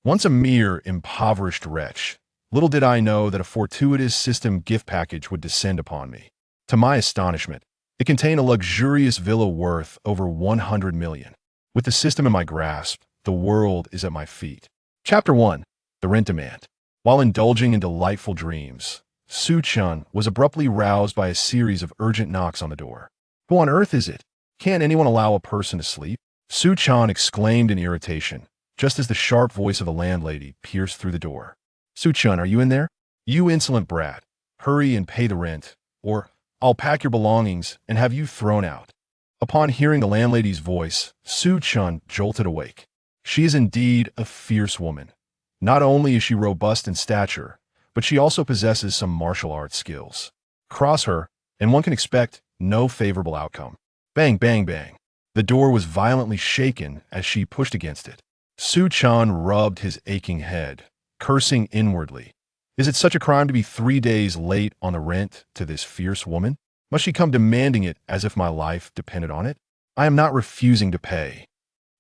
Once a mere impoverished wretch, little did I know that a fortuitous system gift package would descend upon me. To my astonishment, it contained a luxurious villa worth over 100 million. With the system in my grasp, the world is at my feet. Chapter 1. The Rent Demand. While indulging in delightful dreams, Su-chun was abruptly roused by a series of urgent knocks on the door. Who on earth is it? Can't anyone allow a person to sleep? Su-chan exclaimed in irritation, just as the sharp voice of the landlady pierced through the door. Su-chun, are you in there? You insolent brat. Hurry and pay the rent, or I'll pack your belongings and have you thrown out. Upon hearing the landlady's voice, Su-chun jolted awake. She is indeed a fierce woman. Not only is she robust in stature, but she also possesses some martial arts skills. Cross her, and one can expect no favorable outcome. Bang, bang, bang. The door was violently shaken as she pushed against it. Su-chan rubbed his aching head, cursing inwardly. Is it such a crime to be 3 days late on the rent to this fierce woman? Must she come demanding it as if my life depended on it? I am not refusing to pay.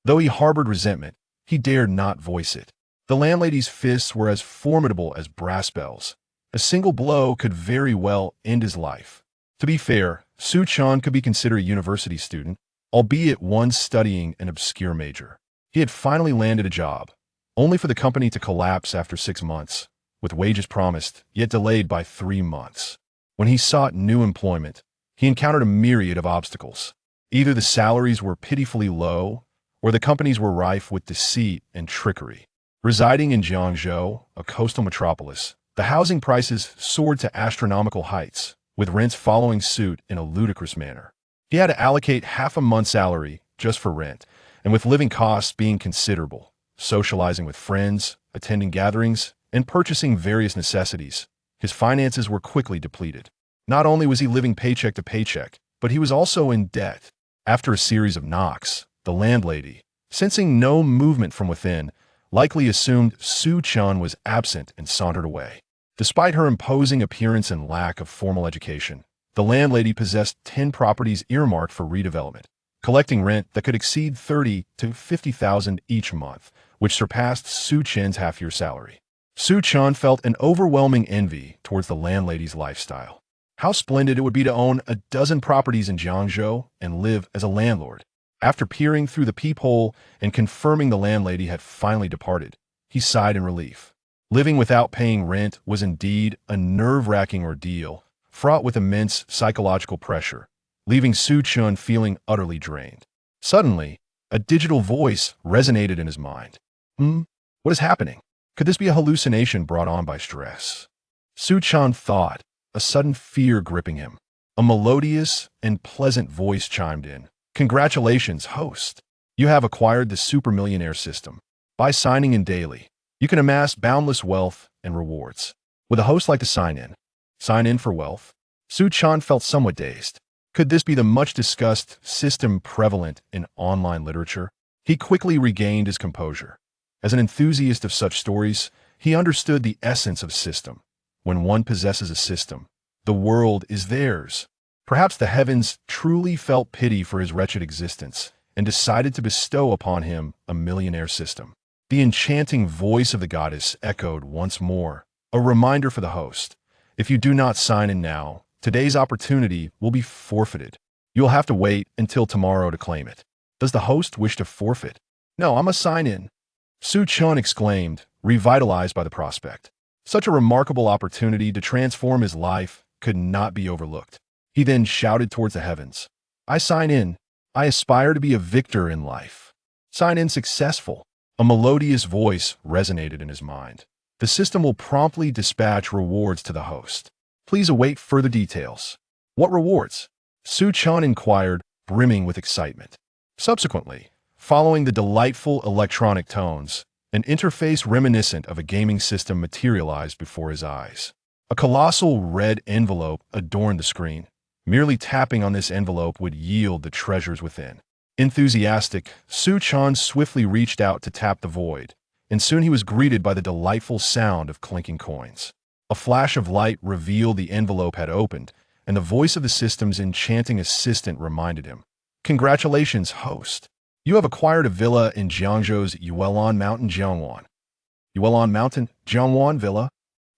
Though he harbored resentment, he dared not voice it. The landlady's fists were as formidable as brass bells. A single blow could very well end his life. To be fair, Su-chan could be considered a university student, albeit one studying an obscure major. He had finally landed a job, only for the company to collapse after 6 months, with wages promised, yet delayed by 3 months. When he sought new employment, he encountered a myriad of obstacles. Either the salaries were pitifully low, or the companies were rife with deceit and trickery. Residing in Jiangzhou, a coastal metropolis, the housing prices soared to astronomical heights, with rents following suit in a ludicrous manner. He had to allocate half a month's salary just for rent, and with living costs being considerable, socializing with friends, attending gatherings, and purchasing various necessities, his finances were quickly depleted. Not only was he living paycheck to paycheck, but he was also in debt. After a series of knocks, the landlady, sensing no movement from within, likely assumed Su-chan was absent and sauntered away. Despite her imposing appearance and lack of formal education, the landlady possessed 10 properties earmarked for redevelopment, collecting rent that could exceed 30 to 50,000 each month, which surpassed Su-chan's half-year salary. Su-chan felt an overwhelming envy towards the landlady's lifestyle. How splendid it would be to own a dozen properties in Jiangzhou and live as a landlord. After peering through the peephole and confirming the landlady had finally departed, he sighed in relief. Living without paying rent was indeed a nerve-wracking ordeal, fraught with immense psychological pressure, leaving Su-chan feeling utterly drained. Suddenly, a digital voice resonated in his mind. What is happening? Could this be a hallucination brought on by stress? Su-chan thought, a sudden fear gripping him. A melodious and pleasant voice chimed in. Congratulations, host. You have acquired the super millionaire system. By signing in daily, you can amass boundless wealth and rewards. Would the host like to sign in? Sign in for wealth? Su-chan felt somewhat dazed. Could this be the much-discussed system prevalent in online literature? He quickly regained his composure. As an enthusiast of such stories, he understood the essence of system. When one possesses a system, the world is theirs. Perhaps the heavens truly felt pity for his wretched existence and decided to bestow upon him a millionaire system. The enchanting voice of the goddess echoed once more, a reminder for the host. If you do not sign in now, today's opportunity will be forfeited. You'll have to wait until tomorrow to claim it. Does the host wish to forfeit? No, I must sign in. Su-chan exclaimed, revitalized by the prospect. Such a remarkable opportunity to transform his life could not be overlooked. He then shouted towards the heavens. I sign in. I aspire to be a victor in life. Sign in successful. A melodious voice resonated in his mind. The system will promptly dispatch rewards to the host. Please await further details. What rewards? Su-chan inquired, brimming with excitement. Subsequently, following the delightful electronic tones, an interface reminiscent of a gaming system materialized before his eyes. A colossal red envelope adorned the screen. Merely tapping on this envelope would yield the treasures within. Enthusiastic, Su-chan swiftly reached out to tap the void, and soon he was greeted by the delightful sound of clinking coins. A flash of light revealed the envelope had opened, and the voice of the system's enchanting assistant reminded him. Congratulations, host. You have acquired a villa in Jiangzhou's Yuelon Mountain, Jiangwan. Yuelon Mountain, Jiangwan Villa.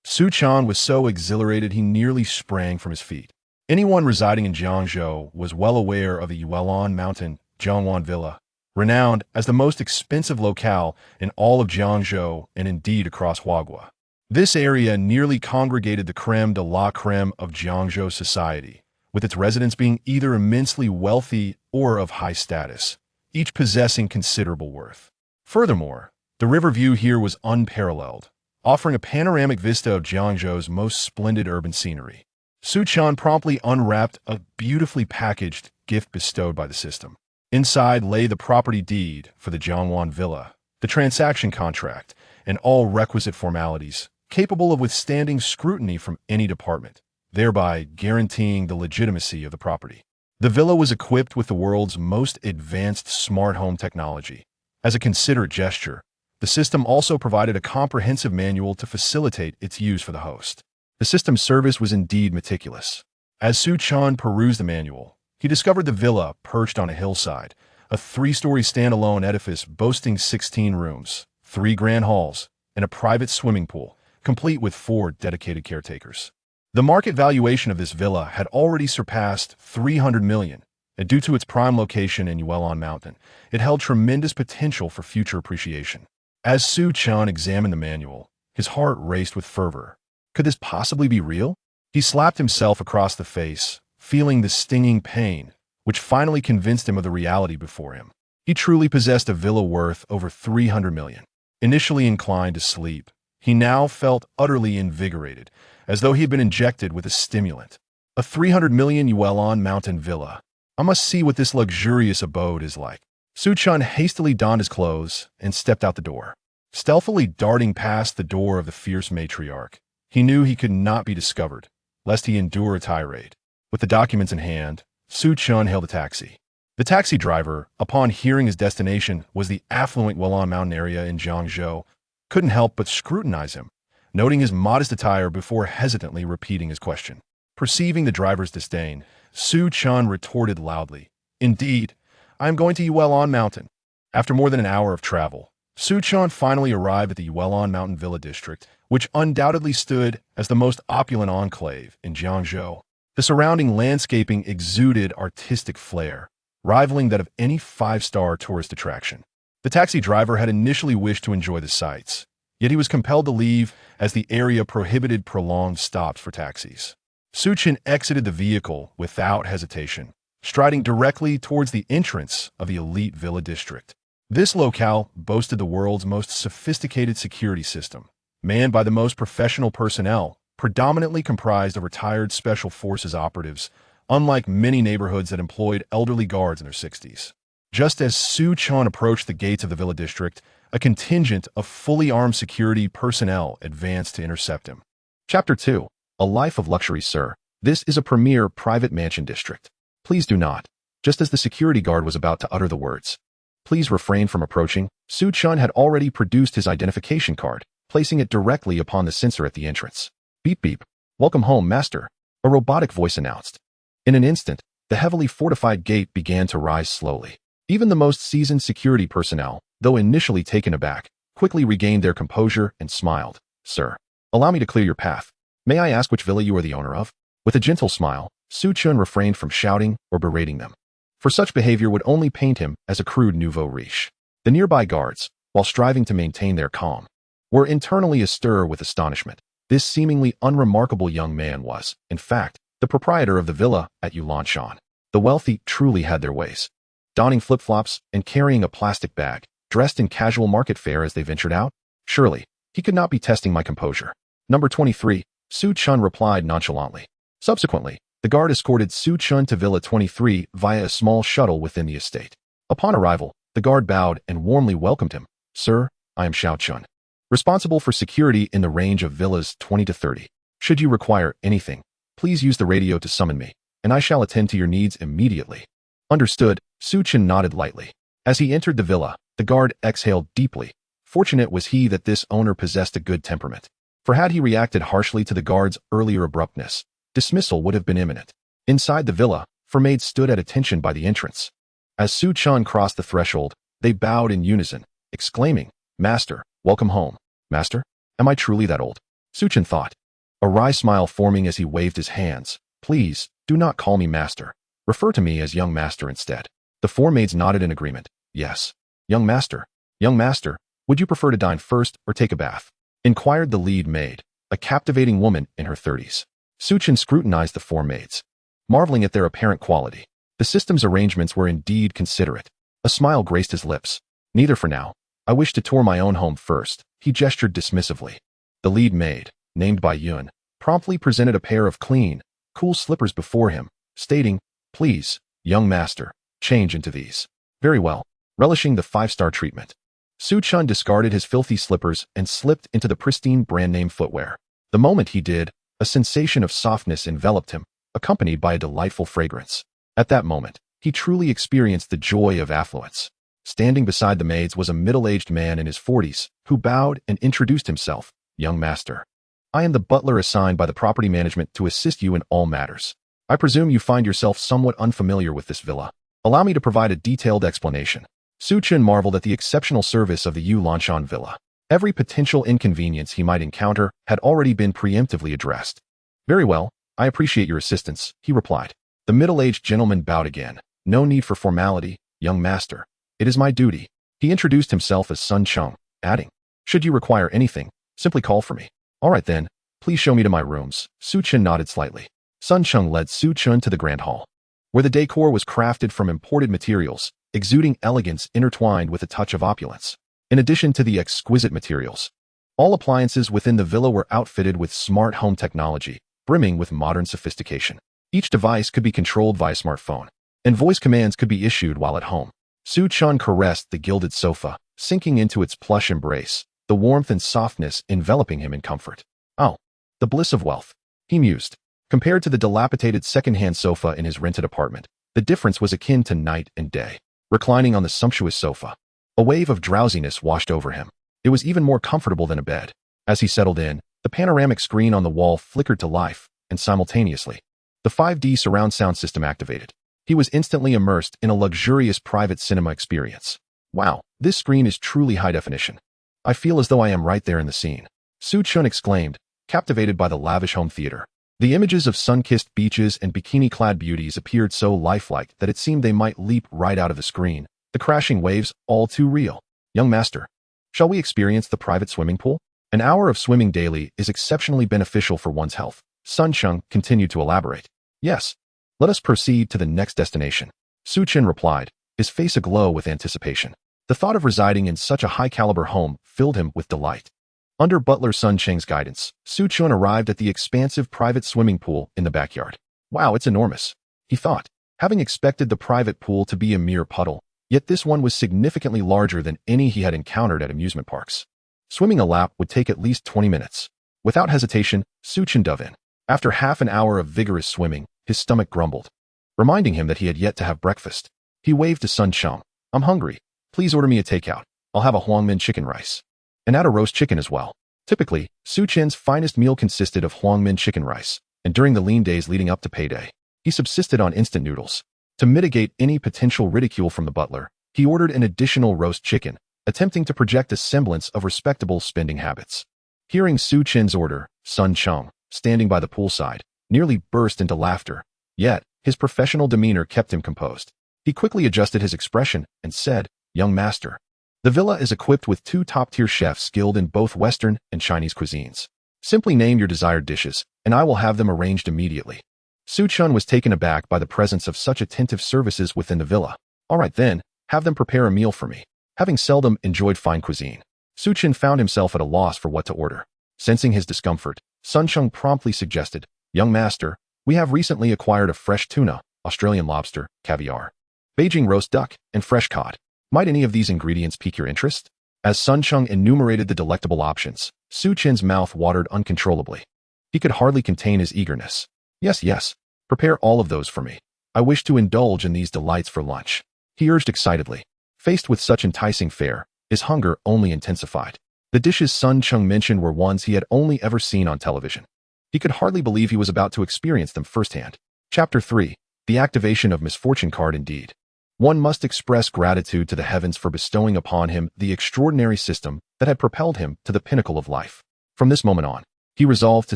Su Chan was so exhilarated he nearly sprang from his feet. Anyone residing in Jiangzhou was well aware of the Yuelon Mountain, Jiangwan Villa, renowned as the most expensive locale in all of Jiangzhou and indeed across Huaguo. This area nearly congregated the creme de la creme of Jiangzhou society, with its residents being either immensely wealthy or of high status, each possessing considerable worth. Furthermore, the river view here was unparalleled, offering a panoramic vista of Jiangzhou's most splendid urban scenery. Su Chan promptly unwrapped a beautifully packaged gift bestowed by the system. Inside lay the property deed for the Jiangwan Villa, the transaction contract, and all requisite formalities, capable of withstanding scrutiny from any department, thereby guaranteeing the legitimacy of the property. The villa was equipped with the world's most advanced smart home technology. As a considerate gesture, the system also provided a comprehensive manual to facilitate its use for the host. The system's service was indeed meticulous. As Su Chan perused the manual, he discovered the villa perched on a hillside, a three-story standalone edifice boasting 16 rooms, 3 grand halls, and a private swimming pool, complete with 4 dedicated caretakers. The market valuation of this villa had already surpassed 300 million, and due to its prime location in Yuelon Mountain, it held tremendous potential for future appreciation. As Su Chan examined the manual, his heart raced with fervor. Could this possibly be real? He slapped himself across the face, feeling the stinging pain, which finally convinced him of the reality before him. He truly possessed a villa worth over 300 million. Initially inclined to sleep, he now felt utterly invigorated, as though he had been injected with a stimulant. A 300 million Yuelon Mountain villa. I must see what this luxurious abode is like. Su Chan hastily donned his clothes and stepped out the door. Stealthily darting past the door of the fierce matriarch, he knew he could not be discovered, lest he endure a tirade. With the documents in hand, Su Chan hailed a taxi. The taxi driver, upon hearing his destination was the affluent Yuelon Mountain area in Jiangzhou, couldn't help but scrutinize him, noting his modest attire before hesitantly repeating his question. Perceiving the driver's disdain, Su Chan retorted loudly, "Indeed, I am going to Yuelon Mountain." After more than an hour of travel, Su Chan finally arrived at the Yuelon Mountain Villa District, which undoubtedly stood as the most opulent enclave in Jiangzhou. The surrounding landscaping exuded artistic flair, rivaling that of any 5-star tourist attraction. The taxi driver had initially wished to enjoy the sights, yet he was compelled to leave as the area prohibited prolonged stops for taxis. Su Chan exited the vehicle without hesitation, striding directly towards the entrance of the elite villa district. This locale boasted the world's most sophisticated security system, manned by the most professional personnel, predominantly comprised of retired special forces operatives, unlike many neighborhoods that employed elderly guards in their 60s. Just as Su Chan approached the gates of the villa district, a contingent of fully armed security personnel advanced to intercept him. Chapter 2. A Life of Luxury, Sir. This is a premier private mansion district. Please do not. Just as the security guard was about to utter the words, "Please refrain from approaching," Su Chan had already produced his identification card, placing it directly upon the sensor at the entrance. "Beep beep. Welcome home, master," a robotic voice announced. In an instant, the heavily fortified gate began to rise slowly. Even the most seasoned security personnel, though initially taken aback, quickly regained their composure and smiled. "Sir, allow me to clear your path. May I ask which villa you are the owner of?" With a gentle smile, Su Chan refrained from shouting or berating them, for such behavior would only paint him as a crude nouveau riche. The nearby guards, while striving to maintain their calm, were internally astir with astonishment. This seemingly unremarkable young man was, in fact, the proprietor of the villa at Yulanshan. The wealthy truly had their ways. Donning flip-flops and carrying a plastic bag, dressed in casual market fare as they ventured out? Surely, he could not be testing my composure. "Number 23, Su Chan replied nonchalantly. Subsequently, the guard escorted Su Chan to Villa 23 via a small shuttle within the estate. Upon arrival, the guard bowed and warmly welcomed him. "Sir, I am Xiao Chun, responsible for security in the range of villas 20 to 30. Should you require anything, please use the radio to summon me, and I shall attend to your needs immediately." "Understood," Su Chan nodded lightly. As he entered the villa, the guard exhaled deeply. Fortunate was he that this owner possessed a good temperament, for had he reacted harshly to the guard's earlier abruptness, dismissal would have been imminent. Inside the villa, 4 maids stood at attention by the entrance. As Su Chan crossed the threshold, they bowed in unison, exclaiming, "Master, welcome home." Master? Am I truly that old? Suchin thought, a wry smile forming as he waved his hands. Please, do not call me master. Refer to me as young master instead. The four maids nodded in agreement. Yes. Young master. Young master, would you prefer to dine first or take a bath? Inquired the lead maid, a captivating woman in her 30s. Suchin scrutinized the four maids, marveling at their apparent quality. The system's arrangements were indeed considerate. A smile graced his lips. Neither for now. I wish to tour my own home first, he gestured dismissively. The lead maid, named by Yun, promptly presented a pair of clean, cool slippers before him, stating, Please, young master, change into these. Very well. Relishing the 5-star treatment, Suchun discarded his filthy slippers and slipped into the pristine brand-name footwear. The moment he did, a sensation of softness enveloped him, accompanied by a delightful fragrance. At that moment, he truly experienced the joy of affluence. Standing beside the maids was a middle-aged man in his 40s, who bowed and introduced himself, Young Master. I am the butler assigned by the property management to assist you in all matters. I presume you find yourself somewhat unfamiliar with this villa. Allow me to provide a detailed explanation. Suchin marveled at the exceptional service of the Yu Lanshan villa. Every potential inconvenience he might encounter had already been preemptively addressed. Very well, I appreciate your assistance, he replied. The middle-aged gentleman bowed again. No need for formality, young master. It is my duty. He introduced himself as Sun Chung, adding, Should you require anything, simply call for me. All right then, please show me to my rooms. Suchin nodded slightly. Sun Chung led Suchun to the grand hall, where the decor was crafted from imported materials, exuding elegance intertwined with a touch of opulence. In addition to the exquisite materials, all appliances within the villa were outfitted with smart home technology, brimming with modern sophistication. Each device could be controlled via smartphone, and voice commands could be issued while at home. Suchun caressed the gilded sofa, sinking into its plush embrace, the warmth and softness enveloping him in comfort. Oh, the bliss of wealth, he mused. Compared to the dilapidated second-hand sofa in his rented apartment, the difference was akin to night and day. Reclining on the sumptuous sofa, a wave of drowsiness washed over him. It was even more comfortable than a bed. As he settled in, the panoramic screen on the wall flickered to life, and simultaneously, the 5D surround sound system activated. He was instantly immersed in a luxurious private cinema experience. Wow, this screen is truly high definition. I feel as though I am right there in the scene. Suchun exclaimed, captivated by the lavish home theater. The images of sun-kissed beaches and bikini-clad beauties appeared so lifelike that it seemed they might leap right out of the screen, the crashing waves all too real. Young master, shall we experience the private swimming pool? An hour of swimming daily is exceptionally beneficial for one's health. Sun Chung continued to elaborate. Yes, let us proceed to the next destination. Suchin replied, his face aglow with anticipation. The thought of residing in such a high-caliber home filled him with delight. Under butler Sun Cheng's guidance, Suchun arrived at the expansive private swimming pool in the backyard. Wow, it's enormous, he thought, having expected the private pool to be a mere puddle, yet this one was significantly larger than any he had encountered at amusement parks. Swimming a lap would take at least 20 minutes. Without hesitation, Suchin dove in. After half an hour of vigorous swimming, his stomach grumbled, reminding him that he had yet to have breakfast. He waved to Sun Chung. I'm hungry. Please order me a takeout. I'll have a Huangmin chicken rice. And add a roast chicken as well. Typically, Suchin's finest meal consisted of Huangmin chicken rice, and during the lean days leading up to payday, he subsisted on instant noodles. To mitigate any potential ridicule from the butler, he ordered an additional roast chicken, attempting to project a semblance of respectable spending habits. Hearing Suchin's order, Sun Chung, standing by the poolside, nearly burst into laughter, yet his professional demeanor kept him composed. He quickly adjusted his expression and said, Young master, the villa is equipped with 2 top-tier chefs skilled in both Western and Chinese cuisines. Simply name your desired dishes, and I will have them arranged immediately. Suchun was taken aback by the presence of such attentive services within the villa. All right then, have them prepare a meal for me. Having seldom enjoyed fine cuisine, Suchin found himself at a loss for what to order. Sensing his discomfort, Sun Chung promptly suggested, Young master, we have recently acquired a fresh tuna, Australian lobster, caviar, Beijing roast duck, and fresh cod. Might any of these ingredients pique your interest? As Sun Chung enumerated the delectable options, Suchin's mouth watered uncontrollably. He could hardly contain his eagerness. Yes, prepare all of those for me. I wish to indulge in these delights for lunch, he urged excitedly. Faced with such enticing fare, his hunger only intensified. The dishes Sun Chung mentioned were ones he had only ever seen on television. He could hardly believe he was about to experience them firsthand. Chapter 3. The activation of misfortune card indeed. One must express gratitude to the heavens for bestowing upon him the extraordinary system that had propelled him to the pinnacle of life. From this moment on, he resolved to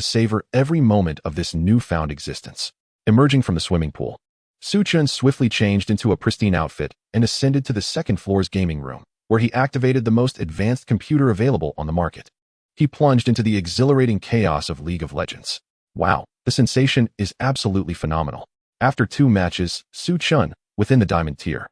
savor every moment of this newfound existence. Emerging from the swimming pool, Su Chun swiftly changed into a pristine outfit and ascended to the second floor's gaming room, where he activated the most advanced computer available on the market. He plunged into the exhilarating chaos of League of Legends. Wow, the sensation is absolutely phenomenal. After 2 matches, Su Chun, within the diamond tier,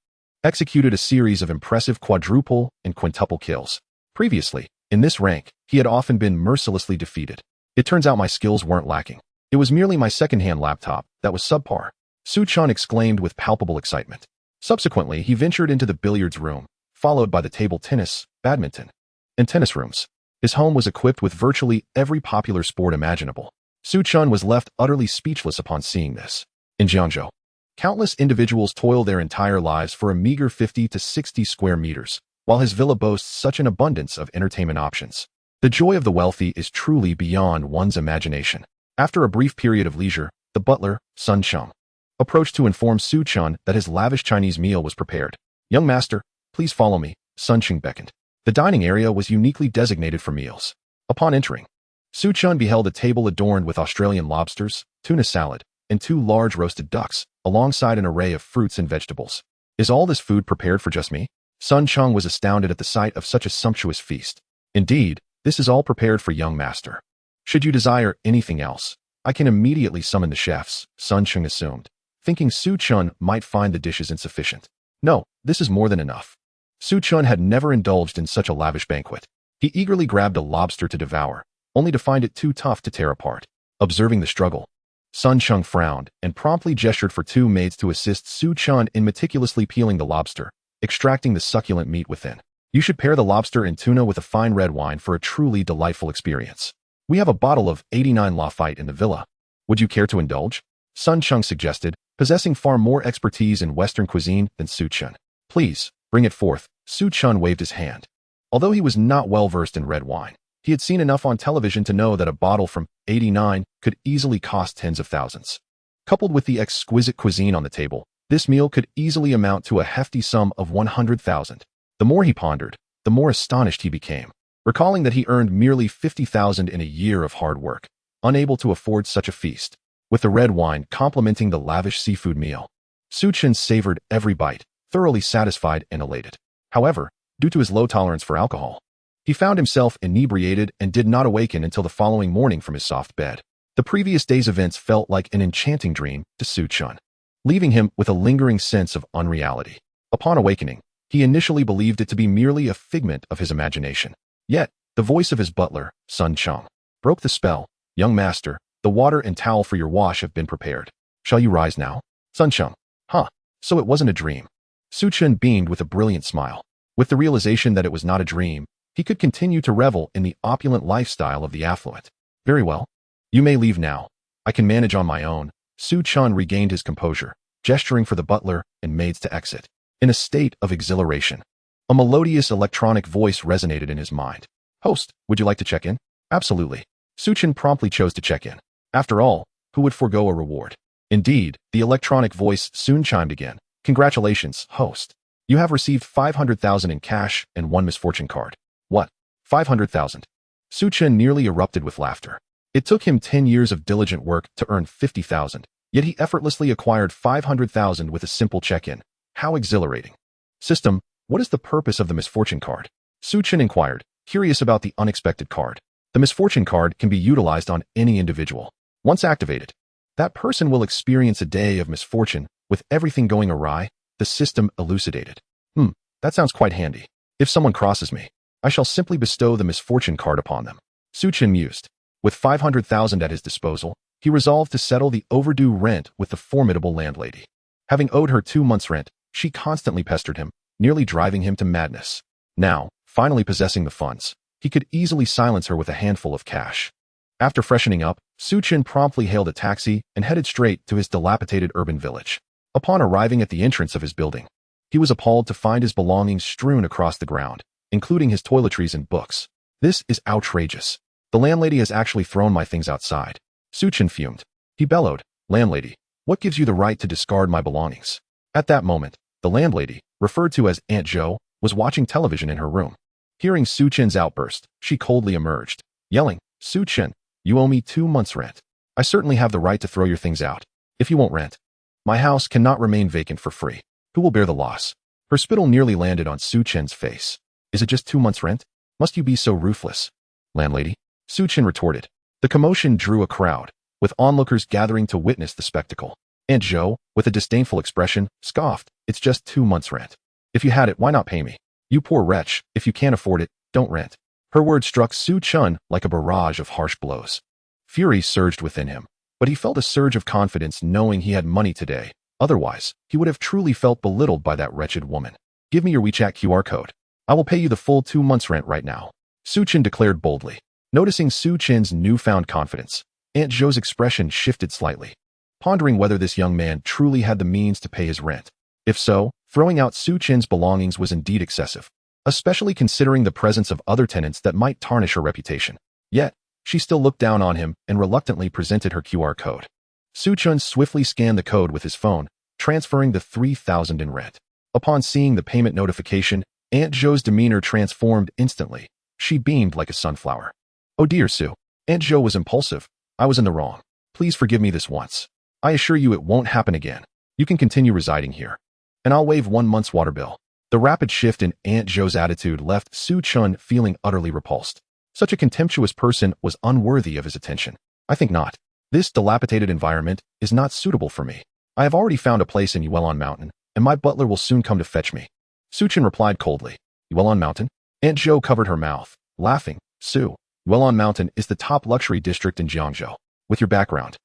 executed a series of impressive quadruple and quintuple kills. Previously, in this rank, he had often been mercilessly defeated. It turns out my skills weren't lacking. It was merely my second-hand laptop that was subpar, Su Chun exclaimed with palpable excitement. Subsequently, he ventured into the billiards room, followed by the table tennis, badminton, and tennis rooms. His home was equipped with virtually every popular sport imaginable. Su Chun was left utterly speechless upon seeing this. In Jiangzhou, countless individuals toil their entire lives for a meager 50 to 60 square meters, while his villa boasts such an abundance of entertainment options. The joy of the wealthy is truly beyond one's imagination. After a brief period of leisure, the butler, Sun Cheng, approached to inform Su Chun that his lavish Chinese meal was prepared. "Young master, please follow me," Sun Cheng beckoned. The dining area was uniquely designated for meals. Upon entering, Su Chun beheld a table adorned with Australian lobsters, tuna salad, and 2 large roasted ducks, alongside an array of fruits and vegetables. "Is all this food prepared for just me?" Sun Cheng was astounded at the sight of such a sumptuous feast. "Indeed, this is all prepared for young master. Should you desire anything else, I can immediately summon the chefs," Sun Cheng assumed, thinking Su Chun might find the dishes insufficient. "No, this is more than enough." Su Chun had never indulged in such a lavish banquet. He eagerly grabbed a lobster to devour, only to find it too tough to tear apart. Observing the struggle, Sun Cheng frowned and promptly gestured for 2 maids to assist Su Chun in meticulously peeling the lobster, extracting the succulent meat within. "You should pair the lobster and tuna with a fine red wine for a truly delightful experience. We have a bottle of 89 Lafite in the villa. Would you care to indulge?" Sun Cheng suggested, possessing far more expertise in Western cuisine than Su Chun. "Please, bring it forth." Su Chun waved his hand. Although he was not well versed in red wine, he had seen enough on television to know that a bottle from 89 could easily cost tens of thousands. Coupled with the exquisite cuisine on the table, this meal could easily amount to a hefty sum of 100,000. The more he pondered, the more astonished he became, recalling that he earned merely 50,000 in a year of hard work, unable to afford such a feast. With the red wine complementing the lavish seafood meal, Su Chun savored every bite, thoroughly satisfied and elated. However, due to his low tolerance for alcohol, he found himself inebriated and did not awaken until the following morning from his soft bed. The previous day's events felt like an enchanting dream to Su Chun, leaving him with a lingering sense of unreality. Upon awakening, he initially believed it to be merely a figment of his imagination. Yet, the voice of his butler, Sun Cheng, broke the spell. "Young master, the water and towel for your wash have been prepared. Shall you rise now?" Sun Cheng. "Huh, so it wasn't a dream." Su Chun beamed with a brilliant smile. With the realization that it was not a dream, he could continue to revel in the opulent lifestyle of the affluent. "Very well. You may leave now. I can manage on my own." Su Chun regained his composure, gesturing for the butler and maids to exit. In a state of exhilaration, a melodious electronic voice resonated in his mind. "Host, would you like to check in?" "Absolutely." Su Chun promptly chose to check in. After all, who would forego a reward? Indeed, the electronic voice soon chimed again. "Congratulations, host. You have received 500,000 in cash and 1 misfortune card." "What? 500,000? Su Chun nearly erupted with laughter. It took him 10 years of diligent work to earn 50,000, yet he effortlessly acquired 500,000 with a simple check-in. How exhilarating. "System, what is the purpose of the misfortune card?" Su Chun inquired, curious about the unexpected card. The misfortune card can be utilized on any individual. Once activated, that person will experience a day of misfortune with everything going awry, the system elucidated. That sounds quite handy. If someone crosses me, I shall simply bestow the misfortune card upon them." Su Chun mused. With 500,000 at his disposal, he resolved to settle the overdue rent with the formidable landlady. Having owed her 2 months' rent, she constantly pestered him, nearly driving him to madness. Now, finally possessing the funds, he could easily silence her with a handful of cash. After freshening up, Su Chun promptly hailed a taxi and headed straight to his dilapidated urban village. Upon arriving at the entrance of his building, he was appalled to find his belongings strewn across the ground, including his toiletries and books. "This is outrageous. The landlady has actually thrown my things outside." Su Chun fumed. He bellowed, "Landlady, what gives you the right to discard my belongings?" At that moment, The landlady, referred to as Aunt Jo, was watching television in her room. Hearing Su Chen's outburst, she coldly emerged, yelling, "Su Chen, you owe me 2 months' rent. I certainly have the right to throw your things out. If you won't rent, my house cannot remain vacant for free. Who will bear the loss?" Her spittle nearly landed on Su Chen's face. "Is it just 2 months' rent? Must you be so ruthless?" "Landlady," Su Chen retorted. The commotion drew a crowd, with onlookers gathering to witness the spectacle. Aunt Jo, with a disdainful expression, scoffed, "It's just 2 months' rent. If you had it, why not pay me? You poor wretch, if you can't afford it, don't rent." Her words struck Su Chen like a barrage of harsh blows. Fury surged within him, but he felt a surge of confidence knowing he had money today. Otherwise, he would have truly felt belittled by that wretched woman. "Give me your WeChat QR code. I will pay you the full 2 months' rent right now," Su Chen declared boldly. Noticing Su Chen's newfound confidence, Aunt Jo's expression shifted slightly, pondering whether this young man truly had the means to pay his rent. If so, throwing out Su Chen's belongings was indeed excessive, especially considering the presence of other tenants that might tarnish her reputation. Yet, she still looked down on him and reluctantly presented her QR code. Su Chen swiftly scanned the code with his phone, transferring the 3,000 in rent. Upon seeing the payment notification, Aunt Jo's demeanor transformed instantly. She beamed like a sunflower. "Oh dear, Sue. Aunt Jo was impulsive. I was in the wrong. Please forgive me this once. I assure you it won't happen again. You can continue residing here, and I'll waive 1 month's water bill." The rapid shift in Aunt Jo's attitude left Su Chen feeling utterly repulsed. Such a contemptuous person was unworthy of his attention. "I think not. This dilapidated environment is not suitable for me. I have already found a place in Yuelon Mountain, and my butler will soon come to fetch me." Su Chen replied coldly. "Yuelon Mountain?" Aunt Jo covered her mouth, laughing. "Su, Yuelon Mountain is the top luxury district in Jiangzhou. With your background,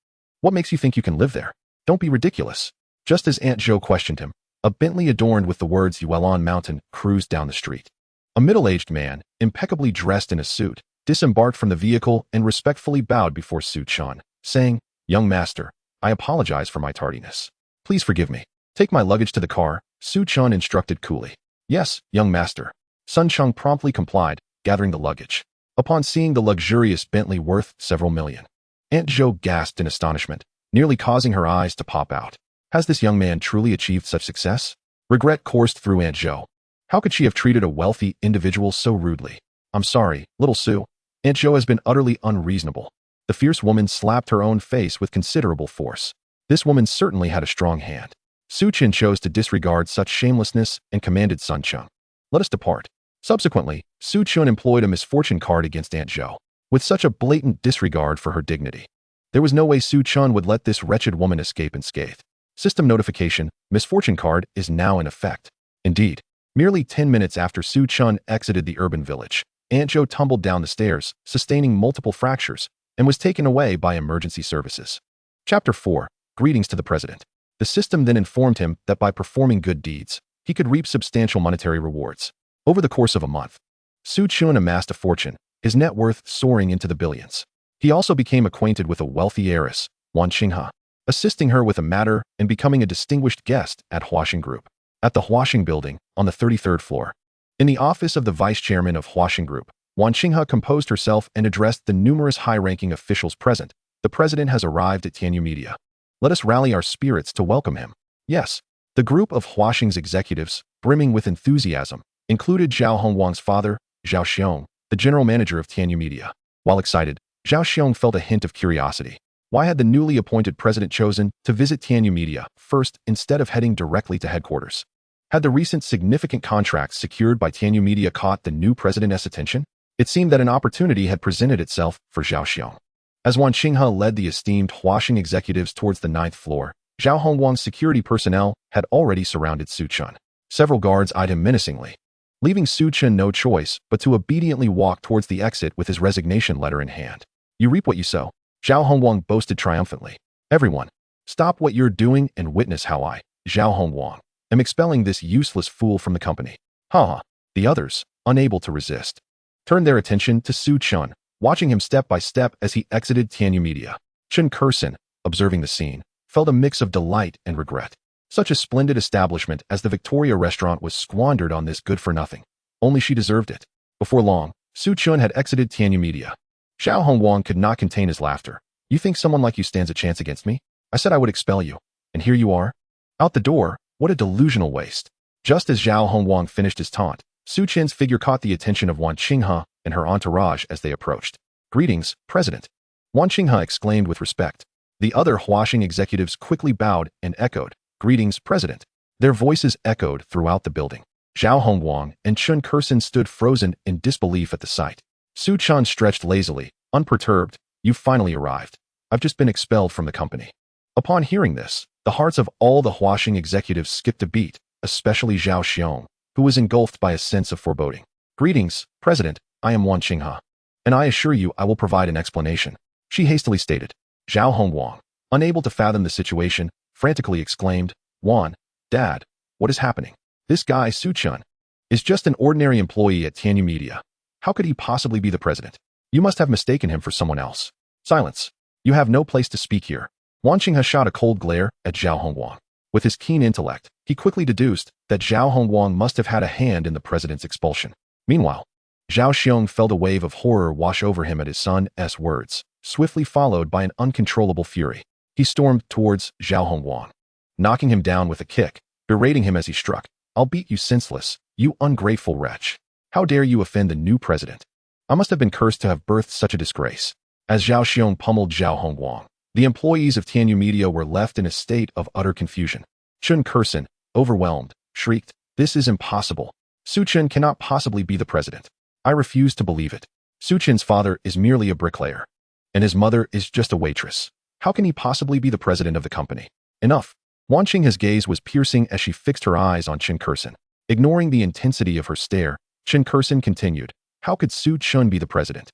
what makes you think you can live there? Don't be ridiculous." Just as Aunt Jo questioned him, a Bentley adorned with the words Yuelon Mountain cruised down the street. A middle-aged man, impeccably dressed in a suit, disembarked from the vehicle and respectfully bowed before Su Chen, saying, "Young master, I apologize for my tardiness. Please forgive me. Take my luggage to the car," Su Chen instructed coolly. "Yes, young master." Sun Chung promptly complied, gathering the luggage. Upon seeing the luxurious Bentley worth several million, Aunt Jo gasped in astonishment, nearly causing her eyes to pop out. Has this young man truly achieved such success? Regret coursed through Aunt Jo. How could she have treated a wealthy individual so rudely? "I'm sorry, little Sue. Aunt Jo has been utterly unreasonable." The fierce woman slapped her own face with considerable force. This woman certainly had a strong hand. Su Chen chose to disregard such shamelessness and commanded Sun Chung, "Let us depart." Subsequently, Su Chen employed a misfortune card against Aunt Jo, with such a blatant disregard for her dignity. There was no way Su Chen would let this wretched woman escape unscathed. System notification, misfortune card is now in effect. Indeed, merely 10 minutes after Su Chen exited the urban village, Aunt Jo tumbled down the stairs, sustaining multiple fractures, and was taken away by emergency services. Chapter 4. Greetings to the President. The system then informed him that by performing good deeds, he could reap substantial monetary rewards. Over the course of a month, Su Chen amassed a fortune, his net worth soaring into the billions. He also became acquainted with a wealthy heiress, Wan Qinghe, assisting her with a matter and becoming a distinguished guest at Huaxing Group. At the Huaxing building, on the 33rd floor, in the office of the vice chairman of Huaxing Group, Wan Qinghe composed herself and addressed the numerous high-ranking officials present. "The president has arrived at Tianyu Media. Let us rally our spirits to welcome him." Yes, the group of Huaxing's executives, brimming with enthusiasm, included Zhao Hongwang's father, Zhao Xiong, the general manager of Tianyu Media. While excited, Zhao Xiong felt a hint of curiosity. Why had the newly appointed president chosen to visit Tianyu Media first instead of heading directly to headquarters? Had the recent significant contracts secured by Tianyu Media caught the new president's attention? It seemed that an opportunity had presented itself for Zhao Xiong. As Wan Qinghe led the esteemed Huaxing executives towards the 9th floor, Zhao Hongwang's security personnel had already surrounded Su Chen. Several guards eyed him menacingly, leaving Su Chen no choice but to obediently walk towards the exit with his resignation letter in hand. "You reap what you sow," Zhao Hongwang boasted triumphantly. "Everyone, stop what you're doing and witness how I, Zhao Hongwang, am expelling this useless fool from the company." Ha! The others, unable to resist, turned their attention to Su Chen, watching him step by step as he exited Tianyu Media. Chen Kursen, observing the scene, felt a mix of delight and regret. Such a splendid establishment as the Victoria restaurant was squandered on this good-for-nothing. Only she deserved it. Before long, Su Chen had exited Tianyu Media. Zhao Hongwang could not contain his laughter. "You think someone like you stands a chance against me? I said I would expel you, and here you are." Out the door, What a delusional waste. Just as Zhao Hongwang finished his taunt, Su Chen's figure caught the attention of Wan Qinghe and her entourage as they approached. "Greetings, President," Wan Qinghe exclaimed with respect. The other Huaxing executives quickly bowed and echoed, "Greetings, President." Their voices echoed throughout the building. Zhao Hongwang and Chun Kersen stood frozen in disbelief at the sight. Su Chan stretched lazily, unperturbed. "You've finally arrived. I've just been expelled from the company." Upon hearing this, the hearts of all the Huaxing executives skipped a beat, especially Zhao Xiong, who was engulfed by a sense of foreboding. "Greetings, President, I am Wan Qinghe, and I assure you I will provide an explanation," she hastily stated. Zhao Hongwang, unable to fathom the situation, frantically exclaimed, "Wan, Dad, what is happening? This guy, Su Chun, is just an ordinary employee at Tianyu Media. How could he possibly be the president? You must have mistaken him for someone else." "Silence. You have no place to speak here." Wan Qinghe shot a cold glare at Zhao Hongwang. With his keen intellect, he quickly deduced that Zhao Hongwang must have had a hand in the president's expulsion. Meanwhile, Zhao Xiong felt a wave of horror wash over him at his son's words, swiftly followed by an uncontrollable fury. He stormed towards Zhao Hongwang, knocking him down with a kick, berating him as he struck. "I'll beat you senseless, you ungrateful wretch. How dare you offend the new president? I must have been cursed to have birthed such a disgrace." As Zhao Xiong pummeled Zhao Hongwang, the employees of Tianyu Media were left in a state of utter confusion. Chun Kersen, overwhelmed, shrieked, "This is impossible. Su Chen cannot possibly be the president. I refuse to believe it. Su Chen's father is merely a bricklayer, and his mother is just a waitress. How can he possibly be the president of the company?" "Enough." Wan Qinghe's gaze was piercing as she fixed her eyes on Chun Kersen. Ignoring the intensity of her stare, Chun Kersen continued, "How could Su Chun be the president?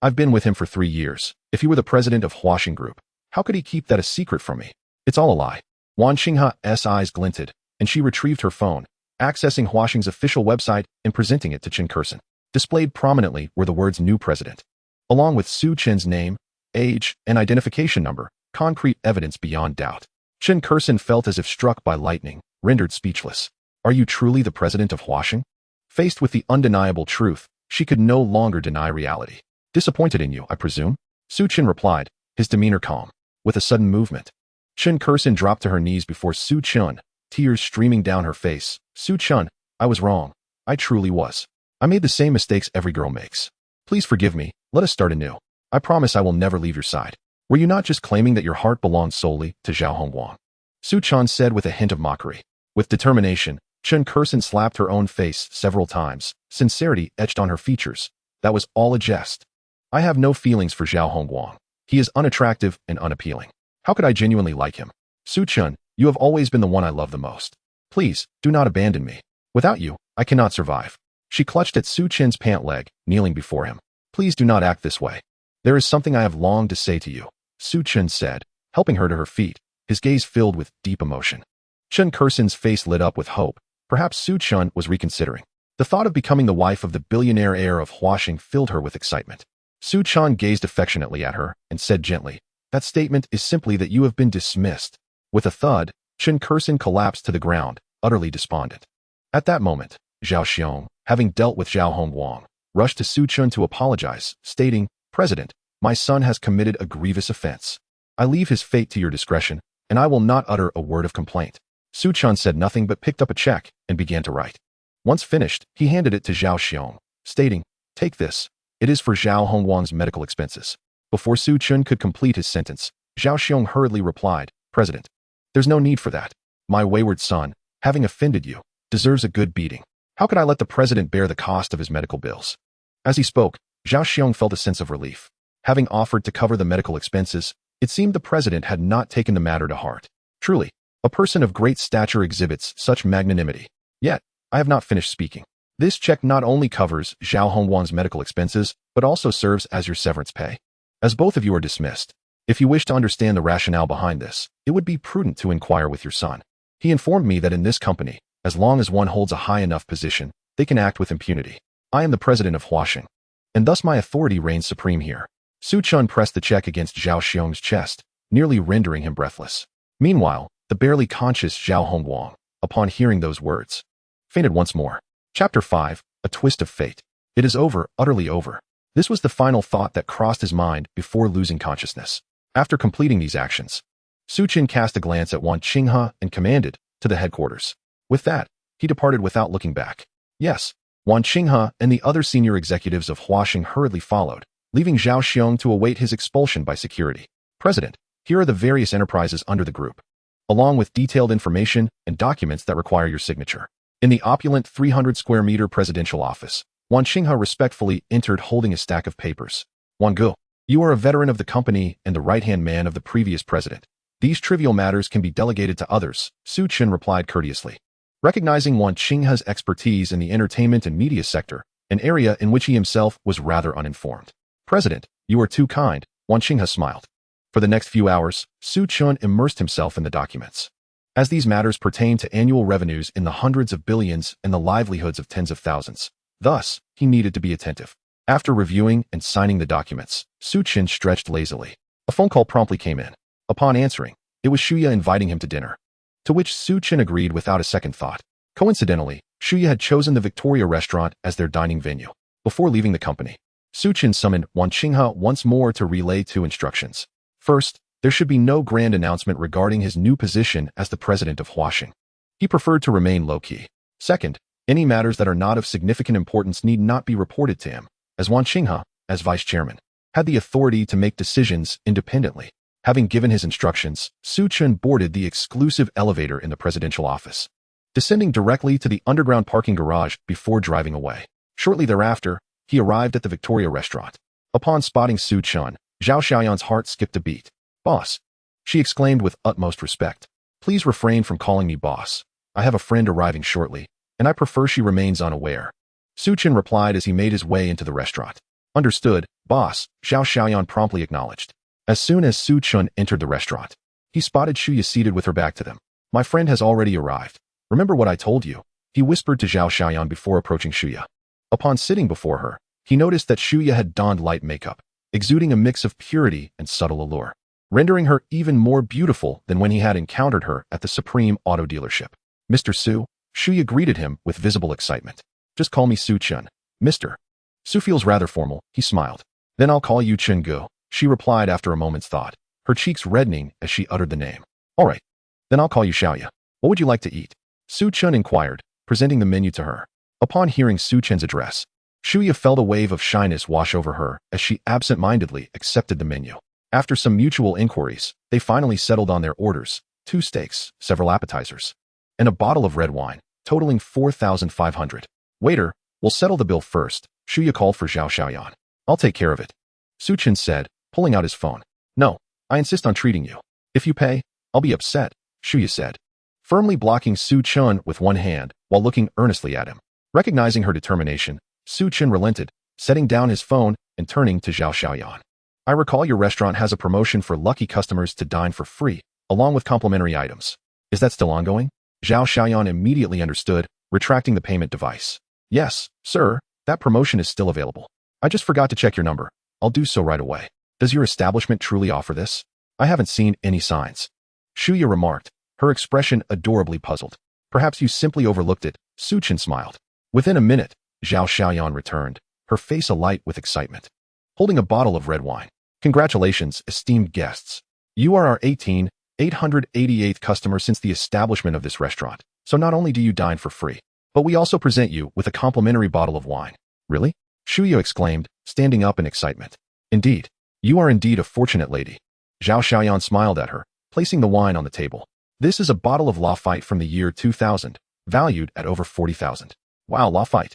I've been with him for 3 years. If he were the president of Huaxing Group, how could he keep that a secret from me? It's all a lie." Wan Qinghe's eyes glinted, and she retrieved her phone, accessing Huaxing's official website and presenting it to Chun Kersen. Displayed prominently were the words "new president," along with Su Chen's name, age, and identification number, concrete evidence beyond doubt. Chun Kersen felt as if struck by lightning, rendered speechless. "Are you truly the president of Huaxing?" Faced with the undeniable truth, she could no longer deny reality. "Disappointed in you, I presume?" Su Chen replied, his demeanor calm. With a sudden movement, Chun Kersen dropped to her knees before Su Chun, tears streaming down her face. "Su Chun, I was wrong. I truly was. I made the same mistakes every girl makes. Please forgive me. Let us start anew. I promise I will never leave your side." "Were you not just claiming that your heart belonged solely to Zhao Hongwang?" Su Chan said with a hint of mockery. With determination, Chun Kersen slapped her own face several times, sincerity etched on her features. "That was all a jest. I have no feelings for Zhao Hongwang. He is unattractive and unappealing. How could I genuinely like him? Su Chun, you have always been the one I love the most. Please, do not abandon me. Without you, I cannot survive." She clutched at Su Chen's pant leg, kneeling before him. "Please do not act this way. There is something I have longed to say to you," Su Chen said, helping her to her feet, his gaze filled with deep emotion. Chun Kersen's face lit up with hope. Perhaps Su Chun was reconsidering. The thought of becoming the wife of the billionaire heir of Huaxing filled her with excitement. Su Chun gazed affectionately at her and said gently, "That statement is simply that you have been dismissed." With a thud, Chun Kersen collapsed to the ground, utterly despondent. At that moment, Zhao Xiong, having dealt with Zhao Hongwang, rushed to Su Chun to apologize, stating, "President, my son has committed a grievous offense. I leave his fate to your discretion, and I will not utter a word of complaint." Su Chun said nothing but picked up a check and began to write. Once finished, he handed it to Zhao Xiong, stating, "Take this. It is for Zhao Hongwang's medical expenses." Before Su Chun could complete his sentence, Zhao Xiong hurriedly replied, "President, there's no need for that. My wayward son, having offended you, deserves a good beating. How could I let the president bear the cost of his medical bills?" As he spoke, Zhao Xiong felt a sense of relief. Having offered to cover the medical expenses, it seemed the president had not taken the matter to heart. Truly, a person of great stature exhibits such magnanimity. Yet, I have not finished speaking. This check not only covers Zhao Hongwang's medical expenses, but also serves as your severance pay. As both of you are dismissed, if you wish to understand the rationale behind this, it would be prudent to inquire with your son. He informed me that in this company, as long as one holds a high enough position, they can act with impunity. I am the president of Huaxing, and thus my authority reigns supreme here." Su Chun pressed the check against Zhao Xiong's chest, nearly rendering him breathless. Meanwhile, the barely conscious Zhao Hongwang, upon hearing those words, fainted once more. Chapter 5, A Twist of Fate. It is over, utterly over. This was the final thought that crossed his mind before losing consciousness. After completing these actions, Su Chen cast a glance at Wan Qinghe and commanded, to the headquarters. With that, he departed without looking back. Yes, Wan Qinghe and the other senior executives of Huaxing hurriedly followed, leaving Zhao Xiong to await his expulsion by security. President, here are the various enterprises under the group, along with detailed information and documents that require your signature. In the opulent 300-square-meter presidential office, Wan Qinghe respectfully entered holding a stack of papers. Wan Gu, you are a veteran of the company and the right-hand man of the previous president. These trivial matters can be delegated to others, Su Chen replied courteously. Recognizing Wan Qinghe's expertise in the entertainment and media sector, an area in which he himself was rather uninformed. President, you are too kind, Wan Qinghe smiled. For the next few hours, Su Chen immersed himself in the documents. As these matters pertain to annual revenues in the hundreds of billions and the livelihoods of tens of thousands, thus, he needed to be attentive. After reviewing and signing the documents, Su Chen stretched lazily. A phone call promptly came in. Upon answering, it was Shuya inviting him to dinner, to which Su Chen agreed without a second thought. Coincidentally, Shuya had chosen the Victoria restaurant as their dining venue. Before leaving the company, Su Chen summoned Wan Qinghe once more to relay two instructions. First, there should be no grand announcement regarding his new position as the president of Huaxing. He preferred to remain low-key. Second, any matters that are not of significant importance need not be reported to him, as Wan Qinghe, as vice chairman, had the authority to make decisions independently. Having given his instructions, Su Chen boarded the exclusive elevator in the presidential office, descending directly to the underground parking garage before driving away. Shortly thereafter, he arrived at the Victoria restaurant. Upon spotting Su Chen, Zhao Xiaoyan's heart skipped a beat. Boss, she exclaimed with utmost respect. Please refrain from calling me boss. I have a friend arriving shortly, and I prefer she remains unaware. Su Chen replied as he made his way into the restaurant. Understood, boss, Zhao Xiaoyan promptly acknowledged. As soon as Su Chen entered the restaurant, he spotted Shuya seated with her back to them. My friend has already arrived. Remember what I told you? He whispered to Zhao Xiaoyan before approaching Shuya. Upon sitting before her, he noticed that Shuya had donned light makeup, exuding a mix of purity and subtle allure, rendering her even more beautiful than when he had encountered her at the Supreme auto dealership. Mr. Su, Shuya greeted him with visible excitement. Just call me Su Chen, Mr. Su feels rather formal, he smiled. Then I'll call you Chen Gu, she replied after a moment's thought, her cheeks reddening as she uttered the name. All right, then I'll call you Xiaoya. What would you like to eat? Su Chen inquired, presenting the menu to her. Upon hearing Su Chen's address, Shuya felt a wave of shyness wash over her as she absent-mindedly accepted the menu. After some mutual inquiries, they finally settled on their orders, 2 steaks, several appetizers, and a bottle of red wine, totaling 4,500. Waiter, we'll settle the bill first, Shuya called for Zhao Xiaoyan. I'll take care of it, Su Chen said, pulling out his phone. No, I insist on treating you. If you pay, I'll be upset, Shuya said, firmly blocking Su Chen with one hand while looking earnestly at him. Recognizing her determination, Su Chen relented, setting down his phone and turning to Zhao Xiaoyan. I recall your restaurant has a promotion for lucky customers to dine for free, along with complimentary items. Is that still ongoing? Zhao Xiaoyan immediately understood, retracting the payment device. Yes, sir, that promotion is still available. I just forgot to check your number. I'll do so right away. Does your establishment truly offer this? I haven't seen any signs, Shuya remarked, her expression adorably puzzled. Perhaps you simply overlooked it, Su Chen smiled. Within a minute, Zhao Xiaoyan returned, her face alight with excitement, holding a bottle of red wine. Congratulations, esteemed guests. You are our 888th customer since the establishment of this restaurant, so not only do you dine for free, but we also present you with a complimentary bottle of wine. Really? Shuya exclaimed, standing up in excitement. Indeed. You are indeed a fortunate lady. Zhao Xiaoyan smiled at her, placing the wine on the table. This is a bottle of Lafite from the year 2000, valued at over 40,000. Wow, Lafite.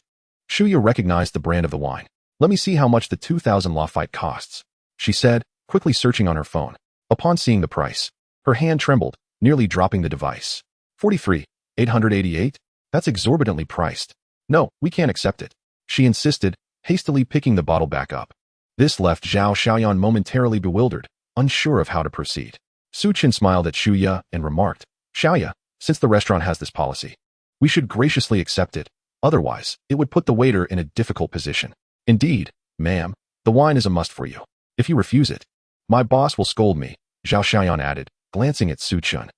Shuya recognized the brand of the wine. Let me see how much the 2000 Lafite costs, she said, quickly searching on her phone. Upon seeing the price, her hand trembled, nearly dropping the device. 43,888? That's exorbitantly priced. No, we can't accept it, she insisted, hastily picking the bottle back up. This left Zhao Xiaoyan momentarily bewildered, unsure of how to proceed. Su Chen smiled at Shuya and remarked, Xiaoya, since the restaurant has this policy, we should graciously accept it. Otherwise, it would put the waiter in a difficult position. Indeed, ma'am, the wine is a must for you. If you refuse it, my boss will scold me, Zhao Xiaoyan added, glancing at Su Chen.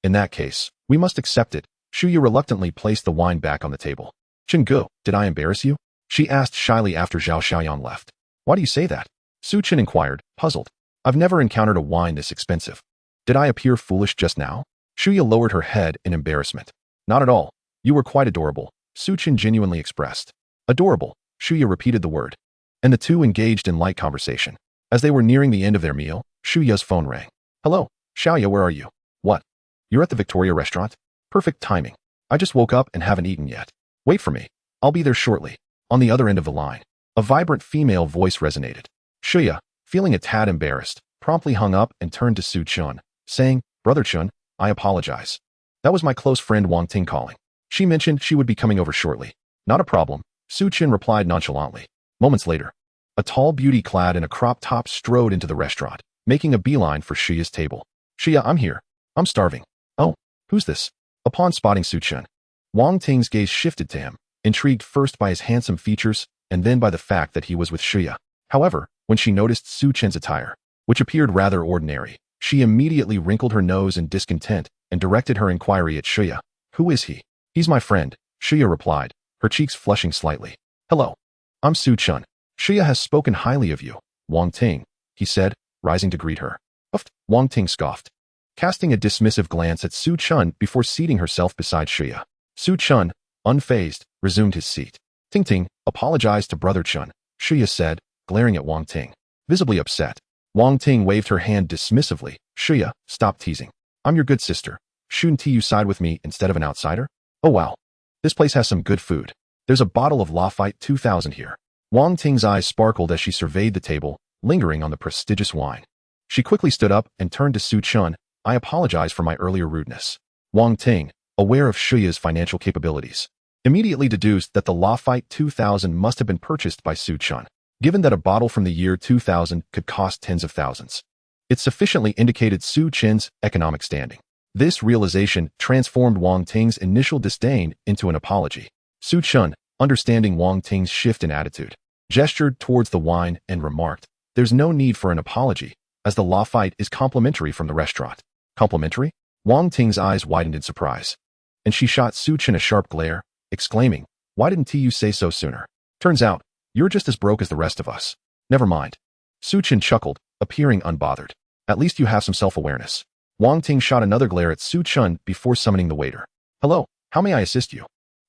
In that case, we must accept it. Shuya reluctantly placed the wine back on the table. Chen Gu, did I embarrass you? She asked shyly after Zhao Xiaoyan left. Why do you say that? Su Chen inquired, puzzled. I've never encountered a wine this expensive. Did I appear foolish just now? Shuya lowered her head in embarrassment. Not at all. You were quite adorable, Suchin genuinely expressed. Adorable, Shuya repeated the word. And the two engaged in light conversation. As they were nearing the end of their meal, Shuya's phone rang. Hello, Xiaoya, where are you? What? You're at the Victoria restaurant? Perfect timing. I just woke up and haven't eaten yet. Wait for me. I'll be there shortly. On the other end of the line, a vibrant female voice resonated. Shuya, feeling a tad embarrassed, promptly hung up and turned to Su Chun, saying, Brother Chun, I apologize. That was my close friend Wang Ting calling. She mentioned she would be coming over shortly. Not a problem, Su Chun replied nonchalantly. Moments later, a tall beauty clad in a crop top strode into the restaurant, making a beeline for Shuya's table. Shuya, I'm here. I'm starving. Oh, who's this? Upon spotting Su Chun, Wang Ting's gaze shifted to him, intrigued first by his handsome features and then by the fact that he was with Shuya. However, when she noticed Su Chen's attire, which appeared rather ordinary, she immediately wrinkled her nose in discontent and directed her inquiry at Shuya. Who is he? He's my friend, Shuya replied, her cheeks flushing slightly. Hello. I'm Su Chun. Shuya has spoken highly of you, Wang Ting, he said, rising to greet her. Uft, Wang Ting scoffed, casting a dismissive glance at Su Chun before seating herself beside Shuya. Su Chun, unfazed, resumed his seat. Ting Ting, apologized to Brother Chun, Shuya said, glaring at Wang Ting. Visibly upset, Wang Ting waved her hand dismissively. Shuya, stop teasing. I'm your good sister. Shouldn't you side with me instead of an outsider? Oh wow. This place has some good food. There's a bottle of Lafite 2000 here. Wang Ting's eyes sparkled as she surveyed the table, lingering on the prestigious wine. She quickly stood up and turned to Su Chun. I apologize for my earlier rudeness. Wang Ting, aware of Shuya's financial capabilities, immediately deduced that the Lafite 2000 must have been purchased by Su Chun, given that a bottle from the year 2000 could cost tens of thousands. It sufficiently indicated Su Chen's economic standing. This realization transformed Wang Ting's initial disdain into an apology. Su Chun, understanding Wang Ting's shift in attitude, gestured towards the wine and remarked, there's no need for an apology, as the Lafite is complimentary from the restaurant. Complimentary? Wang Ting's eyes widened in surprise, and she shot Su Chun a sharp glare, exclaiming, why didn't you say so sooner? Turns out, you're just as broke as the rest of us. Never mind. Su Chun chuckled, appearing unbothered. At least you have some self-awareness. Wang Ting shot another glare at Su Chun before summoning the waiter. Hello, how may I assist you?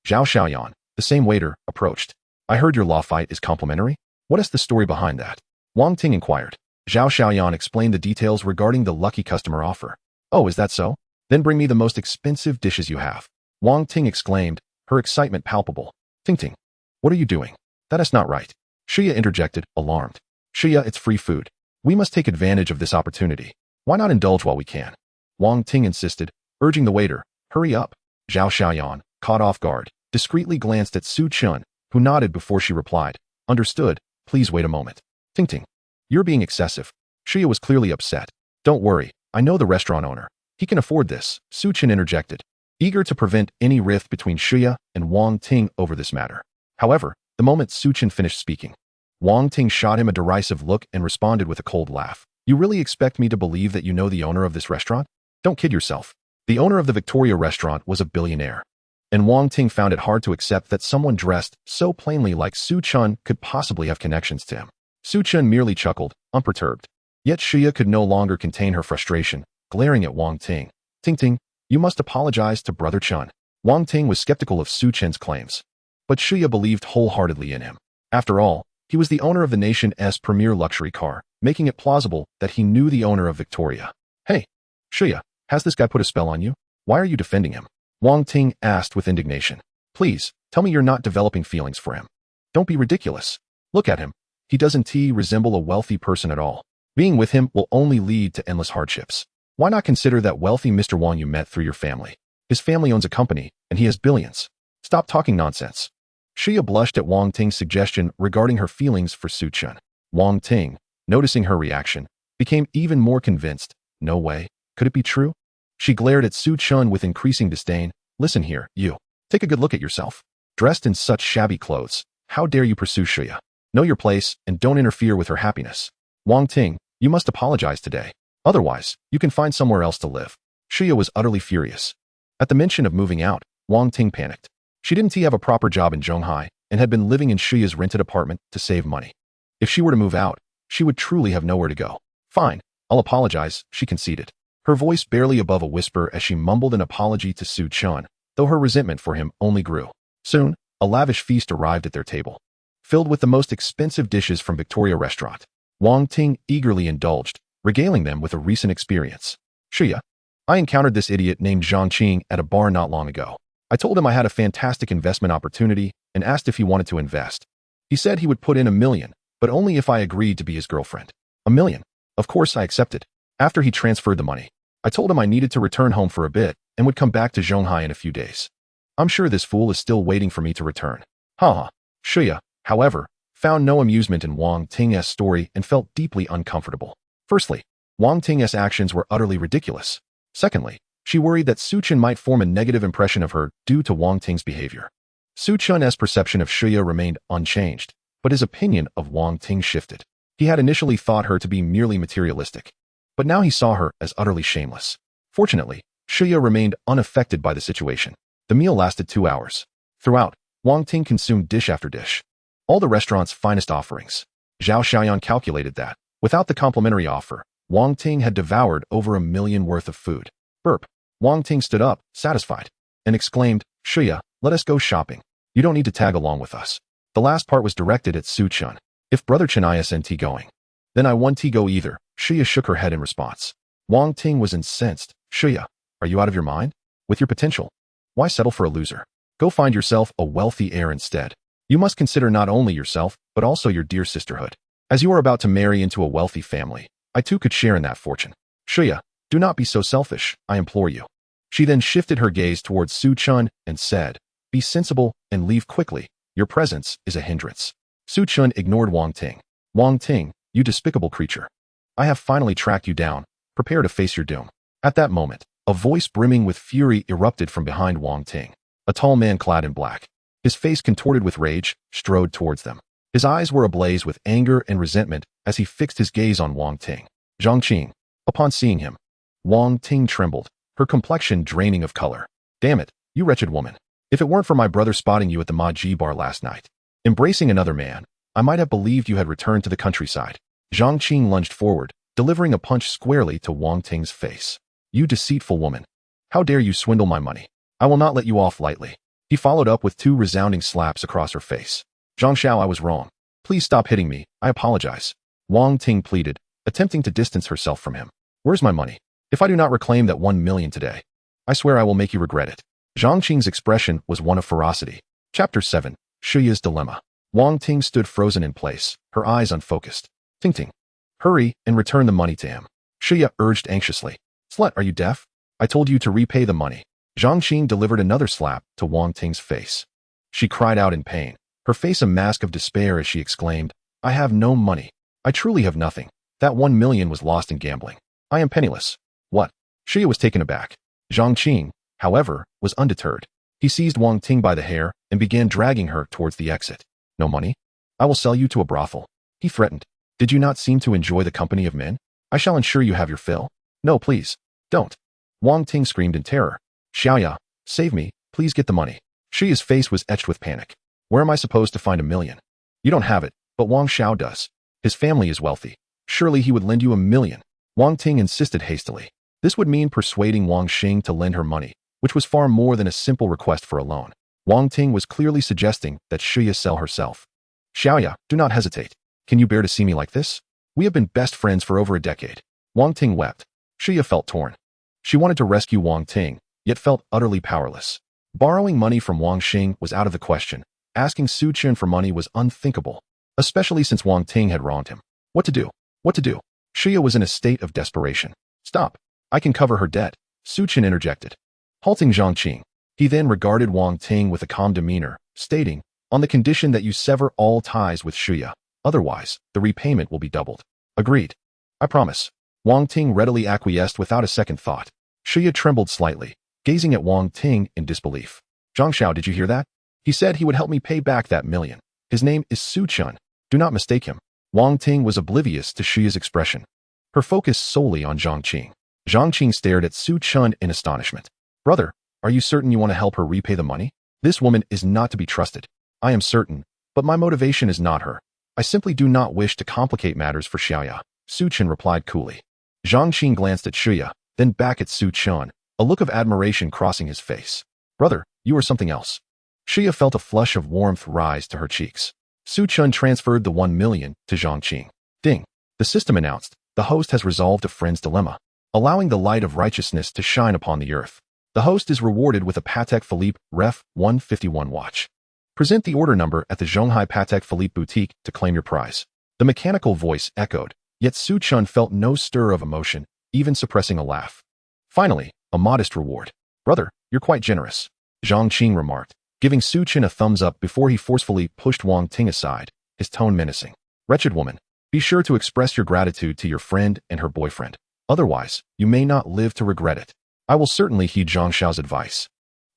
Zhao Xiaoyan, the same waiter, approached. I heard your Lafite is complimentary. What is the story behind that? Wang Ting inquired. Zhao Xiaoyan explained the details regarding the lucky customer offer. Oh, is that so? Then bring me the most expensive dishes you have. Wang Ting exclaimed, her excitement palpable. Ting Ting, what are you doing? That is not right. Shuya interjected, alarmed. Shuya, it's free food. We must take advantage of this opportunity. Why not indulge while we can? Wang Ting insisted, urging the waiter, hurry up. Zhao Xiaoyan, caught off guard, discreetly glanced at Su Chun, who nodded before she replied, understood, please wait a moment. Ting Ting, you're being excessive. Shuya was clearly upset. Don't worry, I know the restaurant owner. He can afford this, Su Chun interjected, eager to prevent any rift between Shuya and Wang Ting over this matter. However, the moment Su Chun finished speaking, Wang Ting shot him a derisive look and responded with a cold laugh. You really expect me to believe that you know the owner of this restaurant? Don't kid yourself. The owner of the Victoria restaurant was a billionaire, and Wang Ting found it hard to accept that someone dressed so plainly like Su Chun could possibly have connections to him. Su Chun merely chuckled, unperturbed. Yet Shuya could no longer contain her frustration, glaring at Wang Ting. Ting Ting, you must apologize to Brother Chun. Wang Ting was skeptical of Su Chen's claims, but Shuya believed wholeheartedly in him. After all, he was the owner of the nation's premier luxury car, making it plausible that he knew the owner of Victoria. Hey, Shuya, has this guy put a spell on you? Why are you defending him? Wang Ting asked with indignation. Please, tell me you're not developing feelings for him. Don't be ridiculous. Look at him. He doesn't resemble a wealthy person at all. Being with him will only lead to endless hardships. Why not consider that wealthy Mr. Wang you met through your family? His family owns a company, and he has billions. Stop talking nonsense. Shuya blushed at Wang Ting's suggestion regarding her feelings for Su Chun. Wang Ting, noticing her reaction, became even more convinced. No way. Could it be true? She glared at Su Chun with increasing disdain. Listen here, you. Take a good look at yourself. Dressed in such shabby clothes, how dare you pursue Shuya? Know your place and don't interfere with her happiness. Wang Ting, you must apologize today. Otherwise, you can find somewhere else to live. Shuya was utterly furious. At the mention of moving out, Wang Ting panicked. She didn't have a proper job in Zhonghai and had been living in Shuya's rented apartment to save money. If she were to move out, she would truly have nowhere to go. Fine, I'll apologize, she conceded. her voice barely above a whisper as she mumbled an apology to Su Chun, though her resentment for him only grew. Soon, a lavish feast arrived at their table. Filled with the most expensive dishes from Victoria Restaurant, Wang Ting eagerly indulged, regaling them with a recent experience. Shuya, I encountered this idiot named Zhang Qing at a bar not long ago. I told him I had a fantastic investment opportunity and asked if he wanted to invest. He said he would put in $1 million, but only if I agreed to be his girlfriend. $1 million. Of course I accepted. After he transferred the money, I told him I needed to return home for a bit and would come back to Zhonghai in a few days. I'm sure this fool is still waiting for me to return. Haha. Shuya, however, found no amusement in Wang Ting's story and felt deeply uncomfortable. Firstly, Wang Ting's actions were utterly ridiculous. Secondly, she worried that Su Chun might form a negative impression of her due to Wang Ting's behavior. Su Chun's perception of Shuya remained unchanged, but his opinion of Wang Ting shifted. He had initially thought her to be merely materialistic, but now he saw her as utterly shameless. Fortunately, Shuya remained unaffected by the situation. The meal lasted 2 hours. Throughout, Wang Ting consumed dish after dish. All the restaurant's finest offerings. Zhao Xiaoyan calculated that, without the complimentary offer, Wang Ting had devoured over $1 million worth of food. Burp. Wang Ting stood up, satisfied, and exclaimed, Shuya, let us go shopping. You don't need to tag along with us. The last part was directed at Su Chun. If brother Chen isn't going, then I won't go either. Shuya shook her head in response. Wang Ting was incensed. Shuya, are you out of your mind? With your potential, why settle for a loser? Go find yourself a wealthy heir instead. You must consider not only yourself, but also your dear sisterhood. As you are about to marry into a wealthy family, I too could share in that fortune. Shuya, do not be so selfish, I implore you. She then shifted her gaze towards Su Chun and said, be sensible and leave quickly. Your presence is a hindrance. Su Chun ignored Wang Ting. Wang Ting, you despicable creature. I have finally tracked you down. Prepare to face your doom. At that moment, a voice brimming with fury erupted from behind Wang Ting. A tall man clad in black, his face contorted with rage, strode towards them. His eyes were ablaze with anger and resentment as he fixed his gaze on Wang Ting. Zhang Qing. Upon seeing him, Wang Ting trembled, her complexion draining of color. Damn it, you wretched woman. If it weren't for my brother spotting you at the Ma Ji bar last night, embracing another man, I might have believed you had returned to the countryside. Zhang Qing lunged forward, delivering a punch squarely to Wang Ting's face. You deceitful woman. How dare you swindle my money? I will not let you off lightly. He followed up with 2 resounding slaps across her face. Zhang Xiao, I was wrong. Please stop hitting me, I apologize. Wang Ting pleaded, attempting to distance herself from him. Where's my money? If I do not reclaim that 1 million today, I swear I will make you regret it. Zhang Qing's expression was one of ferocity. Chapter 7. Shuya's Dilemma. Wang Ting stood frozen in place, her eyes unfocused. Ting Ting. Hurry and return the money to him. Shuya urged anxiously. Slut, are you deaf? I told you to repay the money. Zhang Qing delivered another slap to Wang Ting's face. She cried out in pain, her face a mask of despair as she exclaimed, I have no money. I truly have nothing. That 1 million was lost in gambling. I am penniless. What? Shuya was taken aback. Zhang Qing, however, was undeterred. He seized Wang Ting by the hair and began dragging her towards the exit. No money? I will sell you to a brothel. He threatened. Did you not seem to enjoy the company of men? I shall ensure you have your fill. No, please. Don't. Wang Ting screamed in terror. Xiaoya, save me, please get the money. Shuya's face was etched with panic. Where am I supposed to find $1 million? You don't have it, but Wang Xiao does. His family is wealthy. Surely he would lend you $1 million. Wang Ting insisted hastily. This would mean persuading Wang Xing to lend her money, which was far more than a simple request for a loan. Wang Ting was clearly suggesting that Shuya sell herself. Xiaoya, do not hesitate. Can you bear to see me like this? We have been best friends for over a decade. Wang Ting wept. Shuya felt torn. She wanted to rescue Wang Ting, yet felt utterly powerless. Borrowing money from Wang Xing was out of the question. Asking Su Chun for money was unthinkable, especially since Wang Ting had wronged him. What to do? What to do? Shuya was in a state of desperation. Stop. I can cover her debt. Su Chun interjected, halting Zhang Qing. He then regarded Wang Ting with a calm demeanor, stating, on the condition that you sever all ties with Shuya. Otherwise, the repayment will be doubled. Agreed. I promise. Wang Ting readily acquiesced without a second thought. Shuya trembled slightly, gazing at Wang Ting in disbelief. Zhang Xiao, did you hear that? He said he would help me pay back that $1 million. His name is Su Chun. Do not mistake him. Wang Ting was oblivious to Shuya's expression, her focus solely on Zhang Qing. Zhang Qing stared at Su Chun in astonishment. Brother, are you certain you want to help her repay the money? This woman is not to be trusted. I am certain, but my motivation is not her. I simply do not wish to complicate matters for Xiaoya. Su Chun replied coolly. Zhang Qing glanced at Shuya, then back at Su Chun, a look of admiration crossing his face. Brother, you are something else. Xia felt a flush of warmth rise to her cheeks. Su Chun transferred the 1 million to Zhang Qing. Ding. The system announced, the host has resolved a friend's dilemma, allowing the light of righteousness to shine upon the earth. The host is rewarded with a Patek Philippe Ref 151 watch. Present the order number at the Zhonghai Patek Philippe boutique to claim your prize. The mechanical voice echoed, yet Su Chun felt no stir of emotion, even suppressing a laugh. Finally, a modest reward. Brother, you're quite generous, Zhang Qing remarked, giving Su Chun a thumbs up before he forcefully pushed Wang Ting aside, his tone menacing. Wretched woman, be sure to express your gratitude to your friend and her boyfriend. Otherwise, you may not live to regret it. I will certainly heed Zhang Xiao's advice.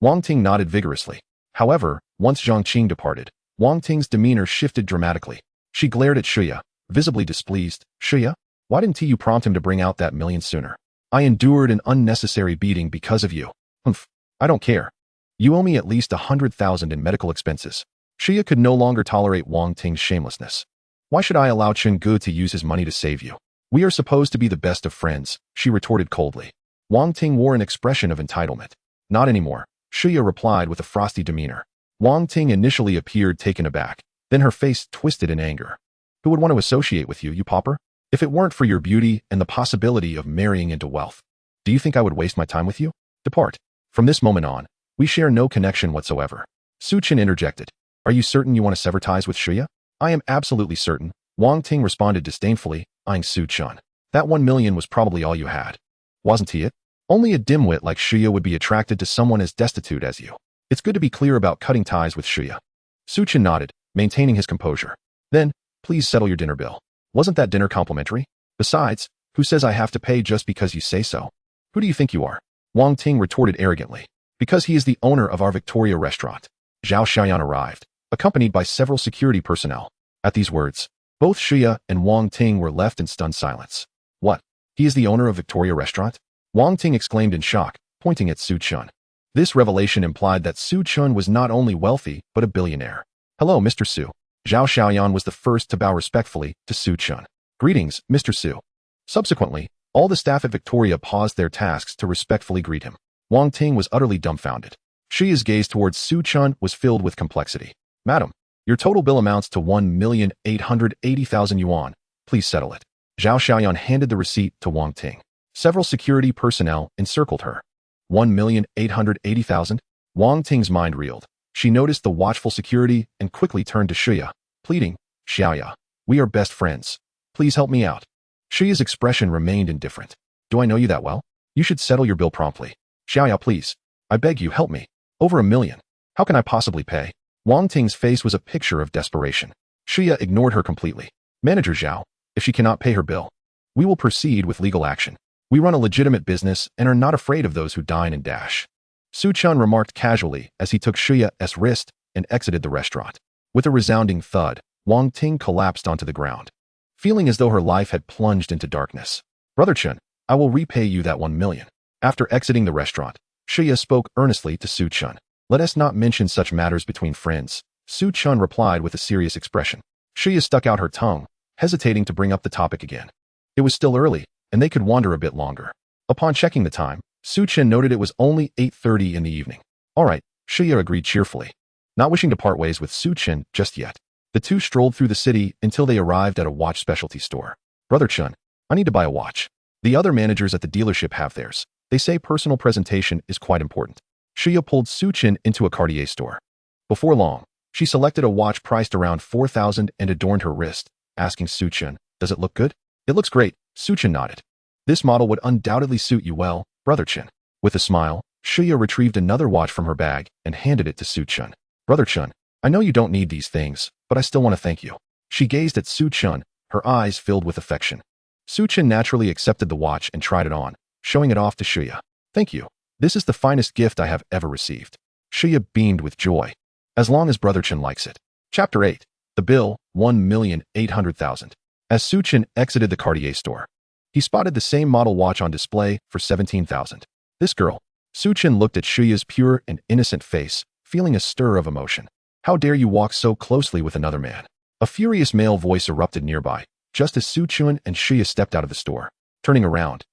Wang Ting nodded vigorously. However, once Zhang Qing departed, Wang Ting's demeanor shifted dramatically. She glared at Xia, visibly displeased. Xia, why didn't you prompt him to bring out that million sooner? I endured an unnecessary beating because of you. Humph, I don't care. You owe me at least 100,000 in medical expenses. Xia could no longer tolerate Wang Ting's shamelessness. Why should I allow Chen Gu to use his money to save you? We are supposed to be the best of friends, she retorted coldly. Wang Ting wore an expression of entitlement. Not anymore, Xia replied with a frosty demeanor. Wang Ting initially appeared taken aback, then her face twisted in anger. Who would want to associate with you, you pauper? If it weren't for your beauty and the possibility of marrying into wealth, do you think I would waste my time with you? Depart. From this moment on, we share no connection whatsoever. Su Chen interjected. Are you certain you want to sever ties with Xia? I am absolutely certain, Wang Ting responded disdainfully, eyeing Su Chen. That 1 million was probably all you had. Wasn't he it? Only a dimwit like Xia would be attracted to someone as destitute as you. It's good to be clear about cutting ties with Xia. Su Chen nodded, maintaining his composure. Then, please settle your dinner bill. Wasn't that dinner complimentary? Besides, who says I have to pay just because you say so? Who do you think you are? Wang Ting retorted arrogantly. Because he is the owner of our Victoria restaurant. Zhao Xiaoyan arrived, accompanied by several security personnel. At these words, both Xia and Wang Ting were left in stunned silence. What? He is the owner of Victoria restaurant? Wang Ting exclaimed in shock, pointing at Su Chun. This revelation implied that Su Chun was not only wealthy, but a billionaire. Hello, Mr. Su. Zhao Xiaoyan was the first to bow respectfully to Su Chun. Greetings, Mr. Su. Subsequently, all the staff at Victoria paused their tasks to respectfully greet him. Wang Ting was utterly dumbfounded. Xia's gaze towards Su Chun was filled with complexity. Madam, your total bill amounts to 1,880,000 yuan. Please settle it. Zhao Xiaoyan handed the receipt to Wang Ting. Several security personnel encircled her. 1,880,000? Wang Ting's mind reeled. She noticed the watchful security and quickly turned to Xia, pleading, Xiaoya, we are best friends. Please help me out. Xia's expression remained indifferent. Do I know you that well? You should settle your bill promptly. Xiaoya, please. I beg you, help me. Over 1 million. How can I possibly pay? Wang Ting's face was a picture of desperation. Xia ignored her completely. Manager Zhao, if she cannot pay her bill, we will proceed with legal action. We run a legitimate business and are not afraid of those who dine and dash. Su Chun remarked casually as he took Xia's wrist and exited the restaurant. With a resounding thud, Wang Ting collapsed onto the ground, feeling as though her life had plunged into darkness. Brother Chun, I will repay you that 1 million. After exiting the restaurant, Xia spoke earnestly to Su Chun. Let us not mention such matters between friends, Su Chun replied with a serious expression. Xia stuck out her tongue, hesitating to bring up the topic again. It was still early, and they could wander a bit longer. Upon checking the time, Su Chen noted it was only 8:30 in the evening. All right, Xia agreed cheerfully. Not wishing to part ways with Su Chen just yet, the two strolled through the city until they arrived at a watch specialty store. Brother Chun, I need to buy a watch. The other managers at the dealership have theirs. They say personal presentation is quite important. Xia pulled Su Chen into a Cartier store. Before long, she selected a watch priced around 4,000 and adorned her wrist, asking Su Chen, does it look good? It looks great, Su Chen nodded. This model would undoubtedly suit you well, Brother Chen. With a smile, Xia retrieved another watch from her bag and handed it to Su Chen. Brother Chen, I know you don't need these things, but I still want to thank you. She gazed at Su Chen, her eyes filled with affection. Su Chen naturally accepted the watch and tried it on, showing it off to Xia. Thank you. This is the finest gift I have ever received. Xia beamed with joy. As long as Brother Chen likes it. Chapter 8. The bill, 1,800,000. As Su Chen exited the Cartier store, he spotted the same model watch on display for 17,000. This girl. Su Chen looked at Xia's pure and innocent face, feeling a stir of emotion. How dare you walk so closely with another man? A furious male voice erupted nearby, just as Su Chen and Xia stepped out of the store. Turning around,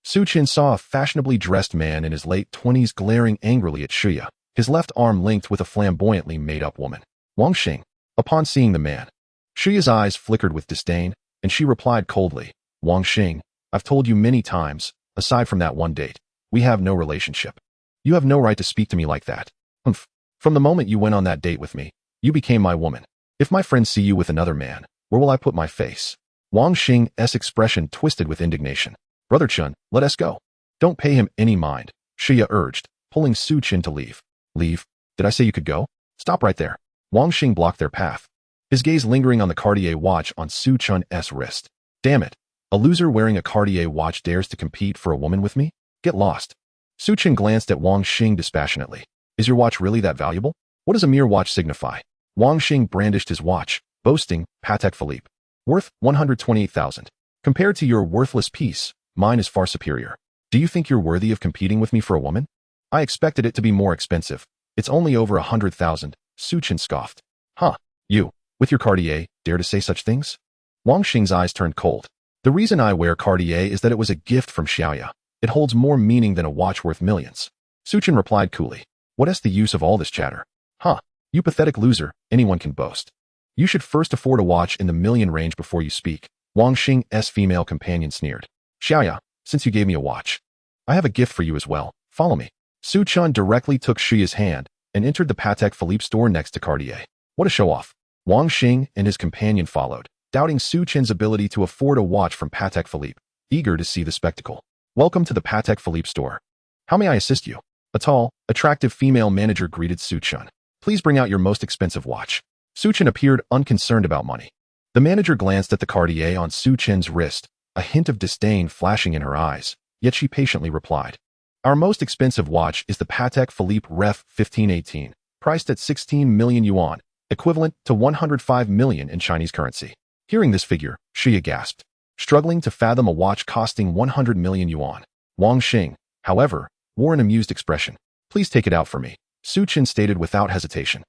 Su Qin saw a fashionably dressed man in his late 20s glaring angrily at Shuya, his left arm linked with a flamboyantly made-up woman. Wang Xing. Upon seeing the man, Shuya's eyes flickered with disdain, and she replied coldly, Wang Xing, I've told you many times, aside from that one date, we have no relationship. You have no right to speak to me like that. Humph. From the moment you went on that date with me, you became my woman. If my friends see you with another man, where will I put my face? Wang Xing's expression twisted with indignation. Brother Chun, let us go. Don't pay him any mind, Shuya urged, pulling Su Qin to leave. Leave? Did I say you could go? Stop right there. Wang Xing blocked their path, his gaze lingering on the Cartier watch on Su Qin's wrist. Damn it. A loser wearing a Cartier watch dares to compete for a woman with me? Get lost. Su Qin glanced at Wang Xing dispassionately. Is your watch really that valuable? What does a mere watch signify? Wang Xing brandished his watch, boasting, Patek Philippe. Worth 128,000. Compared to your worthless piece, mine is far superior. Do you think you're worthy of competing with me for a woman? I expected it to be more expensive. It's only over 100,000, Su Qin scoffed. Huh, you, with your Cartier, dare to say such things? Wang Xing's eyes turned cold. The reason I wear Cartier is that it was a gift from Xiaoya. It holds more meaning than a watch worth millions. Su Qin replied coolly. What is the use of all this chatter? Huh, you pathetic loser, anyone can boast. You should first afford a watch in the million range before you speak. Wang Xing's female companion sneered. Xiaoya, since you gave me a watch, I have a gift for you as well. Follow me. Su Qin directly took Shuya's hand and entered the Patek Philippe store next to Cartier. What a show-off. Wang Xing and his companion followed, doubting Su Qin's ability to afford a watch from Patek Philippe, eager to see the spectacle. Welcome to the Patek Philippe store. How may I assist you? A tall, attractive female manager greeted Su Qin. Please bring out your most expensive watch. Su Qin appeared unconcerned about money. The manager glanced at the Cartier on Su Qin's wrist, a hint of disdain flashing in her eyes, yet she patiently replied. Our most expensive watch is the Patek Philippe Ref 1518, priced at 16 million yuan, equivalent to 105 million in Chinese currency. Hearing this figure, Shuya gasped, struggling to fathom a watch costing 100 million yuan. Wang Xing, however, wore an amused expression. Please take it out for me, Su Qin stated without hesitation.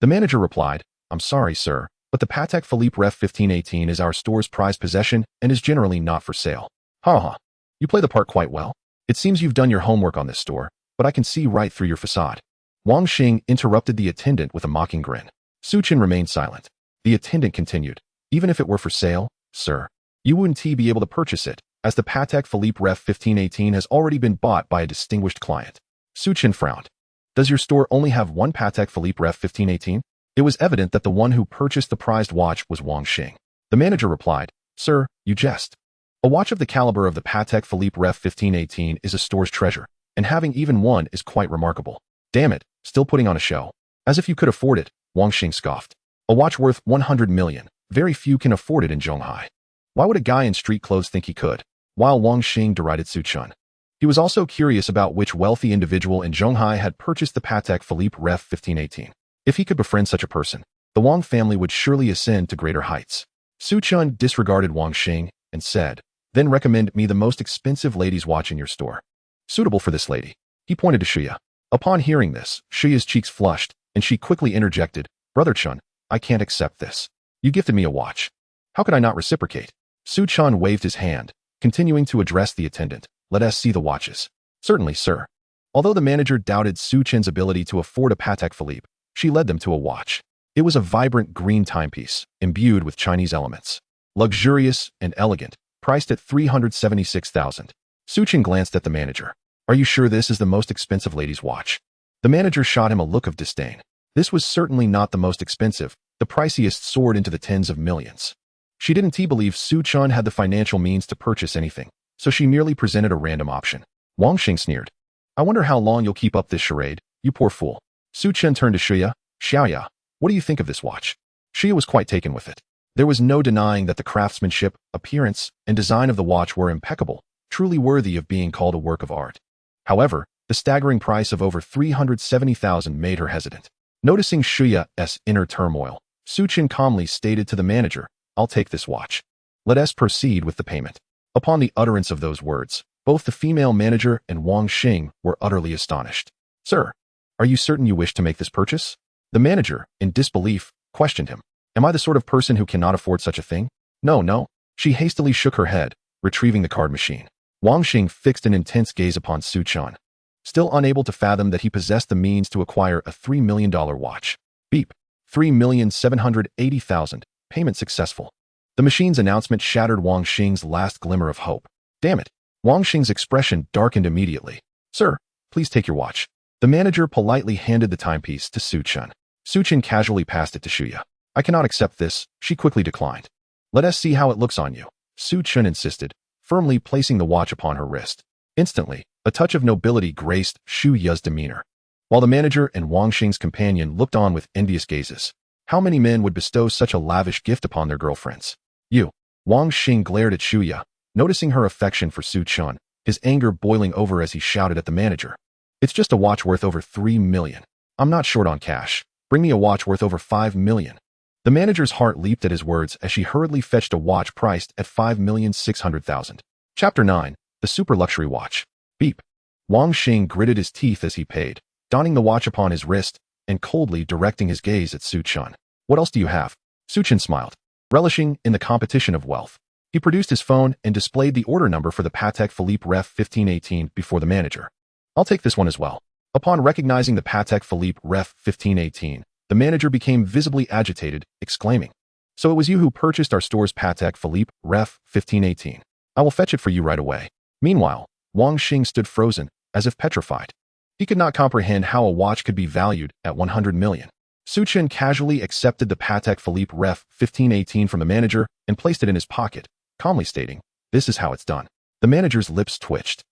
The manager replied, I'm sorry, sir, but the Patek Philippe Ref 1518 is our store's prized possession and is generally not for sale. Ha ha. You play the part quite well. It seems you've done your homework on this store, but I can see right through your facade. Wang Xing interrupted the attendant with a mocking grin. Su Qin remained silent. The attendant continued, even if it were for sale, sir, you wouldn't be able to purchase it, as the Patek Philippe Ref 1518 has already been bought by a distinguished client. Su Qin frowned. Does your store only have one Patek Philippe Ref 1518? It was evident that the one who purchased the prized watch was Wang Xing. The manager replied, Sir, you jest. A watch of the caliber of the Patek Philippe Ref 1518 is a store's treasure, and having even one is quite remarkable. Damn it, still putting on a show. As if you could afford it, Wang Xing scoffed. A watch worth 100 million, very few can afford it in Zhonghai. Why would a guy in street clothes think he could? While Wang Xing derided Su Qin, he was also curious about which wealthy individual in Zhonghai had purchased the Patek Philippe Ref 1518. If he could befriend such a person, the Wang family would surely ascend to greater heights. Su Qin disregarded Wang Xing and said, Then recommend me the most expensive lady's watch in your store. Suitable for this lady. He pointed to Shuya. Upon hearing this, Shuya's cheeks flushed, and she quickly interjected, Brother Chun, I can't accept this. You gifted me a watch. How could I not reciprocate? Su Qin waved his hand, continuing to address the attendant. Let us see the watches. Certainly, sir. Although the manager doubted Su Qin's ability to afford a Patek Philippe, she led them to a watch. It was a vibrant green timepiece, imbued with Chinese elements. Luxurious and elegant, priced at 376,000. Su Qin glanced at the manager. Are you sure this is the most expensive lady's watch? The manager shot him a look of disdain. This was certainly not the most expensive. The priciest soared into the tens of millions. She didn't believe Su Qin had the financial means to purchase anything, so she merely presented a random option. Wang Xing sneered. I wonder how long you'll keep up this charade, you poor fool. Su Qin turned to Shuya. Xiaoya, what do you think of this watch? Shuya was quite taken with it. There was no denying that the craftsmanship, appearance, and design of the watch were impeccable, truly worthy of being called a work of art. However, the staggering price of over 370,000 made her hesitant. Noticing Shuya's inner turmoil, Su Qin calmly stated to the manager, I'll take this watch. Let us proceed with the payment. Upon the utterance of those words, both the female manager and Wang Xing were utterly astonished. Sir, are you certain you wish to make this purchase? The manager, in disbelief, questioned him. Am I the sort of person who cannot afford such a thing? No. She hastily shook her head, retrieving the card machine. Wang Xing fixed an intense gaze upon Su Chen, still unable to fathom that he possessed the means to acquire a $3 million watch. Beep. 3,780,000. Payment successful. The machine's announcement shattered Wang Xing's last glimmer of hope. Damn it. Wang Xing's expression darkened immediately. Sir, please take your watch. The manager politely handed the timepiece to Su Chen. Su Chen casually passed it to Shuya. I cannot accept this, she quickly declined. Let us see how it looks on you, Su Chen insisted, firmly placing the watch upon her wrist. Instantly, a touch of nobility graced Shuya's demeanor. While the manager and Wang Xing's companion looked on with envious gazes. How many men would bestow such a lavish gift upon their girlfriends? You. Wang Xing glared at Shuya, noticing her affection for Su Chen, his anger boiling over as he shouted at the manager. It's just a watch worth over 3 million. I'm not short on cash. Bring me a watch worth over 5 million. The manager's heart leaped at his words as she hurriedly fetched a watch priced at 5,600,000. Chapter 9. The Super Luxury Watch. Beep. Wang Xing gritted his teeth as he paid, donning the watch upon his wrist and coldly directing his gaze at Su Chen. What else do you have? Su Chen smiled, relishing in the competition of wealth. He produced his phone and displayed the order number for the Patek Philippe Ref 1518 before the manager. I'll take this one as well. Upon recognizing the Patek Philippe Ref 1518, the manager became visibly agitated, exclaiming, So it was you who purchased our store's Patek Philippe Ref 1518. I will fetch it for you right away. Meanwhile, Wang Xing stood frozen, as if petrified. He could not comprehend how a watch could be valued at 100 million. Su Chen casually accepted the Patek Philippe Ref 1518 from the manager and placed it in his pocket, calmly stating, This is how it's done. The manager's lips twitched.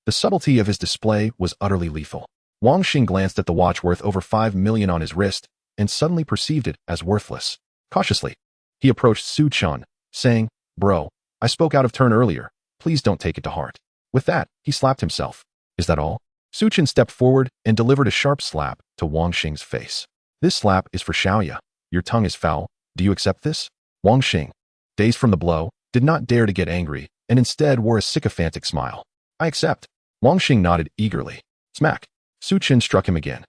The subtlety of his display was utterly lethal. Wang Xing glanced at the watch worth over 5 million on his wrist and suddenly perceived it as worthless. Cautiously, he approached Su Chen, saying, Bro, I spoke out of turn earlier. Please don't take it to heart. With that, he slapped himself. Is that all? Su Chen stepped forward and delivered a sharp slap to Wang Xing's face. This slap is for Xiaoya. Your tongue is foul. Do you accept this? Wang Xing, dazed from the blow, did not dare to get angry and instead wore a sycophantic smile. I accept. Wang Xing nodded eagerly. Smack. Su Chen struck him again.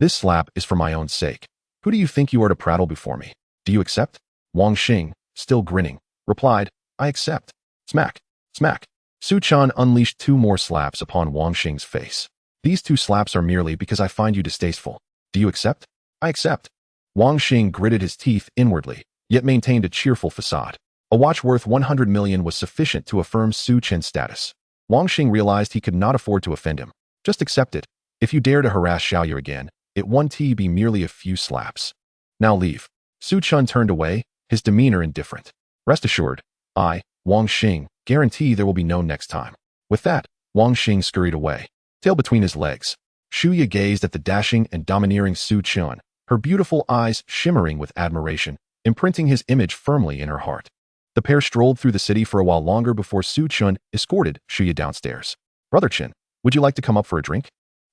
This slap is for my own sake. Who do you think you are to prattle before me? Do you accept? Wang Xing, still grinning, replied, I accept. Smack. Smack. Su Chen unleashed 2 more slaps upon Wang Xing's face. These 2 slaps are merely because I find you distasteful. Do you accept? I accept. Wang Xing gritted his teeth inwardly, yet maintained a cheerful facade. A watch worth 100 million was sufficient to affirm Su Chen's status. Wang Xing realized he could not afford to offend him. Just accept it. If you dare to harass Xiaoyu again, it won't be merely a few slaps. Now leave. Su Chen turned away, his demeanor indifferent. Rest assured, I, Wang Xing, guarantee there will be no next time. With that, Wang Xing scurried away, tail between his legs. Shuya gazed at the dashing and domineering Su Chen, her beautiful eyes shimmering with admiration, imprinting his image firmly in her heart. The pair strolled through the city for a while longer before Su Chen escorted Shuya downstairs. Brother Chen, would you like to come up for a drink?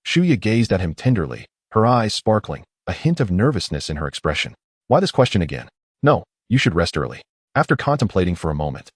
Shuya gazed at him tenderly, her eyes sparkling, a hint of nervousness in her expression. Why this question again? No, you should rest early. After contemplating for a moment,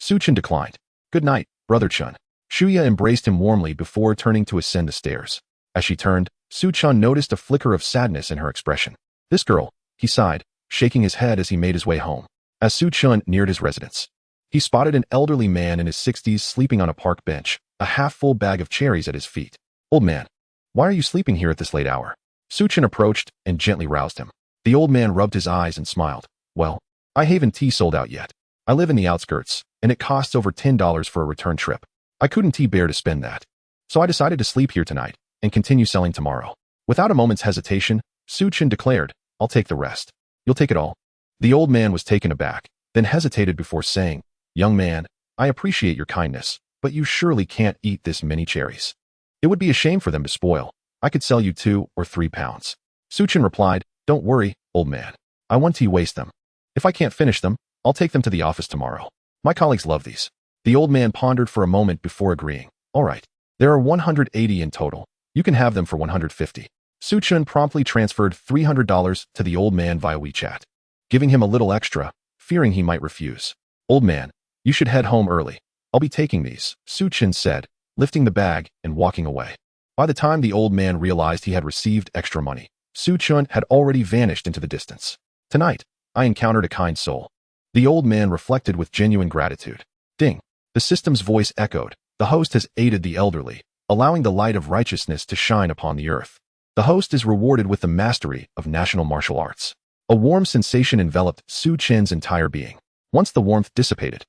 Su Chen declined. Good night, Brother Chen. Shuya embraced him warmly before turning to ascend the stairs. As she turned, Su Chen noticed a flicker of sadness in her expression. This girl, he sighed, shaking his head as he made his way home. As Su Chen neared his residence, he spotted an elderly man in his 60s sleeping on a park bench, a half-full bag of cherries at his feet. Old man, why are you sleeping here at this late hour? Su Chen approached and gently roused him. The old man rubbed his eyes and smiled. Well, I haven't tea sold out yet. I live in the outskirts, and it costs over $10 for a return trip. I couldn't bear to spend that. So I decided to sleep here tonight and continue selling tomorrow. Without a moment's hesitation, Su Chen declared, I'll take the rest. You'll take it all? The old man was taken aback, then hesitated before saying, Young man, I appreciate your kindness, but you surely can't eat this many cherries. It would be a shame for them to spoil. I could sell you 2 or 3 pounds. Su Chen replied, Don't worry, old man. I won't waste them. If I can't finish them, I'll take them to the office tomorrow. My colleagues love these. The old man pondered for a moment before agreeing. All right. There are 180 in total. You can have them for 150. Su Chen promptly transferred $300 to the old man via WeChat, giving him a little extra, fearing he might refuse. Old man, you should head home early. I'll be taking these, Su Chen said, lifting the bag and walking away. By the time the old man realized he had received extra money, Su Chen had already vanished into the distance. Tonight, I encountered a kind soul. The old man reflected with genuine gratitude. Ding. The system's voice echoed. The host has aided the elderly, allowing the light of righteousness to shine upon the earth. The host is rewarded with the mastery of national martial arts. A warm sensation enveloped Su Chen's entire being. Once the warmth dissipated,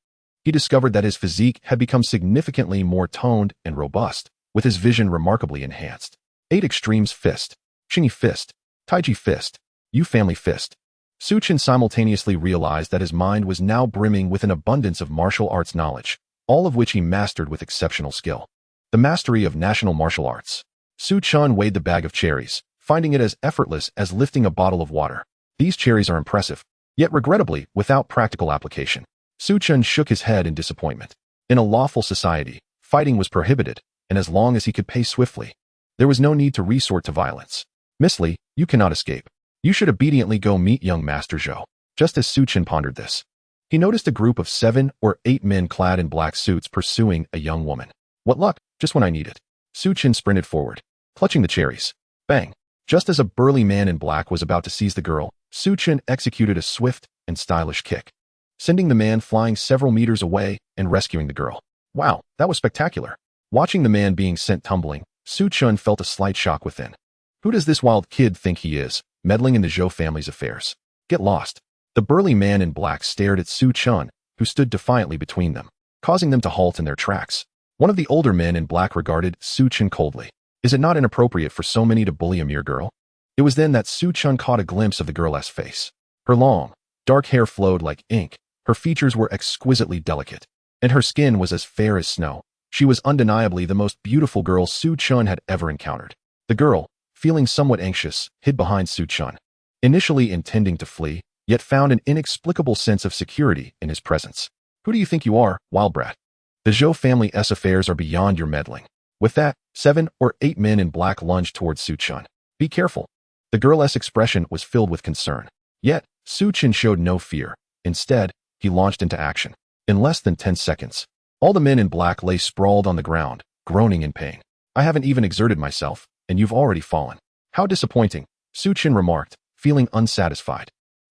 he discovered that his physique had become significantly more toned and robust, with his vision remarkably enhanced. 8 Extremes Fist, Qingyi Fist, Taiji Fist, Yu Family Fist. Su Chen simultaneously realized that his mind was now brimming with an abundance of martial arts knowledge, all of which he mastered with exceptional skill. The mastery of national martial arts. Su Chen weighed the bag of cherries, finding it as effortless as lifting a bottle of water. These cherries are impressive, yet regrettably without practical application. Su Chen shook his head in disappointment. In a lawful society, fighting was prohibited, and as long as he could pay swiftly, there was no need to resort to violence. Miss Li, you cannot escape. You should obediently go meet young Master Zhou. Just as Su Chen pondered this, he noticed a group of 7 or 8 men clad in black suits pursuing a young woman. What luck, just when I need it. Su Chen sprinted forward, clutching the cherries. Bang! Just as a burly man in black was about to seize the girl, Su Chen executed a swift and stylish kick, sending the man flying several meters away and rescuing the girl. Wow, that was spectacular. Watching the man being sent tumbling, Su Chen felt a slight shock within. Who does this wild kid think he is, meddling in the Zhou family's affairs? Get lost. The burly man in black stared at Su Chen, who stood defiantly between them, causing them to halt in their tracks. One of the older men in black regarded Su Chen coldly. Is it not inappropriate for so many to bully a mere girl? It was then that Su Chen caught a glimpse of the girl's face. Her long, dark hair flowed like ink, her features were exquisitely delicate, and her skin was as fair as snow. She was undeniably the most beautiful girl Su Chen had ever encountered. The girl, feeling somewhat anxious, hid behind Su Chen, initially intending to flee, yet found an inexplicable sense of security in his presence. Who do you think you are, wild brat? The Zhou family's affairs are beyond your meddling. With that, 7 or 8 men in black lunged towards Su Chen. Be careful. The girl's expression was filled with concern. Yet, Su Chen showed no fear. Instead, he launched into action. In less than 10 seconds, all the men in black lay sprawled on the ground, groaning in pain. I haven't even exerted myself, and you've already fallen. How disappointing, Su Chen remarked, feeling unsatisfied.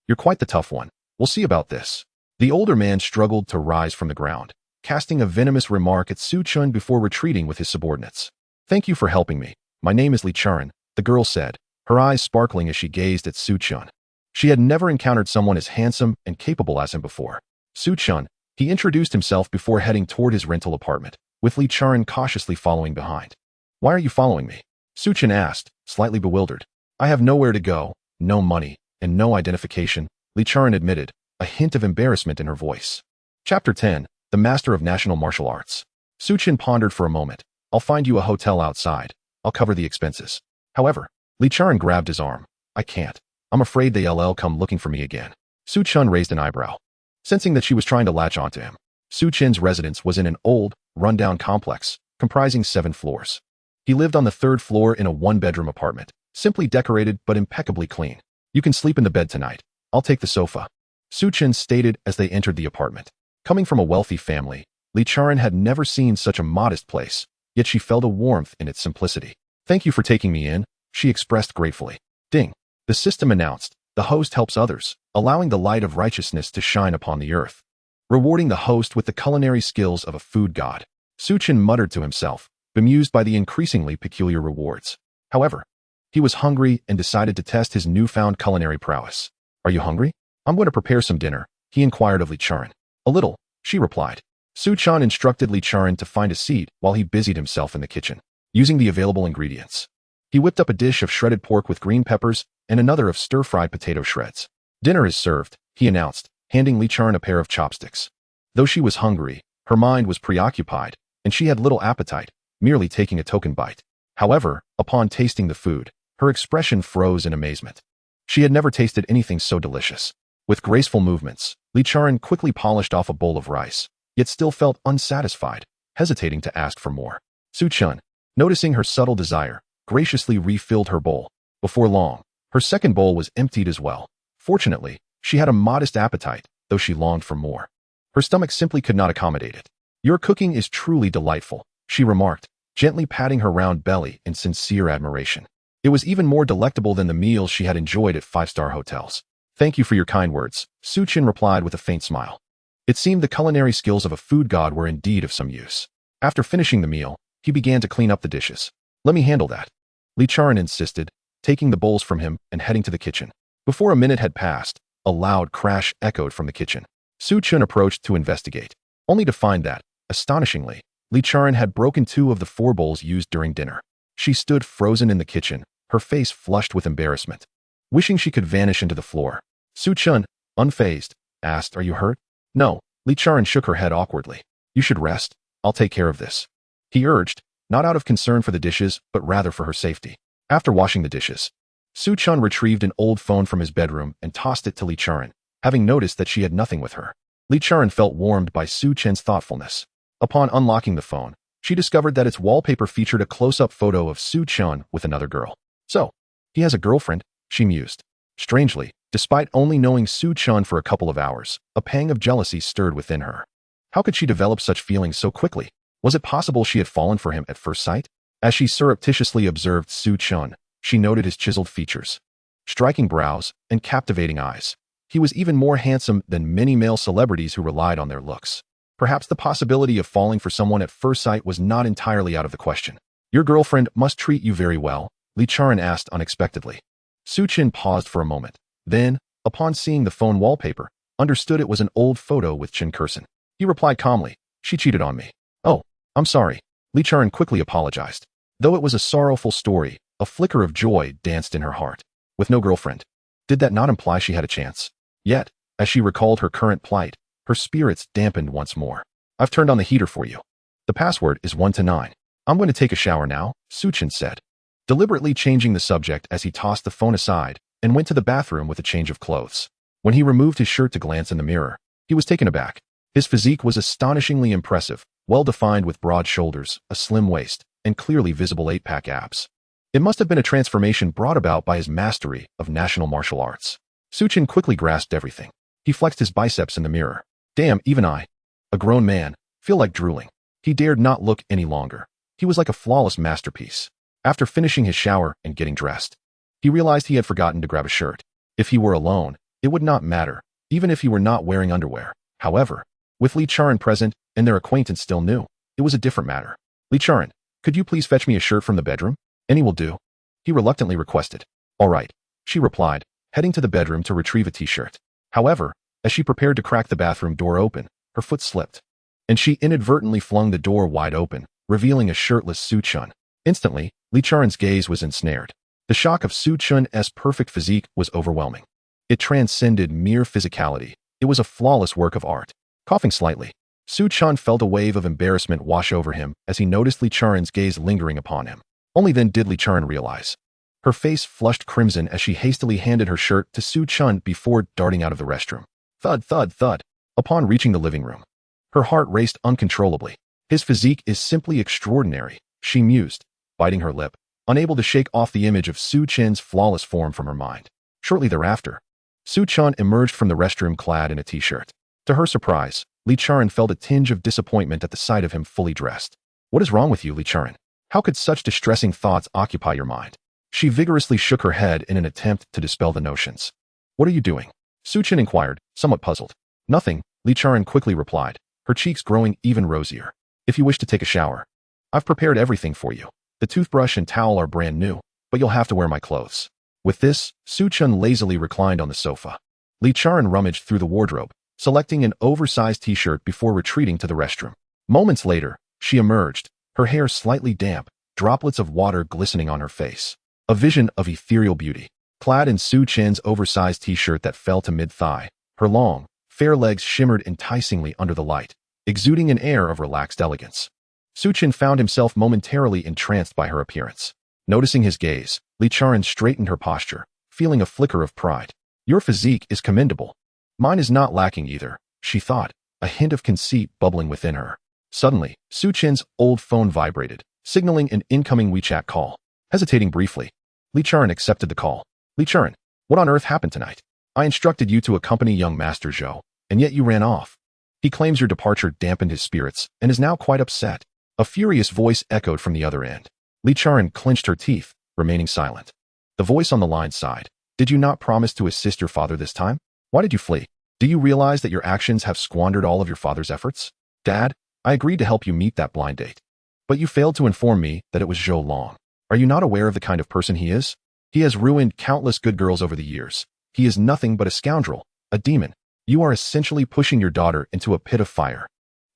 You're quite the tough one. We'll see about this. The older man struggled to rise from the ground, casting a venomous remark at Su Chen before retreating with his subordinates. Thank you for helping me. My name is Li Chuan, the girl said, her eyes sparkling as she gazed at Su Chen. She had never encountered someone as handsome and capable as him before. Su Chen, he introduced himself before heading toward his rental apartment, with Li Chuan cautiously following behind. Why are you following me? Su Chen asked, slightly bewildered. I have nowhere to go, no money, and no identification, Li Chuan admitted, a hint of embarrassment in her voice. Chapter 10, The Master of National Martial Arts. Su Chen pondered for a moment. I'll find you a hotel outside. I'll cover the expenses. However, Li Chuan grabbed his arm. I can't. I'm afraid they'll come looking for me again. Su Chen raised an eyebrow, sensing that she was trying to latch onto him. Su Chen's residence was in an old, run-down complex, comprising 7 floors. He lived on the 3rd floor in a 1-bedroom apartment, simply decorated but impeccably clean. You can sleep in the bed tonight. I'll take the sofa, Su Chen stated as they entered the apartment. Coming from a wealthy family, Li Chuan had never seen such a modest place, yet she felt a warmth in its simplicity. Thank you for taking me in, she expressed gratefully. Ding. The system announced, the host helps others, allowing the light of righteousness to shine upon the earth, rewarding the host with the culinary skills of a food god. Su Chen muttered to himself, bemused by the increasingly peculiar rewards. However, he was hungry and decided to test his newfound culinary prowess. Are you hungry? I'm going to prepare some dinner, he inquired of Li Chuan. A little, she replied. Su Chen instructed Li Chuan to find a seat while he busied himself in the kitchen, using the available ingredients. He whipped up a dish of shredded pork with green peppers and another of stir-fried potato shreds. Dinner is served, he announced, handing Li Chuan a pair of chopsticks. Though she was hungry, her mind was preoccupied, and she had little appetite, merely taking a token bite. However, upon tasting the food, her expression froze in amazement. She had never tasted anything so delicious. With graceful movements, Li Chuan quickly polished off a bowl of rice, yet still felt unsatisfied, hesitating to ask for more. Su Chen, noticing her subtle desire, graciously refilled her bowl. Before long, her second bowl was emptied as well. Fortunately, she had a modest appetite, though she longed for more. Her stomach simply could not accommodate it. Your cooking is truly delightful, she remarked, gently patting her round belly in sincere admiration. It was even more delectable than the meals she had enjoyed at 5-star hotels. Thank you for your kind words, Su Chen replied with a faint smile. It seemed the culinary skills of a food god were indeed of some use. After finishing the meal, he began to clean up the dishes. Let me handle that, Li Charan insisted, taking the bowls from him and heading to the kitchen. Before a minute had passed, a loud crash echoed from the kitchen. Su Chun approached to investigate, only to find that, astonishingly, Li Charan had broken 2 of the 4 bowls used during dinner. She stood frozen in the kitchen, her face flushed with embarrassment. Wishing she could vanish into the floor, Su Chun, unfazed, asked, "Are you hurt?" "No," Li Charan shook her head awkwardly. "You should rest. I'll take care of this," he urged, not out of concern for the dishes, but rather for her safety. After washing the dishes, Su Chun retrieved an old phone from his bedroom and tossed it to Li Charan, having noticed that she had nothing with her. Li Charan felt warmed by Su Chun's thoughtfulness. Upon unlocking the phone, she discovered that its wallpaper featured a close-up photo of Su Chun with another girl. "So, he has a girlfriend," she mused. Strangely, despite only knowing Su Chun for a couple of hours, a pang of jealousy stirred within her. How could she develop such feelings so quickly? Was it possible she had fallen for him at first sight? As she surreptitiously observed Su Chun, she noted his chiseled features, striking brows, and captivating eyes. He was even more handsome than many male celebrities who relied on their looks. Perhaps the possibility of falling for someone at first sight was not entirely out of the question. "Your girlfriend must treat you very well?" Li Charan asked unexpectedly. Su Chun paused for a moment, then, upon seeing the phone wallpaper, understood it was an old photo with Chen Kursen. He replied calmly, "She cheated on me." "Oh, I'm sorry," Li Charan quickly apologized. Though it was a sorrowful story, a flicker of joy danced in her heart. With no girlfriend, did that not imply she had a chance? Yet, as she recalled her current plight, her spirits dampened once more. "I've turned on the heater for you. The password is 1 to 9. I'm going to take a shower now," Su Chun said, deliberately changing the subject as he tossed the phone aside and went to the bathroom with a change of clothes. When he removed his shirt to glance in the mirror, he was taken aback. His physique was astonishingly impressive, well-defined with broad shoulders, a slim waist, and clearly visible 8-pack abs. It must have been a transformation brought about by his mastery of national martial arts. Su Chun quickly grasped everything. He flexed his biceps in the mirror. "Damn, even I, a grown man, feel like drooling." He dared not look any longer. He was like a flawless masterpiece. After finishing his shower and getting dressed, he realized he had forgotten to grab a shirt. If he were alone, it would not matter, even if he were not wearing underwear. However, with Li Charan present and their acquaintance still new, it was a different matter. "Li Charan, could you please fetch me a shirt from the bedroom?" "Any will do," he reluctantly requested. "All right," she replied, heading to the bedroom to retrieve a t-shirt. However, as she prepared to crack the bathroom door open, her foot slipped, and she inadvertently flung the door wide open, revealing a shirtless Su Chun. Instantly, Li Charan's gaze was ensnared. The shock of Su Chun's perfect physique was overwhelming. It transcended mere physicality. It was a flawless work of art. Coughing slightly, Su Chun felt a wave of embarrassment wash over him as he noticed Li Charan's gaze lingering upon him. Only then did Li Charan realize. Her face flushed crimson as she hastily handed her shirt to Su Chun before darting out of the restroom. Thud, thud, thud. Upon reaching the living room, her heart raced uncontrollably. "His physique is simply extraordinary," she mused, biting her lip, unable to shake off the image of Su Chun's flawless form from her mind. Shortly thereafter, Su Chun emerged from the restroom clad in a t-shirt. To her surprise, Li Charan felt a tinge of disappointment at the sight of him fully dressed. "What is wrong with you, Li Charan? How could such distressing thoughts occupy your mind?" She vigorously shook her head in an attempt to dispel the notions. "What are you doing?" Su Chun inquired, somewhat puzzled. "Nothing," Li Charan quickly replied, her cheeks growing even rosier. "If you wish to take a shower, I've prepared everything for you. The toothbrush and towel are brand new, but you'll have to wear my clothes." With this, Su Chun lazily reclined on the sofa. Li Charan rummaged through the wardrobe, selecting an oversized t-shirt before retreating to the restroom. Moments later, she emerged, her hair slightly damp, droplets of water glistening on her face. A vision of ethereal beauty. Clad in Su Chun's oversized t-shirt that fell to mid-thigh, her long, fair legs shimmered enticingly under the light, exuding an air of relaxed elegance. Su Chun found himself momentarily entranced by her appearance. Noticing his gaze, Li Charan straightened her posture, feeling a flicker of pride. "Your physique is commendable. Mine is not lacking either," she thought, a hint of conceit bubbling within her. Suddenly, Su Chun's old phone vibrated, signaling an incoming WeChat call. Hesitating briefly, Li Charan accepted the call. "Li Charan, what on earth happened tonight? I instructed you to accompany young Master Zhou, and yet you ran off. He claims your departure dampened his spirits and is now quite upset." A furious voice echoed from the other end. Li Charan clenched her teeth, remaining silent. The voice on the line sighed. "Did you not promise to assist your father this time? Why did you flee? Do you realize that your actions have squandered all of your father's efforts?" "Dad, I agreed to help you meet that blind date. But you failed to inform me that it was Zhou Long. Are you not aware of the kind of person he is? He has ruined countless good girls over the years. He is nothing but a scoundrel, a demon. You are essentially pushing your daughter into a pit of fire.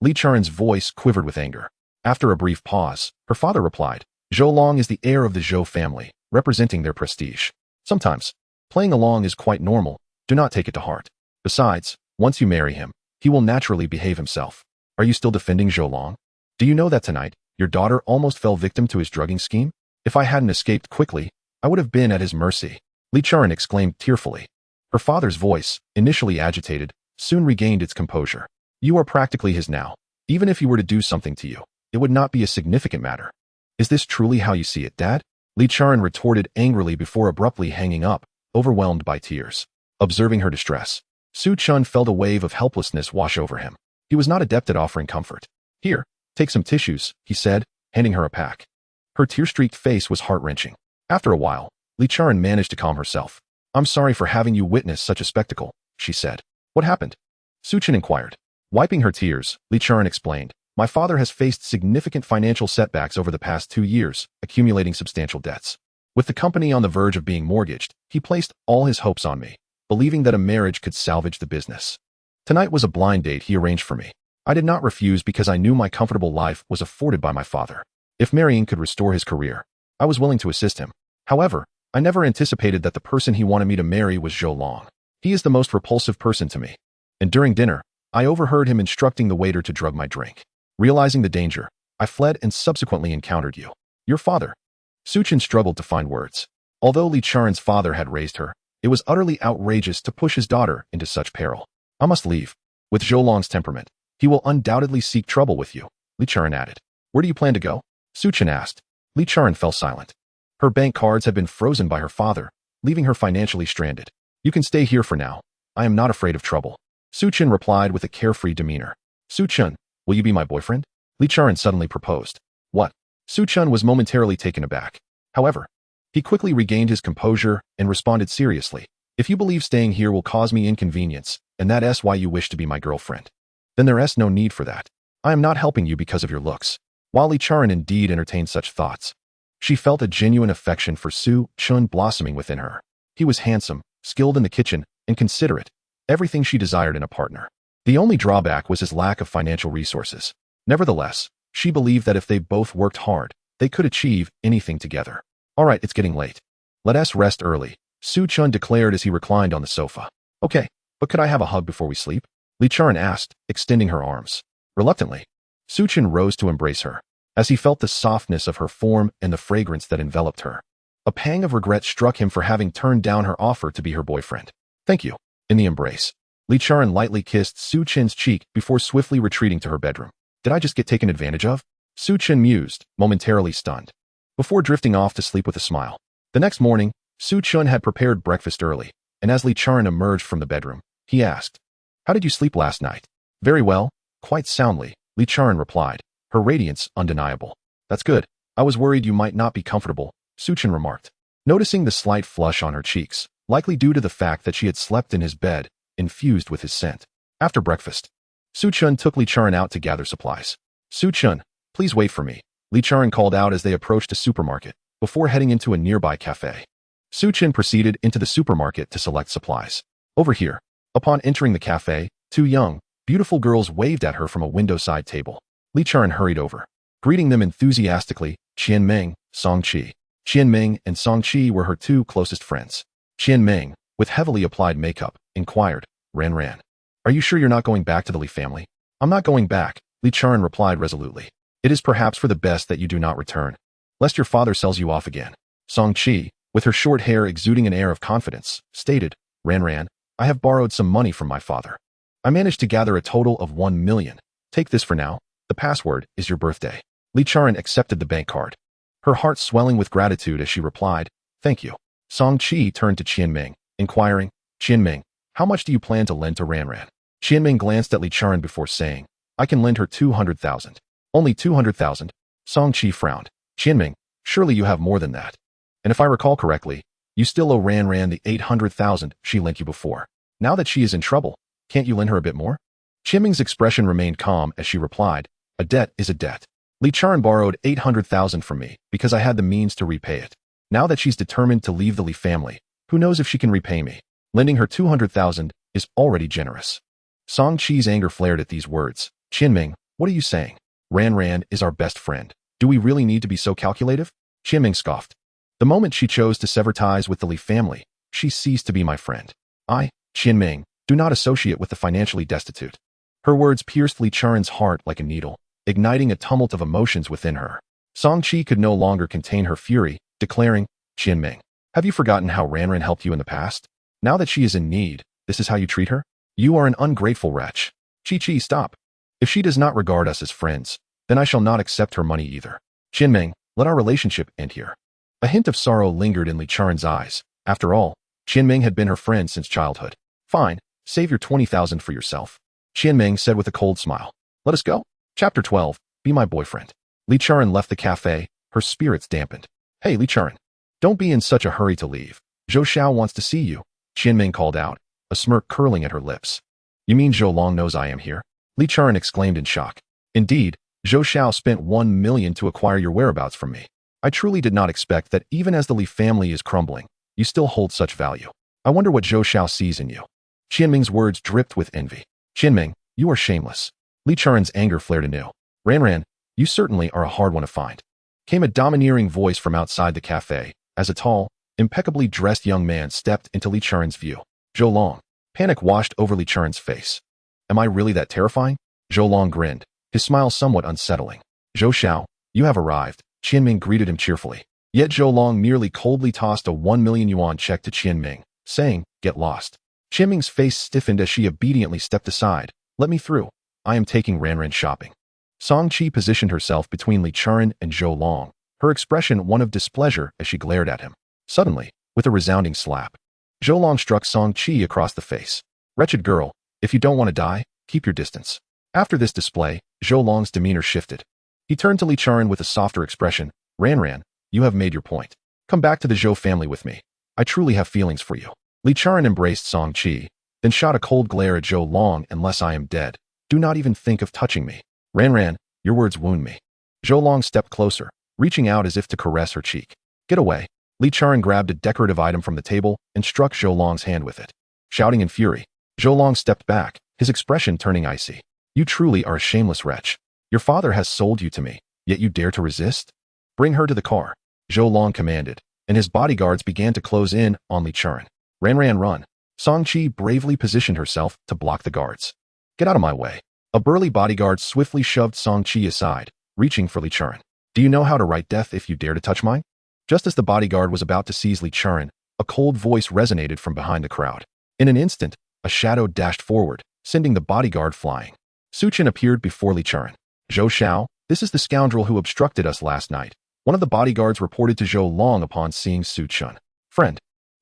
Li Charen's voice quivered with anger. After a brief pause, her father replied, Zhou Long is the heir of the Zhou family, representing their prestige. Sometimes, playing along is quite normal. Do not take it to heart. Besides, once you marry him, he will naturally behave himself. Are you still defending Zhou Long? Do you know that tonight, your daughter almost fell victim to his drugging scheme? If I hadn't escaped quickly, I would have been at his mercy. Li Charen exclaimed tearfully. Her father's voice, initially agitated, soon regained its composure. You are practically his now. Even if he were to do something to you, it would not be a significant matter. Is this truly how you see it, Dad? Li Charen retorted angrily before abruptly hanging up, overwhelmed by tears. Observing her distress, Su Chun felt a wave of helplessness wash over him. He was not adept at offering comfort. Here, take some tissues, he said, handing her a pack. Her tear-streaked face was heart-wrenching. After a while, Li Charen managed to calm herself. I'm sorry for having you witness such a spectacle, she said. What happened? Su Chun inquired. Wiping her tears, Li Charen explained. My father has faced significant financial setbacks over the past 2 years, accumulating substantial debts. With the company on the verge of being mortgaged, he placed all his hopes on me, believing that a marriage could salvage the business. Tonight was a blind date he arranged for me. I did not refuse because I knew my comfortable life was afforded by my father. If marrying could restore his career, I was willing to assist him. However, I never anticipated that the person he wanted me to marry was Zhou Long. He is the most repulsive person to me. And during dinner, I overheard him instructing the waiter to drug my drink. Realizing the danger, I fled and subsequently encountered you. Your father. Su Chun struggled to find words. Although Li Charen's father had raised her, it was utterly outrageous to push his daughter into such peril. I must leave. With Zhou Long's temperament, he will undoubtedly seek trouble with you, Li Charen added. Where do you plan to go? Su Chun asked. Li Charen fell silent. Her bank cards had been frozen by her father, leaving her financially stranded. You can stay here for now. I am not afraid of trouble. Su Chun replied with a carefree demeanor. Su Chun, will you be my boyfriend? Li Charen suddenly proposed. What? Su Chun was momentarily taken aback. However, he quickly regained his composure and responded seriously. If you believe staying here will cause me inconvenience, and that's why you wish to be my girlfriend, then there's no need for that. I am not helping you because of your looks. While Li Charen indeed entertained such thoughts, she felt a genuine affection for Su Chun blossoming within her. He was handsome, skilled in the kitchen, and considerate, everything she desired in a partner. The only drawback was his lack of financial resources. Nevertheless, she believed that if they both worked hard, they could achieve anything together. All right, it's getting late. Let us rest early, Su Chun declared as he reclined on the sofa. Okay, but could I have a hug before we sleep? Li Charen asked, extending her arms. Reluctantly, Su Chun rose to embrace her, as he felt the softness of her form and the fragrance that enveloped her. A pang of regret struck him for having turned down her offer to be her boyfriend. Thank you. In the embrace, Li Charen lightly kissed Su Chun's cheek before swiftly retreating to her bedroom. Did I just get taken advantage of? Su Chun mused, momentarily stunned, before drifting off to sleep with a smile. The next morning, Su Chun had prepared breakfast early, and as Li Charen emerged from the bedroom, he asked, How did you sleep last night? Very well, quite soundly, Li Charen replied, her radiance undeniable. That's good. I was worried you might not be comfortable, Su Chun remarked, noticing the slight flush on her cheeks, likely due to the fact that she had slept in his bed, infused with his scent. After breakfast, Su Chun took Li Charen out to gather supplies. Su Chun, please wait for me, Li Charen called out as they approached a supermarket, before heading into a nearby cafe. Su Chun proceeded into the supermarket to select supplies. Over here. Upon entering the cafe, 2 young, beautiful girls waved at her from a window-side table. Li Charen hurried over, greeting them enthusiastically. Qian Meng, Song Qi. Qian Meng and Song Qi were her 2 closest friends. Qian Meng, with heavily applied makeup, inquired, Ran. Are you sure you're not going back to the Li family? I'm not going back, Li Charen replied resolutely. It is perhaps for the best that you do not return, lest your father sells you off again. Song Qi, with her short hair exuding an air of confidence, stated, Ran, I have borrowed some money from my father. I managed to gather a total of 1 million. Take this for now. The password is your birthday. Li Charen accepted the bank card, her heart swelling with gratitude as she replied, Thank you. Song Qi turned to Qian Meng, inquiring, Qian Meng, how much do you plan to lend to Ran? Qian Meng glanced at Li Charen before saying, I can lend her 200,000. Only 200,000? Song Qi frowned. Qian Meng, surely you have more than that. And if I recall correctly, you still owe Ran the 800,000 she lent you before. Now that she is in trouble, can't you lend her a bit more? Qian Meng's expression remained calm as she replied, A debt is a debt. Li Charan borrowed 800,000 from me because I had the means to repay it. Now that she's determined to leave the Li family, who knows if she can repay me? Lending her 200,000 is already generous. Song Chi's anger flared at these words. Qianming, what are you saying? Ran is our best friend. Do we really need to be so calculative? Qianming scoffed. The moment she chose to sever ties with the Li family, she ceased to be my friend. I, Qianming, do not associate with the financially destitute. Her words pierced Li Charan's heart like a needle, igniting a tumult of emotions within her. Song Chi could no longer contain her fury, declaring, Qianming, have you forgotten how Ran helped you in the past? Now that she is in need, this is how you treat her? You are an ungrateful wretch. Chi, stop. If she does not regard us as friends, then I shall not accept her money either. Qianming, let our relationship end here. A hint of sorrow lingered in Li Charan's eyes. After all, Qianming had been her friend since childhood. Fine, save your 20,000 for yourself. Qianming said with a cold smile. Let us go. Chapter 12, Be My Boyfriend. Li Charan left the cafe, her spirits dampened. Hey, Li Charan. Don't be in such a hurry to leave. Zhou Xiao wants to see you, Qianming called out, a smirk curling at her lips. You mean Zhou Long knows I am here? Li Charan exclaimed in shock. Indeed, Zhou Xiao spent 1 million to acquire your whereabouts from me. I truly did not expect that even as the Li family is crumbling, you still hold such value. I wonder what Zhou Xiao sees in you. Qianming's words dripped with envy. Qianming, you are shameless. Li Charan's anger flared anew. Ran, you certainly are a hard one to find. Came a domineering voice from outside the cafe, as a tall, impeccably dressed young man stepped into Li Charan's view. Zhou Long. Panic washed over Li Charan's face. Am I really that terrifying? Zhou Long grinned, his smile somewhat unsettling. Zhou Xiao, you have arrived, Qianming greeted him cheerfully. Yet Zhou Long merely coldly tossed a 1 million yuan check to Qianming, saying, get lost. Qianming's face stiffened as she obediently stepped aside. Let me through. I am taking Ran shopping. Song Chi positioned herself between Li Charan and Zhou Long, her expression one of displeasure as she glared at him. Suddenly, with a resounding slap, Zhou Long struck Song Chi across the face. Wretched girl, if you don't want to die, keep your distance. After this display, Zhou Long's demeanor shifted. He turned to Li Charan with a softer expression. Ran, you have made your point. Come back to the Zhou family with me. I truly have feelings for you. Li Charan embraced Song Chi, then shot a cold glare at Zhou Long. Unless I am dead, do not even think of touching me. Ran, your words wound me. Zhou Long stepped closer, reaching out as if to caress her cheek. Get away. Li Charan grabbed a decorative item from the table and struck Zhou Long's hand with it. Shouting in fury, Zhou Long stepped back, his expression turning icy. You truly are a shameless wretch. Your father has sold you to me, yet you dare to resist? Bring her to the car, Zhou Long commanded, and his bodyguards began to close in on Li Charan. Ran, run. Song Chi bravely positioned herself to block the guards. Get out of my way. A burly bodyguard swiftly shoved Song Chi aside, reaching for Li Charan. Do you know how to write death if you dare to touch mine? Just as the bodyguard was about to seize Li Charan, a cold voice resonated from behind the crowd. In an instant, a shadow dashed forward, sending the bodyguard flying. Su Chen appeared before Li Charan. Zhou Xiao, this is the scoundrel who obstructed us last night. One of the bodyguards reported to Zhou Long upon seeing Su Chen. Friend,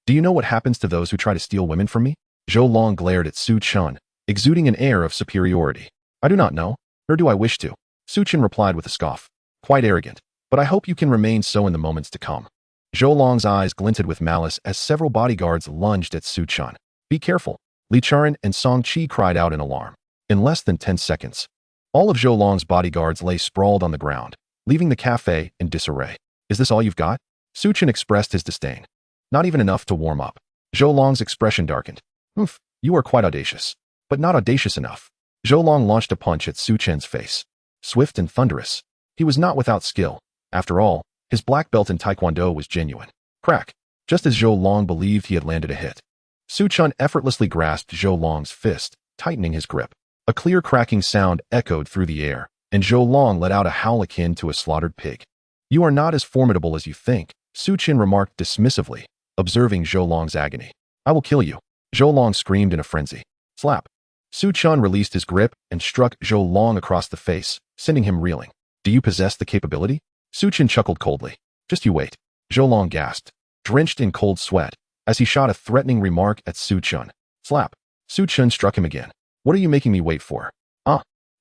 do you know what happens to those who try to steal women from me? Zhou Long glared at Su Chen, exuding an air of superiority. I do not know, nor do I wish to. Su Chen replied with a scoff. Quite arrogant, but I hope you can remain so in the moments to come. Zhou Long's eyes glinted with malice as several bodyguards lunged at Su Chen. Be careful. Li Charan and Song Chi cried out in alarm. In less than 10 seconds, all of Zhou Long's bodyguards lay sprawled on the ground, leaving the cafe in disarray. Is this all you've got? Su Chen expressed his disdain. Not even enough to warm up. Zhou Long's expression darkened. Oof, you are quite audacious, but not audacious enough. Zhou Long launched a punch at Su Chen's face. Swift and thunderous. He was not without skill. After all, his black belt in Taekwondo was genuine. Crack. Just as Zhou Long believed he had landed a hit, Su Chen effortlessly grasped Zhou Long's fist, tightening his grip. A clear cracking sound echoed through the air, and Zhou Long let out a howl akin to a slaughtered pig. You are not as formidable as you think, Su Chen remarked dismissively, observing Zhou Long's agony. I will kill you. Zhou Long screamed in a frenzy. Slap. Su Chen released his grip and struck Zhou Long across the face, sending him reeling. Do you possess the capability? Su Chen chuckled coldly. Just you wait. Zhou Long gasped, drenched in cold sweat, as he shot a threatening remark at Su Chen. Slap. Su Chen struck him again. What are you making me wait for?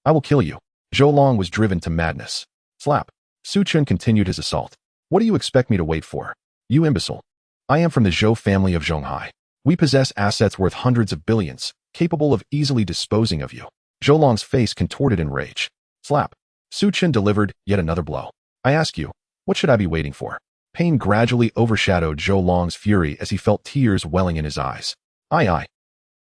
I will kill you. Zhou Long was driven to madness. Slap. Su Chen continued his assault. What do you expect me to wait for? You imbecile. I am from the Zhou family of Zhonghai. We possess assets worth hundreds of billions, capable of easily disposing of you. Zhou Long's face contorted in rage. Slap. Su Chen delivered yet another blow. I ask you, what should I be waiting for? Pain gradually overshadowed Zhou Long's fury as he felt tears welling in his eyes. Aye.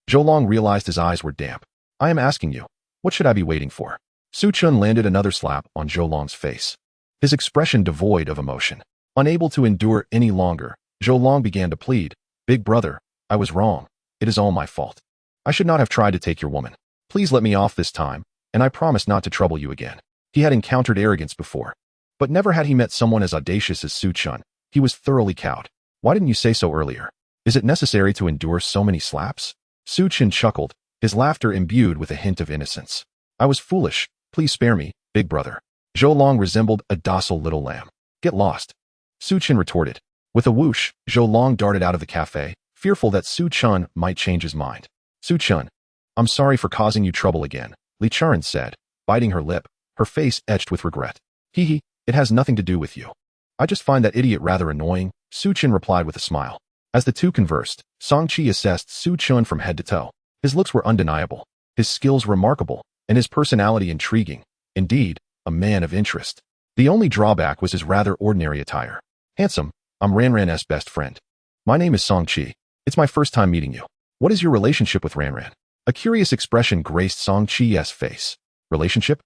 Zhou Long realized his eyes were damp. I am asking you, what should I be waiting for? Su Chen landed another slap on Zhou Long's face. His expression devoid of emotion. Unable to endure any longer, Zhou Long began to plead, Big brother, I was wrong. It is all my fault. I should not have tried to take your woman. Please let me off this time, and I promise not to trouble you again. He had encountered arrogance before, but never had he met someone as audacious as Su Chen. He was thoroughly cowed. Why didn't you say so earlier? Is it necessary to endure so many slaps? Su Chen chuckled, his laughter imbued with a hint of innocence. I was foolish. Please spare me, big brother. Zhou Long resembled a docile little lamb. Get lost. Su Chen retorted. With a whoosh, Zhou Long darted out of the cafe, fearful that Su Chen might change his mind. Su Chen, I'm sorry for causing you trouble again, Li Chuan said, biting her lip, her face etched with regret. Hee, it has nothing to do with you. I just find that idiot rather annoying, Su Chen replied with a smile. As the two conversed, Song Qi assessed Su Chen from head to toe. His looks were undeniable, his skills remarkable, and his personality intriguing. Indeed, a man of interest. The only drawback was his rather ordinary attire. Handsome, I'm Ranran's best friend. My name is Song Qi. It's my first time meeting you. What is your relationship with Ranran? A curious expression graced Song Qi's face. Relationship?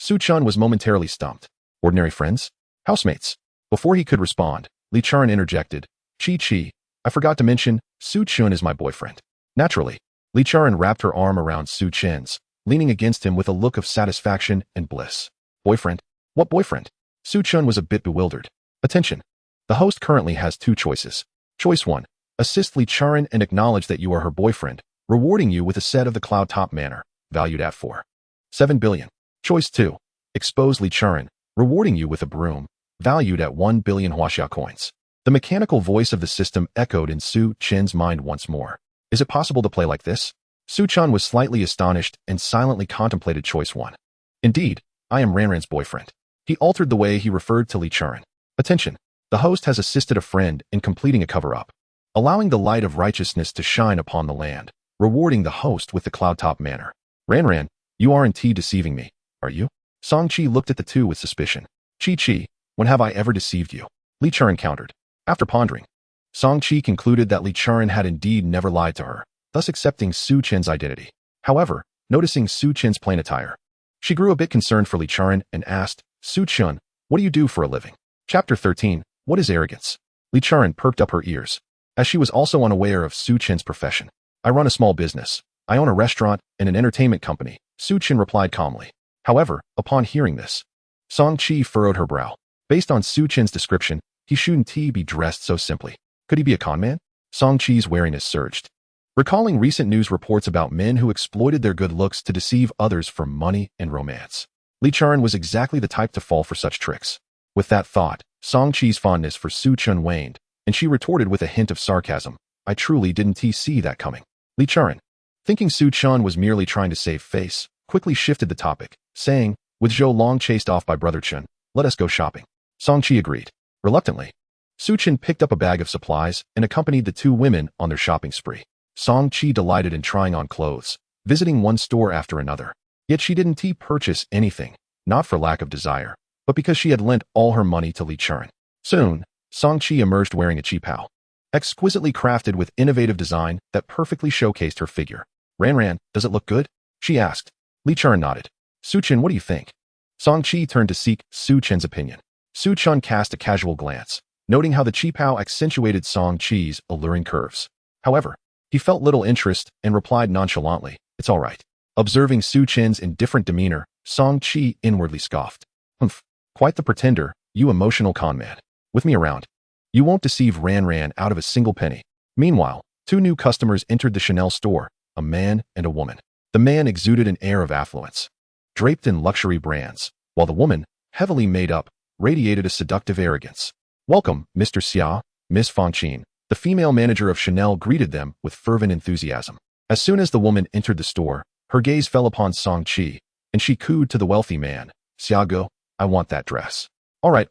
Su Chen was momentarily stumped. Ordinary friends? Housemates? Before he could respond, Li Chuan interjected. Qi, I forgot to mention, Su Chen is my boyfriend. Naturally, Li Chuan wrapped her arm around Su Chen's, leaning against him with a look of satisfaction and bliss. Boyfriend? What boyfriend? Su Chen was a bit bewildered. Attention. The host currently has two choices. Choice 1. Assist Li Chuan and acknowledge that you are her boyfriend, rewarding you with a set of the Cloud Top Manor, valued at 4.7 billion. Choice 2. Expose Li Chuan, rewarding you with a broom, valued at 1 billion Huaxia coins. The mechanical voice of the system echoed in Su Chen's mind once more. Is it possible to play like this? Su Chen was slightly astonished and silently contemplated choice 1. Indeed, I am Ranran's boyfriend. He altered the way he referred to Li Chuan. Attention. The host has assisted a friend in completing a cover-up, allowing the light of righteousness to shine upon the land, rewarding the host with the Cloud Top Manor. Ranran, you are indeed deceiving me, are you? Song Qi looked at the two with suspicion. Qi, when have I ever deceived you? Li Chuan countered. After pondering, Song Qi concluded that Li Chuan had indeed never lied to her, thus accepting Su Chen's identity. However, noticing Su Chen's plain attire, she grew a bit concerned for Li Chuan and asked, Su Chen, what do you do for a living? Chapter 13, What is arrogance? Li Chuan perked up her ears, as she was also unaware of Su Chen's profession. I run a small business. I own a restaurant and an entertainment company, Su Chen replied calmly. However, upon hearing this, Song Qi furrowed her brow. Based on Su Chen's description, he shouldn't be dressed so simply. Could he be a conman? Song Qi's wariness surged. Recalling recent news reports about men who exploited their good looks to deceive others for money and romance, Li Chuan was exactly the type to fall for such tricks. With that thought, Song Qi's fondness for Su Chen waned, and she retorted with a hint of sarcasm. I truly didn't see that coming. Li Chuan, thinking Su Chen was merely trying to save face, quickly shifted the topic, saying, with Zhou Long chased off by Brother Chen, let us go shopping. Song Qi agreed. Reluctantly, Su Chen picked up a bag of supplies and accompanied the two women on their shopping spree. Song Qi delighted in trying on clothes, visiting one store after another. Yet she didn't purchase anything, not for lack of desire, but because she had lent all her money to Li Chuan. Soon, Song Qi emerged wearing a qipao, exquisitely crafted with innovative design that perfectly showcased her figure. Ranran, does it look good? She asked. Li Chuan nodded. Su Chen, what do you think? Song Qi turned to seek Su Chen's opinion. Su Chen cast a casual glance, noting how the qipao accentuated Song Qi's alluring curves. However, he felt little interest and replied nonchalantly, it's all right. Observing Su Chen's indifferent demeanor, Song Qi inwardly scoffed. Humph, quite the pretender, you emotional conman. With me around, you won't deceive Ranran out of a single penny. Meanwhile, two new customers entered the Chanel store, a man and a woman. The man exuded an air of affluence, draped in luxury brands, while the woman, heavily made up, radiated a seductive arrogance. Welcome, Mr. Xia, Miss Fangqin. The female manager of Chanel greeted them with fervent enthusiasm. As soon as the woman entered the store, her gaze fell upon Song Qi, and she cooed to the wealthy man, Xiago, I want that dress. All right.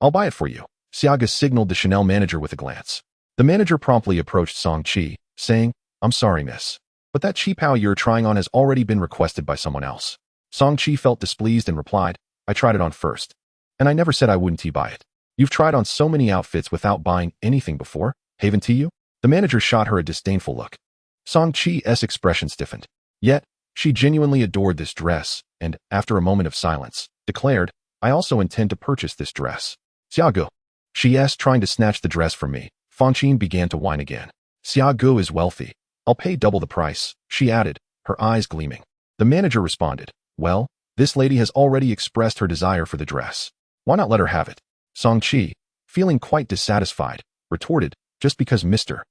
I'll buy it for you. Xiago signaled the Chanel manager with a glance. The manager promptly approached Song Qi, saying, I'm sorry, miss, but that qipao you're trying on has already been requested by someone else. Song Qi felt displeased and replied, I tried it on first. And I never said I wouldn't buy it. You've tried on so many outfits without buying anything before, haven't you? The manager shot her a disdainful look. Song Chi's expression stiffened. Yet, she genuinely adored this dress, and, after a moment of silence, declared, I also intend to purchase this dress. Xiaogu. She asked, trying to snatch the dress from me. Fangqin began to whine again. Xiaogu is wealthy. I'll pay double the price, she added, her eyes gleaming. The manager responded, well, this lady has already expressed her desire for the dress. Why not let her have it? Song Chi, feeling quite dissatisfied, retorted, just because Mr.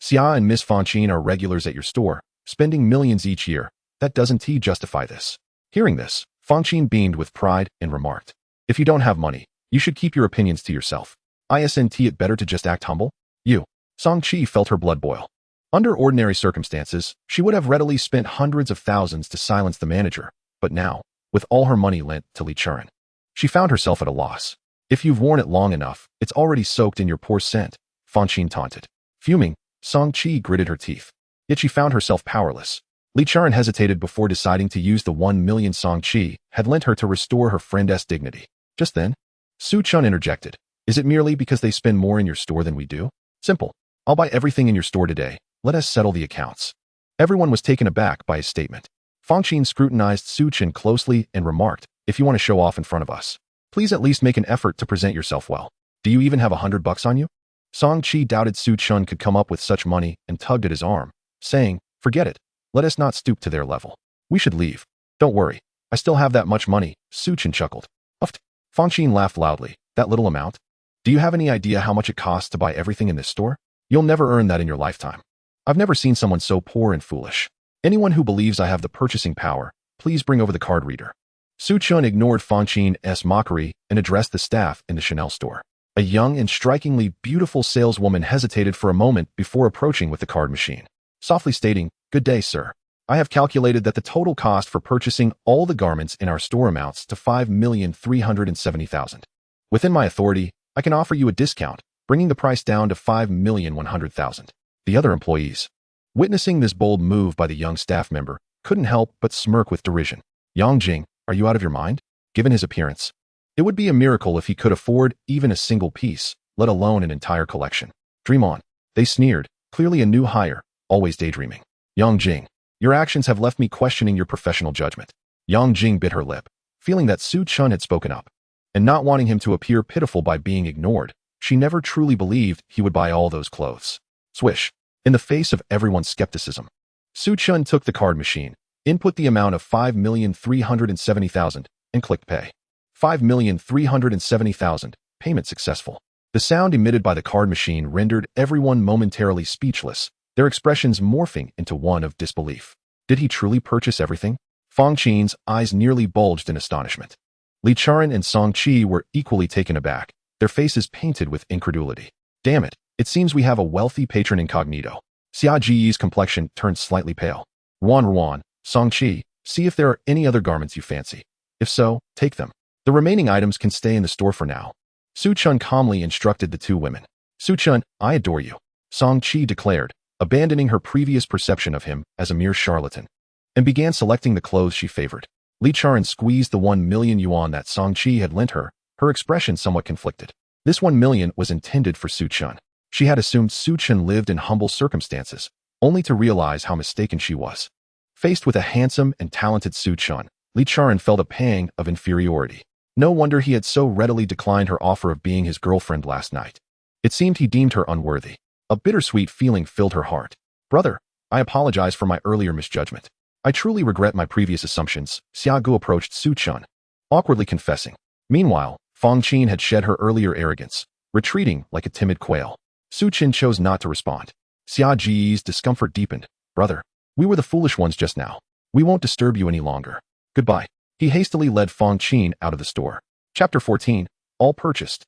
Xia and Miss Fangqin are regulars at your store, spending millions each year, that doesn't justify this. Hearing this, Fangqin beamed with pride and remarked, if you don't have money, you should keep your opinions to yourself. Isn't it better to just act humble? You. Song Chi felt her blood boil. Under ordinary circumstances, she would have readily spent hundreds of thousands to silence the manager, but now, with all her money lent to Li Chuan, she found herself at a loss. If you've worn it long enough, it's already soaked in your poor scent, Fangqin taunted. Fuming, Song Chi gritted her teeth. Yet she found herself powerless. Li Chuan hesitated before deciding to use the 1 million Song Chi had lent her to restore her friend's dignity. Just then, Su Chun interjected. Is it merely because they spend more in your store than we do? Simple. I'll buy everything in your store today. Let us settle the accounts. Everyone was taken aback by his statement. Fangqin scrutinized Su Chun closely and remarked, if you want to show off in front of us, please at least make an effort to present yourself well. Do you even have $100 on you? Song Chi doubted Su Chun could come up with such money and tugged at his arm, saying, forget it. Let us not stoop to their level. We should leave. Don't worry. I still have that much money, Su Chun chuckled. Uffed. Fangqin laughed loudly. That little amount? Do you have any idea how much it costs to buy everything in this store? You'll never earn that in your lifetime. I've never seen someone so poor and foolish. Anyone who believes I have the purchasing power, please bring over the card reader. Su Chun ignored Fangqin's mockery and addressed the staff in the Chanel store. A young and strikingly beautiful saleswoman hesitated for a moment before approaching with the card machine, softly stating, good day, sir. I have calculated that the total cost for purchasing all the garments in our store amounts to $5,370,000. Within my authority, I can offer you a discount, bringing the price down to $5,100,000. The other employees, witnessing this bold move by the young staff member, couldn't help but smirk with derision. Yang Jing, are you out of your mind? Given his appearance, it would be a miracle if he could afford even a single piece, let alone an entire collection. Dream on. They sneered, clearly a new hire, always daydreaming. Yang Jing, your actions have left me questioning your professional judgment. Yang Jing bit her lip, feeling that Su Chun had spoken up, and not wanting him to appear pitiful by being ignored. She never truly believed he would buy all those clothes. Swish. In the face of everyone's skepticism, Su Chun took the card machine, input the amount of $5,370,000, and clicked pay. $5,370,000, payment successful. The sound emitted by the card machine rendered everyone momentarily speechless, their expressions morphing into one of disbelief. Did he truly purchase everything? Fangqin's eyes nearly bulged in astonishment. Li Chuan and Song Chi were equally taken aback, their faces painted with incredulity. Damn it, it seems we have a wealthy patron incognito. Xia Ji's complexion turned slightly pale. Ruan, Song Chi, see if there are any other garments you fancy. If so, take them. The remaining items can stay in the store for now. Su Chun calmly instructed the two women. Su Chun, I adore you, Song Chi declared, abandoning her previous perception of him as a mere charlatan, and began selecting the clothes she favored. Li Chuan squeezed the 1 million yuan that Song Chi had lent her, her expression somewhat conflicted. This 1 million was intended for Su Chun. She had assumed Su Chun lived in humble circumstances, only to realize how mistaken she was. Faced with a handsome and talented Su Chun, Li Chuan felt a pang of inferiority. No wonder he had so readily declined her offer of being his girlfriend last night. It seemed he deemed her unworthy. A bittersweet feeling filled her heart. Brother, I apologize for my earlier misjudgment. I truly regret my previous assumptions. Xiaogu approached Su Chun, awkwardly confessing. Meanwhile, Fangqin had shed her earlier arrogance, retreating like a timid quail. Su Chun chose not to respond. Xia Ji's discomfort deepened. Brother, we were the foolish ones just now. We won't disturb you any longer. Goodbye. He hastily led Fangqin out of the store. Chapter 14. All purchased.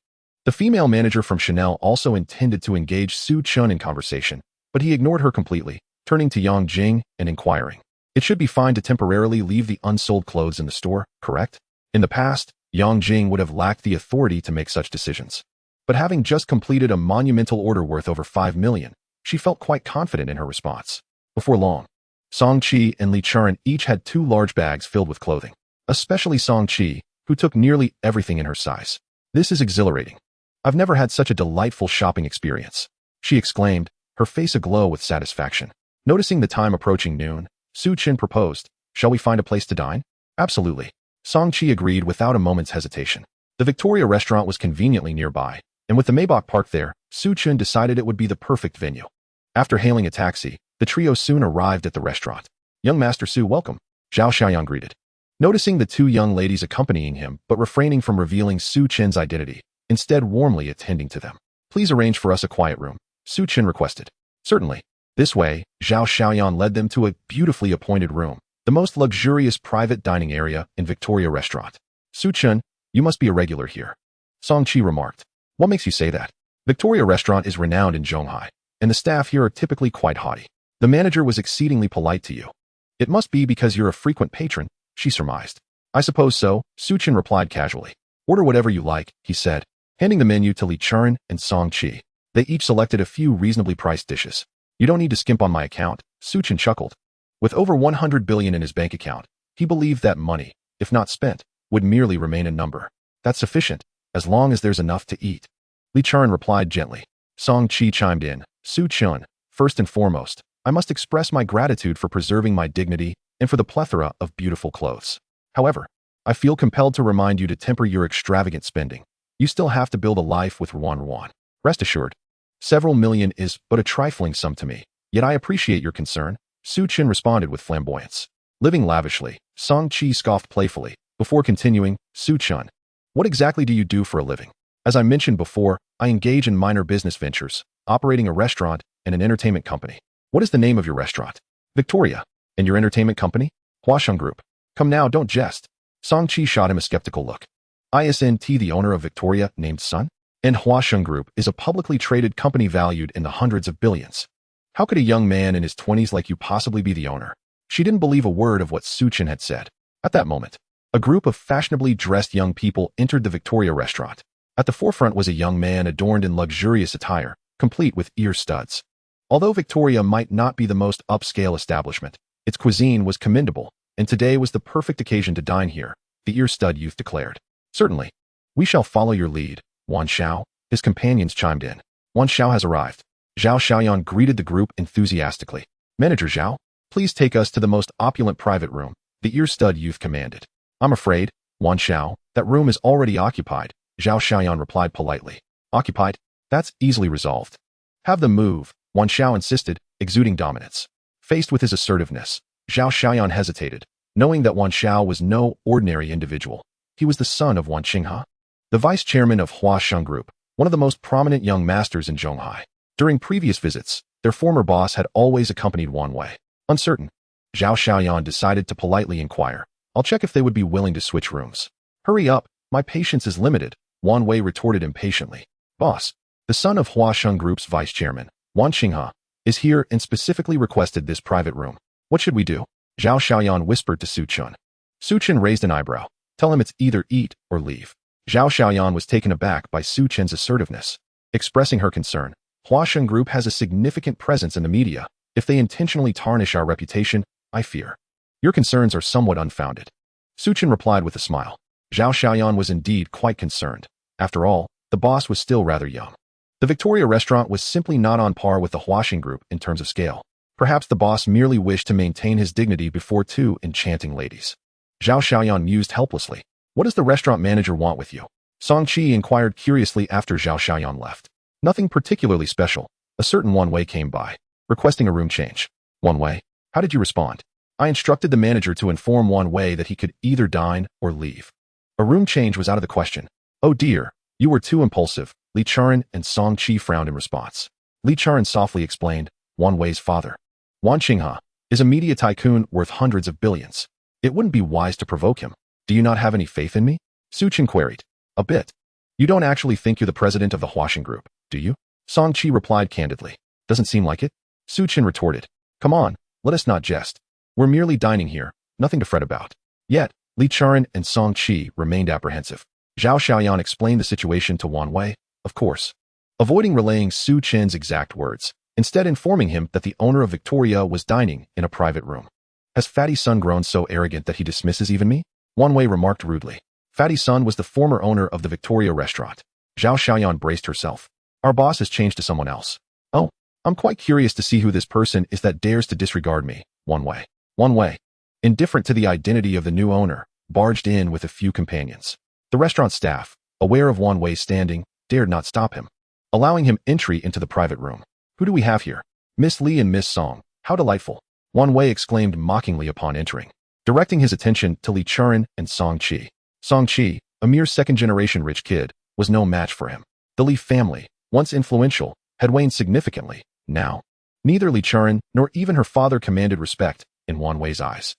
The female manager from Chanel also intended to engage Su Chun in conversation, but he ignored her completely, turning to Yang Jing and inquiring. It should be fine to temporarily leave the unsold clothes in the store, correct? In the past, Yang Jing would have lacked the authority to make such decisions. But having just completed a monumental order worth over 5 million, she felt quite confident in her response. Before long, Song Chi and Li Chuan each had 2 large bags filled with clothing. Especially Song Chi, who took nearly everything in her size. "This is exhilarating. I've never had such a delightful shopping experience," she exclaimed, her face aglow with satisfaction. Noticing the time approaching noon, Su Chen proposed, "Shall we find a place to dine?" "Absolutely." Song Chi agreed without a moment's hesitation. The Victoria restaurant was conveniently nearby, and with the Maybach parked there, Su Chen decided it would be the perfect venue. After hailing a taxi, the trio soon arrived at the restaurant. "Young Master Su, welcome," Zhao Xiaoyan greeted. Noticing the two young ladies accompanying him but refraining from revealing Su Chen's identity, instead warmly attending to them. "Please arrange for us a quiet room," Su Chen requested. "Certainly." This way, Zhao Xiaoyan led them to a beautifully appointed room, the most luxurious private dining area in Victoria restaurant. "Su Chen, you must be a regular here," Song Chi remarked. "What makes you say that?" "Victoria restaurant is renowned in Zhonghai, and the staff here are typically quite haughty. The manager was exceedingly polite to you." "It must be because you're a frequent patron," she surmised. "I suppose so," Su Chen replied casually. "Order whatever you like," he said, handing the menu to Li Chuan and Song Chi. They each selected a few reasonably priced dishes. "You don't need to skimp on my account," Su Chen chuckled. With over 100 billion in his bank account, he believed that money, if not spent, would merely remain a number. "That's sufficient, as long as there's enough to eat," Li Chuan replied gently. Song Chi chimed in, "Su Chen, first and foremost, I must express my gratitude for preserving my dignity and for the plethora of beautiful clothes. However, I feel compelled to remind you to temper your extravagant spending. You still have to build a life with Ruan. Rest assured, several million is but a trifling sum to me, yet I appreciate your concern," Su Chen responded with flamboyance. Living lavishly, Song Chi scoffed playfully, before continuing, "Su Chen, what exactly do you do for a living?" "As I mentioned before, I engage in minor business ventures, operating a restaurant and an entertainment company." "What is the name of your restaurant?" "Victoria." "And your entertainment company?" "Huasheng Group." "Come now, don't jest." Song Chi shot him a skeptical look. "Isn't the owner of Victoria named Sun? And Huasheng Group is a publicly traded company valued in the hundreds of billions. How could a young man in his 20s like you possibly be the owner?" She didn't believe a word of what Su Chen had said. At that moment, a group of fashionably dressed young people entered the Victoria restaurant. At the forefront was a young man adorned in luxurious attire, complete with ear studs. Although Victoria might not be the most upscale establishment, its cuisine was commendable, and today was the perfect occasion to dine here, the ear-stud youth declared. "Certainly. We shall follow your lead, Wan Xiao," his companions chimed in. "Wan Xiao has arrived." Zhao Xiaoyan greeted the group enthusiastically. "Manager Zhao, please take us to the most opulent private room," the ear-stud youth commanded. "I'm afraid, Wan Xiao, that room is already occupied," Zhao Xiaoyan replied politely. "Occupied? That's easily resolved." "Have them move," Wan Xiao insisted, exuding dominance. Faced with his assertiveness, Zhao Xiaoyan hesitated, knowing that Wan Xiao was no ordinary individual. He was the son of Wan Qinghe, the vice chairman of Huasheng Group, one of the most prominent young masters in Zhonghai. During previous visits, their former boss had always accompanied Wan Wei. Uncertain, Zhao Xiaoyan decided to politely inquire, "I'll check if they would be willing to switch rooms." "Hurry up, my patience is limited," Wan Wei retorted impatiently. "Boss, the son of Huasheng Group's vice chairman, Wan Qinghe, is here and specifically requested this private room. What should we do?" Zhao Xiaoyan whispered to Su Chen. Su Chen raised an eyebrow. "Tell him it's either eat or leave." Zhao Xiaoyan was taken aback by Su Chen's assertiveness. Expressing her concern, "Huasheng Group has a significant presence in the media. If they intentionally tarnish our reputation, I fear your concerns are somewhat unfounded." Su Chen replied with a smile. Zhao Xiaoyan was indeed quite concerned. After all, the boss was still rather young. The Victoria restaurant was simply not on par with the Huasheng Group in terms of scale. Perhaps the boss merely wished to maintain his dignity before two enchanting ladies. Zhao Xiaoyan mused helplessly. "What does the restaurant manager want with you?" Song Chi inquired curiously after Zhao Xiaoyan left. "Nothing particularly special. A certain Wan Wei came by, requesting a room change." "Wan Wei? How did you respond?" "I instructed the manager to inform Wan Wei that he could either dine or leave. A room change was out of the question." "Oh dear, you were too impulsive," Li Chuan and Song Chi frowned in response. Li Chuan softly explained, "Wan Wei's father, Wan Qinghe, is a media tycoon worth hundreds of billions. It wouldn't be wise to provoke him." "Do you not have any faith in me?" Su Chen queried. "A bit. You don't actually think you're the president of the Huasheng Group, do you?" Song Chi replied candidly. "Doesn't seem like it." Su Chen retorted. "Come on, let us not jest. We're merely dining here, nothing to fret about." Yet, Li Chuan and Song Chi remained apprehensive. Zhao Xiaoyan explained the situation to Wan Wei, of course, avoiding relaying Su Chen's exact words, instead informing him that the owner of Victoria was dining in a private room. "Has Fatty Sun grown so arrogant that he dismisses even me?" Wan Wei remarked rudely. Fatty Sun was the former owner of the Victoria restaurant. Zhao Xiaoyan braced herself. Our boss has changed to someone else. Oh, I'm quite curious to see who this person is that dares to disregard me. One Wei, indifferent to the identity of the new owner, barged in with a few companions. The restaurant staff, aware of Wan Wei's standing, dared not stop him, allowing him entry into the private room. Who do we have here? Miss Li and Miss Song. How delightful. Wan Wei exclaimed mockingly upon entering, directing his attention to Li Churan and Song Qi. Song Qi, a mere second-generation rich kid, was no match for him. The Li family, once influential, had waned significantly. Now, neither Li Churan nor even her father commanded respect in Wan Wei's eyes.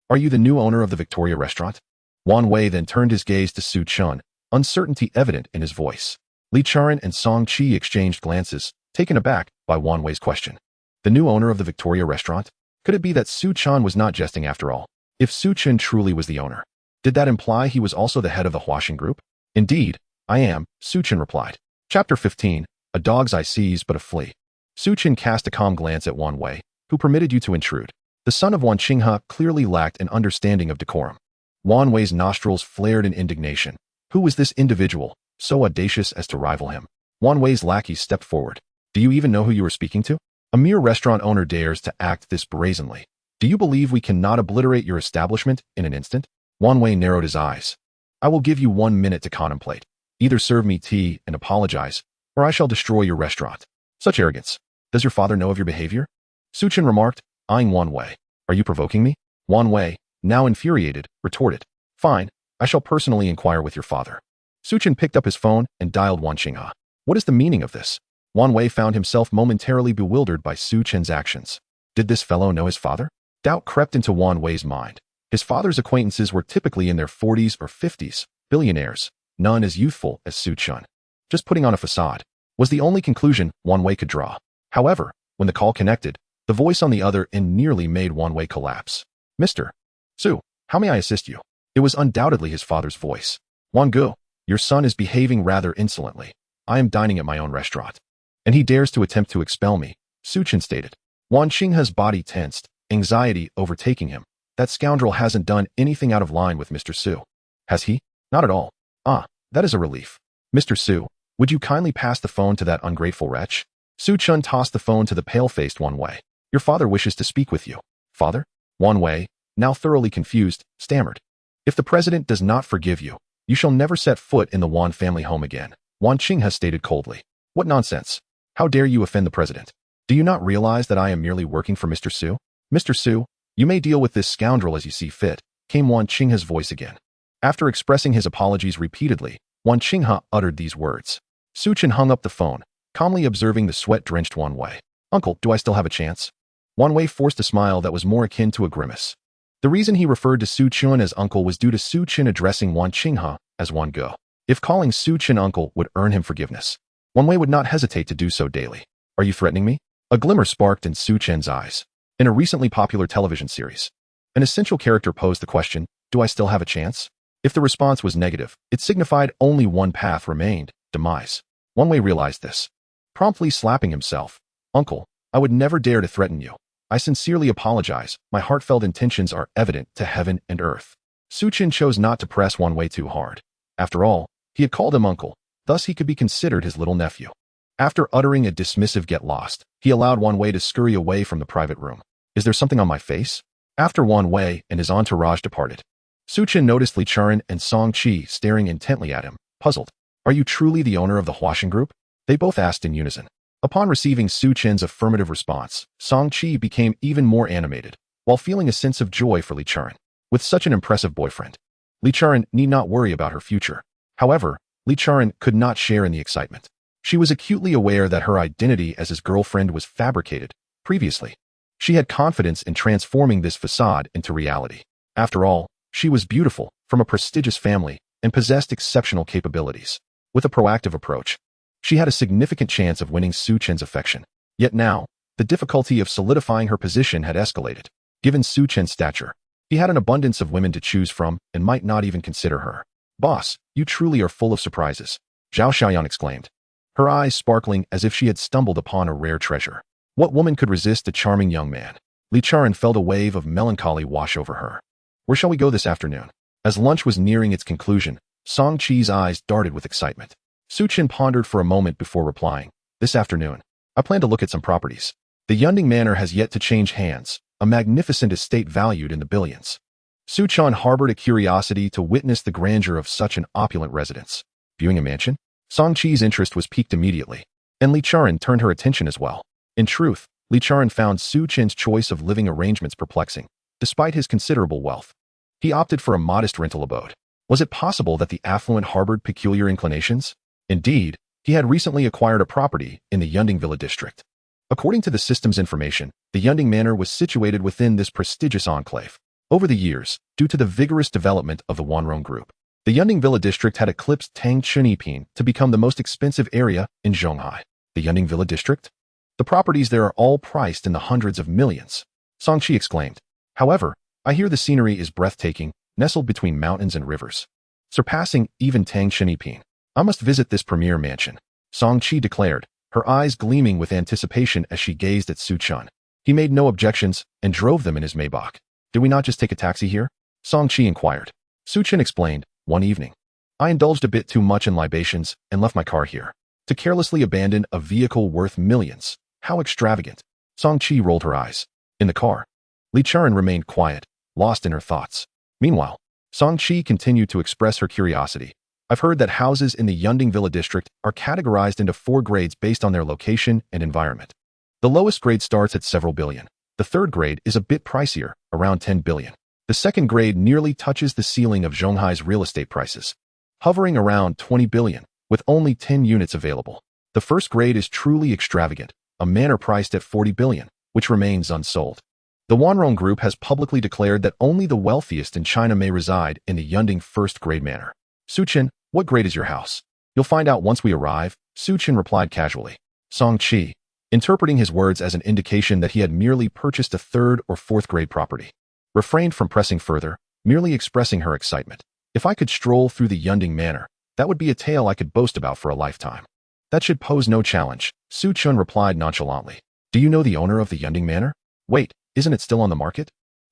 Are you the new owner of the Victoria restaurant? Wan Wei then turned his gaze to Su Chun, uncertainty evident in his voice. Li Churan and Song Qi exchanged glances, taken aback by Wan Wei's question. The new owner of the Victoria restaurant? Could it be that Su Chun was not jesting after all? If Su Chun truly was the owner, did that imply he was also the head of the Huaxing group? Indeed, I am, Su Chun replied. Chapter 15, A Dog's Eye Sees But a Flea. Su Chun cast a calm glance at Wan Wei, who permitted you to intrude. The son of Wan Qinghe clearly lacked an understanding of decorum. Wan Wei's nostrils flared in indignation. Who was this individual, so audacious as to rival him? Wan Wei's lackey stepped forward. Do you even know who you are speaking to? A mere restaurant owner dares to act this brazenly. Do you believe we cannot obliterate your establishment in an instant? Wan Wei narrowed his eyes. I will give you 1 minute to contemplate. Either serve me tea and apologize, or I shall destroy your restaurant. Such arrogance. Does your father know of your behavior? Su Chun remarked, eyeing Wan Wei. Are you provoking me? Wan Wei, now infuriated, retorted. Fine, I shall personally inquire with your father. Su Chun picked up his phone and dialed Wan Qinghe. What is the meaning of this? Wan Wei found himself momentarily bewildered by Su Chun's actions. Did this fellow know his father? Doubt crept into Wan Wei's mind. His father's acquaintances were typically in their 40s or 50s, billionaires, none as youthful as Su Chun. Just putting on a facade was the only conclusion Wan Wei could draw. However, when the call connected, the voice on the other end nearly made Wan Wei collapse. Mr. Su, how may I assist you? It was undoubtedly his father's voice. Wan Gu, your son is behaving rather insolently. I am dining at my own restaurant, and he dares to attempt to expel me, Su Chun stated. Wan Qinghe's body tensed, anxiety overtaking him. That scoundrel hasn't done anything out of line with Mr. Su. Has he? Not at all. Ah, that is a relief. Mr. Su, would you kindly pass the phone to that ungrateful wretch? Su Chun tossed the phone to the pale-faced Wan Wei. Your father wishes to speak with you. Father? Wan Wei, now thoroughly confused, stammered. If the president does not forgive you, you shall never set foot in the Wan family home again, Wan Qinghe stated coldly. What nonsense. How dare you offend the president? Do you not realize that I am merely working for Mr. Su? Mr. Su, you may deal with this scoundrel as you see fit, came Wan Qinghe's voice again. After expressing his apologies repeatedly, Wan Qinghe uttered these words. Su Chun hung up the phone, calmly observing the sweat-drenched Wan Wei. Uncle, do I still have a chance? Wan Wei forced a smile that was more akin to a grimace. The reason he referred to Su Chun as uncle was due to Su Chun addressing Wan Qinghe as Wan Gu. If calling Su Chun uncle would earn him forgiveness, Wan Wei would not hesitate to do so daily. Are you threatening me? A glimmer sparked in Su Chun's eyes. In a recently popular television series, an essential character posed the question, do I still have a chance? If the response was negative, it signified only one path remained, demise. Wan Wei realized this. Promptly slapping himself, Uncle, I would never dare to threaten you. I sincerely apologize. My heartfelt intentions are evident to heaven and earth. Su Chun chose not to press Wan Wei too hard. After all, he had called him uncle, thus he could be considered his little nephew. After uttering a dismissive get lost, he allowed Wan Wei to scurry away from the private room. Is there something on my face? After Wan Wei and his entourage departed, Su Chun noticed Li Churan and Song Qi staring intently at him, puzzled. Are you truly the owner of the Huaxing group? They both asked in unison. Upon receiving Su Chun's affirmative response, Song Qi became even more animated, while feeling a sense of joy for Li Churan. With such an impressive boyfriend, Li Churan need not worry about her future. However, Li Churan could not share in the excitement. She was acutely aware that her identity as his girlfriend was fabricated. Previously, she had confidence in transforming this facade into reality. After all, she was beautiful, from a prestigious family, and possessed exceptional capabilities. With a proactive approach, she had a significant chance of winning Su Chun's affection. Yet now, the difficulty of solidifying her position had escalated. Given Su Chun's stature, he had an abundance of women to choose from and might not even consider her. Boss, you truly are full of surprises, Zhao Xiaoyan exclaimed, her eyes sparkling as if she had stumbled upon a rare treasure. What woman could resist a charming young man? Li Churan felt a wave of melancholy wash over her. Where shall we go this afternoon? As lunch was nearing its conclusion, Song Chi's eyes darted with excitement. Su Chen pondered for a moment before replying, "This afternoon, I plan to look at some properties. The Yunding Manor has yet to change hands, a magnificent estate valued in the billions." Su Chen harbored a curiosity to witness the grandeur of such an opulent residence. Viewing a mansion? Song Chi's interest was piqued immediately, and Li Charan turned her attention as well. In truth, Li Charan found Su Chen's choice of living arrangements perplexing, despite his considerable wealth. He opted for a modest rental abode. Was it possible that the affluent harbored peculiar inclinations? Indeed, he had recently acquired a property in the Yunding Villa district. According to the system's information, the Yunding Manor was situated within this prestigious enclave. Over the years, due to the vigorous development of the Wanrong Group, the Yunding Villa district had eclipsed Tangchuniping to become the most expensive area in Zhonghai. The Yunding Villa district? The properties there are all priced in the hundreds of millions. Song Chi exclaimed. However, I hear the scenery is breathtaking, nestled between mountains and rivers, surpassing even Tangchuniping. I must visit this premier mansion, Song Chi declared, her eyes gleaming with anticipation as she gazed at Su Chen. He made no objections and drove them in his Maybach. Did we not just take a taxi here? Song Chi inquired. Su Chen explained, one evening, I indulged a bit too much in libations and left my car here. To carelessly abandon a vehicle worth millions. How extravagant. Song Chi rolled her eyes. In the car, Li Charan remained quiet, lost in her thoughts. Meanwhile, Song Chi continued to express her curiosity. I've heard that houses in the Yunding Villa district are categorized into 4 grades based on their location and environment. The lowest grade starts at several billion. The third grade is a bit pricier, around 10 billion. The second grade nearly touches the ceiling of Zhonghai's real estate prices, hovering around 20 billion, with only 10 units available. The first grade is truly extravagant, a manor priced at 40 billion, which remains unsold. The Wanrong Group has publicly declared that only the wealthiest in China may reside in the Yunding first grade manor. Su Chen, what grade is your house? You'll find out once we arrive, Su Chen replied casually. Song Chi, interpreting his words as an indication that he had merely purchased a 3rd or 4th grade property, refrained from pressing further, merely expressing her excitement. If I could stroll through the Yunding Manor, that would be a tale I could boast about for a lifetime. That should pose no challenge, Su Chen replied nonchalantly. Do you know the owner of the Yunding Manor? Wait, isn't it still on the market?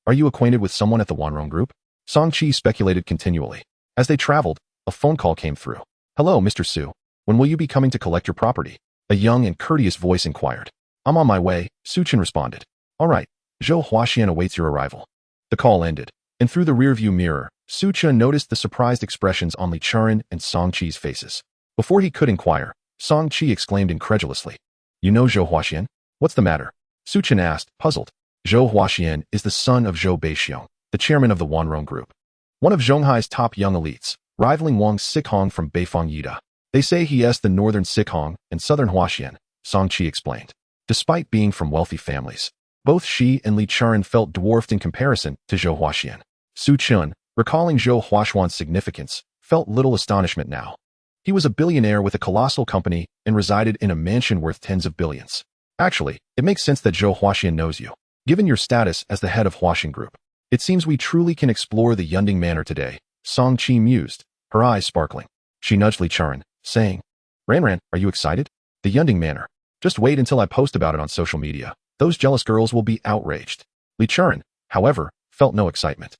Are you acquainted with someone at the Wanrong Group? Song Chi speculated continually. As they traveled, a phone call came through. Hello, Mr. Su. When will you be coming to collect your property? A young and courteous voice inquired. I'm on my way, Su Chen responded. All right, Zhou Huaxian awaits your arrival. The call ended, and through the rearview mirror, Su Chen noticed the surprised expressions on Li Charan and Song Chi's faces. Before he could inquire, Song Chi exclaimed incredulously. You know Zhou Huaxian? What's the matter? Su Chen asked, puzzled. Zhou Huaxian is the son of Zhou Beixiong, the chairman of the Wanrong Group, one of Zhonghai's top young elites, rivaling Wang Sickhong from Beifang Yida. They say he is the northern Sickhong and southern Huaxian, Song Chi explained. Despite being from wealthy families, both she and Li Charan felt dwarfed in comparison to Zhou Huaxian. Su Chen, recalling Zhou Huaxian's significance, felt little astonishment now. He was a billionaire with a colossal company and resided in a mansion worth tens of billions. Actually, it makes sense that Zhou Huaxian knows you, given your status as the head of Huaxian Group. It seems we truly can explore the Yunding Manor today, Song Chi mused, her eyes sparkling. She nudged Li Charan, saying, Ran, are you excited? The Yunding Manor. Just wait until I post about it on social media. Those jealous girls will be outraged. Li Charan, however, felt no excitement.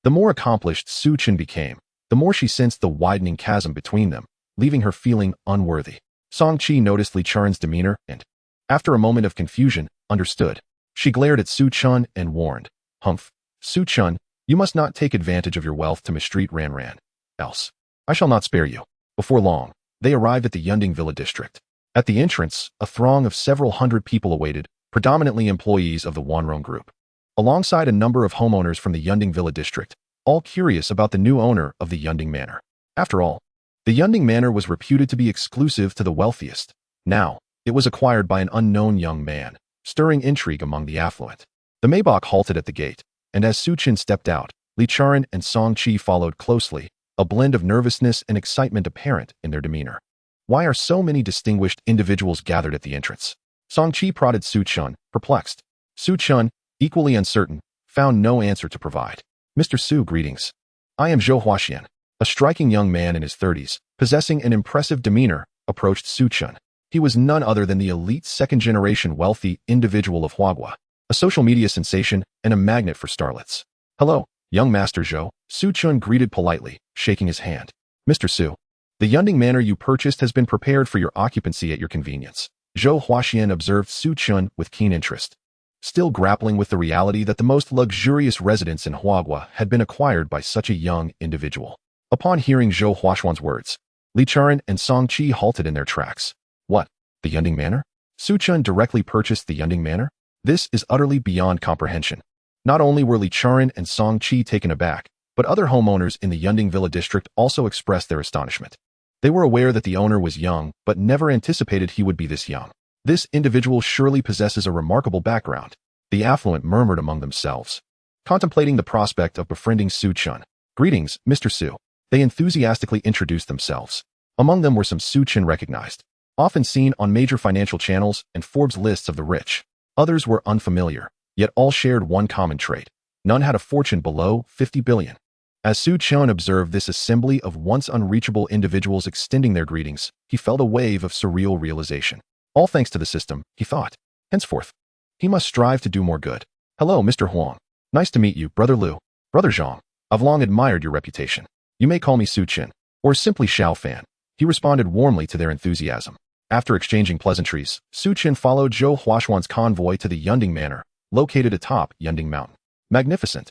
The more accomplished Su Chen became, the more she sensed the widening chasm between them, leaving her feeling unworthy. Song Chi noticed Li Charan's demeanor and, after a moment of confusion, understood. She glared at Su Chen and warned, Humph, Su Chen, you must not take advantage of your wealth to mistreat Ran, else I shall not spare you. Before long, they arrived at the Yunding Villa district. At the entrance, a throng of several hundred people awaited, predominantly employees of the Wanrong Group, alongside a number of homeowners from the Yunding Villa district, all curious about the new owner of the Yunding Manor. After all, the Yunding Manor was reputed to be exclusive to the wealthiest. Now, it was acquired by an unknown young man, stirring intrigue among the affluent. The Maybach halted at the gate, and as Su Chen stepped out, Li Charan and Song Chi followed closely, a blend of nervousness and excitement apparent in their demeanor. Why are so many distinguished individuals gathered at the entrance? Song Chi prodded Su Chen, perplexed. Su Chen, equally uncertain, found no answer to provide. Mr. Su, greetings. I am Zhou Huaxian. A striking young man in his 30s, possessing an impressive demeanor, approached Su Chen. He was none other than the elite second-generation wealthy individual of Huagua, a social media sensation and a magnet for starlets. Hello, Young Master Zhou, Su Chun greeted politely, shaking his hand. Mr. Su, the Yunding Manor you purchased has been prepared for your occupancy at your convenience. Zhou Huaxian observed Su Chun with keen interest, still grappling with the reality that the most luxurious residence in Huagua had been acquired by such a young individual. Upon hearing Zhou Huaxian's words, Li Charan and Song Qi halted in their tracks. What? The Yunding Manor? Su Chun directly purchased the Yunding Manor? This is utterly beyond comprehension. Not only were Li Charan and Song Qi taken aback, but other homeowners in the Yunding Villa district also expressed their astonishment. They were aware that the owner was young, but never anticipated he would be this young. This individual surely possesses a remarkable background, the affluent murmured among themselves, contemplating the prospect of befriending Su Chun. Greetings, Mr. Su. They enthusiastically introduced themselves. Among them were some Su Chun recognized, often seen on major financial channels and Forbes lists of the rich. Others were unfamiliar, yet all shared one common trait. None had a fortune below 50 billion. As Su Chun observed this assembly of once unreachable individuals extending their greetings, he felt a wave of surreal realization. All thanks to the system, he thought. Henceforth, he must strive to do more good. Hello, Mr. Huang. Nice to meet you, Brother Liu. Brother Zhang. I've long admired your reputation. You may call me Su Chin, or simply Xiao Fan. He responded warmly to their enthusiasm. After exchanging pleasantries, Su Chin followed Zhou Huaxuan's convoy to the Yunding Manor, located atop Yunding Mountain. Magnificent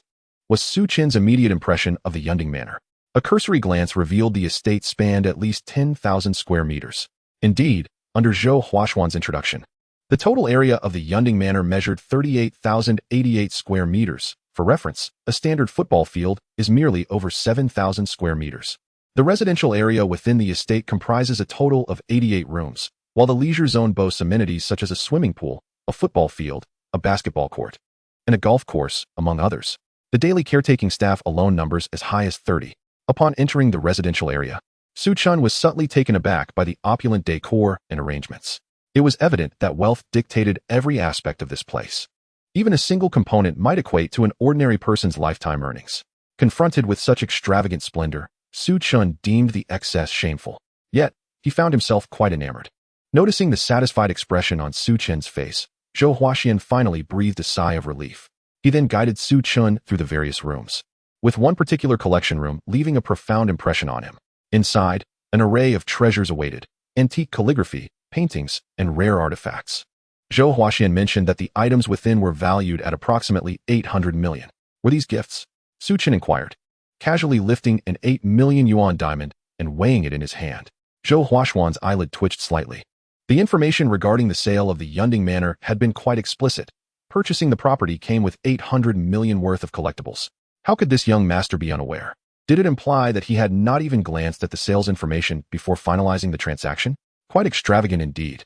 was Su Chin's immediate impression of the Yunding Manor. A cursory glance revealed the estate spanned at least 10,000 square meters. Indeed, under Zhou Huaxuan's introduction, the total area of the Yunding Manor measured 38,088 square meters. For reference, a standard football field is merely over 7,000 square meters. The residential area within the estate comprises a total of 88 rooms, while the leisure zone boasts amenities such as a swimming pool, a football field, a basketball court, and a golf course, among others. The daily caretaking staff alone numbers as high as 30. Upon entering the residential area, Su Chun was subtly taken aback by the opulent decor and arrangements. It was evident that wealth dictated every aspect of this place. Even a single component might equate to an ordinary person's lifetime earnings. Confronted with such extravagant splendor, Su Chun deemed the excess shameful. Yet, he found himself quite enamored. Noticing the satisfied expression on Su Chun's face, Zhou Huaxian finally breathed a sigh of relief. He then guided Su Chun through the various rooms, with one particular collection room leaving a profound impression on him. Inside, an array of treasures awaited, antique calligraphy, paintings, and rare artifacts. Zhou Huaxian mentioned that the items within were valued at approximately 800 million. Were these gifts? Su Chun inquired, casually lifting an 8 million yuan diamond and weighing it in his hand. Zhou Huaxuan's eyelid twitched slightly. The information regarding the sale of the Yunding Manor had been quite explicit. Purchasing the property came with 800 million worth of collectibles. How could this young master be unaware? Did it imply that he had not even glanced at the sales information before finalizing the transaction? Quite extravagant indeed.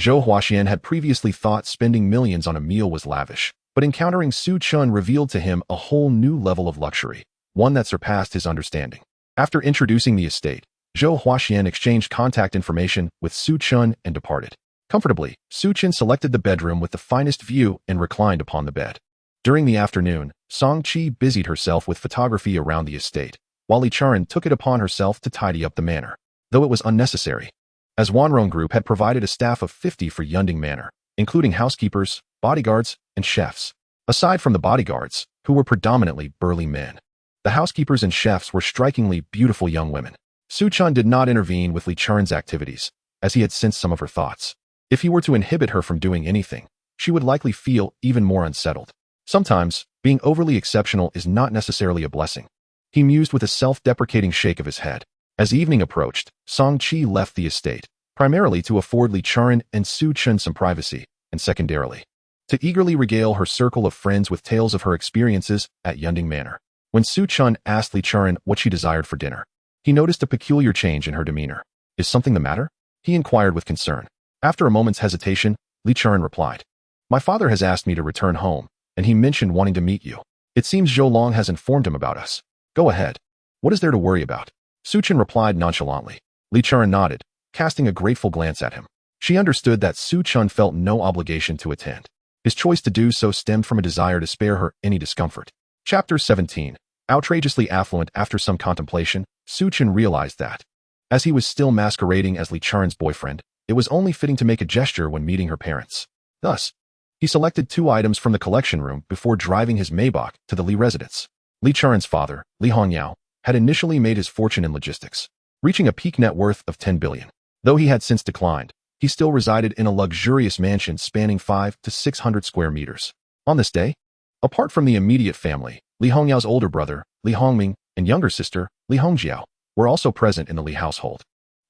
Zhou Huaxian had previously thought spending millions on a meal was lavish, but encountering Su Chun revealed to him a whole new level of luxury, one that surpassed his understanding. After introducing the estate, Zhou Huaxian exchanged contact information with Su Chun and departed. Comfortably, Su Chun selected the bedroom with the finest view and reclined upon the bed. During the afternoon, Song Qi busied herself with photography around the estate, while Li Charan took it upon herself to tidy up the manor, though it was unnecessary, as Wanrong Group had provided a staff of 50 for Yunding Manor, including housekeepers, bodyguards, and chefs. Aside from the bodyguards, who were predominantly burly men, the housekeepers and chefs were strikingly beautiful young women. Su Chun did not intervene with Li Charan's activities, as he had sensed some of her thoughts. If he were to inhibit her from doing anything, she would likely feel even more unsettled. Sometimes, being overly exceptional is not necessarily a blessing. He mused with a self-deprecating shake of his head. As evening approached, Song Qi left the estate, primarily to afford Li Charan and Su Chun some privacy, and secondarily, to eagerly regale her circle of friends with tales of her experiences at Yunding Manor. When Su Chun asked Li Charan what she desired for dinner, he noticed a peculiar change in her demeanor. Is something the matter? He inquired with concern. After a moment's hesitation, Li Charan replied, My father has asked me to return home, and he mentioned wanting to meet you. It seems Zhou Long has informed him about us. Go ahead. What is there to worry about? Su Chun replied nonchalantly. Li Charan nodded, casting a grateful glance at him. She understood that Su Chun felt no obligation to attend. His choice to do so stemmed from a desire to spare her any discomfort. Chapter 17. Outrageously affluent. After some contemplation, Su Chun realized that, as he was still masquerading as Li Charan's boyfriend, it was only fitting to make a gesture when meeting her parents. Thus, he selected 2 items from the collection room before driving his Maybach to the Li residence. Li Charen's father, Li Hongyao, had initially made his fortune in logistics, reaching a peak net worth of 10 billion. Though he had since declined, he still resided in a luxurious mansion spanning 5 to 600 square meters. On this day, apart from the immediate family, Li Hongyao's older brother, Li Hongming, and younger sister, Li Hongjiao, were also present in the Li household.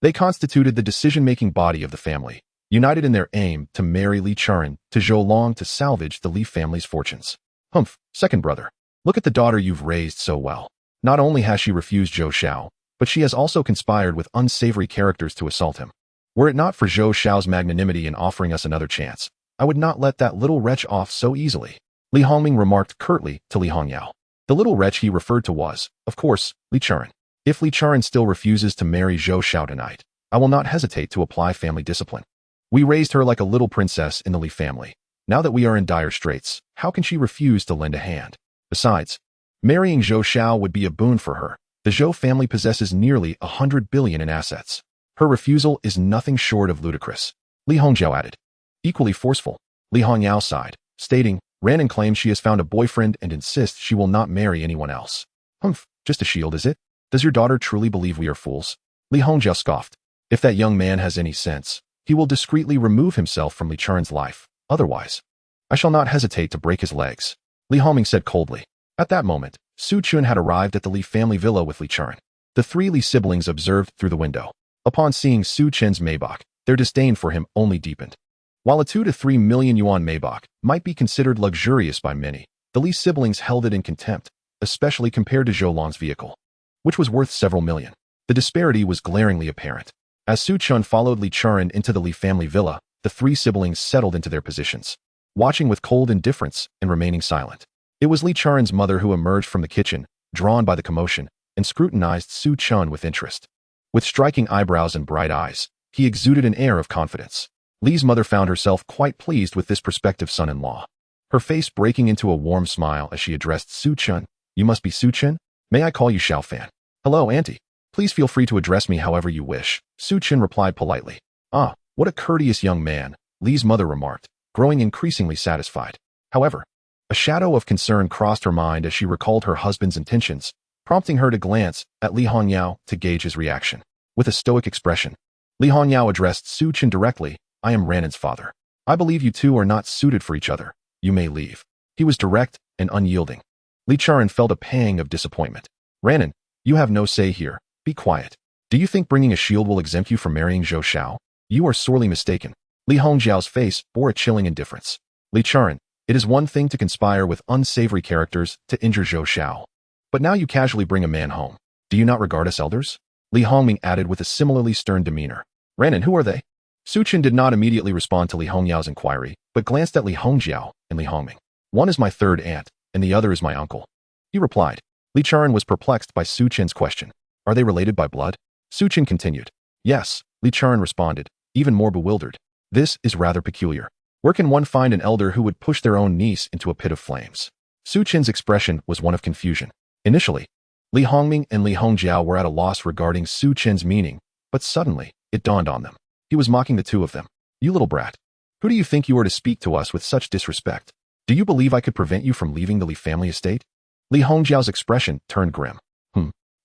They constituted the decision-making body of the family, united in their aim to marry Li Charen to Zhou Long to salvage the Li family's fortunes. Humph, second brother. Look at the daughter you've raised so well. Not only has she refused Zhou Xiao, but she has also conspired with unsavory characters to assault him. Were it not for Zhou Xiao's magnanimity in offering us another chance, I would not let that little wretch off so easily. Li Hongming remarked curtly to Li Hongyao. The little wretch he referred to was, of course, Li Charen. If Li Charen still refuses to marry Zhou Xiao tonight, I will not hesitate to apply family discipline. We raised her like a little princess in the Li family. Now that we are in dire straits, how can she refuse to lend a hand? Besides, marrying Zhou Xiao would be a boon for her. The Zhou family possesses nearly 100 billion in assets. Her refusal is nothing short of ludicrous. Li Hongjiao added. Equally forceful, Li Hongyao sighed, stating, Ranan claims she has found a boyfriend and insists she will not marry anyone else. Humph, just a shield, is it? Does your daughter truly believe we are fools? Li Hongjiao scoffed. If that young man has any sense, he will discreetly remove himself from Li Charen's life. Otherwise, I shall not hesitate to break his legs. Li Hongming said coldly. At that moment, Su Chun had arrived at the Li family villa with Li Charen. The three Li siblings observed through the window. Upon seeing Su Chen's Maybach, their disdain for him only deepened. While a 2 to 3 million yuan Maybach might be considered luxurious by many, the Li siblings held it in contempt, especially compared to Zhou Long's vehicle, which was worth several million. The disparity was glaringly apparent. As Su Chun followed Li Charen into the Li family villa, the three siblings settled into their positions, watching with cold indifference and remaining silent. It was Li Charen's mother who emerged from the kitchen, drawn by the commotion, and scrutinized Su Chun with interest. With striking eyebrows and bright eyes, he exuded an air of confidence. Li's mother found herself quite pleased with this prospective son-in-law, her face breaking into a warm smile as she addressed Su Chun. You must be Su Chun? May I call you Xiao Fan? Hello, auntie. Please feel free to address me however you wish, Su Chun replied politely. Ah, what a courteous young man, Li's mother remarked, growing increasingly satisfied. However, a shadow of concern crossed her mind as she recalled her husband's intentions, prompting her to glance at Li Hongyao to gauge his reaction. With a stoic expression, Li Hongyao addressed Su Chun directly. I am Ranan's father. I believe you two are not suited for each other. You may leave. He was direct and unyielding. Li Charen felt a pang of disappointment. Ranan, you have no say here. Be quiet. Do you think bringing a shield will exempt you from marrying Zhou Xiao? You are sorely mistaken. Li Hongjiao's face bore a chilling indifference. Li Charen, it is one thing to conspire with unsavory characters to injure Zhou Xiao. But now you casually bring a man home. Do you not regard us elders? Li Hongming added with a similarly stern demeanor. Ranan, who are they? Su Chun did not immediately respond to Li Hongyao's inquiry, but glanced at Li Hongjiao and Li Hongming. One is my third aunt, and the other is my uncle. He replied. Li Charen was perplexed by Su Chen's question. Are they related by blood? Su Chen continued. Yes, Li Charen responded, even more bewildered. This is rather peculiar. Where can one find an elder who would push their own niece into a pit of flames? Su Chen's expression was one of confusion. Initially, Li Hongming and Li Hongjiao were at a loss regarding Su Chen's meaning, but suddenly, it dawned on them. He was mocking the two of them. You little brat. Who do you think you are to speak to us with such disrespect? Do you believe I could prevent you from leaving the Li family estate? Li Hongjiao's expression turned grim.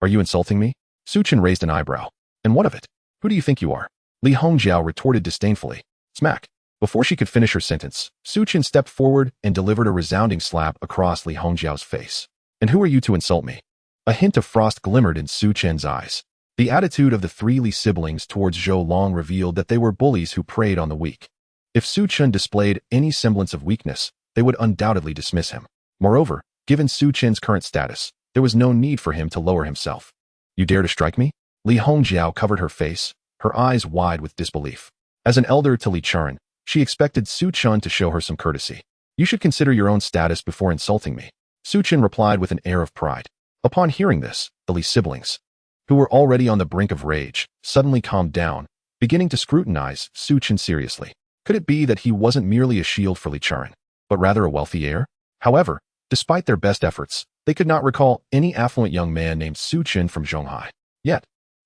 Are you insulting me? Su Chen raised an eyebrow. And what of it? Who do you think you are? Li Hongjiao retorted disdainfully. Smack. Before she could finish her sentence, Su Chen stepped forward and delivered a resounding slap across Li Hongjiao's face. And who are you to insult me? A hint of frost glimmered in Su Chen's eyes. The attitude of the three Li siblings towards Zhou Long revealed that they were bullies who preyed on the weak. If Su Chen displayed any semblance of weakness, they would undoubtedly dismiss him. Moreover, given Su Chen's current status, there was no need for him to lower himself. You dare to strike me? Li Hongjiao covered her face, her eyes wide with disbelief. As an elder to Li Charen, she expected Su Chen to show her some courtesy. You should consider your own status before insulting me. Su Chen replied with an air of pride. Upon hearing this, the Li siblings, who were already on the brink of rage, suddenly calmed down, beginning to scrutinize Su Chen seriously. Could it be that he wasn't merely a shield for Li Charen, but rather a wealthy heir? However, despite their best efforts, they could not recall any affluent young man named Su Chen from Zhonghai. Yet,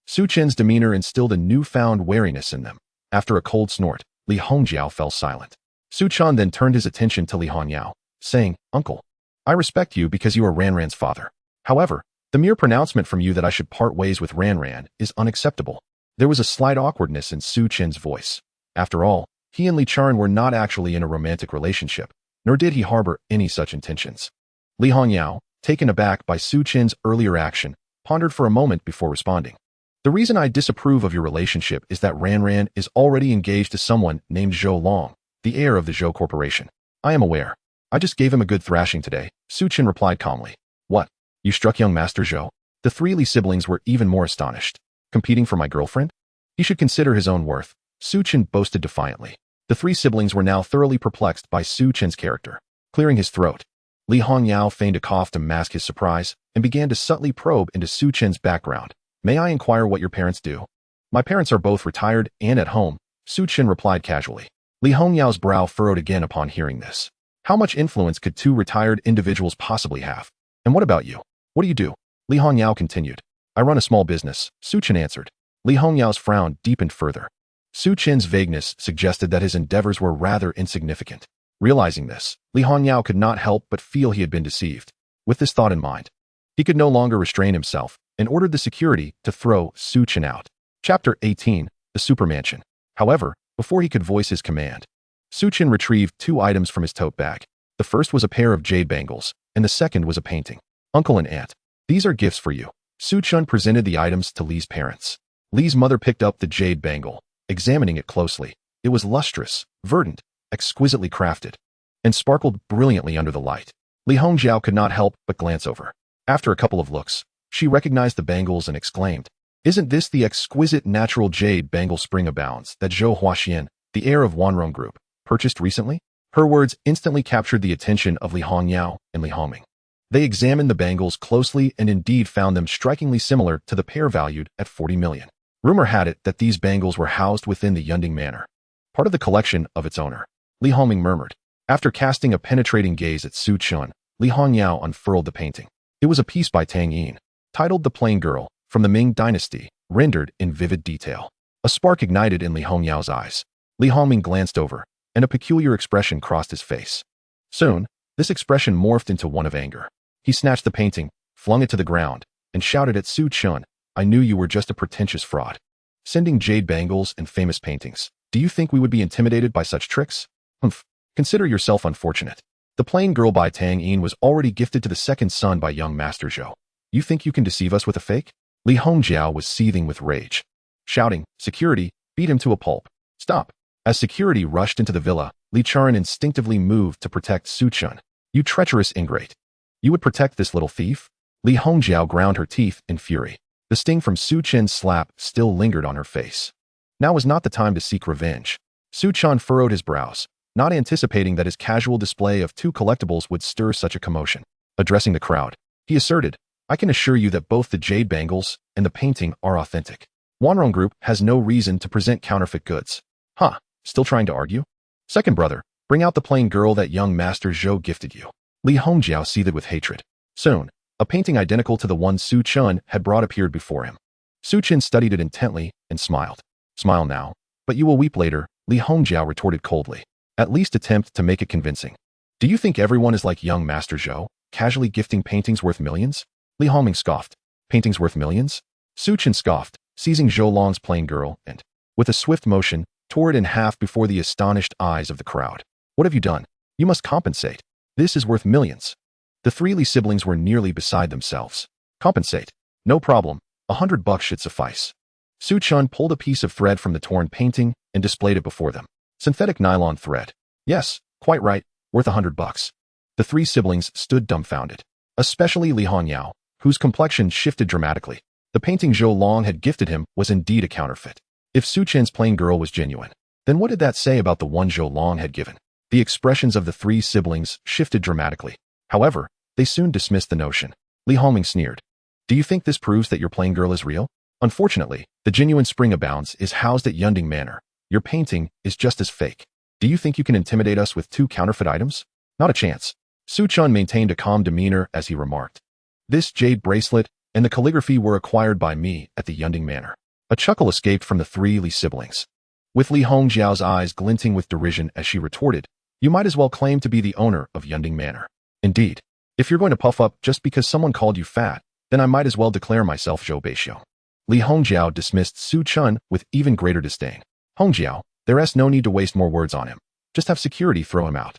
Su Chen's demeanor instilled a newfound wariness in them. After a cold snort, Li Hongjiao fell silent. Su Chen then turned his attention to Li Hongyao, saying, Uncle, I respect you because you are Ranran's father. However, the mere pronouncement from you that I should part ways with Ran is unacceptable. There was a slight awkwardness in Su Chen's voice. After all, he and Li Charan were not actually in a romantic relationship, nor did he harbor any such intentions. Li Hongyao, taken aback by Su Chen's earlier action, pondered for a moment before responding. The reason I disapprove of your relationship is that Ran is already engaged to someone named Zhou Long, the heir of the Zhou Corporation. I am aware. I just gave him a good thrashing today, Su Chen replied calmly. What? You struck young Master Zhou? The three Li siblings were even more astonished. Competing for my girlfriend? He should consider his own worth, Su Chen boasted defiantly. The three siblings were now thoroughly perplexed by Su Chen's character. Clearing his throat, Li Hongyao feigned a cough to mask his surprise and began to subtly probe into Su Chen's background. May I inquire what your parents do? My parents are both retired and at home, Su Chen replied casually. Li Hongyao's brow furrowed again upon hearing this. How much influence could two retired individuals possibly have? And what about you? What do you do? Li Hongyao continued. I run a small business, Su Chen answered. Li Hongyao's frown deepened further. Su Chen's vagueness suggested that his endeavors were rather insignificant. Realizing this, Li Hongyao could not help but feel he had been deceived. With this thought in mind, he could no longer restrain himself and ordered the security to throw Su Chen out. Chapter 18, The Supermansion. However, before he could voice his command, Su Chen retrieved two items from his tote bag. The first was a pair of jade bangles, and the second was a painting. Uncle and aunt, these are gifts for you. Su Chen presented the items to Li's parents. Li's mother picked up the jade bangle, examining it closely. It was lustrous, verdant, exquisitely crafted, and sparkled brilliantly under the light. Li Hongjiao could not help but glance over. After a couple of looks, she recognized the bangles and exclaimed, Isn't this the exquisite natural jade bangle spring abounds that Zhou Huaxian, the heir of Wanrong Group, purchased recently? Her words instantly captured the attention of Li Hongyao and Li Hongming. They examined the bangles closely and indeed found them strikingly similar to the pair valued at 40 million. Rumor had it that these bangles were housed within the Yunding Manor, part of the collection of its owner. Li Hongming murmured. After casting a penetrating gaze at Su Chen, Li Hongyao unfurled the painting. It was a piece by Tang Yin, titled The Plain Girl, from the Ming Dynasty, rendered in vivid detail. A spark ignited in Li Hongyao's eyes. Li Hongming glanced over, and a peculiar expression crossed his face. Soon, this expression morphed into one of anger. He snatched the painting, flung it to the ground, and shouted at Su Chen, I knew you were just a pretentious fraud. Sending jade bangles and famous paintings. Do you think we would be intimidated by such tricks? Humph. Consider yourself unfortunate. The Plain Girl by Tang Yin was already gifted to the second son by young Master Zhou. You think you can deceive us with a fake? Li Hongjiao was seething with rage. Shouting, Security, beat him to a pulp. Stop. As security rushed into the villa, Li Charan instinctively moved to protect Su Chen. You treacherous ingrate. You would protect this little thief? Li Hongjiao ground her teeth in fury. The sting from Su Chen's slap still lingered on her face. Now was not the time to seek revenge. Su Chen furrowed his brows, not anticipating that his casual display of two collectibles would stir such a commotion. Addressing the crowd, he asserted, I can assure you that both the jade bangles and the painting are authentic. Wanrong Group has no reason to present counterfeit goods. Huh, still trying to argue? Second brother, bring out the plain girl that young Master Zhou gifted you. Li Hongjiao seethed with hatred. Soon, a painting identical to the one Su Chen had brought appeared before him. Su Chen studied it intently and smiled. Smile now, but you will weep later, Li Hongjiao retorted coldly. At least attempt to make it convincing. Do you think everyone is like young Master Zhou, casually gifting paintings worth millions? Li Hongming scoffed. Paintings worth millions? Su Chen scoffed, seizing Zhou Long's plain girl and, with a swift motion, tore it in half before the astonished eyes of the crowd. What have you done? You must compensate. This is worth millions. The three Li siblings were nearly beside themselves. Compensate. No problem. $100 should suffice. Su Chen pulled a piece of thread from the torn painting and displayed it before them. Synthetic nylon thread. Yes, quite right, worth $100. The three siblings stood dumbfounded, especially Li Hongyao, whose complexion shifted dramatically. The painting Zhou Long had gifted him was indeed a counterfeit. If Su Chen's plain girl was genuine, then what did that say about the one Zhou Long had given? The expressions of the three siblings shifted dramatically. However, they soon dismissed the notion. Li Hongming sneered. Do you think this proves that your plain girl is real? Unfortunately, the genuine spring abounds is housed at Yunding Manor. Your painting is just as fake. Do you think you can intimidate us with two counterfeit items? Not a chance. Su Chen maintained a calm demeanor as he remarked. This jade bracelet and the calligraphy were acquired by me at the Yunding Manor. A chuckle escaped from the three Li siblings, with Li Hongjiao's eyes glinting with derision as she retorted, You might as well claim to be the owner of Yunding Manor. Indeed, If you're going to puff up just because someone called you fat, then I might as well declare myself Zhou Beixiong. Li Hongjiao dismissed Su Chun with even greater disdain. Hongjiao, there's no need to waste more words on him. Just have security throw him out.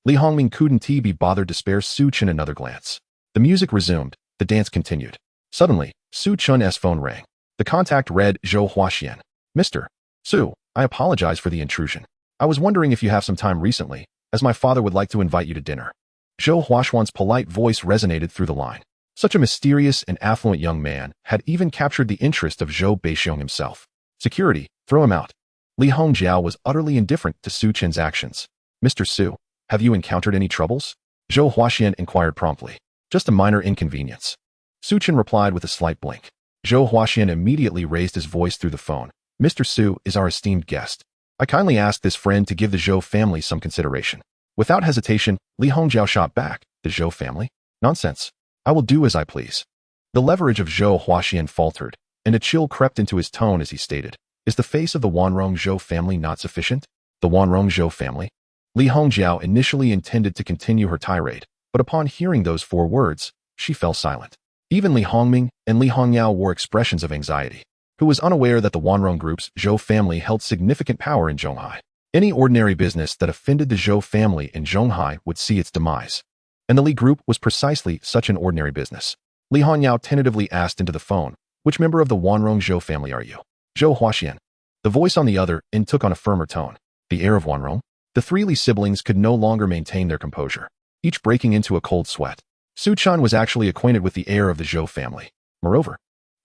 Li Hongming couldn't be bothered to spare Su Chun another glance. The music resumed, the dance continued. Suddenly, Su Chun's phone rang. The contact read Zhou Huaxian. Mr. Su, I apologize for the intrusion. I was wondering if you have some time recently, as my father would like to invite you to dinner. Zhou Huaxian's polite voice resonated through the line. Such a mysterious and affluent young man had even captured the interest of Zhou Beixiong himself. Security, throw him out. Li Hongjiao was utterly indifferent to Su Chen's actions. Mr. Su, have you encountered any troubles? Zhou Huaxian inquired promptly. Just a minor inconvenience. Su Chen replied with a slight blink. Zhou Huaxian immediately raised his voice through the phone. Mr. Su is our esteemed guest. I kindly ask this friend to give the Zhou family some consideration. Without hesitation, Li Hongjiao shot back. The Zhou family? Nonsense. I will do as I please. The leverage of Zhou Huaxian faltered, and a chill crept into his tone as he stated, is the face of the Wanrong Zhou family not sufficient? The Wanrong Zhou family? Li Hongjiao initially intended to continue her tirade, but upon hearing those 4 words, she fell silent. Even Li Hongming and Li Hongyao wore expressions of anxiety, who was unaware that the Wanrong group's Zhou family held significant power in Zhonghai. Any ordinary business that offended the Zhou family in Zhonghai would see its demise. And the Li group was precisely such an ordinary business. Li Hongyao tentatively asked into the phone, which member of the Wanrong Zhou family are you? Zhou Huaxian. The voice on the other end took on a firmer tone. The heir of Wanrong? The 3 Li siblings could no longer maintain their composure, each breaking into a cold sweat. Su Chan was actually acquainted with the heir of the Zhou family. Moreover,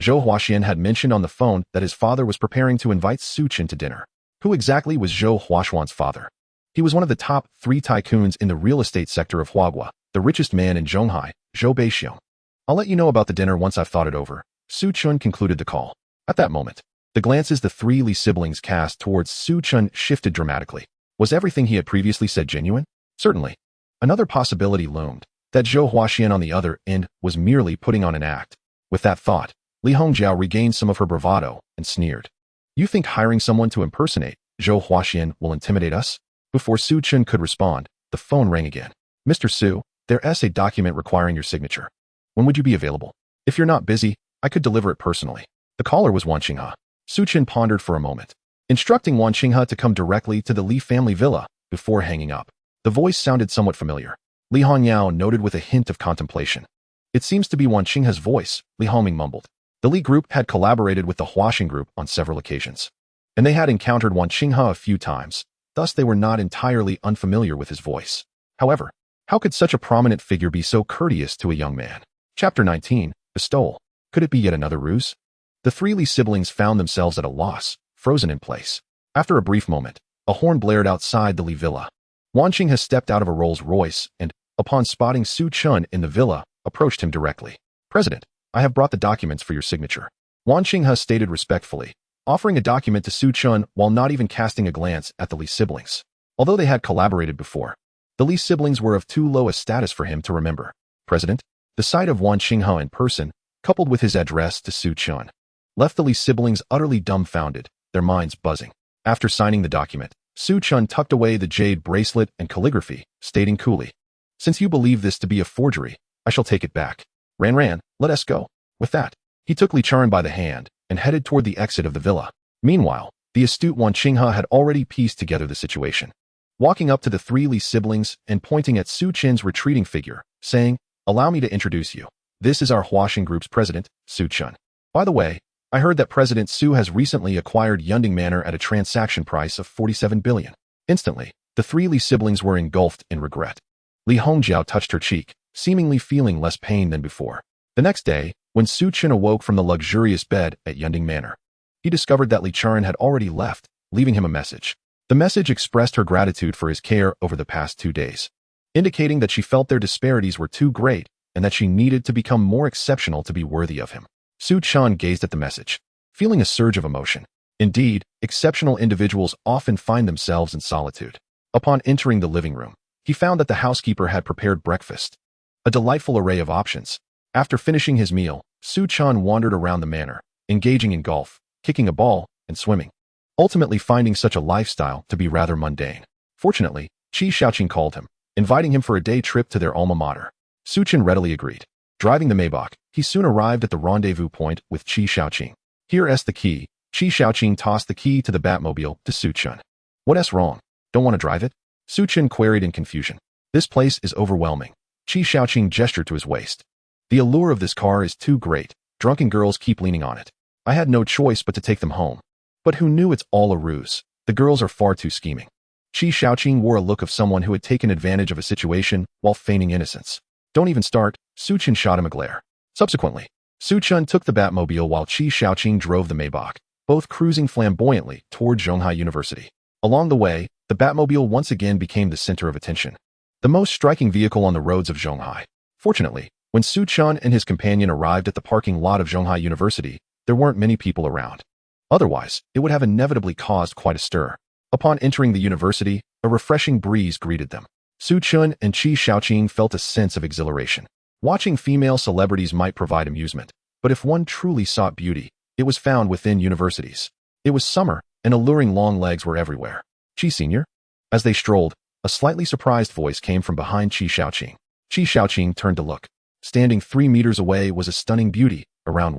Zhou Huaxian had mentioned on the phone that his father was preparing to invite Su Chen to dinner. Who exactly was Zhou Huaxian's father? He was one of the top 3 tycoons in the real estate sector of Huaguo, the richest man in Zhonghai, Zhou Beixiong. I'll let you know about the dinner once I've thought it over. Su Chun concluded the call. At that moment, the glances the 3 Li siblings cast towards Su Chun shifted dramatically. Was everything he had previously said genuine? Certainly. Another possibility loomed, that Zhou Huaxian on the other end was merely putting on an act. With that thought, Li Hongjiao regained some of her bravado and sneered. You think hiring someone to impersonate Zhou Huaxian will intimidate us? Before Su Chun could respond, the phone rang again. Mr. Su, there's a document requiring your signature. When would you be available? If you're not busy, I could deliver it personally. The caller was Wan Qinghe. Su Chen pondered for a moment, instructing Wan Qinghe to come directly to the Li family villa before hanging up. The voice sounded somewhat familiar. Li Hongyao noted with a hint of contemplation. It seems to be Wan Qinghe's voice, Li Hongming mumbled. The Li group had collaborated with the Huaxian group on several occasions, and they had encountered Wan Qinghe a few times, thus they were not entirely unfamiliar with his voice. However, how could such a prominent figure be so courteous to a young man? Chapter 19, Bestowal. Could it be yet another ruse? The 3 Li siblings found themselves at a loss, frozen in place. After a brief moment, a horn blared outside the Li villa. Wan Qinghe stepped out of a Rolls Royce and, upon spotting Su Chun in the villa, approached him directly. President, I have brought the documents for your signature. Wan Qinghe stated respectfully, offering a document to Su Chun while not even casting a glance at the Li siblings. Although they had collaborated before, the Li siblings were of too low a status for him to remember. President, the sight of Wan Qinghe in person, coupled with his address to Su Chun, left the Li siblings utterly dumbfounded, their minds buzzing. After signing the document, Su Chun tucked away the jade bracelet and calligraphy, stating coolly, Since you believe this to be a forgery, I shall take it back. Ran, let us go. With that, he took Li Charan by the hand and headed toward the exit of the villa. Meanwhile, the astute Wan Qinghe had already pieced together the situation. Walking up to the 3 Li siblings and pointing at Su Chen's retreating figure, saying, Allow me to introduce you. This is our Huaxian group's president, Su Chun. By the way, I heard that President Su has recently acquired Yunding Manor at a transaction price of 47 billion. Instantly, the 3 Li siblings were engulfed in regret. Li Hongjiao touched her cheek, seemingly feeling less pain than before. The next day, when Su Chen awoke from the luxurious bed at Yunding Manor, he discovered that Li Charan had already left, leaving him a message. The message expressed her gratitude for his care over the past 2 days, indicating that she felt their disparities were too great and that she needed to become more exceptional to be worthy of him. Su Chan gazed at the message, feeling a surge of emotion. Indeed, exceptional individuals often find themselves in solitude. Upon entering the living room, he found that the housekeeper had prepared breakfast, a delightful array of options. After finishing his meal, Su Chan wandered around the manor, engaging in golf, kicking a ball, and swimming, ultimately finding such a lifestyle to be rather mundane. Fortunately, Qi Xiaoqing called him, inviting him for a day trip to their alma mater. Suchin readily agreed. Driving the Maybach, he soon arrived at the rendezvous point with Qi Shaoqing. Here's the key. Qi Shaoqing tossed the key to the Batmobile to Suchin. What's wrong? Don't want to drive it? Suchin queried in confusion. This place is overwhelming. Qi Shaoqing gestured to his waist. The allure of this car is too great. Drunken girls keep leaning on it. I had no choice but to take them home. But who knew it's all a ruse? The girls are far too scheming. Qi Shaoqing wore a look of someone who had taken advantage of a situation while feigning innocence. Don't even start. Suchin shot him a glare. Subsequently, Suchin took the Batmobile while Qi Shaoqing drove the Maybach, both cruising flamboyantly toward Zhonghai University. Along the way, the Batmobile once again became the center of attention, the most striking vehicle on the roads of Zhonghai. Fortunately, when Suchin and his companion arrived at the parking lot of Zhonghai University, there weren't many people around. Otherwise, it would have inevitably caused quite a stir. Upon entering the university, a refreshing breeze greeted them. Suchin and Qi Shaoqing felt a sense of exhilaration. Watching female celebrities might provide amusement, but if one truly sought beauty, it was found within universities. It was summer, and alluring long legs were everywhere. Qi Sr.? As they strolled, a slightly surprised voice came from behind Qi Shaoqing. Qi Shaoqing turned to look. Standing 3 meters away was a stunning beauty, around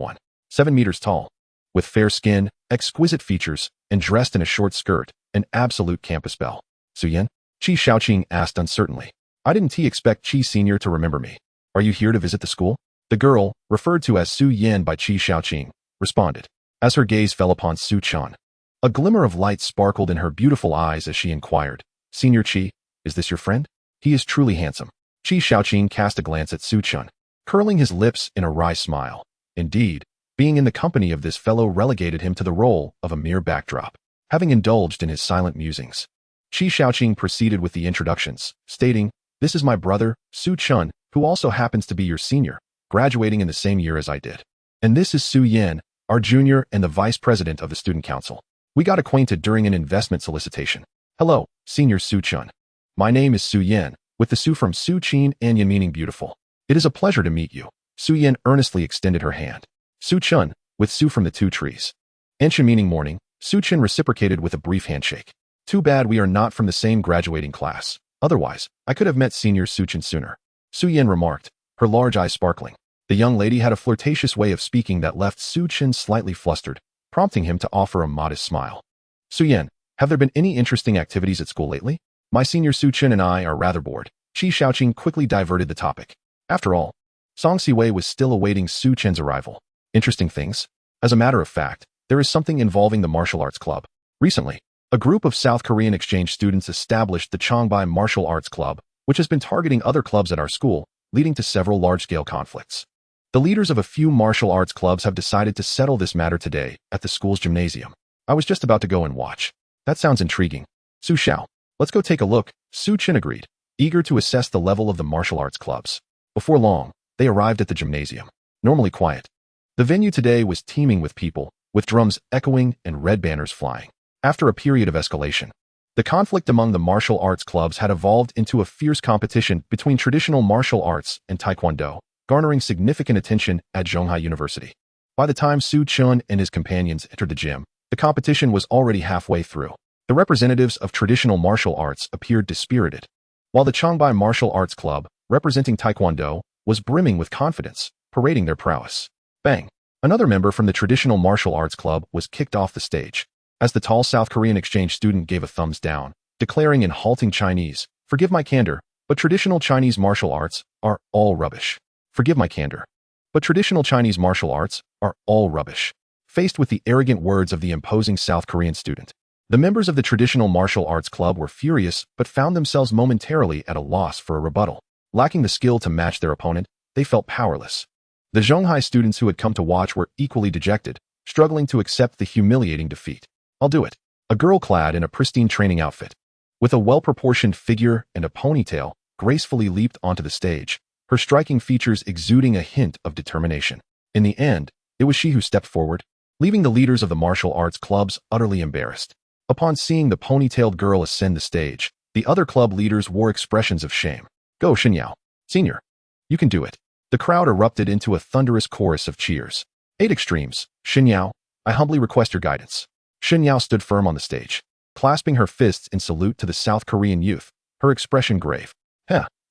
7 meters tall. With fair skin, exquisite features, and dressed in a short skirt, an absolute campus belle. Suyin? Qi Shaoqing asked uncertainly. I didn't expect Qi Sr. to remember me. Are you here to visit the school? The girl, referred to as Su Yin by Qi Shaoqing, responded. As her gaze fell upon Suchin, a glimmer of light sparkled in her beautiful eyes as she inquired, Senior Qi, is this your friend? He is truly handsome. Qi Shaoqing cast a glance at Suchin, curling his lips in a wry smile. Indeed, being in the company of this fellow relegated him to the role of a mere backdrop. Having indulged in his silent musings, Qi Shaoqing proceeded with the introductions, stating, This is my brother, Suchin, who also happens to be your senior, graduating in the same year as I did. And this is Su Yin, our junior and the vice president of the student council. We got acquainted during an investment solicitation. Hello, Senior Suchin. My name is Su Yin, with the Su from Suchin and Yin meaning beautiful. It is a pleasure to meet you. Su Yin earnestly extended her hand. Suchin, with Su from the two trees. Anshin meaning morning, Suchin reciprocated with a brief handshake. Too bad we are not from the same graduating class. Otherwise, I could have met Senior Suchin sooner. Su Yin remarked, her large eyes sparkling. The young lady had a flirtatious way of speaking that left Suchin slightly flustered, prompting him to offer a modest smile. Su Yin, have there been any interesting activities at school lately? My Senior Suchin and I are rather bored. Qi Shaoqing quickly diverted the topic. After all, Song Siwei was still awaiting Suchin's arrival. Interesting things? As a matter of fact, there is something involving the martial arts club. Recently, a group of South Korean exchange students established the Chongbai Martial Arts Club, which has been targeting other clubs at our school, leading to several large-scale conflicts. The leaders of a few martial arts clubs have decided to settle this matter today at the school's gymnasium. I was just about to go and watch. That sounds intriguing. Su Xiao, let's go take a look. Suchin agreed, eager to assess the level of the martial arts clubs. Before long, they arrived at the gymnasium, normally quiet. The venue today was teeming with people, with drums echoing and red banners flying. After a period of escalation, the conflict among the martial arts clubs had evolved into a fierce competition between traditional martial arts and Taekwondo, garnering significant attention at Zhonghai University. By the time Suchin and his companions entered the gym, the competition was already halfway through. The representatives of traditional martial arts appeared dispirited, while the Chongbai Martial Arts Club, representing Taekwondo, was brimming with confidence, parading their prowess. Bang! Another member from the traditional martial arts club was kicked off the stage, as the tall South Korean exchange student gave a thumbs down, declaring in halting Chinese, Forgive my candor, but traditional Chinese martial arts are all rubbish. Forgive my candor, but traditional Chinese martial arts are all rubbish. Faced with the arrogant words of the imposing South Korean student, the members of the traditional martial arts club were furious but found themselves momentarily at a loss for a rebuttal. Lacking the skill to match their opponent, they felt powerless. The Zhonghai students who had come to watch were equally dejected, struggling to accept the humiliating defeat. I'll do it. A girl clad in a pristine training outfit, with a well-proportioned figure and a ponytail, gracefully leaped onto the stage, her striking features exuding a hint of determination. In the end, it was she who stepped forward, leaving the leaders of the martial arts clubs utterly embarrassed. Upon seeing the ponytailed girl ascend the stage, the other club leaders wore expressions of shame. Go, Xinyao. Senior. You can do it. The crowd erupted into a thunderous chorus of cheers. 8 extremes. Xinyao, I humbly request your guidance. Xinyao stood firm on the stage, clasping her fists in salute to the South Korean youth, her expression grave.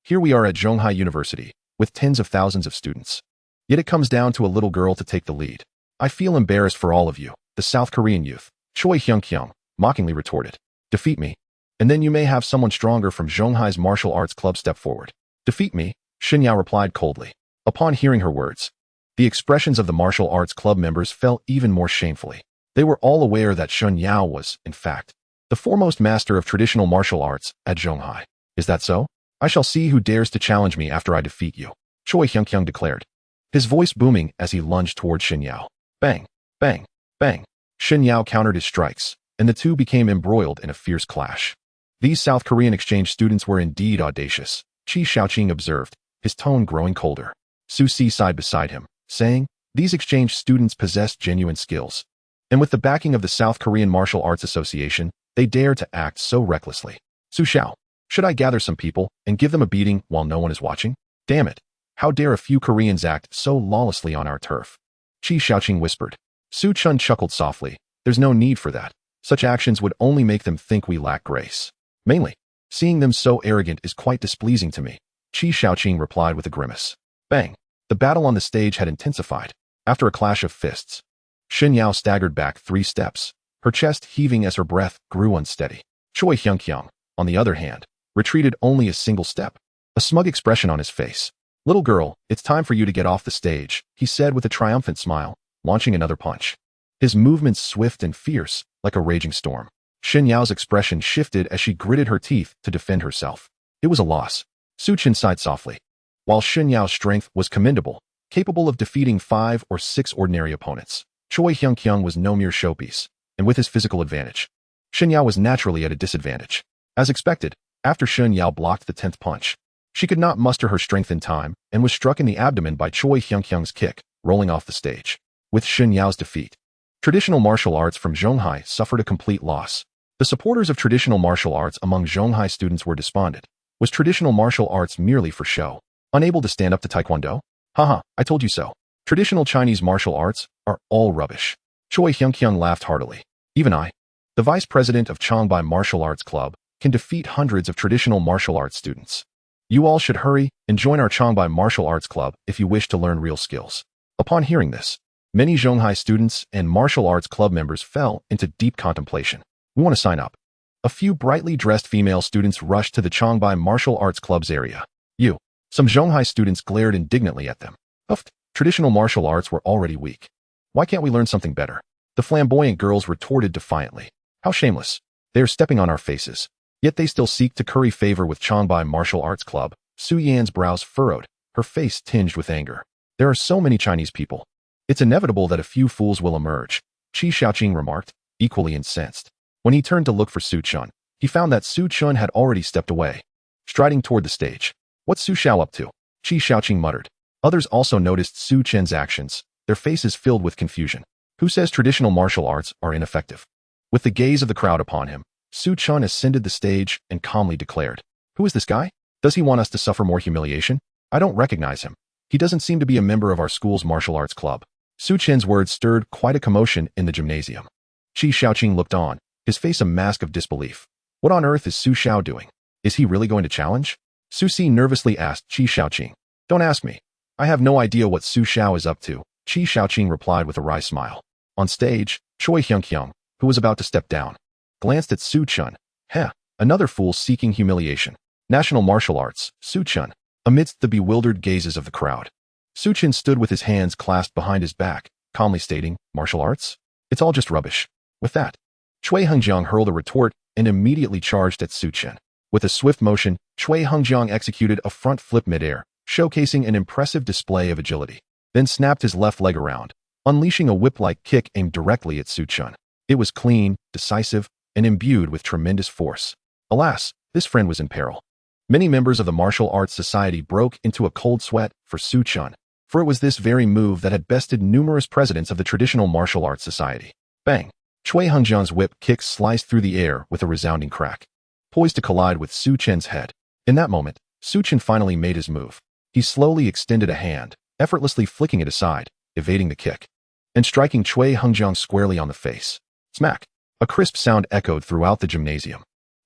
Here we are at Zhonghai University, with tens of thousands of students. Yet it comes down to a little girl to take the lead. I feel embarrassed for all of you, the South Korean youth, Choi Hyung-kyung mockingly retorted. Defeat me, and then you may have someone stronger from Zhonghai's martial arts club step forward. Defeat me, Shin Yao replied coldly. Upon hearing her words, the expressions of the martial arts club members fell even more shamefully. They were all aware that Shin Yao was, in fact, the foremost master of traditional martial arts at Zhonghai. Is that so? I shall see who dares to challenge me after I defeat you, Choi Hyung-kyung declared, his voice booming as he lunged toward Shin Yao. Bang, bang, bang. Shin Yao countered his strikes, and the two became embroiled in a fierce clash. These South Korean exchange students were indeed audacious, Chi Shaoqing observed, his tone growing colder. Su Si sighed beside him, saying, these exchange students possessed genuine skills. And with the backing of the South Korean Martial Arts Association, they dare to act so recklessly. Su Xiao, should I gather some people and give them a beating while no one is watching? Damn it. How dare a few Koreans act so lawlessly on our turf? Chi Shaoqing whispered. Su Chun chuckled softly. There's no need for that. Such actions would only make them think we lack grace. Mainly, seeing them so arrogant is quite displeasing to me, Chi Shaoqing replied with a grimace. Bang. The battle on the stage had intensified. After a clash of fists, Shin Yao staggered back 3 steps, her chest heaving as her breath grew unsteady. Choi Hyung-kyung, on the other hand, retreated only a single step, a smug expression on his face. Little girl, it's time for you to get off the stage, he said with a triumphant smile, launching another punch. His movements swift and fierce, like a raging storm. Shin Yao's expression shifted as she gritted her teeth to defend herself. It was a loss. Su Chin sighed softly. While Shin Yao's strength was commendable, capable of defeating 5 or 6 ordinary opponents, Choi Hyung-kyung was no mere showpiece, and with his physical advantage, Shin Yao was naturally at a disadvantage. As expected, after Shin Yao blocked the 10th punch, she could not muster her strength in time and was struck in the abdomen by Choi Hyung-kyung's kick, rolling off the stage. With Shin Yao's defeat, traditional martial arts from Zhonghai suffered a complete loss. The supporters of traditional martial arts among Zhonghai students were despondent. Was traditional martial arts merely for show? Unable to stand up to Taekwondo? Haha, I told you so. Traditional Chinese martial arts are all rubbish. Choi Hyung-kyung laughed heartily. Even I, the vice president of Changbai Martial Arts Club, can defeat hundreds of traditional martial arts students. You all should hurry and join our Changbai Martial Arts Club if you wish to learn real skills. Upon hearing this, many Zhonghai students and martial arts club members fell into deep contemplation. We want to sign up. A few brightly dressed female students rushed to the Changbai Martial Arts Club's area. Some Zhonghai students glared indignantly at them. Uff, traditional martial arts were already weak. Why can't we learn something better? The flamboyant girls retorted defiantly. How shameless. They are stepping on our faces. Yet they still seek to curry favor with Changbai Martial Arts Club. Su Yan's brows furrowed, her face tinged with anger. There are so many Chinese people. It's inevitable that a few fools will emerge, Chi Shaoqing remarked, equally incensed. When he turned to look for Su Chun, he found that Su Chun had already stepped away, striding toward the stage. What's Su Xiao up to? Chi Shaoqing muttered. Others also noticed Su Chen's actions, their faces filled with confusion. Who says traditional martial arts are ineffective? With the gaze of the crowd upon him, Su Chun ascended the stage and calmly declared, Who is this guy? Does he want us to suffer more humiliation? I don't recognize him. He doesn't seem to be a member of our school's martial arts club. Su Chen's words stirred quite a commotion in the gymnasium. Chi Shaoqing looked on, his face a mask of disbelief. What on earth is Su Xiao doing? Is he really going to challenge? Su Si nervously asked Chi Shaoqing. Don't ask me. I have no idea what Su Xiao is up to, Chi Shaoqing replied with a wry smile. On stage, Choi Hyung-kyung, who was about to step down, glanced at Su Chun. Another fool seeking humiliation. National martial arts, Su Chun. Amidst the bewildered gazes of the crowd, Su Chun stood with his hands clasped behind his back, calmly stating, Martial arts? It's all just rubbish. With that, Choi Hengjiang hurled a retort and immediately charged at Su Chun. With a swift motion, Choi Hengjiang executed a front flip midair, showcasing an impressive display of agility, then snapped his left leg around, unleashing a whip-like kick aimed directly at Su Chun. It was clean, decisive, and imbued with tremendous force. Alas, this friend was in peril. Many members of the Martial Arts Society broke into a cold sweat for Su Chun, for it was this very move that had bested numerous presidents of the traditional Martial Arts Society. Bang! Choi Hengjiang's whip kick sliced through the air with a resounding crack, poised to collide with Su Chen's head. In that moment, Su Chen finally made his move. He slowly extended a hand, effortlessly flicking it aside, evading the kick, and striking Choi Hengjiang squarely on the face. Smack! A crisp sound echoed throughout the gymnasium.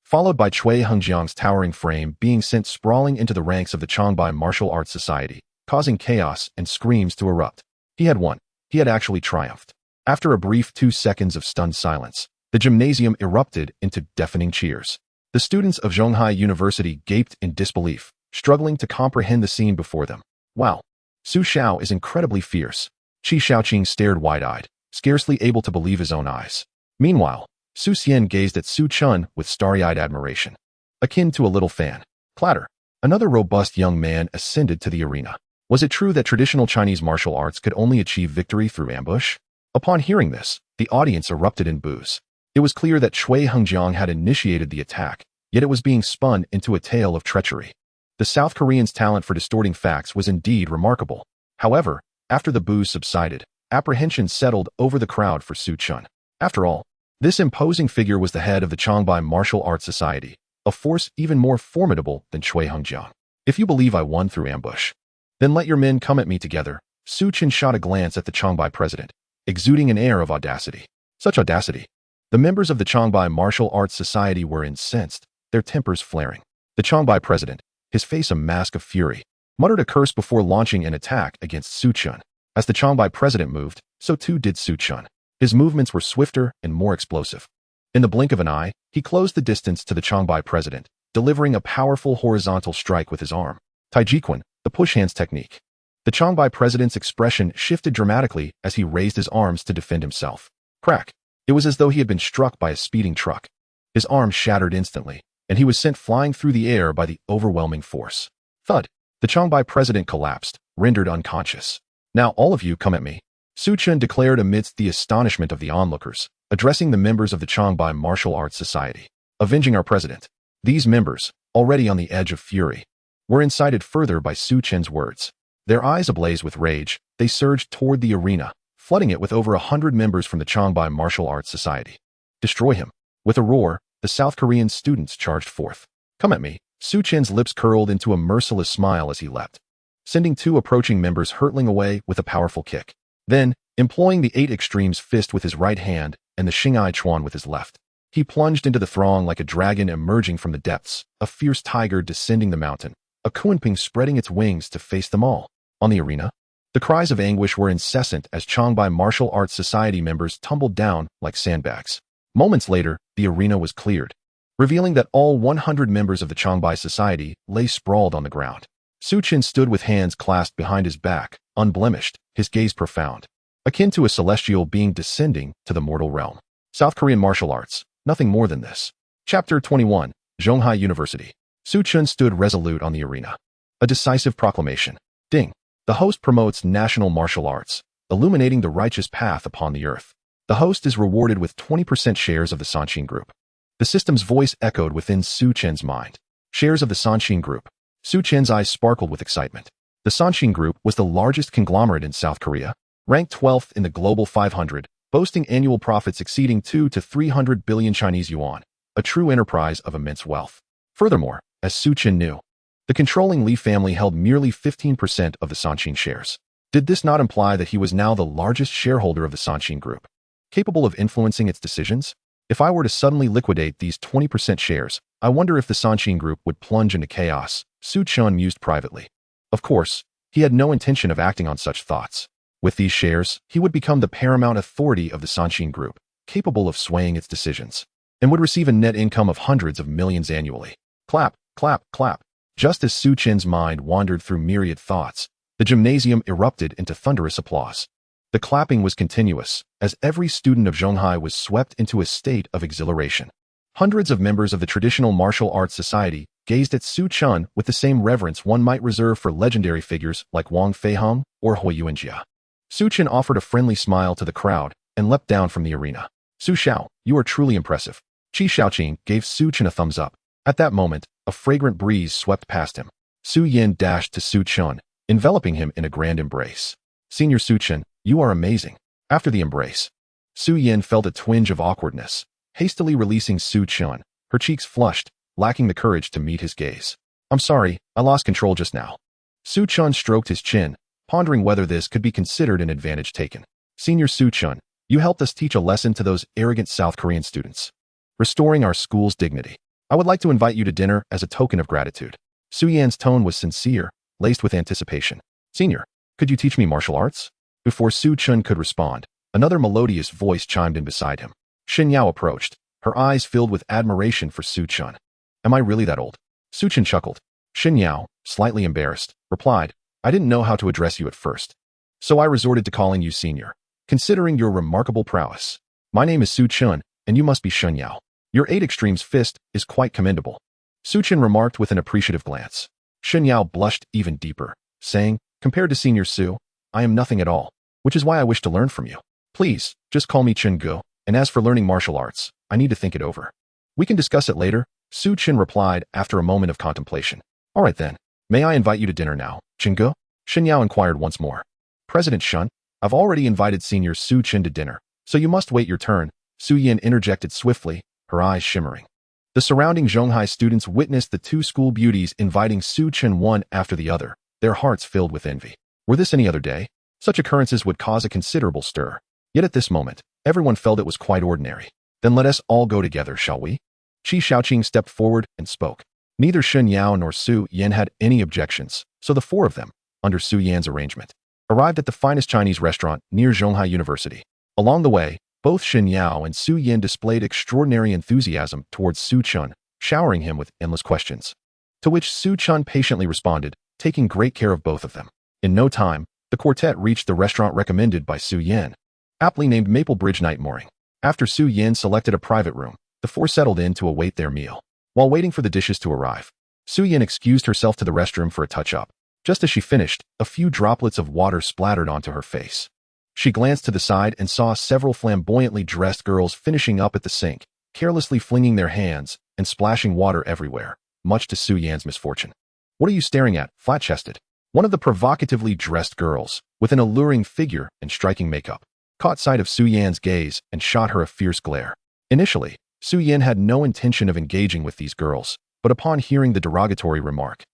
followed by Cui Hengjiang's towering frame being sent sprawling into the ranks of the Changbai Martial Arts Society, causing chaos and screams to erupt. He had won. He had actually triumphed. After a brief 2 seconds of stunned silence, the gymnasium erupted into deafening cheers. The students of Zhonghai University gaped in disbelief, struggling to comprehend the scene before them. Wow, Su Xiao is incredibly fierce. Qi Shaoqing stared wide-eyed, scarcely able to believe his own eyes. Meanwhile, Su Xian gazed at Su Chun with starry-eyed admiration, akin to a little fan. Clatter. Another robust young man ascended to the arena. Was it true that traditional Chinese martial arts could only achieve victory through ambush? Upon hearing this, the audience erupted in boos. It was clear that Cui Hengjiang had initiated the attack, yet it was being spun into a tale of treachery. The South Koreans' talent for distorting facts was indeed remarkable. However, after the boos subsided, apprehension settled over the crowd for Su Chun. After all, this imposing figure was the head of the Changbai Martial Arts Society, a force even more formidable than Cui Hengjiang. If you believe I won through ambush, then let your men come at me together. Su Chun shot a glance at the Changbai president, exuding an air of audacity. Such audacity. The members of the Changbai Martial Arts Society were incensed, their tempers flaring. The Changbai president, his face a mask of fury, muttered a curse before launching an attack against Su Chun. As the Changbai president moved, so too did Su Chun. His movements were swifter and more explosive. In the blink of an eye, he closed the distance to the Changbai president, delivering a powerful horizontal strike with his arm. Tycoon, the push hands technique. The Changbai president's expression shifted dramatically as he raised his arms to defend himself. Crack. It was as though he had been struck by a speeding truck. His arm shattered instantly, and he was sent flying through the air by the overwhelming force. Thud. The Changbai president collapsed, rendered unconscious. Now all of you come at me, Su Chun declared amidst the astonishment of the onlookers, addressing the members of the Changbai Martial Arts Society. Avenging our president. These members, already on the edge of fury, were incited further by Su Chun's words. Their eyes ablaze with rage, they surged toward the arena, flooding it with over 100 members from the Changbai Martial Arts Society. Destroy him. With a roar, the South Korean students charged forth. Come at me. Su Chun's lips curled into a merciless smile as he leapt, sending 2 approaching members hurtling away with a powerful kick. Then, employing the 8 extremes fist with his right hand and the Xing'ai Chuan with his left, he plunged into the throng like a dragon emerging from the depths, a fierce tiger descending the mountain, a kunping spreading its wings to face them all. On the arena, the cries of anguish were incessant as Changbai Martial Arts Society members tumbled down like sandbags. Moments later, the arena was cleared, revealing that all 100 members of the Changbai Society lay sprawled on the ground. Su Chun stood with hands clasped behind his back, unblemished, his gaze profound, akin to a celestial being descending to the mortal realm. South Korean martial arts, nothing more than this. Chapter 21, Zhonghai University. Su Chun stood resolute on the arena. A decisive proclamation. Ding. The host promotes national martial arts, illuminating the righteous path upon the earth. The host is rewarded with 20% shares of the Sanshin Group. The system's voice echoed within Su Chen's mind. Shares of the Sanshin Group. Su Chen's eyes sparkled with excitement. The Sanshin Group was the largest conglomerate in South Korea, ranked 12th in the Global 500, boasting annual profits exceeding 2 to 300 billion Chinese yuan, a true enterprise of immense wealth. Furthermore, as Su Chen knew, the controlling Li family held merely 15% of the Sanshin shares. Did this not imply that he was now the largest shareholder of the Sanshin Group, capable of influencing its decisions? If I were to suddenly liquidate these 20% shares, I wonder if the Sanshin Group would plunge into chaos, Su Chun mused privately. Of course, he had no intention of acting on such thoughts. With these shares, he would become the paramount authority of the Sanshin Group, capable of swaying its decisions, and would receive a net income of hundreds of millions annually. Clap, clap, clap. Just as Su Chen's mind wandered through myriad thoughts, the gymnasium erupted into thunderous applause. The clapping was continuous, as every student of Zhonghai was swept into a state of exhilaration. Hundreds of members of the traditional martial arts society gazed at Su Chun with the same reverence one might reserve for legendary figures like Wang Feihong or Hui Yuanjia. Su Chun offered a friendly smile to the crowd and leapt down from the arena. Su Xiao, you are truly impressive. Qi Shaoqing gave Su Chun a thumbs up. At that moment, a fragrant breeze swept past him. Su Yin dashed to Su Chun, enveloping him in a grand embrace. Senior Su Chun, you are amazing. After the embrace, Su Yin felt a twinge of awkwardness, hastily releasing Su Chun, her cheeks flushed, lacking the courage to meet his gaze. I'm sorry, I lost control just now. Su Chun stroked his chin, pondering whether this could be considered an advantage taken. Senior Su Chun, you helped us teach a lesson to those arrogant South Korean students, restoring our school's dignity. I would like to invite you to dinner as a token of gratitude. Su Yan's tone was sincere, laced with anticipation. Senior, could you teach me martial arts? Before Su Chun could respond, another melodious voice chimed in beside him. Xin Yao approached, her eyes filled with admiration for Su Chun. Am I really that old? Su Chun chuckled. Xin Yao, slightly embarrassed, replied, I didn't know how to address you at first. So I resorted to calling you senior. Considering your remarkable prowess. My name is Su Chun, and you must be Xin Yao. Your 8 extremes fist is quite commendable. Su Chun remarked with an appreciative glance. Xin Yao blushed even deeper, saying, compared to Senior Su, I am nothing at all, which is why I wish to learn from you. Please, just call me Chen Gu, and as for learning martial arts, I need to think it over. We can discuss it later, Su Chen replied after a moment of contemplation. All right then, may I invite you to dinner now, Chen Gu? Xin Yao inquired once more. President Shun, I've already invited Senior Su Chen to dinner, so you must wait your turn, Su Yin interjected swiftly, her eyes shimmering. The surrounding Zhonghai students witnessed the 2 school beauties inviting Su Chen one after the other, their hearts filled with envy. Were this any other day, such occurrences would cause a considerable stir. Yet at this moment, everyone felt it was quite ordinary. Then let us all go together, shall we? Qi Shaoqing stepped forward and spoke. Neither Xin Yao nor Su Yan had any objections, so the 4 of them, under Su Yan's arrangement, arrived at the finest Chinese restaurant near Zhonghai University. Along the way, both Xin Yao and Su Yan displayed extraordinary enthusiasm towards Su Chun, showering him with endless questions. To which Su Chun patiently responded, taking great care of both of them. In no time, the quartet reached the restaurant recommended by Su Yan, aptly named Maple Bridge Night Mooring. After Su Yan selected a private room, the 4 settled in to await their meal. While waiting for the dishes to arrive, Su Yan excused herself to the restroom for a touch-up. Just as she finished, a few droplets of water splattered onto her face. She glanced to the side and saw several flamboyantly dressed girls finishing up at the sink, carelessly flinging their hands and splashing water everywhere, much to Su Yan's misfortune. What are you staring at, flat-chested? One of the provocatively dressed girls, with an alluring figure and striking makeup, caught sight of Su Yan's gaze and shot her a fierce glare. Initially, Su Yan had no intention of engaging with these girls, but upon hearing the derogatory remark,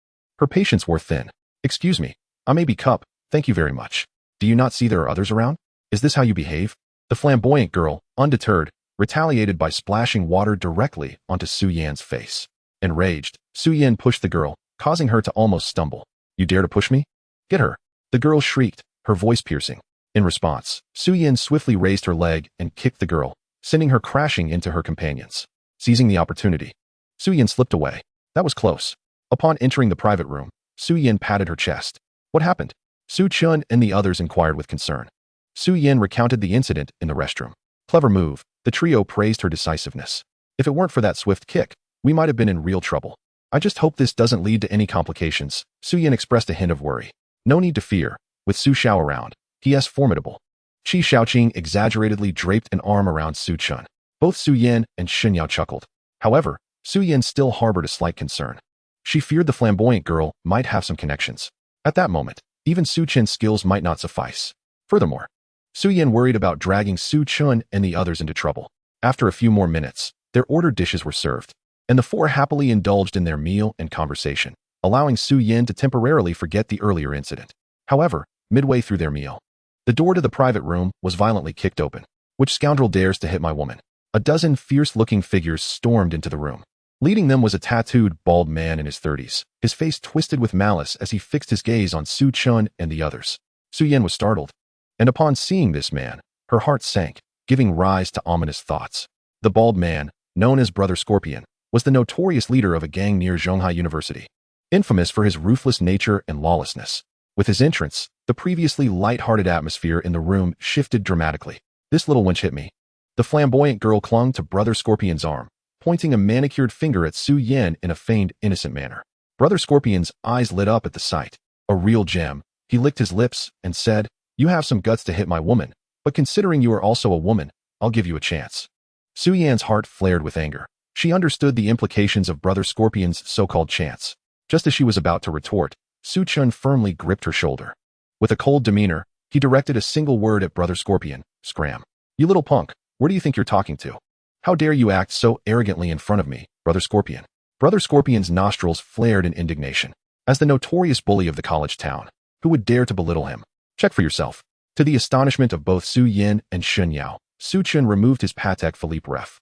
her patience wore thin. Excuse me, I may be cup, thank you very much. Do you not see there are others around? Is this how you behave? The flamboyant girl, undeterred, retaliated by splashing water directly onto Su Yan's face. Enraged, Su Yan pushed the girl, causing her to almost stumble. You dare to push me? Get her! The girl shrieked, her voice piercing. In response, Su Yan swiftly raised her leg and kicked the girl, sending her crashing into her companions. Seizing the opportunity, Su Yan slipped away. That was close. Upon entering the private room, Su Yan patted her chest. What happened? Su Chun and the others inquired with concern. Su Yan recounted the incident in the restroom. Clever move, the trio praised her decisiveness. If it weren't for that swift kick, we might have been in real trouble. I just hope this doesn't lead to any complications. Su Yan expressed a hint of worry. No need to fear, with Su Xiao around. He is formidable. Qi Shaoqing exaggeratedly draped an arm around Su Chun. Both Su Yan and Xin Yao chuckled. However, Su Yan still harbored a slight concern. She feared the flamboyant girl might have some connections. At that moment, even Su Chen's skills might not suffice. Furthermore, Su Yan worried about dragging Su Chun and the others into trouble. After a few more minutes, their ordered dishes were served, and the 4 happily indulged in their meal and conversation, allowing Su Yan to temporarily forget the earlier incident. However, midway through their meal, the door to the private room was violently kicked open. Which scoundrel dares to hit my woman? A dozen fierce-looking figures stormed into the room. Leading them was a tattooed, bald man in his 30s, his face twisted with malice as he fixed his gaze on Su Chun and the others. Su Yan was startled, and upon seeing this man, her heart sank, giving rise to ominous thoughts. The bald man, known as Brother Scorpion, was the notorious leader of a gang near Zhonghai University, infamous for his ruthless nature and lawlessness. With his entrance, the previously light-hearted atmosphere in the room shifted dramatically. This little wench hit me. The flamboyant girl clung to Brother Scorpion's arm, pointing a manicured finger at Su Yan in a feigned innocent manner. Brother Scorpion's eyes lit up at the sight. A real gem. He licked his lips and said, You have some guts to hit my woman, but considering you are also a woman, I'll give you a chance. Su Yan's heart flared with anger. She understood the implications of Brother Scorpion's so-called chance. Just as she was about to retort, Su Chun firmly gripped her shoulder. With a cold demeanor, he directed a single word at Brother Scorpion, scram. You little punk, where do you think you're talking to? How dare you act so arrogantly in front of me, Brother Scorpion? Brother Scorpion's nostrils flared in indignation. As the notorious bully of the college town, who would dare to belittle him? Check for yourself. To the astonishment of both Su Yin and Xin Yao, Su Chun removed his Patek Philippe ref.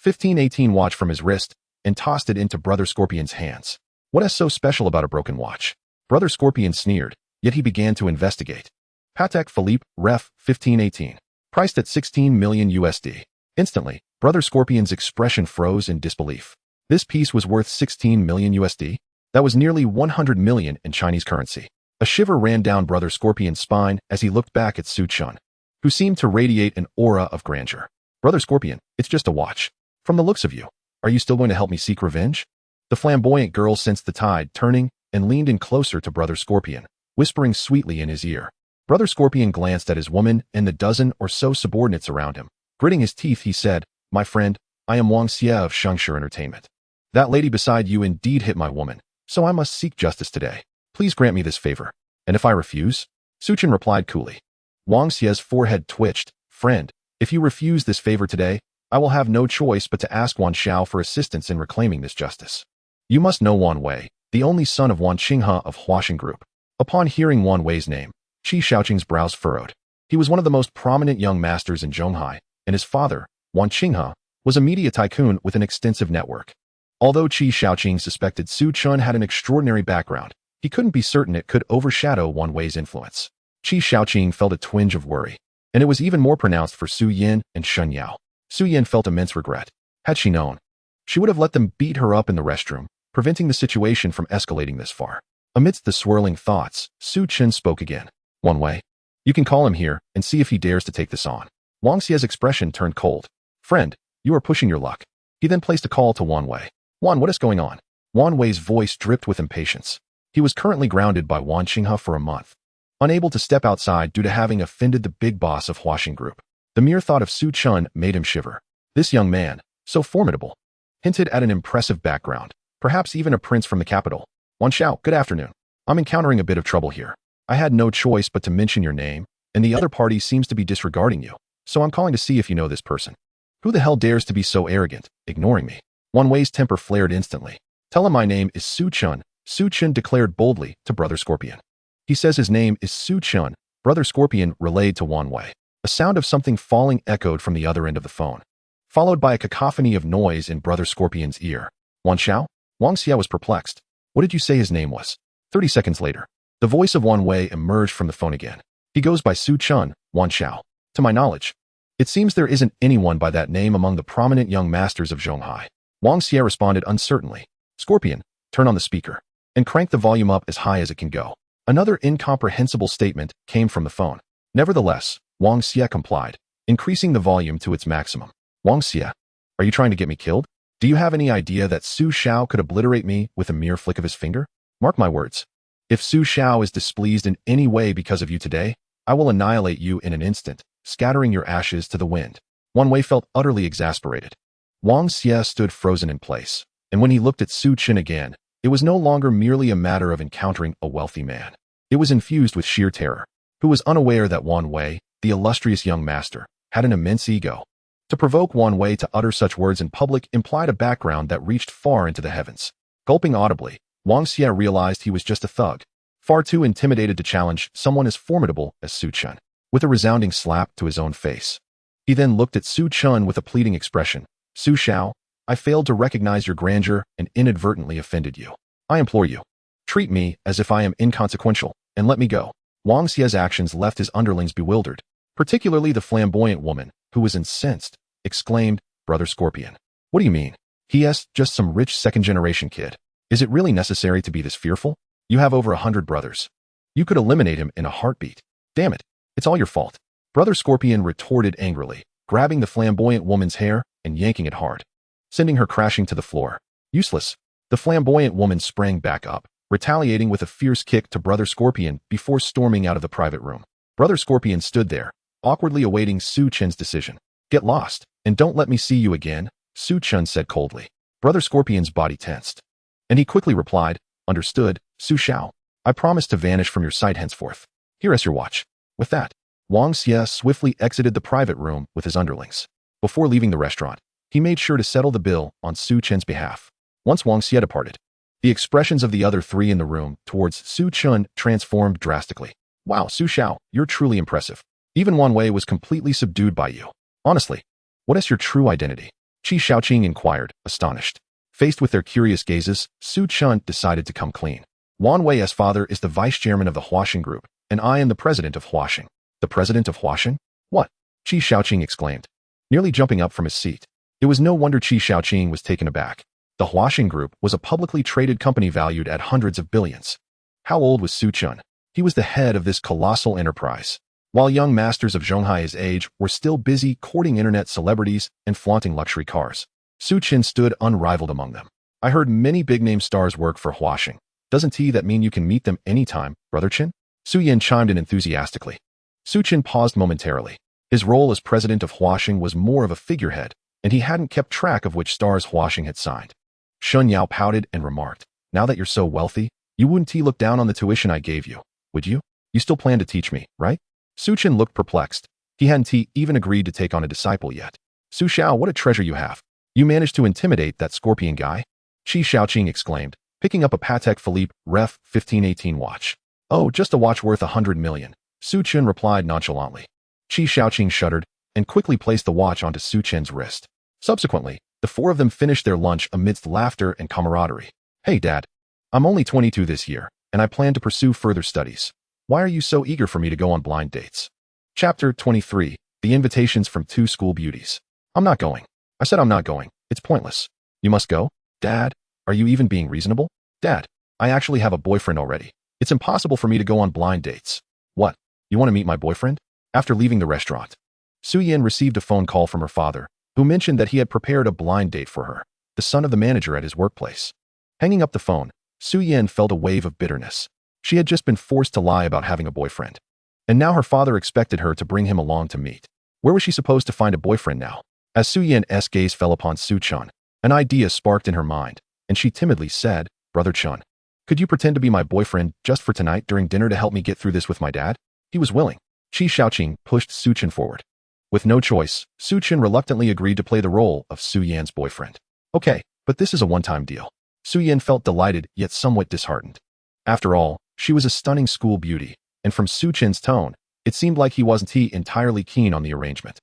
1518 watch from his wrist and tossed it into Brother Scorpion's hands. What is so special about a broken watch? Brother Scorpion sneered, yet he began to investigate. Patek Philippe, Ref. 1518. Priced at 16 million USD. Instantly, Brother Scorpion's expression froze in disbelief. This piece was worth 16 million USD? That was nearly 100 million in Chinese currency. A shiver ran down Brother Scorpion's spine as he looked back at Su Chun, who seemed to radiate an aura of grandeur. Brother Scorpion, it's just a watch. From the looks of you, are you still going to help me seek revenge? The flamboyant girl sensed the tide turning and leaned in closer to Brother Scorpion, whispering sweetly in his ear. Brother Scorpion glanced at his woman and the dozen or so subordinates around him. Gritting his teeth, he said, "My friend, I am Wang Xie of Shengshi Entertainment. That lady beside you indeed hit my woman, so I must seek justice today. Please grant me this favor. And if I refuse?" Su Chun replied coolly. Wang Xie's forehead twitched. "Friend, if you refuse this favor today, I will have no choice but to ask Wan Xiao for assistance in reclaiming this justice. You must know Wan Wei, the only son of Wan Qinghe of Huaxing Group." Upon hearing Wan Wei's name, Qi Shaoqing's brows furrowed. He was one of the most prominent young masters in Zhonghai, and his father, Wan Qinghe, was a media tycoon with an extensive network. Although Qi Shaoqing suspected Su Chun had an extraordinary background, he couldn't be certain it could overshadow Wan Wei's influence. Qi Shaoqing felt a twinge of worry, and it was even more pronounced for Su Yin and Shen Yao. Su Yin felt immense regret. Had she known, she would have let them beat her up in the restroom, preventing the situation from escalating this far. Amidst the swirling thoughts, Su Chun spoke again. "Wan Wei, you can call him here and see if he dares to take this on." Wang Xie's expression turned cold. "Friend, you are pushing your luck." He then placed a call to Wan Wei. "Wan, what is going on?" Wan Wei's voice dripped with impatience. He was currently grounded by Wan Qinghe for a month, unable to step outside due to having offended the big boss of Huaxing Group. The mere thought of Su Chun made him shiver. This young man, so formidable, hinted at an impressive background, perhaps even a prince from the capital. "Wan Xiao, good afternoon. I'm encountering a bit of trouble here. I had no choice but to mention your name, and the other party seems to be disregarding you, so I'm calling to see if you know this person." "Who the hell dares to be so arrogant, ignoring me?" Wan Wei's temper flared instantly. "Tell him my name is Su Chun," Su Chun declared boldly to Brother Scorpion. "He says his name is Su Chun," Brother Scorpion relayed to Wan Wei. A sound of something falling echoed from the other end of the phone, followed by a cacophony of noise in Brother Scorpion's ear. "Wan Xiao?" Wang Xie was perplexed. "What did you say his name was?" 30 seconds later, the voice of Wan Wei emerged from the phone again. "He goes by Su Chun, Wan Xiao. To my knowledge, it seems there isn't anyone by that name among the prominent young masters of Zhonghai." Wang Xie responded uncertainly. "Scorpion, turn on the speaker and crank the volume up as high as it can go." Another incomprehensible statement came from the phone. Nevertheless, Wang Xie complied, increasing the volume to its maximum. "Wang Xie, are you trying to get me killed? Do you have any idea that Su Xiao could obliterate me with a mere flick of his finger? Mark my words. If Su Xiao is displeased in any way because of you today, I will annihilate you in an instant, scattering your ashes to the wind." Wan Wei felt utterly exasperated. Wang Xie stood frozen in place, and when he looked at Su Chun again, it was no longer merely a matter of encountering a wealthy man. It was infused with sheer terror, who was unaware that Wan Wei, the illustrious young master, had an immense ego. To provoke Wan Wei to utter such words in public implied a background that reached far into the heavens. Gulping audibly, Wang Xie realized he was just a thug, far too intimidated to challenge someone as formidable as Su Chun. With a resounding slap to his own face, he then looked at Su Chun with a pleading expression. "Su Xiao, I failed to recognize your grandeur and inadvertently offended you. I implore you, treat me as if I am inconsequential, and let me go." Wang Xie's actions left his underlings bewildered, particularly the flamboyant woman, who was incensed, exclaimed, "Brother Scorpion, what do you mean? He is just some rich second-generation kid. Is it really necessary to be this fearful? You have over 100 brothers. You could eliminate him in a heartbeat. Damn it, it's all your fault." Brother Scorpion retorted angrily, grabbing the flamboyant woman's hair and yanking it hard, sending her crashing to the floor. "Useless." The flamboyant woman sprang back up, retaliating with a fierce kick to Brother Scorpion before storming out of the private room. Brother Scorpion stood there, awkwardly awaiting Su Chun's decision. "Get lost, and don't let me see you again," Su Chun said coldly. Brother Scorpion's body tensed, and he quickly replied, "Understood, Su Xiao. I promise to vanish from your sight henceforth. Here is your watch." With that, Wang Xie swiftly exited the private room with his underlings. Before leaving the restaurant, he made sure to settle the bill on Su Chun's behalf. Once Wang Xie departed, the expressions of the other three in the room towards Su Chun transformed drastically. "Wow, Su Xiao, you're truly impressive. Even Wan Wei was completely subdued by you. Honestly, what is your true identity?" Qi Shaoqing inquired, astonished. Faced with their curious gazes, Su Chun decided to come clean. Wan Wei's father is the vice chairman of the Huaxing Group, and I am the president of Huaxing. The president of Huaxing? What? Qi Shaoqing exclaimed, nearly jumping up from his seat. It was no wonder Qi Shaoqing was taken aback. The Huaxing Group was a publicly traded company valued at hundreds of billions. How old was Su Chun? He was the head of this colossal enterprise. While young masters of Zhonghai's age were still busy courting internet celebrities and flaunting luxury cars, Su Chun stood unrivaled among them. I heard many big-name stars work for Huaxing. Doesn't that mean you can meet them anytime, Brother Chin? Su Yin chimed in enthusiastically. Su Chun paused momentarily. His role as president of Huaxing was more of a figurehead, and he hadn't kept track of which stars Huaxing had signed. Shun Yao pouted and remarked, now that you're so wealthy, you wouldn't look down on the tuition I gave you, would you? You still plan to teach me, right? Su Chun looked perplexed. He hadn't even agreed to take on a disciple yet. Su Xiao, what a treasure you have. You managed to intimidate that scorpion guy? Qi Shaoqing exclaimed, picking up a Patek Philippe Ref 1518 watch. Oh, just a watch worth 100 million. Su Chun replied nonchalantly. Qi Shaoqing shuddered and quickly placed the watch onto Su Chun's wrist. Subsequently, the four of them finished their lunch amidst laughter and camaraderie. Hey, Dad. I'm only 22 this year, and I plan to pursue further studies. Why are you so eager for me to go on blind dates? Chapter 23. The Invitations from Two School Beauties. I'm not going. I said I'm not going. It's pointless. You must go? Dad, are you even being reasonable? Dad, I actually have a boyfriend already. It's impossible for me to go on blind dates. What? You want to meet my boyfriend? After leaving the restaurant, Su Yin received a phone call from her father, who mentioned that he had prepared a blind date for her, the son of the manager at his workplace. Hanging up the phone, Su Yin felt a wave of bitterness. She had just been forced to lie about having a boyfriend. And now her father expected her to bring him along to meet. Where was she supposed to find a boyfriend now? As Su Yin's gaze fell upon Su Chun, an idea sparked in her mind, and she timidly said, Brother Chun, could you pretend to be my boyfriend just for tonight during dinner to help me get through this with my dad? He was willing. Qi Shaoqing pushed Su Chun forward. With no choice, Su Chun reluctantly agreed to play the role of Su Yan's boyfriend. Okay, but this is a one-time deal. Su Yan felt delighted yet somewhat disheartened. After all, she was a stunning school beauty, and from Su Chun's tone, it seemed like he wasn't entirely keen on the arrangement.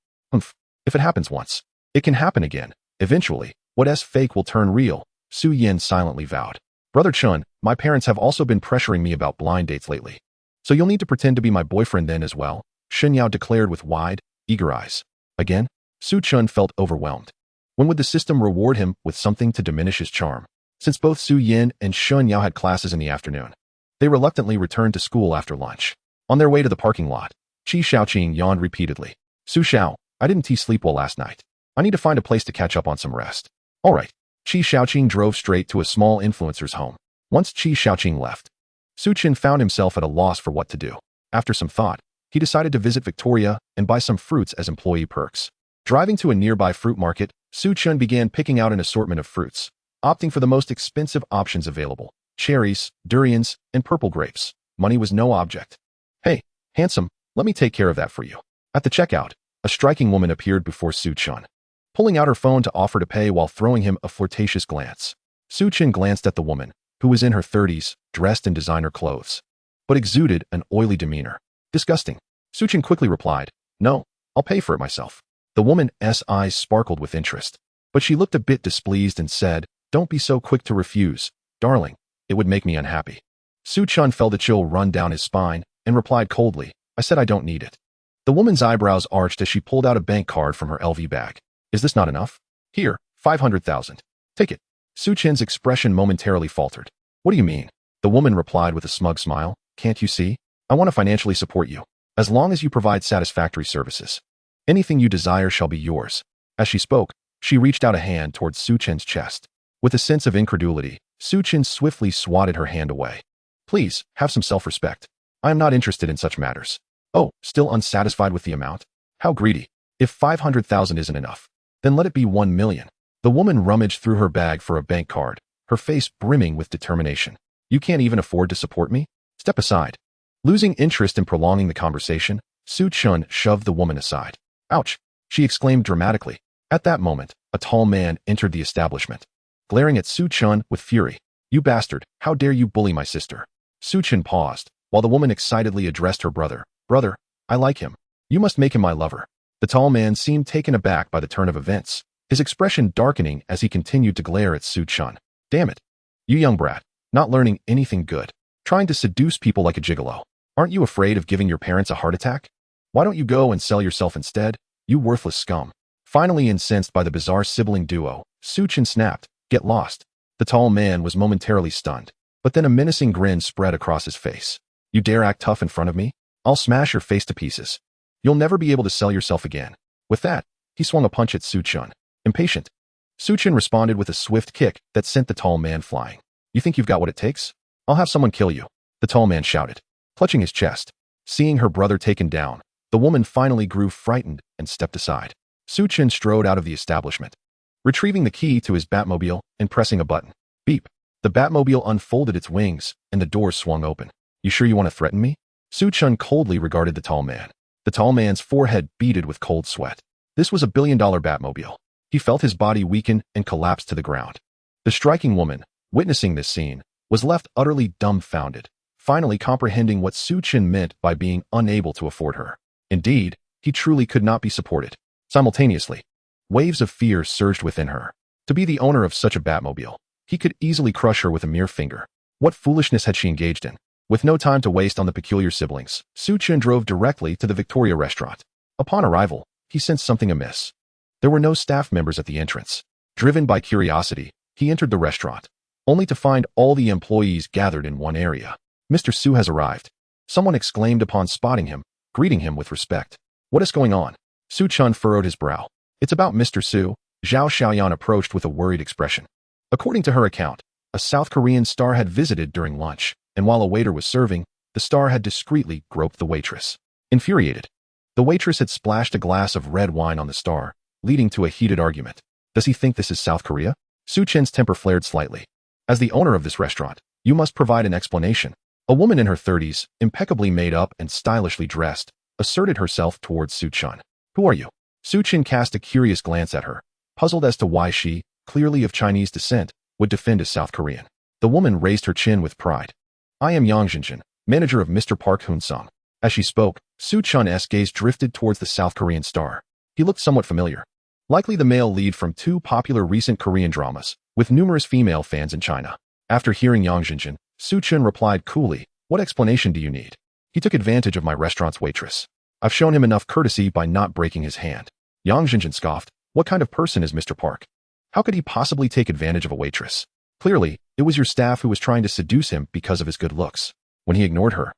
If it happens once, it can happen again. Eventually, what's fake will turn real, Su Yan silently vowed. Brother Chun, my parents have also been pressuring me about blind dates lately. So you'll need to pretend to be my boyfriend then as well, Shen Yao declared with wide, eager eyes. Again, Su Chun felt overwhelmed. When would the system reward him with something to diminish his charm? Since both Su Yin and Shen Yao had classes in the afternoon, they reluctantly returned to school after lunch. On their way to the parking lot, Qi Shaoqing yawned repeatedly. Su Xiao, I didn't sleep well last night. I need to find a place to catch up on some rest. All right. Qi Shaoqing drove straight to a small influencer's home. Once Qi Shaoqing left, Su Chun found himself at a loss for what to do. After some thought, he decided to visit Victoria and buy some fruits as employee perks. Driving to a nearby fruit market, Su Chun began picking out an assortment of fruits, opting for the most expensive options available: cherries, durians, and purple grapes. Money was no object. Hey, handsome, let me take care of that for you. At the checkout, a striking woman appeared before Su Chun, pulling out her phone to offer to pay while throwing him a flirtatious glance. Su Chun glanced at the woman, who was in her 30s, dressed in designer clothes, but exuded an oily demeanor. Disgusting. Su Chun quickly replied, No, I'll pay for it myself. The woman's eyes sparkled with interest, but she looked a bit displeased and said, Don't be so quick to refuse, darling. It would make me unhappy. Su Chun felt a chill run down his spine and replied coldly, I said I don't need it. The woman's eyebrows arched as she pulled out a bank card from her LV bag. Is this not enough? Here, 500,000. Take it. Su Chun's expression momentarily faltered. What do you mean? The woman replied with a smug smile. Can't you see? I want to financially support you, as long as you provide satisfactory services. Anything you desire shall be yours. As she spoke, she reached out a hand towards Su Chun's chest. With a sense of incredulity, Su Chun swiftly swatted her hand away. Please, have some self-respect. I am not interested in such matters. Oh, still unsatisfied with the amount? How greedy. If 500,000 isn't enough, then let it be 1 million. The woman rummaged through her bag for a bank card, her face brimming with determination. You can't even afford to support me? Step aside. Losing interest in prolonging the conversation, Su Chun shoved the woman aside. Ouch, she exclaimed dramatically. At that moment, a tall man entered the establishment, glaring at Su Chun with fury. You bastard, how dare you bully my sister? Su Chun paused, while the woman excitedly addressed her brother. Brother, I like him. You must make him my lover. The tall man seemed taken aback by the turn of events, his expression darkening as he continued to glare at Su Chun. Damn it. You young brat, not learning anything good. Trying to seduce people like a gigolo. Aren't you afraid of giving your parents a heart attack? Why don't you go and sell yourself instead, you worthless scum? Finally incensed by the bizarre sibling duo, Su Chun snapped, Get lost. The tall man was momentarily stunned, but then a menacing grin spread across his face. You dare act tough in front of me? I'll smash your face to pieces. You'll never be able to sell yourself again. With that, he swung a punch at Su Chun. Impatient. Su Chun responded with a swift kick that sent the tall man flying. You think you've got what it takes? I'll have someone kill you, the tall man shouted, clutching his chest. Seeing her brother taken down, the woman finally grew frightened and stepped aside. Su Chun strode out of the establishment, retrieving the key to his Batmobile and pressing a button. Beep. The Batmobile unfolded its wings, and the doors swung open. You sure you want to threaten me? Su Chun coldly regarded the tall man. The tall man's forehead beaded with cold sweat. This was a billion-dollar Batmobile. He felt his body weaken and collapse to the ground. The striking woman, witnessing this scene, was left utterly dumbfounded, finally comprehending what Su Chun meant by being unable to afford her. Indeed, he truly could not be supported. Simultaneously, waves of fear surged within her. To be the owner of such a Batmobile, he could easily crush her with a mere finger. What foolishness had she engaged in? With no time to waste on the peculiar siblings, Su Chun drove directly to the Victoria restaurant. Upon arrival, he sensed something amiss. There were no staff members at the entrance. Driven by curiosity, he entered the restaurant, only to find all the employees gathered in one area. Mr. Su has arrived. Someone exclaimed upon spotting him, greeting him with respect. What is going on? Su Chun furrowed his brow. It's about Mr. Su. Zhao Xiaoyan approached with a worried expression. According to her account, a South Korean star had visited during lunch, and while a waiter was serving, the star had discreetly groped the waitress. Infuriated, the waitress had splashed a glass of red wine on the star, leading to a heated argument. Does he think this is South Korea? Su Chun's temper flared slightly. As the owner of this restaurant, you must provide an explanation. A woman in her 30s, impeccably made up and stylishly dressed, asserted herself towards Su Chun. Who are you? Su Chun cast a curious glance at her, puzzled as to why she, clearly of Chinese descent, would defend a South Korean. The woman raised her chin with pride. I am Yang Jinjin, manager of Mr. Park Hoon-sung. As she spoke, Su Chun's gaze drifted towards the South Korean star. He looked somewhat familiar. Likely the male lead from two popular recent Korean dramas, with numerous female fans in China. After hearing Yang Jinjin, Su Chun replied coolly, What explanation do you need? He took advantage of my restaurant's waitress. I've shown him enough courtesy by not breaking his hand. Yang Jinjin scoffed. What kind of person is Mr. Park? How could he possibly take advantage of a waitress? Clearly, it was your staff who was trying to seduce him because of his good looks. When he ignored her,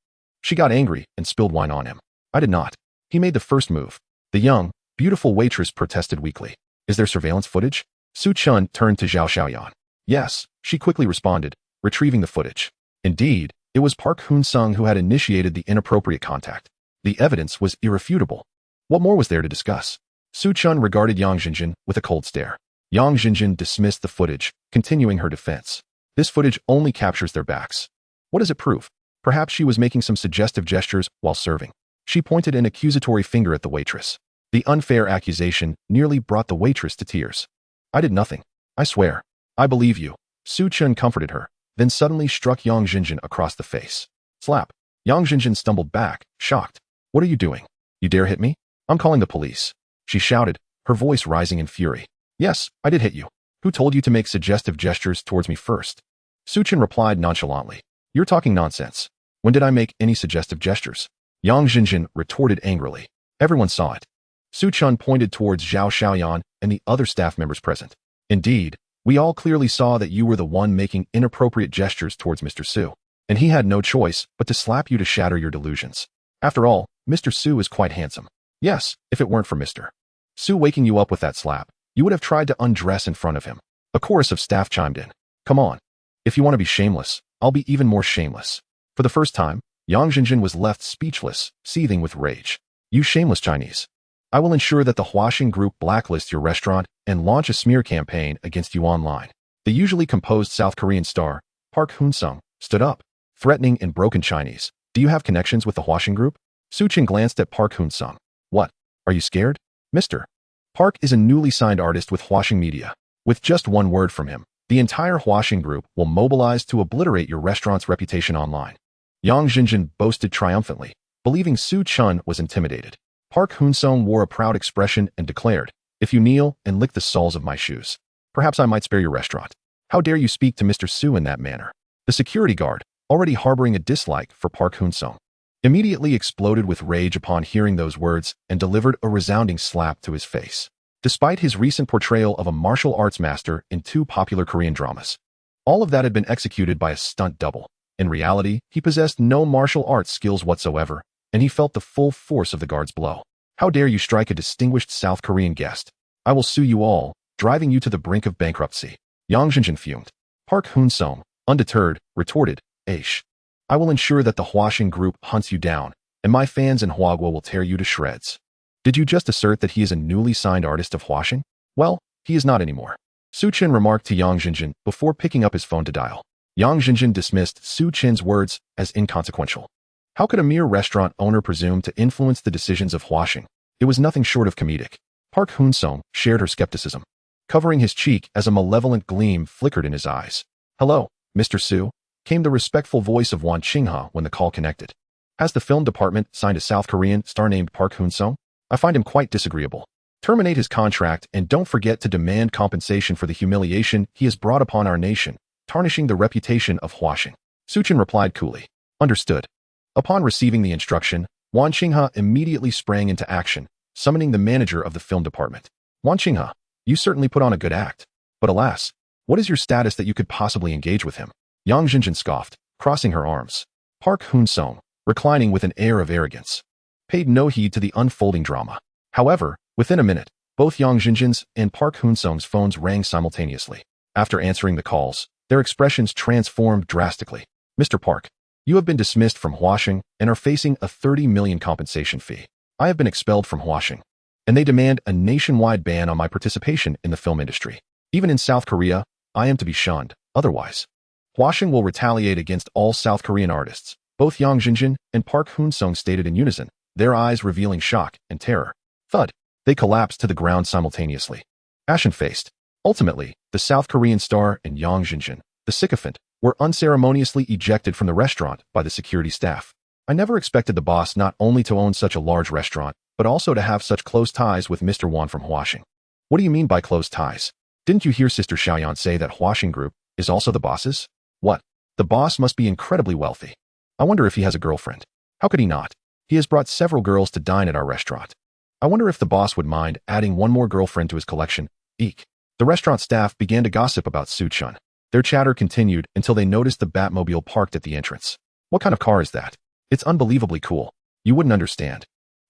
she got angry and spilled wine on him. I did not. He made the first move. The young, beautiful waitress protested weakly. Is there surveillance footage? Su Chun turned to Zhao Xiaoyan. Yes, she quickly responded, retrieving the footage. Indeed, it was Park Hoon-sung who had initiated the inappropriate contact. The evidence was irrefutable. What more was there to discuss? Su Chun regarded Yang Jinjin with a cold stare. Yang Jinjin dismissed the footage, continuing her defense. This footage only captures their backs. What does it prove? Perhaps she was making some suggestive gestures while serving. She pointed an accusatory finger at the waitress. The unfair accusation nearly brought the waitress to tears. I did nothing. I swear. I believe you. Su Chun comforted her, then suddenly struck Yang Jinjin across the face. Slap. Yang Jinjin stumbled back, shocked. What are you doing? You dare hit me? I'm calling the police. She shouted, her voice rising in fury. Yes, I did hit you. Who told you to make suggestive gestures towards me first? Su Chun replied nonchalantly. You're talking nonsense. When did I make any suggestive gestures? Yang Jinjin retorted angrily. Everyone saw it. Su Chun pointed towards Zhao Xiaoyan and the other staff members present. Indeed, we all clearly saw that you were the one making inappropriate gestures towards Mr. Su, and he had no choice but to slap you to shatter your delusions. After all, Mr. Su is quite handsome. Yes, if it weren't for Mr. Su waking you up with that slap, you would have tried to undress in front of him. A chorus of staff chimed in. Come on. If you want to be shameless, I'll be even more shameless. For the first time, Yang Jinjin was left speechless, seething with rage. You shameless Chinese. I will ensure that the Huaxing Group blacklists your restaurant and launch a smear campaign against you online. The usually composed South Korean star, Park Hoon-sung, stood up, threatening in broken Chinese. Do you have connections with the Huaxing Group? Su Chun glanced at Park Hoon-sung. What? Are you scared? Mr. Park is a newly signed artist with Huaxing Media. With just one word from him, the entire Huaxing Group will mobilize to obliterate your restaurant's reputation online. Yang Jinjin boasted triumphantly, believing Su Chun was intimidated. Park Hoon-sung wore a proud expression and declared, If you kneel and lick the soles of my shoes, perhaps I might spare your restaurant. How dare you speak to Mr. Su in that manner? The security guard, already harboring a dislike for Park Hoon-sung, immediately exploded with rage upon hearing those words and delivered a resounding slap to his face. Despite his recent portrayal of a martial arts master in 2 popular Korean dramas, all of that had been executed by a stunt double. In reality, he possessed no martial arts skills whatsoever, and he felt the full force of the guard's blow. How dare you strike a distinguished South Korean guest? I will sue you all, driving you to the brink of bankruptcy. Yang Jinjin fumed. Park Hoon-sung, undeterred, retorted, Aish. I will ensure that the Hwashing group hunts you down, and my fans in Hwagwa will tear you to shreds. Did you just assert that he is a newly signed artist of Hwashing? Well, he is not anymore. Su Chin remarked to Yang Jinjin before picking up his phone to dial. Yang Jinjin dismissed Su Chin's words as inconsequential. How could a mere restaurant owner presume to influence the decisions of Hwashing? It was nothing short of comedic. Park Hoon-sung shared her skepticism, covering his cheek as a malevolent gleam flickered in his eyes. Hello, Mr. Su, came the respectful voice of Won Ching-ha when the call connected. Has the film department signed a South Korean star named Park Hoon-sung? I find him quite disagreeable. Terminate his contract and don't forget to demand compensation for the humiliation he has brought upon our nation, tarnishing the reputation of Hwashing. Su Chin replied coolly. Understood. Upon receiving the instruction, Won Ching-ha immediately sprang into action, summoning the manager of the film department. Won Ching-ha, you certainly put on a good act. But alas, what is your status that you could possibly engage with him? Yang Jinjin scoffed, crossing her arms. Park Hoon-sung, reclining with an air of arrogance, paid no heed to the unfolding drama. However, within a minute, both Yang Jinjin's and Park Hoon-sung's phones rang simultaneously. After answering the calls, their expressions transformed drastically. Mr. Park, you have been dismissed from Hwashing and are facing a 30 million compensation fee. I have been expelled from Hwashing, and they demand a nationwide ban on my participation in the film industry. Even in South Korea, I am to be shunned. Otherwise, Hwashing will retaliate against all South Korean artists. Both Yang Jinjin and Park Hoon-sung stated in unison, their eyes revealing shock and terror. Thud. They collapsed to the ground simultaneously, ashen-faced. Ultimately, the South Korean star and Yang Jinjin, the sycophant, were unceremoniously ejected from the restaurant by the security staff. I never expected the boss not only to own such a large restaurant, but also to have such close ties with Mr. Won from Hwashing. What do you mean by close ties? Didn't you hear Sister Xiaoyan say that Hwashing Group is also the boss's? What? The boss must be incredibly wealthy. I wonder if he has a girlfriend. How could he not? He has brought several girls to dine at our restaurant. I wonder if the boss would mind adding one more girlfriend to his collection. Eek. The restaurant staff began to gossip about Su Chun. Their chatter continued until they noticed the Batmobile parked at the entrance. What kind of car is that? It's unbelievably cool. You wouldn't understand.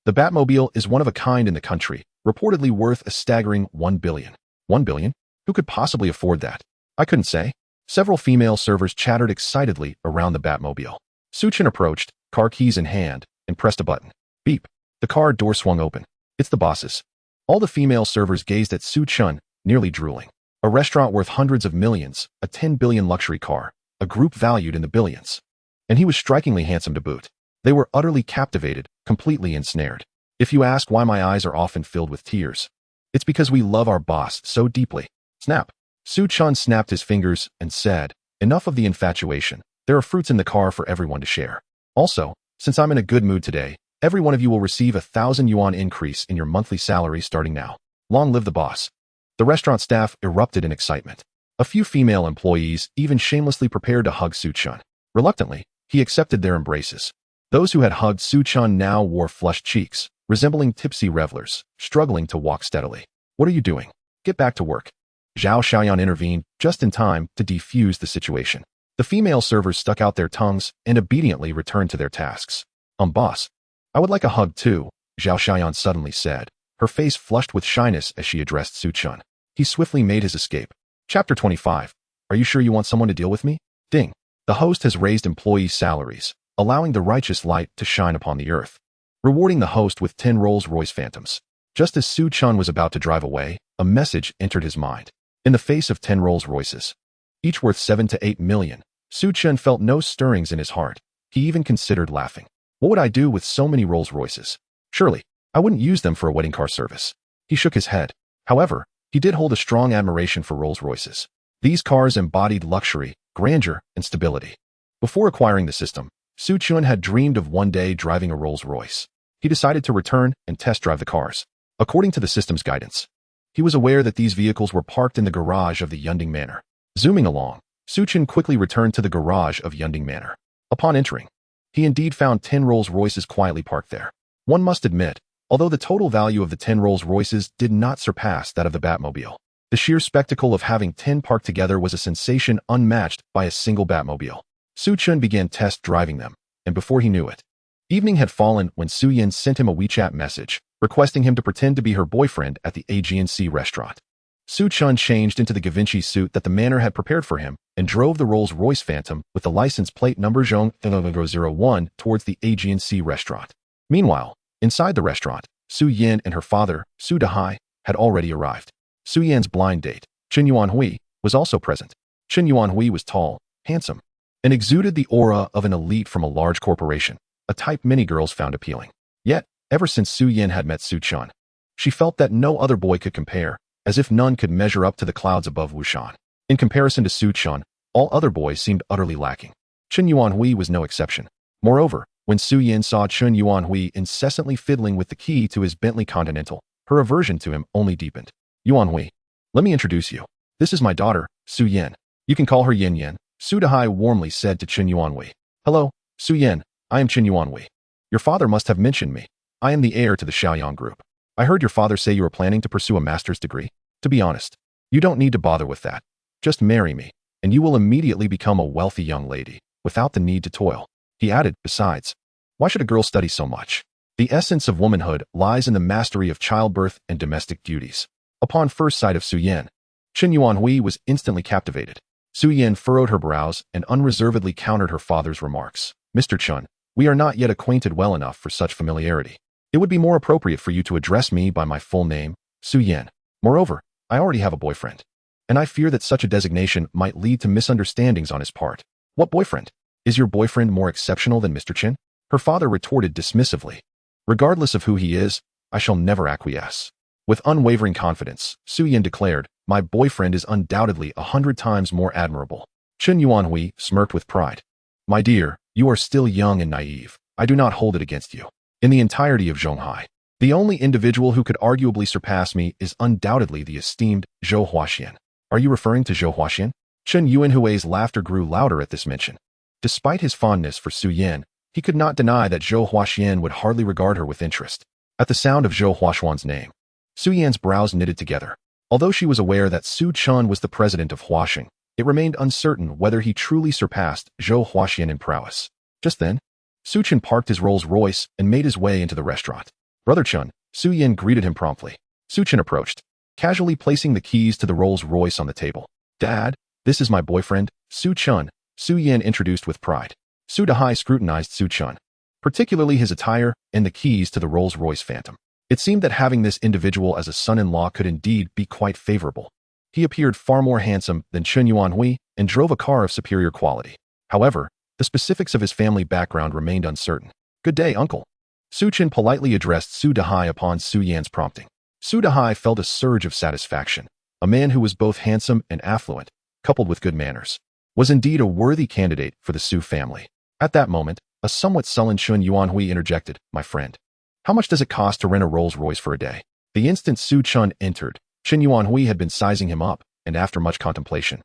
The Batmobile is one of a kind in the country, reportedly worth a staggering 1 billion. 1 billion? Who could possibly afford that? I couldn't say. Several female servers chattered excitedly around the Batmobile. Su Chin approached, car keys in hand, and pressed a button. Beep. The car door swung open. It's the boss's. All the female servers gazed at Su Chun, nearly drooling. A restaurant worth hundreds of millions, a 10 billion luxury car, a group valued in the billions. And he was strikingly handsome to boot. They were utterly captivated, completely ensnared. If you ask why my eyes are often filled with tears, it's because we love our boss so deeply. Snap. Su Chun snapped his fingers and said, enough of the infatuation. There are fruits in the car for everyone to share. Also, since I'm in a good mood today, every one of you will receive 1,000 yuan increase in your monthly salary starting now. Long live the boss. The restaurant staff erupted in excitement. A few female employees even shamelessly prepared to hug Su Chun. Reluctantly, he accepted their embraces. Those who had hugged Su Chun now wore flushed cheeks, resembling tipsy revelers, struggling to walk steadily. What are you doing? Get back to work. Zhao Xiaoyan intervened just in time to defuse the situation. The female servers stuck out their tongues and obediently returned to their tasks. Boss. I would like a hug too, Zhao Xiaoyan suddenly said, her face flushed with shyness as she addressed Su Chun. He swiftly made his escape. Chapter 25. Are you sure you want someone to deal with me? Ding. The host has raised employee salaries, allowing the righteous light to shine upon the earth, rewarding the host with 10 Rolls-Royce Phantoms. Just as Su Chun was about to drive away, a message entered his mind. In the face of 10 Rolls-Royces, each worth 7 to 8 million, Su Chun felt no stirrings in his heart. He even considered laughing. What would I do with so many Rolls-Royces? Surely, I wouldn't use them for a wedding car service. He shook his head. However, he did hold a strong admiration for Rolls-Royces. These cars embodied luxury, grandeur, and stability. Before acquiring the system, Su Chun had dreamed of one day driving a Rolls-Royce. He decided to return and test drive the cars. According to the system's guidance, He was aware that these vehicles were parked in the garage of the Yunding Manor. Zooming along, Su Chen quickly returned to the garage of Yunding Manor. Upon entering, he indeed found 10 Rolls-Royces quietly parked there. One must admit, although the total value of the 10 Rolls-Royces did not surpass that of the Batmobile, the sheer spectacle of having 10 parked together was a sensation unmatched by a single Batmobile. Su Chen began test driving them, and before he knew it, evening had fallen when Su Yin sent him a WeChat message, requesting him to pretend to be her boyfriend at the AG&C restaurant. Su Chen changed into the Givenchy suit that the manor had prepared for him and drove the Rolls-Royce Phantom with the license plate number Zhong 001 towards the AG&C restaurant. Meanwhile, inside the restaurant, Su Yin and her father, Su Dahai, had already arrived. Su Yan's blind date, Chen Yuanhui, was also present. Chen Yuanhui was tall, handsome, and exuded the aura of an elite from a large corporation, a type many girls found appealing. Yet, ever since Su Yin had met Su Chen, she felt that no other boy could compare, as if none could measure up to the clouds above Wushan. In comparison to Su Chen, all other boys seemed utterly lacking. Chen Yuanhui was no exception. Moreover, when Su Yin saw Chen Yuanhui incessantly fiddling with the key to his Bentley Continental, her aversion to him only deepened. Yuanhui, let me introduce you. This is my daughter, Su Yin. You can call her Yin Yin, Su Dahai warmly said to Chen Yuanhui. Hello, Su Yin, I am Chen Yuanhui. Your father must have mentioned me. I am the heir to the Xiaoyang Group. I heard your father say you were planning to pursue a master's degree. To be honest, you don't need to bother with that. Just marry me, and you will immediately become a wealthy young lady, without the need to toil. He added, besides, why should a girl study so much? The essence of womanhood lies in the mastery of childbirth and domestic duties. Upon first sight of Su Yin, Chen Yuanhui was instantly captivated. Su Yin furrowed her brows and unreservedly countered her father's remarks. Mr. Chen, we are not yet acquainted well enough for such familiarity. It would be more appropriate for you to address me by my full name, Su Yin. Moreover, I already have a boyfriend, and I fear that such a designation might lead to misunderstandings on his part. What boyfriend? Is your boyfriend more exceptional than Mr. Chen? Her father retorted dismissively. Regardless of who he is, I shall never acquiesce. With unwavering confidence, Su Yin declared, my boyfriend is undoubtedly 100 times more admirable. Chen Yuanhui smirked with pride. My dear, you are still young and naive. I do not hold it against you. In the entirety of Zhonghai, the only individual who could arguably surpass me is undoubtedly the esteemed Zhou Huaxian. Are you referring to Zhou Huaxian? Chen Yuanhui's laughter grew louder at this mention. Despite his fondness for Su Yin, he could not deny that Zhou Huaxian would hardly regard her with interest. At the sound of Zhou Huaxian's name, Su Yan's brows knitted together. Although she was aware that Su Chen was the president of Huaxing, it remained uncertain whether he truly surpassed Zhou Huaxian in prowess. Just then, Su Chen parked his Rolls-Royce and made his way into the restaurant. Brother Chen, Su Yin greeted him promptly. Su Chen approached, casually placing the keys to the Rolls-Royce on the table. Dad, this is my boyfriend, Su Chen, Su Yin introduced with pride. Su Dahai scrutinized Su Chen, particularly his attire and the keys to the Rolls-Royce Phantom. It seemed that having this individual as a son-in-law could indeed be quite favorable. He appeared far more handsome than Chen Yuanhui and drove a car of superior quality. However, the specifics of his family background remained uncertain. Good day, uncle. Su Chen politely addressed Su Dahai upon Su Yan's prompting. Su Dahai felt a surge of satisfaction. A man who was both handsome and affluent, coupled with good manners, was indeed a worthy candidate for the Su family. At that moment, a somewhat sullen Chen Yuanhui interjected, my friend. How much does it cost to rent a Rolls-Royce for a day? The instant Su Chen entered, Chen Yuanhui had been sizing him up, and after much contemplation,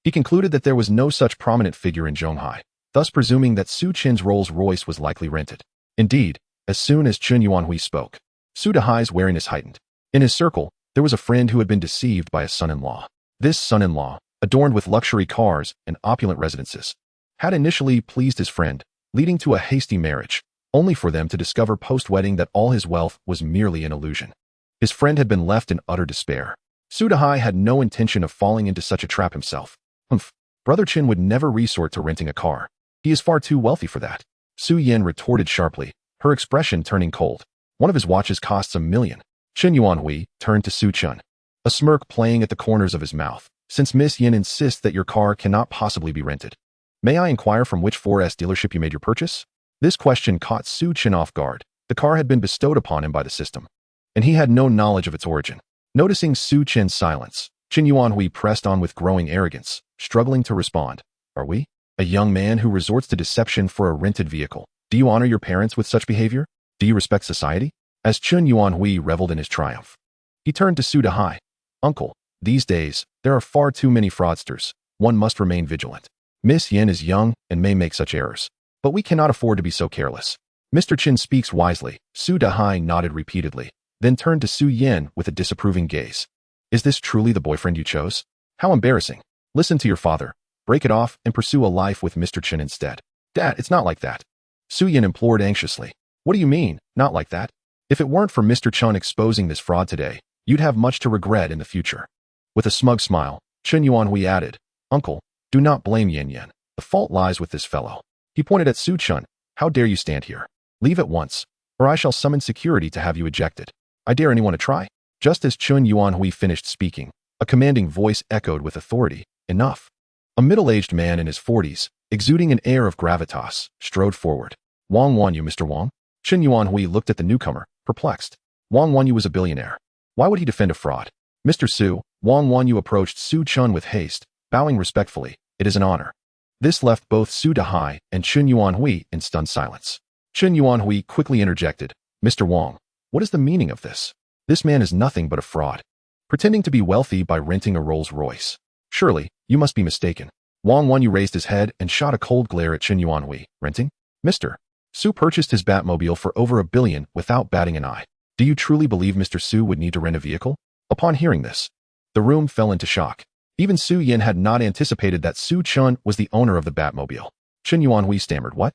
he concluded that there was no such prominent figure in Zhonghai, thus presuming that Su Chen's Rolls-Royce was likely rented. Indeed, as soon as Chen Yuanhui spoke, Su Dahai's wariness heightened. In his circle, there was a friend who had been deceived by a son-in-law. This son-in-law, adorned with luxury cars and opulent residences, had initially pleased his friend, leading to a hasty marriage, only for them to discover post-wedding that all his wealth was merely an illusion. His friend had been left in utter despair. Su Dahai had no intention of falling into such a trap himself. Brother Chen would never resort to renting a car. He is far too wealthy for that. Su Yin retorted sharply, her expression turning cold. One of his watches costs $1 million. Chen Yuanhui turned to Su Chen, a smirk playing at the corners of his mouth. Since Miss Yin insists that your car cannot possibly be rented, may I inquire from which 4S dealership you made your purchase? This question caught Su Chen off guard. The car had been bestowed upon him by the system, and he had no knowledge of its origin. Noticing Su Chen's silence, Chen Yuanhui pressed on with growing arrogance, struggling to respond. Are we? A young man who resorts to deception for a rented vehicle. Do you honor your parents with such behavior? Do you respect society? As Chen Yuanhui reveled in his triumph, he turned to Su Dahai. Uncle, these days, there are far too many fraudsters. One must remain vigilant. Miss Yin is young and may make such errors. But we cannot afford to be so careless. Mr. Chen speaks wisely. Su Dahai nodded repeatedly, then turned to Su Yin with a disapproving gaze. Is this truly the boyfriend you chose? How embarrassing. Listen to your father. Break it off and pursue a life with Mr. Chen instead. Dad, it's not like that. Su Yin implored anxiously. What do you mean, not like that? If it weren't for Mr. Chen exposing this fraud today, you'd have much to regret in the future. With a smug smile, Chen Yuanhui added, Uncle, do not blame Yin Yin. The fault lies with this fellow. He pointed at Su Chen. How dare you stand here? Leave at once, or I shall summon security to have you ejected. I dare anyone to try? Just as Chen Yuanhui finished speaking, a commanding voice echoed with authority, Enough. A middle-aged man in his 40s, exuding an air of gravitas, strode forward. Wang Wanyu, Mr. Wang? Chen Yuanhui looked at the newcomer, perplexed. Wang Wanyu was a billionaire. Why would he defend a fraud? Mr. Su, Wang Wanyu approached Su Chen with haste, bowing respectfully. It is an honor. This left both Su Dahai and Chen Yuanhui in stunned silence. Chen Yuanhui quickly interjected, Mr. Wang, what is the meaning of this? This man is nothing but a fraud. Pretending to be wealthy by renting a Rolls-Royce. Surely, you must be mistaken. Wang Wanyu raised his head and shot a cold glare at Chen Yuanhui. Renting? Mr. Su purchased his Batmobile for over $1 billion without batting an eye. Do you truly believe Mr. Su would need to rent a vehicle? Upon hearing this, the room fell into shock. Even Su Yin had not anticipated that Su Chen was the owner of the Batmobile. Chen Yuanhui stammered, what?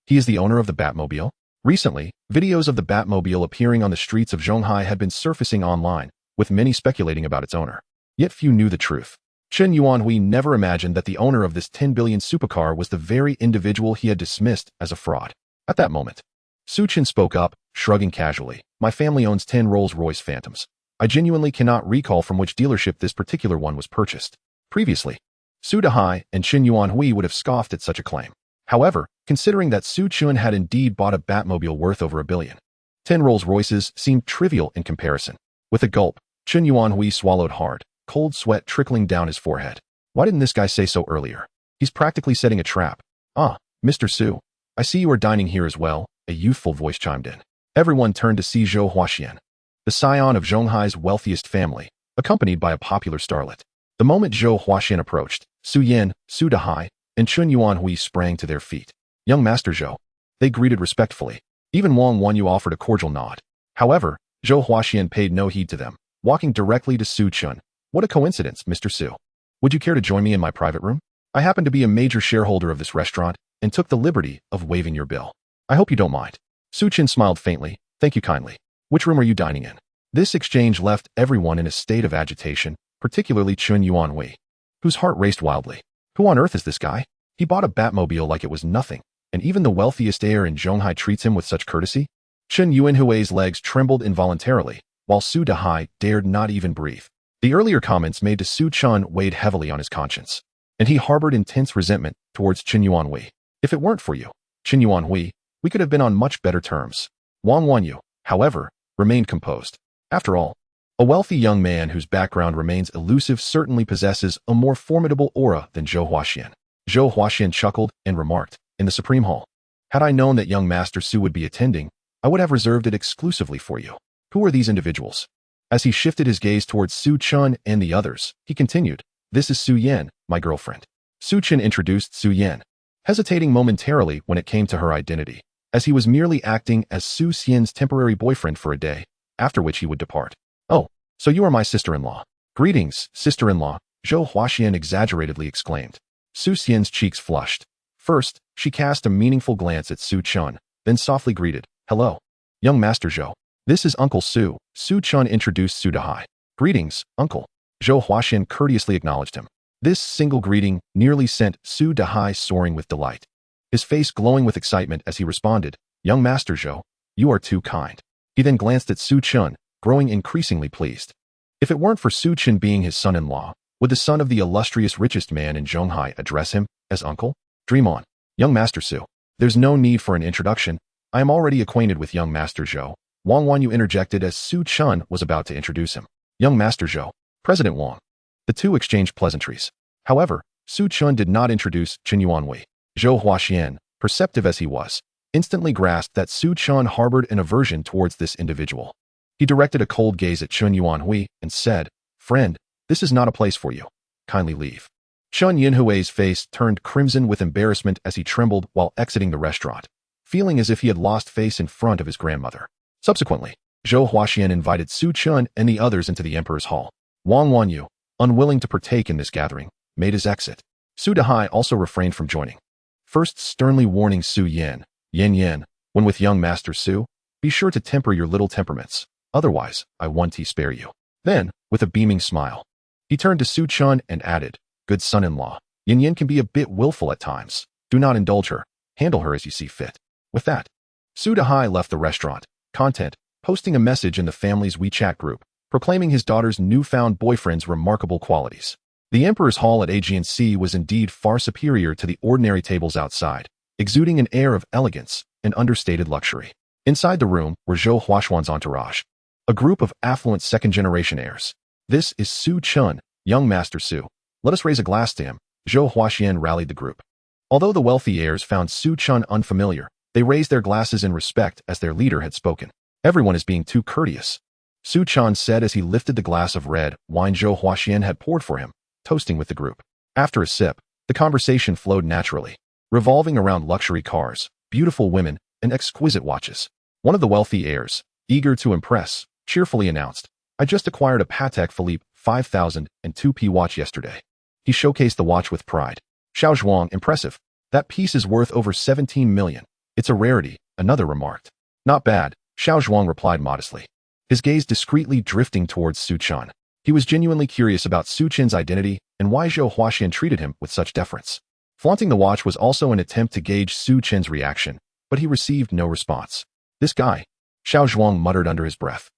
He is the owner of the Batmobile? Recently, videos of the Batmobile appearing on the streets of Zhonghai had been surfacing online, with many speculating about its owner. Yet few knew the truth. Chen Yuanhui never imagined that the owner of this 10 billion supercar was the very individual he had dismissed as a fraud. At that moment, Su Chen spoke up, shrugging casually. My family owns 10 Rolls-Royce Phantoms. I genuinely cannot recall from which dealership this particular one was purchased. Previously, Su Dahai and Chen Yuanhui would have scoffed at such a claim. However, considering that Su Chen had indeed bought a Batmobile worth over $1 billion, 10 Rolls-Royces seemed trivial in comparison. With a gulp, Chen Yuanhui swallowed hard, cold sweat trickling down his forehead. Why didn't this guy say so earlier? He's practically setting a trap. Ah, Mr. Su, I see you are dining here as well, a youthful voice chimed in. Everyone turned to see Zhou Huaxian, the scion of Zhonghai's wealthiest family, accompanied by a popular starlet. The moment Zhou Huaxian approached, Su Yin, Su Dahai, and Chen Yuanhui sprang to their feet. Young Master Zhou. They greeted respectfully. Even Wang Wanyu offered a cordial nod. However, Zhou Huaxian paid no heed to them, walking directly to Su Chen. What a coincidence, Mr. Su. Would you care to join me in my private room? I happen to be a major shareholder of this restaurant and took the liberty of waiving your bill. I hope you don't mind. Su Chen smiled faintly. Thank you kindly. Which room are you dining in? This exchange left everyone in a state of agitation, particularly Chen Yuanhui, whose heart raced wildly. Who on earth is this guy? He bought a Batmobile like it was nothing, and even the wealthiest heir in Zhonghai treats him with such courtesy? Chen Yuanhui's legs trembled involuntarily, while Su Dahai dared not even breathe. The earlier comments made to Su Chen weighed heavily on his conscience, and he harbored intense resentment towards Chen Yuanhui. If it weren't for you, Chen Yuanhui, we could have been on much better terms. Wang Wanyu, however, remained composed. After all, a wealthy young man whose background remains elusive certainly possesses a more formidable aura than Zhou Huaxian. Zhou Huaxian chuckled and remarked, in the Supreme Hall, had I known that young Master Su would be attending, I would have reserved it exclusively for you. Who are these individuals? As he shifted his gaze towards Su Chen and the others, he continued, this is Su Yin, my girlfriend. Su Chen introduced Su Yin, hesitating momentarily when it came to her identity, as he was merely acting as Su Xian's temporary boyfriend for a day, after which he would depart. Oh, so you are my sister-in-law. Greetings, sister-in-law, Zhou Huaxian exaggeratedly exclaimed. Su Xian's cheeks flushed. First, she cast a meaningful glance at Su Chen, then softly greeted, hello, young Master Zhou. This is Uncle Su. Su Chen introduced Su Dahai. Greetings, Uncle. Zhou Huaxian courteously acknowledged him. This single greeting nearly sent Su Dahai soaring with delight, his face glowing with excitement as he responded, young Master Zhou, you are too kind. He then glanced at Su Chen, growing increasingly pleased. If it weren't for Su Chen being his son-in-law, would the son of the illustrious richest man in Zhonghai address him as uncle? Dream on, young Master Su. There's no need for an introduction. I am already acquainted with young Master Zhou. Wang Wanyu interjected as Su Chen was about to introduce him. Young Master Zhou, President Wang. The two exchanged pleasantries. However, Su Chen did not introduce Chen Yuanhui. Zhou Huaxian, perceptive as he was, instantly grasped that Su Chen harbored an aversion towards this individual. He directed a cold gaze at Chen Yuanhui and said, Friend, this is not a place for you. Kindly leave. Chun Yinhui's face turned crimson with embarrassment as he trembled while exiting the restaurant, feeling as if he had lost face in front of his grandmother. Subsequently, Zhou Huaxian invited Su Chun and the others into the emperor's hall. Wang Wanyu, unwilling to partake in this gathering, made his exit. Su Dehai also refrained from joining, first sternly warning Su Yan, Yen, when with young Master Su, be sure to temper your little temperaments, otherwise I want to spare you. Then, with a beaming smile, he turned to Su Chun and added, good son-in-law, Yin can be a bit willful at times. Do not indulge her, handle her as you see fit. With that, Su Dehai left the restaurant, content, posting a message in the family's WeChat group, proclaiming his daughter's newfound boyfriend's remarkable qualities. The emperor's hall at Aegean Sea was indeed far superior to the ordinary tables outside, exuding an air of elegance and understated luxury. Inside the room were Zhou Huaxuan's entourage, a group of affluent second-generation heirs. This is Su Chun, young Master Su. Let us raise a glass to him. Zhou Huaxian rallied the group. Although the wealthy heirs found Su Chun unfamiliar, they raised their glasses in respect as their leader had spoken. Everyone is being too courteous, Su Chun said as he lifted the glass of red wine Zhou Huaxian had poured for him, toasting with the group. After a sip, the conversation flowed naturally, revolving around luxury cars, beautiful women, and exquisite watches. One of the wealthy heirs, eager to impress, cheerfully announced, I just acquired a Patek Philippe 5002P watch yesterday. He showcased the watch with pride. Xiao Zhuang, impressive. That piece is worth over 17 million. It's a rarity, another remarked. Not bad, Xiao Zhuang replied modestly, his gaze discreetly drifting towards Su Chun. He was genuinely curious about Su Chin's identity and why Zhou Huaxian treated him with such deference. Flaunting the watch was also an attempt to gauge Su Chin's reaction, but he received no response. This guy, Xiao Zhuang muttered under his breath,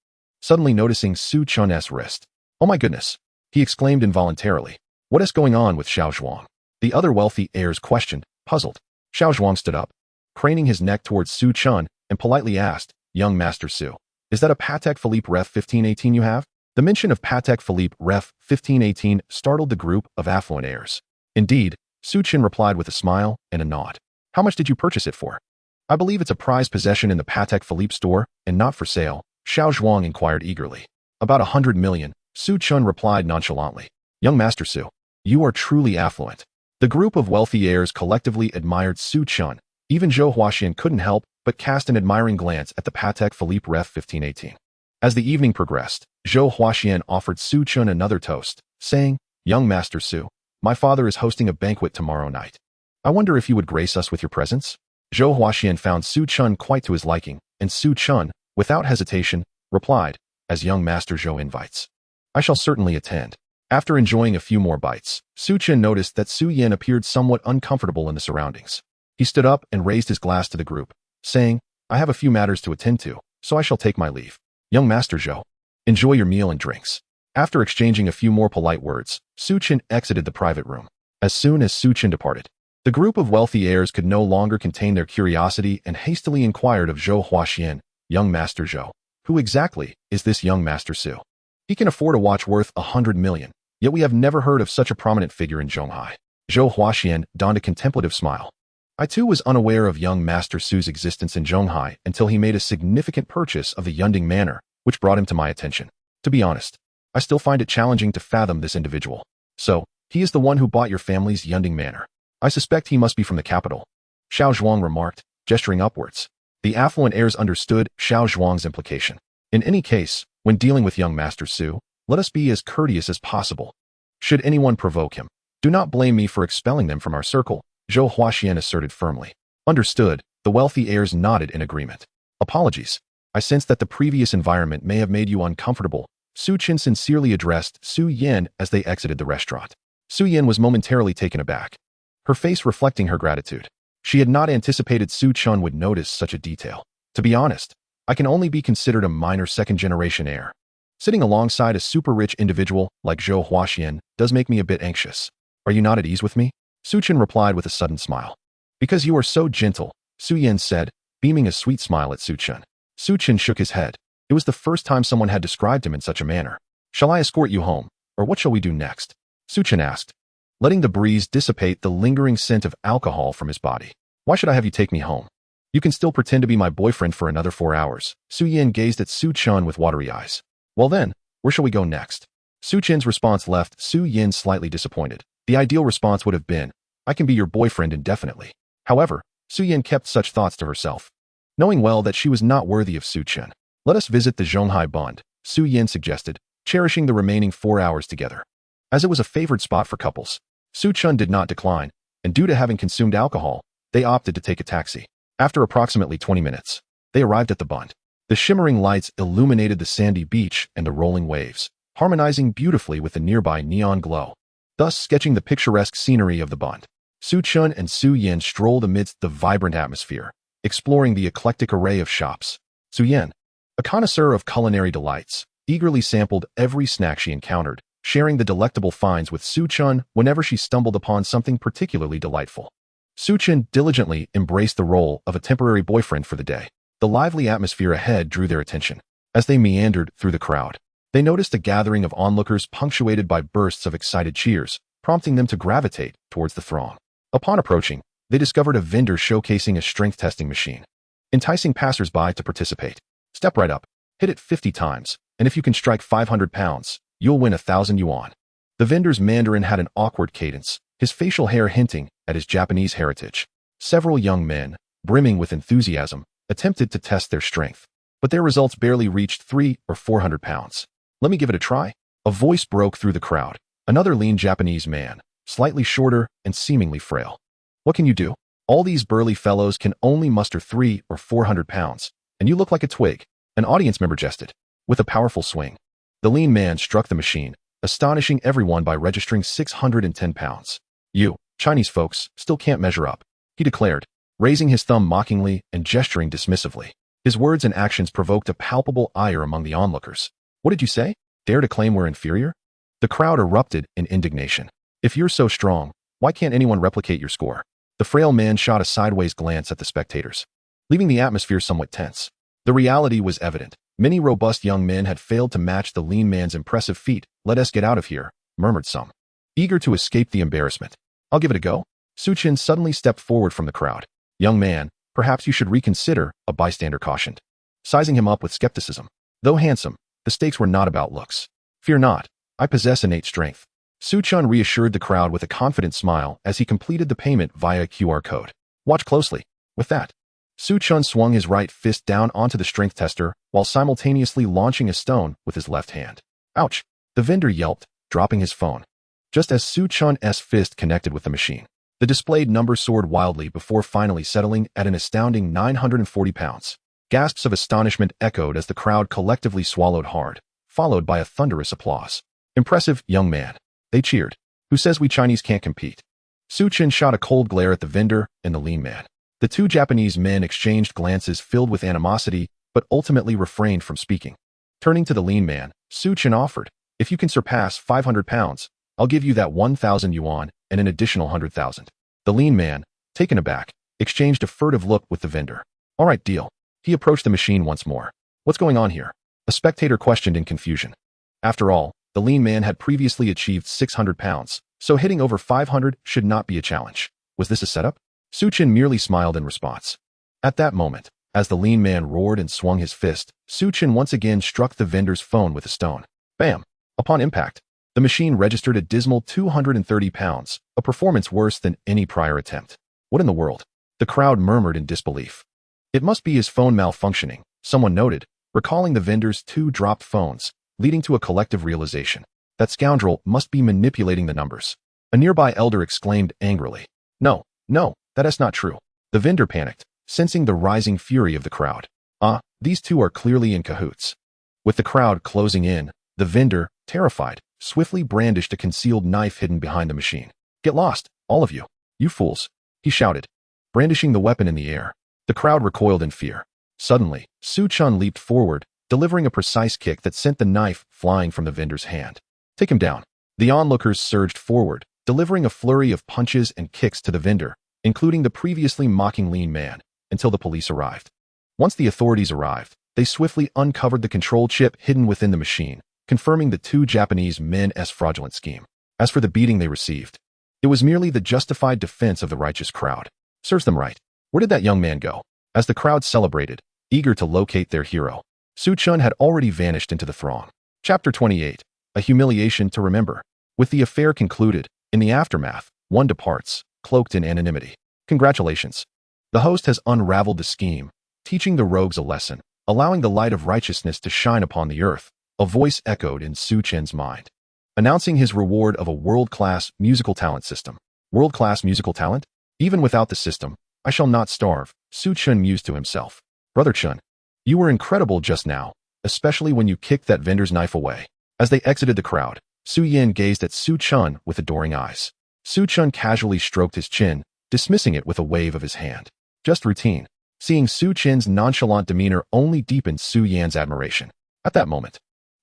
suddenly noticing Su Chun's wrist. Oh my goodness, he exclaimed involuntarily. What is going on with Xiao Zhuang? The other wealthy heirs questioned, puzzled. Xiao Zhuang stood up, craning his neck towards Su Chun, and politely asked, young Master Su, is that a Patek Philippe Ref 1518 you have? The mention of Patek Philippe Ref 1518 startled the group of affluent heirs. Indeed, Su Chun replied with a smile and a nod. How much did you purchase it for? I believe it's a prized possession in the Patek Philippe store and not for sale, Xiao Zhuang inquired eagerly. About 100 million, Su Chun replied nonchalantly. Young Master Su, you are truly affluent. The group of wealthy heirs collectively admired Su Chun. Even Zhou Huaxian couldn't help but cast an admiring glance at the Patek Philippe Ref 1518. As the evening progressed, Zhou Huaxian offered Su Chun another toast, saying, young Master Su, my father is hosting a banquet tomorrow night. I wonder if you would grace us with your presence? Zhou Huaxian found Su Chun quite to his liking, and Su Chun, without hesitation, replied, as young Master Zhou invites. I shall certainly attend. After enjoying a few more bites, Su Chun noticed that Su Yan appeared somewhat uncomfortable in the surroundings. He stood up and raised his glass to the group, saying, I have a few matters to attend to, so I shall take my leave. Young Master Zhou, enjoy your meal and drinks. After exchanging a few more polite words, Su Chun exited the private room. As soon as Su Chun departed, the group of wealthy heirs could no longer contain their curiosity and hastily inquired of Zhou Huaxian, young Master Zhou, who exactly is this young Master Su? He can afford a watch worth 100 million, yet we have never heard of such a prominent figure in Zhonghai. Zhou Huaxian donned a contemplative smile. I too was unaware of young Master Su's existence in Zhonghai until he made a significant purchase of the Yunding Manor, which brought him to my attention. To be honest, I still find it challenging to fathom this individual. So, he is the one who bought your family's Yunding Manor. I suspect he must be from the capital, Xiao Zhuang remarked, gesturing upwards. The affluent heirs understood Xiao Zhuang's implication. In any case, when dealing with young Master Su, let us be as courteous as possible. Should anyone provoke him, do not blame me for expelling them from our circle, Zhou Huaxian asserted firmly. Understood, the wealthy heirs nodded in agreement. Apologies. I sense that the previous environment may have made you uncomfortable, Su Chun sincerely addressed Su Yan as they exited the restaurant. Su Yan was momentarily taken aback, her face reflecting her gratitude. She had not anticipated Su Chun would notice such a detail. To be honest, I can only be considered a minor second-generation heir. Sitting alongside a super-rich individual like Zhou Huaxian does make me a bit anxious. Are you not at ease with me? Su Chun replied with a sudden smile. Because you are so gentle, Su Yan said, beaming a sweet smile at Su Chun. Su Chun shook his head. It was the first time someone had described him in such a manner. Shall I escort you home, or what shall we do next? Su Chun asked, letting the breeze dissipate the lingering scent of alcohol from his body. Why should I have you take me home? You can still pretend to be my boyfriend for another 4 hours. Su Yan gazed at Su Chun with watery eyes. Well then, where shall we go next? Su Chen's response left Su Yin slightly disappointed. The ideal response would have been, I can be your boyfriend indefinitely. However, Su Yin kept such thoughts to herself, knowing well that she was not worthy of Su Chen. Let us visit the Zhonghai Bund, Su Yin suggested, cherishing the remaining 4 hours together. As it was a favored spot for couples, Su Chen did not decline, and due to having consumed alcohol, they opted to take a taxi. After approximately 20 minutes, they arrived at the Bund. The shimmering lights illuminated the sandy beach and the rolling waves, harmonizing beautifully with the nearby neon glow, thus sketching the picturesque scenery of the Bund. Su Chen and Su Yin strolled amidst the vibrant atmosphere, exploring the eclectic array of shops. Su Yin, a connoisseur of culinary delights, eagerly sampled every snack she encountered, sharing the delectable finds with Su Chen whenever she stumbled upon something particularly delightful. Su Chen diligently embraced the role of a temporary boyfriend for the day. The lively atmosphere ahead drew their attention. As they meandered through the crowd, they noticed a gathering of onlookers punctuated by bursts of excited cheers, prompting them to gravitate towards the throng. Upon approaching, they discovered a vendor showcasing a strength testing machine, enticing passers-by to participate. Step right up, hit it 50 times, and if you can strike 500 pounds, you'll win 1,000 yuan. The vendor's Mandarin had an awkward cadence, his facial hair hinting at his Japanese heritage. Several young men, brimming with enthusiasm, attempted to test their strength, but their results barely reached 300 or 400 pounds. Let me give it a try. A voice broke through the crowd. Another lean Japanese man, slightly shorter and seemingly frail. What can you do? All these burly fellows can only muster 300 or 400 pounds, and you look like a twig, an audience member jested. With a powerful swing, the lean man struck the machine, astonishing everyone by registering 610 pounds. You, Chinese folks, still can't measure up, he declared, raising his thumb mockingly and gesturing dismissively. His words and actions provoked a palpable ire among the onlookers. What did you say? Dare to claim we're inferior? The crowd erupted in indignation. If you're so strong, why can't anyone replicate your score? The frail man shot a sideways glance at the spectators, leaving the atmosphere somewhat tense. The reality was evident. Many robust young men had failed to match the lean man's impressive feat. Let us get out of here, murmured some, eager to escape the embarrassment. I'll give it a go. Su Chen suddenly stepped forward from the crowd. Young man, perhaps you should reconsider, a bystander cautioned, sizing him up with skepticism. Though handsome, the stakes were not about looks. Fear not, I possess innate strength. Su Chen reassured the crowd with a confident smile as he completed the payment via QR code. Watch closely. With that, Su Chen swung his right fist down onto the strength tester while simultaneously launching a stone with his left hand. Ouch! The vendor yelped, dropping his phone. Just as Su Chen's fist connected with the machine, the displayed number soared wildly before finally settling at an astounding 940 pounds. Gasps of astonishment echoed as the crowd collectively swallowed hard, followed by a thunderous applause. Impressive, young man, they cheered. Who says we Chinese can't compete? Su Chen shot a cold glare at the vendor and the lean man. The two Japanese men exchanged glances filled with animosity, but ultimately refrained from speaking. Turning to the lean man, Su Chen offered, if you can surpass 500 pounds, I'll give you that 1,000 yuan and an additional 100,000. The lean man, taken aback, exchanged a furtive look with the vendor. All right, deal. He approached the machine once more. What's going on here? A spectator questioned in confusion. After all, the lean man had previously achieved 600 pounds, so hitting over 500 should not be a challenge. Was this a setup? Su Chen merely smiled in response. At that moment, as the lean man roared and swung his fist, Su Chen once again struck the vendor's phone with a stone. Bam! Upon impact, the machine registered a dismal 230 pounds, a performance worse than any prior attempt. What in the world? The crowd murmured in disbelief. It must be his phone malfunctioning, someone noted, recalling the vendor's two dropped phones, leading to a collective realization. That scoundrel must be manipulating the numbers. A nearby elder exclaimed angrily. No, that is not true. The vendor panicked, sensing the rising fury of the crowd. These two are clearly in cahoots. With the crowd closing in, the vendor, terrified, swiftly brandished a concealed knife hidden behind the machine. Get lost, all of you. You fools, he shouted, brandishing the weapon in the air. The crowd recoiled in fear. Suddenly, Su Chen leaped forward, delivering a precise kick that sent the knife flying from the vendor's hand. Take him down. The onlookers surged forward, delivering a flurry of punches and kicks to the vendor, including the previously mocking lean man, until the police arrived. Once the authorities arrived, they swiftly uncovered the control chip hidden within the machine, confirming the two Japanese men's fraudulent scheme. As for the beating they received, it was merely the justified defense of the righteous crowd. Serves them right. Where did that young man go? As the crowd celebrated, eager to locate their hero, Su Chen had already vanished into the throng. Chapter 28. a humiliation to remember. With the affair concluded, in the aftermath, one departs, cloaked in anonymity. Congratulations. The host has unraveled the scheme, teaching the rogues a lesson, allowing the light of righteousness to shine upon the earth. A voice echoed in Su Chen's mind, announcing his reward of a world-class musical talent system. World-class musical talent? Even without the system, I shall not starve, Su Chen mused to himself. Brother Chen, you were incredible just now, especially when you kicked that vendor's knife away. As they exited the crowd, Su Yan gazed at Su Chen with adoring eyes. Su Chen casually stroked his chin, dismissing it with a wave of his hand. Just routine. Seeing Su Chen's nonchalant demeanor only deepened Su Yan's admiration. At that moment,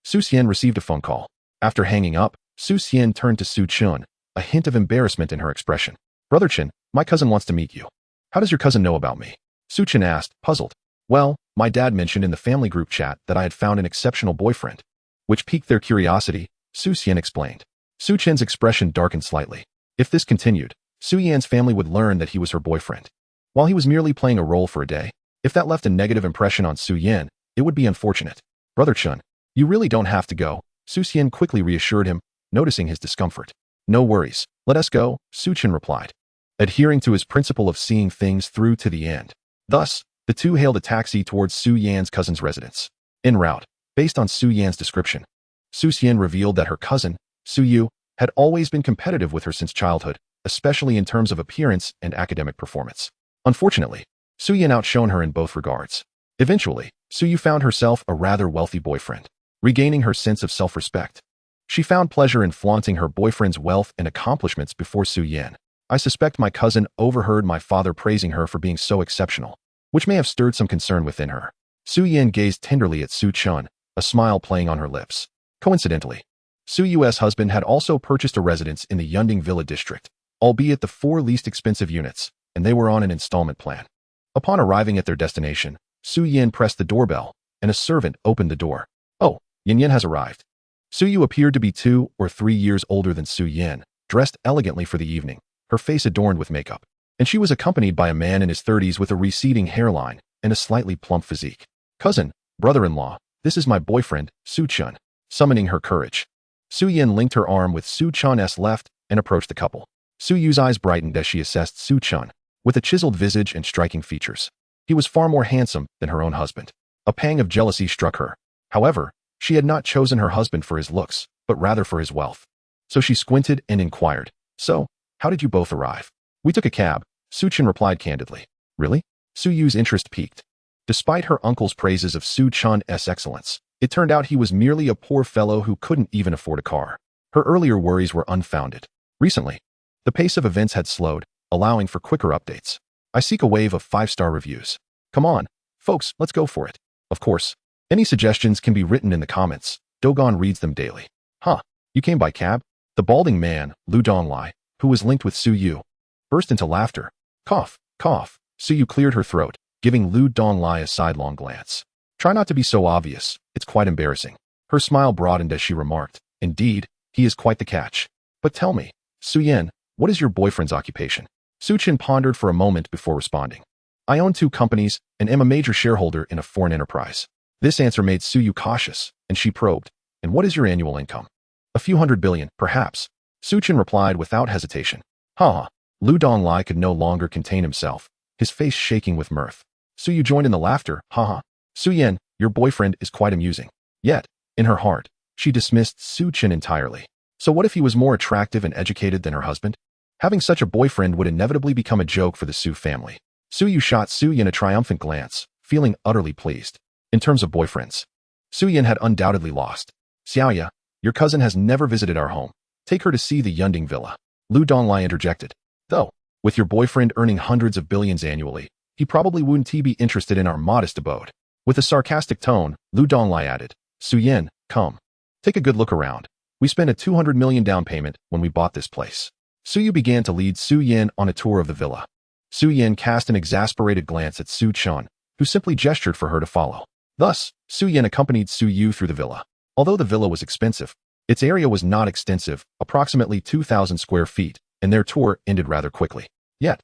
Su Xian received a phone call. After hanging up, Su Xian turned to Su Chen, a hint of embarrassment in her expression. Brother Chen, my cousin wants to meet you. How does your cousin know about me? Su Chen asked, puzzled. Well, my dad mentioned in the family group chat that I had found an exceptional boyfriend, which piqued their curiosity, Su Xian explained. Su Chen's expression darkened slightly. If this continued, Su Yan's family would learn that he was her boyfriend, while he was merely playing a role for a day. If that left a negative impression on Su Yan, it would be unfortunate. Brother Chen, you really don't have to go, Su Xian quickly reassured him, noticing his discomfort. No worries, let us go, Su Chen replied, adhering to his principle of seeing things through to the end. Thus, the two hailed a taxi towards Su Yan's cousin's residence. En route, based on Su Yan's description, Su Xian revealed that her cousin, Su Yu, had always been competitive with her since childhood, especially in terms of appearance and academic performance. Unfortunately, Su Yan outshone her in both regards. Eventually, Su Yu found herself a rather wealthy boyfriend, regaining her sense of self-respect. She found pleasure in flaunting her boyfriend's wealth and accomplishments before Su Yan. I suspect my cousin overheard my father praising her for being so exceptional, which may have stirred some concern within her. Su Yan gazed tenderly at Su Chen, a smile playing on her lips. Coincidentally, Su Yu's husband had also purchased a residence in the Yunding Villa district, albeit the 4 least expensive units, and they were on an installment plan. Upon arriving at their destination, Su Yan pressed the doorbell, and a servant opened the door. Oh, Yin Yin has arrived. Su Yu appeared to be 2 or 3 years older than Su Yan, dressed elegantly for the evening, her face adorned with makeup, and she was accompanied by a man in his 30s with a receding hairline and a slightly plump physique. Cousin, brother-in-law, this is my boyfriend, Su Chen. Summoning her courage, Su Yan linked her arm with Su Chen's left and approached the couple. Su Yu's eyes brightened as she assessed Su Chen, with a chiseled visage and striking features. He was far more handsome than her own husband. A pang of jealousy struck her. However, she had not chosen her husband for his looks, but rather for his wealth. So she squinted and inquired, so, how did you both arrive? We took a cab, Su Chen replied candidly. Really? Su Yu's interest piqued. Despite her uncle's praises of Su Chen's excellence, it turned out he was merely a poor fellow who couldn't even afford a car. Her earlier worries were unfounded. Recently, the pace of events had slowed, allowing for quicker updates. I seek a wave of 5-star reviews. Come on, folks, let's go for it. Of course, any suggestions can be written in the comments. Dogon reads them daily. Huh, you came by cab? The balding man, Lu Donglai, who was linked with Su Yu, burst into laughter. Cough, cough. Su Yu cleared her throat, giving Lu Donglai a sidelong glance. Try not to be so obvious, it's quite embarrassing. Her smile broadened as she remarked, indeed, he is quite the catch. But tell me, Su Yan, what is your boyfriend's occupation? Su Chen pondered for a moment before responding. I own 2 companies and am a major shareholder in a foreign enterprise. This answer made Su Yu cautious, and she probed, and what is your annual income? A few hundred billion, perhaps. Su Chen replied without hesitation. Ha ha. Lu Donglai could no longer contain himself, his face shaking with mirth. Su Yu joined in the laughter, ha ha. Su Yan, your boyfriend is quite amusing. Yet, in her heart, she dismissed Su Chen entirely. So what if he was more attractive and educated than her husband? Having such a boyfriend would inevitably become a joke for the Su family. Su Yu shot Su Yan a triumphant glance, feeling utterly pleased. In terms of boyfriends, Su Yan had undoubtedly lost. Xiaoya, your cousin has never visited our home. Take her to see the Yunding Villa. Lu Donglai interjected. Though, with your boyfriend earning hundreds of billions annually, he probably wouldn't be interested in our modest abode. With a sarcastic tone, Lu Donglai added, Su Yan, come. Take a good look around. We spent a 200 million down payment when we bought this place. Su Yu began to lead Su Yan on a tour of the villa. Su Yan cast an exasperated glance at Su Chen, who simply gestured for her to follow. Thus, Su Yan accompanied Su Yu through the villa. Although the villa was expensive, its area was not extensive, approximately 2,000 square feet, and their tour ended rather quickly. Yet,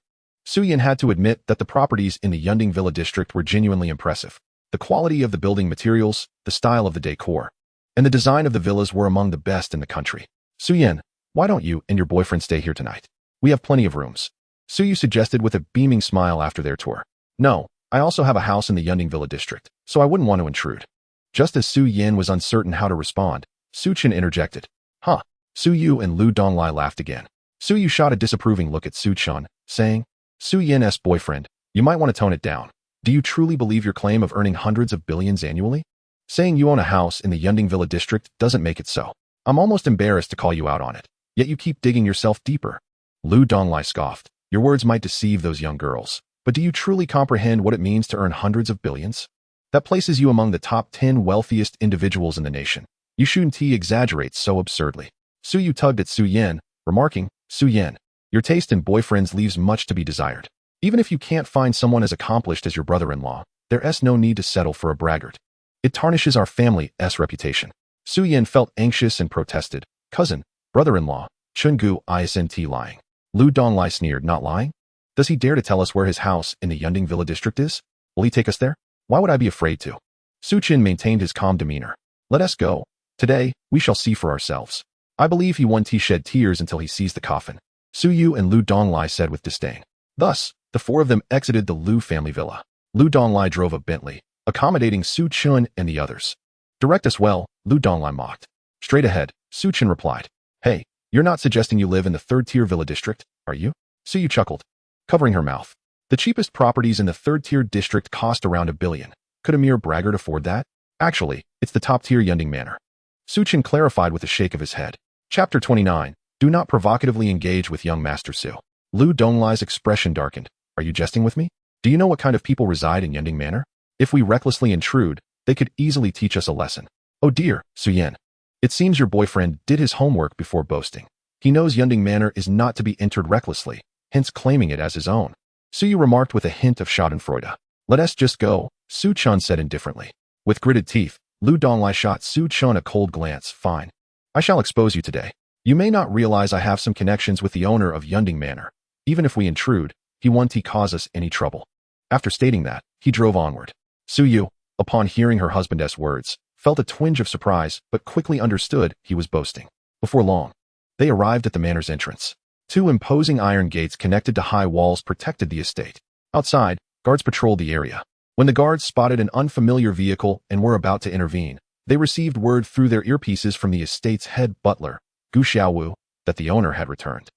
Su Yan had to admit that the properties in the Yunding Villa district were genuinely impressive. The quality of the building materials, the style of the decor, and the design of the villas were among the best in the country. Su Yan, why don't you and your boyfriend stay here tonight? We have plenty of rooms. Su Yu suggested with a beaming smile after their tour. No, I also have a house in the Yunding Villa district, so I wouldn't want to intrude. Just as Su Yan was uncertain how to respond, Su Chen interjected. Huh. Su Yu and Lu Donglai laughed again. Su Yu shot a disapproving look at Su Chen, saying, Su Yan's boyfriend, you might want to tone it down. Do you truly believe your claim of earning hundreds of billions annually? Saying you own a house in the Yunding Villa district doesn't make it so. I'm almost embarrassed to call you out on it, yet you keep digging yourself deeper. Lu Donglai scoffed. Your words might deceive those young girls, but do you truly comprehend what it means to earn hundreds of billions? That places you among the top 10 wealthiest individuals in the nation. You shouldn't exaggerate so absurdly. Su Yu tugged at Su Yan, remarking, Su Yan, your taste in boyfriends leaves much to be desired. Even if you can't find someone as accomplished as your brother-in-law, there's no need to settle for a braggart. It tarnishes our family's reputation. Su Yan felt anxious and protested. Cousin, brother-in-law, Chungu isn't lying. Lu Donglai sneered, not lying? Does he dare to tell us where his house in the Yunding Villa district is? Will he take us there? Why would I be afraid to? Su Chen maintained his calm demeanor. Let us go. Today, we shall see for ourselves. I believe he won't shed tears until he sees the coffin. Su Yu and Lu Donglai said with disdain. Thus, the four of them exited the Lu family villa. Lu Donglai drove a Bentley, accommodating Su Chen and the others. Direct us well, Lu Donglai mocked. Straight ahead, Su Chen replied. Hey, you're not suggesting you live in the third-tier villa district, are you? Su Yu chuckled, covering her mouth. The cheapest properties in the third-tier district cost around $1 billion. Could a mere braggart afford that? Actually, it's the top-tier Yunding Manor. Su Chen clarified with a shake of his head. Chapter 29. Do not provocatively engage with young Master Su. Lu Donglai's expression darkened. Are you jesting with me? Do you know what kind of people reside in Yunding Manor? If we recklessly intrude, they could easily teach us a lesson. Oh dear, Su Yan. It seems your boyfriend did his homework before boasting. He knows Yunding Manor is not to be entered recklessly, hence claiming it as his own. Su Yu remarked with a hint of schadenfreude. Let us just go, Su Chen said indifferently. With gritted teeth, Lu Donglai shot Su Chen a cold glance. Fine. I shall expose you today. You may not realize I have some connections with the owner of Yunding Manor. Even if we intrude, he won't cause us any trouble. After stating that, he drove onward. Su Yu, upon hearing her husband's words, felt a twinge of surprise but quickly understood he was boasting. Before long, they arrived at the manor's entrance. Two imposing iron gates connected to high walls protected the estate. Outside, guards patrolled the area. When the guards spotted an unfamiliar vehicle and were about to intervene, they received word through their earpieces from the estate's head butler, Gu Xiaowu, that the owner had returned.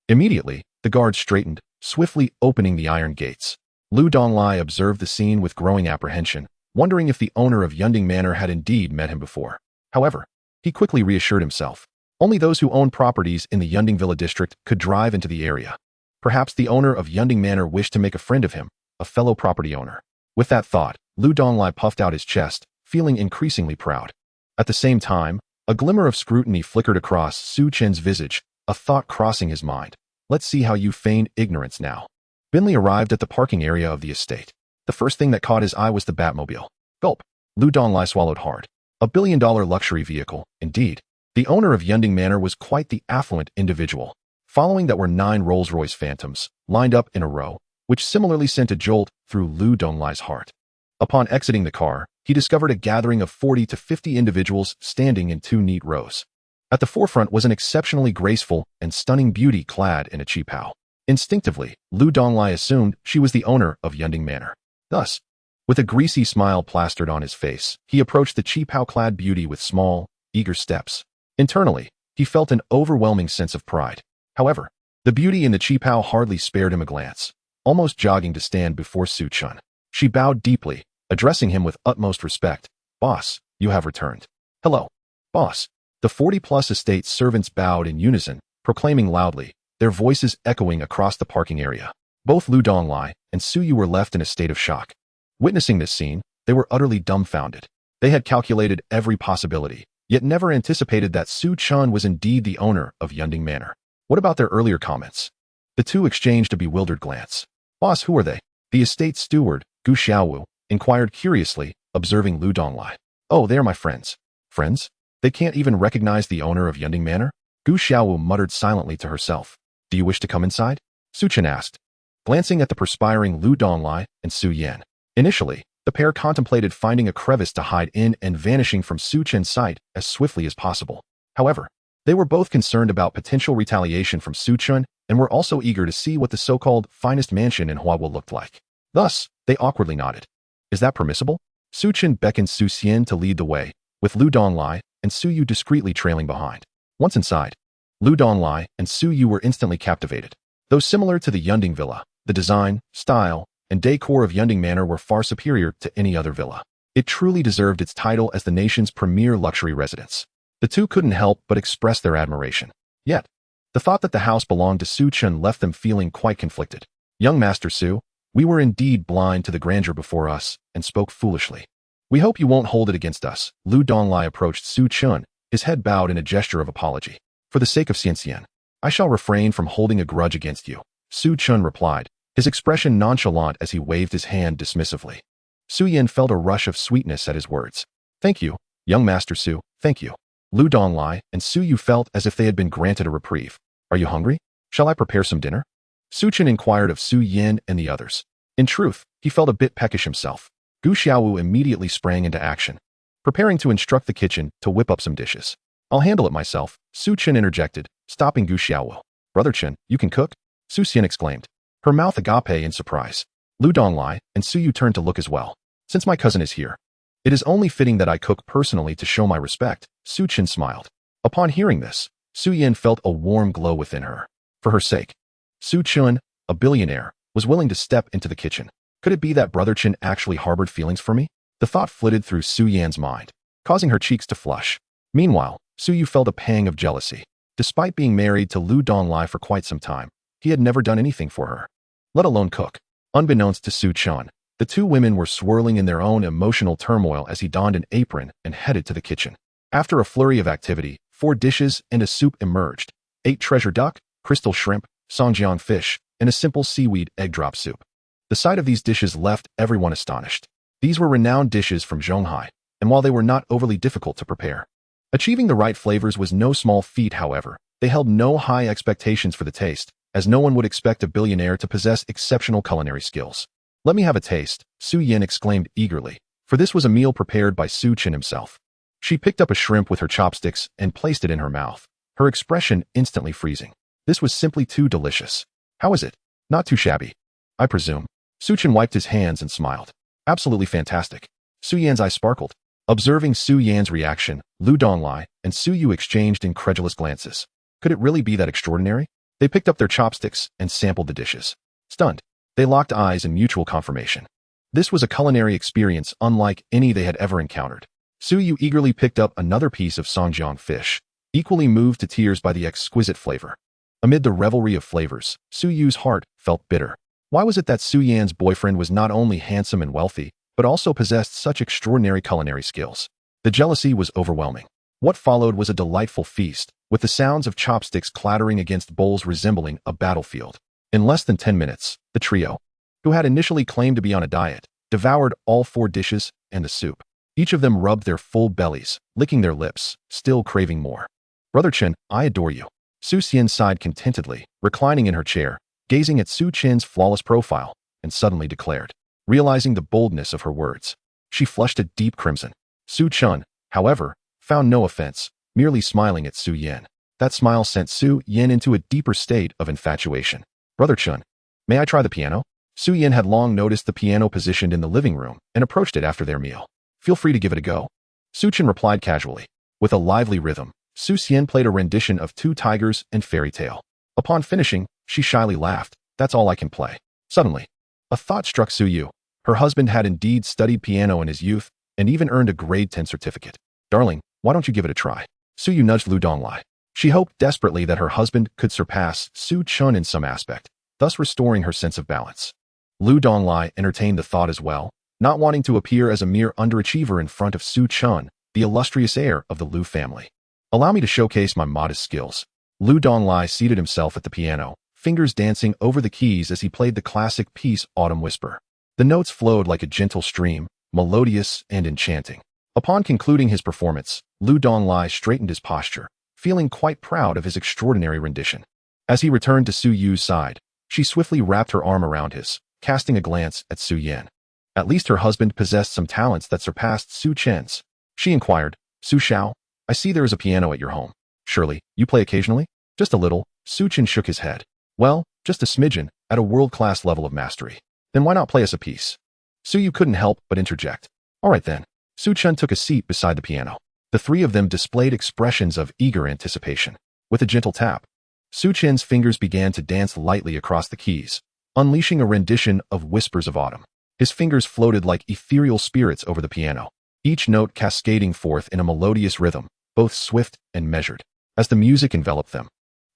Immediately, the guards straightened, swiftly opening the iron gates. Lu Donglai observed the scene with growing apprehension, wondering if the owner of Yunding Manor had indeed met him before. However, he quickly reassured himself. Only those who own properties in the Yunding Villa district could drive into the area. Perhaps the owner of Yunding Manor wished to make a friend of him, a fellow property owner. With that thought, Lu Donglai puffed out his chest, feeling increasingly proud. At the same time, a glimmer of scrutiny flickered across Su Chen's visage, a thought crossing his mind. Let's see how you feign ignorance now. Binley arrived at the parking area of the estate. The first thing that caught his eye was the Batmobile. Gulp. Lu Donglai swallowed hard. $1 billion luxury vehicle, indeed. The owner of Yunding Manor was quite the affluent individual. Following that were 9 Rolls-Royce Phantoms, lined up in a row, which similarly sent a jolt through Lu Donglai's heart. Upon exiting the car, he discovered a gathering of 40 to 50 individuals standing in 2 neat rows. At the forefront was an exceptionally graceful and stunning beauty clad in a qipao. Instinctively, Lu Donglai assumed she was the owner of Yunding Manor. Thus, with a greasy smile plastered on his face, he approached the qipao-clad beauty with small, eager steps. Internally, he felt an overwhelming sense of pride. However, the beauty in the qipao hardly spared him a glance, almost jogging to stand before Su Chen. She bowed deeply, addressing him with utmost respect. Boss, you have returned. Hello, boss. The 40-plus estate servants bowed in unison, proclaiming loudly, their voices echoing across the parking area. Both Lu Donglai and Su Yu were left in a state of shock. Witnessing this scene, they were utterly dumbfounded. They had calculated every possibility, yet never anticipated that Su Chen was indeed the owner of Yunding Manor. What about their earlier comments? The two exchanged a bewildered glance. Boss, who are they? The estate steward, Gu Xiaowu, inquired curiously, observing Lu Donglai. Oh, they are my friends. Friends? They can't even recognize the owner of Yunding Manor? Gu Xiaowu muttered silently to herself. Do you wish to come inside? Su Chen asked, glancing at the perspiring Lu Donglai and Su Yan. Initially, The pair contemplated finding a crevice to hide in and vanishing from Su Chen's sight as swiftly as possible. However, they were both concerned about potential retaliation from Su Chen and were also eager to see what the so-called finest mansion in Huawei looked like. Thus, they awkwardly nodded. Is that permissible? Su Chen beckoned Su Xian to lead the way, with Lu Donglai and Su Yu discreetly trailing behind. Once inside, Lu Donglai and Su Yu were instantly captivated. Though similar to the Yunding villa, the design, style, and decor of Yunding Manor were far superior to any other villa. It truly deserved its title as the nation's premier luxury residence. The two couldn't help but express their admiration. Yet, the thought that the house belonged to Su Chen left them feeling quite conflicted. Young Master Su, we were indeed blind to the grandeur before us and spoke foolishly. We hope you won't hold it against us. Lu Donglai approached Su Chen, his head bowed in a gesture of apology. For the sake of Xian, I shall refrain from holding a grudge against you, Su Chen replied, his expression nonchalant as he waved his hand dismissively. Su Yin felt a rush of sweetness at his words. Thank you, young Master Su, thank you. Lu Donglai and Su Yu felt as if they had been granted a reprieve. Are you hungry? Shall I prepare some dinner? Su Chen inquired of Su Yin and the others. In truth, he felt a bit peckish himself. Gu Xiaowu immediately sprang into action, preparing to instruct the kitchen to whip up some dishes. I'll handle it myself, Su Chen interjected, stopping Gu Xiaowu. Brother Chen, you can cook? Su Xian exclaimed, her mouth agape in surprise. Lu Donglai and Su Yu turned to look as well. Since my cousin is here, it is only fitting that I cook personally to show my respect, Su Chen smiled. Upon hearing this, Su Yin felt a warm glow within her. For her sake, Su Chen, a billionaire, was willing to step into the kitchen. Could it be that Brother Chen actually harbored feelings for me? The thought flitted through Su Yan's mind, causing her cheeks to flush. Meanwhile, Su Yu felt a pang of jealousy. Despite being married to Lu Donglai for quite some time, he had never done anything for her, let alone cook. Unbeknownst to Su Chen, the two women were swirling in their own emotional turmoil as he donned an apron and headed to the kitchen. After a flurry of activity, 4 dishes and a soup emerged: 8 treasure duck, crystal shrimp, songjiang fish, and a simple seaweed egg drop soup. The sight of these dishes left everyone astonished. These were renowned dishes from Zhonghai, and while they were not overly difficult to prepare, achieving the right flavors was no small feat. However, they held no high expectations for the taste, as no one would expect a billionaire to possess exceptional culinary skills. Let me have a taste, Su Yin exclaimed eagerly, for this was a meal prepared by Su Chen himself. She picked up a shrimp with her chopsticks and placed it in her mouth, her expression instantly freezing. This was simply too delicious. How is it? Not too shabby, I presume. Su Chen wiped his hands and smiled. Absolutely fantastic. Su Yan's eyes sparkled. Observing Su Yan's reaction, Lu Donglai and Su Yu exchanged incredulous glances. Could it really be that extraordinary? They picked up their chopsticks and sampled the dishes. Stunned, they locked eyes in mutual confirmation. This was a culinary experience unlike any they had ever encountered. Su Yu eagerly picked up another piece of songjiang fish, equally moved to tears by the exquisite flavor. Amid the revelry of flavors, Su Yu's heart felt bitter. Why was it that Su Yan's boyfriend was not only handsome and wealthy, but also possessed such extraordinary culinary skills? The jealousy was overwhelming. What followed was a delightful feast, with the sounds of chopsticks clattering against bowls resembling a battlefield. In less than 10 minutes, the trio, who had initially claimed to be on a diet, devoured all 4 dishes and the soup. Each of them rubbed their full bellies, licking their lips, still craving more. Brother Chen, I adore you. Su Xian sighed contentedly, reclining in her chair, gazing at Su Chen's flawless profile, and suddenly declared, realizing the boldness of her words. She flushed a deep crimson. Su Chen, however, found no offense, merely smiling at Su Yin. That smile sent Su Yin into a deeper state of infatuation. Brother Chen, may I try the piano? Su Yin had long noticed the piano positioned in the living room and approached it after their meal. Feel free to give it a go. Su Chen replied casually. With a lively rhythm, Su Xian played a rendition of 2 Tigers and Fairy Tale. Upon finishing, she shyly laughed. That's all I can play. Suddenly, a thought struck Su Yu. Her husband had indeed studied piano in his youth and even earned a grade 10 certificate. Darling, why don't you give it a try? Su Yu nudged Lu Donglai. She hoped desperately that her husband could surpass Su Chen in some aspect, thus restoring her sense of balance. Lu Donglai entertained the thought as well, not wanting to appear as a mere underachiever in front of Su Chen, the illustrious heir of the Lu family. Allow me to showcase my modest skills. Lu Donglai seated himself at the piano, fingers dancing over the keys as he played the classic piece Autumn Whisper. The notes flowed like a gentle stream, melodious and enchanting. Upon concluding his performance, Lu Donglai straightened his posture, feeling quite proud of his extraordinary rendition. As he returned to Su Yu's side, she swiftly wrapped her arm around his, casting a glance at Su Yan. At least her husband possessed some talents that surpassed Su Chen's. She inquired, Su Xiao, I see there is a piano at your home. Surely, you play occasionally? Just a little. Su Chen shook his head. Well, just a smidgen, at a world-class level of mastery. Then why not play us a piece? Su Yu couldn't help but interject. All right then. Su Chen took a seat beside the piano. The three of them displayed expressions of eager anticipation. With a gentle tap, Su Chen's fingers began to dance lightly across the keys, unleashing a rendition of Whispers of Autumn. His fingers floated like ethereal spirits over the piano, each note cascading forth in a melodious rhythm, both swift and measured. As the music enveloped them,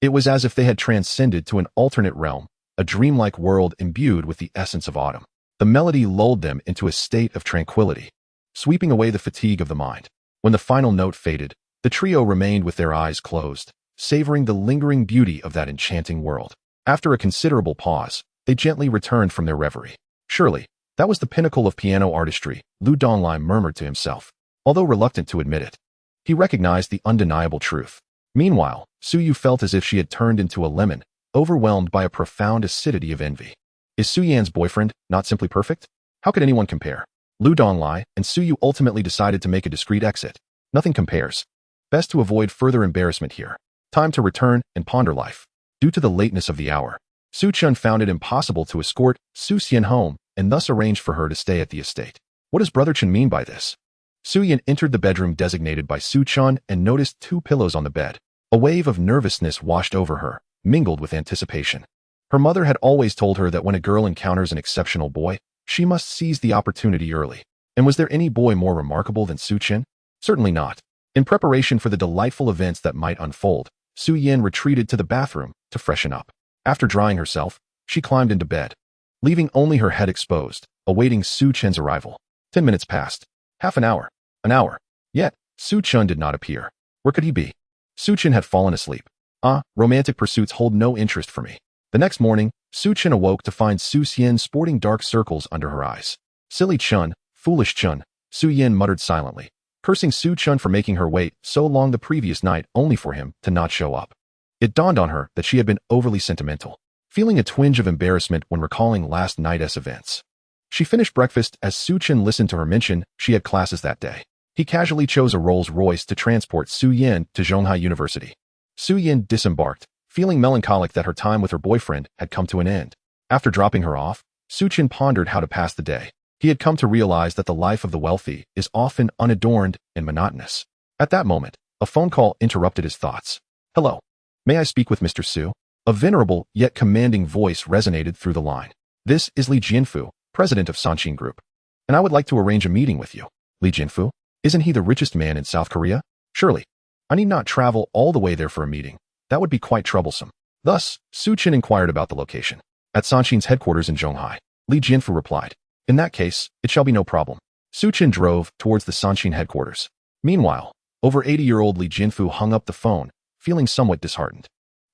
it was as if they had transcended to an alternate realm, a dreamlike world imbued with the essence of autumn. The melody lulled them into a state of tranquility, sweeping away the fatigue of the mind. When the final note faded, the trio remained with their eyes closed, savoring the lingering beauty of that enchanting world. After a considerable pause, they gently returned from their reverie. Surely, that was the pinnacle of piano artistry, Lu Donglai murmured to himself, although reluctant to admit it. He recognized the undeniable truth. Meanwhile, Su Yu felt as if she had turned into a lemon, overwhelmed by a profound acidity of envy. Is Su Yan's boyfriend not simply perfect? How could anyone compare? Lu Donglai and Su Yu ultimately decided to make a discreet exit. Nothing compares. Best to avoid further embarrassment here. Time to return and ponder life. Due to the lateness of the hour, Su Chen found it impossible to escort Su Xian home and thus arranged for her to stay at the estate. What does Brother Chen mean by this? Su Yan entered the bedroom designated by Su Chen and noticed 2 pillows on the bed. A wave of nervousness washed over her, mingled with anticipation. Her mother had always told her that when a girl encounters an exceptional boy, she must seize the opportunity early. And was there any boy more remarkable than Su Chen? Certainly not. In preparation for the delightful events that might unfold, Su Yan retreated to the bathroom to freshen up. After drying herself, she climbed into bed, leaving only her head exposed, awaiting Su Chen's arrival. 10 minutes passed. Half an hour. An hour. Yet, Su Chen did not appear. Where could he be? Su Chen had fallen asleep. Romantic pursuits hold no interest for me. The next morning, Su Chen awoke to find Su Xian sporting dark circles under her eyes. Silly Chun, foolish Chun, Su Yan muttered silently, cursing Su Chen for making her wait so long the previous night only for him to not show up. It dawned on her that she had been overly sentimental, feeling a twinge of embarrassment when recalling last night's events. She finished breakfast as Su Chen listened to her mention she had classes that day. He casually chose a Rolls-Royce to transport Su Yan to Zhonghai University. Su Yan disembarked, feeling melancholic that her time with her boyfriend had come to an end. After dropping her off, Su Chen pondered how to pass the day. He had come to realize that the life of the wealthy is often unadorned and monotonous. At that moment, a phone call interrupted his thoughts. Hello. May I speak with Mr. Su? A venerable yet commanding voice resonated through the line. This is Li Jianfu, president of Sanqin Group. And I would like to arrange a meeting with you. Li Jianfu? Isn't he the richest man in South Korea? Surely. I need not travel all the way there for a meeting. That would be quite troublesome. Thus, Su Chen inquired about the location. At Sanqin's headquarters in Zhonghai. Li Jianfu replied. In that case, it shall be no problem. Su Chen drove towards the Sanqin headquarters. Meanwhile, over 80-year-old Li Jianfu hung up the phone, feeling somewhat disheartened.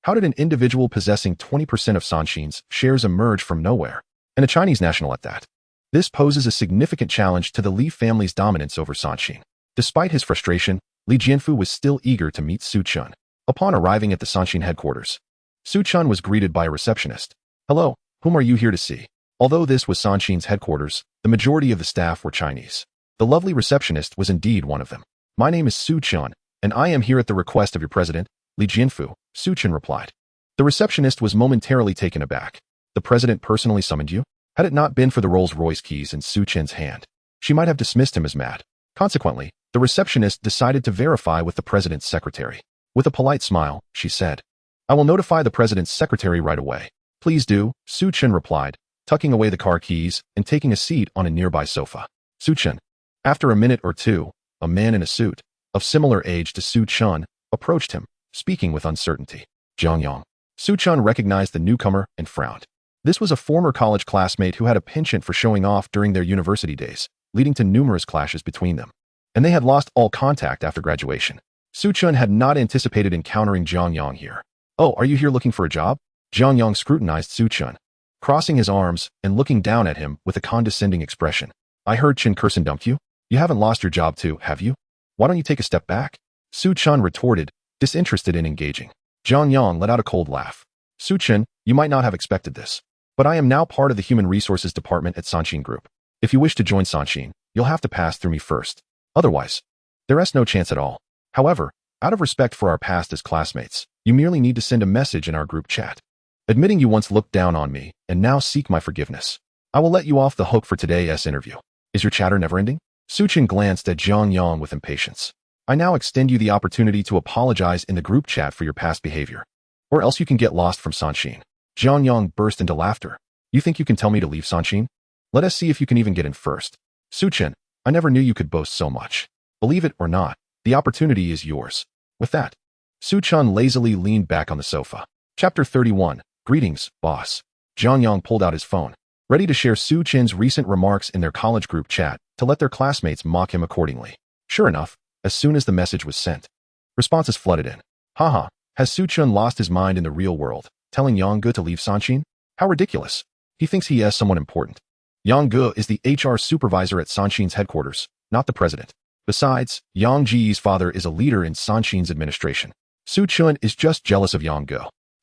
How did an individual possessing 20% of Sanqin's shares emerge from nowhere? And a Chinese national at that? This poses a significant challenge to the Li family's dominance over Sanqin. Despite his frustration, Li Jianfu was still eager to meet Su Chen. Upon arriving at the Sanqin headquarters, Su Chen was greeted by a receptionist. Hello, whom are you here to see? Although this was Sanqin's headquarters, the majority of the staff were Chinese. The lovely receptionist was indeed one of them. My name is Su Chen, and I am here at the request of your president, Li Jianfu, Su Chen replied. The receptionist was momentarily taken aback. The president personally summoned you? Had it not been for the Rolls-Royce keys in Su Chen's hand, she might have dismissed him as mad. Consequently, the receptionist decided to verify with the president's secretary. With a polite smile, she said, I will notify the president's secretary right away. Please do, Su Chen replied, tucking away the car keys and taking a seat on a nearby sofa. Su Chen. After a minute or two, a man in a suit, of similar age to Su Chen, approached him, speaking with uncertainty. Zhang Yang. Su Chen recognized the newcomer and frowned. This was a former college classmate who had a penchant for showing off during their university days, leading to numerous clashes between them. And they had lost all contact after graduation. Su Chen had not anticipated encountering Zhang Yang here. Oh, are you here looking for a job? Zhang Yang scrutinized Su Chen, crossing his arms and looking down at him with a condescending expression. I heard Chen Kursen dumped you? You haven't lost your job too, have you? Why don't you take a step back? Su Chen retorted, disinterested in engaging. Zhang Yang let out a cold laugh. Su Chen, you might not have expected this, but I am now part of the Human Resources Department at Sanqin Group. If you wish to join Sanshin, you'll have to pass through me first. Otherwise, there's no chance at all. However, out of respect for our past as classmates, you merely need to send a message in our group chat, admitting you once looked down on me and now seek my forgiveness. I will let you off the hook for today's interview. Is your chatter never ending? Suchin glanced at Zhang Yang with impatience. I now extend you the opportunity to apologize in the group chat for your past behavior, or else you can get lost from Sanshin. Zhang Yang burst into laughter. You think you can tell me to leave Sanshin? Let us see if you can even get in first. Suchin, I never knew you could boast so much. Believe it or not, the opportunity is yours. With that, Suchin lazily leaned back on the sofa. Chapter 31. Greetings, boss. Zhang Yang pulled out his phone, ready to share Suchin's recent remarks in their college group chat to let their classmates mock him accordingly. Sure enough, as soon as the message was sent, responses flooded in. Haha, has Suchin lost his mind in the real world, telling Yang to leave Sanshin? How ridiculous. He thinks he is someone important. Yang is the HR supervisor at Sanshin's headquarters, not the president. Besides, Yang Ji's father is a leader in Sanshin's administration. Suchin is just jealous of Yang.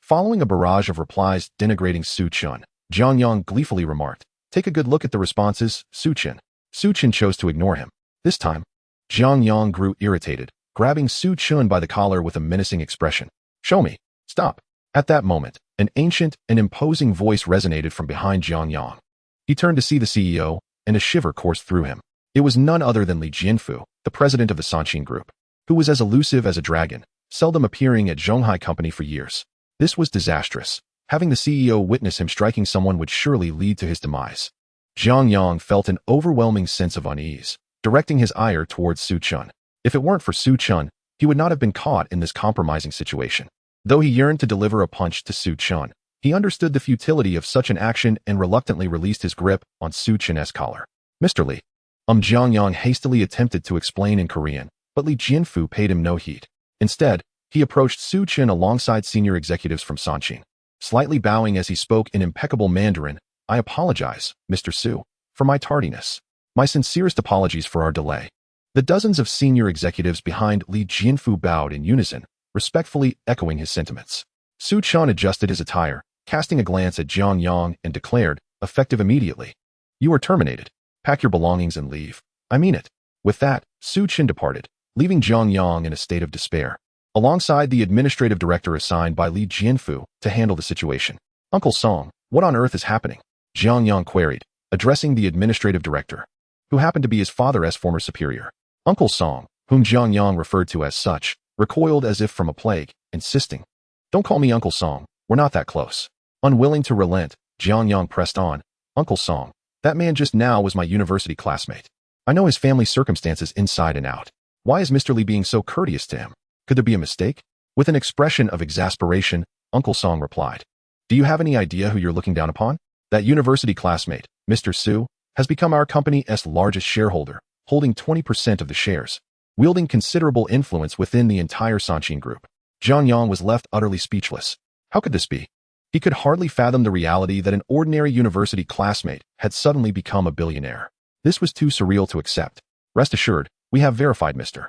Following a barrage of replies denigrating Suchin, Zhang Yang gleefully remarked, take a good look at the responses, Suchin. Suchin chose to ignore him. This time, Zhang Yang grew irritated, grabbing Suchin by the collar with a menacing expression. Show me. Stop. At that moment, an ancient and imposing voice resonated from behind Zhang Yang. He turned to see the CEO, and a shiver coursed through him. It was none other than Li Jianfu, the president of the Sanshin Group, who was as elusive as a dragon, seldom appearing at Zhonghai Company for years. This was disastrous. Having the CEO witness him striking someone would surely lead to his demise. Zhang Yang felt an overwhelming sense of unease, directing his ire towards Suchin. If it weren't for Suchin, he would not have been caught in this compromising situation. Though he yearned to deliver a punch to Suchin, he understood the futility of such an action and reluctantly released his grip on Suchin's collar. Mr. Li. Zhang Yang hastily attempted to explain in Korean, but Li Jianfu paid him no heed. Instead, he approached Suchin alongside senior executives from Sanshin. Slightly bowing as he spoke in impeccable Mandarin, I apologize, Mr. Su, for my tardiness. My sincerest apologies for our delay. The dozens of senior executives behind Li Jianfu bowed in unison, respectfully echoing his sentiments. Suchin adjusted his attire, casting a glance at Zhang Yang and declared, effective immediately. You are terminated. Pack your belongings and leave. I mean it. With that, Suchin departed, leaving Zhang Yang in a state of despair, alongside the administrative director assigned by Li Jianfu to handle the situation. Uncle Song, what on earth is happening? Zhang Yang queried, addressing the administrative director, who happened to be his father's former superior. Uncle Song, whom Zhang Yang referred to as such, recoiled as if from a plague, insisting, don't call me Uncle Song, we're not that close. Unwilling to relent, Zhang Yang pressed on, Uncle Song, that man just now was my university classmate. I know his family circumstances inside and out. Why is Mr. Li being so courteous to him? Could there be a mistake? With an expression of exasperation, Uncle Song replied, do you have any idea who you're looking down upon? That university classmate, Mr. Su, has become our company's largest shareholder, holding 20% of the shares, wielding considerable influence within the entire Sanshin Group. Zhang Yang was left utterly speechless. How could this be? He could hardly fathom the reality that an ordinary university classmate had suddenly become a billionaire. This was too surreal to accept. Rest assured, we have verified Mr.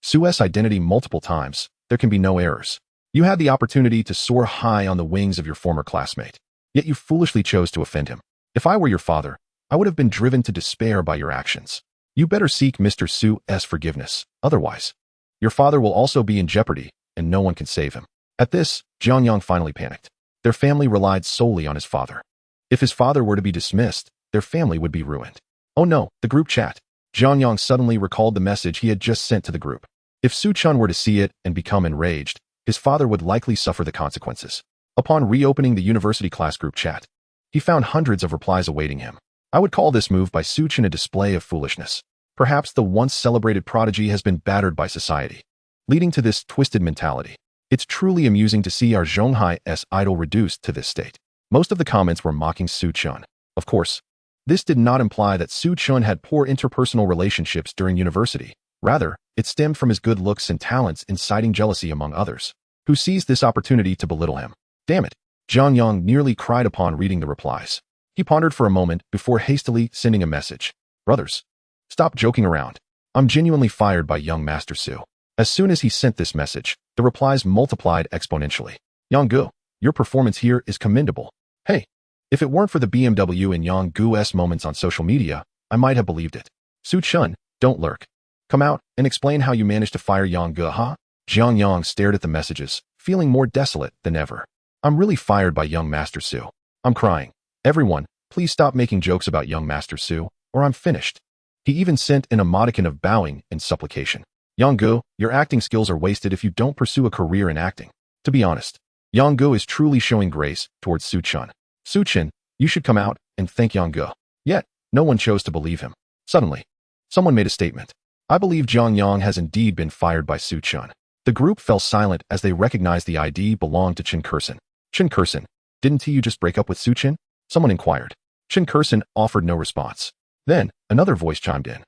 Su's identity multiple times. There can be no errors. You had the opportunity to soar high on the wings of your former classmate, yet you foolishly chose to offend him. If I were your father, I would have been driven to despair by your actions. You better seek Mr. Su's forgiveness. Otherwise, your father will also be in jeopardy, and no one can save him. At this, Zhang Yang finally panicked. Their family relied solely on his father. If his father were to be dismissed, their family would be ruined. Oh no, the group chat. Zhang Yang suddenly recalled the message he had just sent to the group. If Suchin were to see it and become enraged, his father would likely suffer the consequences. Upon reopening the university class group chat, he found hundreds of replies awaiting him. I would call this move by Suchin a display of foolishness. Perhaps the once celebrated prodigy has been battered by society, leading to this twisted mentality. It's truly amusing to see our Zhonghai's idol reduced to this state. Most of the comments were mocking Suchin. Of course, this did not imply that Suchin had poor interpersonal relationships during university. Rather, it stemmed from his good looks and talents, inciting jealousy among others, who seized this opportunity to belittle him. Damn it! Zhang Yang nearly cried upon reading the replies. He pondered for a moment before hastily sending a message. Brothers, stop joking around. I'm genuinely fired by young Master Su. As soon as he sent this message, the replies multiplied exponentially. Yang, your performance here is commendable. Hey, if it weren't for the BMW and Yang moments on social media, I might have believed it. Su Chun, don't lurk. Come out and explain how you managed to fire Yang Ge, huh? Jiang Yang stared at the messages, feeling more desolate than ever. I'm really fired by young Master Su. I'm crying. Everyone, please stop making jokes about young Master Su, or I'm finished. He even sent an emoticon of bowing and supplication. Yang Ge, your acting skills are wasted if you don't pursue a career in acting. To be honest, Yang Ge is truly showing grace towards Su Chun. Su Chun, you should come out and thank Yang Ge. Yet, no one chose to believe him. Suddenly, someone made a statement. I believe Jiang Yang has indeed been fired by Su Chun. The group fell silent as they recognized the ID belonged to Chen Kursen. Chen Kursen, didn't you just break up with Su Chun? Someone inquired. Chen Kursen offered no response. Then, another voice chimed in.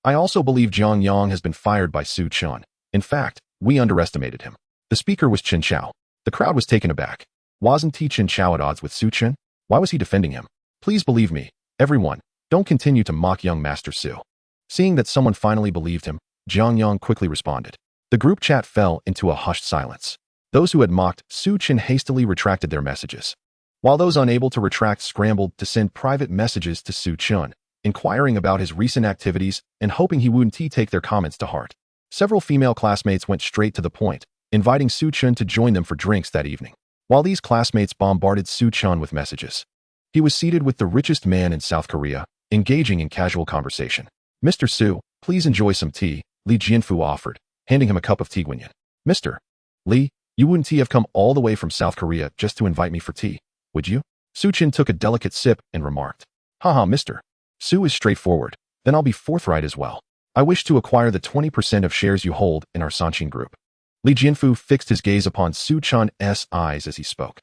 I also believe Jiang Yang has been fired by Su Chun. In fact, we underestimated him. The speaker was Chen Chao. The crowd was taken aback. Wasn't Chen Chao at odds with Su Chun? Why was he defending him? Please believe me, everyone, don't continue to mock young Master Su. Seeing that someone finally believed him, Jiang Yang quickly responded. The group chat fell into a hushed silence. Those who had mocked Su Chun hastily retracted their messages, while those unable to retract scrambled to send private messages to Su Chun, inquiring about his recent activities and hoping he wouldn't take their comments to heart. Several female classmates went straight to the point, inviting Su Chun to join them for drinks that evening. While these classmates bombarded Su Chun with messages, he was seated with the richest man in South Korea, engaging in casual conversation. Mr. Su, please enjoy some tea, Li Jianfu offered, handing him a cup of tea. Mr. Li, you wouldn't have come all the way from South Korea just to invite me for tea, would you? Su Chun took a delicate sip and remarked. Haha, Mr. Su is straightforward, then I'll be forthright as well. I wish to acquire the 20% of shares you hold in our Sanchin group. Li Jianfu fixed his gaze upon Su Chun's eyes as he spoke.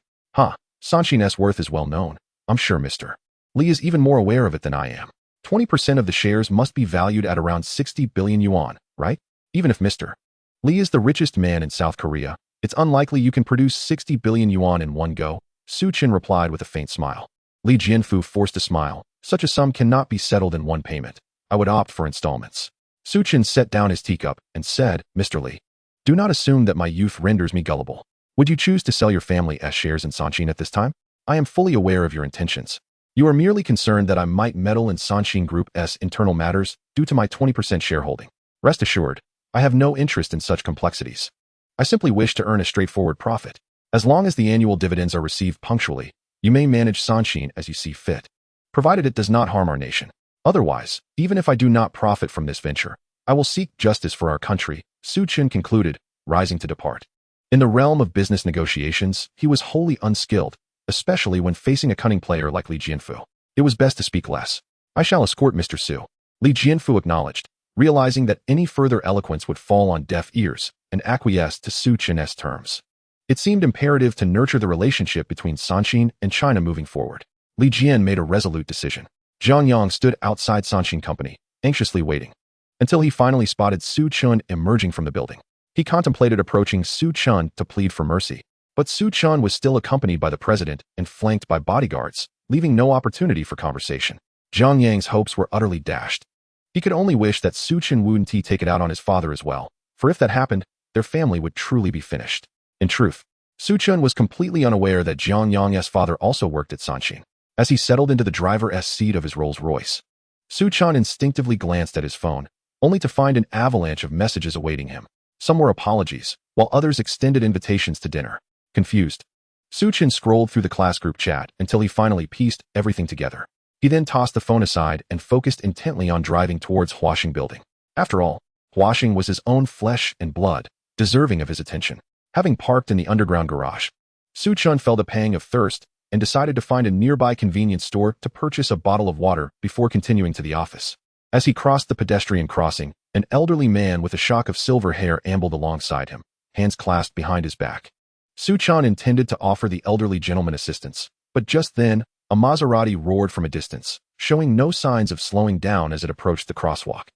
Sanchin's worth is well known. I'm sure Mr. Li is even more aware of it than I am. 20% of the shares must be valued at around 60 billion yuan, right? Even if Mr. Li is the richest man in South Korea, it's unlikely you can produce 60 billion yuan in one go, Su Chun replied with a faint smile. Li Jianfu forced a smile. Such a sum cannot be settled in one payment. I would opt for installments. Su Chun set down his teacup and said, Mr. Li, do not assume that my youth renders me gullible. Would you choose to sell your family's shares in Sanchin at this time? I am fully aware of your intentions. You are merely concerned that I might meddle in Sanchin Group's internal matters due to my 20% shareholding. Rest assured, I have no interest in such complexities. I simply wish to earn a straightforward profit. As long as the annual dividends are received punctually, you may manage Sanchin as you see fit, provided it does not harm our nation. Otherwise, even if I do not profit from this venture, I will seek justice for our country, Su Chun concluded, rising to depart. In the realm of business negotiations, he was wholly unskilled, especially when facing a cunning player like Li Jianfu. It was best to speak less. I shall escort Mr. Su. Li Jianfu acknowledged, realizing that any further eloquence would fall on deaf ears, and acquiesced to Su Chun's terms. It seemed imperative to nurture the relationship between Sanchin and China moving forward. Li Jian made a resolute decision. Jiang Yang stood outside Sanchin Company, anxiously waiting, until he finally spotted Su Chun emerging from the building. He contemplated approaching Su Chun to plead for mercy, but Su Chun was still accompanied by the president and flanked by bodyguards, leaving no opportunity for conversation. Jiang Yang's hopes were utterly dashed. He could only wish that Su Chun wouldn't take it out on his father as well, for if that happened, their family would truly be finished. In truth, Su Chun was completely unaware that Jiang Yang's father also worked at Sanchin. As he settled into the driver's seat of his Rolls-Royce, Su Chun instinctively glanced at his phone, only to find an avalanche of messages awaiting him. Some were apologies, while others extended invitations to dinner. Confused, Su Chun scrolled through the class group chat until he finally pieced everything together. He then tossed the phone aside and focused intently on driving towards Huaxing Building. After all, Huaxing was his own flesh and blood, deserving of his attention. Having parked in the underground garage, Su Chun felt a pang of thirst and decided to find a nearby convenience store to purchase a bottle of water before continuing to the office. As he crossed the pedestrian crossing, an elderly man with a shock of silver hair ambled alongside him, hands clasped behind his back. Su Chun intended to offer the elderly gentleman assistance, but just then, a Maserati roared from a distance, showing no signs of slowing down as it approached the crosswalk.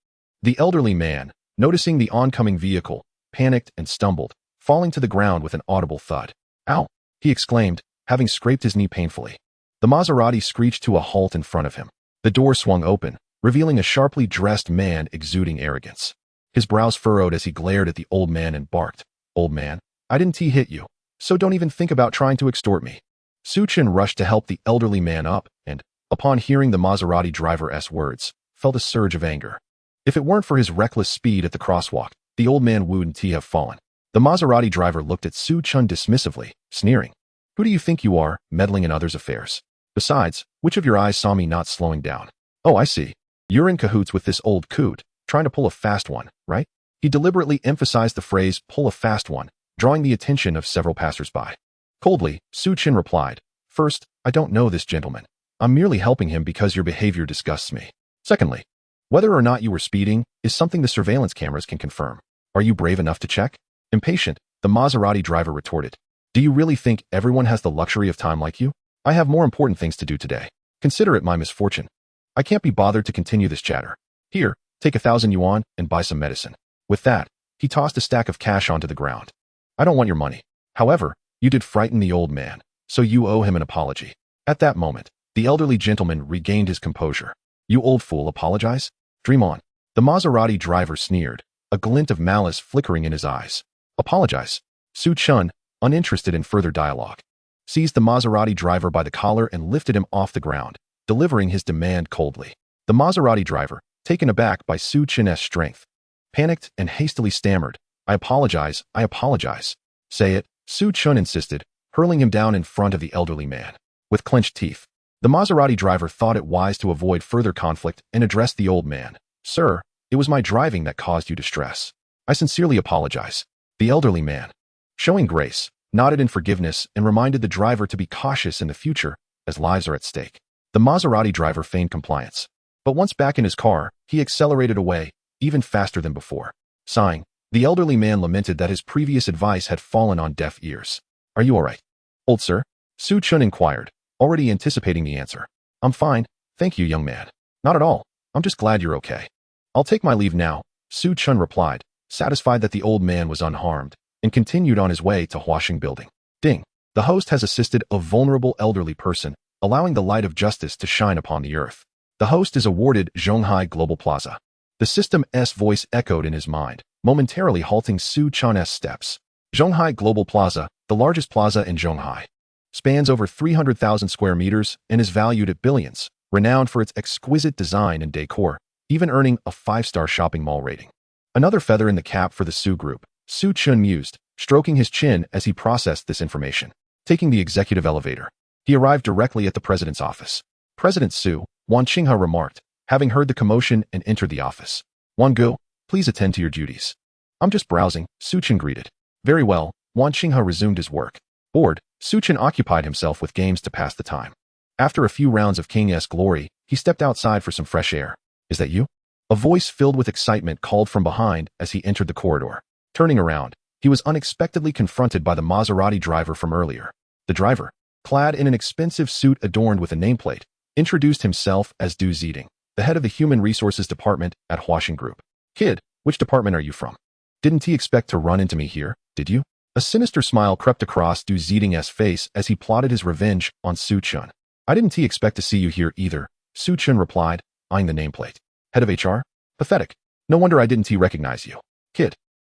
The elderly man, noticing the oncoming vehicle, panicked and stumbled, falling to the ground with an audible thud. Ow! He exclaimed, having scraped his knee painfully. The Maserati screeched to a halt in front of him. The door swung open, revealing a sharply dressed man exuding arrogance. His brows furrowed as he glared at the old man and barked, "Old man, I didn't hit you, so don't even think about trying to extort me." Su Chun rushed to help the elderly man up and, upon hearing the Maserati driver's words, felt a surge of anger. If it weren't for his reckless speed at the crosswalk, the old man wouldn't have fallen. The Maserati driver looked at Su Chun dismissively, sneering. Who do you think you are, meddling in others' affairs? Besides, which of your eyes saw me not slowing down? Oh, I see. You're in cahoots with this old coot, trying to pull a fast one, right? He deliberately emphasized the phrase, pull a fast one, drawing the attention of several passersby. Coldly, Su Chin replied, First, I don't know this gentleman. I'm merely helping him because your behavior disgusts me. Secondly, whether or not you were speeding is something the surveillance cameras can confirm. Are you brave enough to check? Impatient, the Maserati driver retorted. Do you really think everyone has the luxury of time like you? I have more important things to do today. Consider it my misfortune. I can't be bothered to continue this chatter. Here, take 1,000 yuan and buy some medicine. With that, he tossed a stack of cash onto the ground. I don't want your money. However, you did frighten the old man, so you owe him an apology. At that moment, the elderly gentleman regained his composure. You old fool, apologize? Dream on. The Maserati driver sneered, a glint of malice flickering in his eyes. Apologize. Su Chun, uninterested in further dialogue, seized the Maserati driver by the collar and lifted him off the ground, delivering his demand coldly. The Maserati driver, taken aback by Su Chun's strength, panicked and hastily stammered, I apologize, I apologize. Say it, Su Chun insisted, hurling him down in front of the elderly man. With clenched teeth, the Maserati driver thought it wise to avoid further conflict and addressed the old man. Sir, it was my driving that caused you distress. I sincerely apologize. The elderly man, showing grace, nodded in forgiveness and reminded the driver to be cautious in the future, as lives are at stake. The Maserati driver feigned compliance. But once back in his car, he accelerated away, even faster than before. Sighing, the elderly man lamented that his previous advice had fallen on deaf ears. Are you all right, old sir? Su Chun inquired, already anticipating the answer. I'm fine, thank you, young man. Not at all. I'm just glad you're okay. I'll take my leave now, Su Chun replied, satisfied that the old man was unharmed, and continued on his way to Huaxing Building. Ding. The host has assisted a vulnerable elderly person, allowing the light of justice to shine upon the earth. The host is awarded Zhonghai Global Plaza. The system's voice echoed in his mind, momentarily halting Su Chun's steps. Zhonghai Global Plaza, the largest plaza in Zhonghai, spans over 300,000 square meters and is valued at billions, renowned for its exquisite design and decor, even earning a 5-star shopping mall rating. Another feather in the cap for the Su Group, Su Chun mused, stroking his chin as he processed this information. Taking the executive elevator, he arrived directly at the president's office. President Su, Wan Qinghe remarked, having heard the commotion and entered the office. Wan Gu, please attend to your duties. I'm just browsing, Su Chun greeted. Very well, Wan Qinghe resumed his work. Bored, Su Chun occupied himself with games to pass the time. After a few rounds of King's Glory, he stepped outside for some fresh air. Is that you? A voice filled with excitement called from behind as he entered the corridor. Turning around, he was unexpectedly confronted by the Maserati driver from earlier. The driver, clad in an expensive suit adorned with a nameplate, introduced himself as Du Ziding, the head of the Human Resources Department at Huaxing Group. Kid, which department are you from? Didn't he expect to run into me here, did you? A sinister smile crept across Du Ziding's face as he plotted his revenge on Su Chun. I didn't expect to see you here either, Su Chun replied, eyeing the nameplate. Head of HR? Pathetic. No wonder I didn't recognize you. Kid,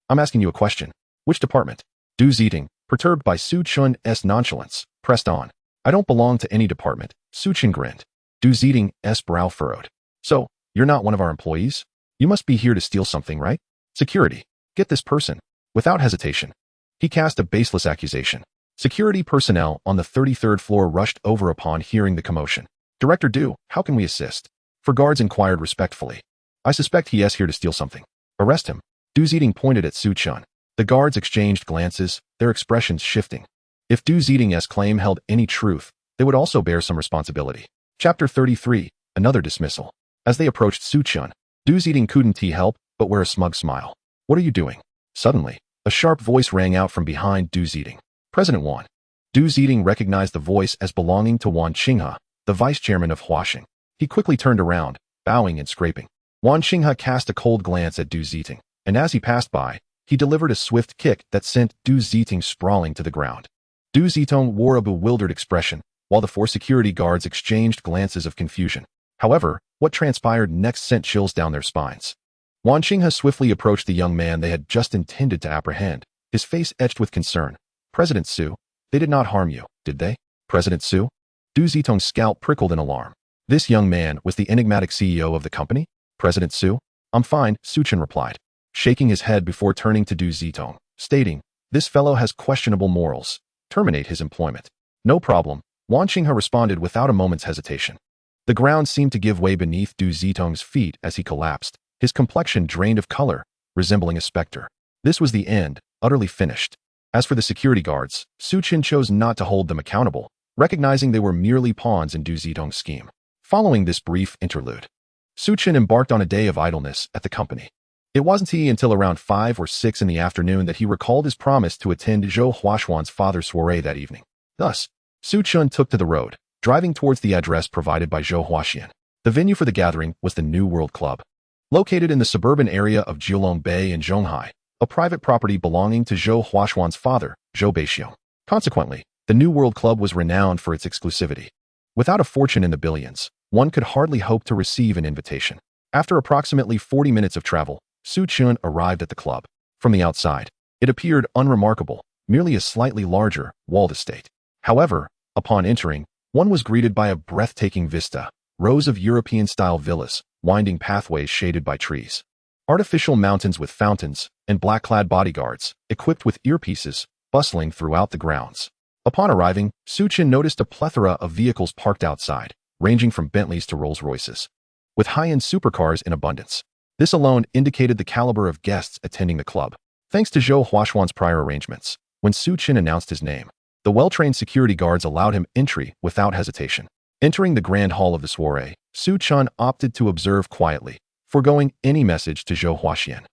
I'm asking you a question. Which department? Du Ziding, perturbed by Su Chun's nonchalance, pressed on. I don't belong to any department, Su Chun grinned. Du Ziding's brow furrowed. So, you're not one of our employees? You must be here to steal something, right? Security. Get this person. Without hesitation, he cast a baseless accusation. Security personnel on the 33rd floor rushed over upon hearing the commotion. Director Du, how can we assist? For guards inquired respectfully. I suspect he is here to steal something. Arrest him. Du Ziding pointed at Su Chun. The guards exchanged glances, their expressions shifting. If Du Ziding's claim held any truth, they would also bear some responsibility. Chapter 33, Another Dismissal. As they approached Su Chun, Du Ziding couldn't help but wear a smug smile. What are you doing? Suddenly, a sharp voice rang out from behind Du Ziding. President Wan. Du Ziding recognized the voice as belonging to Wan Qinghe, the vice chairman of Huaxing. He quickly turned around, bowing and scraping. Wan Qinghe cast a cold glance at Du Ziding, and as he passed by, he delivered a swift kick that sent Du Ziding sprawling to the ground. Du Zidong wore a bewildered expression, while the 4 security guards exchanged glances of confusion. However, what transpired next sent chills down their spines. Wan Qinghe swiftly approached the young man they had just intended to apprehend, his face etched with concern. President Su, they did not harm you, did they? President Su? Du Zidong's scalp prickled in alarm. This young man was the enigmatic CEO of the company? President Su? I'm fine, Su Chen replied, shaking his head before turning to Du Zitong, stating, this fellow has questionable morals. Terminate his employment. No problem, Wan Qinghe responded without a moment's hesitation. The ground seemed to give way beneath Du Zitong's feet as he collapsed, his complexion drained of color, resembling a specter. This was the end, utterly finished. As for the security guards, Su Chen chose not to hold them accountable, recognizing they were merely pawns in Du Zitong's scheme. Following this brief interlude, Su Chen embarked on a day of idleness at the company. It wasn't until around 5 or 6 in the afternoon that he recalled his promise to attend Zhou Huashuan's father's soiree that evening. Thus, Su Chen took to the road, driving towards the address provided by Zhou Huaxian. The venue for the gathering was the New World Club, located in the suburban area of Jiulong Bay in Zhonghai, a private property belonging to Zhou Huashuan's father, Zhou Beixiong. Consequently, the New World Club was renowned for its exclusivity. Without a fortune in the billions, one could hardly hope to receive an invitation. After approximately 40 minutes of travel, Su Chen arrived at the club. From the outside, it appeared unremarkable, merely a slightly larger, walled estate. However, upon entering, one was greeted by a breathtaking vista, rows of European-style villas, winding pathways shaded by trees, artificial mountains with fountains, and black-clad bodyguards, equipped with earpieces, bustling throughout the grounds. Upon arriving, Su Chen noticed a plethora of vehicles parked outside, ranging from Bentleys to Rolls-Royces, with high-end supercars in abundance. This alone indicated the caliber of guests attending the club. Thanks to Zhou Huashuan's prior arrangements, when Su Chen announced his name, the well-trained security guards allowed him entry without hesitation. Entering the grand hall of the soiree, Su Chen opted to observe quietly, foregoing any message to Zhou Huaxian.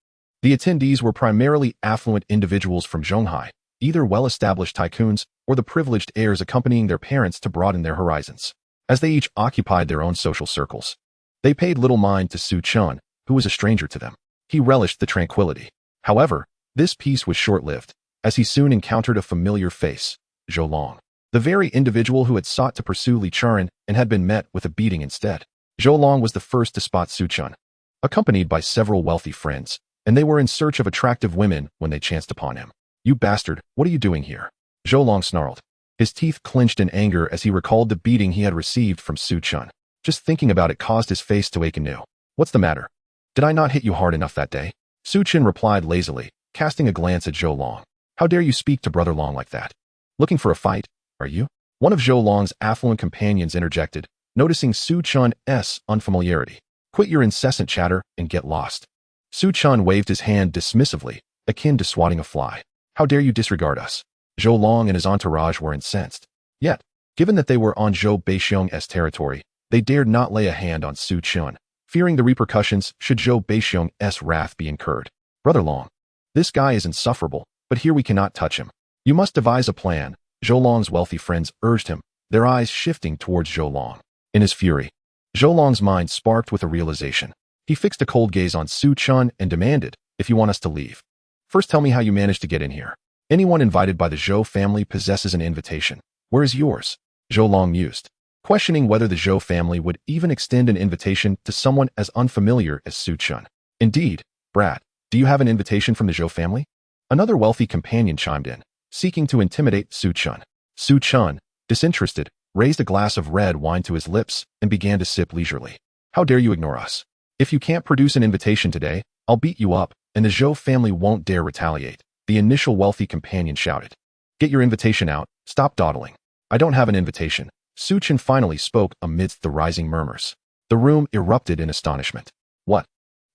The attendees were primarily affluent individuals from Zhonghai, either well-established tycoons or the privileged heirs accompanying their parents to broaden their horizons. As they each occupied their own social circles, they paid little mind to Su Chen, who was a stranger to them. He relished the tranquility. However, this peace was short-lived, as he soon encountered a familiar face, Zhou Long, the very individual who had sought to pursue Li Charan and had been met with a beating instead. Zhou Long was the first to spot Su Chen, accompanied by several wealthy friends, and they were in search of attractive women when they chanced upon him. You bastard, what are you doing here? Zhou Long snarled. His teeth clenched in anger as he recalled the beating he had received from Su Chen. Just thinking about it caused his face to ache anew. What's the matter? Did I not hit you hard enough that day? Su Chen replied lazily, casting a glance at Zhou Long. How dare you speak to Brother Long like that? Looking for a fight, are you? One of Zhou Long's affluent companions interjected, noticing Su Chen's unfamiliarity. Quit your incessant chatter and get lost. Su Chen waved his hand dismissively, akin to swatting a fly. How dare you disregard us? Zhou Long and his entourage were incensed. Yet, given that they were on Zhou Beixiong's territory, they dared not lay a hand on Su Chen, fearing the repercussions should Zhou Beixiong's wrath be incurred. Brother Long, this guy is insufferable, but here we cannot touch him. You must devise a plan, Zhou Long's wealthy friends urged him, their eyes shifting towards Zhou Long. In his fury, Zhou Long's mind sparked with a realization. He fixed a cold gaze on Su Chen and demanded, if you want us to leave, first tell me how you managed to get in here. Anyone invited by the Zhou family possesses an invitation. Where is yours? Zhou Long mused, questioning whether the Zhou family would even extend an invitation to someone as unfamiliar as Su Chen. Indeed, Brad, do you have an invitation from the Zhou family? Another wealthy companion chimed in, seeking to intimidate Su Chen. Su Chen, disinterested, raised a glass of red wine to his lips and began to sip leisurely. How dare you ignore us? If you can't produce an invitation today, I'll beat you up, and the Zhou family won't dare retaliate, the initial wealthy companion shouted. Get your invitation out, stop dawdling. I don't have an invitation. Su Chen finally spoke amidst the rising murmurs. The room erupted in astonishment. What?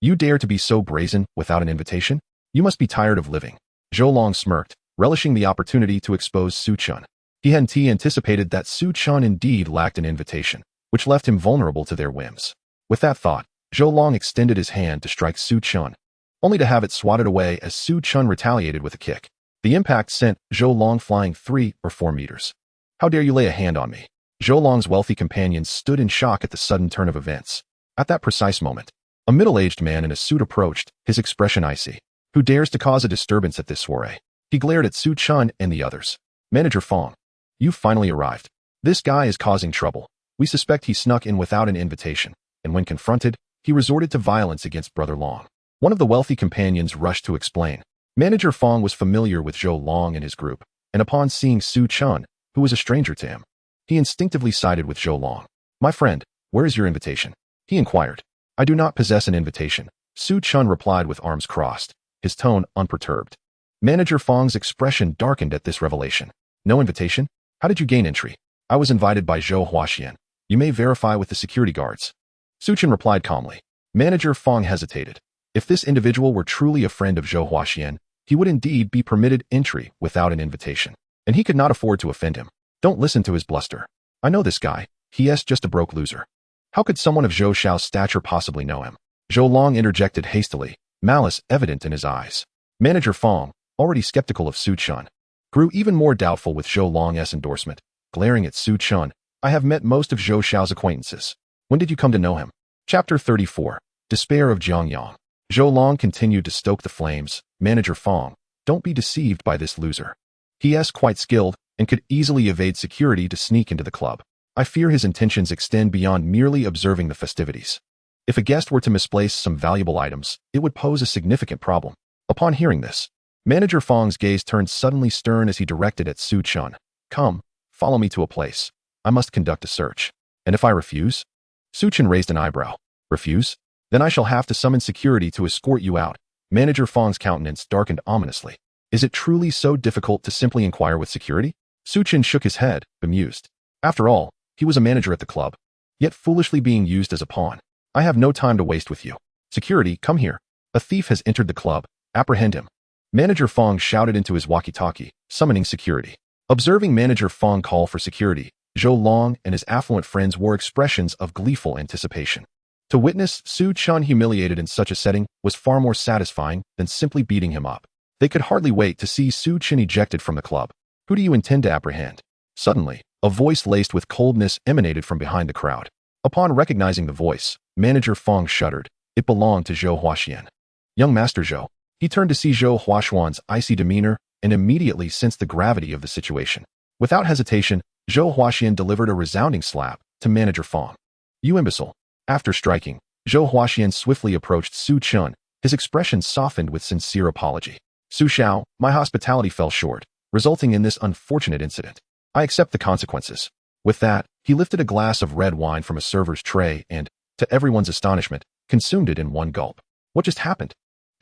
You dare to be so brazen without an invitation? You must be tired of living. Zhou Long smirked, relishing the opportunity to expose Su Chen. He hadn't anticipated that Su Chen indeed lacked an invitation, which left him vulnerable to their whims. With that thought, Zhou Long extended his hand to strike Su Chen, only to have it swatted away as Su Chen retaliated with a kick. The impact sent Zhou Long flying 3 or 4 meters. How dare you lay a hand on me? Zhou Long's wealthy companions stood in shock at the sudden turn of events. At that precise moment, a middle-aged man in a suit approached, his expression icy. Who dares to cause a disturbance at this soiree? He glared at Su Chen and the others. Manager Fong, you've finally arrived. This guy is causing trouble. We suspect he snuck in without an invitation, and when confronted, he resorted to violence against Brother Long. One of the wealthy companions rushed to explain. Manager Fong was familiar with Zhou Long and his group, and upon seeing Su Chen, who was a stranger to him, he instinctively sided with Zhou Long. My friend, where is your invitation? He inquired. I do not possess an invitation, Su Chun replied with arms crossed, his tone unperturbed. Manager Fong's expression darkened at this revelation. No invitation? How did you gain entry? I was invited by Zhou Huaxian. You may verify with the security guards. Su Chun replied calmly. Manager Fong hesitated. If this individual were truly a friend of Zhou Huaxian, he would indeed be permitted entry without an invitation. And he could not afford to offend him. Don't listen to his bluster. I know this guy. He is just a broke loser. How could someone of Zhou Xiao's stature possibly know him? Zhou Long interjected hastily, malice evident in his eyes. Manager Fong, already skeptical of Su Chun, grew even more doubtful with Zhou Long's endorsement. Glaring at Su Chun, I have met most of Zhou Xiao's acquaintances. When did you come to know him? Chapter 34. Despair of Jiangyang. Zhou Long continued to stoke the flames. Manager Fong, don't be deceived by this loser. He is quite skilled and could easily evade security to sneak into the club. I fear his intentions extend beyond merely observing the festivities. If a guest were to misplace some valuable items, it would pose a significant problem. Upon hearing this, Manager Fong's gaze turned suddenly stern as he directed at Su Chun. Come, follow me to a place. I must conduct a search. And if I refuse? Su Chun raised an eyebrow. Refuse? Then I shall have to summon security to escort you out. Manager Fong's countenance darkened ominously. Is it truly so difficult to simply inquire with security? Su Chun shook his head, bemused. After all, he was a manager at the club, yet foolishly being used as a pawn. I have no time to waste with you. Security, come here. A thief has entered the club. Apprehend him. Manager Fong shouted into his walkie-talkie, summoning security. Observing Manager Fong call for security, Zhou Long and his affluent friends wore expressions of gleeful anticipation. To witness Su Chun humiliated in such a setting was far more satisfying than simply beating him up. They could hardly wait to see Su Chun ejected from the club. Who do you intend to apprehend? Suddenly, a voice laced with coldness emanated from behind the crowd. Upon recognizing the voice, Manager Fong shuddered. It belonged to Zhou Huaxian. Young Master Zhou. He turned to see Zhou Huaxian's icy demeanor and immediately sensed the gravity of the situation. Without hesitation, Zhou Huaxian delivered a resounding slap to Manager Fong. You imbecile. After striking, Zhou Huaxian swiftly approached Su Chun, his expression softened with sincere apology. Su Xiao, my hospitality fell short, resulting in this unfortunate incident. I accept the consequences. With that, he lifted a glass of red wine from a server's tray and, to everyone's astonishment, consumed it in one gulp. What just happened?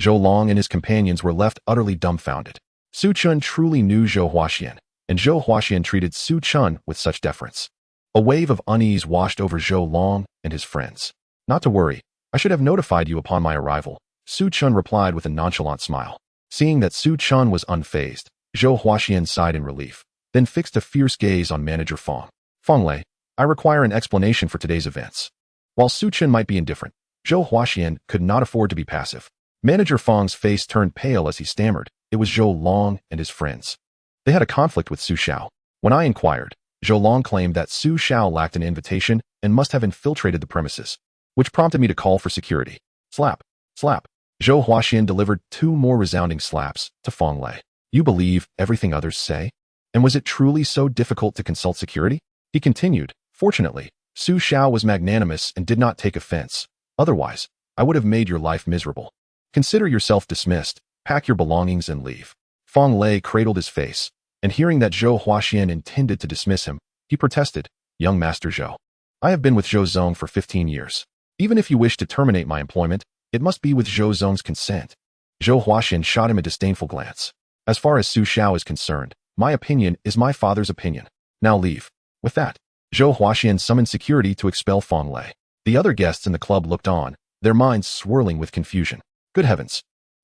Zhou Long and his companions were left utterly dumbfounded. Su Chun truly knew Zhou Huaxian, and Zhou Huaxian treated Su Chun with such deference. A wave of unease washed over Zhou Long and his friends. Not to worry, I should have notified you upon my arrival, Su Chun replied with a nonchalant smile. Seeing that Su Chun was unfazed, Zhou Huaxian sighed in relief, then fixed a fierce gaze on Manager Fong. Fong Lei, I require an explanation for today's events. While Su Chun might be indifferent, Zhou Huaxian could not afford to be passive. Manager Fong's face turned pale as he stammered. It was Zhou Long and his friends. They had a conflict with Su Xiao. When I inquired, Zhou Long claimed that Su Xiao lacked an invitation and must have infiltrated the premises, which prompted me to call for security. Slap. Slap. Zhou Huaxian delivered 2 more resounding slaps to Fong Lei. You believe everything others say? And was it truly so difficult to consult security? He continued, fortunately, Su Xiao was magnanimous and did not take offense. Otherwise, I would have made your life miserable. Consider yourself dismissed, pack your belongings and leave. Fong Lei cradled his face, and hearing that Zhou Huaxian intended to dismiss him, he protested, Young Master Zhou. I have been with Zhou Zong for 15 years. Even if you wish to terminate my employment, it must be with Zhou Zong's consent. Zhou Huaxian shot him a disdainful glance. As far as Su Xiao is concerned, my opinion is my father's opinion. Now leave. With that, Zhou Huaxian summoned security to expel Fong Lei. The other guests in the club looked on, their minds swirling with confusion. Good heavens!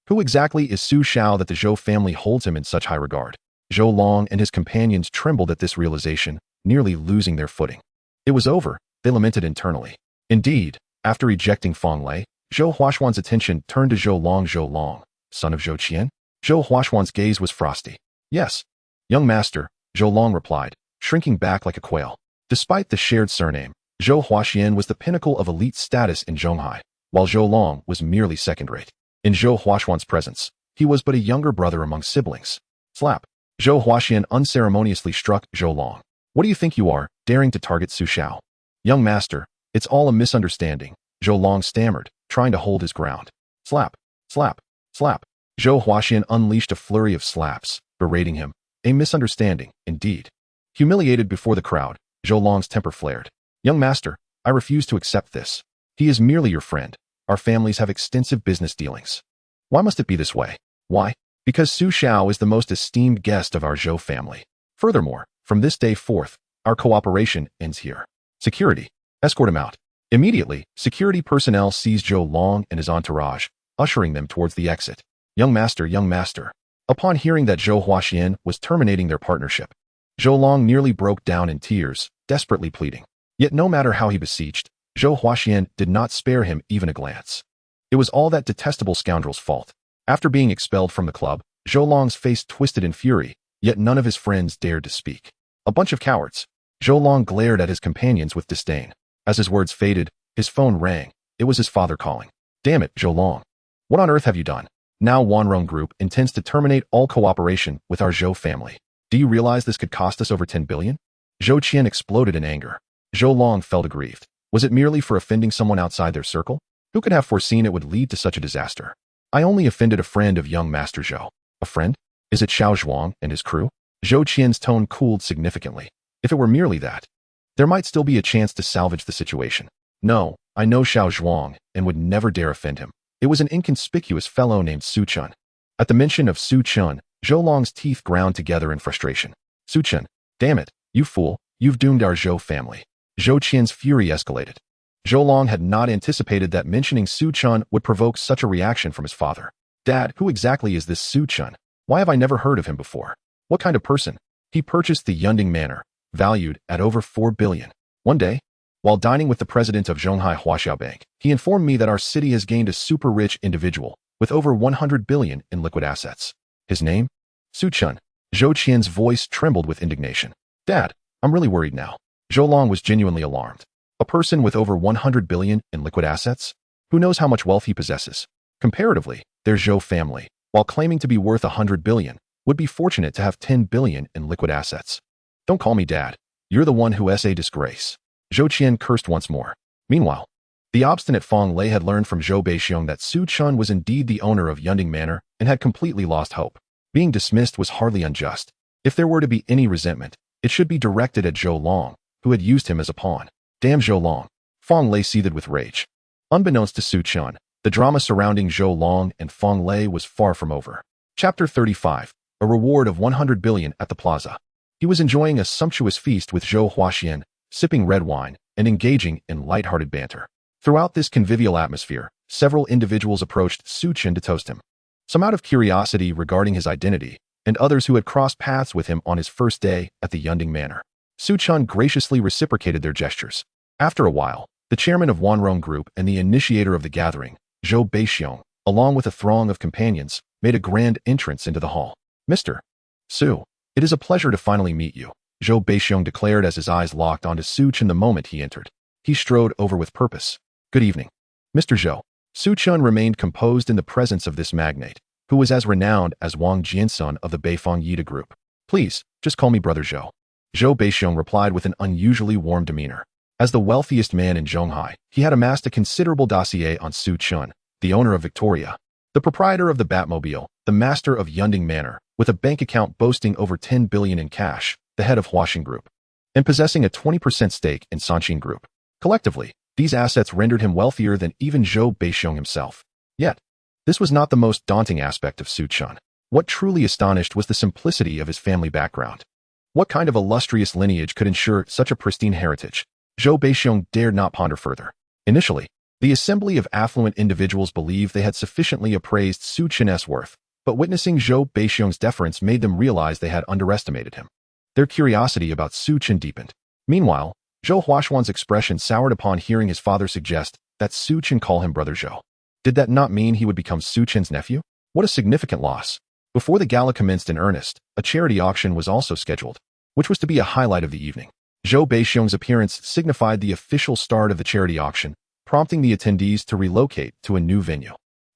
Who exactly is Su Xiao that the Zhou family holds him in such high regard? Zhou Long and his companions trembled at this realization, nearly losing their footing. It was over, they lamented internally. Indeed, after ejecting Fong Lei, Zhou Huaxian's attention turned to Zhou Long, son of Zhou Qian. Zhou Huaxian's gaze was frosty. Yes. Young master, Zhou Long replied, shrinking back like a quail. Despite the shared surname, Zhou Huaxian was the pinnacle of elite status in Zhonghai, while Zhou Long was merely second-rate. In Zhou Huaxian's presence, he was but a younger brother among siblings. Slap. Zhou Huaxian unceremoniously struck Zhou Long. What do you think you are, daring to target Su Xiao? Young master, it's all a misunderstanding, Zhou Long stammered, trying to hold his ground. Slap. Slap. Slap. Zhou Huaxian unleashed a flurry of slaps, berating him. A misunderstanding, indeed. Humiliated before the crowd, Zhou Long's temper flared. Young master, I refuse to accept this. He is merely your friend, our families have extensive business dealings. Why must it be this way? Why? Because Su Xiao is the most esteemed guest of our Zhou family. Furthermore, from this day forth, our cooperation ends here. Security. Escort him out. Immediately, security personnel seized Zhou Long and his entourage, ushering them towards the exit. Young master, young master. Upon hearing that Zhou Huaxian was terminating their partnership, Zhou Long nearly broke down in tears, desperately pleading. Yet no matter how he beseeched, Zhou Huaxian did not spare him even a glance. It was all that detestable scoundrel's fault. After being expelled from the club, Zhou Long's face twisted in fury, yet none of his friends dared to speak. A bunch of cowards. Zhou Long glared at his companions with disdain. As his words faded, his phone rang. It was his father calling. Damn it, Zhou Long. What on earth have you done? Now Wanrong Group intends to terminate all cooperation with our Zhou family. Do you realize this could cost us over 10 billion? Zhou Qian exploded in anger. Zhou Long felt aggrieved. Was it merely for offending someone outside their circle? Who could have foreseen it would lead to such a disaster? I only offended a friend of young Master Zhou. A friend? Is it Xiao Zhuang and his crew? Zhou Qian's tone cooled significantly. If it were merely that, there might still be a chance to salvage the situation. No, I know Xiao Zhuang and would never dare offend him. It was an inconspicuous fellow named Su Chun. At the mention of Su Chun, Zhou Long's teeth ground together in frustration. Su Chun, damn it, you fool, you've doomed our Zhou family. Zhou Qian's fury escalated. Zhou Long had not anticipated that mentioning Su Chun would provoke such a reaction from his father. Dad, who exactly is this Su Chun? Why have I never heard of him before? What kind of person? He purchased the Yunding Manor, valued at over 4 billion. One day, while dining with the president of Zhonghai Huaxiao Bank, he informed me that our city has gained a super rich individual with over 100 billion in liquid assets. His name? Su Chun. Zhou Qian's voice trembled with indignation. Dad, I'm really worried now. Zhou Long was genuinely alarmed. A person with over 100 billion in liquid assets? Who knows how much wealth he possesses? Comparatively, their Zhou family, while claiming to be worth 100 billion, would be fortunate to have 10 billion in liquid assets. Don't call me dad. You're the one who is a disgrace. Zhou Qian cursed once more. Meanwhile, the obstinate Fang Lei had learned from Zhou Beixiong that Su Chun was indeed the owner of Yunding Manor and had completely lost hope. Being dismissed was hardly unjust. If there were to be any resentment, it should be directed at Zhou Long, who had used him as a pawn. Damn Zhou Long. Fang Lei seethed with rage. Unbeknownst to Su Chun, the drama surrounding Zhou Long and Fang Lei was far from over. Chapter 35. A reward of 100 billion at the plaza. He was enjoying a sumptuous feast with Zhou Huaxian, sipping red wine, and engaging in light-hearted banter. Throughout this convivial atmosphere, several individuals approached Su Chun to toast him. Some out of curiosity regarding his identity, and others who had crossed paths with him on his first day at the Yunding Manor. Su Chun graciously reciprocated their gestures. After a while, the chairman of Wanrong Group and the initiator of the gathering, Zhou Beixiong, along with a throng of companions, made a grand entrance into the hall. Mr. Su, it is a pleasure to finally meet you, Zhou Beixiong declared as his eyes locked onto Su Chun the moment he entered. He strode over with purpose. Good evening. Mr. Zhou. Su Chun remained composed in the presence of this magnate, who was as renowned as Wang Jiansun of the Beifang Yida Group. Please, just call me Brother Zhou. Zhou Beixiong replied with an unusually warm demeanor. As the wealthiest man in Zhonghai, he had amassed a considerable dossier on Su Chun, the owner of Victoria, the proprietor of the Batmobile, the master of Yunding Manor, with a bank account boasting over 10 billion in cash, the head of Huaxing Group, and possessing a 20% stake in Sanqin Group. Collectively, these assets rendered him wealthier than even Zhou Beixiong himself. Yet, this was not the most daunting aspect of Su Chun. What truly astonished was the simplicity of his family background. What kind of illustrious lineage could ensure such a pristine heritage? Zhou Beixiong dared not ponder further. Initially, the assembly of affluent individuals believed they had sufficiently appraised Su Chun's worth, but witnessing Zhou Beixiong's deference made them realize they had underestimated him. Their curiosity about Su Chun deepened. Meanwhile, Zhou Huaxuan's expression soured upon hearing his father suggest that Su Chun call him Brother Zhou. Did that not mean he would become Su Chun's nephew? What a significant loss. Before the gala commenced in earnest, a charity auction was also scheduled, which was to be a highlight of the evening. Zhou Beixiong's appearance signified the official start of the charity auction, prompting the attendees to relocate to a new venue.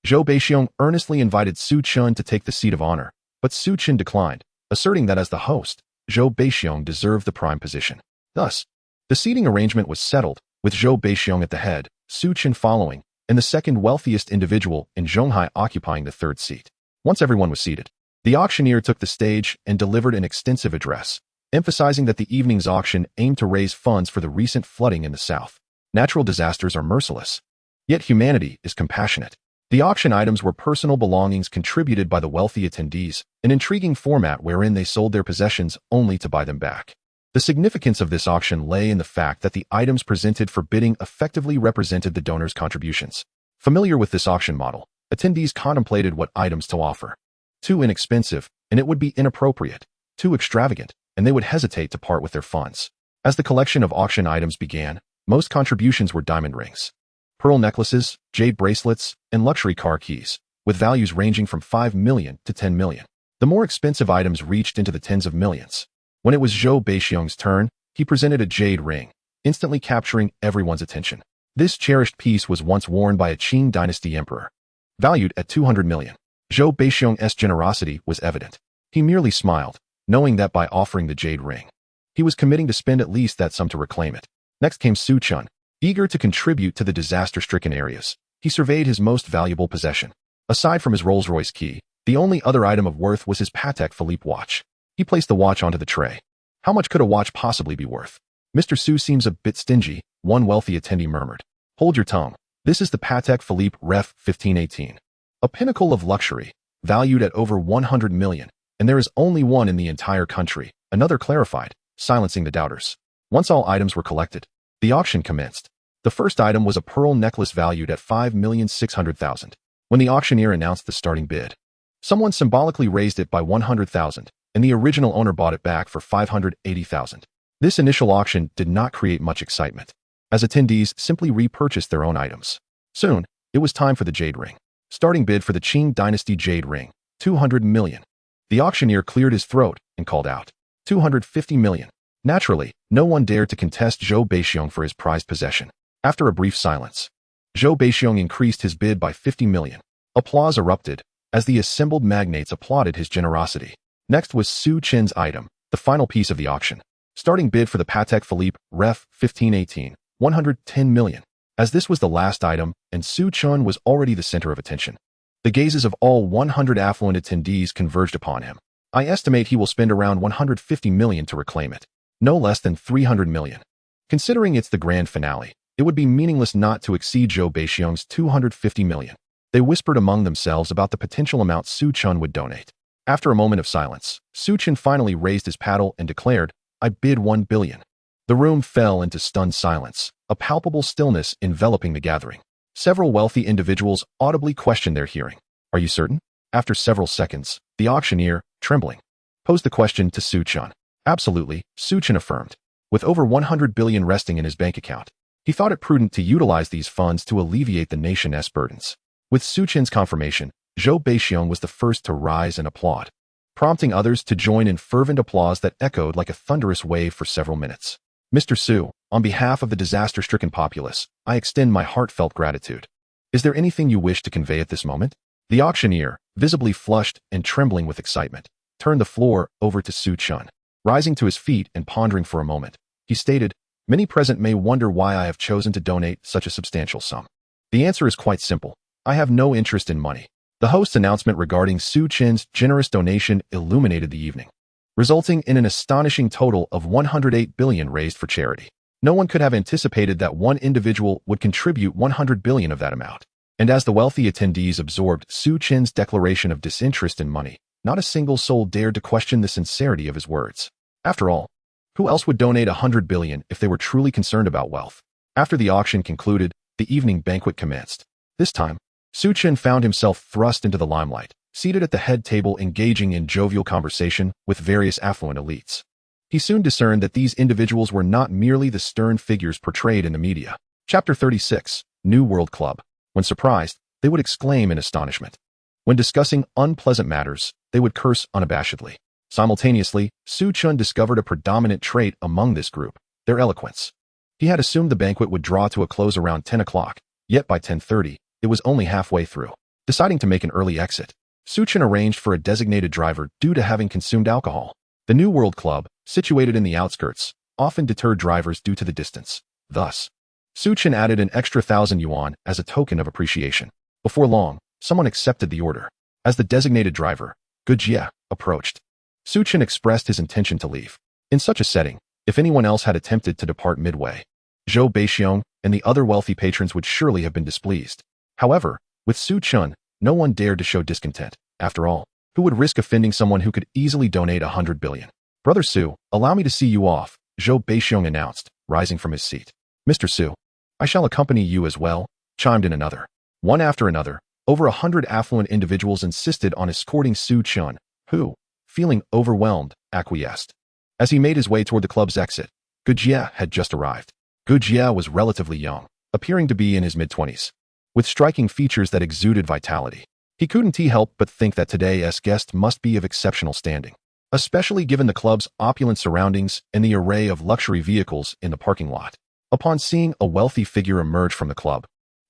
Zhou Beixiong earnestly invited Su Chun to take the seat of honor, but Su Chun declined, asserting that as the host, Zhou Beixiong deserved the prime position. Thus, the seating arrangement was settled, with Zhou Beixiong at the head, Su Chun following, and the second wealthiest individual in Zhonghai occupying the third seat. Once everyone was seated, the auctioneer took the stage and delivered an extensive address, emphasizing that the evening's auction aimed to raise funds for the recent flooding in the south. Natural disasters are merciless. Yet humanity is compassionate. The auction items were personal belongings contributed by the wealthy attendees, an intriguing format wherein they sold their possessions only to buy them back. The significance of this auction lay in the fact that the items presented for bidding effectively represented the donors' contributions. Familiar with this auction model, attendees contemplated what items to offer. Too inexpensive, and it would be inappropriate. Too extravagant, and they would hesitate to part with their funds. As the collection of auction items began, most contributions were diamond rings, pearl necklaces, jade bracelets, and luxury car keys, with values ranging from 5 million to 10 million. The more expensive items reached into the tens of millions. When it was Zhou Beixiong's turn, he presented a jade ring, instantly capturing everyone's attention. This cherished piece was once worn by a Qing dynasty emperor. Valued at 200 million. Zhou Beixiong's generosity was evident. He merely smiled, knowing that by offering the jade ring, he was committing to spend at least that sum to reclaim it. Next came Su Chun. Eager to contribute to the disaster-stricken areas, he surveyed his most valuable possession. Aside from his Rolls-Royce key, the only other item of worth was his Patek Philippe watch. He placed the watch onto the tray. How much could a watch possibly be worth? Mr. Su seems a bit stingy, one wealthy attendee murmured. Hold your tongue. This is the Patek Philippe Ref 1518. A pinnacle of luxury, valued at over 100 million, and there is only one in the entire country, another clarified, silencing the doubters. Once all items were collected, the auction commenced. The first item was a pearl necklace valued at 5,600,000. When the auctioneer announced the starting bid, someone symbolically raised it by 100,000, and the original owner bought it back for 580,000. This initial auction did not create much excitement, as attendees simply repurchased their own items. Soon, it was time for the jade ring. Starting bid for the Qing dynasty jade ring, 200 million. The auctioneer cleared his throat and called out, 250 million. Naturally, no one dared to contest Zhou Beixiong for his prized possession. After a brief silence, Zhou Beixiong increased his bid by 50 million. Applause erupted, as the assembled magnates applauded his generosity. Next was Su Chen's item, the final piece of the auction. Starting bid for the Patek Philippe Ref 1518, 110 million. As this was the last item, and Su Chen was already the center of attention, the gazes of all 100 affluent attendees converged upon him. I estimate he will spend around 150 million to reclaim it. No less than 300 million. Considering it's the grand finale, it would be meaningless not to exceed Zhou Beixiong's 250 million. They whispered among themselves about the potential amount Su Chen would donate. After a moment of silence, Su Chen finally raised his paddle and declared, I bid 1 billion. The room fell into stunned silence, a palpable stillness enveloping the gathering. Several wealthy individuals audibly questioned their hearing. Are you certain? After several seconds, the auctioneer, trembling, posed the question to Su Chen. Absolutely, Su Chen affirmed. With over 100 billion resting in his bank account, he thought it prudent to utilize these funds to alleviate the nation's burdens. With Su Chen's confirmation, Zhou Beixiong was the first to rise and applaud, prompting others to join in fervent applause that echoed like a thunderous wave for several minutes. Mr. Su, on behalf of the disaster-stricken populace, I extend my heartfelt gratitude. Is there anything you wish to convey at this moment? The auctioneer, visibly flushed and trembling with excitement, turned the floor over to Su Chen. Rising to his feet and pondering for a moment, he stated, Many present may wonder why I have chosen to donate such a substantial sum. The answer is quite simple. I have no interest in money. The host's announcement regarding Su Chen's generous donation illuminated the evening, resulting in an astonishing total of 108 billion raised for charity. No one could have anticipated that one individual would contribute 100 billion of that amount. And as the wealthy attendees absorbed Su Chen's declaration of disinterest in money, not a single soul dared to question the sincerity of his words. After all, who else would donate 100 billion if they were truly concerned about wealth? After the auction concluded, the evening banquet commenced. This time, Su Chen found himself thrust into the limelight, seated at the head table engaging in jovial conversation with various affluent elites. He soon discerned that these individuals were not merely the stern figures portrayed in the media. Chapter 36, New World Club. When surprised, they would exclaim in astonishment. When discussing unpleasant matters, they would curse unabashedly. Simultaneously, Su Chen discovered a predominant trait among this group, their eloquence. He had assumed the banquet would draw to a close around 10 o'clock, yet by 10:30, it was only halfway through. Deciding to make an early exit, Su Chen arranged for a designated driver due to having consumed alcohol. The New World Club, situated in the outskirts, often deterred drivers due to the distance. Thus, Su Chen added an extra 1,000 yuan as a token of appreciation. Before long, someone accepted the order. As the designated driver, Gu Jie, approached, Su Chen expressed his intention to leave. In such a setting, if anyone else had attempted to depart midway, Zhou Beixiong, and the other wealthy patrons would surely have been displeased. However, with Su Chun, no one dared to show discontent. After all, who would risk offending someone who could easily donate 100 billion? Brother Su, allow me to see you off, Zhou Beixiong announced, rising from his seat. Mr. Su, I shall accompany you as well, chimed in another. One after another, over 100 affluent individuals insisted on escorting Su Chun, who, feeling overwhelmed, acquiesced. As he made his way toward the club's exit, Gu Jie had just arrived. Gu Jie was relatively young, appearing to be in his mid-20s, with striking features that exuded vitality. He couldn't help but think that today's guest must be of exceptional standing, especially given the club's opulent surroundings and the array of luxury vehicles in the parking lot. Upon seeing a wealthy figure emerge from the club,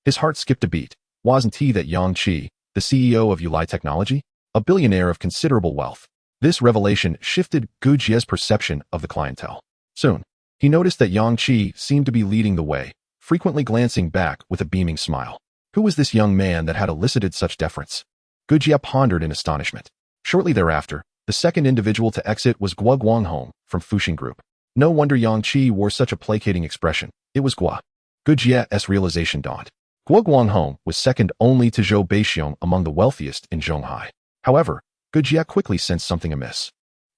his heart skipped a beat. Wasn't he that Yang Qi, the CEO of Yulai Technology, a billionaire of considerable wealth? This revelation shifted Gu Jie's perception of the clientele. Soon, he noticed that Yang Qi seemed to be leading the way, frequently glancing back with a beaming smile. Who was this young man that had elicited such deference? Gu Jie pondered in astonishment. Shortly thereafter, the second individual to exit was Guo Guanghong from Fuxing Group. No wonder Yang Qi wore such a placating expression. It was Guo. Gu Jie's realization dawned. Guo Guanghong was second only to Zhou Beixiong among the wealthiest in Zhonghai. However, Gu Jie quickly sensed something amiss.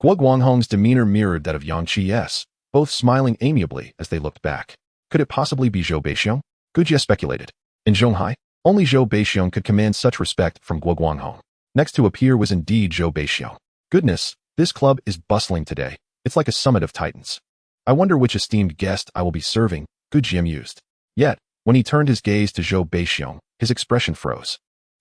Guo Guanghong's demeanor mirrored that of Yang Qi's, both smiling amiably as they looked back. Could it possibly be Zhou Beixiong? Gu Jie speculated. In Zhonghai, only Zhou Beixiong could command such respect from Guo Guanghong. Next to appear was indeed Zhou Beixiong. Goodness, this club is bustling today. It's like a summit of titans. I wonder which esteemed guest I will be serving, Gu Jie mused. Yet, when he turned his gaze to Zhou Beixiong, his expression froze.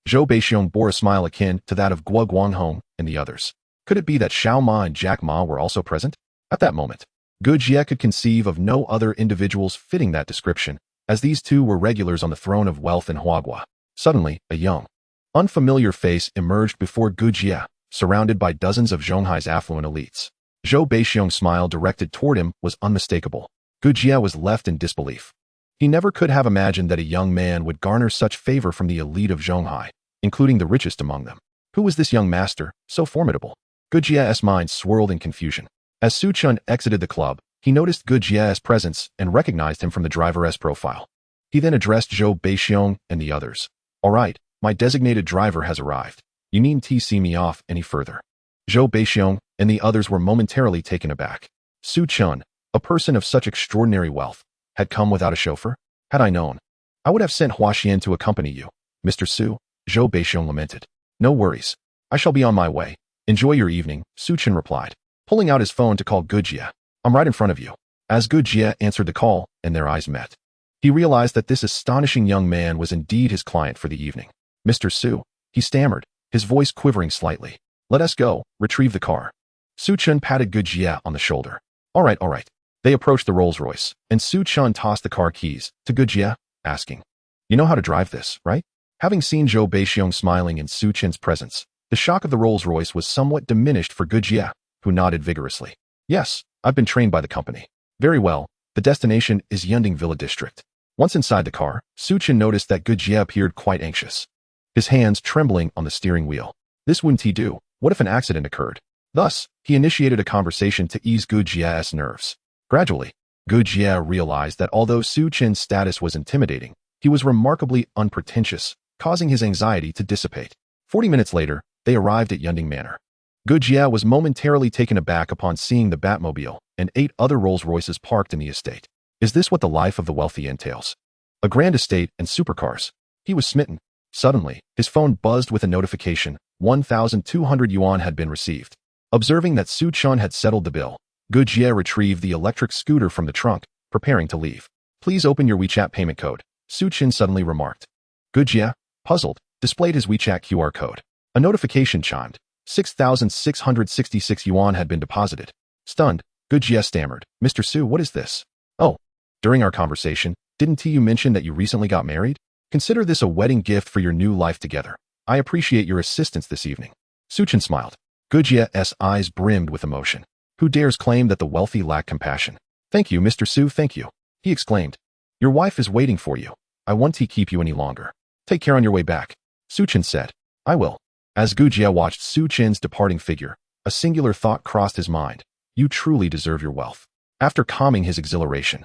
Zhou Beixiong bore a smile akin to that of Guo Guanghong and the others. Could it be that Xiao Ma and Jack Ma were also present? At that moment, Gu Jie could conceive of no other individuals fitting that description, as these two were regulars on the throne of wealth in Huagua. Suddenly, a young, unfamiliar face emerged before Gu Jie, surrounded by dozens of Zhonghai's affluent elites. Zhou Beixiong's smile directed toward him was unmistakable. Gu Jie was left in disbelief. He never could have imagined that a young man would garner such favor from the elite of Zhonghai, including the richest among them. Who was this young master, so formidable? Gu Jie's mind swirled in confusion. As Su Chun exited the club, he noticed Gu Jie's presence and recognized him from the driver's profile. He then addressed Zhou Beixiong and the others. All right, my designated driver has arrived. You needn't see me off any further. Zhou Beixiong and the others were momentarily taken aback. Su Chun, a person of such extraordinary wealth, had come without a chauffeur? Had I known, I would have sent Hua Xian to accompany you. Mr. Su, Zhou Beixiong lamented. No worries. I shall be on my way. Enjoy your evening, Su Chun replied, pulling out his phone to call Gu Jie. I'm right in front of you. As Gu Jie answered the call and their eyes met, he realized that this astonishing young man was indeed his client for the evening. Mr. Su, he stammered, his voice quivering slightly. Let us go, retrieve the car. Su Chun patted Gu Jie on the shoulder. All right. They approached the Rolls-Royce, and Su Chun tossed the car keys to Gu Jie, asking, You know how to drive this, right? Having seen Zhou Beixiong smiling in Su Chun's presence, the shock of the Rolls-Royce was somewhat diminished for Gu Jie, who nodded vigorously. Yes, I've been trained by the company. Very well, the destination is Yunding Villa District. Once inside the car, Su Chun noticed that Gu Jie appeared quite anxious, his hands trembling on the steering wheel. This wouldn't he do? What if an accident occurred? Thus, he initiated a conversation to ease Gu Jie's nerves. Gradually, Gu Jie realized that although Su Chun's status was intimidating, he was remarkably unpretentious, causing his anxiety to dissipate. 40 minutes later, they arrived at Yunding Manor. Gu Jie was momentarily taken aback upon seeing the Batmobile and 8 other Rolls-Royces parked in the estate. Is this what the life of the wealthy entails? A grand estate and supercars. He was smitten. Suddenly, his phone buzzed with a notification. 1,200 yuan had been received. Observing that Su Chun had settled the bill, Gu Jie retrieved the electric scooter from the trunk, preparing to leave. Please open your WeChat payment code, Su Chun suddenly remarked. Gu Jie, puzzled, displayed his WeChat QR code. A notification chimed. 6,666 yuan had been deposited. Stunned, Gu Jie stammered, Mr. Su, what is this? Oh, during our conversation, didn't you mention that you recently got married? Consider this a wedding gift for your new life together. I appreciate your assistance this evening. Su Chun smiled. Gu Jie's eyes brimmed with emotion. Who dares claim that the wealthy lack compassion? Thank you, Mr. Su, thank you, he exclaimed. Your wife is waiting for you. I won't keep you any longer. Take care on your way back. Su Chun said. I will. As Gu Jie watched Su Chun's departing figure, a singular thought crossed his mind. You truly deserve your wealth. After calming his exhilaration,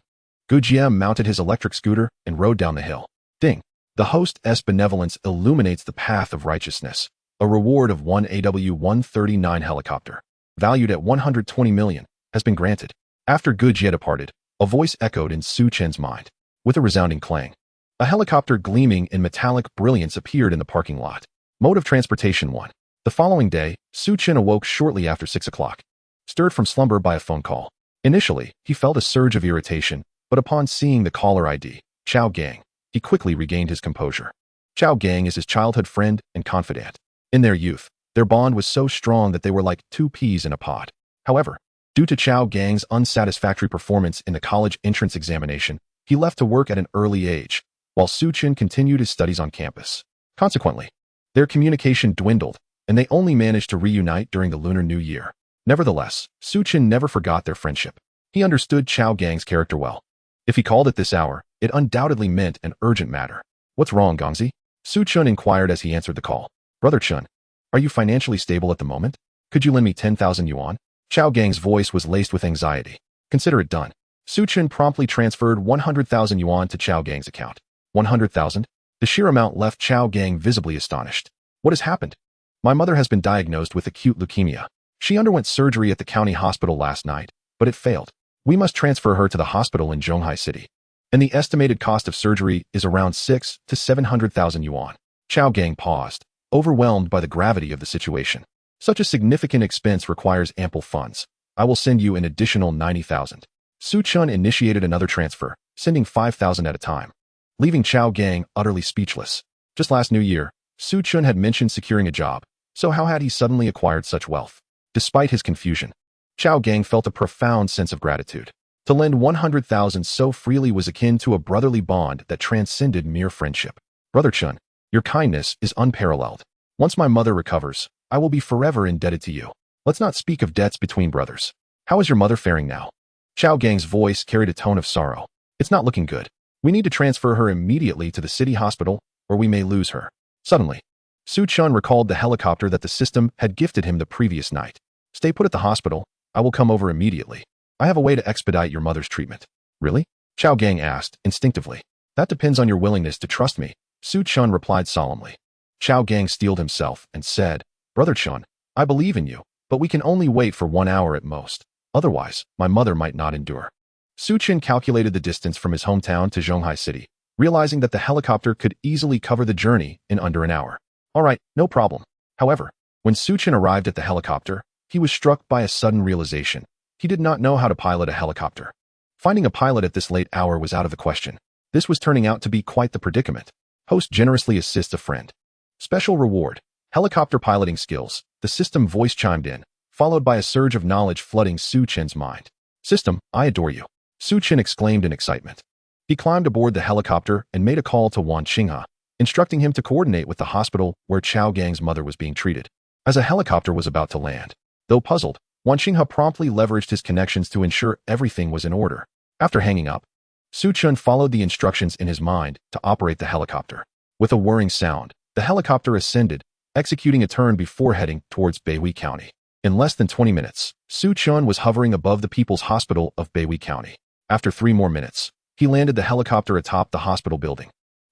Gu Jie mounted his electric scooter and rode down the hill. Ding! The host's benevolence illuminates the path of righteousness. A reward of one AW-139 helicopter, valued at 120 million, has been granted. After Gu Jie departed, a voice echoed in Su Chen's mind, with a resounding clang. A helicopter gleaming in metallic brilliance appeared in the parking lot. Mode of transportation 1. The following day, Su Chen awoke shortly after 6 o'clock, stirred from slumber by a phone call. Initially, he felt a surge of irritation, but upon seeing the caller ID, Chao Gang, he quickly regained his composure. Chao Gang is his childhood friend and confidant. In their youth, their bond was so strong that they were like two peas in a pod. However, due to Chao Gang's unsatisfactory performance in the college entrance examination, he left to work at an early age, while Su Chen continued his studies on campus. Consequently, their communication dwindled, and they only managed to reunite during the Lunar New Year. Nevertheless, Su Chen never forgot their friendship. He understood Chao Gang's character well. If he called at this hour, it undoubtedly meant an urgent matter. What's wrong, Gongzi? Su Chen inquired as he answered the call. Brother Chen, are you financially stable at the moment? Could you lend me 10,000 yuan? Chao Gang's voice was laced with anxiety. Consider it done. Su Chen promptly transferred 100,000 yuan to Chao Gang's account. 100,000? The sheer amount left Chao Gang visibly astonished. What has happened? My mother has been diagnosed with acute leukemia. She underwent surgery at the county hospital last night, but it failed. We must transfer her to the hospital in Zhonghai City. And the estimated cost of surgery is around 6 to 700,000 yuan. Chao Gang paused, overwhelmed by the gravity of the situation. Such a significant expense requires ample funds. I will send you an additional 90,000. Su Chen initiated another transfer, sending 5,000 at a time, leaving Chao Gang utterly speechless. Just last New Year, Su Chen had mentioned securing a job, so how had he suddenly acquired such wealth? Despite his confusion, Chao Gang felt a profound sense of gratitude. To lend 100,000 so freely was akin to a brotherly bond that transcended mere friendship. Brother Chen, your kindness is unparalleled. Once my mother recovers, I will be forever indebted to you. Let's not speak of debts between brothers. How is your mother faring now? Chao Gang's voice carried a tone of sorrow. It's not looking good. We need to transfer her immediately to the city hospital, or we may lose her. Suddenly, Su Chen recalled the helicopter that the system had gifted him the previous night. Stay put at the hospital. I will come over immediately. I have a way to expedite your mother's treatment. Really? Chao Gang asked, instinctively. That depends on your willingness to trust me, Su Chen replied solemnly. Chao Gang steeled himself and said, Brother Chen, I believe in you, but we can only wait for 1 hour at most. Otherwise, my mother might not endure. Su Chen calculated the distance from his hometown to Zhonghai City, realizing that the helicopter could easily cover the journey in under an hour. All right, no problem. However, when Su Chen arrived at the helicopter, he was struck by a sudden realization. He did not know how to pilot a helicopter. Finding a pilot at this late hour was out of the question. This was turning out to be quite the predicament. Host generously assists a friend. Special reward. Helicopter piloting skills. The system voice chimed in, followed by a surge of knowledge flooding Su Chen's mind. System, I adore you. Su Chen exclaimed in excitement. He climbed aboard the helicopter and made a call to Wan Qinghe, instructing him to coordinate with the hospital where Chao Gang's mother was being treated. As a helicopter was about to land, though puzzled, Wan Qinghe promptly leveraged his connections to ensure everything was in order. After hanging up, Su Chen followed the instructions in his mind to operate the helicopter. With a whirring sound, the helicopter ascended, executing a turn before heading towards Beihui County. In less than 20 minutes, Su Chen was hovering above the People's Hospital of Beihui County. After 3 more minutes, he landed the helicopter atop the hospital building.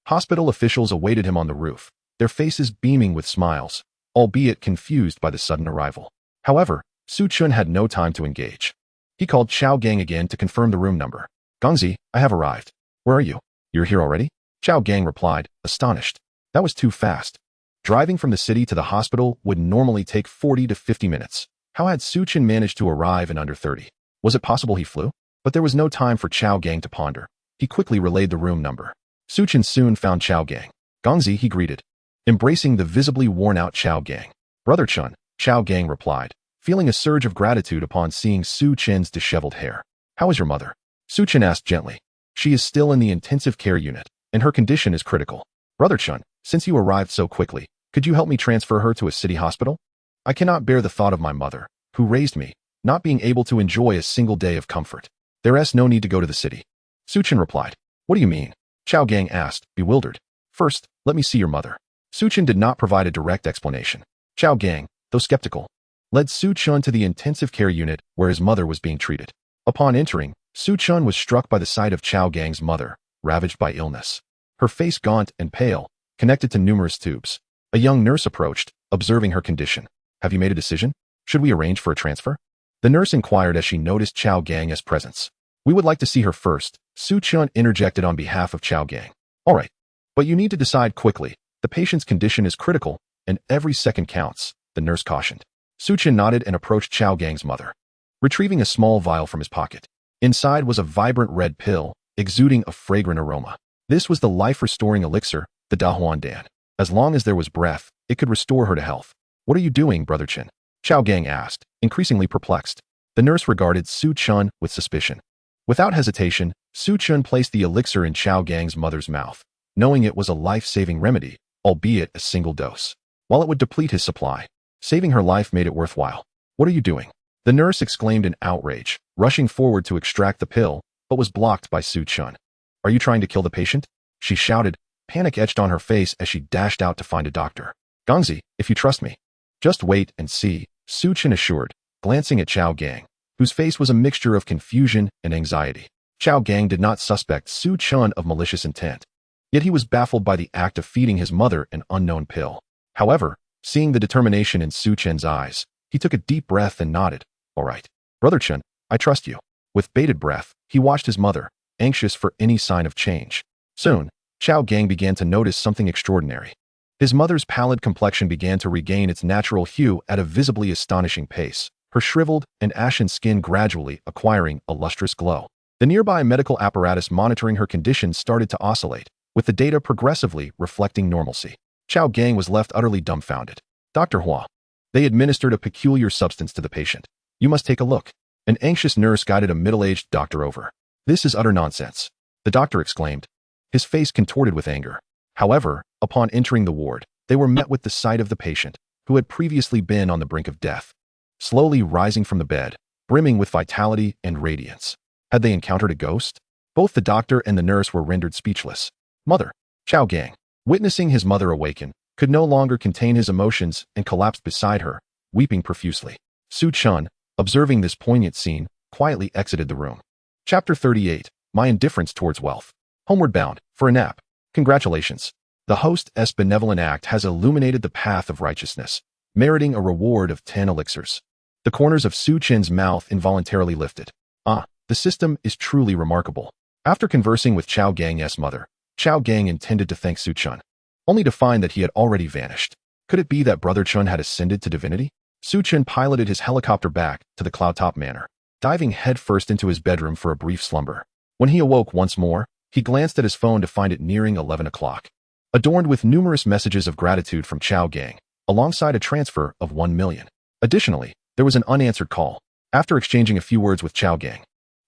Hospital officials awaited him on the roof, their faces beaming with smiles, albeit confused by the sudden arrival. However, Su Chen had no time to engage. He called Chao Gang again to confirm the room number. Gongzi, I have arrived. Where are you? You're here already? Chao Gang replied, astonished. That was too fast. Driving from the city to the hospital would normally take 40 to 50 minutes. How had Su Chen managed to arrive in under 30? Was it possible he flew? But there was no time for Chao Gang to ponder. He quickly relayed the room number. Su Chen soon found Chao Gang. Gongzi, he greeted, embracing the visibly worn-out Chao Gang. Brother Chen, Chao Gang replied, feeling a surge of gratitude upon seeing Su Chen's disheveled hair. How is your mother? Su Chen asked gently. She is still in the intensive care unit, and her condition is critical. Brother Chen, since you arrived so quickly, could you help me transfer her to a city hospital? I cannot bear the thought of my mother, who raised me, not being able to enjoy a single day of comfort. There is no need to go to the city. Su Chen replied. What do you mean? Chao Gang asked, bewildered. First, let me see your mother. Su Chen did not provide a direct explanation. Chao Gang, though skeptical, led Su Chen to the intensive care unit where his mother was being treated. Upon entering, Su Chun was struck by the sight of Chao Gang's mother, ravaged by illness. Her face gaunt and pale, connected to numerous tubes. A young nurse approached, observing her condition. Have you made a decision? Should we arrange for a transfer? The nurse inquired as she noticed Chao Gang's presence. We would like to see her first, Su Chun interjected on behalf of Chao Gang. All right. But you need to decide quickly. The patient's condition is critical, and every second counts, the nurse cautioned. Su Chun nodded and approached Chao Gang's mother, retrieving a small vial from his pocket. Inside was a vibrant red pill, exuding a fragrant aroma. This was the life-restoring elixir, the Da Huan Dan. As long as there was breath, it could restore her to health. What are you doing, Brother Chen? Chao Gang asked, increasingly perplexed. The nurse regarded Su Chun with suspicion. Without hesitation, Su Chun placed the elixir in Chao Gang's mother's mouth, knowing it was a life-saving remedy, albeit a single dose. While it would deplete his supply, saving her life made it worthwhile. What are you doing? The nurse exclaimed in outrage, rushing forward to extract the pill, but was blocked by Su Chun. Are you trying to kill the patient? She shouted, panic etched on her face as she dashed out to find a doctor. Gongzi, if you trust me. Just wait and see, Su Chun assured, glancing at Chao Gang, whose face was a mixture of confusion and anxiety. Chao Gang did not suspect Su Chun of malicious intent, yet he was baffled by the act of feeding his mother an unknown pill. However, seeing the determination in Su Chun's eyes, he took a deep breath and nodded. All right. Brother Chun, I trust you. With bated breath, he watched his mother, anxious for any sign of change. Soon, Chao Gang began to notice something extraordinary. His mother's pallid complexion began to regain its natural hue at a visibly astonishing pace, her shriveled and ashen skin gradually acquiring a lustrous glow. The nearby medical apparatus monitoring her condition started to oscillate, with the data progressively reflecting normalcy. Chao Gang was left utterly dumbfounded. Dr. Hua. They administered a peculiar substance to the patient. You must take a look. An anxious nurse guided a middle-aged doctor over. This is utter nonsense, the doctor exclaimed, his face contorted with anger. However, upon entering the ward, they were met with the sight of the patient, who had previously been on the brink of death, slowly rising from the bed, brimming with vitality and radiance. Had they encountered a ghost? Both the doctor and the nurse were rendered speechless. Mother, Chao Gang, witnessing his mother awaken, could no longer contain his emotions and collapsed beside her, weeping profusely. Su Chun, observing this poignant scene, quietly exited the room. Chapter 38, My Indifference Towards Wealth. Homeward bound, for a nap. Congratulations. The host's benevolent act has illuminated the path of righteousness, meriting a reward of 10 elixirs. The corners of Su Chun's mouth involuntarily lifted. Ah, the system is truly remarkable. After conversing with Chao Gang's mother, Chao Gang intended to thank Su Chun, only to find that he had already vanished. Could it be that Brother Chun had ascended to divinity? Su Chun piloted his helicopter back to the cloudtop manor, diving headfirst into his bedroom for a brief slumber. When he awoke once more, he glanced at his phone to find it nearing 11 o'clock, adorned with numerous messages of gratitude from Chao Gang, alongside a transfer of 1 million. Additionally, there was an unanswered call. After exchanging a few words with Chao Gang,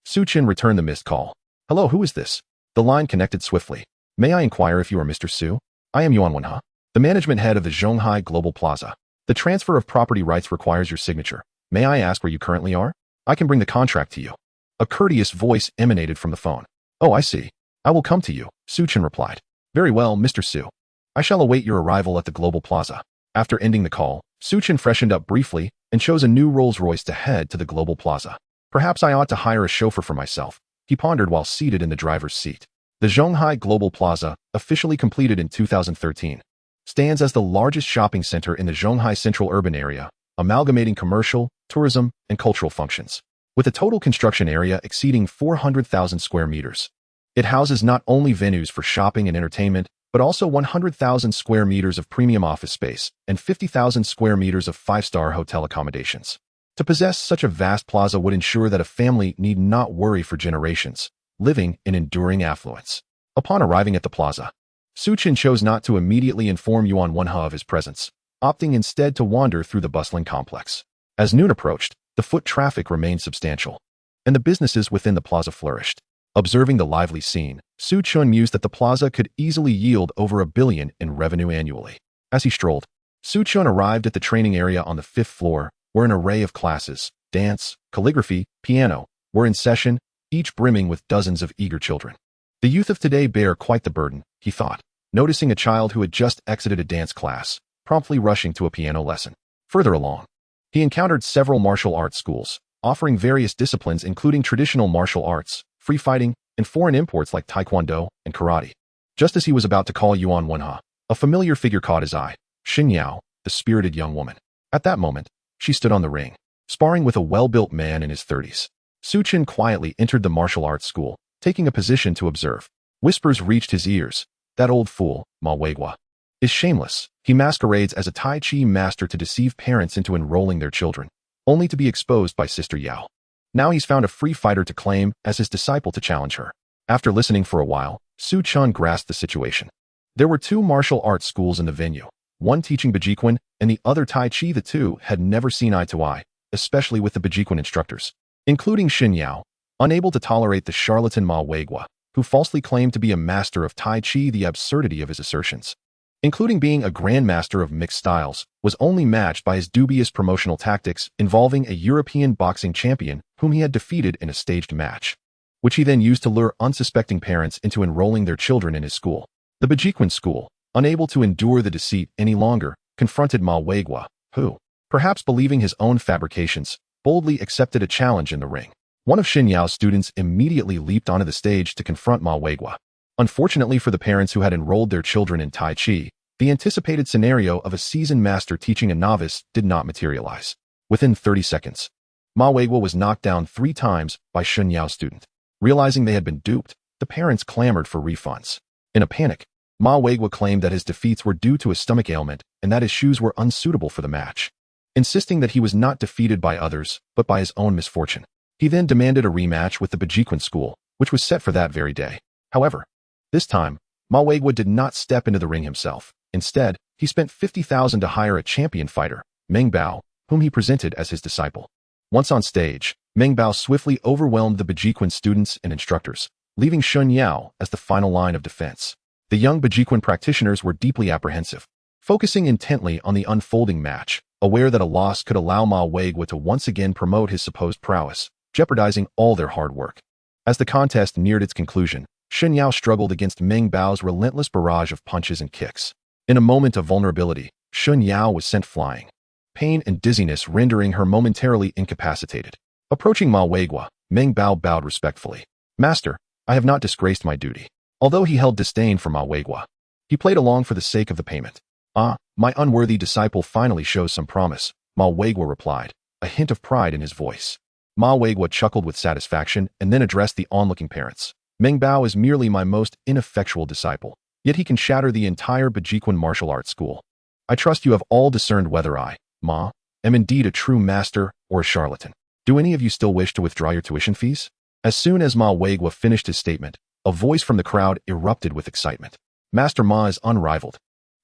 Su Chun returned the missed call. Hello, who is this? The line connected swiftly. May I inquire if you are Mr. Su? I am Yuan Wenha, the management head of the Zhonghai Global Plaza. The transfer of property rights requires your signature. May I ask where you currently are? I can bring the contract to you. A courteous voice emanated from the phone. Oh, I see. I will come to you, Su Chun replied. Very well, Mr. Su. I shall await your arrival at the Global Plaza. After ending the call, Su Chun freshened up briefly and chose a new Rolls-Royce to head to the Global Plaza. Perhaps I ought to hire a chauffeur for myself, he pondered while seated in the driver's seat. The Zhonghai Global Plaza, officially completed in 2013, stands as the largest shopping center in the Zhonghai Central Urban Area, amalgamating commercial, tourism, and cultural functions. With a total construction area exceeding 400,000 square meters. It houses not only venues for shopping and entertainment, but also 100,000 square meters of premium office space and 50,000 square meters of 5-star hotel accommodations. To possess such a vast plaza would ensure that a family need not worry for generations, living in enduring affluence. Upon arriving at the plaza, Su Chun chose not to immediately inform Yuan Wenha of his presence, opting instead to wander through the bustling complex. As noon approached, the foot traffic remained substantial, and the businesses within the plaza flourished. Observing the lively scene, Su Chun mused that the plaza could easily yield over $1 billion in revenue annually. As he strolled, Su Chun arrived at the training area on the 5th floor, where an array of classes, dance, calligraphy, piano, were in session, each brimming with dozens of eager children. The youth of today bear quite the burden, he thought, noticing a child who had just exited a dance class, promptly rushing to a piano lesson. Further along, he encountered several martial arts schools, offering various disciplines including traditional martial arts, free fighting, and foreign imports like taekwondo and karate. Just as he was about to call Yuan Wenha, a familiar figure caught his eye, Xin Yao, the spirited young woman. At that moment, she stood on the ring, sparring with a well-built man in his 30s. Su Chen quietly entered the martial arts school, taking a position to observe. Whispers reached his ears. That old fool, Ma Weiguo, is shameless. He masquerades as a Tai Chi master to deceive parents into enrolling their children, only to be exposed by Sister Yao. Now he's found a free fighter to claim as his disciple to challenge her. After listening for a while, Su Chen grasped the situation. There were 2 martial arts schools in the venue, one teaching Bejiquan and the other Tai Chi. The two had never seen eye to eye, especially with the Bejiquan instructors, including Xin Yao, unable to tolerate the charlatan Ma Weiguo, who falsely claimed to be a master of Tai Chi. The absurdity of his assertions, including being a grandmaster of mixed styles, was only matched by his dubious promotional tactics involving a European boxing champion whom he had defeated in a staged match, which he then used to lure unsuspecting parents into enrolling their children in his school. The Bejiquan school, unable to endure the deceit any longer, confronted Ma Weiguo, who, perhaps believing his own fabrications, boldly accepted a challenge in the ring. One of Xin Yao's students immediately leaped onto the stage to confront Ma Weiguo. Unfortunately for the parents who had enrolled their children in Tai Chi, the anticipated scenario of a seasoned master teaching a novice did not materialize. Within 30 seconds, Ma Weiguo was knocked down 3 times by Xin Yao's student. Realizing they had been duped, the parents clamored for refunds. In a panic, Ma Weiguo claimed that his defeats were due to a stomach ailment and that his shoes were unsuitable for the match, insisting that he was not defeated by others, but by his own misfortune. He then demanded a rematch with the Bejiquan school, which was set for that very day. However, this time, Ma Weiguo did not step into the ring himself. Instead, he spent 50,000 to hire a champion fighter, Meng Bao, whom he presented as his disciple. Once on stage, Meng Bao swiftly overwhelmed the Bejiquan students and instructors, leaving Xin Yao as the final line of defense. The young Bejiquan practitioners were deeply apprehensive, focusing intently on the unfolding match, aware that a loss could allow Ma Weiguo to once again promote his supposed prowess, jeopardizing all their hard work. As the contest neared its conclusion, Xin Yao struggled against Meng Bao's relentless barrage of punches and kicks. In a moment of vulnerability, Xin Yao was sent flying, pain and dizziness rendering her momentarily incapacitated. Approaching Ma Weiguo, Meng Bao bowed respectfully. "Master, I have not disgraced my duty." Although he held disdain for Ma Weiguo, he played along for the sake of the payment. "Ah, my unworthy disciple finally shows some promise," Ma Weiguo replied, a hint of pride in his voice. Ma Weiguo chuckled with satisfaction and then addressed the onlooking parents. "Meng Bao is merely my most ineffectual disciple, yet he can shatter the entire Bejiquan martial arts school. I trust you have all discerned whether I, Ma, am indeed a true master or a charlatan. Do any of you still wish to withdraw your tuition fees?" As soon as Ma Weiguo finished his statement, a voice from the crowd erupted with excitement. "Master Ma is unrivaled.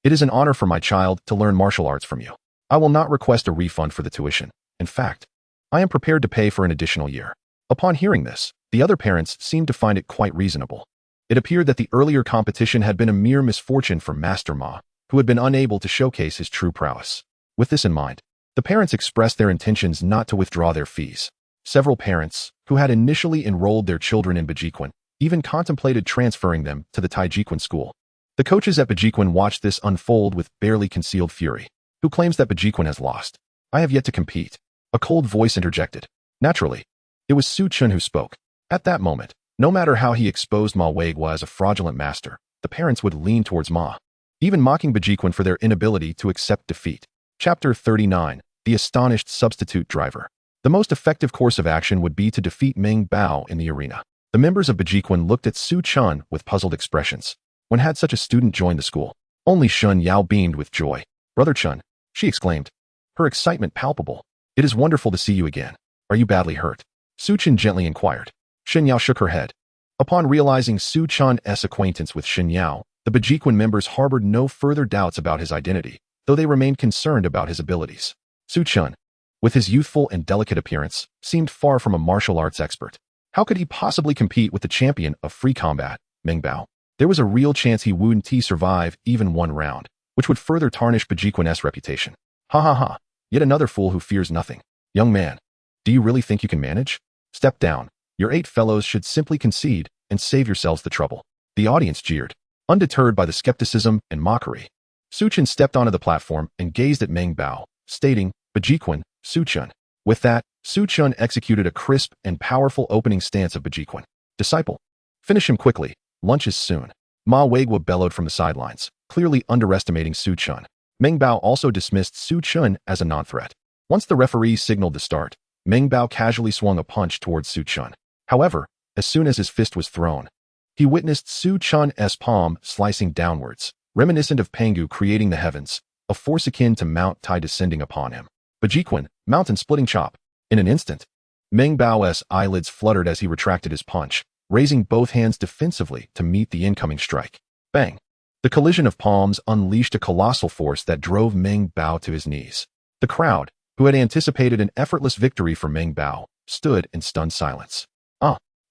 It is an honor for my child to learn martial arts from you. I will not request a refund for the tuition. In fact, I am prepared to pay for an additional year." Upon hearing this, the other parents seemed to find it quite reasonable. It appeared that the earlier competition had been a mere misfortune for Master Ma, who had been unable to showcase his true prowess. With this in mind, the parents expressed their intentions not to withdraw their fees. Several parents, who had initially enrolled their children in Bejiquan, even contemplated transferring them to the Taijiquan school. The coaches at Bejiquan watched this unfold with barely concealed fury. "Who claims that Bejiquan has lost? I have yet to compete," a cold voice interjected. Naturally, it was Su Chen who spoke. At that moment, no matter how he exposed Ma Weiguo as a fraudulent master, the parents would lean towards Ma, even mocking Bejiquan for their inability to accept defeat. Chapter 39, The Astonished Substitute Driver. The most effective course of action would be to defeat Meng Bao in the arena. The members of Bejiquan looked at Su Chen with puzzled expressions. When had such a student joined the school? Only Xin Yao beamed with joy. "Brother Chen," she exclaimed, her excitement palpable. "It is wonderful to see you again. Are you badly hurt?" Su Chen gently inquired. Xin Yao shook her head. Upon realizing Su Chen's acquaintance with Xin Yao, the Bejiquan members harbored no further doubts about his identity, though they remained concerned about his abilities. Su Chen, with his youthful and delicate appearance, seemed far from a martial arts expert. How could he possibly compete with the champion of free combat, Meng Bao? There was a real chance he wouldn't survive even one round, which would further tarnish Bejiquan's reputation. Ha ha ha, yet another fool who fears nothing. "Young man, do you really think you can manage? Step down. Your 8 fellows should simply concede and save yourselves the trouble." The audience jeered, undeterred by the skepticism and mockery. Su Chen stepped onto the platform and gazed at Meng Bao, stating, "Bejiquan, Su Chen, With that, Su Chun executed a crisp and powerful opening stance of Bajiquan. Disciple. Finish him quickly. Lunch is soon. Ma Weigua bellowed from the sidelines, clearly underestimating Su Chun. Meng Bao also dismissed Su Chun as a non-threat. Once the referee signaled the start, Meng Bao casually swung a punch towards Su Chun. However, as soon as his fist was thrown, he witnessed Su Chun's palm slicing downwards, reminiscent of Pangu creating the heavens, a force akin to Mount Tai descending upon him. Bajiquan, mountain-splitting chop. In an instant, Meng Bao's eyelids fluttered as he retracted his punch, raising both hands defensively to meet the incoming strike. Bang! The collision of palms unleashed a colossal force that drove Meng Bao to his knees. The crowd, who had anticipated an effortless victory for Meng Bao, stood in stunned silence.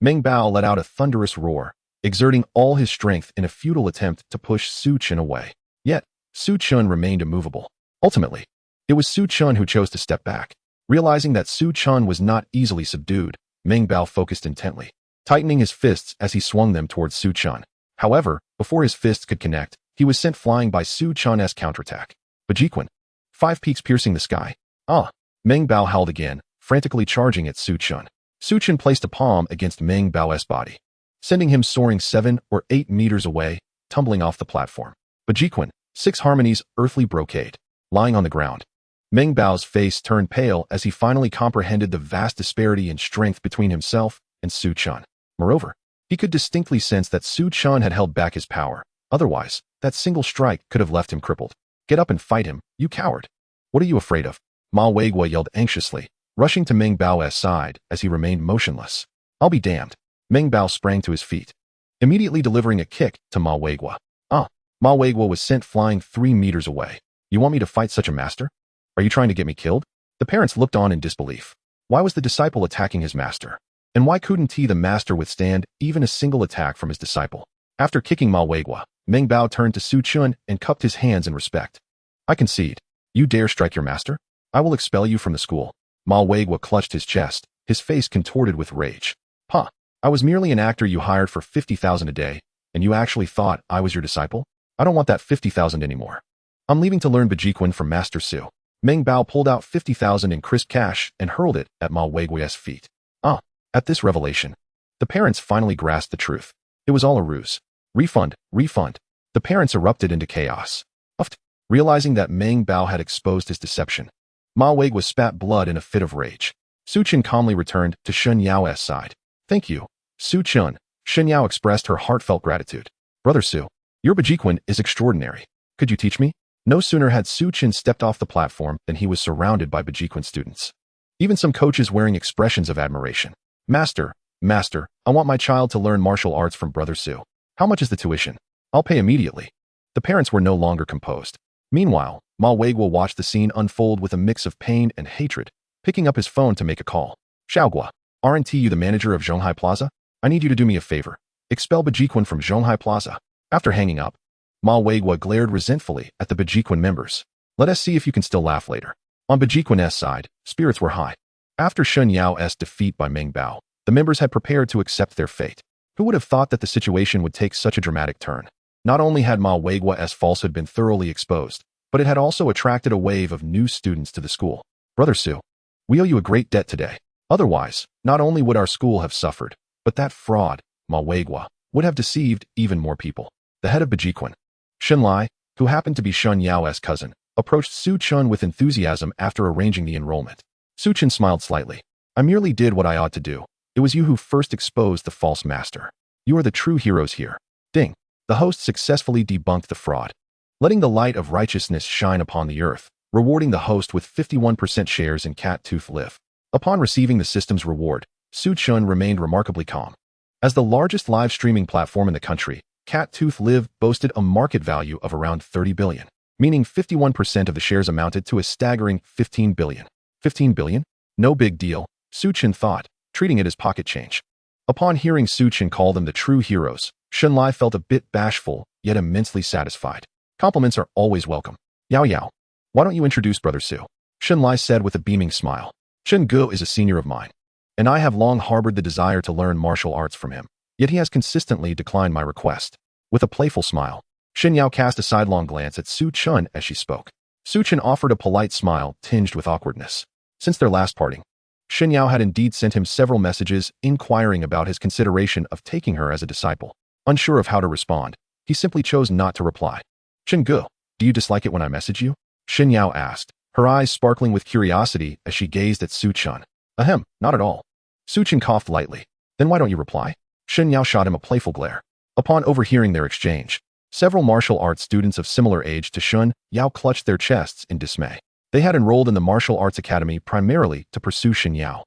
Meng Bao let out a thunderous roar, exerting all his strength in a futile attempt to push Su Chun away. Yet, Su Chun remained immovable. Ultimately, it was Su Chun who chose to step back. Realizing that Su Chun was not easily subdued, Meng Bao focused intently, tightening his fists as he swung them towards Su Chun. However, before his fists could connect, he was sent flying by Su Chun's counterattack. Bajiquan. 5 peaks piercing the sky. Meng Bao howled again, frantically charging at Su Chun. Su Chun placed a palm against Meng Bao's body, sending him soaring 7 or 8 meters away, tumbling off the platform. Bajiquan. 6 harmonies, earthly brocade. Lying on the ground, Meng Bao's face turned pale as he finally comprehended the vast disparity in strength between himself and Su Chun. Moreover, he could distinctly sense that Su Chun had held back his power. Otherwise, that single strike could have left him crippled. Get up and fight him, you coward. What are you afraid of? Ma Weigua yelled anxiously, rushing to Meng Bao's side as he remained motionless. I'll be damned. Meng Bao sprang to his feet, immediately delivering a kick to Ma Weigua. Ma Weigua was sent flying 3 meters away. You want me to fight such a master? Are you trying to get me killed? The parents looked on in disbelief. Why was the disciple attacking his master? And why couldn't the master withstand even a single attack from his disciple? After kicking Ma Weigua, Meng Bao turned to Su Chun and cupped his hands in respect. I concede. You dare strike your master? I will expel you from the school. Ma Weigua clutched his chest, his face contorted with rage. I was merely an actor you hired for 50,000 a day, and you actually thought I was your disciple? I don't want that 50,000 anymore. I'm leaving to learn Bajiquan from Master Su. Meng Bao pulled out 50,000 in crisp cash and hurled it at Ma Weigua's feet. At this revelation, the parents finally grasped the truth. It was all a ruse. Refund, refund. The parents erupted into chaos. Realizing that Meng Bao had exposed his deception, Ma Weigua spat blood in a fit of rage. Su Chun calmly returned to Shen Yao's side. Thank you, Su Chun. Shen Yao expressed her heartfelt gratitude. Brother Su, your Bajiquan is extraordinary. Could you teach me? No sooner had Su Chun stepped off the platform than he was surrounded by Bajiquan students. Even some coaches wearing expressions of admiration. Master, I want my child to learn martial arts from Brother Su. How much is the tuition? I'll pay immediately. The parents were no longer composed. Meanwhile, Ma Weigua watched the scene unfold with a mix of pain and hatred, picking up his phone to make a call. Xiaogua, aren't you the manager of Zhonghai Plaza? I need you to do me a favor. Expel Bajiquan from Zhonghai Plaza. After hanging up, Ma Weigua glared resentfully at the Bajiquan members. Let us see if you can still laugh later. On Bajiquan's side, spirits were high. After Shen Yao's defeat by Meng Bao, the members had prepared to accept their fate. Who would have thought that the situation would take such a dramatic turn? Not only had Ma Weigua's falsehood been thoroughly exposed, but it had also attracted a wave of new students to the school. Brother Su, we owe you a great debt today. Otherwise, not only would our school have suffered, but that fraud, Ma Weigua, would have deceived even more people. The head of Bajiquan, Shen Lai, who happened to be Shen Yao's cousin, approached Su Chun with enthusiasm after arranging the enrollment. Su Chun smiled slightly. I merely did what I ought to do. It was you who first exposed the false master. You are the true heroes here. Ding. The host successfully debunked the fraud, letting the light of righteousness shine upon the earth, rewarding the host with 51% shares in Cat Tooth Live. Upon receiving the system's reward, Su Chun remained remarkably calm. As the largest live streaming platform in the country, Cat Tooth Live boasted a market value of around 30 billion, meaning 51% of the shares amounted to a staggering 15 billion. 15 billion? No big deal, Su Chun thought, treating it as pocket change. Upon hearing Su Chun call them the true heroes, Shen Lai felt a bit bashful, yet immensely satisfied. Compliments are always welcome. Yao Yao, why don't you introduce Brother Su? Shen Lai said with a beaming smile. Shen Ge is a senior of mine, and I have long harbored the desire to learn martial arts from him, yet he has consistently declined my request. With a playful smile, Shen Yao cast a sidelong glance at Su Chun as she spoke. Su Chun offered a polite smile tinged with awkwardness. Since their last parting, Shen Yao had indeed sent him several messages inquiring about his consideration of taking her as a disciple. Unsure of how to respond, he simply chose not to reply. "Shen Gu, do you dislike it when I message you?" Shen Yao asked, her eyes sparkling with curiosity as she gazed at Su Chen. "Ahem, not at all." Su Chen coughed lightly. "Then why don't you reply?" Shen Yao shot him a playful glare. Upon overhearing their exchange, several martial arts students of similar age to Shen Yao clutched their chests in dismay. They had enrolled in the martial arts academy primarily to pursue Shen Yao,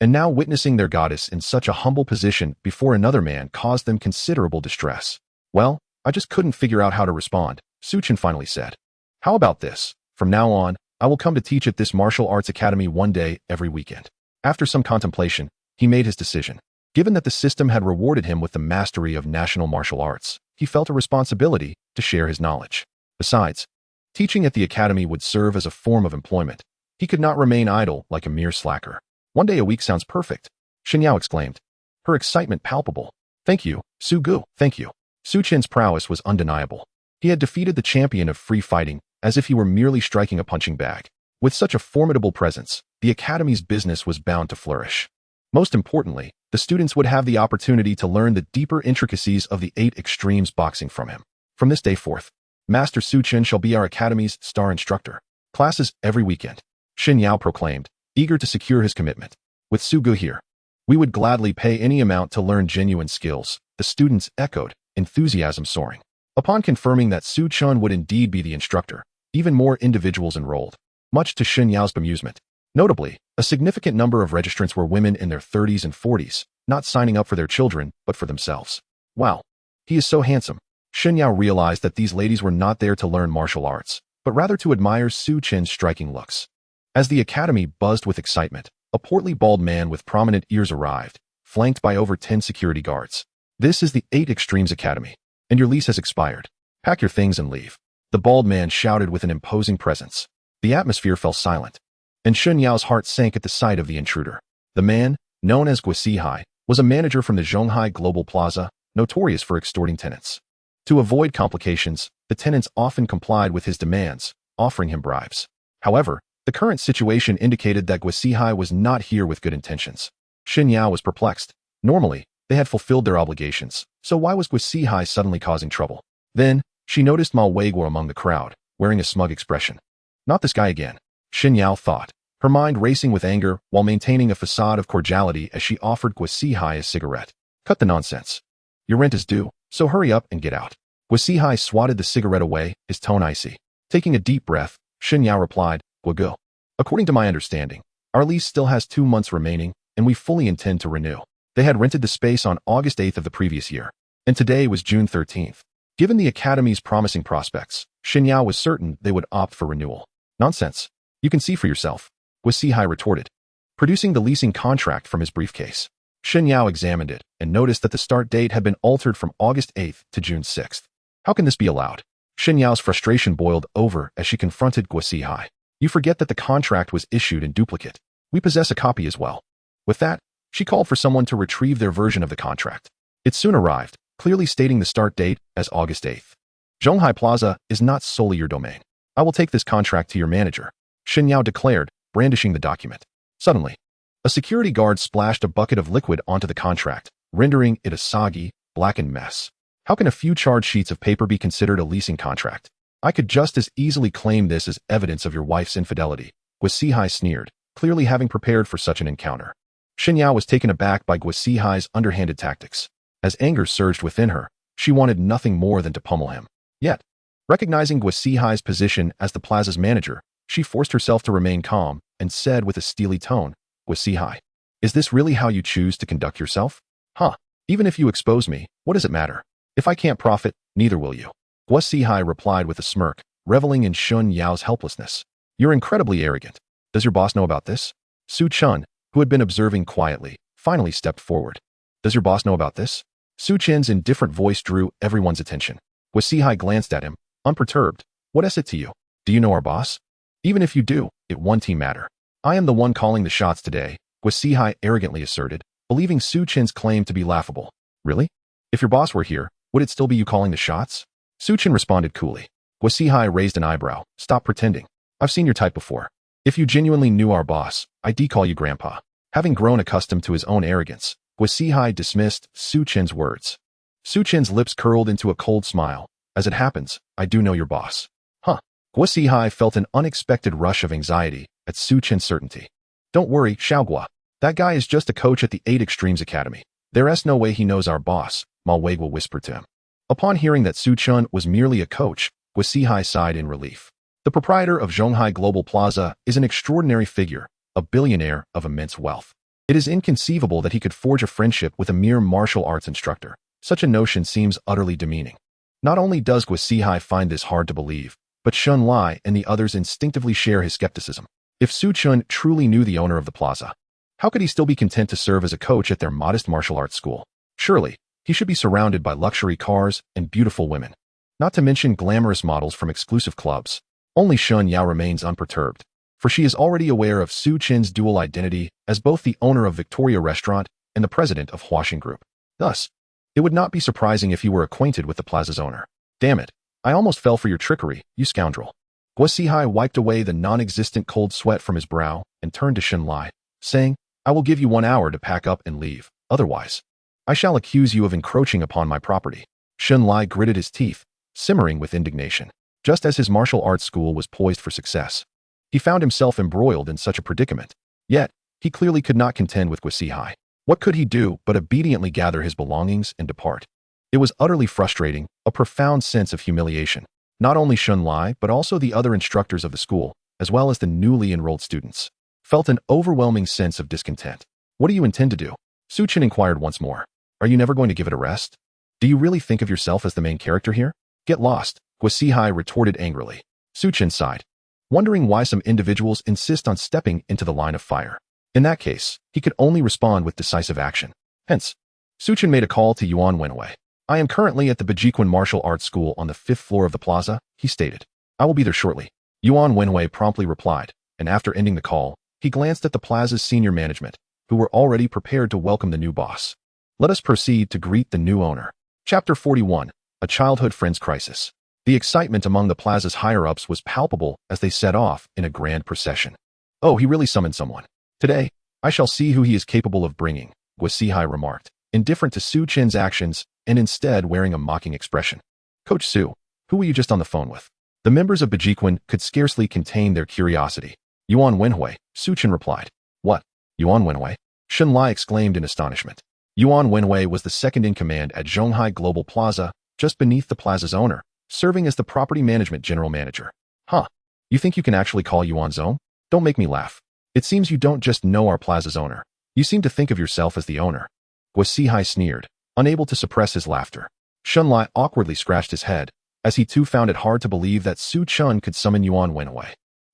and now witnessing their goddess in such a humble position before another man caused them considerable distress. "Well, I just couldn't figure out how to respond," Su Chen finally said. "How about this? From now on, I will come to teach at this martial arts academy one day every weekend." After some contemplation, he made his decision. Given that the system had rewarded him with the mastery of national martial arts, he felt a responsibility to share his knowledge. Besides, teaching at the academy would serve as a form of employment. He could not remain idle like a mere slacker. "One day a week sounds perfect," Shen Yao exclaimed, her excitement palpable. "Thank you, Su Gu, thank you." Su Chen's prowess was undeniable. He had defeated the champion of free fighting as if he were merely striking a punching bag. With such a formidable presence, the academy's business was bound to flourish. Most importantly, the students would have the opportunity to learn the deeper intricacies of the 8 extremes boxing from him. "From this day forth, Master Su Chen shall be our academy's star instructor. Classes every weekend," Shen Yao proclaimed, eager to secure his commitment. "With Su Gu here, we would gladly pay any amount to learn genuine skills," the students echoed, enthusiasm soaring. Upon confirming that Su Chen would indeed be the instructor, even more individuals enrolled, much to Shen Yao's bemusement. Notably, a significant number of registrants were women in their 30s and 40s, not signing up for their children, but for themselves. "Wow, he is so handsome." Shen Yao realized that these ladies were not there to learn martial arts, but rather to admire Su Chen's striking looks. As the academy buzzed with excitement, a portly bald man with prominent ears arrived, flanked by over 10 security guards. "This is the 8 Extremes Academy, and your lease has expired. Pack your things and leave," the bald man shouted with an imposing presence. The atmosphere fell silent, and Shen Yao's heart sank at the sight of the intruder. The man, known as Guosihai, was a manager from the Zhonghai Global Plaza, notorious for extorting tenants. To avoid complications, the tenants often complied with his demands, offering him bribes. However, the current situation indicated that Guosihai was not here with good intentions. Shen Yao was perplexed. Normally, they had fulfilled their obligations, so why was Guosihai suddenly causing trouble? Then, she noticed Ma Weiguo among the crowd, wearing a smug expression. Not this guy again, Shen Yao thought, her mind racing with anger while maintaining a facade of cordiality as she offered Guosihai a cigarette. "Cut the nonsense. Your rent is due, so hurry up and get out." Guosihai swatted the cigarette away, his tone icy. Taking a deep breath, Shen Yao replied, "Guogu. According to my understanding, our lease still has 2 months remaining, and we fully intend to renew." They had rented the space on August 8th of the previous year, and today was June 13th. Given the academy's promising prospects, Shen Yao was certain they would opt for renewal. "Nonsense. You can see for yourself," Guosihai retorted, producing the leasing contract from his briefcase. Shen Yao examined it and noticed that the start date had been altered from August 8th to June 6th. How can this be allowed? Shen Yao's frustration boiled over as she confronted Guosihai. "You forget that the contract was issued in duplicate. We possess a copy as well." With that, she called for someone to retrieve their version of the contract. It soon arrived, clearly stating the start date as August 8th. "Zhonghai Plaza is not solely your domain. I will take this contract to your manager," Shen Yao declared, brandishing the document. Suddenly, a security guard splashed a bucket of liquid onto the contract, rendering it a soggy, blackened mess. "How can a few charred sheets of paper be considered a leasing contract? I could just as easily claim this as evidence of your wife's infidelity," Guosihai sneered, clearly having prepared for such an encounter. Shen Yao was taken aback by Guosihai's underhanded tactics. As anger surged within her, she wanted nothing more than to pummel him. Yet, recognizing Guosihai's position as the plaza's manager, she forced herself to remain calm and said with a steely tone, "Guosihai, is this really how you choose to conduct yourself? Huh, even if you expose me, what does it matter? If I can't profit, neither will you." Guosihai replied with a smirk, reveling in Shen Yao's helplessness. "You're incredibly arrogant. Does your boss know about this?" Su Chen, who had been observing quietly, finally stepped forward. "Does your boss know about this?" Su Chen's indifferent voice drew everyone's attention. Guosihai glanced at him, unperturbed. "What is it to you? Do you know our boss? Even if you do, it won't matter. I am the one calling the shots today," Guosihai arrogantly asserted, believing Su Chen's claim to be laughable. "Really? If your boss were here, would it still be you calling the shots?" Su Chen responded coolly. Guosihai raised an eyebrow. "Stop pretending. I've seen your type before. If you genuinely knew our boss, I'd call you Grandpa. Having grown accustomed to his own arrogance, Guo dismissed Su Chen's words. Su Chen's lips curled into a cold smile. As it happens, I do know your boss. Huh. Guo felt an unexpected rush of anxiety at Su Chen's certainty. Don't worry, Xiaogua. That guy is just a coach at the 8 Extremes Academy. There's no way he knows our boss, Ma Weiguo whispered to him. Upon hearing that Su Chen was merely a coach, Guo sighed in relief. The proprietor of Zhonghai Global Plaza is an extraordinary figure, a billionaire of immense wealth. It is inconceivable that he could forge a friendship with a mere martial arts instructor. Such a notion seems utterly demeaning. Not only does Guo find this hard to believe, but Shun Lai and the others instinctively share his skepticism. If Su Chen truly knew the owner of the plaza, how could he still be content to serve as a coach at their modest martial arts school? Surely, he should be surrounded by luxury cars and beautiful women. Not to mention glamorous models from exclusive clubs. Only Shun Yao remains unperturbed, for she is already aware of Su Chen's dual identity as both the owner of Victoria Restaurant and the president of Huaxing Group. Thus, it would not be surprising if he were acquainted with the plaza's owner. Damn it, I almost fell for your trickery, you scoundrel. Guo wiped away the non-existent cold sweat from his brow and turned to Shun Lai, saying, I will give you 1 hour to pack up and leave. Otherwise, I shall accuse you of encroaching upon my property. Shun Lai gritted his teeth, simmering with indignation. Just as his martial arts school was poised for success, he found himself embroiled in such a predicament. Yet, he clearly could not contend with Guo. What could he do but obediently gather his belongings and depart? It was utterly frustrating, a profound sense of humiliation. Not only Shun Lai, but also the other instructors of the school, as well as the newly enrolled students, felt an overwhelming sense of discontent. What do you intend to do? Su Chen inquired once more. Are you never going to give it a rest? Do you really think of yourself as the main character here? Get lost, Guo retorted angrily. Su Chen sighed, wondering why some individuals insist on stepping into the line of fire. In that case, he could only respond with decisive action. Hence, Su Chen made a call to Yuan Wenwei. I am currently at the Bejiquan Martial Arts School on the 5th floor of the plaza, he stated. I will be there shortly. Yuan Wenwei promptly replied, and after ending the call, he glanced at the plaza's senior management, who were already prepared to welcome the new boss. Let us proceed to greet the new owner. Chapter 41, A Childhood Friend's Crisis. The excitement among the plaza's higher-ups was palpable as they set off in a grand procession. Oh, he really summoned someone. Today, I shall see who he is capable of bringing, Guo remarked, indifferent to Su Chen's actions and instead wearing a mocking expression. Coach Su, who were you just on the phone with? The members of Bejiquan could scarcely contain their curiosity. Yuan Wenhui, Su Chen replied. What? Yuan Wenhui? Shun Lai exclaimed in astonishment. Yuan Wenhui was the second in command at Zhonghai Global Plaza, just beneath the plaza's owner, serving as the property management general manager. Huh. You think you can actually call Yuan Zhong? Don't make me laugh. It seems you don't just know our plaza's owner. You seem to think of yourself as the owner. Guo sneered, unable to suppress his laughter. Shun Lai awkwardly scratched his head, as he too found it hard to believe that Su Chen could summon Yuan Wenhui.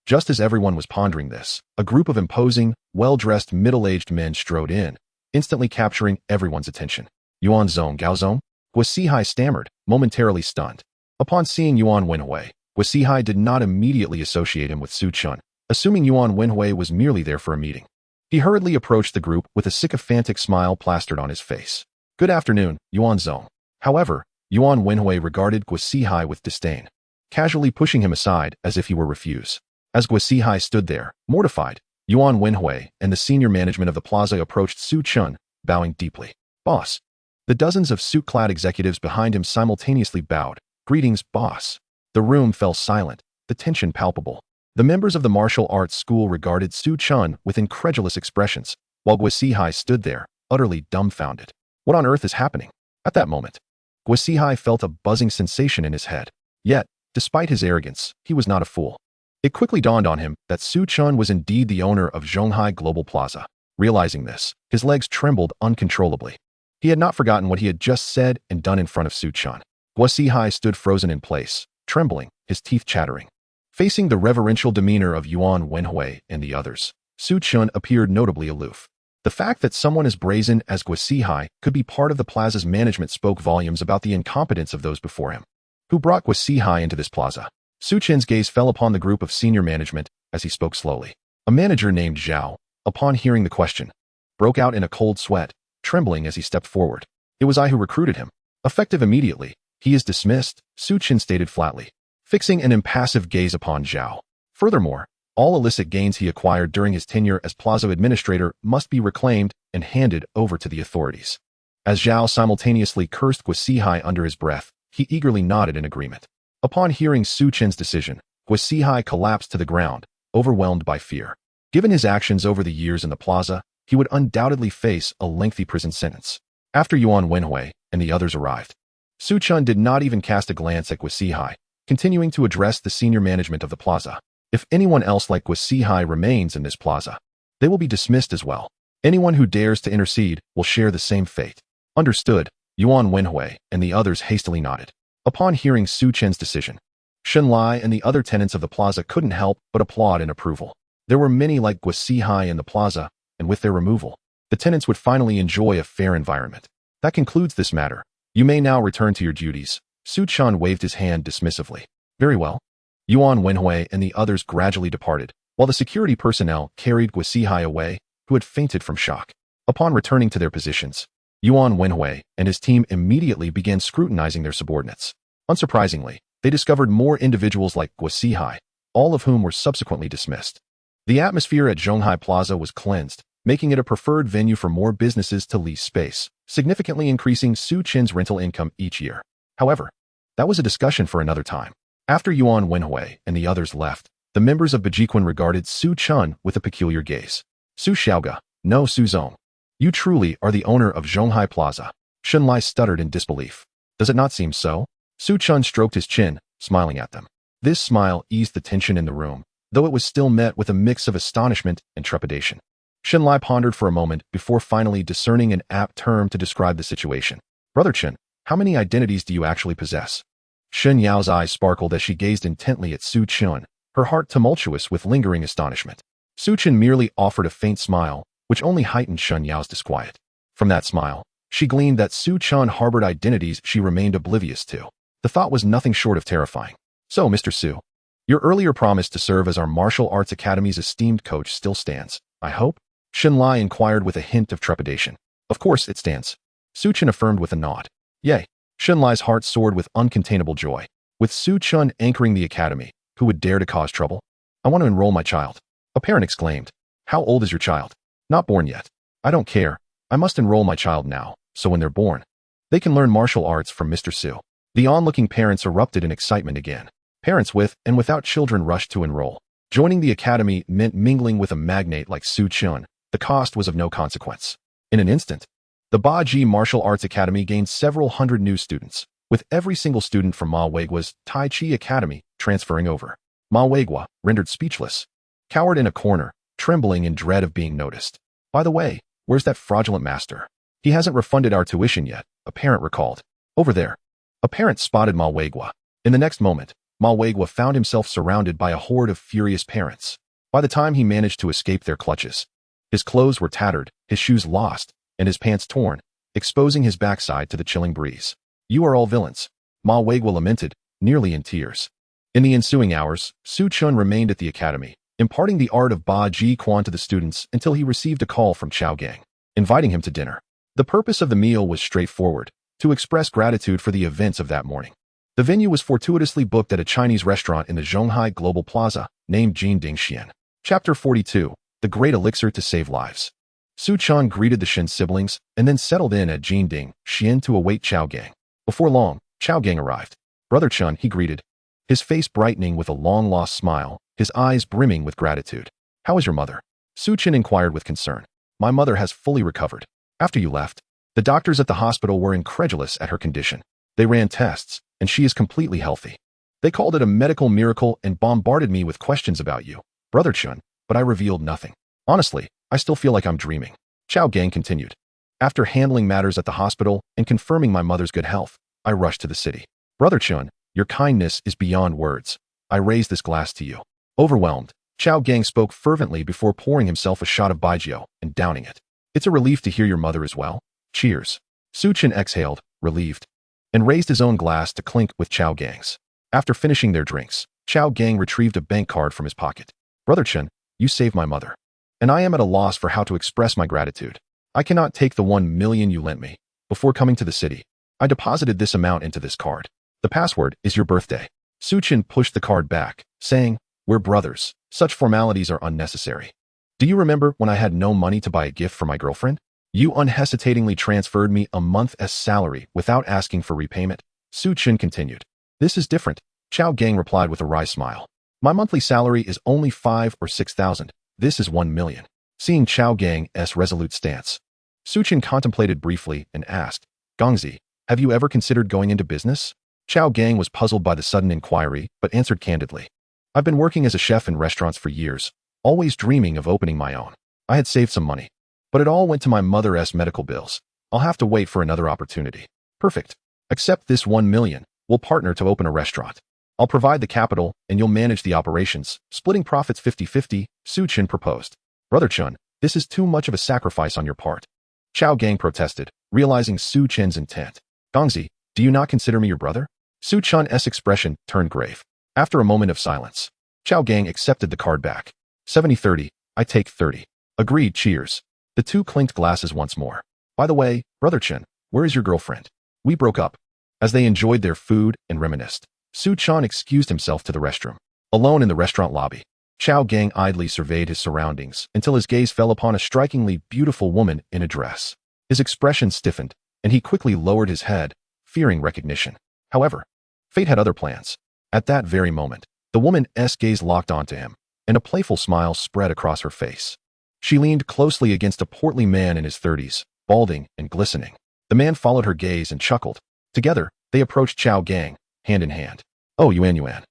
Just as everyone was pondering this, a group of imposing, well-dressed middle-aged men strode in, instantly capturing everyone's attention. Yuan Zhong Gaozong? Guo stammered, momentarily stunned. Upon seeing Yuan Wenhui, Guo did not immediately associate him with Su Chen, assuming Yuan Wenhui was merely there for a meeting. He hurriedly approached the group with a sycophantic smile plastered on his face. Good afternoon, Yuan Zhong. However, Yuan Wenhui regarded Guo with disdain, casually pushing him aside as if he were refuse. As Guo stood there, mortified, Yuan Wenhui and the senior management of the plaza approached Su Chen, bowing deeply. Boss. The dozens of suit-clad executives behind him simultaneously bowed. Greetings, boss. The room fell silent, the tension palpable. The members of the martial arts school regarded Su Chen with incredulous expressions, while Guo stood there, utterly dumbfounded. What on earth is happening? At that moment, Guo felt a buzzing sensation in his head. Yet, despite his arrogance, he was not a fool. It quickly dawned on him that Su Chen was indeed the owner of Zhonghai Global Plaza. Realizing this, his legs trembled uncontrollably. He had not forgotten what he had just said and done in front of Su Chen. Guo stood frozen in place, trembling, his teeth chattering. Facing the reverential demeanor of Yuan Wenhui and the others, Su Chen appeared notably aloof. The fact that someone as brazen as Guo could be part of the plaza's management spoke volumes about the incompetence of those before him. Who brought Guo into this plaza? Su Chen's gaze fell upon the group of senior management as he spoke slowly. A manager named Zhao, upon hearing the question, broke out in a cold sweat, trembling as he stepped forward. It was I who recruited him. Effective immediately, he is dismissed, Su Chen stated flatly, fixing an impassive gaze upon Zhao. Furthermore, All illicit gains he acquired during his tenure as plaza administrator must be reclaimed and handed over to the authorities. As Zhao simultaneously cursed Guisihai under his breath, he eagerly nodded in agreement. Upon hearing Su Chen's decision, Guisihai collapsed to the ground, overwhelmed by fear. Given his actions over the years in the plaza, he would undoubtedly face a lengthy prison sentence. After Yuan Wenhui and the others arrived, Su Chen did not even cast a glance at Guisihai, continuing to address the senior management of the plaza. If anyone else like Guisihai remains in this plaza, they will be dismissed as well. Anyone who dares to intercede will share the same fate. Understood, Yuan Wenhui and the others hastily nodded. Upon hearing Su Chen's decision, Shen Lai and the other tenants of the plaza couldn't help but applaud in approval. There were many like Guisihai in the plaza, and with their removal, the tenants would finally enjoy a fair environment. That concludes this matter. You may now return to your duties. Su Chen waved his hand dismissively. Very well. Yuan Wenhui and the others gradually departed, while the security personnel carried Guisihai away, who had fainted from shock. Upon returning to their positions, Yuan Wenhui and his team immediately began scrutinizing their subordinates. Unsurprisingly, they discovered more individuals like Guisihai, all of whom were subsequently dismissed. The atmosphere at Zhonghai Plaza was cleansed, making it a preferred venue for more businesses to lease space, significantly increasing Su Chen's rental income each year. However, that was a discussion for another time. After Yuan Wenhui and the others left, the members of Bajiquan regarded Su Chen with a peculiar gaze. Su Xiaoga, no Su Zong. You truly are the owner of Zhonghai Plaza. Shen Lai stuttered in disbelief. Does it not seem so? Su Chen stroked his chin, smiling at them. This smile eased the tension in the room, though it was still met with a mix of astonishment and trepidation. Shen Lai pondered for a moment before finally discerning an apt term to describe the situation. Brother Chen, how many identities do you actually possess? Shen Yao's eyes sparkled as she gazed intently at Su Chen, her heart tumultuous with lingering astonishment. Su Chen merely offered a faint smile, which only heightened Shen Yao's disquiet. From that smile, she gleaned that Su Chen harbored identities she remained oblivious to. The thought was nothing short of terrifying. So, Mr. Su, your earlier promise to serve as our martial arts academy's esteemed coach still stands, I hope? Shen Lai inquired with a hint of trepidation. Of course it stands. Su Chen affirmed with a nod. Yay. Shen Lai's heart soared with uncontainable joy. With Su Chen anchoring the academy, who would dare to cause trouble? I want to enroll my child. A parent exclaimed. How old is your child? Not born yet. I don't care. I must enroll my child now, so when they're born, they can learn martial arts from Mr. Su. The onlooking parents erupted in excitement again. Parents with and without children rushed to enroll. Joining the academy meant mingling with a magnate like Su Chen. The cost was of no consequence. In an instant, the Baji Martial Arts Academy gained several hundred new students, with every single student from Ma Weigua's Tai Chi Academy transferring over. Ma Weigua, rendered speechless, cowered in a corner, trembling in dread of being noticed. By the way, where's that fraudulent master? He hasn't refunded our tuition yet, a parent recalled. Over there. A parent spotted Ma Weigua. In the next moment, Ma Weigua found himself surrounded by a horde of furious parents. By the time he managed to escape their clutches, his clothes were tattered, his shoes lost, and his pants torn, exposing his backside to the chilling breeze. You are all villains, Ma Weigua lamented, nearly in tears. In the ensuing hours, Su Chen remained at the academy, imparting the art of Ba Ji Quan to the students until he received a call from Chao Gang, inviting him to dinner. The purpose of the meal was straightforward, to express gratitude for the events of that morning. The venue was fortuitously booked at a Chinese restaurant in the Zhonghai Global Plaza, named Jinding Xian. Chapter 42, The Great Elixir to Save Lives. Su Chen greeted the Shen siblings and then settled in at Jinding Xian to await Chao Gang. Before long, Chao Gang arrived. Brother Chen, he greeted, his face brightening with a long-lost smile, his eyes brimming with gratitude. How is your mother? Su Chen inquired with concern. My mother has fully recovered. After you left, the doctors at the hospital were incredulous at her condition. They ran tests, and she is completely healthy. They called it a medical miracle and bombarded me with questions about you, Brother Chen, but I revealed nothing. Honestly, I still feel like I'm dreaming. Chao Gang continued. After handling matters at the hospital and confirming my mother's good health, I rushed to the city. Brother Chen, your kindness is beyond words. I raise this glass to you. Overwhelmed, Chao Gang spoke fervently before pouring himself a shot of baijiu and downing it. It's a relief to hear your mother as well. Cheers. Su Chen exhaled, relieved, and raised his own glass to clink with Chao Gang's. After finishing their drinks, Chao Gang retrieved a bank card from his pocket. Brother Chen, you saved my mother, and I am at a loss for how to express my gratitude. I cannot take the 1 million you lent me. Before coming to the city, I deposited this amount into this card. The password is your birthday. Su Chen pushed the card back, saying, We're brothers. Such formalities are unnecessary. Do you remember when I had no money to buy a gift for my girlfriend? You unhesitatingly transferred me a month's salary without asking for repayment. Su Chen continued. This is different, Chao Gang replied with a wry smile. My monthly salary is only 5 or 6,000. This is 1 million. Seeing Chao Gang's resolute stance, Su Chen contemplated briefly and asked, Gongzi, have you ever considered going into business? Chao Gang was puzzled by the sudden inquiry, but answered candidly. I've been working as a chef in restaurants for years, always dreaming of opening my own. I had saved some money, but it all went to my mother's medical bills. I'll have to wait for another opportunity. Perfect. Accept this 1 million. We'll partner to open a restaurant. I'll provide the capital and you'll manage the operations, splitting profits 50-50, Su Chen proposed. Brother Chun, this is too much of a sacrifice on your part. Chao Gang protested, realizing Su Chen's intent. Gongzi, do you not consider me your brother? Su Chen's expression turned grave. After a moment of silence, Chao Gang accepted the card back. 70-30, I take 30. Agreed, cheers. The two clinked glasses once more. By the way, Brother Chen, where is your girlfriend? We broke up. As they enjoyed their food and reminisced, Su Chen excused himself to the restroom. Alone in the restaurant lobby, Chao Gang idly surveyed his surroundings until his gaze fell upon a strikingly beautiful woman in a dress. His expression stiffened, and he quickly lowered his head, fearing recognition. However, fate had other plans. At that very moment, the woman's gaze locked onto him, and a playful smile spread across her face. She leaned closely against a portly man in his 30s, balding and glistening. The man followed her gaze and chuckled. Together, they approached Chao Gang, hand in hand. Oh, Yuan.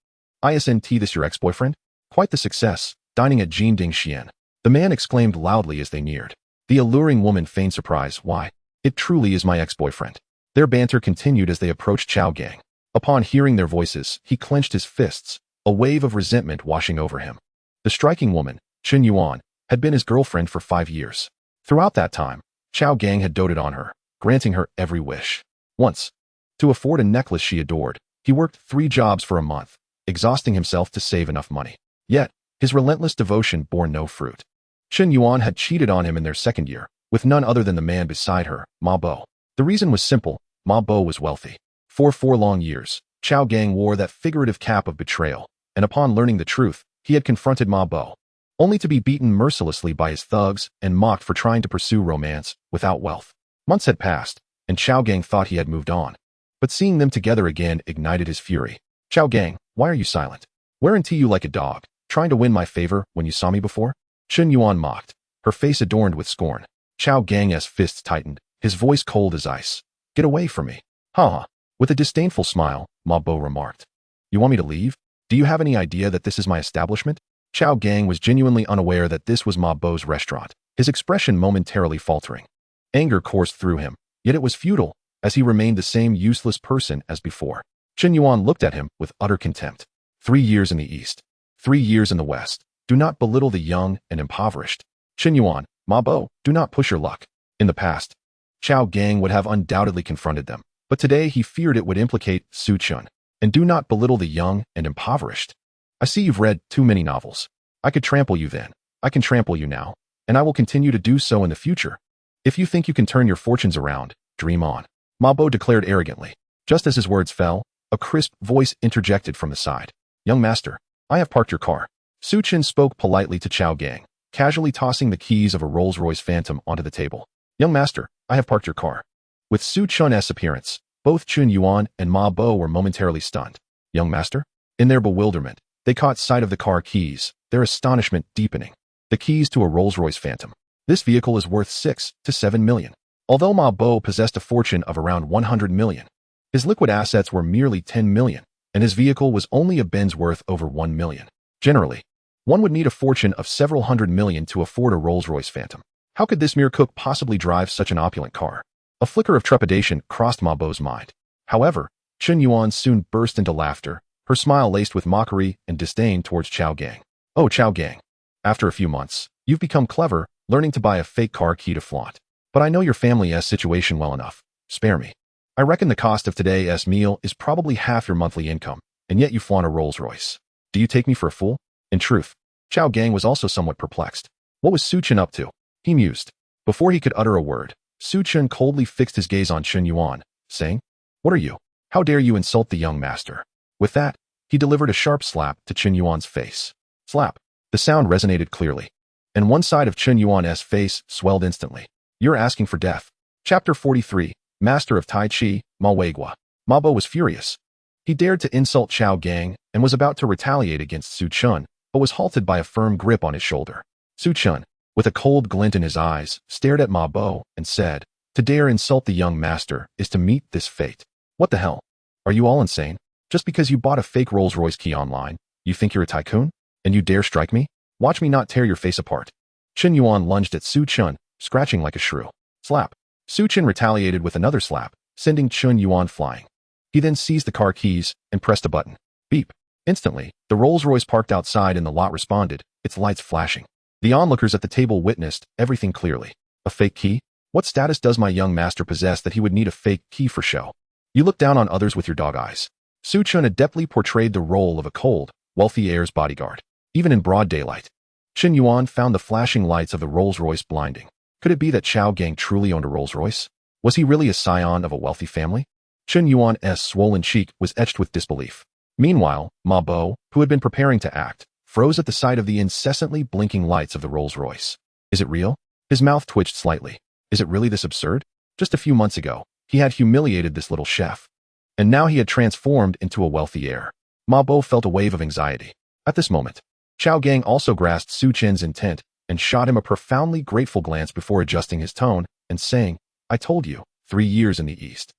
Isn't this your ex-boyfriend? Quite the success, dining at Jin Ding Xian. The man exclaimed loudly as they neared. The alluring woman feigned surprise. Why, it truly is my ex-boyfriend. Their banter continued as they approached Chao Gang. Upon hearing their voices, he clenched his fists, a wave of resentment washing over him. The striking woman, Chen Yuan, had been his girlfriend for 5 years. Throughout that time, Chao Gang had doted on her, granting her every wish. Once, to afford a necklace she adored, he worked 3 jobs for a month, exhausting himself to save enough money. Yet, his relentless devotion bore no fruit. Chen Yuan had cheated on him in their 2nd year, with none other than the man beside her, Ma Bo. The reason was simple, Ma Bo was wealthy. For 4 long years, Chao Gang wore that figurative cap of betrayal, and upon learning the truth, he had confronted Ma Bo, only to be beaten mercilessly by his thugs and mocked for trying to pursue romance without wealth. Months had passed, and Chao Gang thought he had moved on. But seeing them together again ignited his fury. Chao Gang, why are you silent? Weren't you like a dog, trying to win my favor when you saw me before? Chen Yuan mocked, her face adorned with scorn. Chao Gang's fists tightened, his voice cold as ice. Get away from me. Ha. With a disdainful smile, Ma Bo remarked. You want me to leave? Do you have any idea that this is my establishment? Chao Gang was genuinely unaware that this was Ma Bo's restaurant, his expression momentarily faltering. Anger coursed through him, yet it was futile, as he remained the same useless person as before. Chen Yuan looked at him with utter contempt. 3 years in the East, 3 years in the West. Do not belittle the young and impoverished. Chen Yuan, Ma Bo, do not push your luck. In the past, Chao Gang would have undoubtedly confronted them, but today he feared it would implicate Su Chen. And do not belittle the young and impoverished. I see you've read too many novels. I could trample you then. I can trample you now, and I will continue to do so in the future. If you think you can turn your fortunes around, dream on. Ma Bo declared arrogantly. Just as his words fell, a crisp voice interjected from the side. Young master, I have parked your car. Su Chen spoke politely to Chao Gang, casually tossing the keys of a Rolls-Royce Phantom onto the table. Young master, I have parked your car. With Su Chen's appearance, both Chen Yuan and Ma Bo were momentarily stunned. Young master? In their bewilderment, they caught sight of the car keys, their astonishment deepening. The keys to a Rolls-Royce Phantom. This vehicle is worth 6 to 7 million. Although Ma Bo possessed a fortune of around 100 million, his liquid assets were merely 10 million, and his vehicle was only a Benz worth over 1 million. Generally, one would need a fortune of several hundred million to afford a Rolls-Royce Phantom. How could this mere cook possibly drive such an opulent car? A flicker of trepidation crossed Ma Bo's mind. However, Chen Yuan soon burst into laughter, her smile laced with mockery and disdain towards Chao Gang. Oh, Chao Gang. After a few months, you've become clever, learning to buy a fake car key to flaunt. But I know your family's situation well enough. Spare me. I reckon the cost of today's meal is probably half your monthly income, and yet you flaunt a Rolls-Royce. Do you take me for a fool? In truth, Chao Gang was also somewhat perplexed. What was Su Chen up to? He mused. Before he could utter a word, Su Chen coldly fixed his gaze on Chen Yuan, saying, What are you? How dare you insult the young master? With that, he delivered a sharp slap to Chen Yuan's face. Slap. The sound resonated clearly, and one side of Chen Yuan's face swelled instantly. You're asking for death. Chapter 43, Master of Tai Chi, Ma Weigua. Ma Bo was furious. He dared to insult Chao Gang and was about to retaliate against Su Chun, but was halted by a firm grip on his shoulder. Su Chun, with a cold glint in his eyes, stared at Ma Bo and said, "To dare insult the young master is to meet this fate." What the hell? Are you all insane? Just because you bought a fake Rolls-Royce key online, you think you're a tycoon? And you dare strike me? Watch me not tear your face apart. Chen Yuan lunged at Su Chun, scratching like a shrew. Slap. Su Chun retaliated with another slap, sending Chen Yuan flying. He then seized the car keys and pressed a button. Beep. Instantly, the Rolls-Royce parked outside in the lot responded, its lights flashing. The onlookers at the table witnessed everything clearly. A fake key? What status does my young master possess that he would need a fake key for show? You look down on others with your dog eyes. Su Chun adeptly portrayed the role of a cold, wealthy heir's bodyguard, even in broad daylight. Chen Yuan found the flashing lights of the Rolls-Royce blinding. Could it be that Chao Gang truly owned a Rolls-Royce? Was he really a scion of a wealthy family? Chen Yuan's swollen cheek was etched with disbelief. Meanwhile, Ma Bo, who had been preparing to act, froze at the sight of the incessantly blinking lights of the Rolls-Royce. Is it real? His mouth twitched slightly. Is it really this absurd? Just a few months ago, he had humiliated this little chef. And now he had transformed into a wealthy heir. Ma Bo felt a wave of anxiety. At this moment, Chao Gang also grasped Su Chen's intent and shot him a profoundly grateful glance before adjusting his tone and saying, "I told you, 3 years in the East.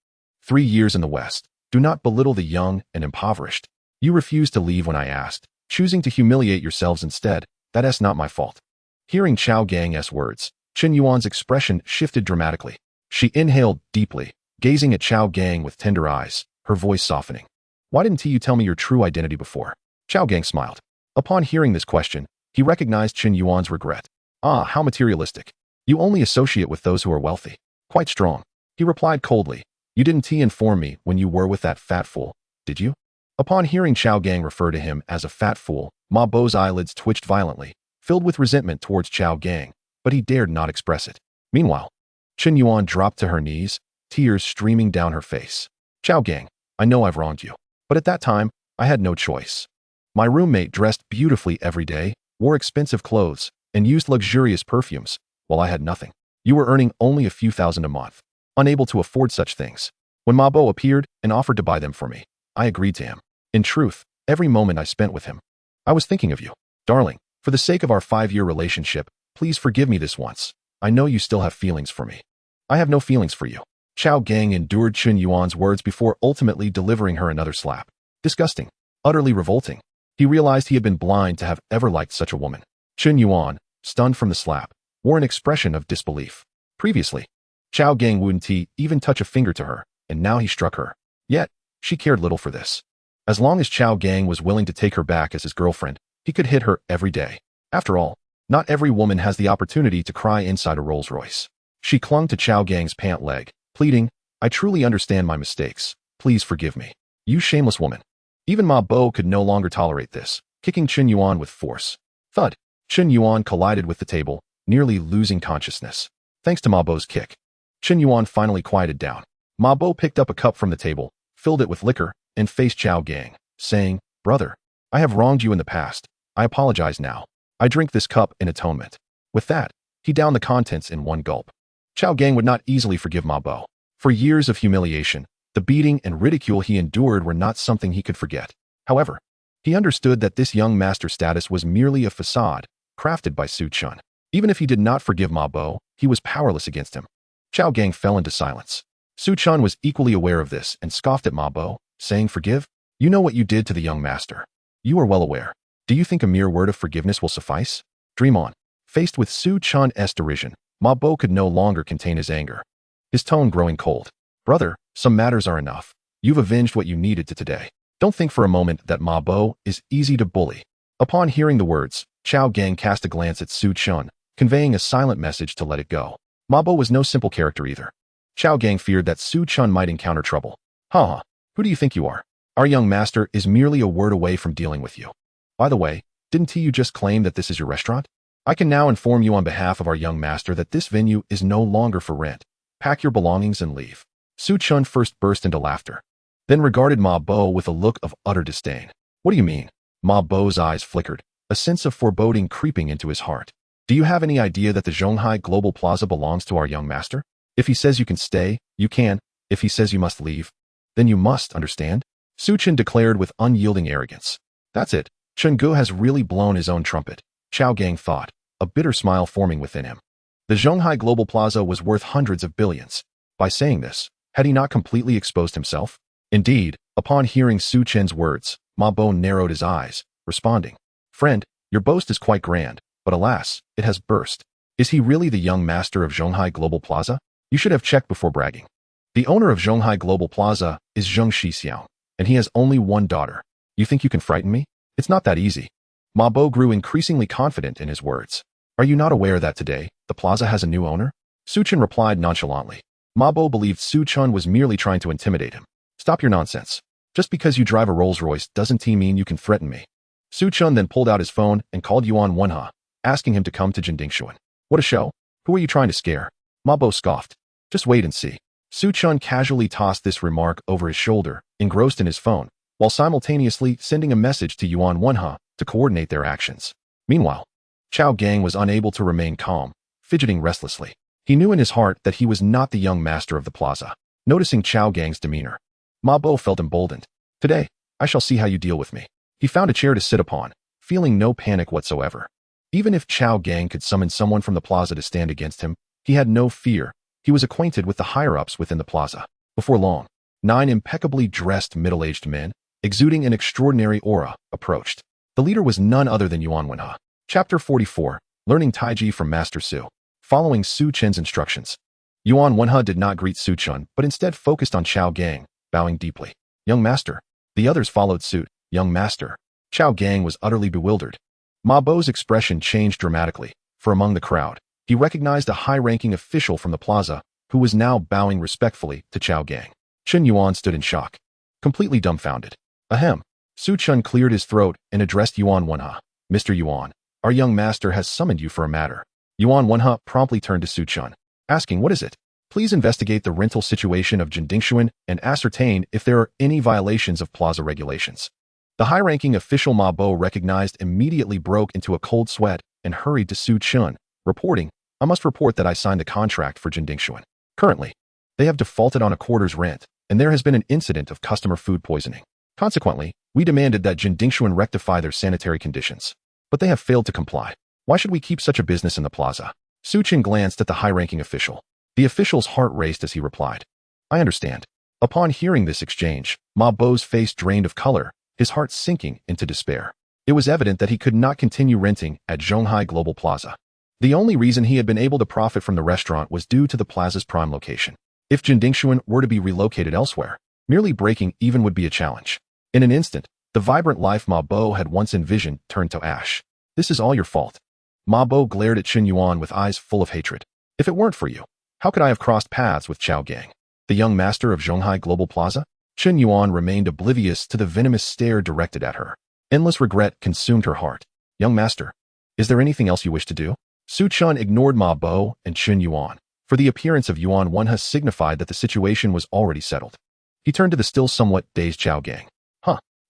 3 years in the West. Do not belittle the young and impoverished. You refused to leave when I asked, choosing to humiliate yourselves instead. That's not my fault." Hearing Chao Gang's words, Chen Yuan's expression shifted dramatically. She inhaled deeply, gazing at Chao Gang with tender eyes, her voice softening. "Why didn't you tell me your true identity before?" Chao Gang smiled. Upon hearing this question, he recognized Chen Yuan's regret. "Ah, how materialistic. You only associate with those who are wealthy." "Quite strong," he replied coldly. "You didn't inform me when you were with that fat fool, did you?" Upon hearing Chao Gang refer to him as a fat fool, Ma Bo's eyelids twitched violently, filled with resentment towards Chao Gang, but he dared not express it. Meanwhile, Chen Yuan dropped to her knees, tears streaming down her face. "Chao Gang, I know I've wronged you, but at that time, I had no choice. My roommate dressed beautifully every day, wore expensive clothes, and used luxurious perfumes, while I had nothing. You were earning only a few thousand a month, unable to afford such things. When Ma Bo appeared and offered to buy them for me, I agreed to him. In truth, every moment I spent with him, I was thinking of you. Darling, for the sake of our 5-year relationship, please forgive me this once. I know you still have feelings for me." "I have no feelings for you." Chao Gang endured Chen Yuan's words before ultimately delivering her another slap. Disgusting. Utterly revolting. He realized he had been blind to have ever liked such a woman. Chen Yuan, stunned from the slap, wore an expression of disbelief. Previously, Chao Gang wouldn't even touch a finger to her, and now he struck her. Yet, she cared little for this. As long as Chao Gang was willing to take her back as his girlfriend, he could hit her every day. After all, not every woman has the opportunity to cry inside a Rolls-Royce. She clung to Chao Gang's pant leg, pleading, "I truly understand my mistakes. Please forgive me. You shameless woman." Even Ma Bo could no longer tolerate this, kicking Chen Yuan with force. Thud. Chen Yuan collided with the table, nearly losing consciousness. Thanks to Ma Bo's kick, Chen Yuan finally quieted down. Ma Bo picked up a cup from the table, filled it with liquor, and faced Chao Gang, saying, "Brother, I have wronged you in the past. I apologize now. I drink this cup in atonement." With that, he downed the contents in one gulp. Chao Gang would not easily forgive Ma Bo. For years of humiliation, the beating and ridicule he endured were not something he could forget. However, he understood that this young master status was merely a facade, crafted by Su Chun. Even if he did not forgive Ma Bo, he was powerless against him. Chao Gang fell into silence. Su Chun was equally aware of this and scoffed at Ma Bo, saying, "Forgive? You know what you did to the young master. You are well aware. Do you think a mere word of forgiveness will suffice? Dream on." Faced with Su Chun's derision, Ma Bo could no longer contain his anger, his tone growing cold. "Brother, some matters are enough. You've avenged what you needed to today. Don't think for a moment that Ma Bo is easy to bully." Upon hearing the words, Chao Gang cast a glance at Su Chun, conveying a silent message to let it go. Ma Bo was no simple character either. Chao Gang feared that Su Chun might encounter trouble. "Ha! Who do you think you are? Our young master is merely a word away from dealing with you. By the way, didn't you just claim that this is your restaurant? I can now inform you on behalf of our young master that this venue is no longer for rent. Pack your belongings and leave." Su Chun first burst into laughter, then regarded Ma Bo with a look of utter disdain. "What do you mean?" Ma Bo's eyes flickered, a sense of foreboding creeping into his heart. Do you have any idea that the Zhonghai Global Plaza belongs to our young master? If he says you can stay, you can. If he says you must leave, then you must, understand? Su Chen declared with unyielding arrogance. That's it. Chen Gu has really blown his own trumpet, Chao Gang thought, a bitter smile forming within him. The Zhonghai Global Plaza was worth hundreds of billions. By saying this, had he not completely exposed himself? Indeed, upon hearing Su Chen's words, Ma Bo narrowed his eyes, responding, Friend, your boast is quite grand, but alas, it has burst. Is he really the young master of Zhonghai Global Plaza? You should have checked before bragging. The owner of Zhonghai Global Plaza is Zheng Shixiao, and he has only one daughter. You think you can frighten me? It's not that easy. Ma Bo grew increasingly confident in his words. Are you not aware that today, the plaza has a new owner? Su Chen replied nonchalantly. Ma Bo believed Su Chen was merely trying to intimidate him. Stop your nonsense. Just because you drive a Rolls-Royce doesn't mean you can threaten me. Su Chen then pulled out his phone and called Yuan Wenhe, asking him to come to Jindingshuan. What a show. Who are you trying to scare? Ma Bo scoffed. Just wait and see. Su Chen casually tossed this remark over his shoulder, engrossed in his phone, while simultaneously sending a message to Yuan Wenhe to coordinate their actions. Meanwhile, Chao Gang was unable to remain calm, fidgeting restlessly. He knew in his heart that he was not the young master of the plaza. Noticing Chao Gang's demeanor, Ma Bo felt emboldened. Today, I shall see how you deal with me. He found a chair to sit upon, feeling no panic whatsoever. Even if Chao Gang could summon someone from the plaza to stand against him, he had no fear. He was acquainted with the higher-ups within the plaza. Before long, 9 impeccably dressed middle-aged men, exuding an extraordinary aura, approached. The leader was none other than Yuan Wenhe. Chapter 44, Learning Taiji from Master Su. Following Su Chen's instructions, Yuan Wenhe did not greet Su Chen, but instead focused on Chao Gang, bowing deeply. Young master. The others followed suit. Young master. Chao Gang was utterly bewildered. Ma Bo's expression changed dramatically, for among the crowd, he recognized a high-ranking official from the plaza, who was now bowing respectfully to Chao Gang. Chen Yuan stood in shock, completely dumbfounded. Ahem. Su Chen cleared his throat and addressed Yuan Wenhe. Mr. Yuan, our young master has summoned you for a matter. Yuan Wenhe promptly turned to Su Chen, asking, what is it? Please investigate the rental situation of Jindingshuan and ascertain if there are any violations of plaza regulations. The high-ranking official Ma Bo recognized immediately broke into a cold sweat and hurried to Su Chen, reporting, I must report that I signed the contract for Jindingshuan. Currently, they have defaulted on a quarter's rent, and there has been an incident of customer food poisoning. Consequently, we demanded that Jindingshuan rectify their sanitary conditions. But they have failed to comply. Why should we keep such a business in the plaza? Su Chen glanced at the high-ranking official. The official's heart raced as he replied, I understand. Upon hearing this exchange, Ma Bo's face drained of color, his heart sinking into despair. It was evident that he could not continue renting at Zhonghai Global Plaza. The only reason he had been able to profit from the restaurant was due to the plaza's prime location. If Jindingshuan were to be relocated elsewhere, merely breaking even would be a challenge. In an instant, the vibrant life Ma Bo had once envisioned turned to ash. This is all your fault. Ma Bo glared at Chen Yuan with eyes full of hatred. If it weren't for you, how could I have crossed paths with Chao Gang, the young master of Zhonghai Global Plaza? Chen Yuan remained oblivious to the venomous stare directed at her. Endless regret consumed her heart. Young master, is there anything else you wish to do? Su Chen ignored Ma Bo and Chen Yuan, for the appearance of Yuan Wenhe signified that the situation was already settled. He turned to the still somewhat dazed Chao Gang.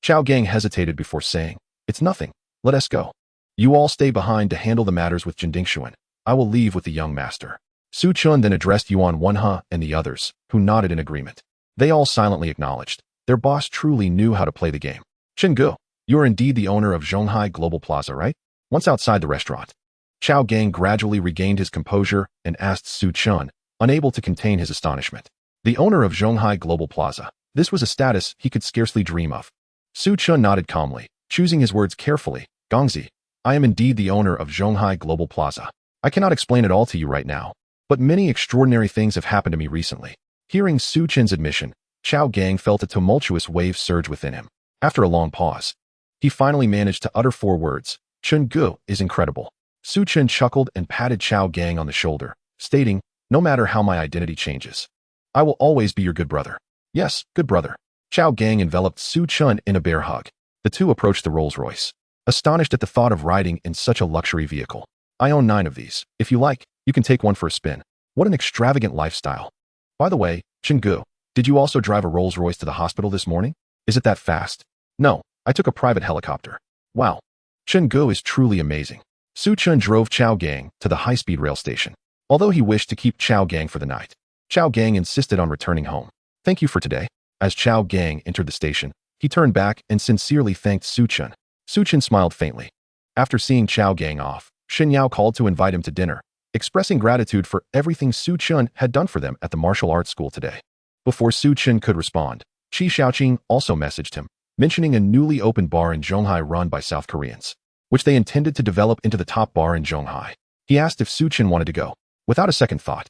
Chao Gang hesitated before saying, It's nothing. Let us go. You all stay behind to handle the matters with Jindingshuan. I will leave with the young master. Su Chen then addressed Yuan Wenhe and the others, who nodded in agreement. They all silently acknowledged. Their boss truly knew how to play the game. Chen Gu, you are indeed the owner of Zhonghai Global Plaza, right? Once outside the restaurant, Chao Gang gradually regained his composure and asked Su Chen, unable to contain his astonishment. The owner of Zhonghai Global Plaza. This was a status he could scarcely dream of. Su Chen nodded calmly, choosing his words carefully. Gongzi, I am indeed the owner of Zhonghai Global Plaza. I cannot explain it all to you right now, but many extraordinary things have happened to me recently. Hearing Su Chen's admission, Chao Gang felt a tumultuous wave surge within him. After a long pause, he finally managed to utter 4 words. Chen Gu is incredible. Su Chen chuckled and patted Chao Gang on the shoulder, stating, no matter how my identity changes, I will always be your good brother. Yes, good brother. Chao Gang enveloped Su Chen in a bear hug. The two approached the Rolls-Royce, astonished at the thought of riding in such a luxury vehicle. I own 9 of these. If you like, you can take one for a spin. What an extravagant lifestyle. By the way, Chen Gu, did you also drive a Rolls-Royce to the hospital this morning? Is it that fast? No, I took a private helicopter. Wow. Chen Go is truly amazing. Su Chun drove Chao Gang to the high-speed rail station. Although he wished to keep Chao Gang for the night, Chao Gang insisted on returning home. Thank you for today. As Chao Gang entered the station, he turned back and sincerely thanked Su Chun. Su Chun smiled faintly. After seeing Chao Gang off, Shen Yao called to invite him to dinner, expressing gratitude for everything Su Chun had done for them at the martial arts school today. Before Su Chun could respond, Qi Shaoqing also messaged him, mentioning a newly opened bar in Zhonghai run by South Koreans, which they intended to develop into the top bar in Zhonghai. He asked if Su Chun wanted to go. Without a second thought,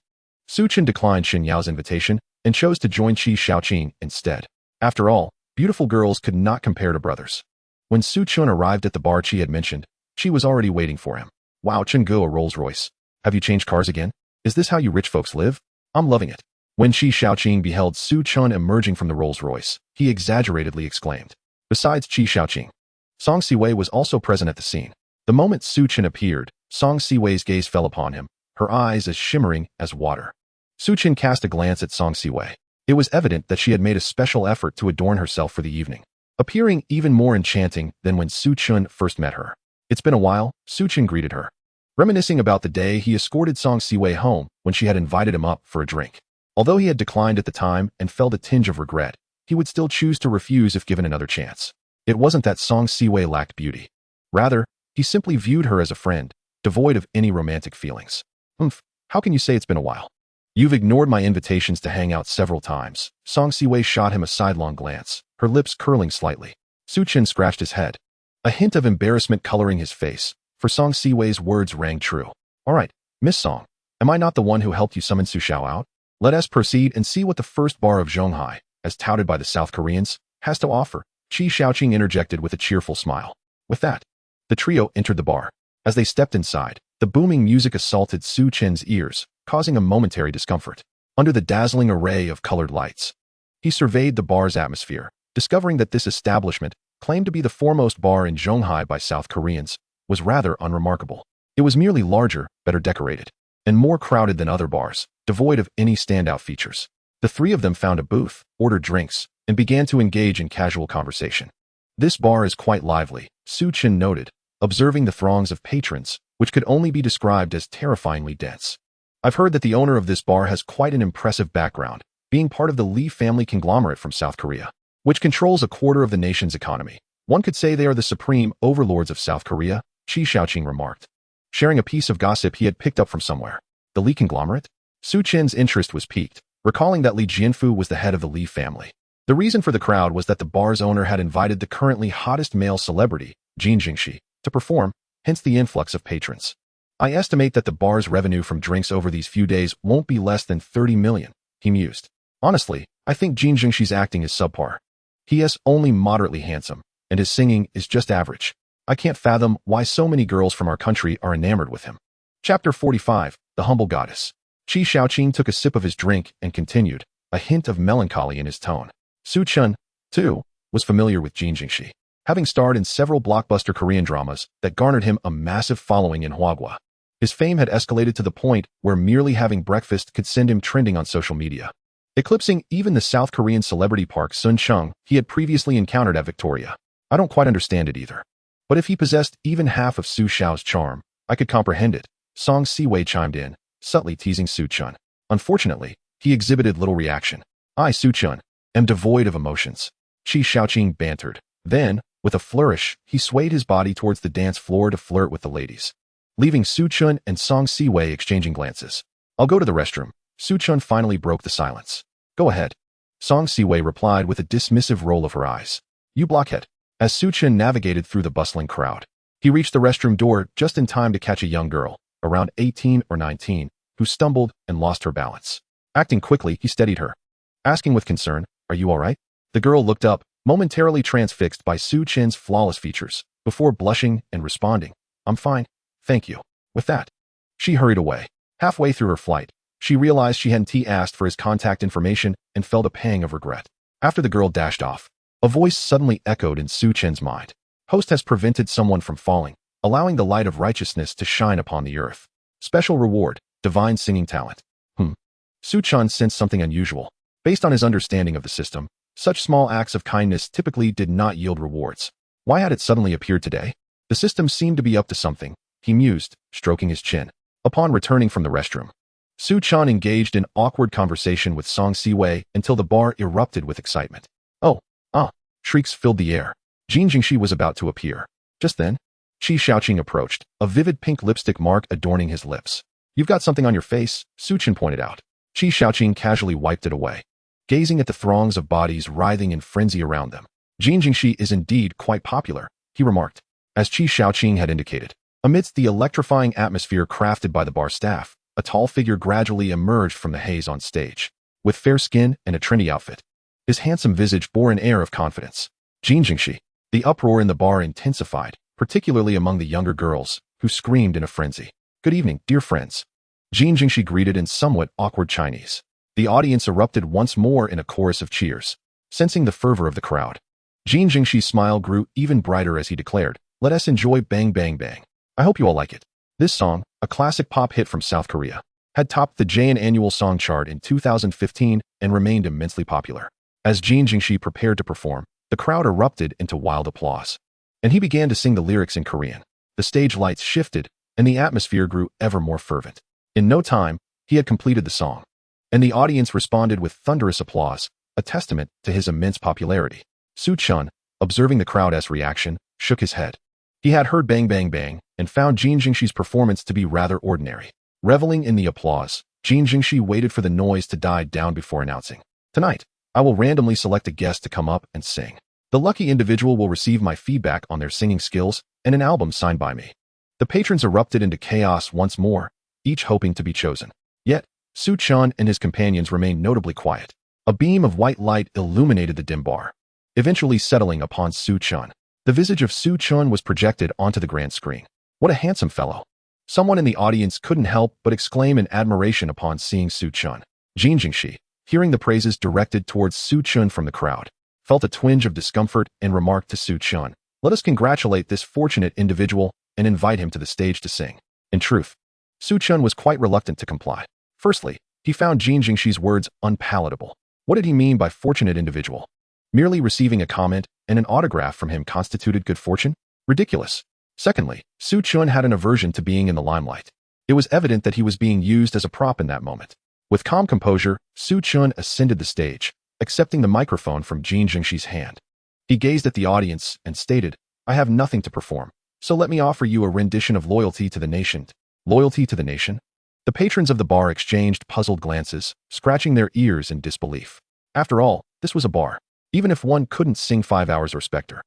Su Chun declined Shen Yao's invitation and chose to join Qi Shaoqing instead. After all, beautiful girls could not compare to brothers. When Su Chun arrived at the bar Qi had mentioned, Qi was already waiting for him. Wow, Chen Go, a Rolls Royce. Have you changed cars again? Is this how you rich folks live? I'm loving it. When Qi Shaoqing beheld Su Chun emerging from the Rolls Royce, he exaggeratedly exclaimed. Besides Qi Shaoqing, Song Siwei was also present at the scene. The moment Su Chun appeared, Song Siwei's gaze fell upon him, her eyes as shimmering as water. Su Chun cast a glance at Song Siwei. It was evident that she had made a special effort to adorn herself for the evening, appearing even more enchanting than when Su Chun first met her. It's been a while, Su Chun greeted her. Reminiscing about the day he escorted Song Siwei home when she had invited him up for a drink. Although he had declined at the time and felt a tinge of regret, he would still choose to refuse if given another chance. It wasn't that Song Siwei lacked beauty. Rather, he simply viewed her as a friend, devoid of any romantic feelings. How can you say it's been a while? You've ignored my invitations to hang out several times. Song Siwei shot him a sidelong glance, her lips curling slightly. Su Chun scratched his head, a hint of embarrassment coloring his face, for Song Siwei's words rang true. All right, Miss Song, am I not the one who helped you summon Su Xiao out? Let us proceed and see what the first bar of Zhonghai, as touted by the South Koreans, has to offer. Qi Shaoqing interjected with a cheerful smile. With that, the trio entered the bar. As they stepped inside, the booming music assaulted Su Chen's ears, causing a momentary discomfort. Under the dazzling array of colored lights, he surveyed the bar's atmosphere, discovering that this establishment, claimed to be the foremost bar in Zhonghai by South Koreans, was rather unremarkable. It was merely larger, better decorated, and more crowded than other bars, devoid of any standout features. The three of them found a booth, ordered drinks, and began to engage in casual conversation. This bar is quite lively, Su Chen noted, observing the throngs of patrons, which could only be described as terrifyingly dense. I've heard that the owner of this bar has quite an impressive background, being part of the Lee family conglomerate from South Korea, which controls a quarter of the nation's economy. One could say they are the supreme overlords of South Korea, Qi Shaoqing remarked, sharing a piece of gossip he had picked up from somewhere. The Lee conglomerate? Su Chen's interest was piqued, recalling that Li Jianfu was the head of the Lee family. The reason for the crowd was that the bar's owner had invited the currently hottest male celebrity, Jin Jingxi, to perform, hence the influx of patrons. I estimate that the bar's revenue from drinks over these few days won't be less than 30 million, he mused. Honestly, I think Jin Jingxi's acting is subpar. He is only moderately handsome, and his singing is just average. I can't fathom why so many girls from our country are enamored with him. Chapter 45, The Humble Goddess. Qi Shaoqing took a sip of his drink and continued, a hint of melancholy in his tone. Su Chun, too, was familiar with Jin Jingxi, having starred in several blockbuster Korean dramas that garnered him a massive following in Huaguo. His fame had escalated to the point where merely having breakfast could send him trending on social media, eclipsing even the South Korean celebrity Park Sun-chung he had previously encountered at Victoria. I don't quite understand it either. But if he possessed even half of Su Xiao's charm, I could comprehend it. Song Siwei chimed in, subtly teasing Su Chun. Unfortunately, he exhibited little reaction. I, Su Chun, am devoid of emotions. Qi Shaoqing bantered. Then, with a flourish, he swayed his body towards the dance floor to flirt with the ladies, leaving Su Chun and Song Siwei exchanging glances. I'll go to the restroom. Su Chun finally broke the silence. Go ahead. Song Siwei replied with a dismissive roll of her eyes. You blockhead. As Su Chun navigated through the bustling crowd, he reached the restroom door just in time to catch a young girl, around 18 or 19, who stumbled and lost her balance. Acting quickly, he steadied her, asking with concern, Are you all right? The girl looked up, momentarily transfixed by Su Chen's flawless features, before blushing and responding, I'm fine, thank you. With that, she hurried away. Halfway through her flight, she realized she hadn't asked for his contact information and felt a pang of regret. After the girl dashed off, a voice suddenly echoed in Su Chen's mind. Host has prevented someone from falling, allowing the light of righteousness to shine upon the earth. Special reward, divine singing talent. Su Chen sensed something unusual. Based on his understanding of the system, such small acts of kindness typically did not yield rewards. Why had it suddenly appeared today? The system seemed to be up to something, he mused, stroking his chin. Upon returning from the restroom, Su Chan engaged in awkward conversation with Song Siwei until the bar erupted with excitement. Oh, ah, shrieks filled the air. Jin Jingxi was about to appear. Just then, Qi Shaoqing approached, a vivid pink lipstick mark adorning his lips. You've got something on your face, Su Chen pointed out. Qi Shaoqing casually wiped it away, gazing at the throngs of bodies writhing in frenzy around them. Jin Jingxi is indeed quite popular, he remarked, as Qi Shaoqing had indicated. Amidst the electrifying atmosphere crafted by the bar staff, a tall figure gradually emerged from the haze on stage. With fair skin and a trendy outfit, his handsome visage bore an air of confidence. Jin Jingxi. The uproar in the bar intensified, particularly among the younger girls, who screamed in a frenzy. Good evening, dear friends. Jin Jingxi greeted in somewhat awkward Chinese. The audience erupted once more in a chorus of cheers. Sensing the fervor of the crowd, Jin Jingxi's smile grew even brighter as he declared, "Let us enjoy Bang Bang Bang. I hope you all like it." This song, a classic pop hit from South Korea, had topped the JN annual song chart in 2015 and remained immensely popular. As Jin Jingxi prepared to perform, the crowd erupted into wild applause, and he began to sing the lyrics in Korean. The stage lights shifted, and the atmosphere grew ever more fervent. In no time, he had completed the song, and the audience responded with thunderous applause, a testament to his immense popularity. Su Chun, observing the crowd's reaction, shook his head. He had heard Bang Bang Bang and found Jin Jingxi's performance to be rather ordinary. Reveling in the applause, Jin Jingxi waited for the noise to die down before announcing, "Tonight, I will randomly select a guest to come up and sing. The lucky individual will receive my feedback on their singing skills and an album signed by me." The patrons erupted into chaos once more, each hoping to be chosen. Yet, Su Chun and his companions remained notably quiet. A beam of white light illuminated the dim bar, eventually settling upon Su Chun. The visage of Su Chun was projected onto the grand screen. What a handsome fellow. Someone in the audience couldn't help but exclaim in admiration upon seeing Su Chun. Jin Jingxi, hearing the praises directed towards Su Chun from the crowd, felt a twinge of discomfort and remarked to Su Chun, "Let us congratulate this fortunate individual and invite him to the stage to sing." In truth, Su Chun was quite reluctant to comply. Firstly, he found Jin Jingxi's words unpalatable. What did he mean by fortunate individual? Merely receiving a comment and an autograph from him constituted good fortune? Ridiculous. Secondly, Su Chun had an aversion to being in the limelight. It was evident that he was being used as a prop in that moment. With calm composure, Su Chun ascended the stage, accepting the microphone from Jin Jingxi's hand. He gazed at the audience and stated, "I have nothing to perform, so let me offer you a rendition of Loyalty to the Nation." Loyalty to the nation? The patrons of the bar exchanged puzzled glances, scratching their ears in disbelief. After all, this was a bar. Even if one couldn't sing 5 hours or Spectre,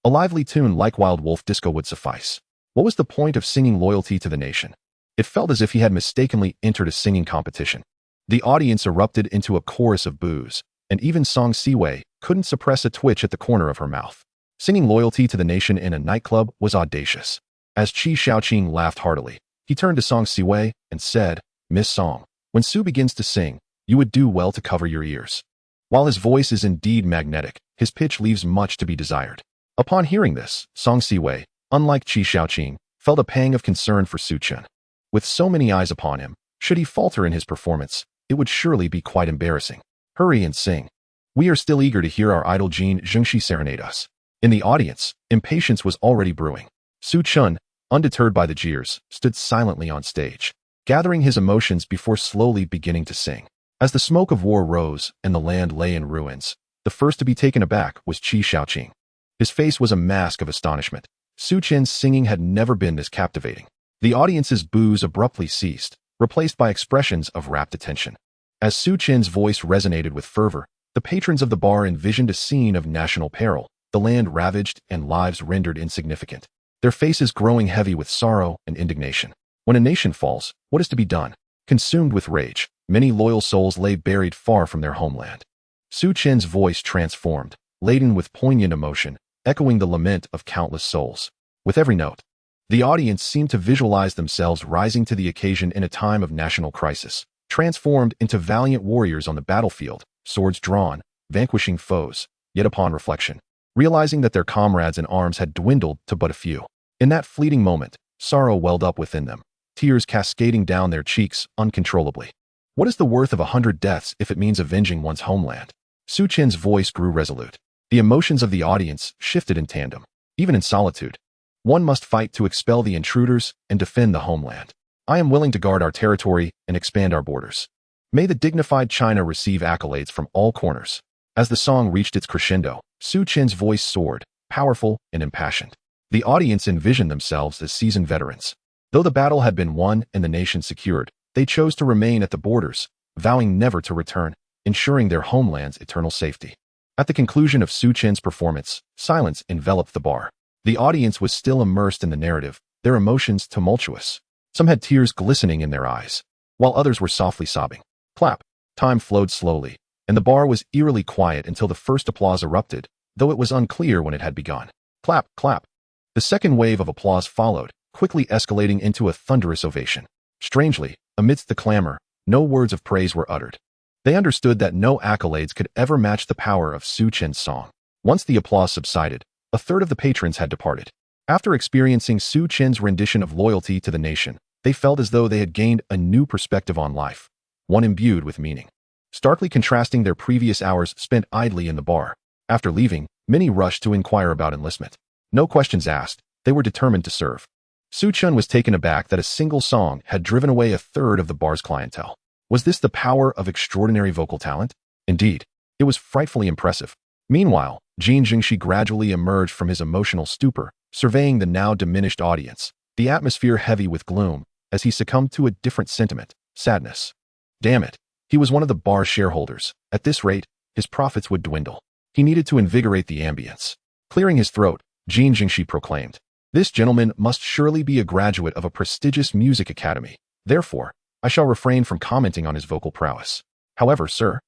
a lively tune like Wild Wolf Disco would suffice. What was the point of singing Loyalty to the Nation? It felt as if he had mistakenly entered a singing competition. The audience erupted into a chorus of boos, and even Song Siwei couldn't suppress a twitch at the corner of her mouth. Singing Loyalty to the Nation in a nightclub was audacious. As Qi Shaoqing laughed heartily, he turned to Song Siwei and said, "Miss Song, when Su begins to sing, you would do well to cover your ears." While his voice is indeed magnetic, his pitch leaves much to be desired. Upon hearing this, Song Siwei, unlike Qi Shaoqing, felt a pang of concern for Su Chun. With so many eyes upon him, should he falter in his performance, it would surely be quite embarrassing. Hurry and sing. We are still eager to hear our idol Jin Jingxi serenade us. In the audience, impatience was already brewing. Su Chun, undeterred by the jeers, stood silently on stage, gathering his emotions before slowly beginning to sing. As the smoke of war rose and the land lay in ruins, the first to be taken aback was Qi Shaoqing. His face was a mask of astonishment. Su Chen's singing had never been this captivating. The audience's boos abruptly ceased, replaced by expressions of rapt attention. As Su Chen's voice resonated with fervor, the patrons of the bar envisioned a scene of national peril, the land ravaged and lives rendered insignificant, their faces growing heavy with sorrow and indignation. When a nation falls, what is to be done? Consumed with rage, many loyal souls lay buried far from their homeland. Su Chen's voice transformed, laden with poignant emotion, echoing the lament of countless souls. With every note, the audience seemed to visualize themselves rising to the occasion in a time of national crisis, transformed into valiant warriors on the battlefield, swords drawn, vanquishing foes. Yet upon reflection, realizing that their comrades in arms had dwindled to but a few. In that fleeting moment, sorrow welled up within them, tears cascading down their cheeks uncontrollably. What is the worth of 100 deaths if it means avenging one's homeland? Su Chen's voice grew resolute. The emotions of the audience shifted in tandem. Even in solitude, One must fight to expel the intruders and defend the homeland. I am willing to guard our territory and expand our borders. May the dignified China receive accolades from all corners. As the song reached its crescendo, Su Chen's voice soared, powerful and impassioned. The audience envisioned themselves as seasoned veterans. Though the battle had been won and the nation secured, they chose to remain at the borders, vowing never to return, ensuring their homeland's eternal safety. At the conclusion of Su Chen's performance, silence enveloped the bar. The audience was still immersed in the narrative, their emotions tumultuous. Some had tears glistening in their eyes, while others were softly sobbing. Clap. Time flowed slowly, and the bar was eerily quiet until the first applause erupted, though it was unclear when it had begun. Clap, clap. The second wave of applause followed, quickly escalating into a thunderous ovation. Strangely, amidst the clamor, no words of praise were uttered. They understood that no accolades could ever match the power of Su Chen's song. Once the applause subsided, a third of the patrons had departed. After experiencing Su Chen's rendition of loyalty to the nation, they felt as though they had gained a new perspective on life, one imbued with meaning. Starkly contrasting their previous hours spent idly in the bar. After leaving, many rushed to inquire about enlistment. No questions asked, they were determined to serve. Su Chen was taken aback that a single song had driven away a third of the bar's clientele. Was this the power of extraordinary vocal talent? Indeed, it was frightfully impressive. Meanwhile, Jin Jingxi gradually emerged from his emotional stupor, surveying the now diminished audience, the atmosphere heavy with gloom, as he succumbed to a different sentiment, sadness. Damn it, he was one of the bar's shareholders. At this rate, his profits would dwindle. He needed to invigorate the ambience. Clearing his throat, Jin Jingxi proclaimed, "This gentleman must surely be a graduate of a prestigious music academy. Therefore, I shall refrain from commenting on his vocal prowess. However, sir,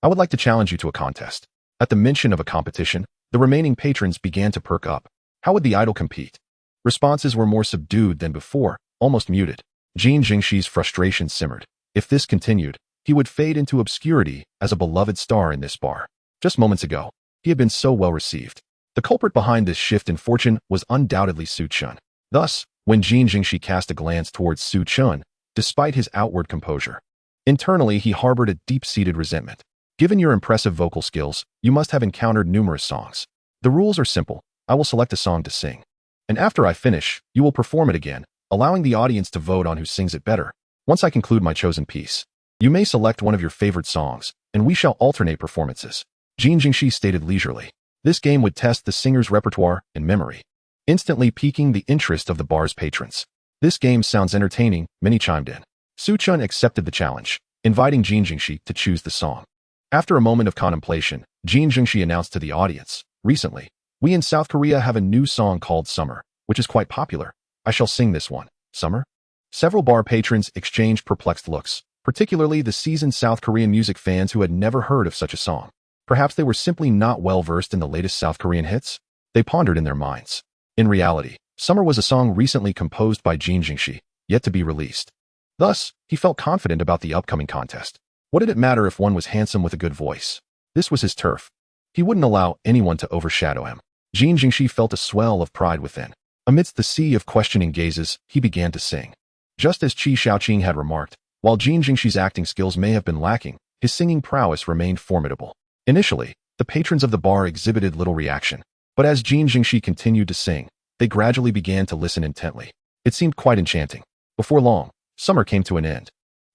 I would like to challenge you to a contest." At the mention of a competition, the remaining patrons began to perk up. How would the idol compete? Responses were more subdued than before, almost muted. Jin Jingxi's frustration simmered. If this continued, he would fade into obscurity as a beloved star in this bar. Just moments ago, he had been so well received. The culprit behind this shift in fortune was undoubtedly Su Chen. Thus, when Jin Jingxi cast a glance towards Su Chen, despite his outward composure, internally he harbored a deep-seated resentment. Given your impressive vocal skills, you must have encountered numerous songs. The rules are simple. I will select a song to sing. And after I finish, you will perform it again, allowing the audience to vote on who sings it better. Once I conclude my chosen piece, you may select one of your favorite songs, and we shall alternate performances. Jin Jingxi stated leisurely. This game would test the singer's repertoire and memory, instantly piquing the interest of the bar's patrons. This game sounds entertaining, many chimed in. Su Chen accepted the challenge, inviting Jin Jingxi to choose the song. After a moment of contemplation, Jin Jingxi announced to the audience, "Recently, we in South Korea have a new song called Summer, which is quite popular. I shall sing this one." Summer? Several bar patrons exchanged perplexed looks, particularly the seasoned South Korean music fans who had never heard of such a song. Perhaps they were simply not well versed in the latest South Korean hits? They pondered in their minds. In reality, Summer was a song recently composed by Jin Jingxi, yet to be released. Thus, he felt confident about the upcoming contest. What did it matter if one was handsome with a good voice? This was his turf. He wouldn't allow anyone to overshadow him. Jin Jingxi felt a swell of pride within. Amidst the sea of questioning gazes, he began to sing. Just as Qi Shaoqing had remarked, while Jin Jingxi's acting skills may have been lacking, his singing prowess remained formidable. Initially, the patrons of the bar exhibited little reaction, but as Jin Jingxi continued to sing, they gradually began to listen intently. It seemed quite enchanting. Before long, Summer came to an end.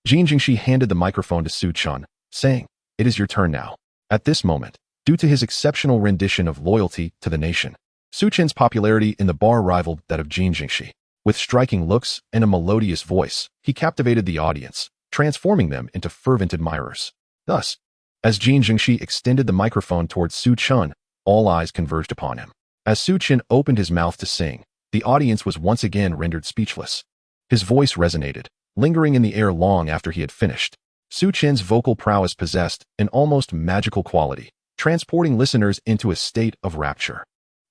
Jin Jingxi handed the microphone to Su Chen, saying, "It is your turn now." At this moment, due to his exceptional rendition of loyalty to the nation, Su Chen's popularity in the bar rivaled that of Jin Jingxi. With striking looks and a melodious voice, he captivated the audience, transforming them into fervent admirers. Thus, as Jin Jingxi extended the microphone towards Su Chen, all eyes converged upon him. As Su Chen opened his mouth to sing, the audience was once again rendered speechless. His voice resonated, lingering in the air long after he had finished. Su Chen's vocal prowess possessed an almost magical quality, transporting listeners into a state of rapture,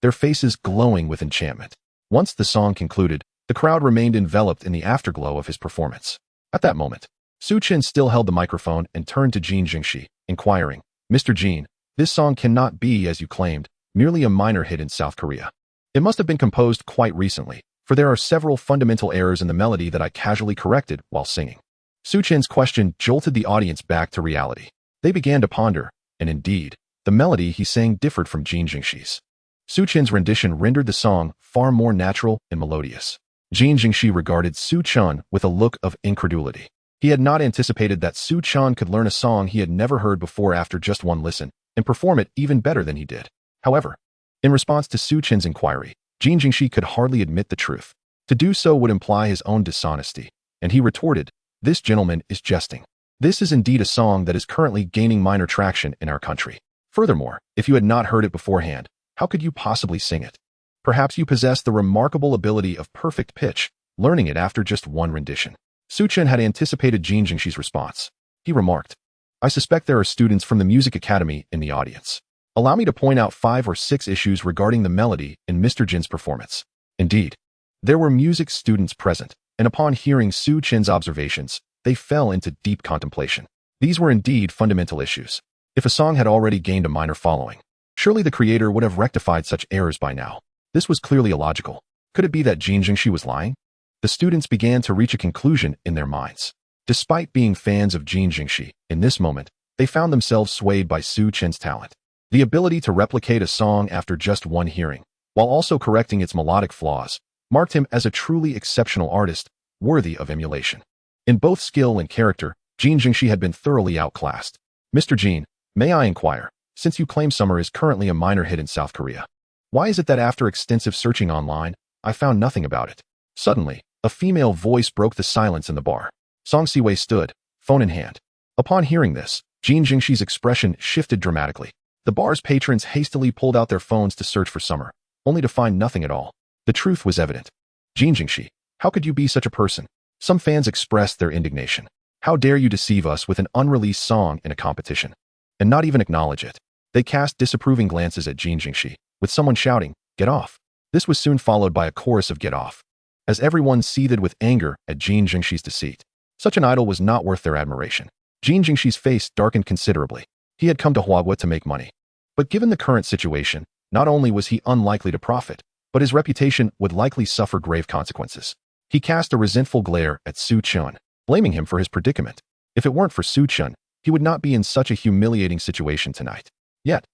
their faces glowing with enchantment. Once the song concluded, the crowd remained enveloped in the afterglow of his performance. At that moment, Su Chen still held the microphone and turned to Jin Jingxi, inquiring, "Mr. Jin, this song cannot be, as you claimed, merely a minor hit in South Korea. It must have been composed quite recently, for there are several fundamental errors in the melody that I casually corrected while singing." Su Chen's question jolted the audience back to reality. They began to ponder, and indeed, the melody he sang differed from Jin Jingxi's. Su Chen's rendition rendered the song far more natural and melodious. Jin Jingxi regarded Su Chen with a look of incredulity. He had not anticipated that Su Chen could learn a song he had never heard before after just one listen, and perform it even better than he did. However, in response to Su Chen's inquiry, Jin Jingxi could hardly admit the truth. To do so would imply his own dishonesty, and he retorted, "This gentleman is jesting. This is indeed a song that is currently gaining minor traction in our country. Furthermore, if you had not heard it beforehand, how could you possibly sing it? Perhaps you possess the remarkable ability of perfect pitch, learning it after just one rendition." Su Chen had anticipated Jin Jingxi's response. He remarked, "I suspect there are students from the music academy in the audience. Allow me to point out 5 or 6 issues regarding the melody in Mr. Jin's performance." Indeed, there were music students present, and upon hearing Su Chen's observations, they fell into deep contemplation. These were indeed fundamental issues. If a song had already gained a minor following, surely the creator would have rectified such errors by now. This was clearly illogical. Could it be that Jin Jingxi was lying? The students began to reach a conclusion in their minds. Despite being fans of Jin Jingxi, in this moment, they found themselves swayed by Su Chen's talent. The ability to replicate a song after just one hearing, while also correcting its melodic flaws, marked him as a truly exceptional artist, worthy of emulation. In both skill and character, Jin Jingxi had been thoroughly outclassed. "Mr. Jin, may I inquire, since you claim Summer is currently a minor hit in South Korea, why is it that after extensive searching online, I found nothing about it?" Suddenly, a female voice broke the silence in the bar. Song Siwei stood, phone in hand. Upon hearing this, Jin Jingxi's expression shifted dramatically. The bar's patrons hastily pulled out their phones to search for Summer, only to find nothing at all. The truth was evident. "Jin Jingxi, how could you be such a person?" Some fans expressed their indignation. "How dare you deceive us with an unreleased song in a competition, and not even acknowledge it?" They cast disapproving glances at Jin Jingxi, with someone shouting, "Get off." This was soon followed by a chorus of "Get off," as everyone seethed with anger at Jin Jingxi's deceit. Such an idol was not worth their admiration. Jin Jingxi's face darkened considerably. He had come to Huagua to make money. But given the current situation, not only was he unlikely to profit, but his reputation would likely suffer grave consequences. He cast a resentful glare at Su Chen, blaming him for his predicament. If it weren't for Su Chen, he would not be in such a humiliating situation tonight. Yet,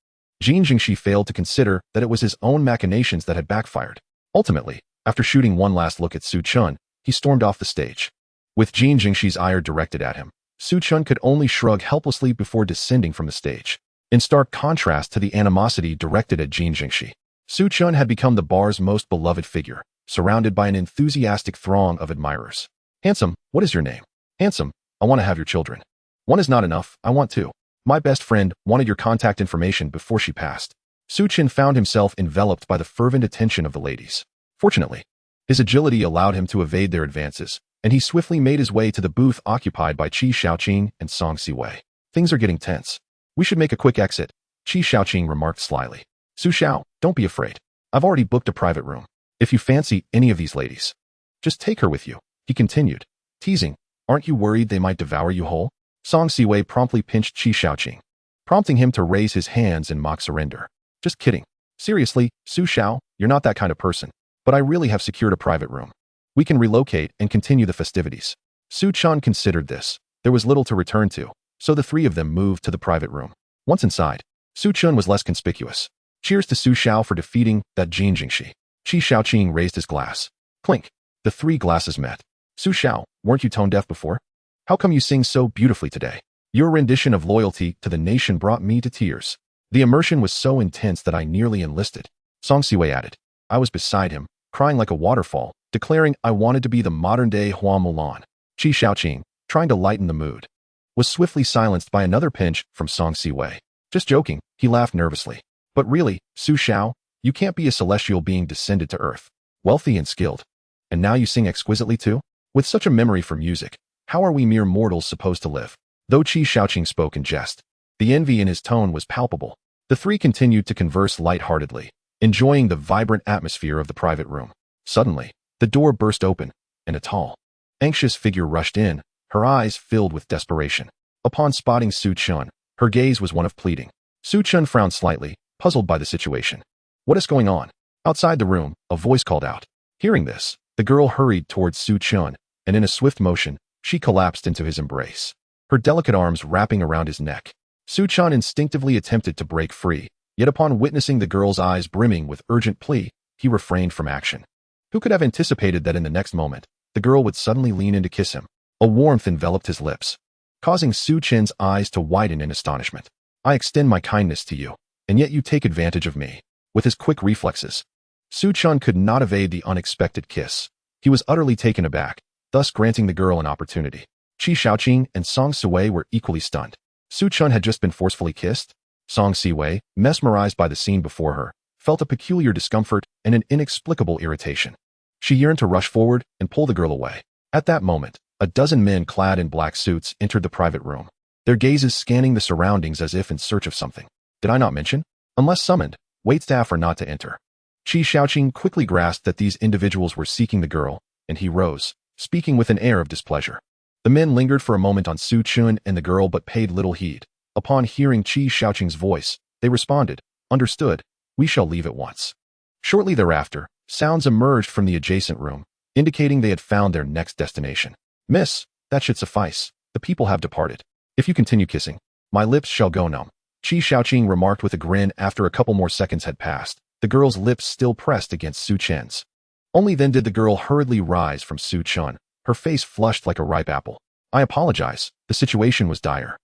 Jin Jingxi failed to consider that it was his own machinations that had backfired. Ultimately, after shooting one last look at Su Chen, he stormed off the stage. With Jin Jingxi's ire directed at him, Su Chen could only shrug helplessly before descending from the stage. In stark contrast to the animosity directed at Jin Jingxi, Su Chen had become the bar's most beloved figure, surrounded by an enthusiastic throng of admirers. "Handsome, what is your name?" "Handsome, I want to have your children." "One is not enough, I want 2. My best friend wanted your contact information before she passed." Su Chen found himself enveloped by the fervent attention of the ladies. Fortunately, his agility allowed him to evade their advances, and he swiftly made his way to the booth occupied by Qi Shaoqing and Song Siwei. "Things are getting tense. We should make a quick exit," Qi Shaoqing remarked slyly. "Su Xiao, don't be afraid. I've already booked a private room. If you fancy any of these ladies, just take her with you," he continued, teasing. "Aren't you worried they might devour you whole?" Song Siwei promptly pinched Qi Shaoqing, prompting him to raise his hands in mock surrender. "Just kidding. Seriously, Su Xiao, you're not that kind of person. But I really have secured a private room. We can relocate and continue the festivities." Su Chen considered this. There was little to return to, so the 3 of them moved to the private room. Once inside, Su Chen was less conspicuous. "Cheers to Su Xiao for defeating that Jin Jingxi." Qi Shaoqing raised his glass. Clink. The 3 glasses met. "Su Xiao, weren't you tone deaf before? How come you sing so beautifully today? Your rendition of loyalty to the nation brought me to tears. The immersion was so intense that I nearly enlisted." Song Siwei added. "I was beside him, crying like a waterfall, declaring I wanted to be the modern-day Hua Mulan." Qi Shaoqing, trying to lighten the mood, was swiftly silenced by another pinch from Song Siwei. "Just joking," he laughed nervously. "But really, Su Xiao, you can't be a celestial being descended to earth, wealthy and skilled. And now you sing exquisitely too? With such a memory for music, how are we mere mortals supposed to live?" Though Qi Shaoqing spoke in jest, the envy in his tone was palpable. The 3 continued to converse light-heartedly, enjoying the vibrant atmosphere of the private room. Suddenly, the door burst open, and a tall, anxious figure rushed in, her eyes filled with desperation. Upon spotting Su Chen, her gaze was one of pleading. Su Chen frowned slightly, puzzled by the situation. "What is going on?" Outside the room, a voice called out. Hearing this, the girl hurried towards Su Chen, and in a swift motion, she collapsed into his embrace, her delicate arms wrapping around his neck. Su Chen instinctively attempted to break free, Yet upon witnessing the girl's eyes brimming with urgent plea, he refrained from action. Who could have anticipated that in the next moment, the girl would suddenly lean in to kiss him? A warmth enveloped his lips, causing Su Chen's eyes to widen in astonishment. I extend my kindness to you, and yet you take advantage of me. With his quick reflexes, Su Chen could not evade the unexpected kiss. He was utterly taken aback, thus granting the girl an opportunity. Qi Shaoqing and Song Siwei were equally stunned. Su Chen had just been forcefully kissed. Song Siwei, mesmerized by the scene before her, felt a peculiar discomfort and an inexplicable irritation. She yearned to rush forward and pull the girl away. At that moment, a dozen men clad in black suits entered the private room, their gazes scanning the surroundings as if in search of something. Did I not mention? Unless summoned, waitstaff are not to enter. Qi Shaoqing quickly grasped that these individuals were seeking the girl, and he rose, speaking with an air of displeasure. The men lingered for a moment on Su Chen and the girl but paid little heed. Upon hearing Qi Shaoqing's voice, they responded, "Understood, we shall leave at once." Shortly thereafter, sounds emerged from the adjacent room, indicating they had found their next destination. "Miss, that should suffice. The people have departed. If you continue kissing, my lips shall go numb," Qi Shaoqing remarked with a grin after a couple more seconds had passed, the girl's lips still pressed against Su Chen's. Only then did the girl hurriedly rise from Su Chen, her face flushed like a ripe apple. "I apologize, the situation was dire,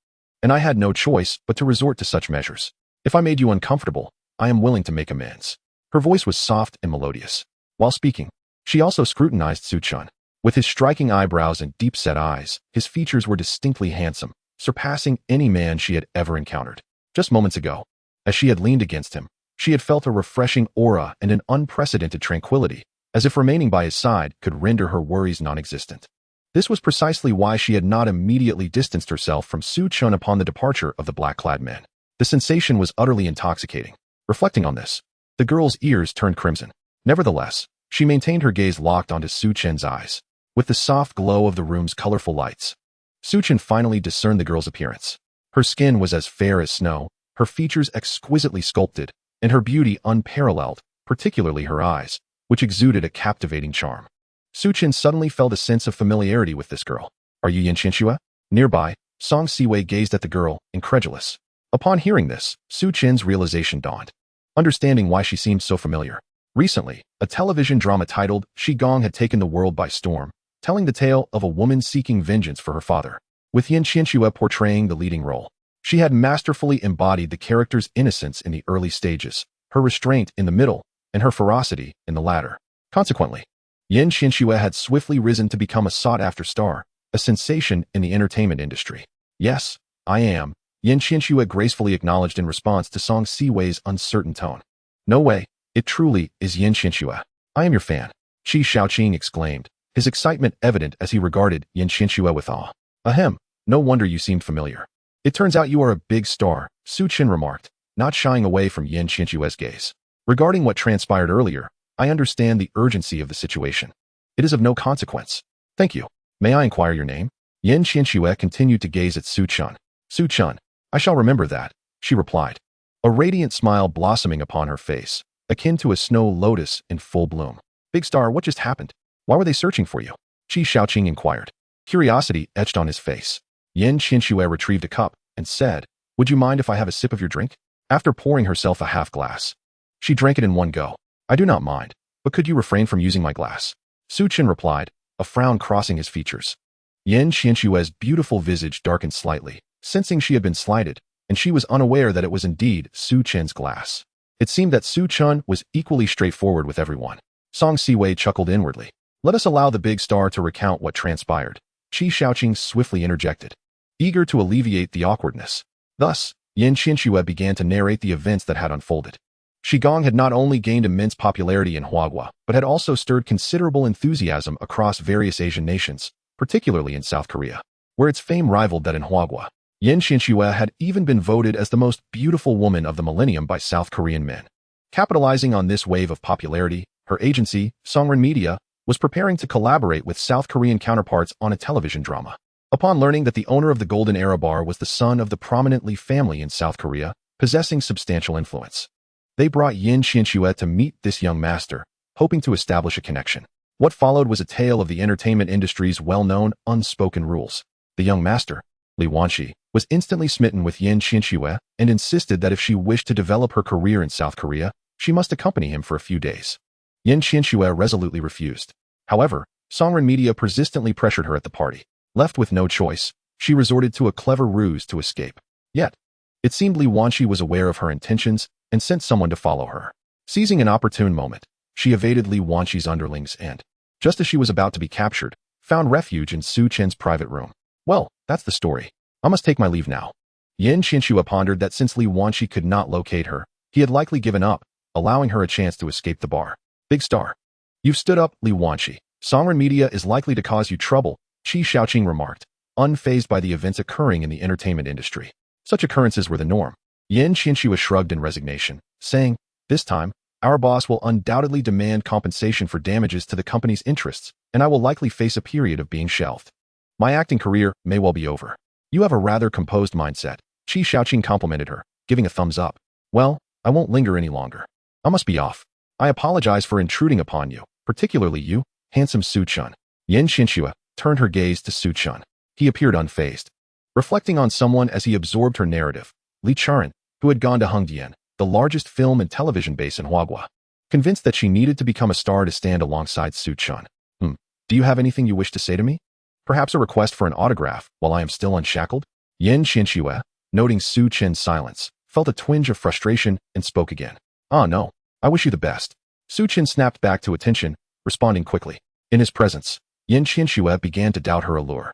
and I had no choice but to resort to such measures. If I made you uncomfortable, I am willing to make amends." Her voice was soft and melodious. While speaking, she also scrutinized Su Chen. With his striking eyebrows and deep-set eyes, his features were distinctly handsome, surpassing any man she had ever encountered. Just moments ago, as she had leaned against him, she had felt a refreshing aura and an unprecedented tranquility, as if remaining by his side could render her worries non-existent. This was precisely why she had not immediately distanced herself from Su Chen upon the departure of the black-clad men. The sensation was utterly intoxicating. Reflecting on this, the girl's ears turned crimson. Nevertheless, she maintained her gaze locked onto Su Chen's eyes. With the soft glow of the room's colorful lights, Su Chen finally discerned the girl's appearance. Her skin was as fair as snow, her features exquisitely sculpted, and her beauty unparalleled, particularly her eyes, which exuded a captivating charm. Su Chen suddenly felt a sense of familiarity with this girl. "Are you Yin Qianxue?" Nearby, Song Siwei gazed at the girl, incredulous. Upon hearing this, Su Chen's realization dawned, understanding why she seemed so familiar. Recently, a television drama titled Shigong had taken the world by storm, telling the tale of a woman seeking vengeance for her father, with Yin Qianxue portraying the leading role. She had masterfully embodied the character's innocence in the early stages, her restraint in the middle, and her ferocity in the latter. Consequently, Yin Qianxue had swiftly risen to become a sought-after star, a sensation in the entertainment industry. "Yes, I am," Yin Qianxue gracefully acknowledged in response to Song Siwei's uncertain tone. "No way, it truly is Yin Qianxue. I am your fan," Qi Shaoqing exclaimed, his excitement evident as he regarded Yin Qianxue with awe. "Ahem, no wonder you seemed familiar. It turns out you are a big star," Su Chen remarked, not shying away from Yin Qianxue's gaze. "Regarding what transpired earlier, I understand the urgency of the situation. It is of no consequence. Thank you. May I inquire your name?" Yin Qianxue continued to gaze at Su Chen. "Su Chen, I shall remember that," she replied, a radiant smile blossoming upon her face, akin to a snow lotus in full bloom. "Big star, what just happened? Why were they searching for you?" Qi Shaoqing inquired. Curiosity etched on his face. Yin Qianxue retrieved a cup and said, "Would you mind if I have a sip of your drink?" After pouring herself a half glass, she drank it in one go. "I do not mind, but could you refrain from using my glass?" Su Chen replied, a frown crossing his features. Yin Qianxue's beautiful visage darkened slightly, sensing she had been slighted, and she was unaware that it was indeed Su Chen's glass. It seemed that Su Chen was equally straightforward with everyone. Song Siwei chuckled inwardly. "Let us allow the big star to recount what transpired," Qi Shaoqing swiftly interjected, eager to alleviate the awkwardness. Thus, Yin Qianxue began to narrate the events that had unfolded. Shigong had not only gained immense popularity in Huagua, but had also stirred considerable enthusiasm across various Asian nations, particularly in South Korea, where its fame rivaled that in Huagua. Yin Qianxue had even been voted as the most beautiful woman of the millennium by South Korean men. Capitalizing on this wave of popularity, her agency, Songren Media, was preparing to collaborate with South Korean counterparts on a television drama. Upon learning that the owner of the Golden Era Bar was the son of the prominent Lee family in South Korea, possessing substantial influence, they brought Yin Qianxue to meet this young master, hoping to establish a connection. What followed was a tale of the entertainment industry's well-known, unspoken rules. The young master, Li Wanxi, was instantly smitten with Yin Qianxue and insisted that if she wished to develop her career in South Korea, she must accompany him for a few days. Yin Qianxue resolutely refused. However, Songren Media persistently pressured her at the party. Left with no choice, she resorted to a clever ruse to escape. Yet, it seemed Li Wanqi was aware of her intentions and sent someone to follow her. Seizing an opportune moment, she evaded Li Wanqi's underlings and, just as she was about to be captured, found refuge in Su Chen's private room. Well, that's the story. I must take my leave now. Yin Qianxue pondered that since Li Wanqi could not locate her, he had likely given up, allowing her a chance to escape the bar. Big star. You've stood up, Li Wanqi. Songren Media is likely to cause you trouble, Qi Shaoqing remarked, unfazed by the events occurring in the entertainment industry. Such occurrences were the norm. Yin Qianxue shrugged in resignation, saying, this time, our boss will undoubtedly demand compensation for damages to the company's interests, and I will likely face a period of being shelved. My acting career may well be over. You have a rather composed mindset, Qi Shaoqing complimented her, giving a thumbs up. Well, I won't linger any longer. I must be off. I apologize for intruding upon you, particularly you, handsome Su Chun. Yin Qianxue turned her gaze to Su Chun. He appeared unfazed. Reflecting on someone as he absorbed her narrative, Li Charan, who had gone to Hengdian, the largest film and television base in Huaguo, convinced that she needed to become a star to stand alongside Su Chun. Do you have anything you wish to say to me? Perhaps a request for an autograph while I am still unshackled? Yin Qianxue, noting Su Chen's silence, felt a twinge of frustration and spoke again. Ah, no. I wish you the best. Su Chen snapped back to attention, responding quickly. In his presence, Yin Qianxue began to doubt her allure.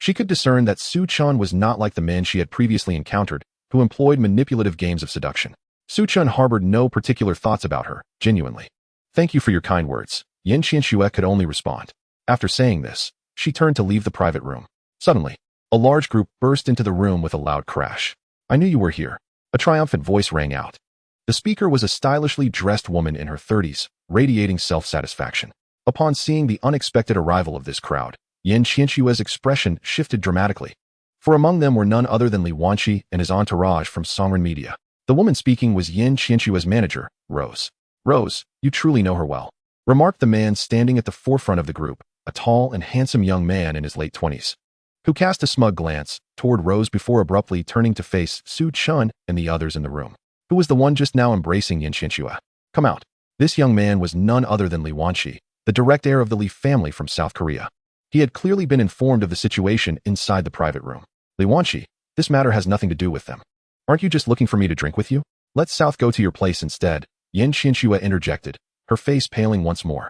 She could discern that Su Chun was not like the men she had previously encountered, who employed manipulative games of seduction. Su Chun harbored no particular thoughts about her, genuinely. Thank you for your kind words. Yin Qianxue could only respond. After saying this, she turned to leave the private room. Suddenly, a large group burst into the room with a loud crash. I knew you were here. A triumphant voice rang out. The speaker was a stylishly dressed woman in her 30s, radiating self-satisfaction. Upon seeing the unexpected arrival of this crowd, Yin Qianxue's expression shifted dramatically. For among them were none other than Li Wanqi and his entourage from Songren Media. The woman speaking was Yin Qianxue's manager, Rose. Rose, you truly know her well, remarked the man standing at the forefront of the group, a tall and handsome young man in his late 20s, who cast a smug glance toward Rose before abruptly turning to face Su Chun and the others in the room. Who was the one just now embracing Yin Qianxue? Come out. This young man was none other than Li Wanqi, the direct heir of the Li family from South Korea. He had clearly been informed of the situation inside the private room. Li Wanqi, this matter has nothing to do with them. Aren't you just looking for me to drink with you? Let South go to your place instead, Yin Qianxue interjected, her face paling once more.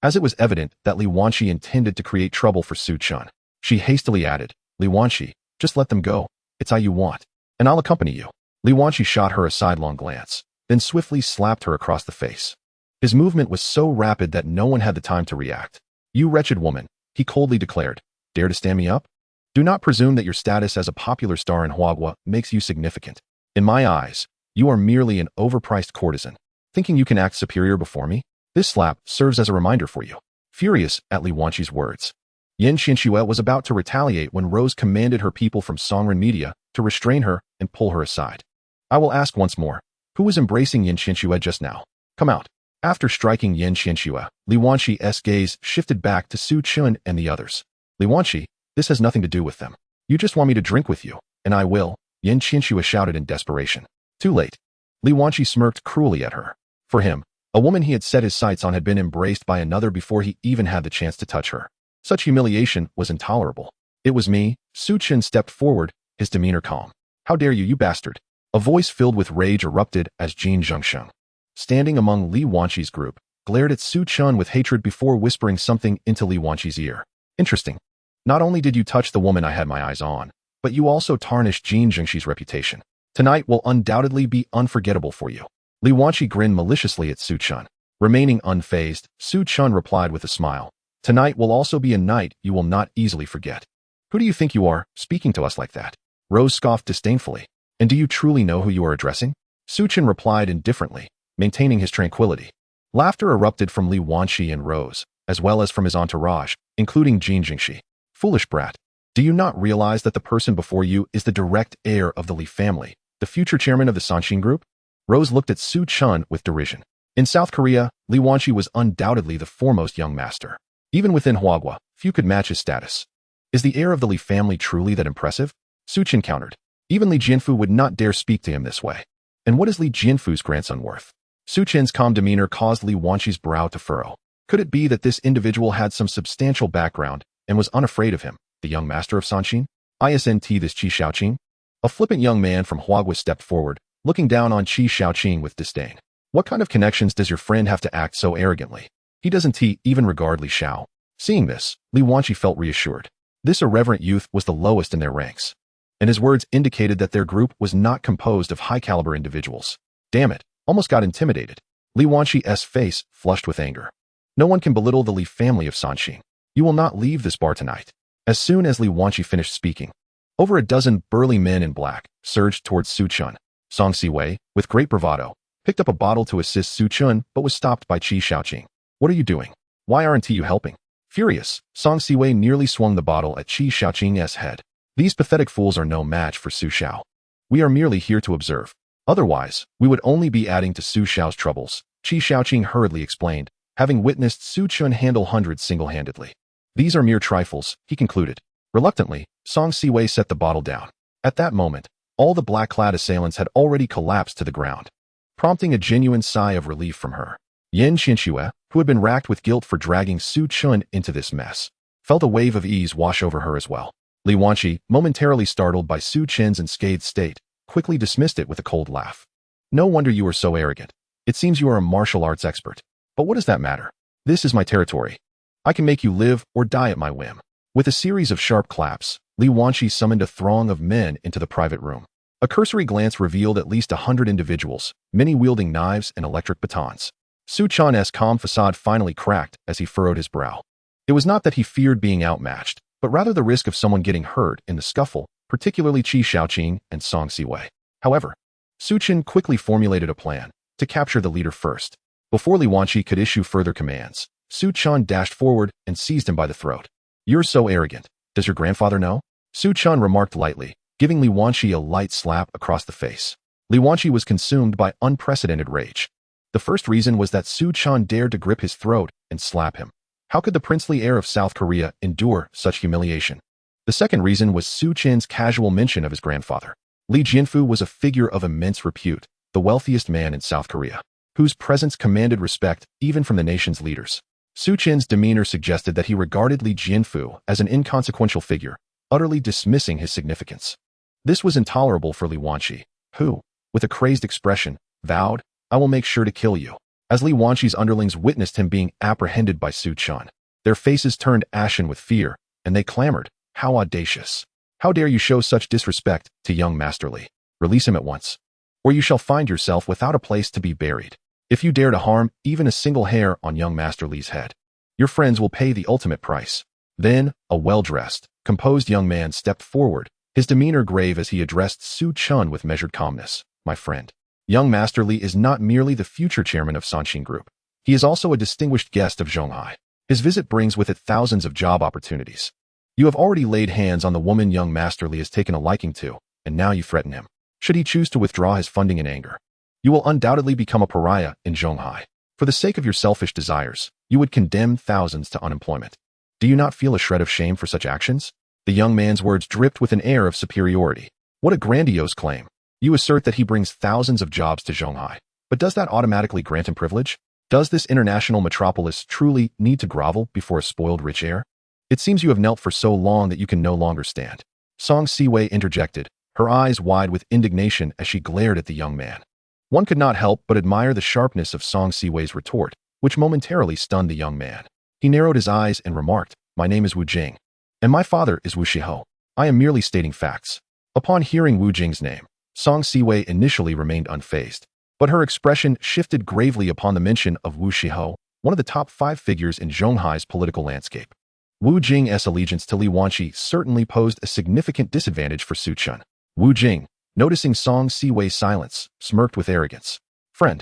As it was evident that Li Wanqi intended to create trouble for Su Chun, she hastily added, Li Wanqi, just let them go. It's how you want. And I'll accompany you. Li Wanqi shot her a sidelong glance, then swiftly slapped her across the face. His movement was so rapid that no one had the time to react. You wretched woman, he coldly declared. Dare to stand me up? Do not presume that your status as a popular star in Huaguo makes you significant. In my eyes, you are merely an overpriced courtesan, thinking you can act superior before me? This slap serves as a reminder for you. Furious at Li Wanqi's words, Yin Qianxue was about to retaliate when Rose commanded her people from Songren Media to restrain her and pull her aside. I will ask once more, who was embracing Yin Qianxue just now? Come out. After striking Yin Qianxue, Li Wanqi's gaze shifted back to Su Chun and the others. Li Wanqi, this has nothing to do with them. You just want me to drink with you, and I will, Yin Qianxue shouted in desperation. Too late. Li Wanqi smirked cruelly at her. For him, a woman he had set his sights on had been embraced by another before he even had the chance to touch her. Such humiliation was intolerable. It was me. Su Chun stepped forward, his demeanor calm. How dare you bastard? A voice filled with rage erupted as Jin Zhengsheng, standing among Li Wanqi's group, glared at Su Chun with hatred before whispering something into Li Wanqi's ear. Interesting. Not only did you touch the woman I had my eyes on, but you also tarnished Jin Zhengshi's reputation. Tonight will undoubtedly be unforgettable for you. Li Wanqi grinned maliciously at Su Chun. Remaining unfazed, Su Chun replied with a smile. Tonight will also be a night you will not easily forget. Who do you think you are, speaking to us like that? Rose scoffed disdainfully. And do you truly know who you are addressing? Su Chun replied indifferently, maintaining his tranquility. Laughter erupted from Li Wanqi and Rose, as well as from his entourage, including Jin Zhengshi. Foolish brat. Do you not realize that the person before you is the direct heir of the Li family, the future chairman of the Sanshin Group? Rose looked at Su Chun with derision. In South Korea, Li Wanqi was undoubtedly the foremost young master. Even within Huaguo, few could match his status. Is the heir of the Li family truly that impressive? Su Chun countered. Even Li Jianfu would not dare speak to him this way. And what is Li Jianfu's grandson worth? Su Chen's calm demeanor caused Li Wanqi's brow to furrow. Could it be that this individual had some substantial background and was unafraid of him, the young master of Sanxin? Isnt this Qi Shaoqing? A flippant young man from Huagua stepped forward, looking down on Qi Shaoqing with disdain. What kind of connections does your friend have to act so arrogantly? He doesn't even regard Li Xiao. Seeing this, Li Wanqi felt reassured. This irreverent youth was the lowest in their ranks, and his words indicated that their group was not composed of high-caliber individuals. Damn it, almost got intimidated. Li Wanqi's face flushed with anger. No one can belittle the Li family of Sanxin. You will not leave this bar tonight. As soon as Li Wanqi finished speaking, over a dozen burly men in black surged towards Su Chun. Song Siwei, with great bravado, picked up a bottle to assist Su Chun but was stopped by Qi Shaoqing. What are you doing? Why aren't you helping? Furious, Song Siwei nearly swung the bottle at Qi Shaoqing's head. These pathetic fools are no match for Su Xiao. We are merely here to observe. Otherwise, we would only be adding to Su Xiao's troubles, Qi Shaoqing hurriedly explained, having witnessed Su Chun handle hundreds single-handedly. These are mere trifles, he concluded. Reluctantly, Song Siwei set the bottle down. At that moment, all the black-clad assailants had already collapsed to the ground, prompting a genuine sigh of relief from her. Yin Qianxue, who had been racked with guilt for dragging Su Chun into this mess, felt a wave of ease wash over her as well. Li Wanqi, momentarily startled by Su Chen's unscathed state, quickly dismissed it with a cold laugh. No wonder you are so arrogant. It seems you are a martial arts expert. But what does that matter? This is my territory. I can make you live or die at my whim. With a series of sharp claps, Li Wanqi summoned a throng of men into the private room. A cursory glance revealed at least 100 individuals, many wielding knives and electric batons. Su Chan's calm facade finally cracked as he furrowed his brow. It was not that he feared being outmatched, but rather the risk of someone getting hurt in the scuffle, particularly Qi Shaoqing and Song Siwei. However, Su Chen quickly formulated a plan to capture the leader first. Before Li Wanqi could issue further commands, Su Chan dashed forward and seized him by the throat. You're so arrogant. Does your grandfather know? Su Chan remarked lightly, giving Li Wanqi a light slap across the face. Li Wanqi was consumed by unprecedented rage. The first reason was that Su Chan dared to grip his throat and slap him. How could the princely heir of South Korea endure such humiliation? The second reason was Su Chen's casual mention of his grandfather. Li Jianfu was a figure of immense repute, the wealthiest man in South Korea, whose presence commanded respect even from the nation's leaders. Su Chen's demeanor suggested that he regarded Li Jianfu as an inconsequential figure, utterly dismissing his significance. This was intolerable for Li Wanqi, who, with a crazed expression, vowed, I will make sure to kill you. As Li Wanqi's underlings witnessed him being apprehended by Su Chan, their faces turned ashen with fear, and they clamored, how audacious! How dare you show such disrespect to young Master Li? Release him at once, or you shall find yourself without a place to be buried. If you dare to harm even a single hair on young Master Li's head, your friends will pay the ultimate price. Then, a well-dressed, composed young man stepped forward, his demeanor grave as he addressed Su Chun with measured calmness. My friend, young Master Li is not merely the future chairman of Sanxin Group. He is also a distinguished guest of Zhonghai. His visit brings with it thousands of job opportunities. You have already laid hands on the woman young Master Li has taken a liking to, and now you threaten him. Should he choose to withdraw his funding in anger, you will undoubtedly become a pariah in Zhonghai. For the sake of your selfish desires, you would condemn thousands to unemployment. Do you not feel a shred of shame for such actions? The young man's words dripped with an air of superiority. What a grandiose claim. You assert that he brings thousands of jobs to Zhonghai, but does that automatically grant him privilege? Does this international metropolis truly need to grovel before a spoiled rich heir? It seems you have knelt for so long that you can no longer stand. Song Siwei interjected, her eyes wide with indignation as she glared at the young man. One could not help but admire the sharpness of Song Siwei's retort, which momentarily stunned the young man. He narrowed his eyes and remarked, my name is Wu Jing, and my father is Wu Shiho. I am merely stating facts. Upon hearing Wu Jing's name, Song Siwei initially remained unfazed, but her expression shifted gravely upon the mention of Wu Shiho, one of the top 5 figures in Zhonghai's political landscape. Wu Jing's allegiance to Li Wanqi certainly posed a significant disadvantage for Su Chun. Wu Jing, noticing Song Siwei's silence, smirked with arrogance. Friend,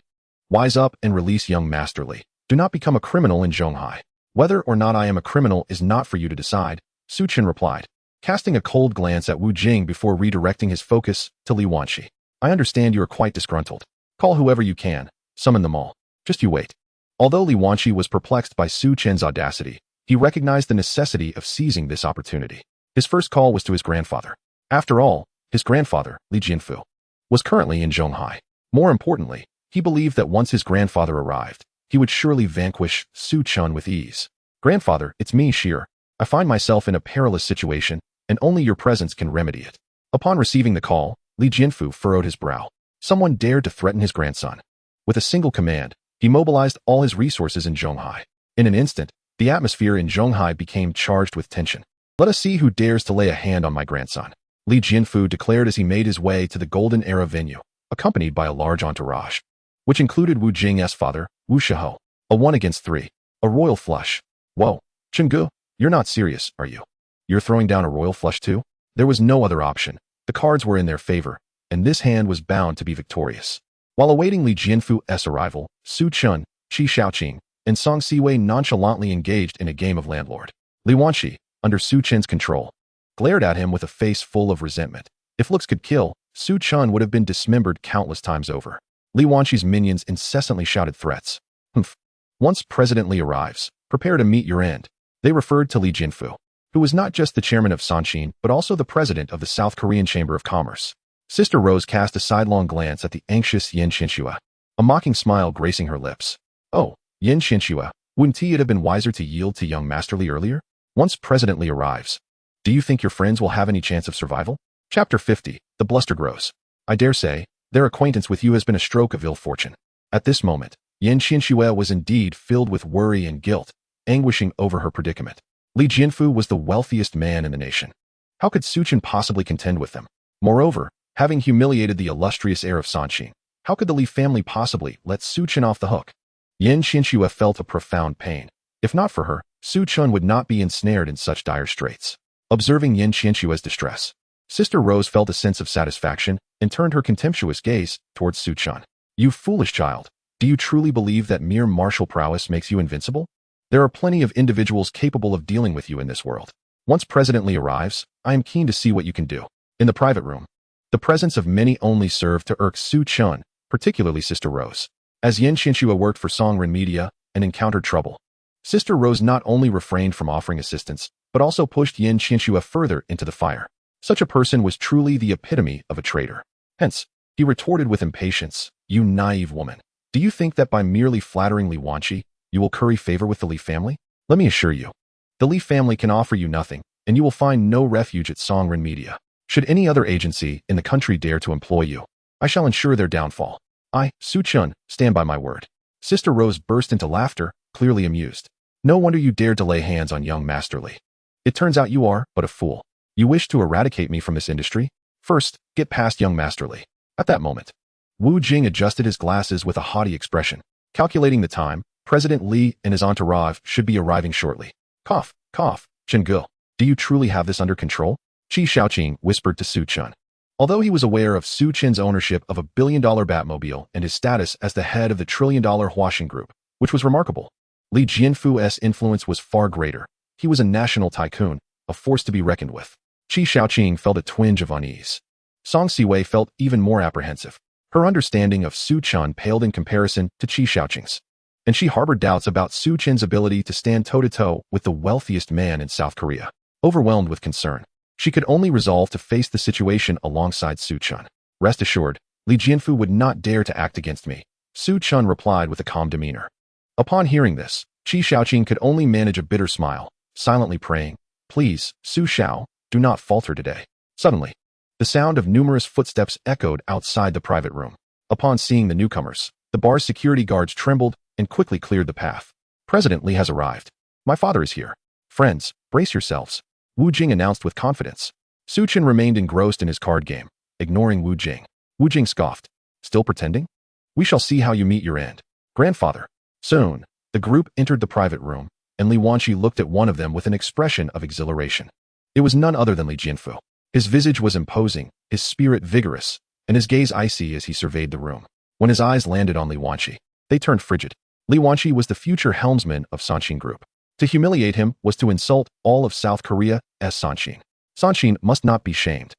wise up and release young Master Li. Do not become a criminal in Zhonghai. Whether or not I am a criminal is not for you to decide, Su Chen replied, casting a cold glance at Wu Jing before redirecting his focus to Li Wanqi. I understand you are quite disgruntled. Call whoever you can. Summon them all. Just you wait. Although Li Wanqi was perplexed by Su Chen's audacity, he recognized the necessity of seizing this opportunity. His first call was to his grandfather. After all, His grandfather, Li Jianfu, was currently in Zhonghai. More importantly, he believed that once his grandfather arrived, he would surely vanquish Su Chun with ease. Grandfather, it's me, Shir. I find myself in a perilous situation, and only your presence can remedy it. Upon receiving the call, Li Jianfu furrowed his brow. Someone dared to threaten his grandson. With a single command, he mobilized all his resources in Zhonghai. In an instant, the atmosphere in Zhonghai became charged with tension. Let us see who dares to lay a hand on my grandson, Li Jianfu declared as he made his way to the Golden Era venue, accompanied by a large entourage, which included Wu Jing's father, Wu Shihou. A 1 against 3. A royal flush. Whoa, Chenggu, you're not serious, are you? You're throwing down a royal flush too? There was no other option. The cards were in their favor, and this hand was bound to be victorious. While awaiting Li Jianfu's arrival, Su Chun, Qi Shaoqing, and Song Siwei nonchalantly engaged in a game of landlord. Li Wanqi, under Su Chun's control, glared at him with a face full of resentment. If looks could kill, Su Chun would have been dismembered countless times over. Li Wanqi's minions incessantly shouted threats. Humph. Once President Li arrives, prepare to meet your end. They referred to Li Jianfu, who was not just the chairman of Sanshin, but also the president of the South Korean Chamber of Commerce. Sister Rose cast a sidelong glance at the anxious Yin Qianxue, a mocking smile gracing her lips. Oh, Yin Qianxue, wouldn't it have been wiser to yield to young Master Li earlier? Once President Li arrives, do you think your friends will have any chance of survival? Chapter 50, The Bluster Grows. I dare say, their acquaintance with you has been a stroke of ill fortune. At this moment, Yin Qianxue was indeed filled with worry and guilt, anguishing over her predicament. Li Jianfu was the wealthiest man in the nation. How could Su Chun possibly contend with them? Moreover, having humiliated the illustrious heir of Sanshin, how could the Li family possibly let Su Chun off the hook? Yin Qianxue felt a profound pain. If not for her, Su Chun would not be ensnared in such dire straits. Observing Yin Qianxue's distress, Sister Rose felt a sense of satisfaction and turned her contemptuous gaze towards Su Chun. You foolish child, do you truly believe that mere martial prowess makes you invincible? There are plenty of individuals capable of dealing with you in this world. Once President Li arrives, I am keen to see what you can do. In the private room, the presence of many only served to irk Su Chun, particularly Sister Rose. As Yin Qianxue worked for Songren Media and encountered trouble, Sister Rose not only refrained from offering assistance, but also pushed Yin Qianxue further into the fire. Such a person was truly the epitome of a traitor. Hence, he retorted with impatience, you naive woman. Do you think that by merely flattering Li Wanqi, you will curry favor with the Li family? Let me assure you, the Li family can offer you nothing, and you will find no refuge at Songren Media. Should any other agency in the country dare to employ you, I shall ensure their downfall. I, Su Chun, stand by my word. Sister Rose burst into laughter, clearly amused. No wonder you dared to lay hands on young Master Li. It turns out you are but a fool. You wish to eradicate me from this industry? First, get past young Master Li. At that moment, Wu Jing adjusted his glasses with a haughty expression. Calculating the time, President Li and his entourage should be arriving shortly. Cough, cough, Chenggu. Do you truly have this under control? Qi Shaoqing whispered to Su Chun. Although he was aware of Su Chun's ownership of a billion-dollar Batmobile and his status as the head of the trillion-dollar Huaxin Group, which was remarkable, Li Jianfu's influence was far greater. He was a national tycoon, a force to be reckoned with. Qi Shaoqing felt a twinge of unease. Song Siwei felt even more apprehensive. Her understanding of Su Chun paled in comparison to Qi Shaoqing's, and she harbored doubts about Su Chun's ability to stand toe-to-toe with the wealthiest man in South Korea. Overwhelmed with concern, she could only resolve to face the situation alongside Su Chun. Rest assured, Li Jianfu would not dare to act against me, Su Chun replied with a calm demeanor. Upon hearing this, Qi Shaoqing could only manage a bitter smile, silently praying, please, Su Xiao, do not falter today. Suddenly, the sound of numerous footsteps echoed outside the private room. Upon seeing the newcomers, the bar's security guards trembled and quickly cleared the path. President Li has arrived. My father is here. Friends, brace yourselves, Wu Jing announced with confidence. Su Chun remained engrossed in his card game, ignoring Wu Jing. Wu Jing scoffed. Still pretending? We shall see how you meet your end. Grandfather. Soon, the group entered the private room, and Li Wanqi looked at one of them with an expression of exhilaration. It was none other than Li Jianfu. His visage was imposing, his spirit vigorous, and his gaze icy as he surveyed the room. When his eyes landed on Li Wanqi, they turned frigid. Li Wanqi was the future helmsman of Sanshin Group. To humiliate him was to insult all of South Korea as Sanshin. Sanshin must not be shamed.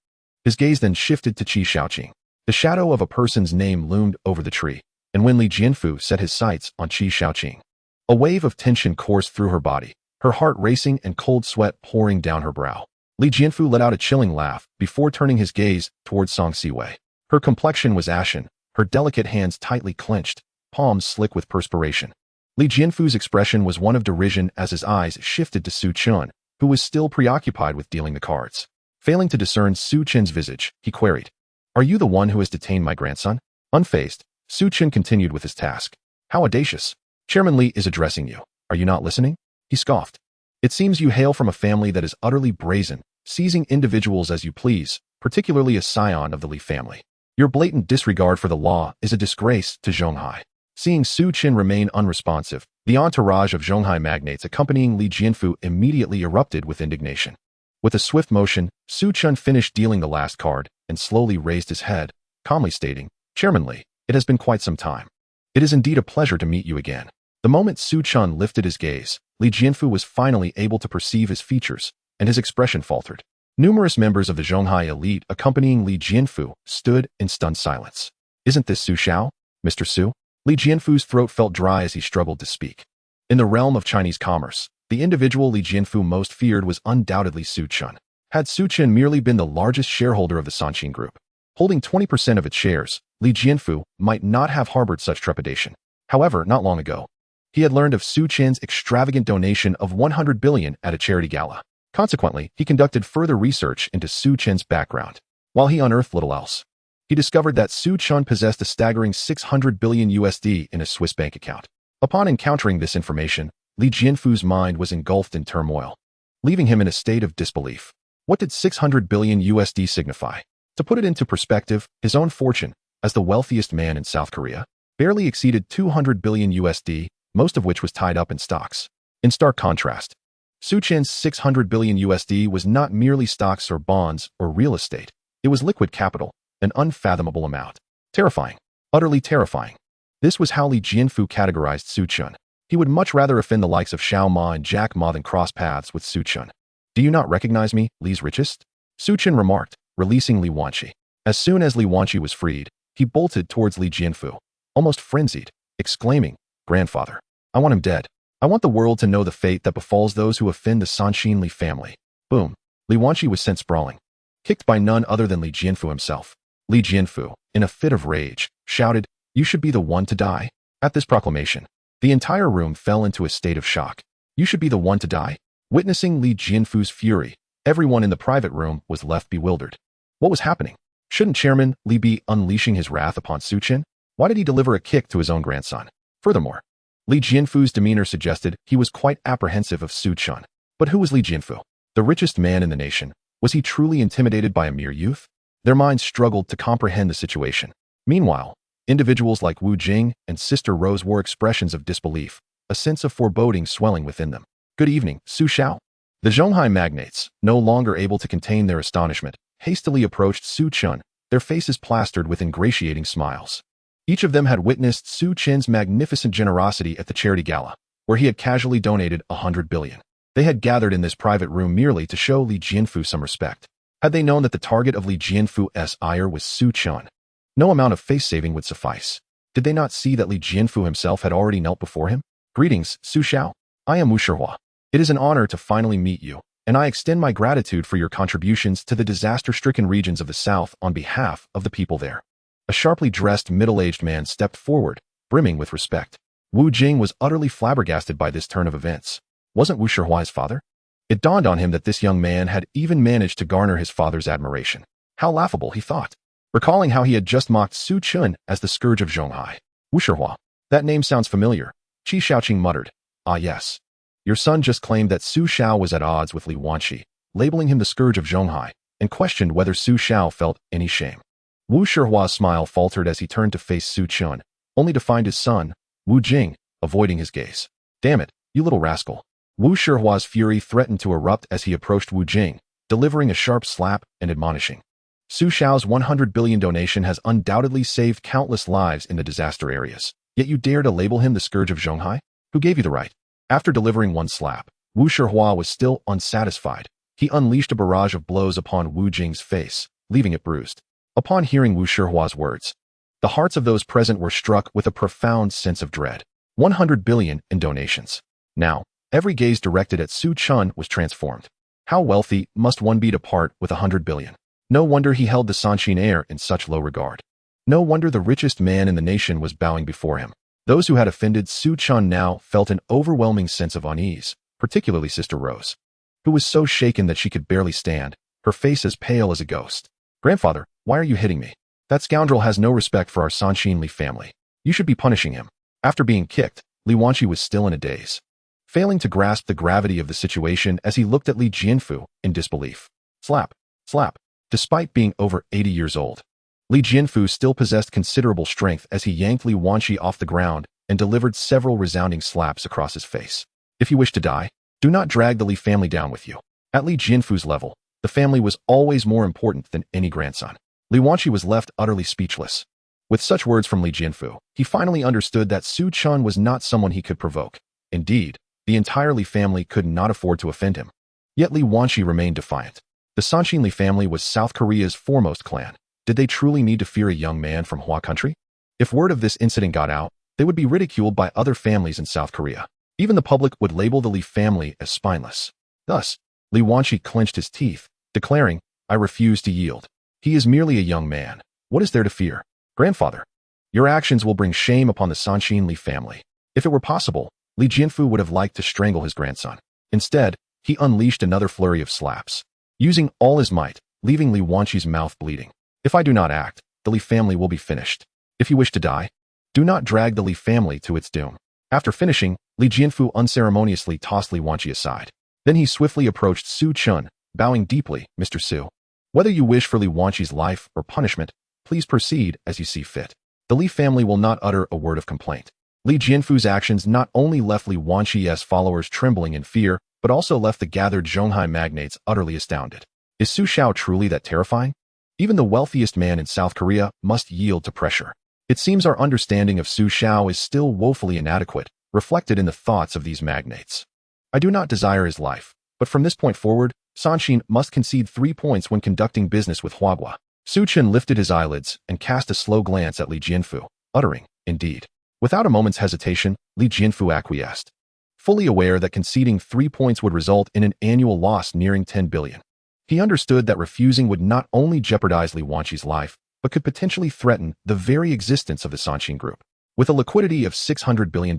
His gaze then shifted to Qi Shaoqing. The shadow of a person's name loomed over the tree, and when Li Jianfu set his sights on Qi Shaoqing, a wave of tension coursed through her body, her heart racing and cold sweat pouring down her brow. Li Jianfu let out a chilling laugh before turning his gaze towards Song Siwei. Her complexion was ashen, her delicate hands tightly clenched, palms slick with perspiration. Li Jianfu's expression was one of derision as his eyes shifted to Su Chen, who was still preoccupied with dealing the cards. Failing to discern Su Chen's visage, he queried, "Are you the one who has detained my grandson?" Unfazed, Su Chen continued with his task. "How audacious. Chairman Li is addressing you. Are you not listening?" He scoffed. "It seems you hail from a family that is utterly brazen, seizing individuals as you please, particularly a scion of the Li family. Your blatant disregard for the law is a disgrace to Zhonghai." Seeing Su Chen remain unresponsive, the entourage of Zhonghai magnates accompanying Li Jianfu immediately erupted with indignation. With a swift motion, Su Chen finished dealing the last card and slowly raised his head, calmly stating, "Chairman Li, it has been quite some time. It is indeed a pleasure to meet you again." The moment Su Chen lifted his gaze, Li Jianfu was finally able to perceive his features, and his expression faltered. Numerous members of the Zhonghai elite accompanying Li Jianfu stood in stunned silence. "Isn't this Su Xiao, Mr. Su?" Li Jianfu's throat felt dry as he struggled to speak. In the realm of Chinese commerce, the individual Li Jianfu most feared was undoubtedly Su Chen. Had Su Chen merely been the largest shareholder of the Sanqin Group, holding 20% of its shares, Li Jianfu might not have harbored such trepidation. However, not long ago, he had learned of Su Chen's extravagant donation of 100 billion at a charity gala. Consequently, he conducted further research into Su Chen's background. While he unearthed little else, he discovered that Su Chen possessed a staggering 600 billion USD in a Swiss bank account. Upon encountering this information, Li Jianfu's mind was engulfed in turmoil, leaving him in a state of disbelief. What did 600 billion USD signify? To put it into perspective, his own fortune, as the wealthiest man in South Korea, barely exceeded 200 billion USD, most of which was tied up in stocks. In stark contrast, Su Chen's 600 billion USD was not merely stocks or bonds or real estate. It was liquid capital, an unfathomable amount. Terrifying. Utterly terrifying. This was how Li Jianfu categorized Su Chen. He would much rather offend the likes of Xiao Ma and Jack Ma than cross paths with Su Chen. "Do you not recognize me, Li's richest?" Su Chen remarked, releasing Li Wanqi. As soon as Li Wanqi was freed, he bolted towards Li Jianfu, almost frenzied, exclaiming, "Grandfather, I want him dead. I want the world to know the fate that befalls those who offend the Sanqin Li family." Boom. Li Wanqi was sent sprawling, kicked by none other than Li Jianfu himself. Li Jianfu, in a fit of rage, shouted, "You should be the one to die." At this proclamation, the entire room fell into a state of shock. "You should be the one to die?" Witnessing Li Jianfu's fury, everyone in the private room was left bewildered. What was happening? Shouldn't Chairman Li be unleashing his wrath upon Su Chen? Why did he deliver a kick to his own grandson? Furthermore, Li Jianfu's demeanor suggested he was quite apprehensive of Su Chen. But who was Li Jianfu? The richest man in the nation. Was he truly intimidated by a mere youth? Their minds struggled to comprehend the situation. Meanwhile, individuals like Wu Jing and Sister Rose wore expressions of disbelief, a sense of foreboding swelling within them. "Good evening, Su Xiao." The Zhonghai magnates, no longer able to contain their astonishment, hastily approached Su Chen, their faces plastered with ingratiating smiles. Each of them had witnessed Su Chen's magnificent generosity at the charity gala, where he had casually donated 100 billion. They had gathered in this private room merely to show Li Jianfu some respect. Had they known that the target of Li Jianfu's ire was Su Chen, no amount of face-saving would suffice. Did they not see that Li Jianfu himself had already knelt before him? "Greetings, Su Xiao. I am Wu Shihua. It is an honor to finally meet you, and I extend my gratitude for your contributions to the disaster-stricken regions of the South on behalf of the people there." A sharply dressed middle-aged man stepped forward, brimming with respect. Wu Jing was utterly flabbergasted by this turn of events. Wasn't Wu Shihua his father? It dawned on him that this young man had even managed to garner his father's admiration. How laughable, he thought, recalling how he had just mocked Su Chen as the scourge of Zhonghai. "Wu Shihua, that name sounds familiar," Qi Shaoqing muttered. "Ah yes. Your son just claimed that Su Xiao was at odds with Li Wanqi, labeling him the scourge of Zhonghai, and questioned whether Su Xiao felt any shame." Wu Shihua's smile faltered as he turned to face Su Chen, only to find his son, Wu Jing, avoiding his gaze. "Damn it, you little rascal." Wu Shihua's fury threatened to erupt as he approached Wu Jing, delivering a sharp slap and admonishing. "Su Xiao's 100 billion donation has undoubtedly saved countless lives in the disaster areas, yet you dare to label him the scourge of Zhonghai? Who gave you the right?" After delivering one slap, Wu Shihua was still unsatisfied. He unleashed a barrage of blows upon Wu Jing's face, leaving it bruised. Upon hearing Wu Shihua's words, the hearts of those present were struck with a profound sense of dread. 100 billion in donations. Now, every gaze directed at Su Chen was transformed. How wealthy must one be to part with 100 billion? No wonder he held the Sanshin heir in such low regard. No wonder the richest man in the nation was bowing before him. Those who had offended Su Chun now felt an overwhelming sense of unease, particularly Sister Rose, who was so shaken that she could barely stand, her face as pale as a ghost. Grandfather, why are you hitting me? That scoundrel has no respect for our Sanshin Li family. You should be punishing him. After being kicked, Li Wanqi was still in a daze, failing to grasp the gravity of the situation as he looked at Li Jianfu in disbelief. Slap, slap. Despite being over 80 years old, Li Jianfu still possessed considerable strength as he yanked Li Wanqi off the ground and delivered several resounding slaps across his face. If you wish to die, do not drag the Li family down with you. At Li Jianfu's level, the family was always more important than any grandson. Li Wanqi was left utterly speechless. With such words from Li Jianfu, he finally understood that Su Chun was not someone he could provoke. Indeed, the entire Li family could not afford to offend him. Yet Li Wanqi remained defiant. The Sanshin Li family was South Korea's foremost clan. Did they truly need to fear a young man from Hua country? If word of this incident got out, they would be ridiculed by other families in South Korea. Even the public would label the Li family as spineless. Thus, Li Wanqi clenched his teeth, declaring, I refuse to yield. He is merely a young man. What is there to fear? Grandfather, your actions will bring shame upon the Sanshin Li family. If it were possible, Li Jianfu would have liked to strangle his grandson. Instead, he unleashed another flurry of slaps, using all his might, leaving Li Wanqi's mouth bleeding. If I do not act, the Li family will be finished. If you wish to die, do not drag the Li family to its doom. After finishing, Li Jianfu unceremoniously tossed Li Wanqi aside. Then he swiftly approached Su Chun, bowing deeply, Mr. Su. Whether you wish for Li Wanqi's life or punishment, please proceed as you see fit. The Li family will not utter a word of complaint. Li Jianfu's actions not only left Li Wanqi's followers trembling in fear, but also left the gathered Zhonghai magnates utterly astounded. Is Su Xiao truly that terrifying? Even the wealthiest man in South Korea must yield to pressure. It seems our understanding of Su Xiao is still woefully inadequate, reflected in the thoughts of these magnates. I do not desire his life, but from this point forward, Sanshin must concede 3 points when conducting business with Huagua. Su Chen lifted his eyelids and cast a slow glance at Li Jianfu, uttering, indeed. Without a moment's hesitation, Li Jianfu acquiesced, fully aware that conceding 3 points would result in an annual loss nearing 10 billion. He understood that refusing would not only jeopardize Li Wanqi's life, but could potentially threaten the very existence of the Sanshin Group. With a liquidity of $600 billion,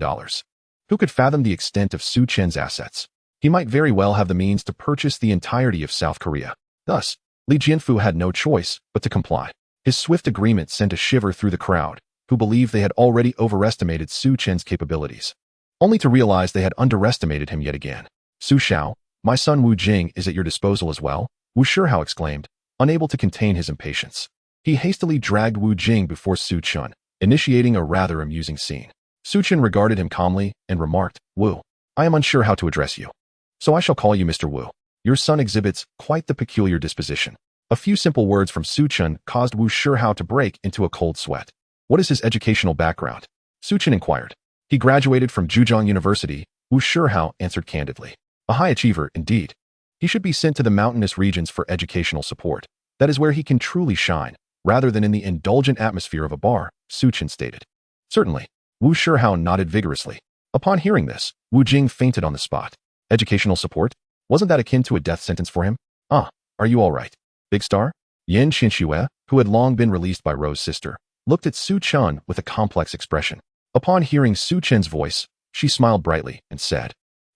who could fathom the extent of Su Chen's assets? He might very well have the means to purchase the entirety of South Korea. Thus, Li Jianfu had no choice but to comply. His swift agreement sent a shiver through the crowd, who believed they had already overestimated Su Chen's capabilities, only to realize they had underestimated him yet again. Su Xiao, my son Wu Jing is at your disposal as well, Wu Shihao exclaimed, unable to contain his impatience. He hastily dragged Wu Jing before Su Chun, initiating a rather amusing scene. Su Chun regarded him calmly and remarked, Wu, I am unsure how to address you, so I shall call you Mr. Wu. Your son exhibits quite the peculiar disposition. A few simple words from Su Chun caused Wu Shihao to break into a cold sweat. What is his educational background? Su Chun inquired. He graduated from Zhejiang University, Wu Shihao answered candidly. A high achiever, indeed. He should be sent to the mountainous regions for educational support. That is where he can truly shine, rather than in the indulgent atmosphere of a bar, Su Chun stated. Certainly. Wu Shihao nodded vigorously. Upon hearing this, Wu Jing fainted on the spot. Educational support? Wasn't that akin to a death sentence for him? Ah, are you all right? Big star? Yan Qinxue, who had long been released by Rose's sister, looked at Su Chun with a complex expression. Upon hearing Su Chen's voice, she smiled brightly and said,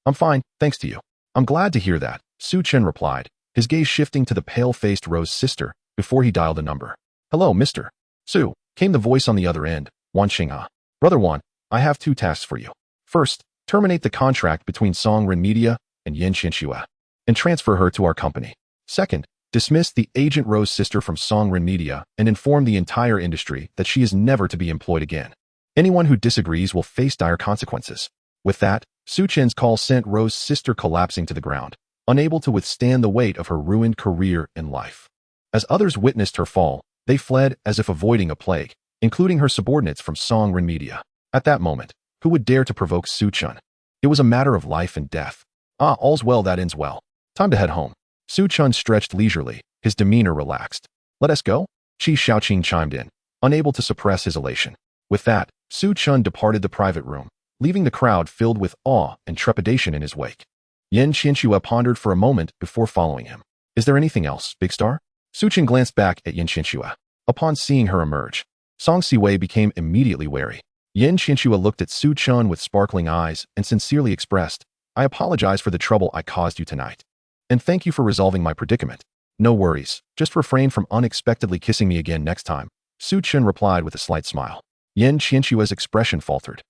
I'm fine, thanks to you. I'm glad to hear that, Su Chen replied, his gaze shifting to the pale-faced Rose's sister before he dialed a number. Hello, Mr. Su, came the voice on the other end, Wan Xing'a. Brother Wan, I have 2 tasks for you. First, terminate the contract between Songren Media and Yan Qinxue, and transfer her to our company. Second, dismiss the agent Rose's sister from Songren Media and inform the entire industry that she is never to be employed again. Anyone who disagrees will face dire consequences. With that, Su Chen's call sent Rose's sister collapsing to the ground, unable to withstand the weight of her ruined career and life. As others witnessed her fall, they fled as if avoiding a plague, including her subordinates from Songren Media. At that moment, who would dare to provoke Su Chun? It was a matter of life and death. Ah, all's well that ends well. Time to head home. Su Chun stretched leisurely, his demeanor relaxed. Let us go? Qi Xiaoqing chimed in, unable to suppress his elation. With that, Su Chun departed the private room, leaving the crowd filled with awe and trepidation in his wake. Yen Qianxue pondered for a moment before following him. Is there anything else, Big Star? Su Chen glanced back at Yen Qianxue. Upon seeing her emerge, Song Siwei became immediately wary. Yen Qianxue looked at Su Chen with sparkling eyes and sincerely expressed, I apologize for the trouble I caused you tonight. And thank you for resolving my predicament. No worries, just refrain from unexpectedly kissing me again next time, Su Chen replied with a slight smile. Yen Qianxue's expression faltered,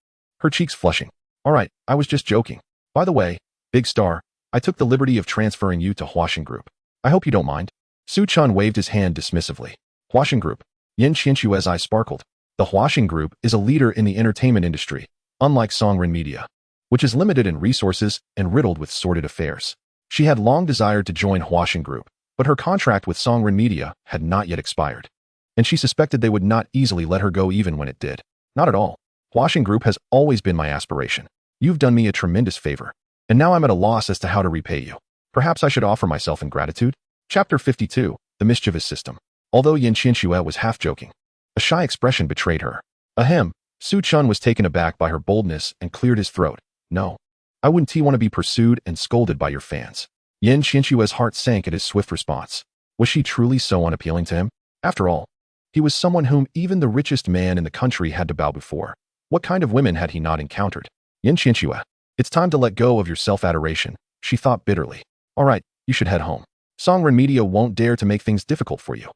her cheeks flushing. All right, I was just joking. By the way, Big Star, I took the liberty of transferring you to Huaxing Group. I hope you don't mind. Su Chen waved his hand dismissively. Huaxing Group. Yen Qianxue's eyes sparkled. The Huaxing Group is a leader in the entertainment industry, unlike Songren Media, which is limited in resources and riddled with sordid affairs. She had long desired to join Huaxing Group, but her contract with Songren Media had not yet expired, and she suspected they would not easily let her go even when it did. Not at all. Huaxing Group has always been my aspiration. You've done me a tremendous favor, and now I'm at a loss as to how to repay you. Perhaps I should offer myself in gratitude? Chapter 52, The Mischievous System. Although Yen Qianxue was half joking, a shy expression betrayed her. Ahem, Su Chen was taken aback by her boldness and cleared his throat. No. I wouldn't want to be pursued and scolded by your fans. Yen Qianxue's heart sank at his swift response. Was she truly so unappealing to him? After all, he was someone whom even the richest man in the country had to bow before. What kind of women had he not encountered? Yen Qianxue, it's time to let go of your self-adoration, she thought bitterly. All right, you should head home. Songren Media won't dare to make things difficult for you.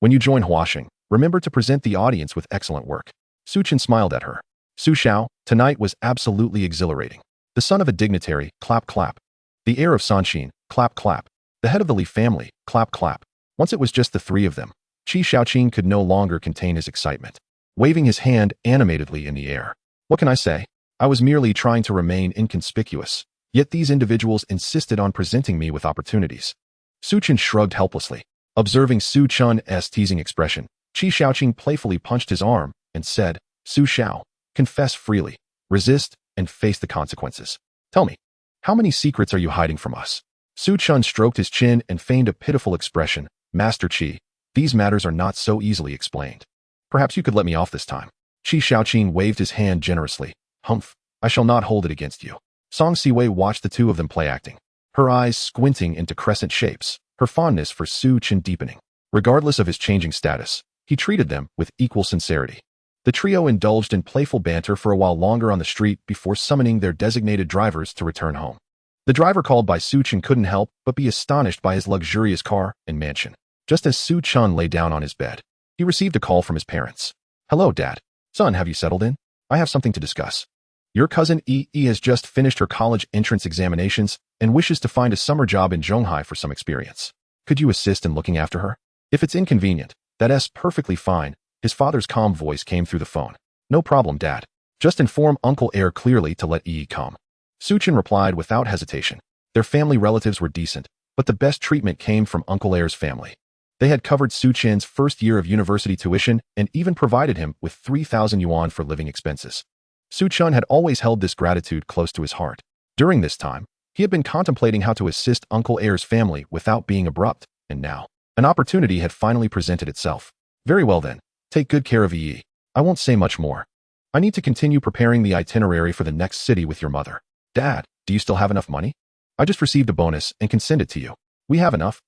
When you join Huaxing, remember to present the audience with excellent work. Su Chen smiled at her. Su Xiao, tonight was absolutely exhilarating. The son of a dignitary, clap clap. The heir of Sanxin, clap clap. The head of the Li family, clap clap. Once it was just the three of them, Qi Shaoqing could no longer contain his excitement, waving his hand animatedly in the air. What can I say? I was merely trying to remain inconspicuous, yet these individuals insisted on presenting me with opportunities. Su Chen shrugged helplessly. Observing Su Chen's teasing expression, Qi Shaoqing playfully punched his arm and said, Su Xiao, confess freely, resist, and face the consequences. Tell me, how many secrets are you hiding from us? Su Chen stroked his chin and feigned a pitiful expression. Master Qi, these matters are not so easily explained. Perhaps you could let me off this time. Qi Shaoqing waved his hand generously. Humph, I shall not hold it against you. Song Siwei watched the two of them play acting, her eyes squinting into crescent shapes, her fondness for Su Chen deepening. Regardless of his changing status, he treated them with equal sincerity. The trio indulged in playful banter for a while longer on the street before summoning their designated drivers to return home. The driver called by Su Chen couldn't help but be astonished by his luxurious car and mansion. Just as Su Chen lay down on his bed, he received a call from his parents. Hello, Dad. Son, have you settled in? I have something to discuss. Your cousin Yi has just finished her college entrance examinations and wishes to find a summer job in Zhonghai for some experience. Could you assist in looking after her? If it's inconvenient, that's perfectly fine. His father's calm voice came through the phone. No problem, Dad. Just inform Uncle Air clearly to let Yi come. Su Chen replied without hesitation. Their family relatives were decent, but the best treatment came from Uncle Air's family. They had covered Su Chen's first year of university tuition and even provided him with 3,000 yuan for living expenses. Su Chen had always held this gratitude close to his heart. During this time, he had been contemplating how to assist Uncle Air's family without being abrupt, and now, an opportunity had finally presented itself. Very well then, take good care of Yi. I won't say much more. I need to continue preparing the itinerary for the next city with your mother. Dad, do you still have enough money? I just received a bonus and can send it to you. We have enough.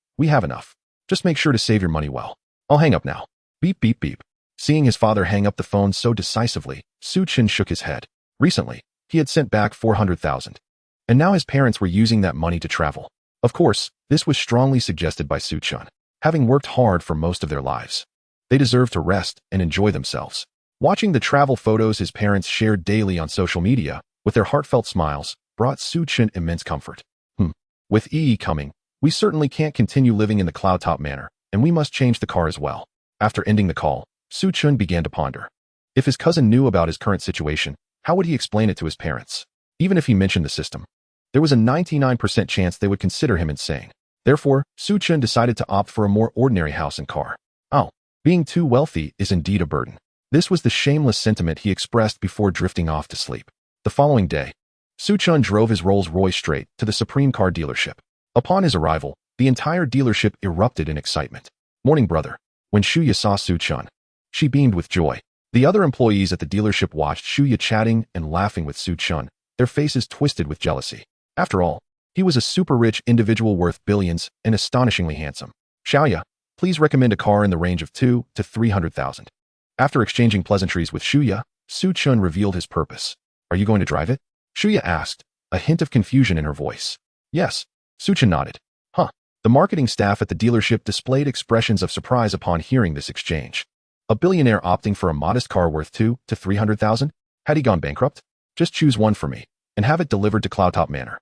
Just make sure to save your money well. I'll hang up now. Beep, beep, beep. Seeing his father hang up the phone so decisively, Su Chen shook his head. Recently, he had sent back 400,000. And now his parents were using that money to travel. Of course, this was strongly suggested by Su Chen, having worked hard for most of their lives. They deserved to rest and enjoy themselves. Watching the travel photos his parents shared daily on social media, with their heartfelt smiles, brought Su Chen immense comfort. With Yi coming, we certainly can't continue living in the cloud-top manner, and we must change the car as well. After ending the call, Su Chen began to ponder. If his cousin knew about his current situation, how would he explain it to his parents? Even if he mentioned the system, there was a 99% chance they would consider him insane. Therefore, Su Chen decided to opt for a more ordinary house and car. Oh, being too wealthy is indeed a burden. This was the shameless sentiment he expressed before drifting off to sleep. The following day, Su Chen drove his Rolls-Royce straight to the Supreme car dealership. Upon his arrival, the entire dealership erupted in excitement. Morning, brother. When Shuya saw Su Chen, she beamed with joy. The other employees at the dealership watched Shuya chatting and laughing with Su Chen, their faces twisted with jealousy. After all, He was a super-rich individual worth billions and astonishingly handsome. Xiaoya, please recommend a car in the range of 2 to 300,000. After exchanging pleasantries with Shuya, Su Chun revealed his purpose. Are you going to drive it? Shuya asked, a hint of confusion in her voice. Yes. Su Chun nodded. Huh. The marketing staff at the dealership displayed expressions of surprise upon hearing this exchange. A billionaire opting for a modest car worth 2 to 300,000? Had he gone bankrupt? Just choose one for me, and have it delivered to Cloudtop Manor.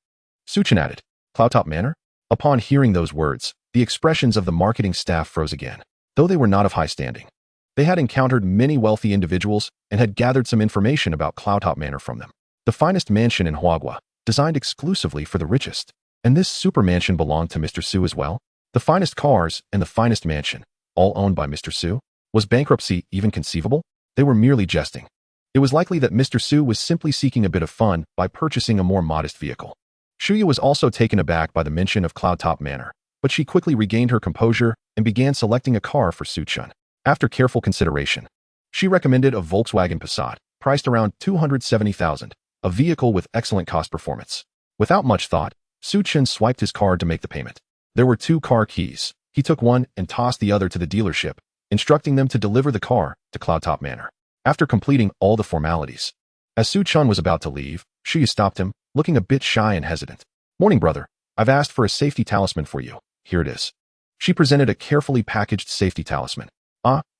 Su Chun added. Cloudtop Manor? Upon hearing those words, the expressions of the marketing staff froze again, though they were not of high standing. They had encountered many wealthy individuals and had gathered some information about Cloudtop Manor from them. The finest mansion in Huagua, designed exclusively for the richest. And this super mansion belonged to Mr. Su as well? The finest cars and the finest mansion, all owned by Mr. Su? Was bankruptcy even conceivable? They were merely jesting. It was likely that Mr. Su was simply seeking a bit of fun by purchasing a more modest vehicle. Shuya was also taken aback by the mention of Cloudtop Manor, but she quickly regained her composure and began selecting a car for Su Chun. After careful consideration, she recommended a Volkswagen Passat, priced around 270,000, a vehicle with excellent cost performance. Without much thought, Su Chun swiped his card to make the payment. There were 2 car keys. He took one and tossed the other to the dealership, instructing them to deliver the car to Cloudtop Manor. After completing all the formalities, as Su Chun was about to leave, Shuya stopped him, looking a bit shy and hesitant. Morning, brother. I've asked for a safety talisman for you. Here it is. She presented a carefully packaged safety talisman.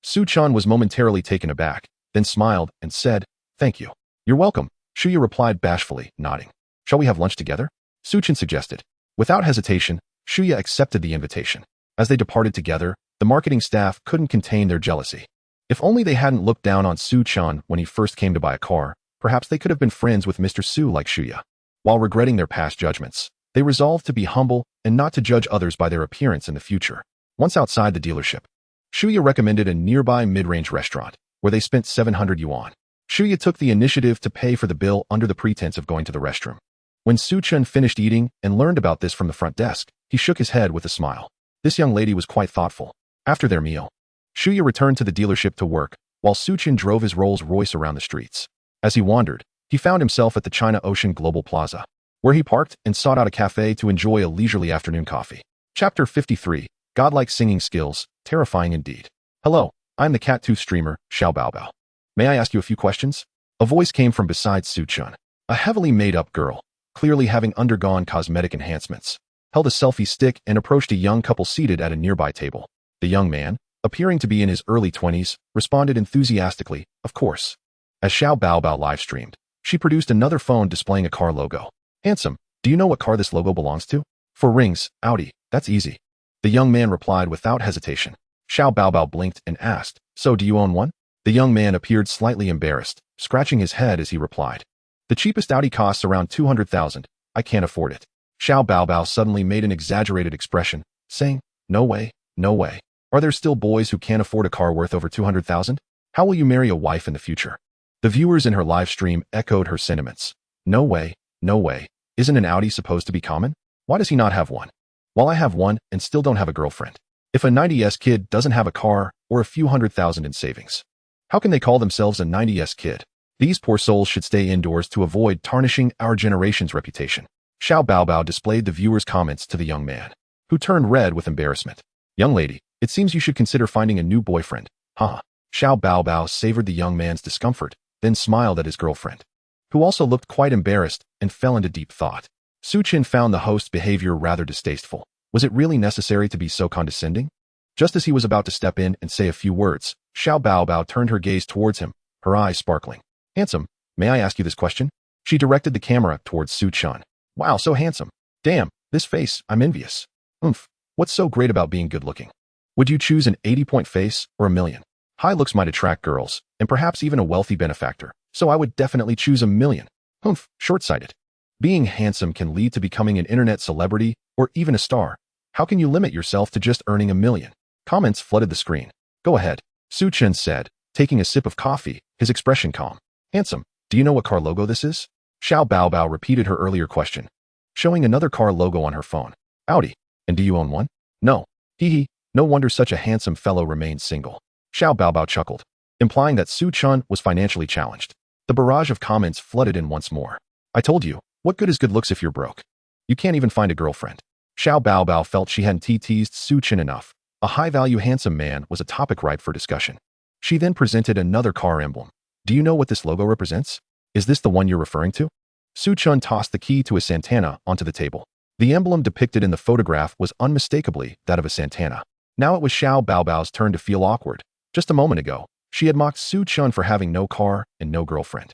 Su Chun was momentarily taken aback, then smiled and said, thank you. You're welcome, Shuya replied bashfully, nodding. Shall we have lunch together? Su Chun suggested. Without hesitation, Shuya accepted the invitation. As they departed together, the marketing staff couldn't contain their jealousy. If only they hadn't looked down on Su Chun when he first came to buy a car, perhaps they could have been friends with Mr. Su like Shuya. While regretting their past judgments, they resolved to be humble and not to judge others by their appearance in the future. Once outside the dealership, Shuya recommended a nearby mid-range restaurant, where they spent 700 yuan. Shuya took the initiative to pay for the bill under the pretense of going to the restroom. When Su Chun finished eating and learned about this from the front desk, he shook his head with a smile. This young lady was quite thoughtful. After their meal, Shuya returned to the dealership to work, while Su Chun drove his Rolls-Royce around the streets. As he wandered, he found himself at the China Ocean Global Plaza, where he parked and sought out a cafe to enjoy a leisurely afternoon coffee. Chapter 53, Godlike Singing Skills, Terrifying Indeed. Hello, I'm the cat-tooth streamer, Xiao Baobao. May I ask you a few questions? A voice came from beside Su Chun. A heavily made-up girl, clearly having undergone cosmetic enhancements, held a selfie stick and approached a young couple seated at a nearby table. The young man, appearing to be in his early 20s, responded enthusiastically, of course. As Xiao Baobao live-streamed, she produced another phone displaying a car logo. Handsome, do you know what car this logo belongs to? For rings, Audi, that's easy. The young man replied without hesitation. Xiao Baobao blinked and asked, so do you own one? The young man appeared slightly embarrassed, scratching his head as he replied. The cheapest Audi costs around 200,000. I can't afford it. Xiao Baobao suddenly made an exaggerated expression, saying, no way, no way. Are there still boys who can't afford a car worth over 200,000? How will you marry a wife in the future? The viewers in her live stream echoed her sentiments. No way, no way. Isn't an Audi supposed to be common? Why does he not have one? While I have one and still don't have a girlfriend. If a 90s kid doesn't have a car or a few $100,000 in savings, how can they call themselves a 90s kid? These poor souls should stay indoors to avoid tarnishing our generation's reputation. Xiao Baobao displayed the viewer's comments to the young man, who turned red with embarrassment. Young lady, it seems you should consider finding a new boyfriend. Haha. Xiao Baobao savored the young man's discomfort, then smiled at his girlfriend, who also looked quite embarrassed and fell into deep thought. Su Chun found the host's behavior rather distasteful. Was it really necessary to be so condescending? Just as he was about to step in and say a few words, Xiao Baobao turned her gaze towards him, her eyes sparkling. Handsome, may I ask you this question? She directed the camera towards Su Chun. Wow, so handsome. Damn, this face, I'm envious. Oomph, what's so great about being good-looking? Would you choose an 80-point face or a million? High looks might attract girls, and perhaps even a wealthy benefactor, so I would definitely choose a million. Humph, short-sighted. Being handsome can lead to becoming an internet celebrity or even a star. How can you limit yourself to just earning a million? Comments flooded the screen. Go ahead, Su Chun said, taking a sip of coffee, his expression calm. Handsome, do you know what car logo this is? Xiao Baobao repeated her earlier question, showing another car logo on her phone. Audi. And do you own one? No. Hee hee, no wonder such a handsome fellow remained single. Xiao Baobao chuckled, implying that Su Chun was financially challenged. The barrage of comments flooded in once more. I told you, what good is good looks if you're broke? You can't even find a girlfriend. Xiao Baobao felt she hadn't teased Su Chen enough. A high-value handsome man was a topic ripe for discussion. She then presented another car emblem. Do you know what this logo represents? Is this the one you're referring to? Su Chen tossed the key to a Santana onto the table. The emblem depicted in the photograph was unmistakably that of a Santana. Now it was Xiao Baobao's turn to feel awkward. Just a moment ago, she had mocked Su Chen for having no car and no girlfriend.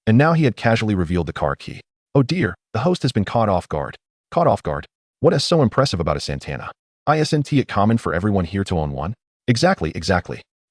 And now he had casually revealed the car key. Oh dear, the host has been caught off guard. Caught off guard? What is so impressive about a Santana? Isn't it common for everyone here to own one? Exactly.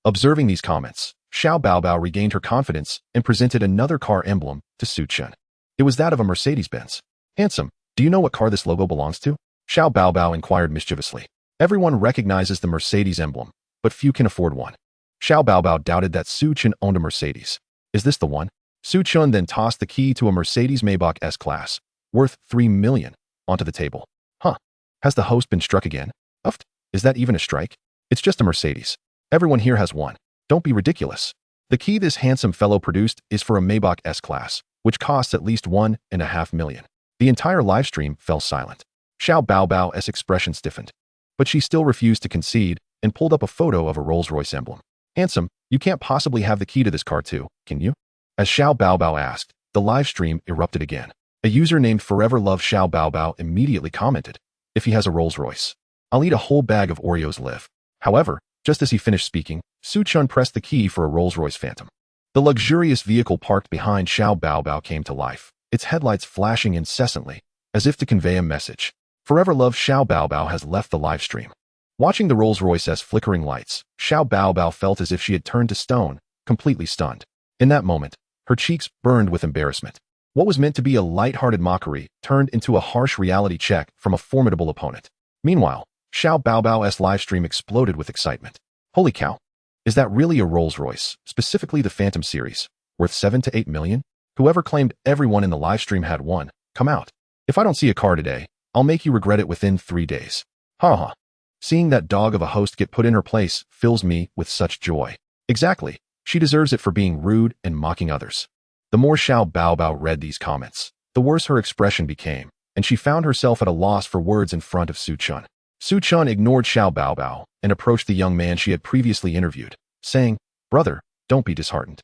Observing these comments, Xiao Baobao regained her confidence and presented another car emblem to Su Chen. It was that of a Mercedes-Benz. Handsome, do you know what car this logo belongs to? Xiao Baobao inquired mischievously. Everyone recognizes the Mercedes emblem, but few can afford one. Xiao Baobao doubted that Su Chen owned a Mercedes. Is this the one? Su Chen then tossed the key to a Mercedes Maybach S-Class, worth $3 million, onto the table. Huh. Has the host been struck again? Uft. Is that even a strike? It's just a Mercedes. Everyone here has one. Don't be ridiculous. The key this handsome fellow produced is for a Maybach S-Class, which costs at least $1.5 million. The entire live stream fell silent. Xiao Baobao's expression stiffened. But she still refused to concede and pulled up a photo of a Rolls-Royce emblem. Handsome, you can't possibly have the key to this car too, can you? As Xiao Baobao asked, the live stream erupted again. A user named Forever Love Xiao Baobao immediately commented, if he has a Rolls-Royce, I'll eat a whole bag of Oreos live. However, just as he finished speaking, Su Chen pressed the key for a Rolls-Royce Phantom. The luxurious vehicle parked behind Xiao Baobao came to life, its headlights flashing incessantly, as if to convey a message. Forever Love Xiao Baobao has left the live stream. Watching the Rolls-Royce's flickering lights, Xiao Baobao felt as if she had turned to stone, completely stunned. In that moment, her cheeks burned with embarrassment. What was meant to be a light-hearted mockery turned into a harsh reality check from a formidable opponent. Meanwhile, Xiao Baobao's live stream exploded with excitement. Holy cow! Is that really a Rolls-Royce, specifically the Phantom series, worth $7 to $8 million? Whoever claimed everyone in the live stream had one, come out. If I don't see a car today, I'll make you regret it within 3 days. Ha ha. Seeing that dog of a host get put in her place fills me with such joy. Exactly. She deserves it for being rude and mocking others. The more Xiao Baobao read these comments, the worse her expression became, and she found herself at a loss for words in front of Su Chen. Su Chen ignored Xiao Baobao and approached the young man she had previously interviewed, saying, Brother, don't be disheartened.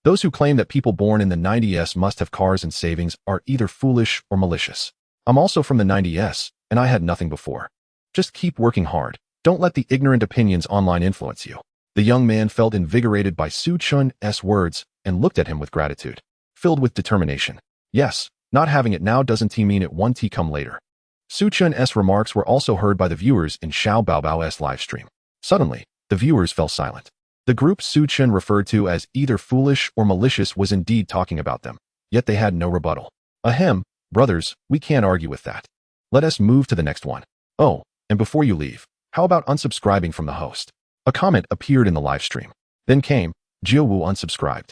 Those who claim that people born in the 90s must have cars and savings are either foolish or malicious. I'm also from the 90s, and I had nothing before. Just keep working hard. Don't let the ignorant opinions online influence you. The young man felt invigorated by Su Chen's words and looked at him with gratitude, filled with determination. Yes, not having it now doesn't mean it won't come later. Su Chen's remarks were also heard by the viewers in Xiao Baobao's live stream. Suddenly, the viewers fell silent. The group Su Chen referred to as either foolish or malicious was indeed talking about them, yet they had no rebuttal. Ahem, brothers, we can't argue with that. Let us move to the next one. Oh, and before you leave, how about unsubscribing from the host? A comment appeared in the live stream. Then came, Jiu Wu unsubscribed.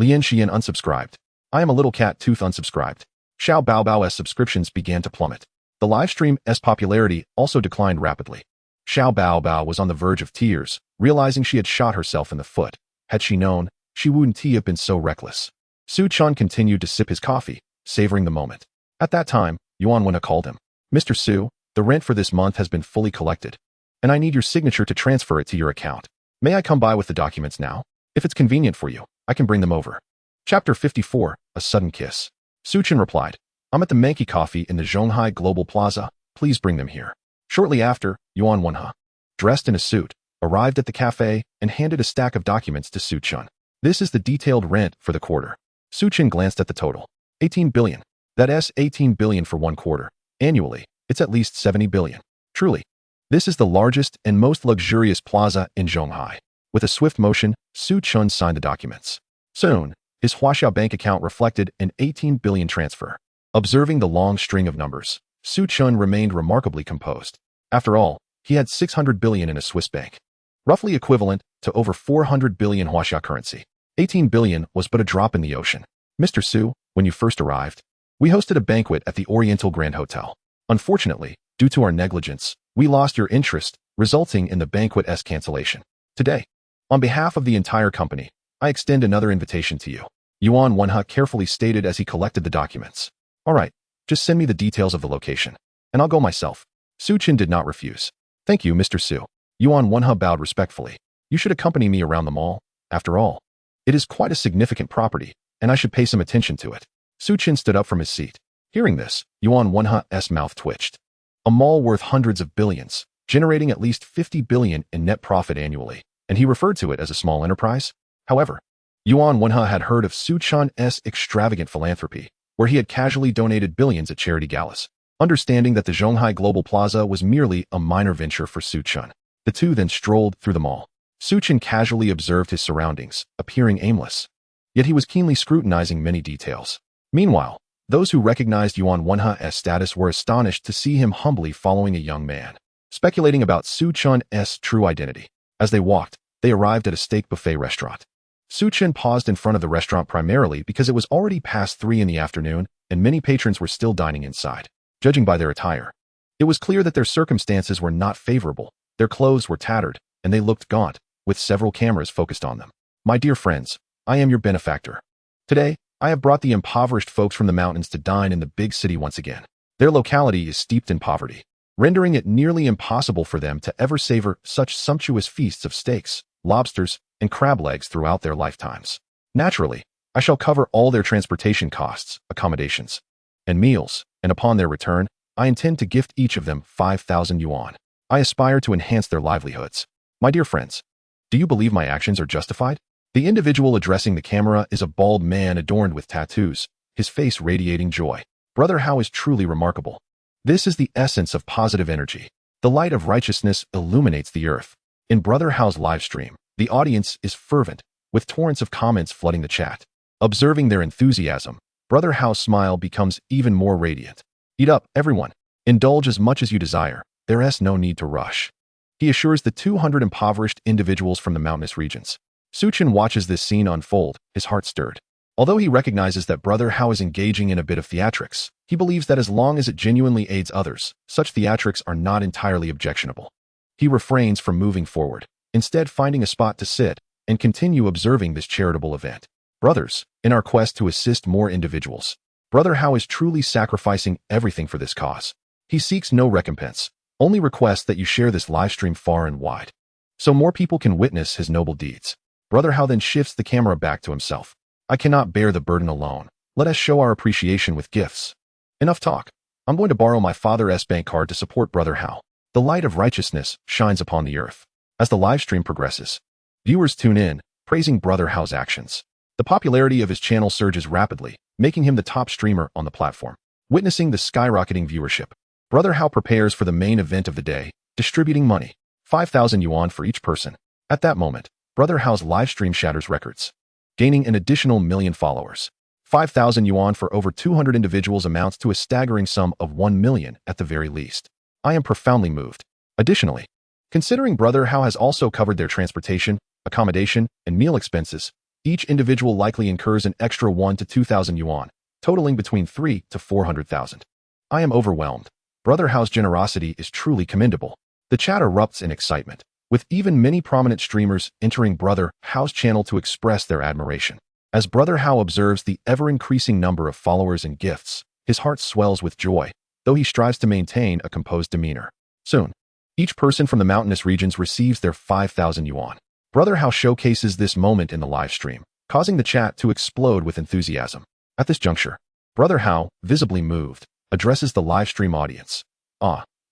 Lian Xian unsubscribed. I am a little cat tooth unsubscribed. Xiao Baobao's subscriptions began to plummet. The live stream's popularity also declined rapidly. Xiao Baobao was on the verge of tears, realizing she had shot herself in the foot. Had she known, she wouldn't have been so reckless. Su Chen continued to sip his coffee, savoring the moment. At that time, Yuan Wenha called him. Mr. Su, the rent for this month has been fully collected, and I need your signature to transfer it to your account. May I come by with the documents now? If it's convenient for you, I can bring them over. Chapter 54, A Sudden Kiss. Su Chen replied, I'm at the Manky Coffee in the Zhonghai Global Plaza. Please bring them here. Shortly after, Yuan Wenha, dressed in a suit, arrived at the cafe and handed a stack of documents to Su Chen. This is the detailed rent for the quarter. Su Chen glanced at the total. 18 billion. That's 18 billion for 1 quarter. Annually, it's at least 70 billion. Truly. This is the largest and most luxurious plaza in Zhonghai. With a swift motion, Su Chen signed the documents. Soon, his Huaxia bank account reflected an 18 billion transfer. Observing the long string of numbers, Su Chen remained remarkably composed. After all, he had 600 billion in a Swiss bank, roughly equivalent to over 400 billion Huaxia currency. 18 billion was but a drop in the ocean. Mr. Su, when you first arrived, we hosted a banquet at the Oriental Grand Hotel. Unfortunately, due to our negligence, we lost your interest, resulting in the banquet's cancellation. Today, on behalf of the entire company, I extend another invitation to you. Yuan Wenha carefully stated as he collected the documents. All right, Just send me the details of the location, and I'll go myself. Su Chen did not refuse. Thank you, Mr. Su. Yuan Wenhe bowed respectfully. You should accompany me around the mall. After all, it is quite a significant property, and I should pay some attention to it. Su Chen stood up from his seat. Hearing this, Yuan Wenhe's mouth twitched. A mall worth hundreds of billions, generating at least 50 billion in net profit annually, and he referred to it as a small enterprise? However, Yuan Wenhe had heard of Su Chen's extravagant philanthropy, where he had casually donated billions at charity galas. Understanding that the Zhonghai Global Plaza was merely a minor venture for Su Chen, the two then strolled through the mall. Su Chen casually observed his surroundings, appearing aimless. Yet he was keenly scrutinizing many details. Meanwhile, those who recognized Yuan Wenhe's status were astonished to see him humbly following a young man, speculating about Su Chen's true identity. As they walked, they arrived at a steak buffet restaurant. Su Chen paused in front of the restaurant primarily because it was already past 3 in the afternoon and many patrons were still dining inside. Judging by their attire, it was clear that their circumstances were not favorable. Their clothes were tattered, and they looked gaunt, with several cameras focused on them. My dear friends, I am your benefactor. Today, I have brought the impoverished folks from the mountains to dine in the big city once again. Their locality is steeped in poverty, rendering it nearly impossible for them to ever savor such sumptuous feasts of steaks, lobsters, and crab legs throughout their lifetimes. Naturally, I shall cover all their transportation costs, accommodations, and meals, and upon their return, I intend to gift each of them 5,000 yuan. I aspire to enhance their livelihoods. My dear friends, do you believe my actions are justified? The individual addressing the camera is a bald man adorned with tattoos, his face radiating joy. Brother Hao is truly remarkable. This is the essence of positive energy. The light of righteousness illuminates the earth. In Brother Hao's live stream, the audience is fervent, with torrents of comments flooding the chat. Observing their enthusiasm, Brother Hao's smile becomes even more radiant. Eat up, everyone. Indulge as much as you desire. There is no need to rush. He assures the 200 impoverished individuals from the mountainous regions. Su Chen watches this scene unfold, his heart stirred. Although he recognizes that Brother Hao is engaging in a bit of theatrics, he believes that as long as it genuinely aids others, such theatrics are not entirely objectionable. He refrains from moving forward, instead finding a spot to sit and continue observing this charitable event. Brothers, in our quest to assist more individuals, Brother Hao is truly sacrificing everything for this cause. He seeks no recompense, only requests that you share this live stream far and wide, so more people can witness his noble deeds. Brother Hao then shifts the camera back to himself. I cannot bear the burden alone. Let us show our appreciation with gifts. Enough talk. I'm going to borrow my father's bank card to support Brother Hao. The light of righteousness shines upon the earth. As the live stream progresses, viewers tune in, praising Brother Hao's actions. The popularity of his channel surges rapidly, making him the top streamer on the platform. Witnessing the skyrocketing viewership, Brother Hao prepares for the main event of the day, distributing money, 5,000 yuan for each person. At that moment, Brother Hao's live stream shatters records, gaining an additional 1 million followers. 5,000 yuan for over 200 individuals amounts to a staggering sum of 1 million at the very least. I am profoundly moved. Additionally, considering Brother Hao has also covered their transportation, accommodation, and meal expenses, each individual likely incurs an extra 1 to 2,000 yuan, totaling between 3 to 400,000. I am overwhelmed. Brother Hao's generosity is truly commendable. The chat erupts in excitement, with even many prominent streamers entering Brother Hao's channel to express their admiration. As Brother Hao observes the ever-increasing number of followers and gifts, his heart swells with joy, though he strives to maintain a composed demeanor. Soon, each person from the mountainous regions receives their 5,000 yuan. Brother Hao showcases this moment in the live stream, causing the chat to explode with enthusiasm. At this juncture, Brother Hao, visibly moved, addresses the live stream audience.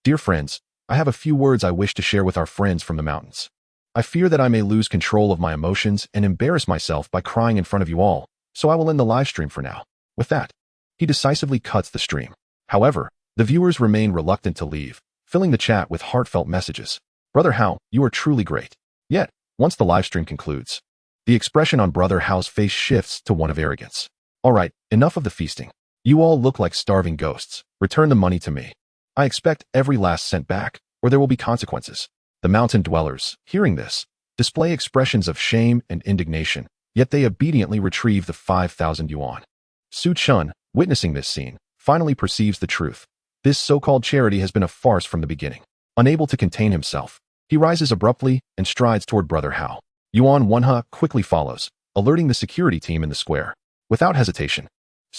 Dear friends, I have a few words I wish to share with our friends from the mountains. I fear that I may lose control of my emotions and embarrass myself by crying in front of you all, so I will end the live stream for now. With that, he decisively cuts the stream. However, the viewers remain reluctant to leave, filling the chat with heartfelt messages. Brother Hao, you are truly great. Yet, once the live stream concludes, the expression on Brother Hao's face shifts to one of arrogance. All right, enough of the feasting. You all look like starving ghosts. Return the money to me. I expect every last cent back, or there will be consequences. The mountain dwellers, hearing this, display expressions of shame and indignation, yet they obediently retrieve the 5,000 yuan. Su Chen, witnessing this scene, finally perceives the truth. This so-called charity has been a farce from the beginning. Unable to contain himself, he rises abruptly and strides toward Brother Hao. Yuan Wenhe quickly follows, alerting the security team in the square. Without hesitation,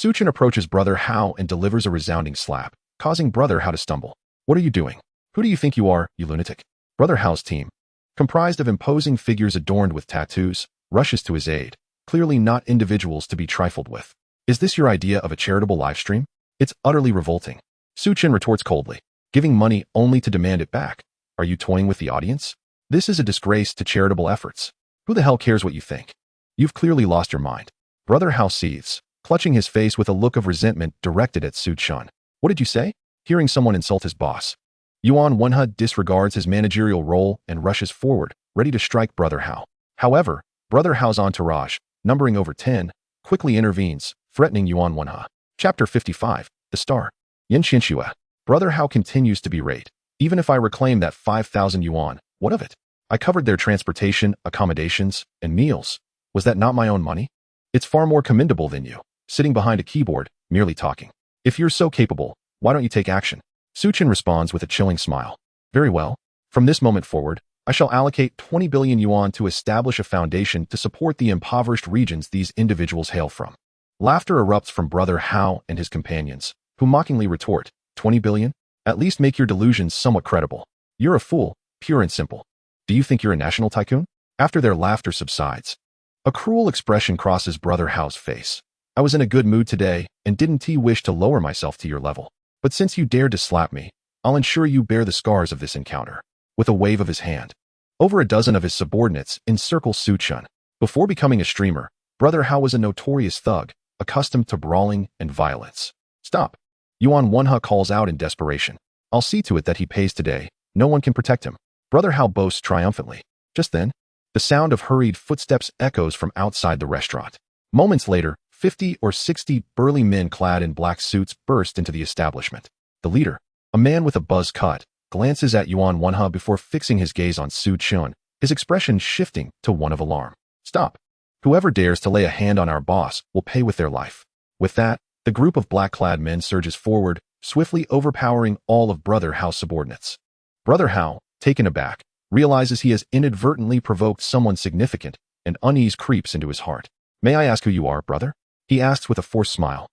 Su Chen approaches Brother Hao and delivers a resounding slap, causing Brother Hao to stumble. What are you doing? Who do you think you are, you lunatic? Brother Hao's team, comprised of imposing figures adorned with tattoos, rushes to his aid, clearly not individuals to be trifled with. Is this your idea of a charitable livestream? It's utterly revolting. Su Chen retorts coldly, giving money only to demand it back. Are you toying with the audience? This is a disgrace to charitable efforts. Who the hell cares what you think? You've clearly lost your mind. Brother Hao seethes, clutching his face with a look of resentment directed at Su Chen. What did you say? Hearing someone insult his boss. Yuan Wenhe disregards his managerial role and rushes forward, ready to strike Brother Hao. However, Brother Hao's entourage, numbering over 10, quickly intervenes, threatening Yuan Wenhe. Chapter 55, The Star. Yin Xianxue. Brother Hao continues to berate. Even if I reclaim that 5,000 yuan, what of it? I covered their transportation, accommodations, and meals. Was that not my own money? It's far more commendable than you, sitting behind a keyboard, merely talking. If you're so capable, why don't you take action? Su Chen responds with a chilling smile. Very well. From this moment forward, I shall allocate 20 billion yuan to establish a foundation to support the impoverished regions these individuals hail from. Laughter erupts from Brother Hao and his companions, who mockingly retort, 20 billion? At least make your delusions somewhat credible. You're a fool, pure and simple. Do you think you're a national tycoon? After their laughter subsides, a cruel expression crosses Brother Hao's face. I was in a good mood today and didn't wish to lower myself to your level. But since you dared to slap me, I'll ensure you bear the scars of this encounter. With a wave of his hand, over a dozen of his subordinates encircle Su Chen. Before becoming a streamer, Brother Hao was a notorious thug, accustomed to brawling and violence. Stop. Yuan Wenhe calls out in desperation. I'll see to it that he pays today. No one can protect him. Brother Hao boasts triumphantly. Just then, the sound of hurried footsteps echoes from outside the restaurant. Moments later, 50 or 60 burly men clad in black suits burst into the establishment. The leader, a man with a buzz cut, glances at Yuan Wenhe before fixing his gaze on Su Chen, his expression shifting to one of alarm. Stop. Whoever dares to lay a hand on our boss will pay with their life. With that, the group of black-clad men surges forward, swiftly overpowering all of Brother Hao's subordinates. Brother Hao, taken aback, realizes he has inadvertently provoked someone significant, and unease creeps into his heart. May I ask who you are, brother? He asks with a forced smile,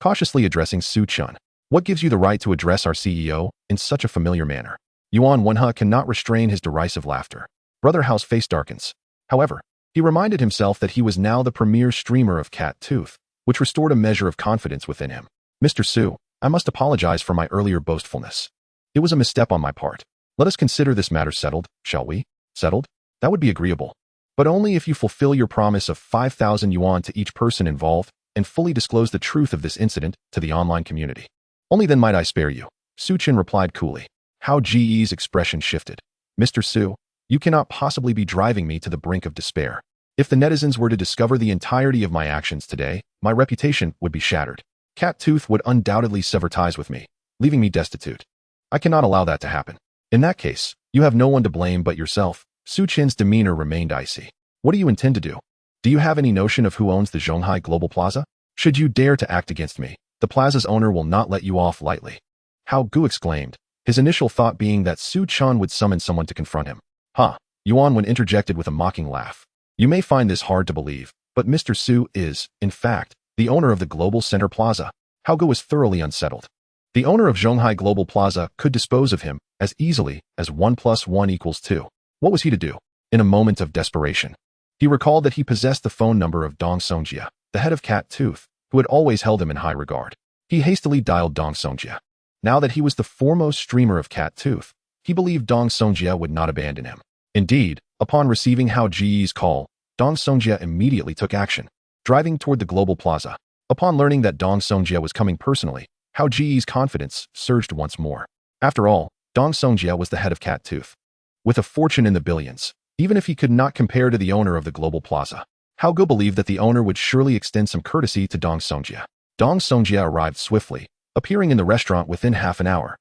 cautiously addressing Su Chen. What gives you the right to address our CEO in such a familiar manner? Yuan Wenhe cannot restrain his derisive laughter. Brother Hao's face darkens. However, he reminded himself that he was now the premier streamer of Cat Tooth, which restored a measure of confidence within him. Mr. Su, I must apologize for my earlier boastfulness. It was a misstep on my part. Let us consider this matter settled, shall we? Settled? That would be agreeable. But only if you fulfill your promise of 5,000 yuan to each person involved and fully disclose the truth of this incident to the online community. Only then might I spare you. Su Chen replied coolly. Hao Ji's expression shifted. Mr. Su, you cannot possibly be driving me to the brink of despair. If the netizens were to discover the entirety of my actions today, my reputation would be shattered. Cat Tooth would undoubtedly sever ties with me, leaving me destitute. I cannot allow that to happen. In that case, you have no one to blame but yourself. Su Chen's demeanor remained icy. What do you intend to do? Do you have any notion of who owns the Zhonghai Global Plaza? Should you dare to act against me, the plaza's owner will not let you off lightly. Hao Gu exclaimed, his initial thought being that Su Chen would summon someone to confront him. Yuan Wen interjected with a mocking laugh. You may find this hard to believe, but Mr. Su is, in fact, the owner of the Global Center Plaza. Hao Gu was thoroughly unsettled. The owner of Zhonghai Global Plaza could dispose of him as easily as 1 + 1 = 2. What was he to do? In a moment of desperation, he recalled that he possessed the phone number of Dong Songjia, the head of Cat Tooth, who had always held him in high regard. He hastily dialed Dong Songjia. Now that he was the foremost streamer of Cat Tooth, he believed Dong Songjia would not abandon him. Indeed, upon receiving Hao Ji's call, Dong Songjia immediately took action, driving toward the Global Plaza. Upon learning that Dong Songjia was coming personally, Hao Ji's confidence surged once more. After all, Dong Songjia was the head of Cat Tooth, with a fortune in the billions. Even if he could not compare to the owner of the Global Plaza, Hao Gu believed that the owner would surely extend some courtesy to Dong Songjia. Dong Songjia arrived swiftly, appearing in the restaurant within half an hour,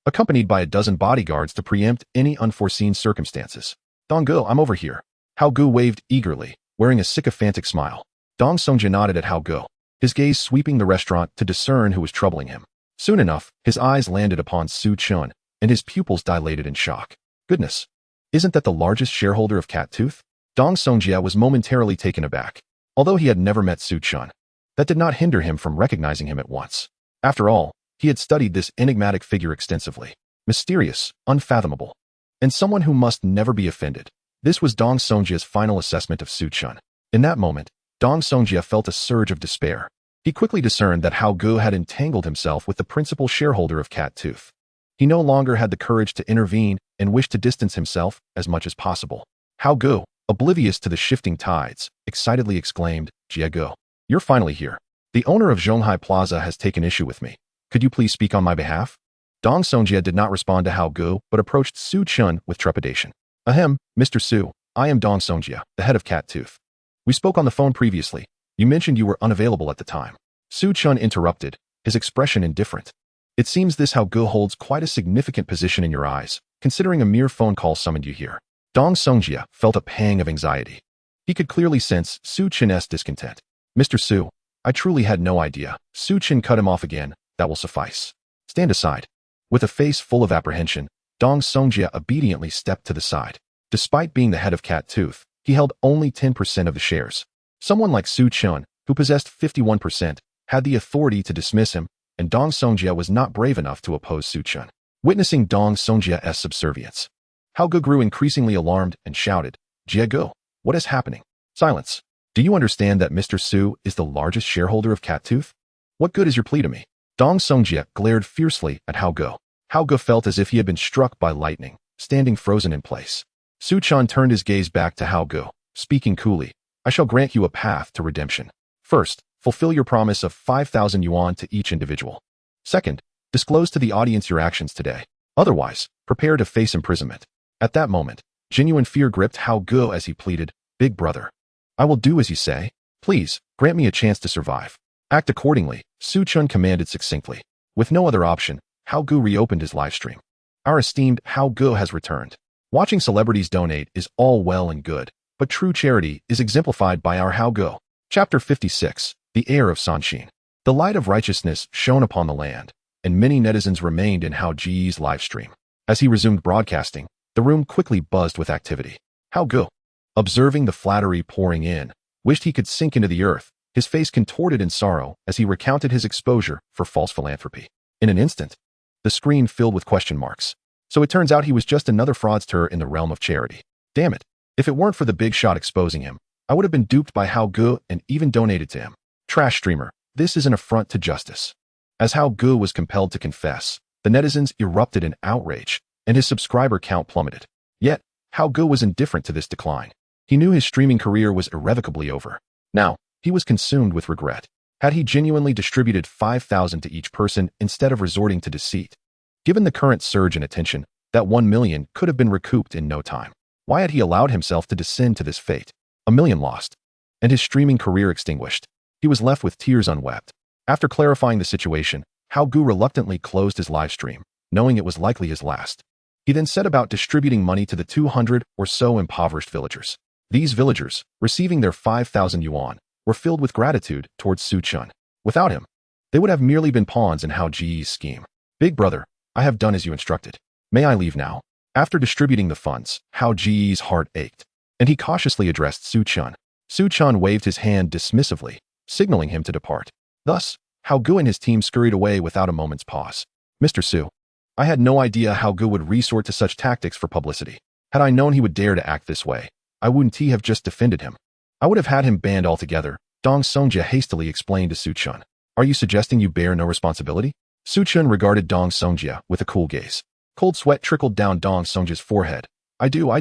accompanied by a dozen bodyguards to preempt any unforeseen circumstances. Dong Gu, I'm over here. Hao Gu waved eagerly, wearing a sycophantic smile. Dong Songjia nodded at Hao Gu, his gaze sweeping the restaurant to discern who was troubling him. Soon enough, his eyes landed upon Su Chen, and his pupils dilated in shock. Goodness! Isn't that the largest shareholder of Cat Tooth? Dong Songjia was momentarily taken aback. Although he had never met Su Chen, That did not hinder him from recognizing him at once. After all, he had studied this enigmatic figure extensively. Mysterious, unfathomable, and someone who must never be offended. This was Dong Songjia's final assessment of Su Chun. In that moment, Dong Songjia felt a surge of despair. He quickly discerned that Hao Gu had entangled himself with the principal shareholder of Cat Tooth. He no longer had the courage to intervene and wished to distance himself as much as possible. Hao Gu, oblivious to the shifting tides, excitedly exclaimed, "Jie Gu, you're finally here. The owner of Zhonghai Plaza has taken issue with me. Could you please speak on my behalf?" Dong Songjia did not respond to Hao Gu, but approached Su Chun with trepidation. "Ahem, Mr. Su, I am Dong Songjia, the head of Cat Tooth. We spoke on the phone previously. You mentioned you were unavailable at the time." Su Chun interrupted, his expression indifferent. "It seems this Hao Gu holds quite a significant position in your eyes, considering a mere phone call summoned you here." Dong Songjia felt a pang of anxiety. He could clearly sense Su Chun's discontent. "Mr. Su, I truly had no idea." Su Chun cut him off again. "That will suffice. Stand aside." With a face full of apprehension, Dong Songjia obediently stepped to the side. Despite being the head of Cat Tooth, he held only 10% of the shares. Someone like Su Chun, who possessed 51%, had the authority to dismiss him, and Dong Songjia was not brave enough to oppose Su Chun. Witnessing Dong Songjia's subservience, Hao Gu grew increasingly alarmed and shouted, "Jie Gu, what is happening?" "Silence. Do you understand that Mr. Su is the largest shareholder of Cat Tooth? What good is your plea to me?" Dong Songjia glared fiercely at Hao Gu. Hao Gu felt as if he had been struck by lightning, standing frozen in place. Su Chun turned his gaze back to Hao Gu, speaking coolly, "I shall grant you a path to redemption. First, fulfill your promise of 5,000 yuan to each individual. Second, disclose to the audience your actions today. Otherwise, prepare to face imprisonment." At that moment, genuine fear gripped Hao Gu as he pleaded, "Big brother, I will do as you say. Please, grant me a chance to survive." "Act accordingly," Su Chun commanded succinctly. With no other option, Hao Gu reopened his live stream. "Our esteemed Hao Gu has returned. Watching celebrities donate is all well and good, but true charity is exemplified by our Hao Gu." Chapter 56, The Heir of Sanshin. The light of righteousness shone upon the land, and many netizens remained in Hao Ji's live stream. As he resumed broadcasting, the room quickly buzzed with activity. Hao Gu, observing the flattery pouring in, wished he could sink into the earth, his face contorted in sorrow as he recounted his exposure for false philanthropy. In an instant, the screen filled with question marks. So it turns out he was just another fraudster in the realm of charity. Damn it. If it weren't for the big shot exposing him, I would have been duped by Hao Gu and even donated to him. Trash streamer, this is an affront to justice. As Hao Gu was compelled to confess, the netizens erupted in outrage, and his subscriber count plummeted. Yet, Hao Gu was indifferent to this decline. He knew his streaming career was irrevocably over. Now, he was consumed with regret. Had he genuinely distributed 5,000 to each person instead of resorting to deceit? Given the current surge in attention, that 1 million could have been recouped in no time. Why had he allowed himself to descend to this fate? 1 million lost, and his streaming career extinguished. He was left with tears unwept. After clarifying the situation, Hao Gu reluctantly closed his live stream, knowing it was likely his last. He then set about distributing money to the 200 or so impoverished villagers. These villagers, receiving their 5,000 yuan, were filled with gratitude towards Su Chun. Without him, they would have merely been pawns in Hao Ji's scheme. "Big brother, I have done as you instructed. May I leave now?" After distributing the funds, Hao Ji's heart ached, and he cautiously addressed Su Chun. Su Chun waved his hand dismissively, signaling him to depart. Thus, Hao Gu and his team scurried away without a moment's pause. "Mr. Su, I had no idea Hao Gu would resort to such tactics for publicity. Had I known he would dare to act this way, I wouldn't have just defended him. I would have had him banned altogether," Dong Songjia hastily explained to Su Chun. "Are you suggesting you bear no responsibility?" Su Chun regarded Dong Songjia with a cool gaze. Cold sweat trickled down Dong Songjia's forehead. I do.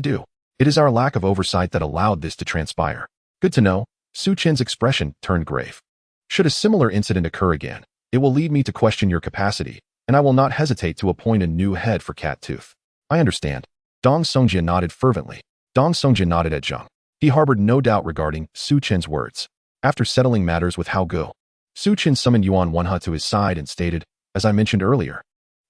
It is our lack of oversight that allowed this to transpire." "Good to know." Su Chun's expression turned grave. "Should a similar incident occur again, it will lead me to question your capacity, and I will not hesitate to appoint a new head for Cat Tooth." "I understand." Dong Songjia nodded fervently. Dong Songjia nodded at Zheng. He harbored no doubt regarding Su Chun's words. After settling matters with Hao Gu, Su Chun summoned Yuan Wenhe to his side and stated, "As I mentioned earlier,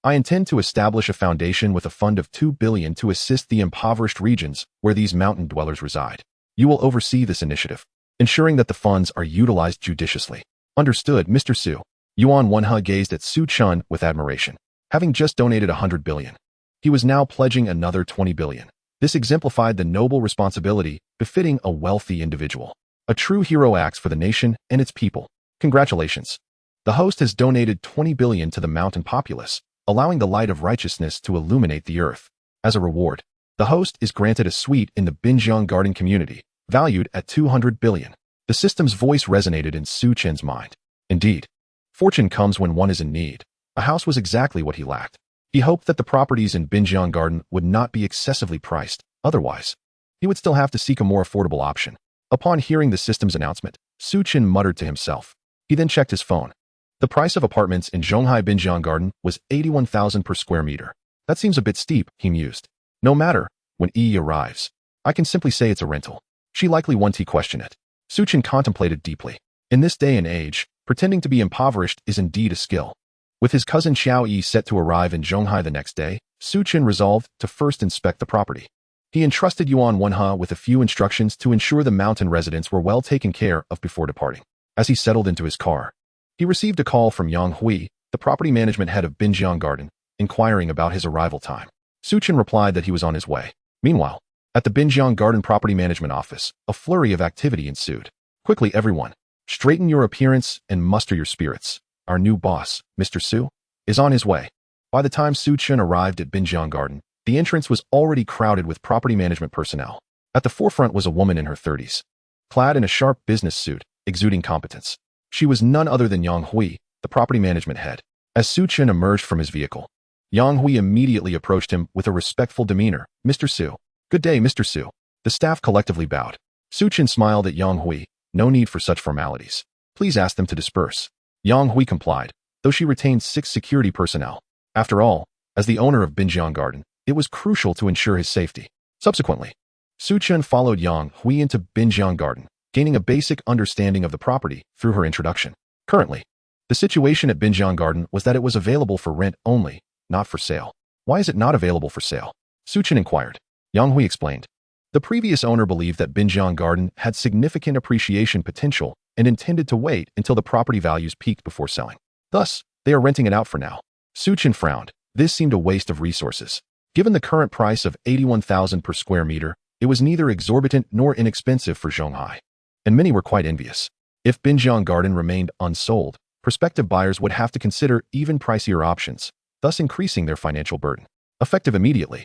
I intend to establish a foundation with a fund of 2 billion to assist the impoverished regions where these mountain dwellers reside. You will oversee this initiative, ensuring that the funds are utilized judiciously." "Understood, Mr. Su." Yuan Wenhe gazed at Su Chun with admiration. Having just donated 100 billion, he was now pledging another 20 billion. This exemplified the noble responsibility befitting a wealthy individual. A true hero acts for the nation and its people. Congratulations. The host has donated 20 billion to the mountain populace, allowing the light of righteousness to illuminate the earth. As a reward, the host is granted a suite in the Binjiang Garden community, valued at 200 billion. The system's voice resonated in Su Chen's mind. Indeed, fortune comes when one is in need. A house was exactly what he lacked. He hoped that the properties in Binjiang Garden would not be excessively priced. Otherwise, he would still have to seek a more affordable option. Upon hearing the system's announcement, Su Chen muttered to himself. He then checked his phone. The price of apartments in Zhonghai Binjiang Garden was 81,000 per square meter. That seems a bit steep, he mused. No matter, when Yi arrives, I can simply say it's a rental. She likely won't question it. Su Chen contemplated deeply. In this day and age, pretending to be impoverished is indeed a skill. With his cousin Xiao Yi set to arrive in Zhonghai the next day, Su Chen resolved to first inspect the property. He entrusted Yuan Wenhe with a few instructions to ensure the mountain residents were well taken care of before departing. As he settled into his car, he received a call from Yang Hui, the property management head of Binjiang Garden, inquiring about his arrival time. Su Chen replied that he was on his way. Meanwhile, at the Binjiang Garden property management office, a flurry of activity ensued. Quickly, everyone, straighten your appearance and muster your spirits. Our new boss, Mr. Su, is on his way. By the time Su Chen arrived at Binjiang Garden, the entrance was already crowded with property management personnel. At the forefront was a woman in her 30s, clad in a sharp business suit, exuding competence. She was none other than Yang Hui, the property management head. As Su Chen emerged from his vehicle, Yang Hui immediately approached him with a respectful demeanor. Mr. Su. Good day, Mr. Su. The staff collectively bowed. Su Chen smiled at Yang Hui. No need for such formalities. Please ask them to disperse. Yang Hui complied, though she retained 6 security personnel. After all, as the owner of Binjiang Garden, it was crucial to ensure his safety. Subsequently, Su Chen followed Yang Hui into Binjiang Garden, gaining a basic understanding of the property through her introduction. Currently, the situation at Binjiang Garden was that it was available for rent only, not for sale. Why is it not available for sale? Su Chen inquired. Yang Hui explained. The previous owner believed that Binjiang Garden had significant appreciation potential and intended to wait until the property values peaked before selling. Thus, they are renting it out for now. Su Chen frowned. This seemed a waste of resources. Given the current price of 81,000 per square meter, it was neither exorbitant nor inexpensive for Zhonghai, and many were quite envious. If Binjiang Garden remained unsold, prospective buyers would have to consider even pricier options, thus increasing their financial burden. Effective immediately,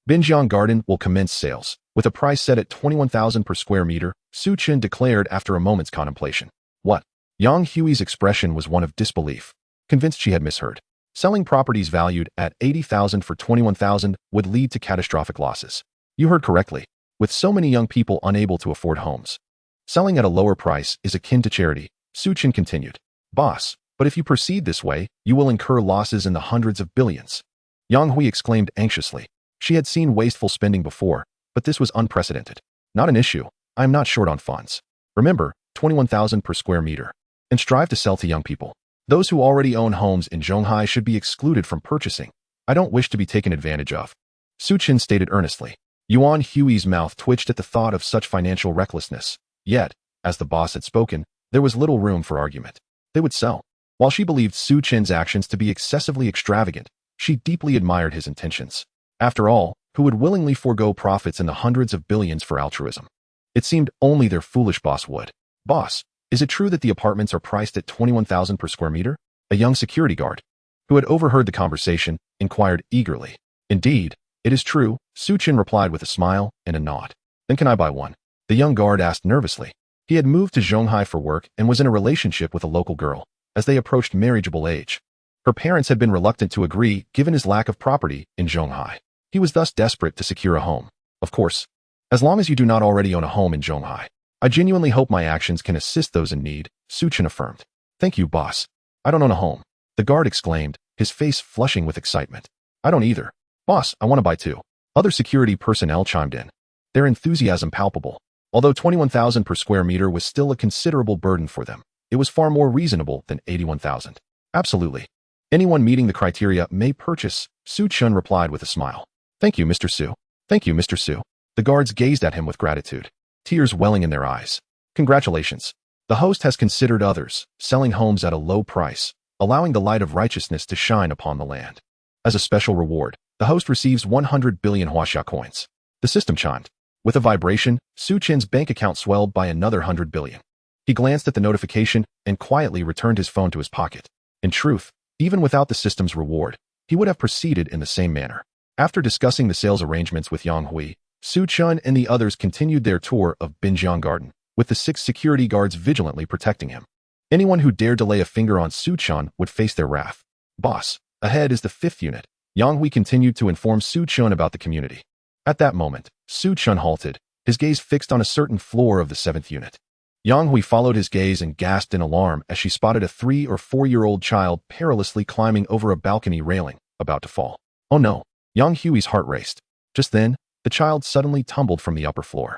Binjiang Garden will commence sales. With a price set at 21,000 per square meter, Su Chen declared after a moment's contemplation. What? Yang Hui's expression was one of disbelief, convinced she had misheard. Selling properties valued at 80,000 for 21,000 would lead to catastrophic losses. You heard correctly. With so many young people unable to afford homes, selling at a lower price is akin to charity, Su Chen continued. Boss, but if you proceed this way, you will incur losses in the hundreds of billions. Yang Hui exclaimed anxiously. She had seen wasteful spending before, but this was unprecedented. Not an issue. I am not short on funds. Remember, 21,000 per square meter. And strive to sell to young people. Those who already own homes in Zhonghai should be excluded from purchasing. I don't wish to be taken advantage of. Su Chen stated earnestly. Yuan Hui's mouth twitched at the thought of such financial recklessness. Yet, as the boss had spoken, there was little room for argument. They would sell. While she believed Su Chen's actions to be excessively extravagant, she deeply admired his intentions. After all, who would willingly forego profits in the hundreds of billions for altruism? It seemed only their foolish boss would. Boss, is it true that the apartments are priced at 21,000 per square meter? A young security guard, who had overheard the conversation, inquired eagerly. Indeed, it is true, Su Chen replied with a smile and a nod. Then can I buy one? The young guard asked nervously. He had moved to Zhonghai for work and was in a relationship with a local girl. As they approached marriageable age, her parents had been reluctant to agree given his lack of property in Zhonghai. He was thus desperate to secure a home. Of course, as long as you do not already own a home in Zhonghai, I genuinely hope my actions can assist those in need, Su Chen affirmed. Thank you, boss. I don't own a home, the guard exclaimed, his face flushing with excitement. I don't either. Boss, I want to buy too. Other security personnel chimed in, their enthusiasm palpable. Although 21,000 per square meter was still a considerable burden for them, it was far more reasonable than 81,000. Absolutely. Anyone meeting the criteria may purchase, Su Chen replied with a smile. Thank you, Mr. Su. Thank you, Mr. Su. The guards gazed at him with gratitude, tears welling in their eyes. Congratulations. The host has considered others, selling homes at a low price, allowing the light of righteousness to shine upon the land. As a special reward, the host receives 100 billion Huaxia coins. The system chimed. With a vibration, Su Chen's bank account swelled by another 100 billion. He glanced at the notification and quietly returned his phone to his pocket. In truth, even without the system's reward, he would have proceeded in the same manner. After discussing the sales arrangements with Yang Hui, Su Chun and the others continued their tour of Binjiang Garden, with the 6 security guards vigilantly protecting him. Anyone who dared to lay a finger on Su Chun would face their wrath. Boss, ahead is the 5th unit. Yang Hui continued to inform Su Chun about the community. At that moment, Su Chun halted, his gaze fixed on a certain floor of the 7th unit. Yang Hui followed his gaze and gasped in alarm as she spotted a 3 or 4-year-old child perilously climbing over a balcony railing, about to fall. Oh no! Yang Hui's heart raced. Just then, the child suddenly tumbled from the upper floor.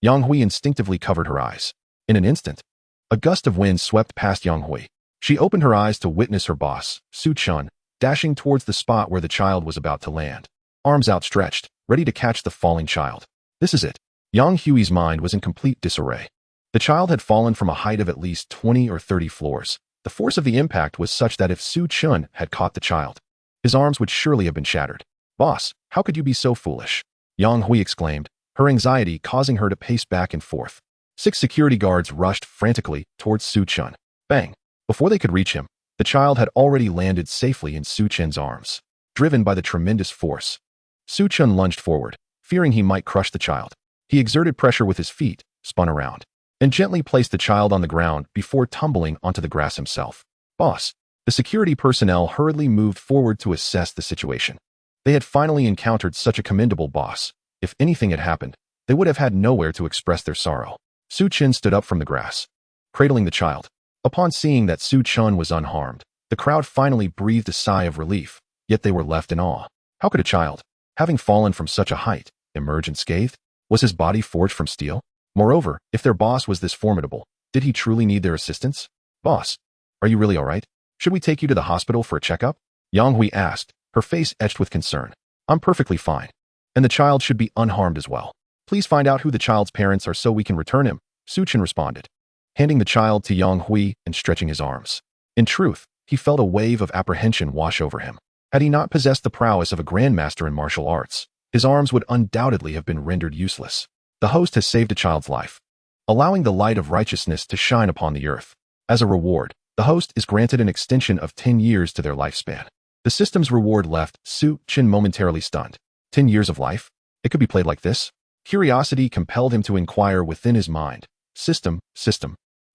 Yang Hui instinctively covered her eyes. In an instant, a gust of wind swept past Yang Hui. She opened her eyes to witness her boss, Su Chun, dashing towards the spot where the child was about to land. Arms outstretched, ready to catch the falling child. This is it. Yang Hui's mind was in complete disarray. The child had fallen from a height of at least 20 or 30 floors. The force of the impact was such that if Su Chun had caught the child, his arms would surely have been shattered. Boss, how could you be so foolish? Yang Hui exclaimed, her anxiety causing her to pace back and forth. 6 security guards rushed frantically towards Su Chun. Bang! Before they could reach him, the child had already landed safely in Su Chun's arms. Driven by the tremendous force, Su Chun lunged forward, fearing he might crush the child. He exerted pressure with his feet, spun around, and gently placed the child on the ground before tumbling onto the grass himself. Boss, the security personnel hurriedly moved forward to assess the situation. They had finally encountered such a commendable boss. If anything had happened, they would have had nowhere to express their sorrow. Su Chun stood up from the grass, cradling the child. Upon seeing that Su Chun was unharmed, the crowd finally breathed a sigh of relief, yet they were left in awe. How could a child, having fallen from such a height, emerge unscathed? Was his body forged from steel? Moreover, if their boss was this formidable, did he truly need their assistance? Boss, are you really all right? Should we take you to the hospital for a checkup? Yang Hui asked, her face etched with concern. I'm perfectly fine. And the child should be unharmed as well. Please find out who the child's parents are so we can return him, Su Chun responded, handing the child to Yang Hui and stretching his arms. In truth, he felt a wave of apprehension wash over him. Had he not possessed the prowess of a grandmaster in martial arts, his arms would undoubtedly have been rendered useless. The host has saved a child's life, allowing the light of righteousness to shine upon the earth. As a reward, the host is granted an extension of 10 years to their lifespan. The system's reward left Su Chun momentarily stunned. 10 years of life? It could be played like this? Curiosity compelled him to inquire within his mind. System,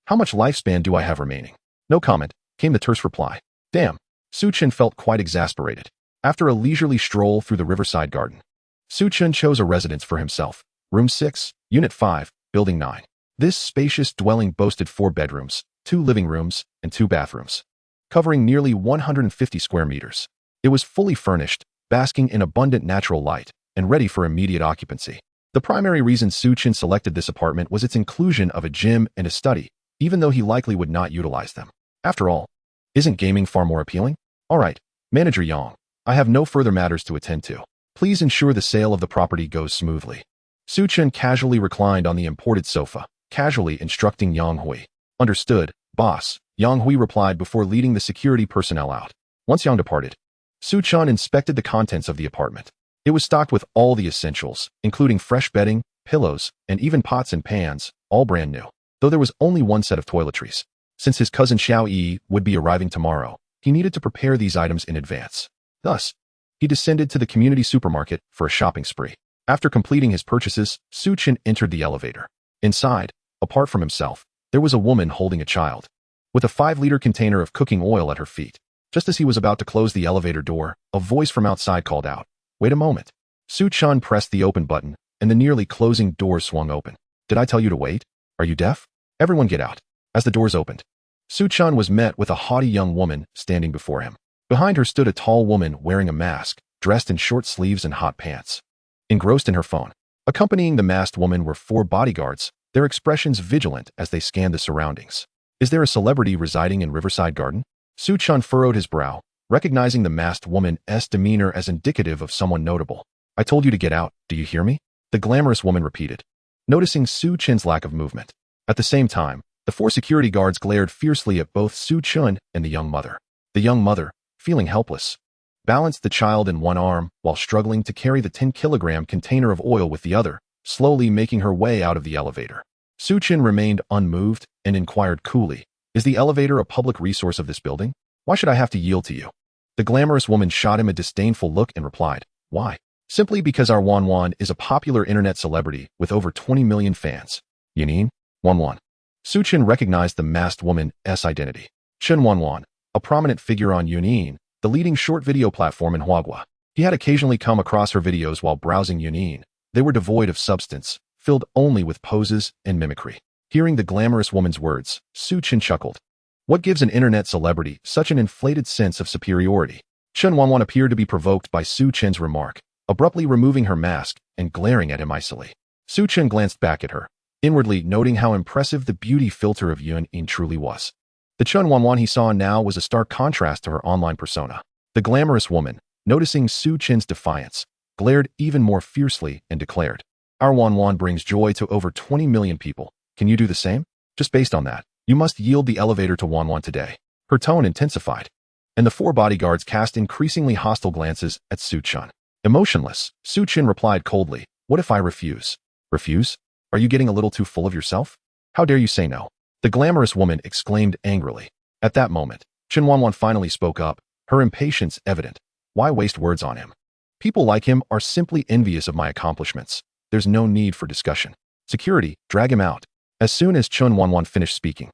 how much lifespan do I have remaining? No comment, came the terse reply. Damn. Su Chun felt quite exasperated. After a leisurely stroll through the riverside garden, Su Chun chose a residence for himself. Room 6, Unit 5, Building 9. This spacious dwelling boasted 4 bedrooms, 2 living rooms, and 2 bathrooms, covering nearly 150 square meters. It was fully furnished, basking in abundant natural light, and ready for immediate occupancy. The primary reason Su Chun selected this apartment was its inclusion of a gym and a study, even though he likely would not utilize them. After all, isn't gaming far more appealing? All right, Manager Yang, I have no further matters to attend to. Please ensure the sale of the property goes smoothly. Su Chun casually reclined on the imported sofa, casually instructing Yang Hui. Understood, boss, Yang Hui replied before leading the security personnel out. Once Yang departed, Su Chun inspected the contents of the apartment. It was stocked with all the essentials, including fresh bedding, pillows, and even pots and pans, all brand new. Though there was only one set of toiletries. Since his cousin Xiao Yi would be arriving tomorrow, he needed to prepare these items in advance. Thus, he descended to the community supermarket for a shopping spree. After completing his purchases, Su Chun entered the elevator. Inside, apart from himself, there was a woman holding a child, with a 5-liter container of cooking oil at her feet. Just as he was about to close the elevator door, a voice from outside called out, "Wait a moment." Su Chun pressed the open button, and the nearly closing door swung open. "Did I tell you to wait? Are you deaf? Everyone get out." As the doors opened, Su Chun was met with a haughty young woman standing before him. Behind her stood a tall woman wearing a mask, dressed in short sleeves and hot pants, engrossed in her phone. Accompanying the masked woman were 4 bodyguards, their expressions vigilant as they scanned the surroundings. Is there a celebrity residing in Riverside Garden? Su Chun furrowed his brow, recognizing the masked woman's demeanor as indicative of someone notable. "I told you to get out, do you hear me?" the glamorous woman repeated, noticing Su Chun's lack of movement. At the same time, the 4 security guards glared fiercely at both Su Chun and the young mother. The young mother, feeling helpless, balanced the child in one arm while struggling to carry the 10-kilogram container of oil with the other, slowly making her way out of the elevator. Su Chun remained unmoved, and inquired coolly, "Is the elevator a public resource of this building? Why should I have to yield to you?" The glamorous woman shot him a disdainful look and replied, "Why? Simply because our Wan Wan is a popular internet celebrity with over 20 million fans." Yunin? Wan Wan. Su Chen recognized the masked woman's identity. Chen Wan Wan, a prominent figure on Yunin, the leading short video platform in Huagua. He had occasionally come across her videos while browsing Yunin. They were devoid of substance, filled only with poses and mimicry. Hearing the glamorous woman's words, Su Chen chuckled. What gives an internet celebrity such an inflated sense of superiority? Chen Wanwan appeared to be provoked by Su Chen's remark, abruptly removing her mask and glaring at him icily. Su Chen glanced back at her, inwardly noting how impressive the beauty filter of Yun truly was. The Chen Wanwan he saw now was a stark contrast to her online persona. The glamorous woman, noticing Su Chen's defiance, glared even more fiercely and declared, "Our Wanwan brings joy to over 20 million people. Can you do the same? Just based on that, you must yield the elevator to Wanwan today." Her tone intensified, and the four bodyguards cast increasingly hostile glances at Su Chen. Emotionless, Su Chen replied coldly, "What if I refuse?" "Refuse? Are you getting a little too full of yourself? How dare you say no?" The glamorous woman exclaimed angrily. At that moment, Chen Wanwan finally spoke up, her impatience evident. Why waste words on him? People like him are simply envious of my accomplishments. There's no need for discussion. Security, drag him out. As soon as Chen Wanwan finished speaking,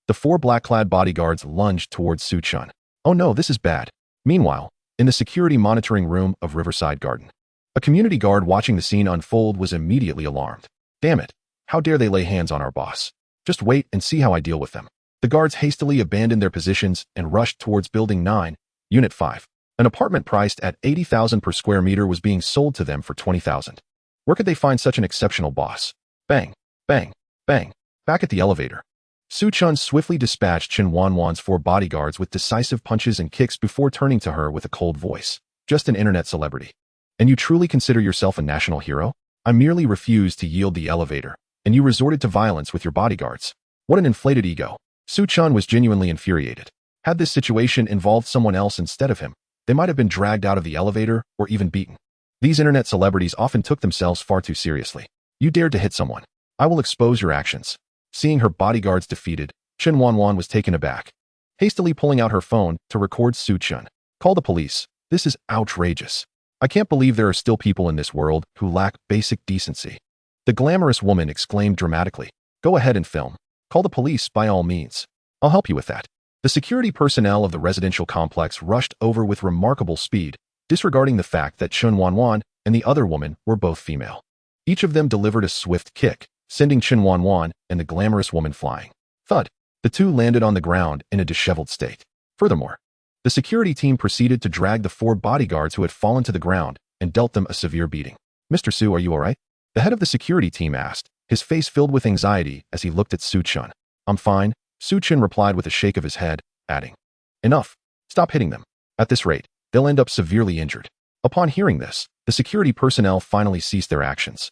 the four black-clad bodyguards lunged towards Su Chen. Oh no, this is bad. Meanwhile, in the security monitoring room of Riverside Garden, a community guard watching the scene unfold was immediately alarmed. Damn it, how dare they lay hands on our boss? Just wait and see how I deal with them. The guards hastily abandoned their positions and rushed towards Building 9, Unit 5. An apartment priced at 80,000 per square meter was being sold to them for 20,000. Where could they find such an exceptional boss? Bang, bang, bang. Back at the elevator, Su Chen swiftly dispatched Chen Wanwan's four bodyguards with decisive punches and kicks before turning to her with a cold voice. Just an internet celebrity. And you truly consider yourself a national hero? I merely refused to yield the elevator, and you resorted to violence with your bodyguards. What an inflated ego. Su Chen was genuinely infuriated. Had this situation involved someone else instead of him, they might have been dragged out of the elevator or even beaten. These internet celebrities often took themselves far too seriously. You dared to hit someone. I will expose your actions. Seeing her bodyguards defeated, Chen Wanwan was taken aback, hastily pulling out her phone to record Su Chen. Call the police. This is outrageous. I can't believe there are still people in this world who lack basic decency. The glamorous woman exclaimed dramatically. Go ahead and film. Call the police by all means. I'll help you with that. The security personnel of the residential complex rushed over with remarkable speed, disregarding the fact that Chen Wanwan and the other woman were both female. Each of them delivered a swift kick, sending Chen Wanwan and the glamorous woman flying. Thud. The two landed on the ground in a disheveled state. Furthermore, the security team proceeded to drag the four bodyguards who had fallen to the ground and dealt them a severe beating. Mr. Su, are you all right? The head of the security team asked, his face filled with anxiety as he looked at Su Chen. I'm fine, Su Chen replied with a shake of his head, adding, Enough. Stop hitting them. At this rate, they'll end up severely injured. Upon hearing this, the security personnel finally ceased their actions.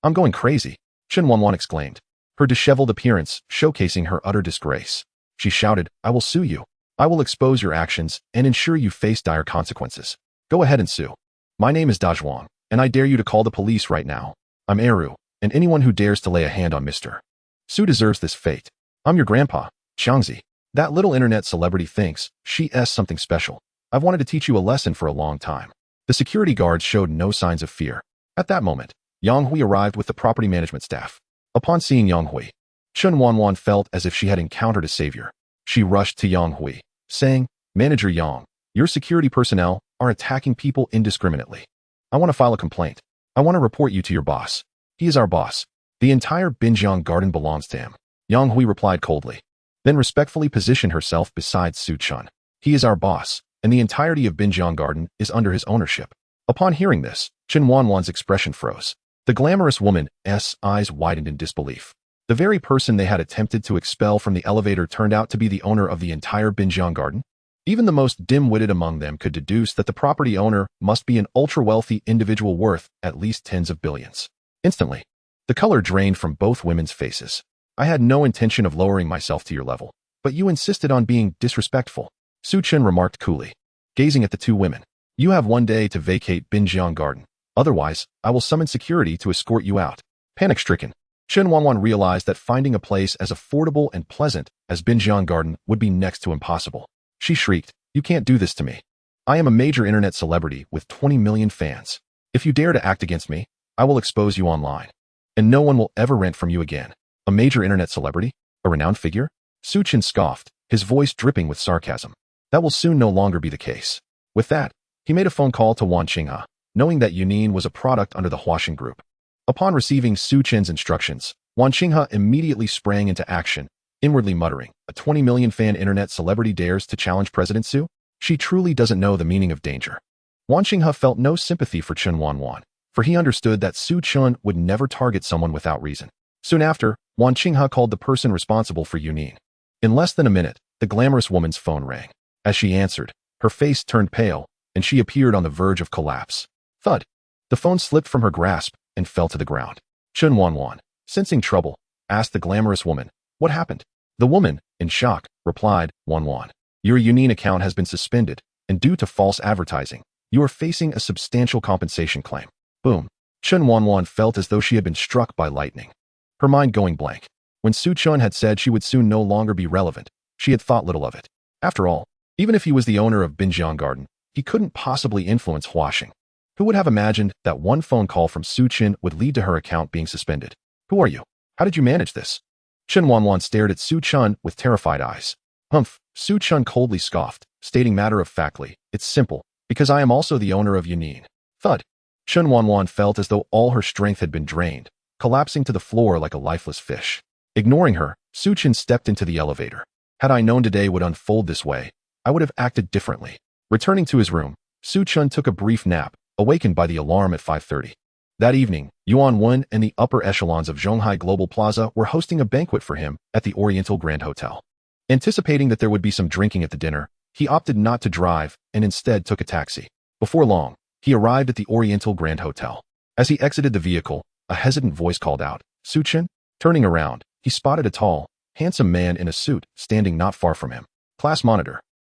I'm going crazy, Chen Wanwan exclaimed, her disheveled appearance showcasing her utter disgrace. She shouted, I will sue you. I will expose your actions and ensure you face dire consequences. Go ahead and sue. My name is Dazhuang, and I dare you to call the police right now. I'm Eru, and anyone who dares to lay a hand on Mr. Su deserves this fate. I'm your grandpa, Xiangzi. That little internet celebrity thinks she's something special. I've wanted to teach you a lesson for a long time. The security guards showed no signs of fear. At that moment, Yang Hui arrived with the property management staff. Upon seeing Yang Hui, Chen Wanwan felt as if she had encountered a savior. She rushed to Yang Hui, saying, Manager Yang, your security personnel are attacking people indiscriminately. I want to file a complaint. I want to report you to your boss. He is our boss. The entire Binjiang garden belongs to him. Yang Hui replied coldly, then respectfully positioned herself beside Su Chen. He is our boss, and the entirety of Binjiang garden is under his ownership. Upon hearing this, Chen Wanwan's expression froze. The glamorous woman's eyes widened in disbelief. The very person they had attempted to expel from the elevator turned out to be the owner of the entire Binjiang garden. Even the most dim-witted among them could deduce that the property owner must be an ultra-wealthy individual worth at least tens of billions. Instantly, the color drained from both women's faces. I had no intention of lowering myself to your level, but you insisted on being disrespectful, Su Chen remarked coolly, gazing at the two women. You have one day to vacate Binjiang garden. Otherwise, I will summon security to escort you out. Panic-stricken, Chen Wanwan realized that finding a place as affordable and pleasant as Binjiang Garden would be next to impossible. She shrieked, "You can't do this to me. I am a major internet celebrity with 20 million fans. If you dare to act against me, I will expose you online. And no one will ever rent from you again." A major internet celebrity? A renowned figure? Su Chen scoffed, his voice dripping with sarcasm. That will soon no longer be the case. With that, he made a phone call to Wan Qinghe, knowing that Yunin was a product under the Huaxing Group. Upon receiving Su Chen's instructions, Wan Qinghe immediately sprang into action, inwardly muttering, "A 20 million fan internet celebrity dares to challenge President Su? She truly doesn't know the meaning of danger." Wan Qinghe felt no sympathy for Chen Wanwan, for he understood that Su Chen would never target someone without reason. Soon after, Wan Qinghe called the person responsible for Yunin. In less than a minute, the glamorous woman's phone rang. As she answered, her face turned pale, and she appeared on the verge of collapse. Thud! The phone slipped from her grasp and fell to the ground. Chen Wanwan, sensing trouble, asked the glamorous woman, "What happened?" The woman, in shock, replied, "Wanwan, your Yunin account has been suspended, and due to false advertising, you are facing a substantial compensation claim." Boom. Chen Wanwan felt as though she had been struck by lightning, her mind going blank. When Su Chen had said she would soon no longer be relevant, she had thought little of it. After all, even if he was the owner of Binjiang Garden, he couldn't possibly influence Huaxing. Who would have imagined that one phone call from Su Chen would lead to her account being suspended? "Who are you? How did you manage this?" Chen Wanwan stared at Su Chen with terrified eyes. "Humph," Su Chen coldly scoffed, stating matter-of-factly, "It's simple, because I am also the owner of Yunin." Thud. Chen Wanwan felt as though all her strength had been drained, collapsing to the floor like a lifeless fish. Ignoring her, Su Chen stepped into the elevator. Had I known today would unfold this way, I would have acted differently. Returning to his room, Su Chen took a brief nap, awakened by the alarm at 5:30. That evening, Yuan Wen and the upper echelons of Zhonghai Global Plaza were hosting a banquet for him at the Oriental Grand Hotel. Anticipating that there would be some drinking at the dinner, he opted not to drive and instead took a taxi. Before long, he arrived at the Oriental Grand Hotel. As he exited the vehicle, a hesitant voice called out, "Su Chen?" Turning around, he spotted a tall, handsome man in a suit standing not far from him. "Class monitor."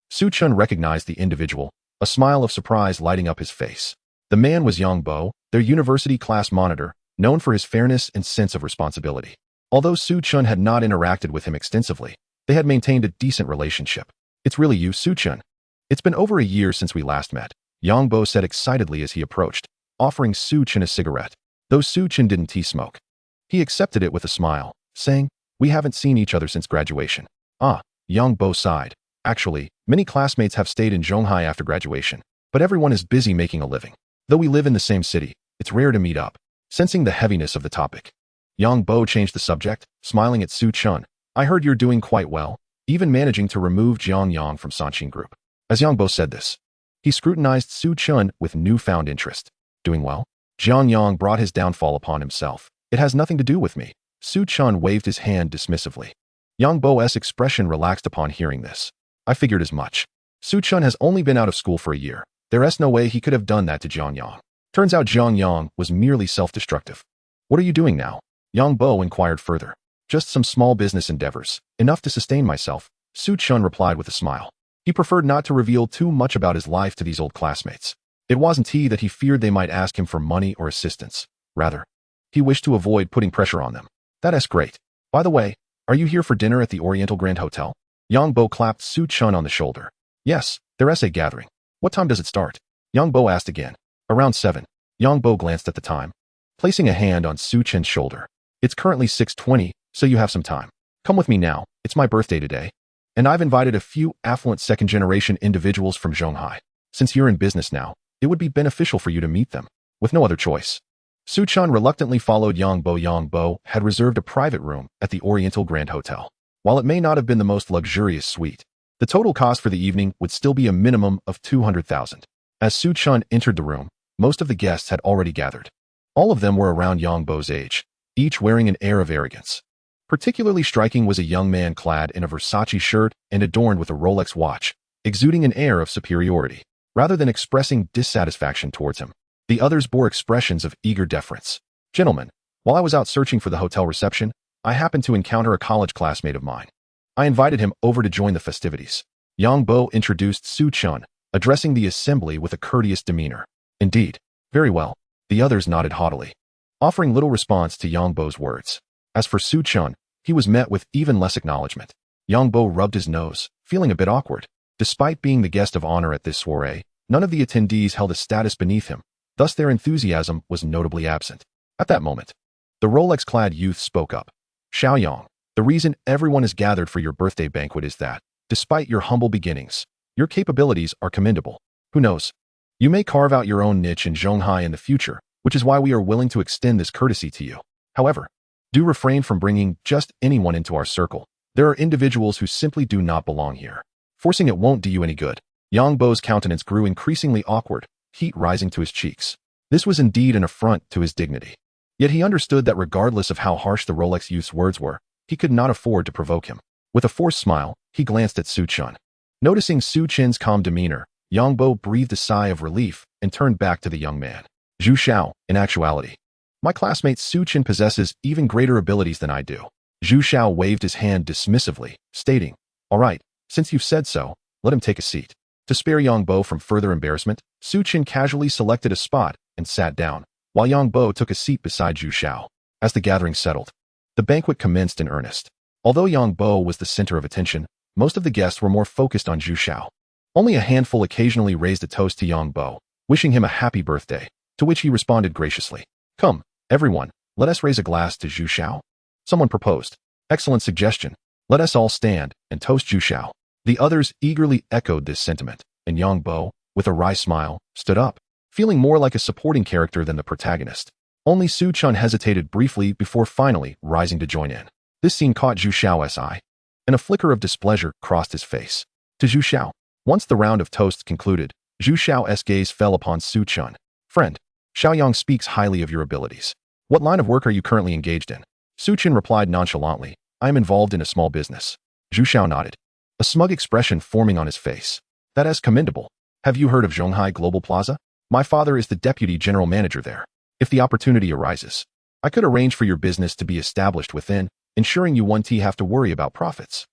Su Chen recognized the individual, a smile of surprise lighting up his face. The man was Yang Bo, their university class monitor, known for his fairness and sense of responsibility. Although Su Chen had not interacted with him extensively, they had maintained a decent relationship. "It's really you, Su Chen. It's been over a year since we last met," Yang Bo said excitedly as he approached, offering Su Chen a cigarette. Though Su Chen didn't smoke, he accepted it with a smile, saying, "We haven't seen each other since graduation." "Ah," Yang Bo sighed. "Actually, many classmates have stayed in Zhonghai after graduation, but everyone is busy making a living. Though we live in the same city, it's rare to meet up." Sensing the heaviness of the topic, Yang Bo changed the subject, smiling at Su Chen. "I heard you're doing quite well, even managing to remove Jiang Yang from Sanqing Group." As Yang Bo said this, he scrutinized Su Chen with newfound interest. "Doing well?" Jiang Yang brought his downfall upon himself. "It has nothing to do with me." Su Chen waved his hand dismissively. Yang Bo's expression relaxed upon hearing this. "I figured as much. Su Chen has only been out of school for a year. There's no way he could have done that to Jiang Yang. Turns out Jiang Yang was merely self-destructive." "What are you doing now?" Yang Bo inquired further. "Just some small business endeavors, enough to sustain myself," Su Chen replied with a smile. He preferred not to reveal too much about his life to these old classmates. It wasn't he that he feared they might ask him for money or assistance. Rather, he wished to avoid putting pressure on them. "That's great. By the way, are you here for dinner at the Oriental Grand Hotel?" Yang Bo clapped Su Chen on the shoulder. "Yes, there's a gathering." "What time does it start?" Yang Bo asked again. "Around 7. Yang Bo glanced at the time, placing a hand on Su Chen's shoulder. "It's currently 6:20, so you have some time. Come with me now, it's my birthday today. And I've invited a few affluent second-generation individuals from Zhonghai. Since you're in business now, it would be beneficial for you to meet them." With no other choice, Su Chen reluctantly followed Yang Bo. Yang Bo had reserved a private room at the Oriental Grand Hotel. While it may not have been the most luxurious suite, the total cost for the evening would still be a minimum of 200,000. As Su Chen entered the room, most of the guests had already gathered. All of them were around Yang Bo's age, each wearing an air of arrogance. Particularly striking was a young man clad in a Versace shirt and adorned with a Rolex watch, exuding an air of superiority. Rather than expressing dissatisfaction towards him, the others bore expressions of eager deference. "Gentlemen, while I was out searching for the hotel reception, I happened to encounter a college classmate of mine. I invited him over to join the festivities." Yang Bo introduced Su Chen, addressing the assembly with a courteous demeanor. "Indeed. Very well." The others nodded haughtily, offering little response to Yang Bo's words. As for Su Chun, he was met with even less acknowledgement. Yang Bo rubbed his nose, feeling a bit awkward. Despite being the guest of honor at this soiree, none of the attendees held a status beneath him, thus their enthusiasm was notably absent. At that moment, the Rolex-clad youth spoke up. Xiaoyang, the reason everyone is gathered for your birthday banquet is that, despite your humble beginnings, your capabilities are commendable. Who knows? You may carve out your own niche in Zhonghai in the future, which is why we are willing to extend this courtesy to you. However, do refrain from bringing just anyone into our circle. There are individuals who simply do not belong here. Forcing it won't do you any good. Yang Bo's countenance grew increasingly awkward, heat rising to his cheeks. This was indeed an affront to his dignity. Yet he understood that regardless of how harsh the Rolex youth's words were, he could not afford to provoke him. With a forced smile, he glanced at Su Chun. Noticing Su Chin's calm demeanor, Yang Bo breathed a sigh of relief and turned back to the young man. Zhu Xiao, in actuality, my classmate Su Chin possesses even greater abilities than I do. Zhu Xiao waved his hand dismissively, stating, all right, since you've said so, let him take a seat. To spare Yang Bo from further embarrassment, Su Chin casually selected a spot and sat down, while Yang Bo took a seat beside Zhu Xiao. As the gathering settled, the banquet commenced in earnest. Although Yang Bo was the center of attention, most of the guests were more focused on Zhu Xiao. Only a handful occasionally raised a toast to Yang Bo, wishing him a happy birthday, to which he responded graciously. Come, everyone, let us raise a glass to Zhu Xiao. Someone proposed. Excellent suggestion. Let us all stand and toast Zhu Xiao. The others eagerly echoed this sentiment, and Yang Bo, with a wry smile, stood up, feeling more like a supporting character than the protagonist. Only Su Chun hesitated briefly before finally rising to join in. This scene caught Zhu Xiao's eye, and a flicker of displeasure crossed his face. To Zhu Xiao. Once the round of toasts concluded, Zhu Xiao's gaze fell upon Su Chun. Friend, Xiaoyang speaks highly of your abilities. What line of work are you currently engaged in? Su Chun replied nonchalantly, I am involved in a small business. Zhu Xiao nodded, a smug expression forming on his face. That is commendable. Have you heard of Zhonghai Global Plaza? My father is the deputy general manager there. If the opportunity arises, I could arrange for your business to be established within, ensuring you won't have to worry about profits.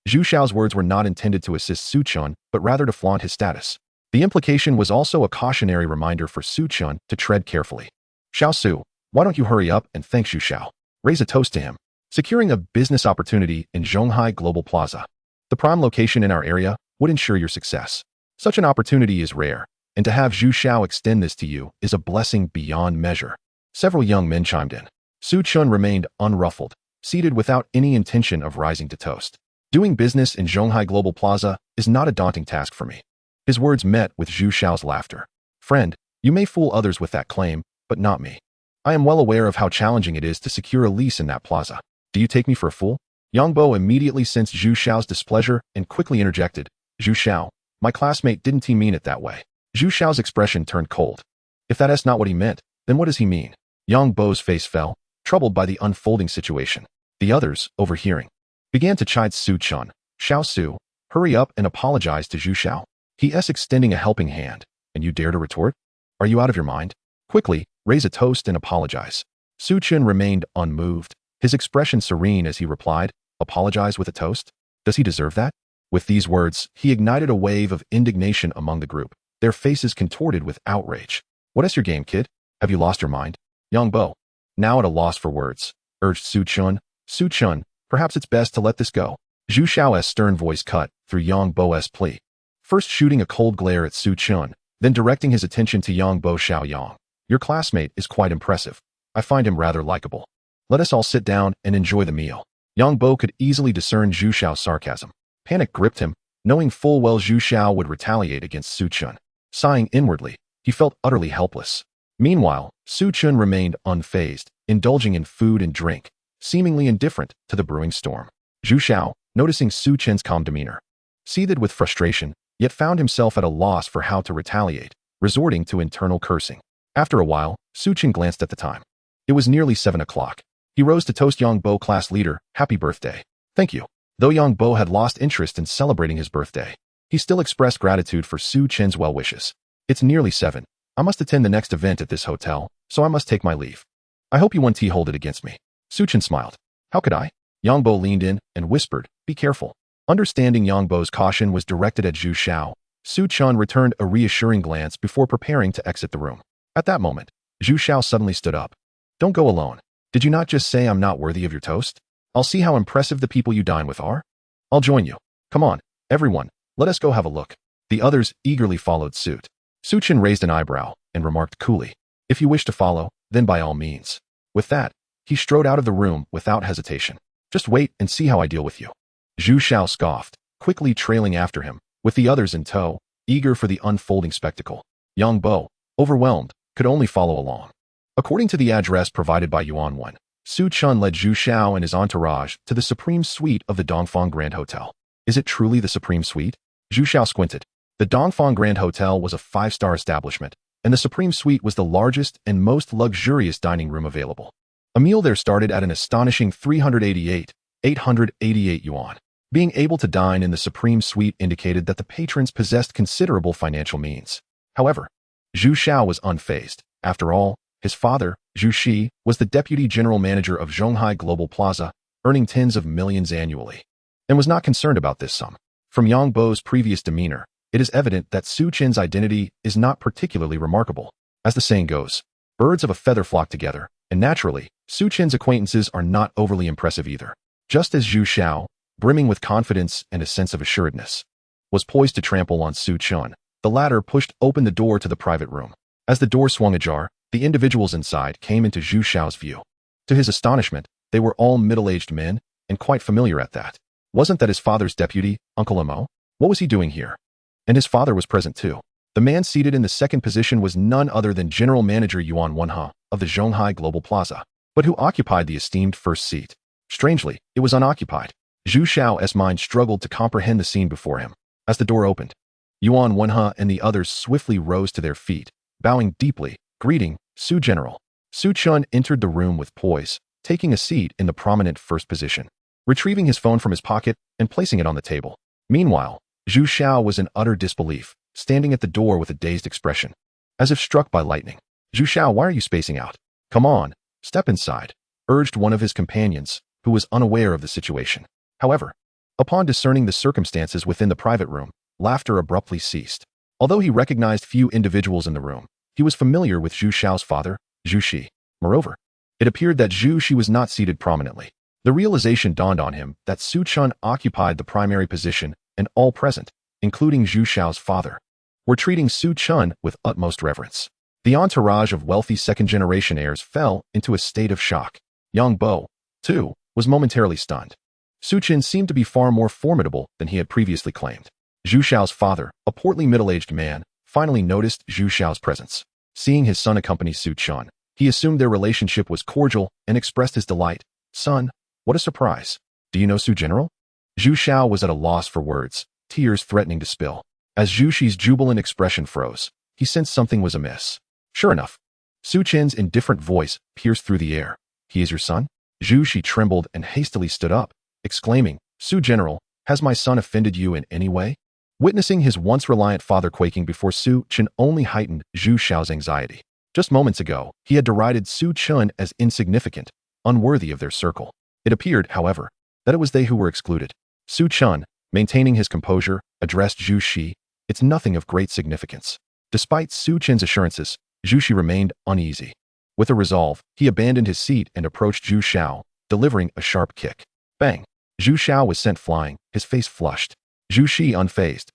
Zhu Xiao's words were not intended to assist Su Chun, but rather to flaunt his status. The implication was also a cautionary reminder for Su Chun to tread carefully. Xiao Su, why don't you hurry up and thank Zhu Xiao? Raise a toast to him. Securing a business opportunity in Zhonghai Global Plaza, the prime location in our area, would ensure your success. Such an opportunity is rare, and to have Zhu Xiao extend this to you is a blessing beyond measure. Several young men chimed in. Su Chun remained unruffled, seated without any intention of rising to toast. Doing business in Zhonghai Global Plaza is not a daunting task for me. His words met with Zhu Xiao's laughter. Friend, you may fool others with that claim, but not me. I am well aware of how challenging it is to secure a lease in that plaza. Do you take me for a fool? Yang Bo immediately sensed Zhu Xiao's displeasure and quickly interjected. Zhu Xiao, my classmate didn't he mean it that way? Zhu Xiao's expression turned cold. If that is not what he meant, then what does he mean? Yang Bo's face fell, troubled by the unfolding situation. The others, overhearing, began to chide Su Chun. Xiao Su, hurry up and apologize to Zhu Xiao. He is extending a helping hand, and you dare to retort? Are you out of your mind? Quickly, raise a toast and apologize. Su Chun remained unmoved, his expression serene as he replied, apologize with a toast? Does he deserve that? With these words, he ignited a wave of indignation among the group, their faces contorted with outrage. What is your game, kid? Have you lost your mind? Yang Bo, now at a loss for words, urged Su Chun. Su Chun, perhaps it's best to let this go. Zhu Xiao's stern voice cut through Yang Bo's plea, first shooting a cold glare at Su Chun, then directing his attention to Yang Bo. Xiaoyang. Your classmate is quite impressive. I find him rather likable. Let us all sit down and enjoy the meal. Yang Bo could easily discern Zhu Xiao's sarcasm. Panic gripped him, knowing full well Zhu Xiao would retaliate against Su Chun. Sighing inwardly, he felt utterly helpless. Meanwhile, Su Chun remained unfazed, indulging in food and drink, seemingly indifferent to the brewing storm. Zhu Xiao, noticing Su Chun's calm demeanor, seethed with frustration, yet found himself at a loss for how to retaliate, resorting to internal cursing. After a while, Su Chun glanced at the time. It was nearly 7 o'clock. He rose to toast Yang Bo, class leader. Happy birthday. Thank you. Though Yang Bo had lost interest in celebrating his birthday, he still expressed gratitude for Su Chun's well wishes. It's nearly 7. I must attend the next event at this hotel, so I must take my leave. I hope you won't hold it against me. Su Chun smiled. How could I? Yang Bo leaned in and whispered, be careful. Understanding Yang Bo's caution was directed at Zhu Xiao, Su Chun returned a reassuring glance before preparing to exit the room. At that moment, Zhu Xiao suddenly stood up. Don't go alone. Did you not just say I'm not worthy of your toast? I'll see how impressive the people you dine with are. I'll join you. Come on, everyone, let us go have a look. The others eagerly followed suit. Su Chen raised an eyebrow and remarked coolly, if you wish to follow, then by all means. With that, he strode out of the room without hesitation. Just wait and see how I deal with you. Zhu Xiao scoffed, quickly trailing after him, with the others in tow, eager for the unfolding spectacle. Yang Bo, overwhelmed, could only follow along. According to the address provided by Yuan Wen, Su Chen led Zhu Xiao and his entourage to the Supreme Suite of the Dongfang Grand Hotel. Is it truly the Supreme Suite? Zhu Xiao squinted. The Dongfang Grand Hotel was a 5-star establishment, and the Supreme Suite was the largest and most luxurious dining room available. A meal there started at an astonishing 888 yuan. Being able to dine in the Supreme Suite indicated that the patrons possessed considerable financial means. However, Zhu Xiao was unfazed. After all, his father, Zhu Shi, was the deputy general manager of Zhonghai Global Plaza, earning tens of millions annually, and was not concerned about this sum. From Yang Bo's previous demeanor, it is evident that Su Chen's identity is not particularly remarkable. As the saying goes, birds of a feather flock together, and naturally, Su Chen's acquaintances are not overly impressive either. Just as Zhu Xiao, brimming with confidence and a sense of assuredness, was poised to trample on Su Chen, the latter pushed open the door to the private room. As the door swung ajar, the individuals inside came into Zhu Xiao's view. To his astonishment, they were all middle-aged men, and quite familiar at that. Wasn't that his father's deputy, Uncle Amo? What was he doing here? And his father was present too. The man seated in the second position was none other than General Manager Yuan Wenhe of the Zhonghai Global Plaza, but who occupied the esteemed first seat. Strangely, it was unoccupied. Zhu Xiao's mind struggled to comprehend the scene before him. As the door opened, Yuan Wenhe and the others swiftly rose to their feet, bowing deeply. Greeting, Su General. Su Chen entered the room with poise, taking a seat in the prominent first position, retrieving his phone from his pocket and placing it on the table. Meanwhile, Zhu Xiao was in utter disbelief, standing at the door with a dazed expression, as if struck by lightning. Zhu Xiao, why are you spacing out? Come on, step inside, urged one of his companions, who was unaware of the situation. However, upon discerning the circumstances within the private room, laughter abruptly ceased. Although he recognized few individuals in the room, he was familiar with Zhu Xiao's father, Zhu Shi. Moreover, it appeared that Zhu Shi was not seated prominently. The realization dawned on him that Su Chen occupied the primary position, and all present, including Zhu Xiao's father, were treating Su Chen with utmost reverence. The entourage of wealthy second-generation heirs fell into a state of shock. Yang Bo, too, was momentarily stunned. Su Chen seemed to be far more formidable than he had previously claimed. Zhu Xiao's father, a portly middle-aged man, finally noticed Zhu Xiao's presence. Seeing his son accompany Su Chen, he assumed their relationship was cordial and expressed his delight. Son, what a surprise. Do you know Su General? Zhu Xiao was at a loss for words, tears threatening to spill. As Zhu Shi's jubilant expression froze, he sensed something was amiss. Sure enough, Su Chen's indifferent voice pierced through the air. He is your son? Zhu Shi trembled and hastily stood up, exclaiming, Su General, has my son offended you in any way? Witnessing his once reliant father quaking before Su Chen only heightened Zhu Xiao's anxiety. Just moments ago, he had derided Su Chen as insignificant, unworthy of their circle. It appeared, however, that it was they who were excluded. Su Chen, maintaining his composure, addressed Zhu Shi, it's nothing of great significance. Despite Su Chen's assurances, Zhu Shi remained uneasy. With a resolve, he abandoned his seat and approached Zhu Xiao, delivering a sharp kick. Bang! Zhu Xiao was sent flying, his face flushed. Zhu Shi, unfazed,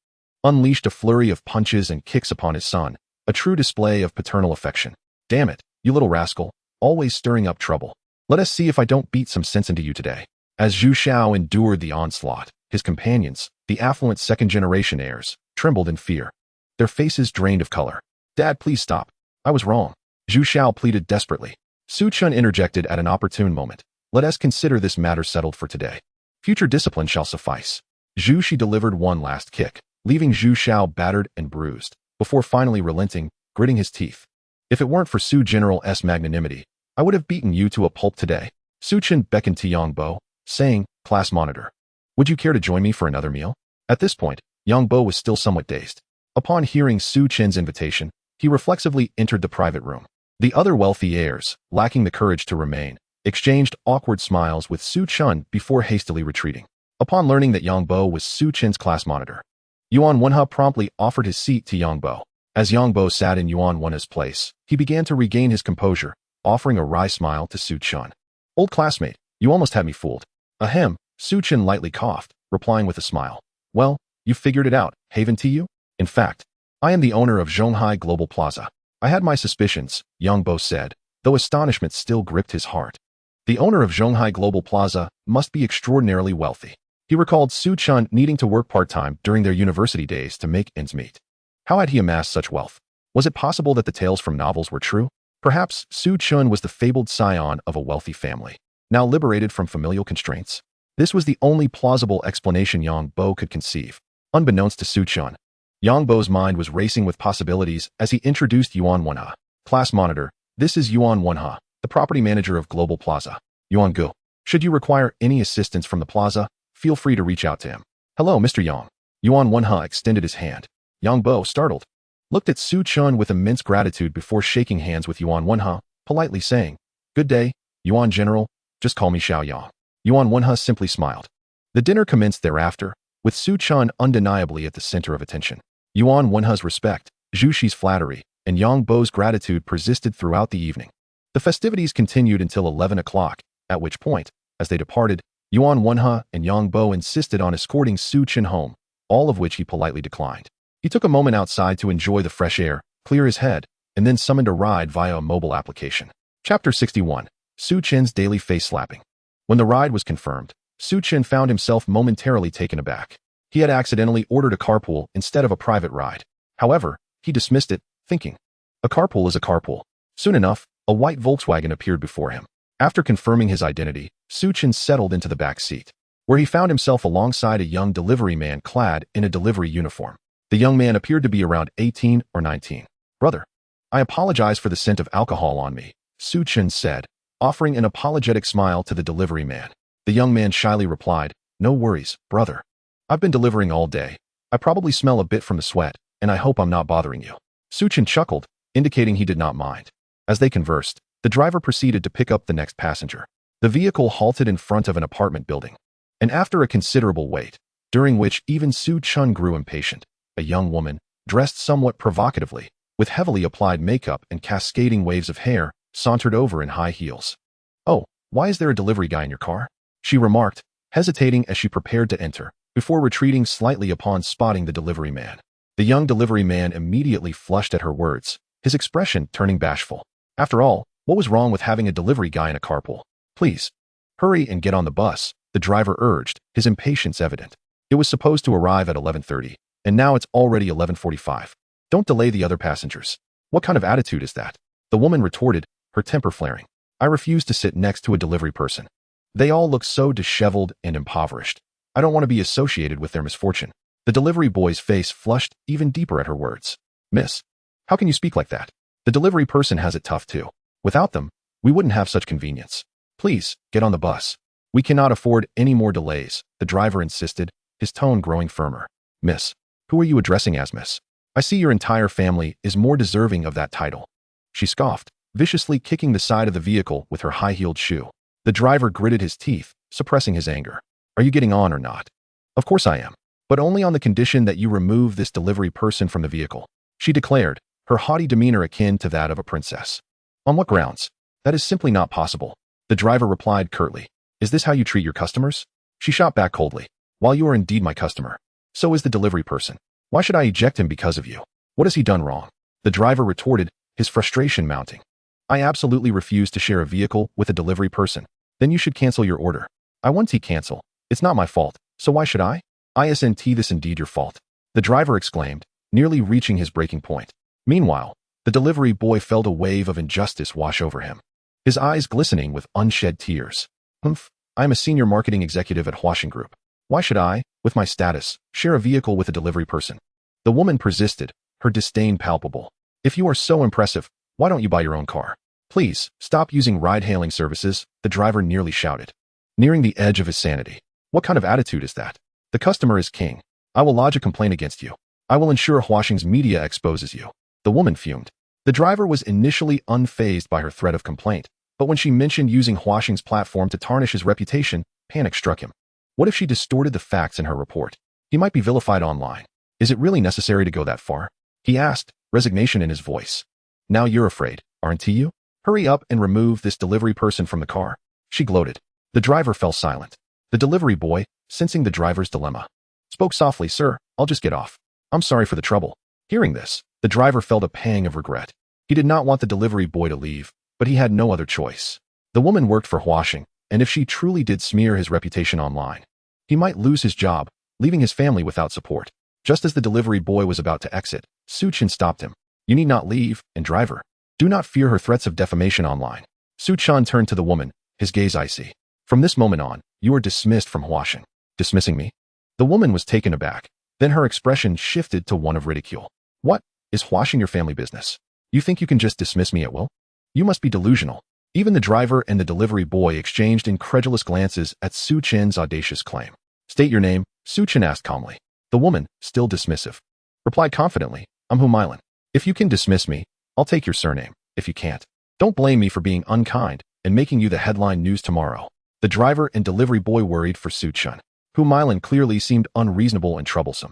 unleashed a flurry of punches and kicks upon his son, a true display of paternal affection. Damn it, you little rascal, always stirring up trouble. Let us see if I don't beat some sense into you today. As Zhu Xiao endured the onslaught, his companions, the affluent second-generation heirs, trembled in fear. Their faces drained of color. Dad, please stop. I was wrong. Zhu Xiao pleaded desperately. Su Chen interjected at an opportune moment. Let us consider this matter settled for today. Future discipline shall suffice. Zhu Shi delivered one last kick, leaving Zhu Xiao battered and bruised, before finally relenting, gritting his teeth. If it weren't for Su General's magnanimity, I would have beaten you to a pulp today. Su Chen beckoned to Yang Bo, saying, Class monitor, would you care to join me for another meal? At this point, Yang Bo was still somewhat dazed. Upon hearing Su Chen's invitation, he reflexively entered the private room. The other wealthy heirs, lacking the courage to remain, exchanged awkward smiles with Su Chen before hastily retreating. Upon learning that Yang Bo was Su Chen's class monitor, Yuan Wenhe promptly offered his seat to Yang Bo. As Yang Bo sat in Yuan Wenhe's place, he began to regain his composure, offering a wry smile to Su Chen. Old classmate, you almost had me fooled. Ahem, Su Chen lightly coughed, replying with a smile. Well, you figured it out, haven't you? In fact, I am the owner of Zhonghai Global Plaza. I had my suspicions, Yang Bo said, though astonishment still gripped his heart. The owner of Zhonghai Global Plaza must be extraordinarily wealthy. He recalled Su Chen needing to work part-time during their university days to make ends meet. How had he amassed such wealth? Was it possible that the tales from novels were true? Perhaps Su Chen was the fabled scion of a wealthy family, now liberated from familial constraints. This was the only plausible explanation Yang Bo could conceive. Unbeknownst to Su Chen, Yang Bo's mind was racing with possibilities as he introduced Yuan Wenhe. Class monitor, this is Yuan Wenhe, the property manager of Global Plaza. Yuan Gu. Should you require any assistance from the plaza, feel free to reach out to him. Hello, Mr. Yang. Yuan Wenhe extended his hand. Yang Bo, startled, looked at Su Chen with immense gratitude before shaking hands with Yuan Wenhe, politely saying, Good day, Yuan General, just call me Xiao Yang. Yuan Wenhe simply smiled. The dinner commenced thereafter, with Su Chen undeniably at the center of attention. Yuan Wenhe's respect, Zhu Shi's flattery, and Yang Bo's gratitude persisted throughout the evening. The festivities continued until 11 o'clock, at which point, as they departed, Yuan Wenhe and Yang Bo insisted on escorting Su Chen home, all of which he politely declined. He took a moment outside to enjoy the fresh air, clear his head, and then summoned a ride via a mobile application. Chapter 61. Su Chen's daily face slapping. When the ride was confirmed, Su Chen found himself momentarily taken aback. He had accidentally ordered a carpool instead of a private ride. However, he dismissed it, thinking, a carpool is a carpool. Soon enough, a white Volkswagen appeared before him. After confirming his identity, Su Chen settled into the back seat, where he found himself alongside a young delivery man clad in a delivery uniform. The young man appeared to be around 18 or 19. Brother, I apologize for the scent of alcohol on me, Su Chen said, offering an apologetic smile to the delivery man. The young man shyly replied, No worries, brother. I've been delivering all day. I probably smell a bit from the sweat, and I hope I'm not bothering you. Su Chen chuckled, indicating he did not mind. As they conversed, the driver proceeded to pick up the next passenger. The vehicle halted in front of an apartment building. And after a considerable wait, during which even Su Chen grew impatient, a young woman, dressed somewhat provocatively, with heavily applied makeup and cascading waves of hair, sauntered over in high heels. Oh, why is there a delivery guy in your car? She remarked, hesitating as she prepared to enter, before retreating slightly upon spotting the delivery man. The young delivery man immediately flushed at her words, his expression turning bashful. After all, what was wrong with having a delivery guy in a carpool? Please, hurry and get on the bus, the driver urged, his impatience evident. It was supposed to arrive at 11:30, and now it's already 11:45. Don't delay the other passengers. What kind of attitude is that? The woman retorted, her temper flaring. I refuse to sit next to a delivery person. They all look so disheveled and impoverished. I don't want to be associated with their misfortune. The delivery boy's face flushed even deeper at her words. Miss, how can you speak like that? The delivery person has it tough too. Without them, we wouldn't have such convenience. Please, get on the bus. We cannot afford any more delays, the driver insisted, his tone growing firmer. Miss, who are you addressing as miss? I see your entire family is more deserving of that title. She scoffed, viciously kicking the side of the vehicle with her high-heeled shoe. The driver gritted his teeth, suppressing his anger. Are you getting on or not? Of course I am, but only on the condition that you remove this delivery person from the vehicle, she declared, her haughty demeanor akin to that of a princess. On what grounds? That is simply not possible. The driver replied curtly. Is this how you treat your customers? She shot back coldly. While you are indeed my customer, so is the delivery person. Why should I eject him because of you? What has he done wrong? The driver retorted, his frustration mounting. I absolutely refuse to share a vehicle with a delivery person. Then you should cancel your order. I want to cancel. It's not my fault, so why should I? Isn't this indeed your fault? The driver exclaimed, nearly reaching his breaking point. Meanwhile, the delivery boy felt a wave of injustice wash over him, his eyes glistening with unshed tears. I am a senior marketing executive at Huaxing Group. Why should I, with my status, share a vehicle with a delivery person? The woman persisted, her disdain palpable. If you are so impressive, why don't you buy your own car? Please, stop using ride-hailing services, the driver nearly shouted, nearing the edge of his sanity. What kind of attitude is that? The customer is king. I will lodge a complaint against you. I will ensure Huaxing's media exposes you. The woman fumed. The driver was initially unfazed by her threat of complaint, but when she mentioned using Huaxing's platform to tarnish his reputation, panic struck him. What if she distorted the facts in her report? He might be vilified online. Is it really necessary to go that far? He asked, resignation in his voice. Now you're afraid, aren't you? Hurry up and remove this delivery person from the car. She gloated. The driver fell silent. The delivery boy, sensing the driver's dilemma, spoke softly, "Sir, I'll just get off. I'm sorry for the trouble." Hearing this, the driver felt a pang of regret. He did not want the delivery boy to leave, but he had no other choice. The woman worked for Huashing, and if she truly did smear his reputation online, he might lose his job, leaving his family without support. Just as the delivery boy was about to exit, Su Chen stopped him. "You need not leave, and driver, do not fear her threats of defamation online." Su Chen turned to the woman, his gaze icy. "From this moment on, you are dismissed from Huashing." "Dismissing me?" The woman was taken aback. Then her expression shifted to one of ridicule. "What? Is Huashing your family business? You think you can just dismiss me at will? You must be delusional." Even the driver and the delivery boy exchanged incredulous glances at Su Chen's audacious claim. "State your name," Su Chen asked calmly. The woman, still dismissive, replied confidently, "I'm Humaylan. If you can dismiss me, I'll take your surname. If you can't, don't blame me for being unkind and making you the headline news tomorrow." The driver and delivery boy worried for Su Chen. Humaylan clearly seemed unreasonable and troublesome.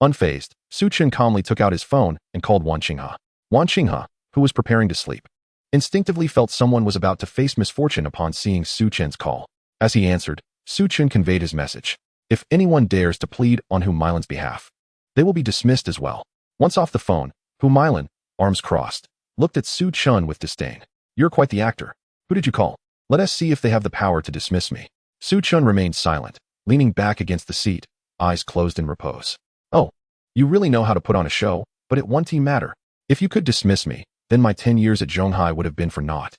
Unfazed, Su Chen calmly took out his phone and called Wan Qinghe. Wan Qinghe, who was preparing to sleep, instinctively felt someone was about to face misfortune upon seeing Su Chen's call. As he answered, Su Chen conveyed his message. If anyone dares to plead on Humaylan's behalf, they will be dismissed as well. Once off the phone, Humaylan, arms crossed, looked at Su Chen with disdain. "You're quite the actor. Who did you call? Let us see if they have the power to dismiss me." Su Chen remained silent, leaning back against the seat, eyes closed in repose. "Oh, you really know how to put on a show, but it won't matter. If you could dismiss me, then my 10 years at Zhonghai would have been for naught."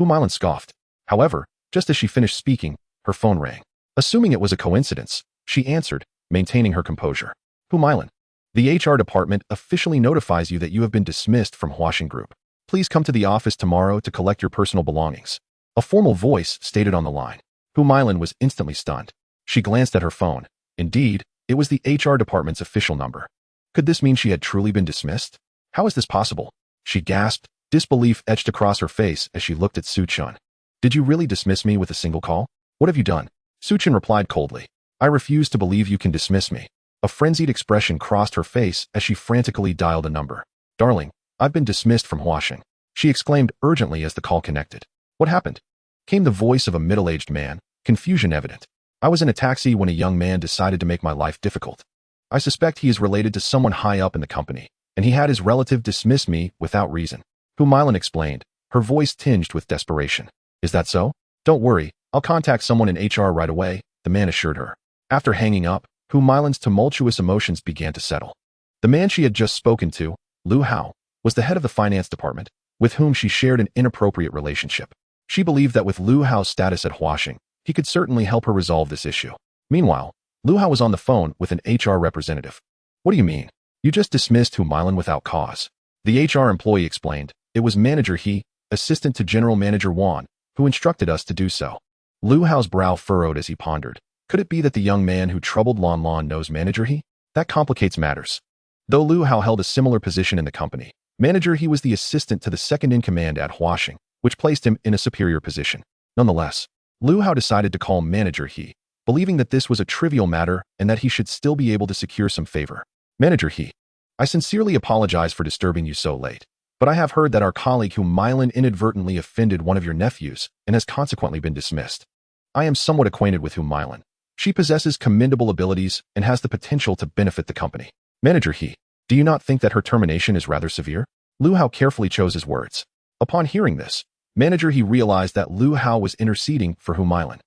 Humaylan scoffed. However, just as she finished speaking, her phone rang. Assuming it was a coincidence, she answered, maintaining her composure. "Humaylan, the HR department officially notifies you that you have been dismissed from Huashing Group. Please come to the office tomorrow to collect your personal belongings." A formal voice stated on the line. Humaylan was instantly stunned. She glanced at her phone. Indeed, it was the HR department's official number. Could this mean she had truly been dismissed? How is this possible? She gasped, disbelief etched across her face as she looked at Su Chen. "Did you really dismiss me with a single call? What have you done?" Su Chen replied coldly. "I refuse to believe you can dismiss me." A frenzied expression crossed her face as she frantically dialed a number. "Darling, I've been dismissed from Huashing," she exclaimed urgently as the call connected. "What happened?" came the voice of a middle-aged man, confusion evident. "I was in a taxi when a young man decided to make my life difficult. I suspect he is related to someone high up in the company, and he had his relative dismiss me without reason." Humaylan explained, her voice tinged with desperation. "Is that so? Don't worry, I'll contact someone in HR right away," the man assured her. After hanging up, Humaylan's tumultuous emotions began to settle. The man she had just spoken to, Lu Hao, was the head of the finance department, with whom she shared an inappropriate relationship. She believed that with Lu Hao's status at Huashing, he could certainly help her resolve this issue. Meanwhile, Lu Hao was on the phone with an HR representative. "What do you mean? You just dismissed Humaylan without cause?" The HR employee explained. "It was Manager He, assistant to General Manager Wan, who instructed us to do so." Lu Hao's brow furrowed as he pondered. Could it be that the young man who troubled Lan Lan knows Manager He? That complicates matters. Though Lu Hao held a similar position in the company, Manager He was the assistant to the second-in-command at Huashing, which placed him in a superior position. Nonetheless, Lu Hao decided to call Manager He, believing that this was a trivial matter and that he should still be able to secure some favor. "Manager He, I sincerely apologize for disturbing you so late, but I have heard that our colleague Humaylan inadvertently offended one of your nephews and has consequently been dismissed. I am somewhat acquainted with Humaylan. She possesses commendable abilities and has the potential to benefit the company. Manager He, do you not think that her termination is rather severe?" Lu Hao carefully chose his words. Upon hearing this, Manager He realized that Lu Hao was interceding for Humaylan.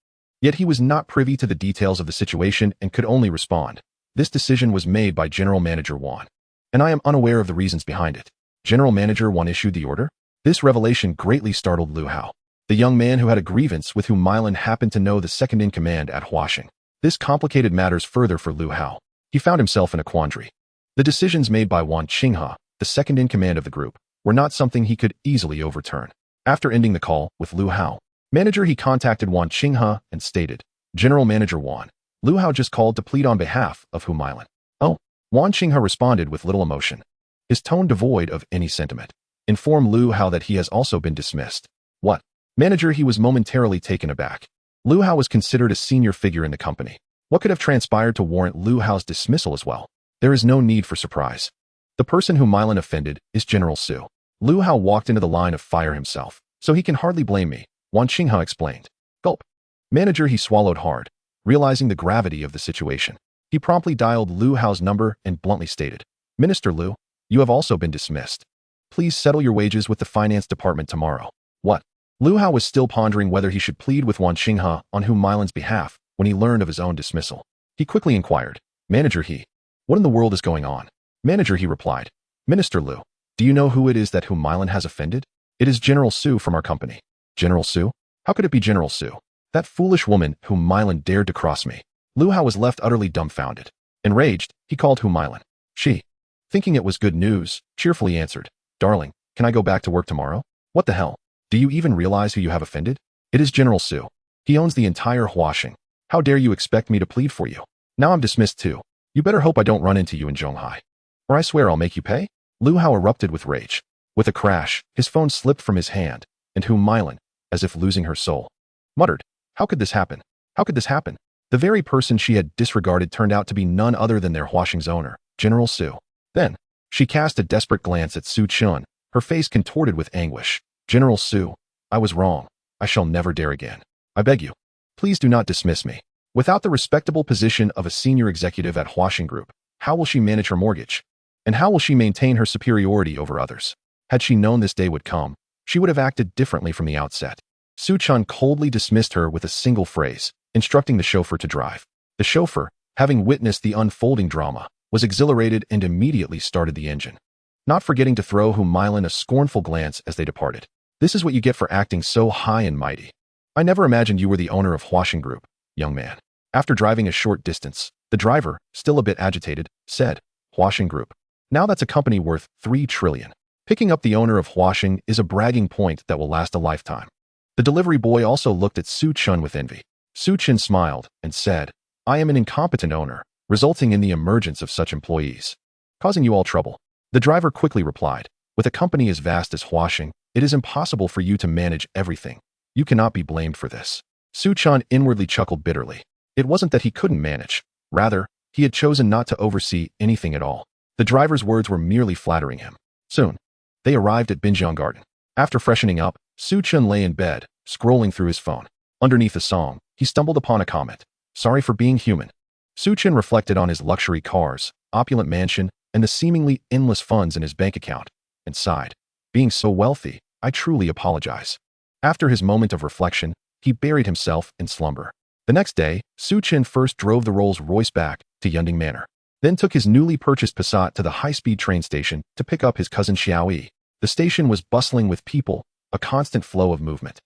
Yet he was not privy to the details of the situation and could only respond. "This decision was made by General Manager Wan, and I am unaware of the reasons behind it." General Manager Wan issued the order? This revelation greatly startled Lu Hao. The young man who had a grievance with Humaylan happened to know the second-in-command at Huashing. This complicated matters further for Lu Hao. He found himself in a quandary. The decisions made by Wan Qinghe, the second-in-command of the group, were not something he could easily overturn. After ending the call with Lu Hao, Manager He contacted Wan Qinghe and stated, "General Manager Wan, Lu Hao just called to plead on behalf of Humaylan." "Oh." Wan Qinghe responded with little emotion, his tone devoid of any sentiment. "Inform Lu Hao that he has also been dismissed." "What?" Manager He was momentarily taken aback. Lu Hao was considered a senior figure in the company. What could have transpired to warrant Lu Hao's dismissal as well? There is no need for surprise. The person Humaylan offended is General Su. Lu Hao walked into the line of fire himself, so he can hardly blame me, Wan Qinghe explained. Gulp. Manager, he swallowed hard, realizing the gravity of the situation. He promptly dialed Lu Hao's number and bluntly stated, Minister Lu, you have also been dismissed. Please settle your wages with the finance department tomorrow. What? Lu Hao was still pondering whether he should plead with Wan Qinghe on Hu Milan's behalf when he learned of his own dismissal. He quickly inquired, Manager he, what in the world is going on? Manager, he replied, Minister Lu, do you know who it is that Hu Milan has offended? It is General Su from our company. General Su? How could it be General Su? That foolish woman Hu Milan dared to cross me. Lu Hao was left utterly dumbfounded. Enraged, he called Hu Milan. She, thinking it was good news, cheerfully answered, Darling, can I go back to work tomorrow? What the hell? Do you even realize who you have offended? It is General Su. He owns the entire Huaxing. How dare you expect me to plead for you? Now I'm dismissed too. You better hope I don't run into you in Zhonghai, or I swear I'll make you pay. Lu Hao erupted with rage. With a crash, his phone slipped from his hand, and Hu Milan, as if losing her soul, muttered, How could this happen? How could this happen? The very person she had disregarded turned out to be none other than their Huaxing's owner, General Su. Then, she cast a desperate glance at Su Chun, her face contorted with anguish. General Su, I was wrong. I shall never dare again. I beg you, please do not dismiss me. Without the respectable position of a senior executive at Huaxing Group, how will she manage her mortgage? And how will she maintain her superiority over others? Had she known this day would come, she would have acted differently from the outset. Su Chun coldly dismissed her with a single phrase, instructing the chauffeur to drive. The chauffeur, having witnessed the unfolding drama, was exhilarated and immediately started the engine, not forgetting to throw Hu Milan a scornful glance as they departed. This is what you get for acting so high and mighty. I never imagined you were the owner of Huaxing Group, young man. After driving a short distance, the driver, still a bit agitated, said, Huaxing Group. Now that's a company worth 3 trillion. Picking up the owner of Huaxing is a bragging point that will last a lifetime. The delivery boy also looked at Su Chun with envy. Su Chun smiled and said, I am an incompetent owner, resulting in the emergence of such employees, causing you all trouble. The driver quickly replied, with a company as vast as Huaxing, it is impossible for you to manage everything. You cannot be blamed for this. Su Chun inwardly chuckled bitterly. It wasn't that he couldn't manage. Rather, he had chosen not to oversee anything at all. The driver's words were merely flattering him. Soon, they arrived at Binjiang Garden. After freshening up, Su Chun lay in bed, scrolling through his phone. Underneath a song, he stumbled upon a comment. Sorry for being human. Su Chun reflected on his luxury cars, opulent mansion, and the seemingly endless funds in his bank account, and sighed. Being so wealthy, I truly apologize. After his moment of reflection, he buried himself in slumber. The next day, Su Chun first drove the Rolls-Royce back to Yunding Manor, then took his newly purchased Passat to the high-speed train station to pick up his cousin Xiaoyi. The station was bustling with people, a constant flow of movement.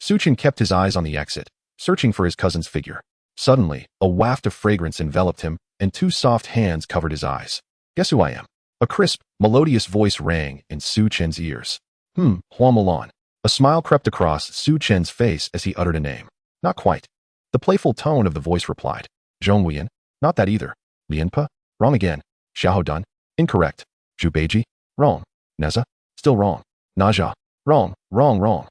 Su Chun kept his eyes on the exit, searching for his cousin's figure. Suddenly, a waft of fragrance enveloped him, and 2 soft hands covered his eyes. Guess who I am? A crisp, melodious voice rang in Su Chen's ears. Hua Mulan. A smile crept across Su Chen's face as he uttered a name. Not quite. The playful tone of the voice replied. Zhong Wuyan. Not that either. Lianpa? Wrong again. Xiahou Dun? Incorrect. Zhu Beiji? Wrong. Neza? Still wrong. Naja? Wrong, wrong, wrong.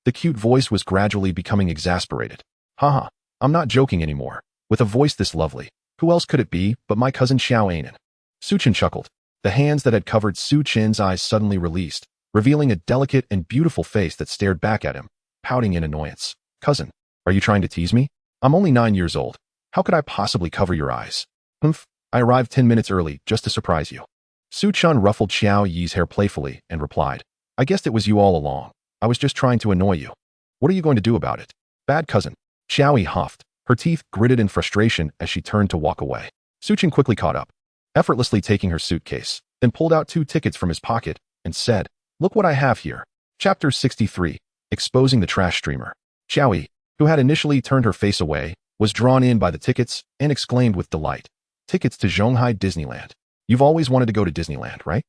The cute voice was gradually becoming exasperated. Haha, I'm not joking anymore. With a voice this lovely, who else could it be but my cousin Xiao Anan? Su Chen chuckled. The hands that had covered Su Chen's eyes suddenly released, revealing a delicate and beautiful face that stared back at him, pouting in annoyance. Cousin, are you trying to tease me? I'm only 9 years old. How could I possibly cover your eyes? Humph, I arrived 10 minutes early just to surprise you. Su Chun ruffled Xiao Yi's hair playfully and replied, I guessed it was you all along. I was just trying to annoy you. What are you going to do about it? Bad cousin. Xiao Yi huffed, her teeth gritted in frustration as she turned to walk away. Su Chun quickly caught up, effortlessly taking her suitcase, then pulled out 2 tickets from his pocket and said, Look what I have here. Chapter 63, Exposing the Trash Streamer. Xiao Yi, who had initially turned her face away, was drawn in by the tickets and exclaimed with delight, Tickets to Zhonghai Disneyland. You've always wanted to go to Disneyland, right?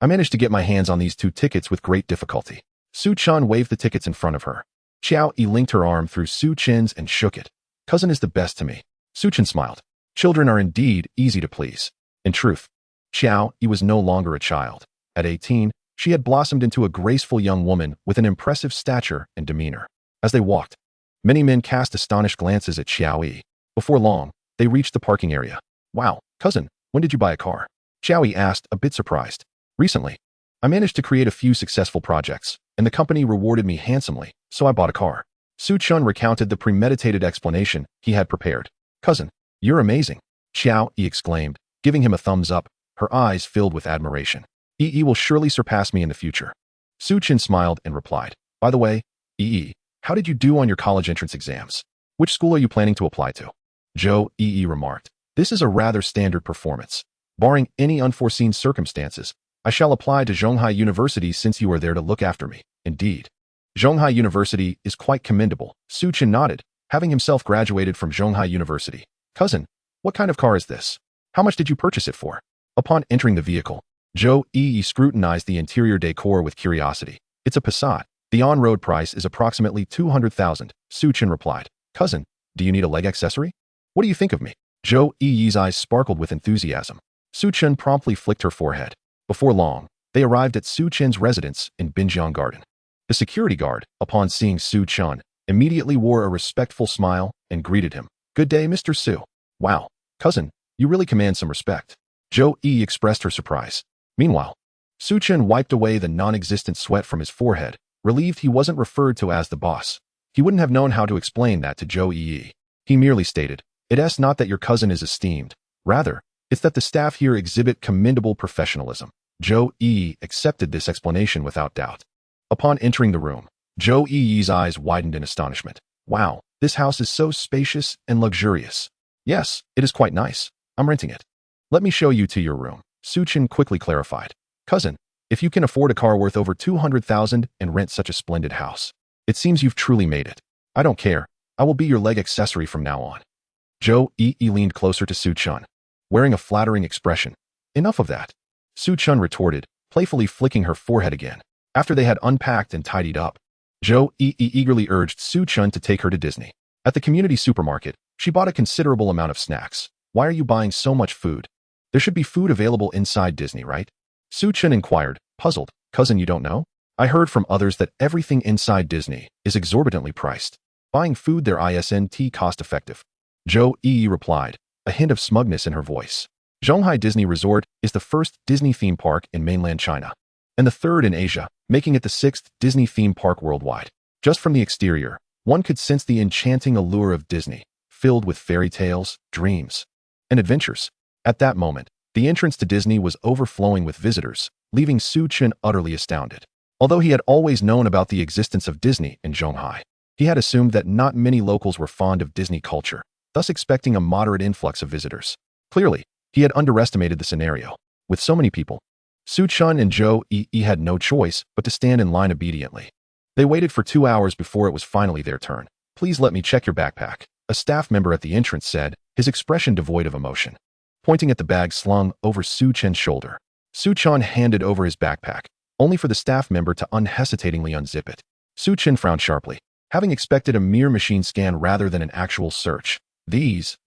I managed to get my hands on these 2 tickets with great difficulty. Su Chun waved the tickets in front of her. Xiao Yi linked her arm through Su Chen's and shook it. Cousin is the best to me. Su Chen smiled. Children are indeed easy to please. In truth, Xiao Yi was no longer a child. At 18, she had blossomed into a graceful young woman with an impressive stature and demeanor. As they walked, many men cast astonished glances at Xiao Yi. Before long, they reached the parking area. Wow, cousin, when did you buy a car? Xiao Yi asked, a bit surprised. Recently. I managed to create a few successful projects, and the company rewarded me handsomely, so I bought a car. Su Chun recounted the premeditated explanation he had prepared. Cousin, you're amazing. Xiao Yi exclaimed, giving him a thumbs up, her eyes filled with admiration. Yi will surely surpass me in the future. Su Chun smiled and replied, by the way, Yi, how did you do on your college entrance exams? Which school are you planning to apply to? Zhou Yi remarked, this is a rather standard performance. Barring any unforeseen circumstances, I shall apply to Zhonghai University since you are there to look after me. Indeed. Zhonghai University is quite commendable. Su Chun nodded, having himself graduated from Zhonghai University. Cousin, what kind of car is this? How much did you purchase it for? Upon entering the vehicle, Zhou Yi scrutinized the interior decor with curiosity. It's a Passat. The on-road price is approximately 200,000. Su Chun replied, cousin, do you need a leg accessory? What do you think of me? Zhou Yi's eyes sparkled with enthusiasm. Su Chun promptly flicked her forehead. Before long, they arrived at Su Chun's residence in Binjiang Garden. The security guard, upon seeing Su Chun, immediately wore a respectful smile and greeted him. Good day, Mr. Su. Wow, cousin, you really command some respect. Zhou Yi expressed her surprise. Meanwhile, Su Chun wiped away the non-existent sweat from his forehead, relieved he wasn't referred to as the boss. He wouldn't have known how to explain that to Zhou Yi. He merely stated, it's not that your cousin is esteemed. Rather, it's that the staff here exhibit commendable professionalism. Zhou Yi accepted this explanation without doubt. Upon entering the room, Zhou Yi's eyes widened in astonishment. Wow, this house is so spacious and luxurious. Yes, it is quite nice. I'm renting it. Let me show you to your room. Su Chun quickly clarified. Cousin, if you can afford a car worth over 200,000 and rent such a splendid house, it seems you've truly made it. I don't care. I will be your leg accessory from now on. Zhou Yi leaned closer to Su Chun, wearing a flattering expression. Enough of that. Su Chun retorted, playfully flicking her forehead again. After they had unpacked and tidied up, Zhou Yi eagerly urged Su Chun to take her to Disney. At the community supermarket, she bought a considerable amount of snacks. Why are you buying so much food? There should be food available inside Disney, right? Su Chun inquired, puzzled. Cousin, you don't know? I heard from others that everything inside Disney is exorbitantly priced. Buying food there isn't cost-effective. Zhou Yi replied, a hint of smugness in her voice. Zhonghai Disney Resort is the first Disney theme park in mainland China, and the third in Asia, making it the sixth Disney theme park worldwide. Just from the exterior, one could sense the enchanting allure of Disney, filled with fairy tales, dreams, and adventures. At that moment, the entrance to Disney was overflowing with visitors, leaving Su Chun utterly astounded. Although he had always known about the existence of Disney in Zhonghai, he had assumed that not many locals were fond of Disney culture, thus expecting a moderate influx of visitors. Clearly, he had underestimated the scenario. With so many people, Su Chun and Zhou Yi had no choice but to stand in line obediently. They waited for 2 hours before it was finally their turn. Please let me check your backpack, a staff member at the entrance said, his expression devoid of emotion. Pointing at the bag slung over Su Chun's shoulder, Su Chun handed over his backpack, only for the staff member to unhesitatingly unzip it. Su Chun frowned sharply, having expected a mere machine scan rather than an actual search. These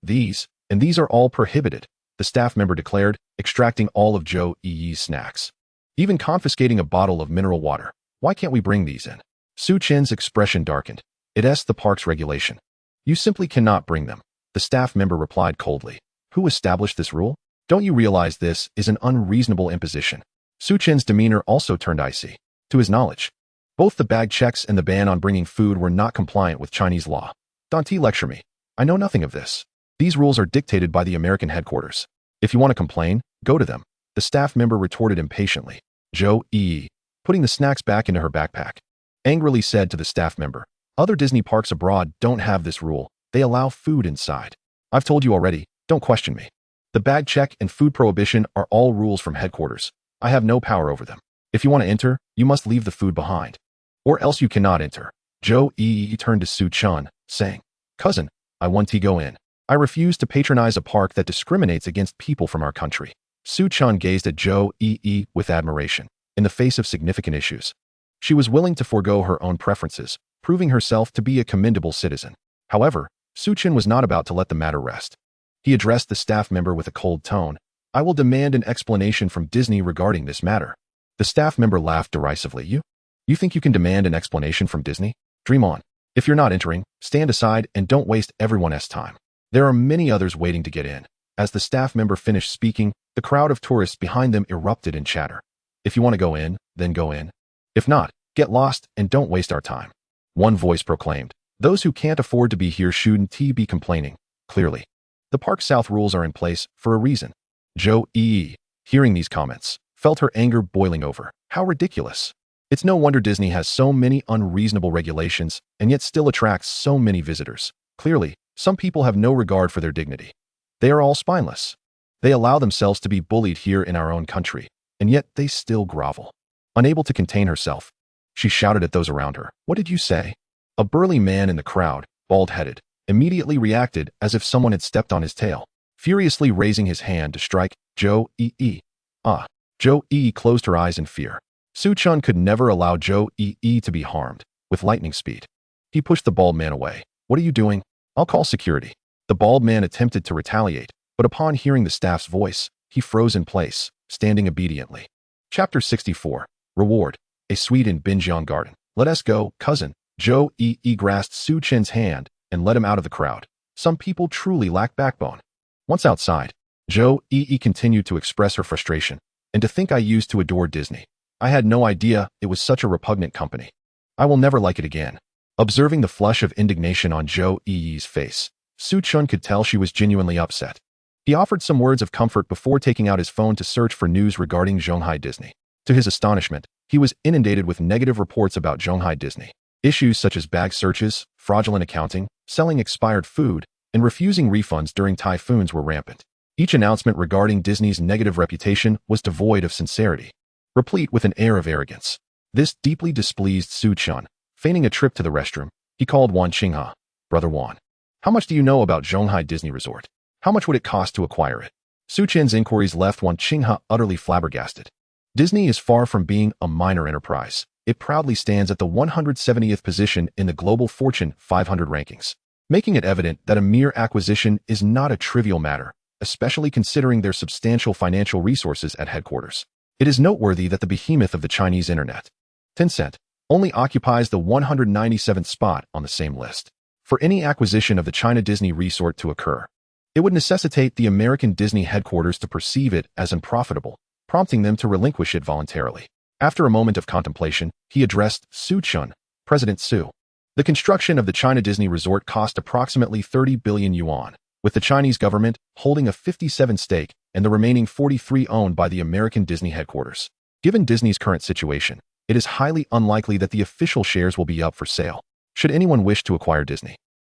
are all prohibited, the staff member declared, extracting all of Zhou Yi's snacks. Even confiscating a bottle of mineral water. Why can't we bring these in? Su Chun's expression darkened. It's the park's regulation. You simply cannot bring them, the staff member replied coldly. Who established this rule? Don't you realize this is an unreasonable imposition? Su Chun's demeanor also turned icy. To his knowledge, both the bag checks and the ban on bringing food were not compliant with Chinese law. Don't lecture me. I know nothing of this. These rules are dictated by the American headquarters. If you want to complain, go to them, the staff member retorted impatiently. Zhou Yi, putting the snacks back into her backpack, angrily said to the staff member, other Disney parks abroad don't have this rule. They allow food inside. I've told you already, don't question me. The bag check and food prohibition are all rules from headquarters. I have no power over them. If you want to enter, you must leave the food behind, or else you cannot enter. Zhou Yi turned to Su Chun, saying, cousin, I want to go in. I refuse to patronize a park that discriminates against people from our country. Su Chun gazed at Zhou Yi with admiration. In the face of significant issues, she was willing to forego her own preferences, proving herself to be a commendable citizen. However, Su Chun was not about to let the matter rest. He addressed the staff member with a cold tone. I will demand an explanation from Disney regarding this matter. The staff member laughed derisively. You think you can demand an explanation from Disney? Dream on. If you're not entering, stand aside and don't waste everyone's time. There are many others waiting to get in. As the staff member finished speaking, the crowd of tourists behind them erupted in chatter. If you want to go in, then go in. If not, get lost and don't waste our time. One voice proclaimed. Those who can't afford to be here shouldn't be complaining, clearly. The Park South rules are in place for a reason. Zhou Yi, hearing these comments, felt her anger boiling over. How ridiculous. It's no wonder Disney has so many unreasonable regulations and yet still attracts so many visitors. Clearly, some people have no regard for their dignity. They are all spineless. They allow themselves to be bullied here in our own country, and yet they still grovel. Unable to contain herself, she shouted at those around her. What did you say? A burly man in the crowd, bald-headed, immediately reacted as if someone had stepped on his tail, furiously raising his hand to strike Zhou Yi. Zhou Yi closed her eyes in fear. Su Chun could never allow Zhou Yi to be harmed, with lightning speed. He pushed the bald man away. What are you doing? I'll call security. The bald man attempted to retaliate, but upon hearing the staff's voice, he froze in place, standing obediently. Chapter 64. Reward. A suite in Binjiang Garden. Let us go, cousin. Zhou Yi grasped Su Chen's hand and led him out of the crowd. Some people truly lack backbone. Once outside, Zhou Yi continued to express her frustration. And to think I used to adore Disney. I had no idea it was such a repugnant company. I will never like it again. Observing the flush of indignation on Zhou Yi's face, Su Chun could tell she was genuinely upset. He offered some words of comfort before taking out his phone to search for news regarding Shanghai Disney. To his astonishment, he was inundated with negative reports about Shanghai Disney. Issues such as bag searches, fraudulent accounting, selling expired food, and refusing refunds during typhoons were rampant. Each announcement regarding Disney's negative reputation was devoid of sincerity, replete with an air of arrogance. This deeply displeased Su Chun. Feigning a trip to the restroom, he called Wan Qinghe. Brother Wan, how much do you know about Shanghai Disney Resort? How much would it cost to acquire it? Su Chen's inquiries left Wan Qinghe utterly flabbergasted. Disney is far from being a minor enterprise. It proudly stands at the 170th position in the global Fortune 500 rankings, making it evident that a mere acquisition is not a trivial matter, especially considering their substantial financial resources at headquarters. It is noteworthy that the behemoth of the Chinese internet, Tencent, only occupies the 197th spot on the same list. For any acquisition of the China Disney Resort to occur, it would necessitate the American Disney headquarters to perceive it as unprofitable, prompting them to relinquish it voluntarily. After a moment of contemplation, he addressed Su Chun, President Su. The construction of the China Disney Resort cost approximately 30 billion yuan, with the Chinese government holding a 57% stake and the remaining 43% owned by the American Disney headquarters. Given Disney's current situation, it is highly unlikely that the official shares will be up for sale, should anyone wish to acquire Disney.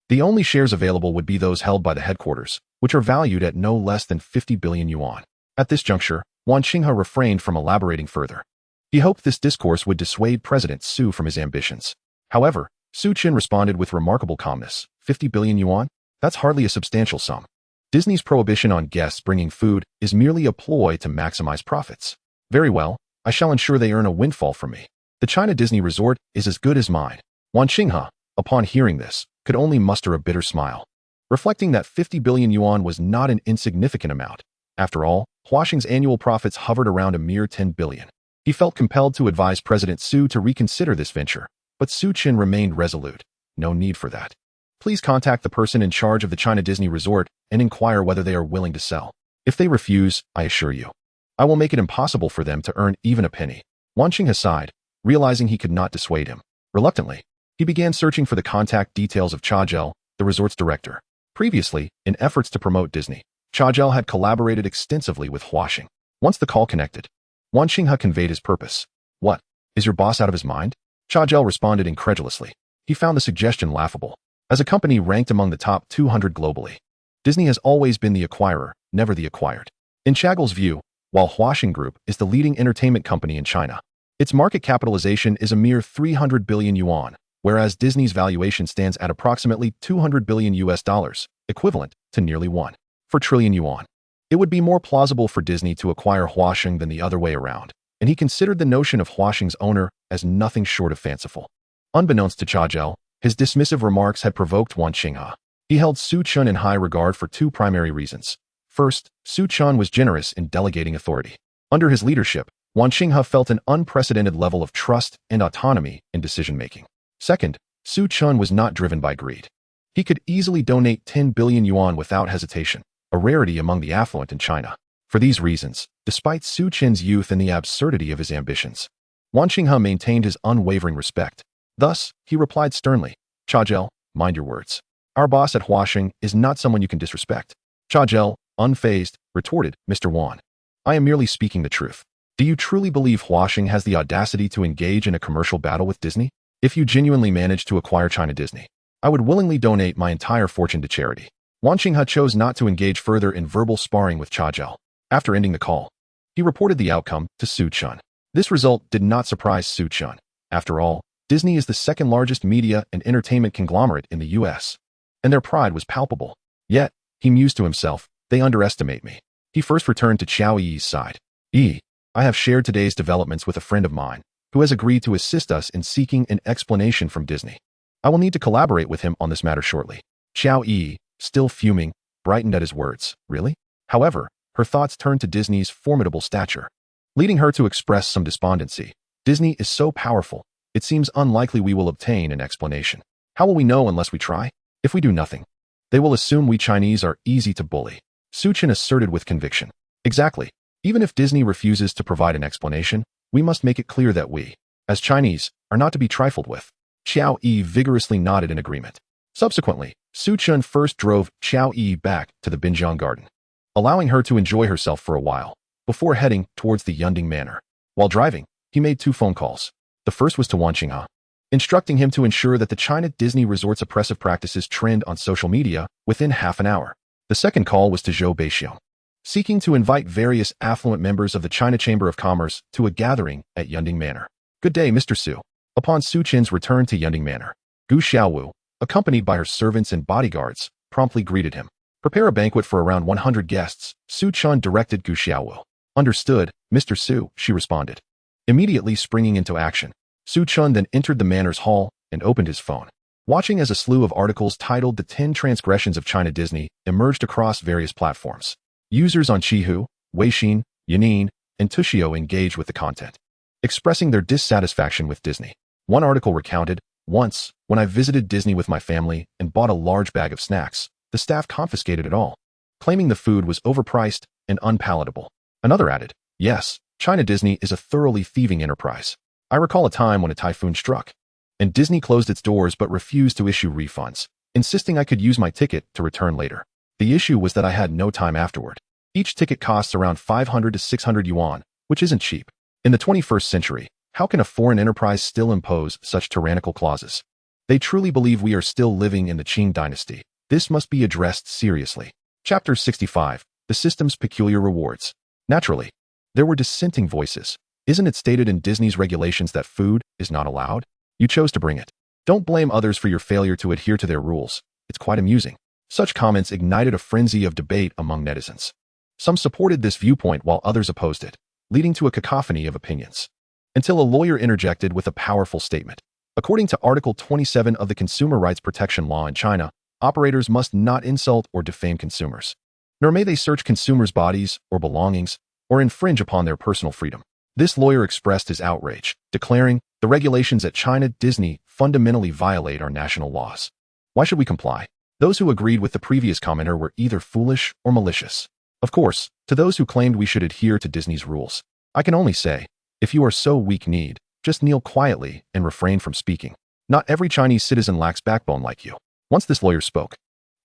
The only shares available would be those held by the headquarters, which are valued at no less than 50 billion yuan. At this juncture, Wan Qinghe refrained from elaborating further. He hoped this discourse would dissuade President Su from his ambitions. However, Su Chin responded with remarkable calmness. 50 billion yuan? That's hardly a substantial sum. Disney's prohibition on guests bringing food is merely a ploy to maximize profits. Very well, I shall ensure they earn a windfall from me. The China Disney Resort is as good as mine. Wan Qinghe, upon hearing this, could only muster a bitter smile, reflecting that 50 billion yuan was not an insignificant amount. After all, Huaxing's annual profits hovered around a mere 10 billion. He felt compelled to advise President Su to reconsider this venture, but Su Chin remained resolute. No need for that. Please contact the person in charge of the China Disney Resort and inquire whether they are willing to sell. If they refuse, I assure you, I will make it impossible for them to earn even a penny. Wan Qinghe sighed, realizing he could not dissuade him. Reluctantly, he began searching for the contact details of Cha Zhao, the resort's director. Previously, in efforts to promote Disney, Cha Zhao had collaborated extensively with Huaxing. Once the call connected, Wan Qinghe conveyed his purpose. What? Is your boss out of his mind? Cha Zhao responded incredulously. He found the suggestion laughable. As a company ranked among the top 200 globally, Disney has always been the acquirer, never the acquired. In Cha Zhao's view, while Huaxing Group is the leading entertainment company in China, its market capitalization is a mere 300 billion yuan, whereas Disney's valuation stands at approximately 200 billion US dollars, equivalent to nearly 1 trillion yuan. It would be more plausible for Disney to acquire Huaxing than the other way around, and he considered the notion of Huaxing's owner as nothing short of fanciful. Unbeknownst to Cha Zhao, his dismissive remarks had provoked Wan Qinghe. He held Su Chun in high regard for two primary reasons. First, Su Chun was generous in delegating authority. Under his leadership, Wan Qinghe felt an unprecedented level of trust and autonomy in decision-making. Second, Su Chun was not driven by greed. He could easily donate 10 billion yuan without hesitation, a rarity among the affluent in China. For these reasons, despite Su Chin's youth and the absurdity of his ambitions, Wan Qinghe maintained his unwavering respect. Thus, he replied sternly, Cha Zhao, mind your words. Our boss at Huaxing is not someone you can disrespect. Cha Zhel, unfazed, retorted, Mr. Wan. I am merely speaking the truth. Do you truly believe Huaxing has the audacity to engage in a commercial battle with Disney? If you genuinely manage to acquire China Disney, I would willingly donate my entire fortune to charity. Wan Qinghe chose not to engage further in verbal sparring with Cha Zhel. After ending the call, he reported the outcome to Su Chun. This result did not surprise Su Chun. After all, Disney is the second largest media and entertainment conglomerate in the U.S., and their pride was palpable. Yet, he mused to himself, they underestimate me. He first returned to Qiao Yi's side. I have shared today's developments with a friend of mine, who has agreed to assist us in seeking an explanation from Disney. I will need to collaborate with him on this matter shortly. Qiao Yi, still fuming, brightened at his words. Really? However, her thoughts turned to Disney's formidable stature, leading her to express some despondency. Disney is so powerful, it seems unlikely we will obtain an explanation. How will we know unless we try? If we do nothing, they will assume we Chinese are easy to bully. Su Chen asserted with conviction. Exactly. Even if Disney refuses to provide an explanation, we must make it clear that we, as Chinese, are not to be trifled with. Qiao Yi vigorously nodded in agreement. Subsequently, Su Chen first drove Qiao Yi back to the Binjiang Garden, allowing her to enjoy herself for a while, before heading towards the Yunding Manor. While driving, he made 2 phone calls. The first was to Wan Qinghe, instructing him to ensure that the China Disney Resort's oppressive practices trend on social media within half an hour. The second call was to Zhou Beixiong, seeking to invite various affluent members of the China Chamber of Commerce to a gathering at Yunding Manor. Good day, Mr. Su. Upon Su Chen's return to Yunding Manor, Gu Xiaowu, accompanied by her servants and bodyguards, promptly greeted him. Prepare a banquet for around 100 guests, Su Chen directed Gu Xiaowu. Understood, Mr. Su, she responded. Immediately springing into action, Su Chen then entered the manor's hall and opened his phone, watching as a slew of articles titled The 10 Transgressions of China Disney emerged across various platforms. Users on Qihoo, Weixin, Yanine, and Tushio engaged with the content, expressing their dissatisfaction with Disney. One article recounted, once, when I visited Disney with my family and bought a large bag of snacks, the staff confiscated it all, claiming the food was overpriced and unpalatable. Another added, yes, China Disney is a thoroughly thieving enterprise. I recall a time when a typhoon struck, and Disney closed its doors but refused to issue refunds, insisting I could use my ticket to return later. The issue was that I had no time afterward. Each ticket costs around 500 to 600 yuan, which isn't cheap. In the 21st century, how can a foreign enterprise still impose such tyrannical clauses? They truly believe we are still living in the Qing dynasty. This must be addressed seriously. Chapter 65. The System's Peculiar Rewards. Naturally, there were dissenting voices. Isn't it stated in Disney's regulations that food is not allowed? You chose to bring it. Don't blame others for your failure to adhere to their rules. It's quite amusing. Such comments ignited a frenzy of debate among netizens. Some supported this viewpoint while others opposed it, leading to a cacophony of opinions, until a lawyer interjected with a powerful statement. According to Article 27 of the Consumer Rights Protection Law in China, operators must not insult or defame consumers, nor may they search consumers' bodies or belongings or infringe upon their personal freedom. This lawyer expressed his outrage, declaring, the regulations at China Disney fundamentally violate our national laws. Why should we comply? Those who agreed with the previous commenter were either foolish or malicious. Of course, to those who claimed we should adhere to Disney's rules, I can only say, if you are so weak-kneed, just kneel quietly and refrain from speaking. Not every Chinese citizen lacks backbone like you. Once this lawyer spoke,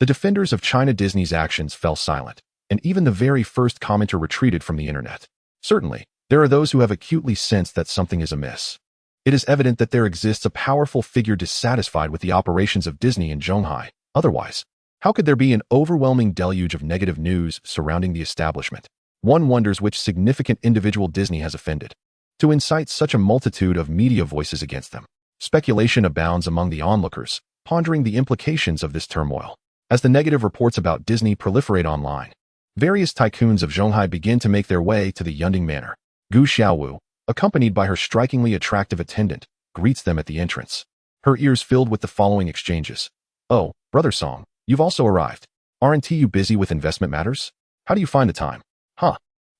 the defenders of China Disney's actions fell silent, and even the very first commenter retreated from the internet. Certainly, there are those who have acutely sensed that something is amiss. It is evident that there exists a powerful figure dissatisfied with the operations of Disney in Zhonghai. Otherwise, how could there be an overwhelming deluge of negative news surrounding the establishment? One wonders which significant individual Disney has offended to incite such a multitude of media voices against them. Speculation abounds among the onlookers, pondering the implications of this turmoil. As the negative reports about Disney proliferate online, various tycoons of Zhonghai begin to make their way to the Yunding Manor. Gu Xiaowu, accompanied by her strikingly attractive attendant, greets them at the entrance, her ears filled with the following exchanges. Oh, Brother Song, you've also arrived. Aren't you busy with investment matters? How do you find the time?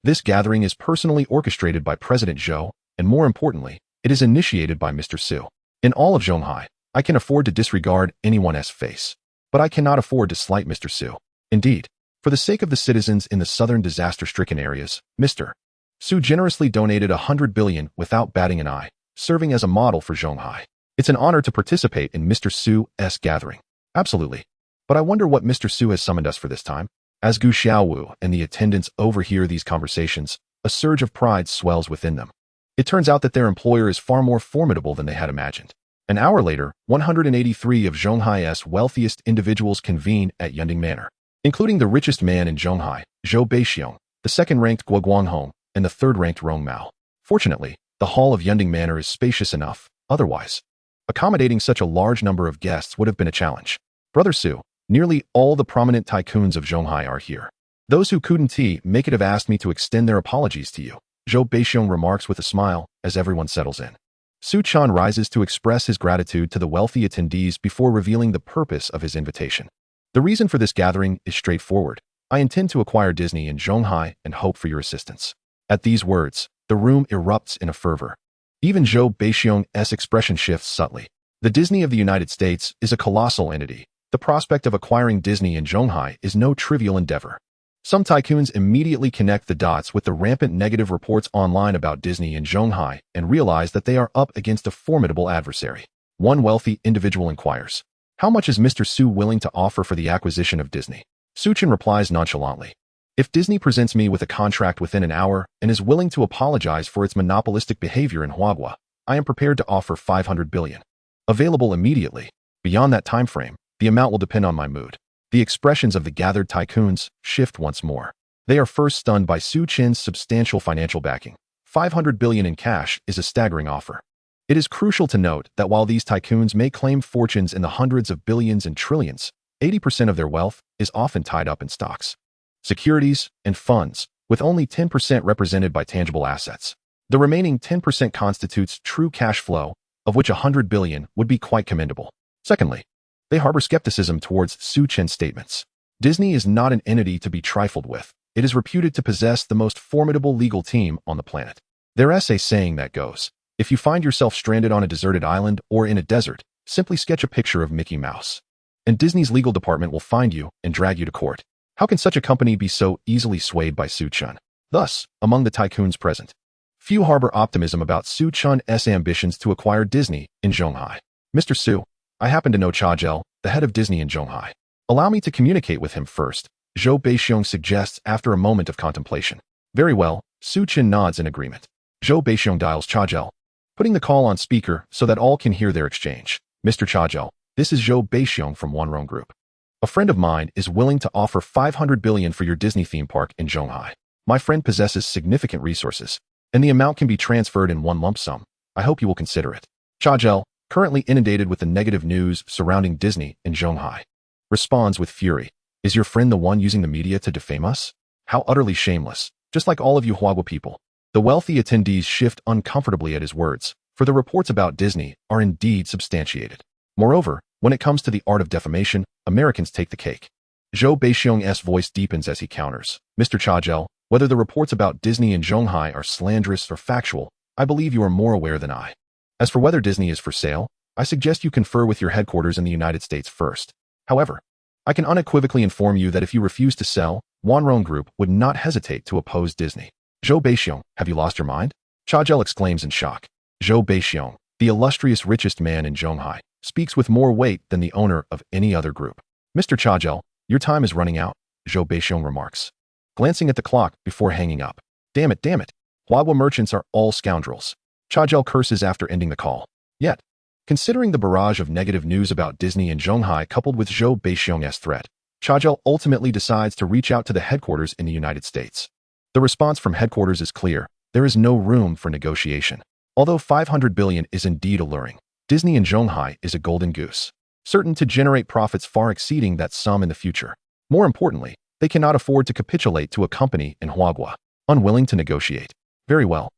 This gathering is personally orchestrated by President Zhou, and more importantly, it is initiated by Mr. Su. In all of Zhonghai, I can afford to disregard anyone's face, but I cannot afford to slight Mr. Su. Indeed, for the sake of the citizens in the southern disaster-stricken areas, Mr. Su generously donated 100 billion without batting an eye, serving as a model for Zhonghai. It's an honor to participate in Mr. Su's gathering. Absolutely. But I wonder what Mr. Su has summoned us for this time. As Gu Xiaowu and the attendants overhear these conversations, a surge of pride swells within them. It turns out that their employer is far more formidable than they had imagined. An hour later, 183 of Zhonghai's wealthiest individuals convene at Yunding Manor, including the richest man in Zhonghai, Zhou Beixiong, the second-ranked Guo Guanghong, and the third-ranked Rong Mao. Fortunately, the hall of Yunding Manor is spacious enough. Otherwise, accommodating such a large number of guests would have been a challenge. Brother Su, nearly all the prominent tycoons of Zhonghai are here. Those who couldn't make it have asked me to extend their apologies to you, Zhou Beixiong remarks with a smile as everyone settles in. Su Chan rises to express his gratitude to the wealthy attendees before revealing the purpose of his invitation. The reason for this gathering is straightforward. I intend to acquire Disney in Zhonghai and hope for your assistance. At these words, the room erupts in a fervor. Even Zhou Beixiong's expression shifts subtly. The Disney of the United States is a colossal entity. The prospect of acquiring Disney in Zhonghai is no trivial endeavor. Some tycoons immediately connect the dots with the rampant negative reports online about Disney in Zhonghai and realize that they are up against a formidable adversary. One wealthy individual inquires, "How much is Mr. Su willing to offer for the acquisition of Disney?" Su Chen replies nonchalantly, "If Disney presents me with a contract within an hour and is willing to apologize for its monopolistic behavior in Huagua, I am prepared to offer 500 billion. Available immediately. Beyond that time frame, the amount will depend on my mood." The expressions of the gathered tycoons shift once more. They are first stunned by Su Chen's substantial financial backing. 500 billion in cash is a staggering offer. It is crucial to note that while these tycoons may claim fortunes in the hundreds of billions and trillions, 80% of their wealth is often tied up in stocks, securities, and funds, with only 10% represented by tangible assets. The remaining 10% constitutes true cash flow, of which 100 billion would be quite commendable. Secondly, they harbor skepticism towards Su Chen's statements. Disney is not an entity to be trifled with. It is reputed to possess the most formidable legal team on the planet. There's a saying that goes, if you find yourself stranded on a deserted island or in a desert, simply sketch a picture of Mickey Mouse, and Disney's legal department will find you and drag you to court. How can such a company be so easily swayed by Su Chen? Thus, among the tycoons present, few harbor optimism about Su Chen's ambitions to acquire Disney in Zhonghai. Mr. Su, I happen to know Cha Zhel, the head of Disney in Zhonghai. Allow me to communicate with him first, Zhou Beixiong suggests after a moment of contemplation. Very well, Su Chen nods in agreement. Zhou Beixiong dials Cha Zhel, putting the call on speaker so that all can hear their exchange. Mr. Cha Zhel, this is Zhou Beixiong from Wanrong Group. A friend of mine is willing to offer 500 billion for your Disney theme park in Zhonghai. My friend possesses significant resources, and the amount can be transferred in one lump sum. I hope you will consider it. Cha Zhel, currently inundated with the negative news surrounding Disney in Zhonghai, responds with fury. Is your friend the one using the media to defame us? How utterly shameless, just like all of you Huagua people. The wealthy attendees shift uncomfortably at his words, for the reports about Disney are indeed substantiated. Moreover, when it comes to the art of defamation, Americans take the cake. Zhou Beixiong's voice deepens as he counters. Mr. Cha Zhel, whether the reports about Disney in Zhonghai are slanderous or factual, I believe you are more aware than I. As for whether Disney is for sale, I suggest you confer with your headquarters in the United States first. However, I can unequivocally inform you that if you refuse to sell, Wanrong Group would not hesitate to oppose Disney. Zhou Beixiong, have you lost your mind? Cha Zhel exclaims in shock. Zhou Beixiong, the illustrious richest man in Zhonghai, speaks with more weight than the owner of any other group. Mr. Cha Zhel, your time is running out, Zhou Beixiong remarks, glancing at the clock before hanging up. Damn it. Huagua merchants are all scoundrels. Cha Zhel curses after ending the call. Yet, considering the barrage of negative news about Disney in Zhonghai coupled with Zhou Beixiong's threat, Cha Zhel ultimately decides to reach out to the headquarters in the United States. The response from headquarters is clear. There is no room for negotiation. Although 500 billion is indeed alluring, Disney in Zhonghai is a golden goose, certain to generate profits far exceeding that sum in the future. More importantly, they cannot afford to capitulate to a company in Huagua, unwilling to negotiate. Very well.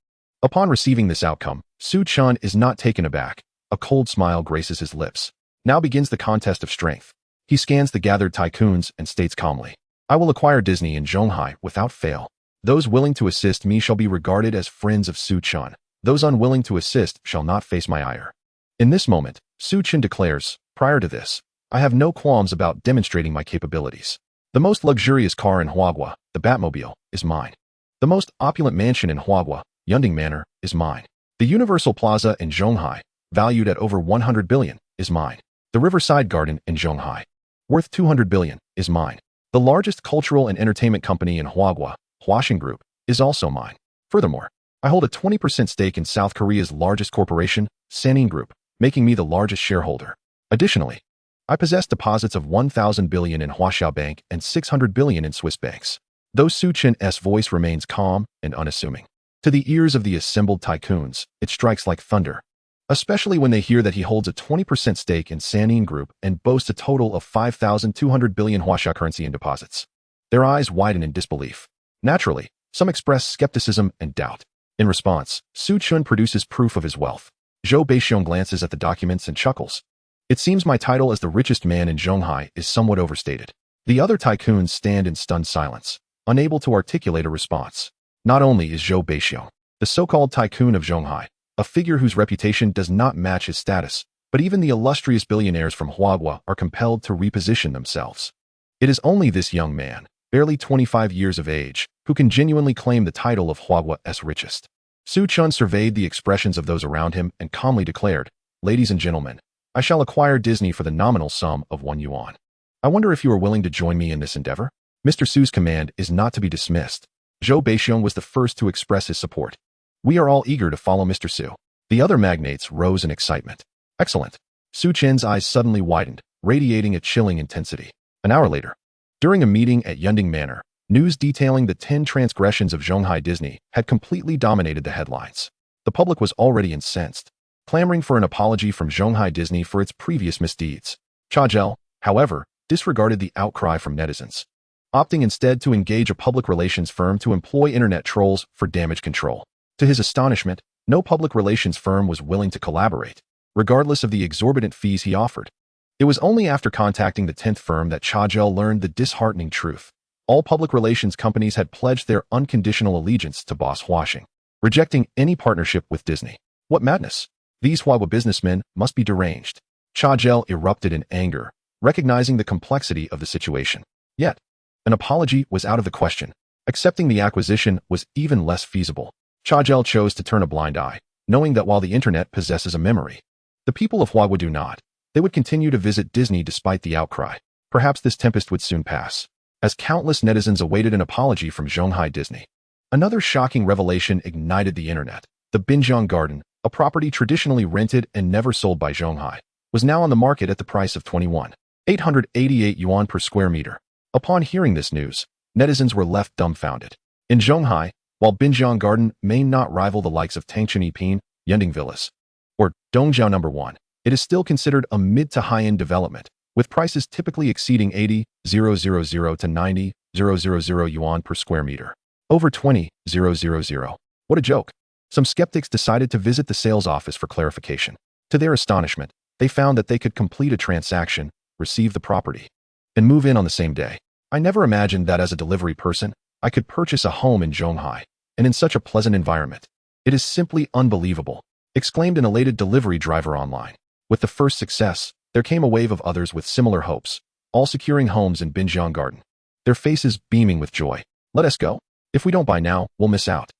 Upon receiving this outcome, Su Chen is not taken aback. A cold smile graces his lips. Now begins the contest of strength. He scans the gathered tycoons and states calmly, I will acquire Disney in Zhonghai without fail. Those willing to assist me shall be regarded as friends of Su Chen. Those unwilling to assist shall not face my ire. In this moment, Su Chen declares, prior to this, I have no qualms about demonstrating my capabilities. The most luxurious car in Huagua, the Batmobile, is mine. The most opulent mansion in Huagua, Yunding Manor, is mine. The Universal Plaza in Zhonghai, valued at over 100 billion, is mine. The Riverside Garden in Zhonghai, worth 200 billion, is mine. The largest cultural and entertainment company in Huaxing Group, is also mine. Furthermore, I hold a 20% stake in South Korea's largest corporation, Sanin Group, making me the largest shareholder. Additionally, I possess deposits of 1,000 billion in Huaxiao Bank and 600 billion in Swiss banks. Though Su Chen's voice remains calm and unassuming, to the ears of the assembled tycoons, it strikes like thunder, especially when they hear that he holds a 20% stake in Sanin Group and boasts a total of 5,200 billion Huaxia currency in deposits. Their eyes widen in disbelief. Naturally, some express skepticism and doubt. In response, Su Chen produces proof of his wealth. Zhou Beixiong glances at the documents and chuckles. It seems my title as the richest man in Zhonghai is somewhat overstated. The other tycoons stand in stunned silence, unable to articulate a response. Not only is Zhou Beixiong, the so-called tycoon of Zhonghai, a figure whose reputation does not match his status, but even the illustrious billionaires from Huaxia are compelled to reposition themselves. It is only this young man, barely 25 years of age, who can genuinely claim the title of Huaxia's richest. Su Chen surveyed the expressions of those around him and calmly declared, "Ladies and gentlemen, I shall acquire Disney for the nominal sum of 1 yuan. I wonder if you are willing to join me in this endeavor?" Mr. Su's command is not to be dismissed. Zhou Beixiong was the first to express his support. "We are all eager to follow Mr. Su." The other magnates rose in excitement. "Excellent." Su Chen's eyes suddenly widened, radiating a chilling intensity. An hour later, during a meeting at Yunding Manor, news detailing the 10 transgressions of Zhonghai Disney had completely dominated the headlines. The public was already incensed, clamoring for an apology from Zhonghai Disney for its previous misdeeds. Cha, however, disregarded the outcry from netizens, opting instead to engage a public relations firm to employ internet trolls for damage control. To his astonishment, no public relations firm was willing to collaborate, regardless of the exorbitant fees he offered. It was only after contacting the 10th firm that Cha learned the disheartening truth. All public relations companies had pledged their unconditional allegiance to Boss Huaxing, rejecting any partnership with Disney. What madness! These Huaxia businessmen must be deranged. Cha erupted in anger, recognizing the complexity of the situation. Yet, an apology was out of the question. Accepting the acquisition was even less feasible. Cha chose to turn a blind eye, knowing that while the internet possesses a memory, the people of Huaxia do not. They would continue to visit Disney despite the outcry. Perhaps this tempest would soon pass, as countless netizens awaited an apology from Zhonghai Disney. Another shocking revelation ignited the internet. The Binjiang Garden, a property traditionally rented and never sold by Zhonghai, was now on the market at the price of 21,888 yuan per square meter. Upon hearing this news, netizens were left dumbfounded. In Zhonghai, while Binjiang Garden may not rival the likes of Tangchen Yiping, Yunding Villas, or Dongjiao No. 1, it is still considered a mid to high-end development, with prices typically exceeding 80,000 to 90,000 yuan per square meter. Over 20,000. What a joke. Some skeptics decided to visit the sales office for clarification. To their astonishment, they found that they could complete a transaction, receive the property, and move in on the same day. I never imagined that as a delivery person, I could purchase a home in Zhonghai, and in such a pleasant environment. It is simply unbelievable, exclaimed an elated delivery driver online. With the first success, there came a wave of others with similar hopes, all securing homes in Binjiang Garden, their faces beaming with joy. "Let us go. If we don't buy now, we'll miss out."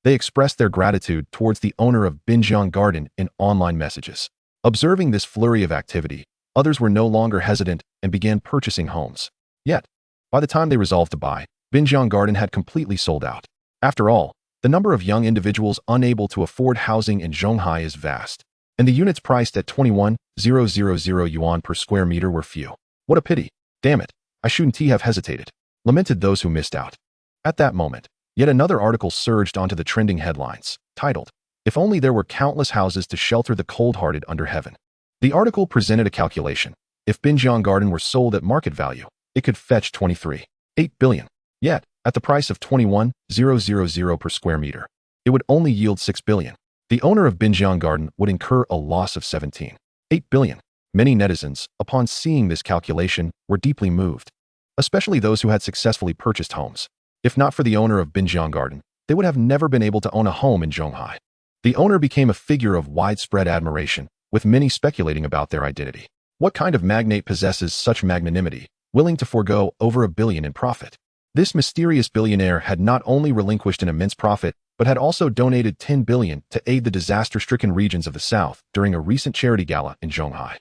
They expressed their gratitude towards the owner of Binjiang Garden in online messages. Observing this flurry of activity, others were no longer hesitant and began purchasing homes. Yet, by the time they resolved to buy, Binjiang Garden had completely sold out. After all, the number of young individuals unable to afford housing in Zhonghai is vast, and the units priced at 21,000 yuan per square meter were few. What a pity. Damn it, I shouldn't have hesitated, lamented those who missed out. At that moment, yet another article surged onto the trending headlines, titled, "If only there were countless houses to shelter the cold-hearted under heaven." The article presented a calculation. If Binjiang Garden were sold at market value, it could fetch 23.8 billion. Yet, at the price of 21,000 per square meter, it would only yield 6 billion. The owner of Binjiang Garden would incur a loss of 17.8 billion. Many netizens, upon seeing this calculation, were deeply moved, especially those who had successfully purchased homes. If not for the owner of Binjiang Garden, they would have never been able to own a home in Zhonghai. The owner became a figure of widespread admiration, with many speculating about their identity. What kind of magnate possesses such magnanimity, willing to forego over 1 billion in profit? This mysterious billionaire had not only relinquished an immense profit, but had also donated 10 billion to aid the disaster-stricken regions of the south during a recent charity gala in Zhonghai.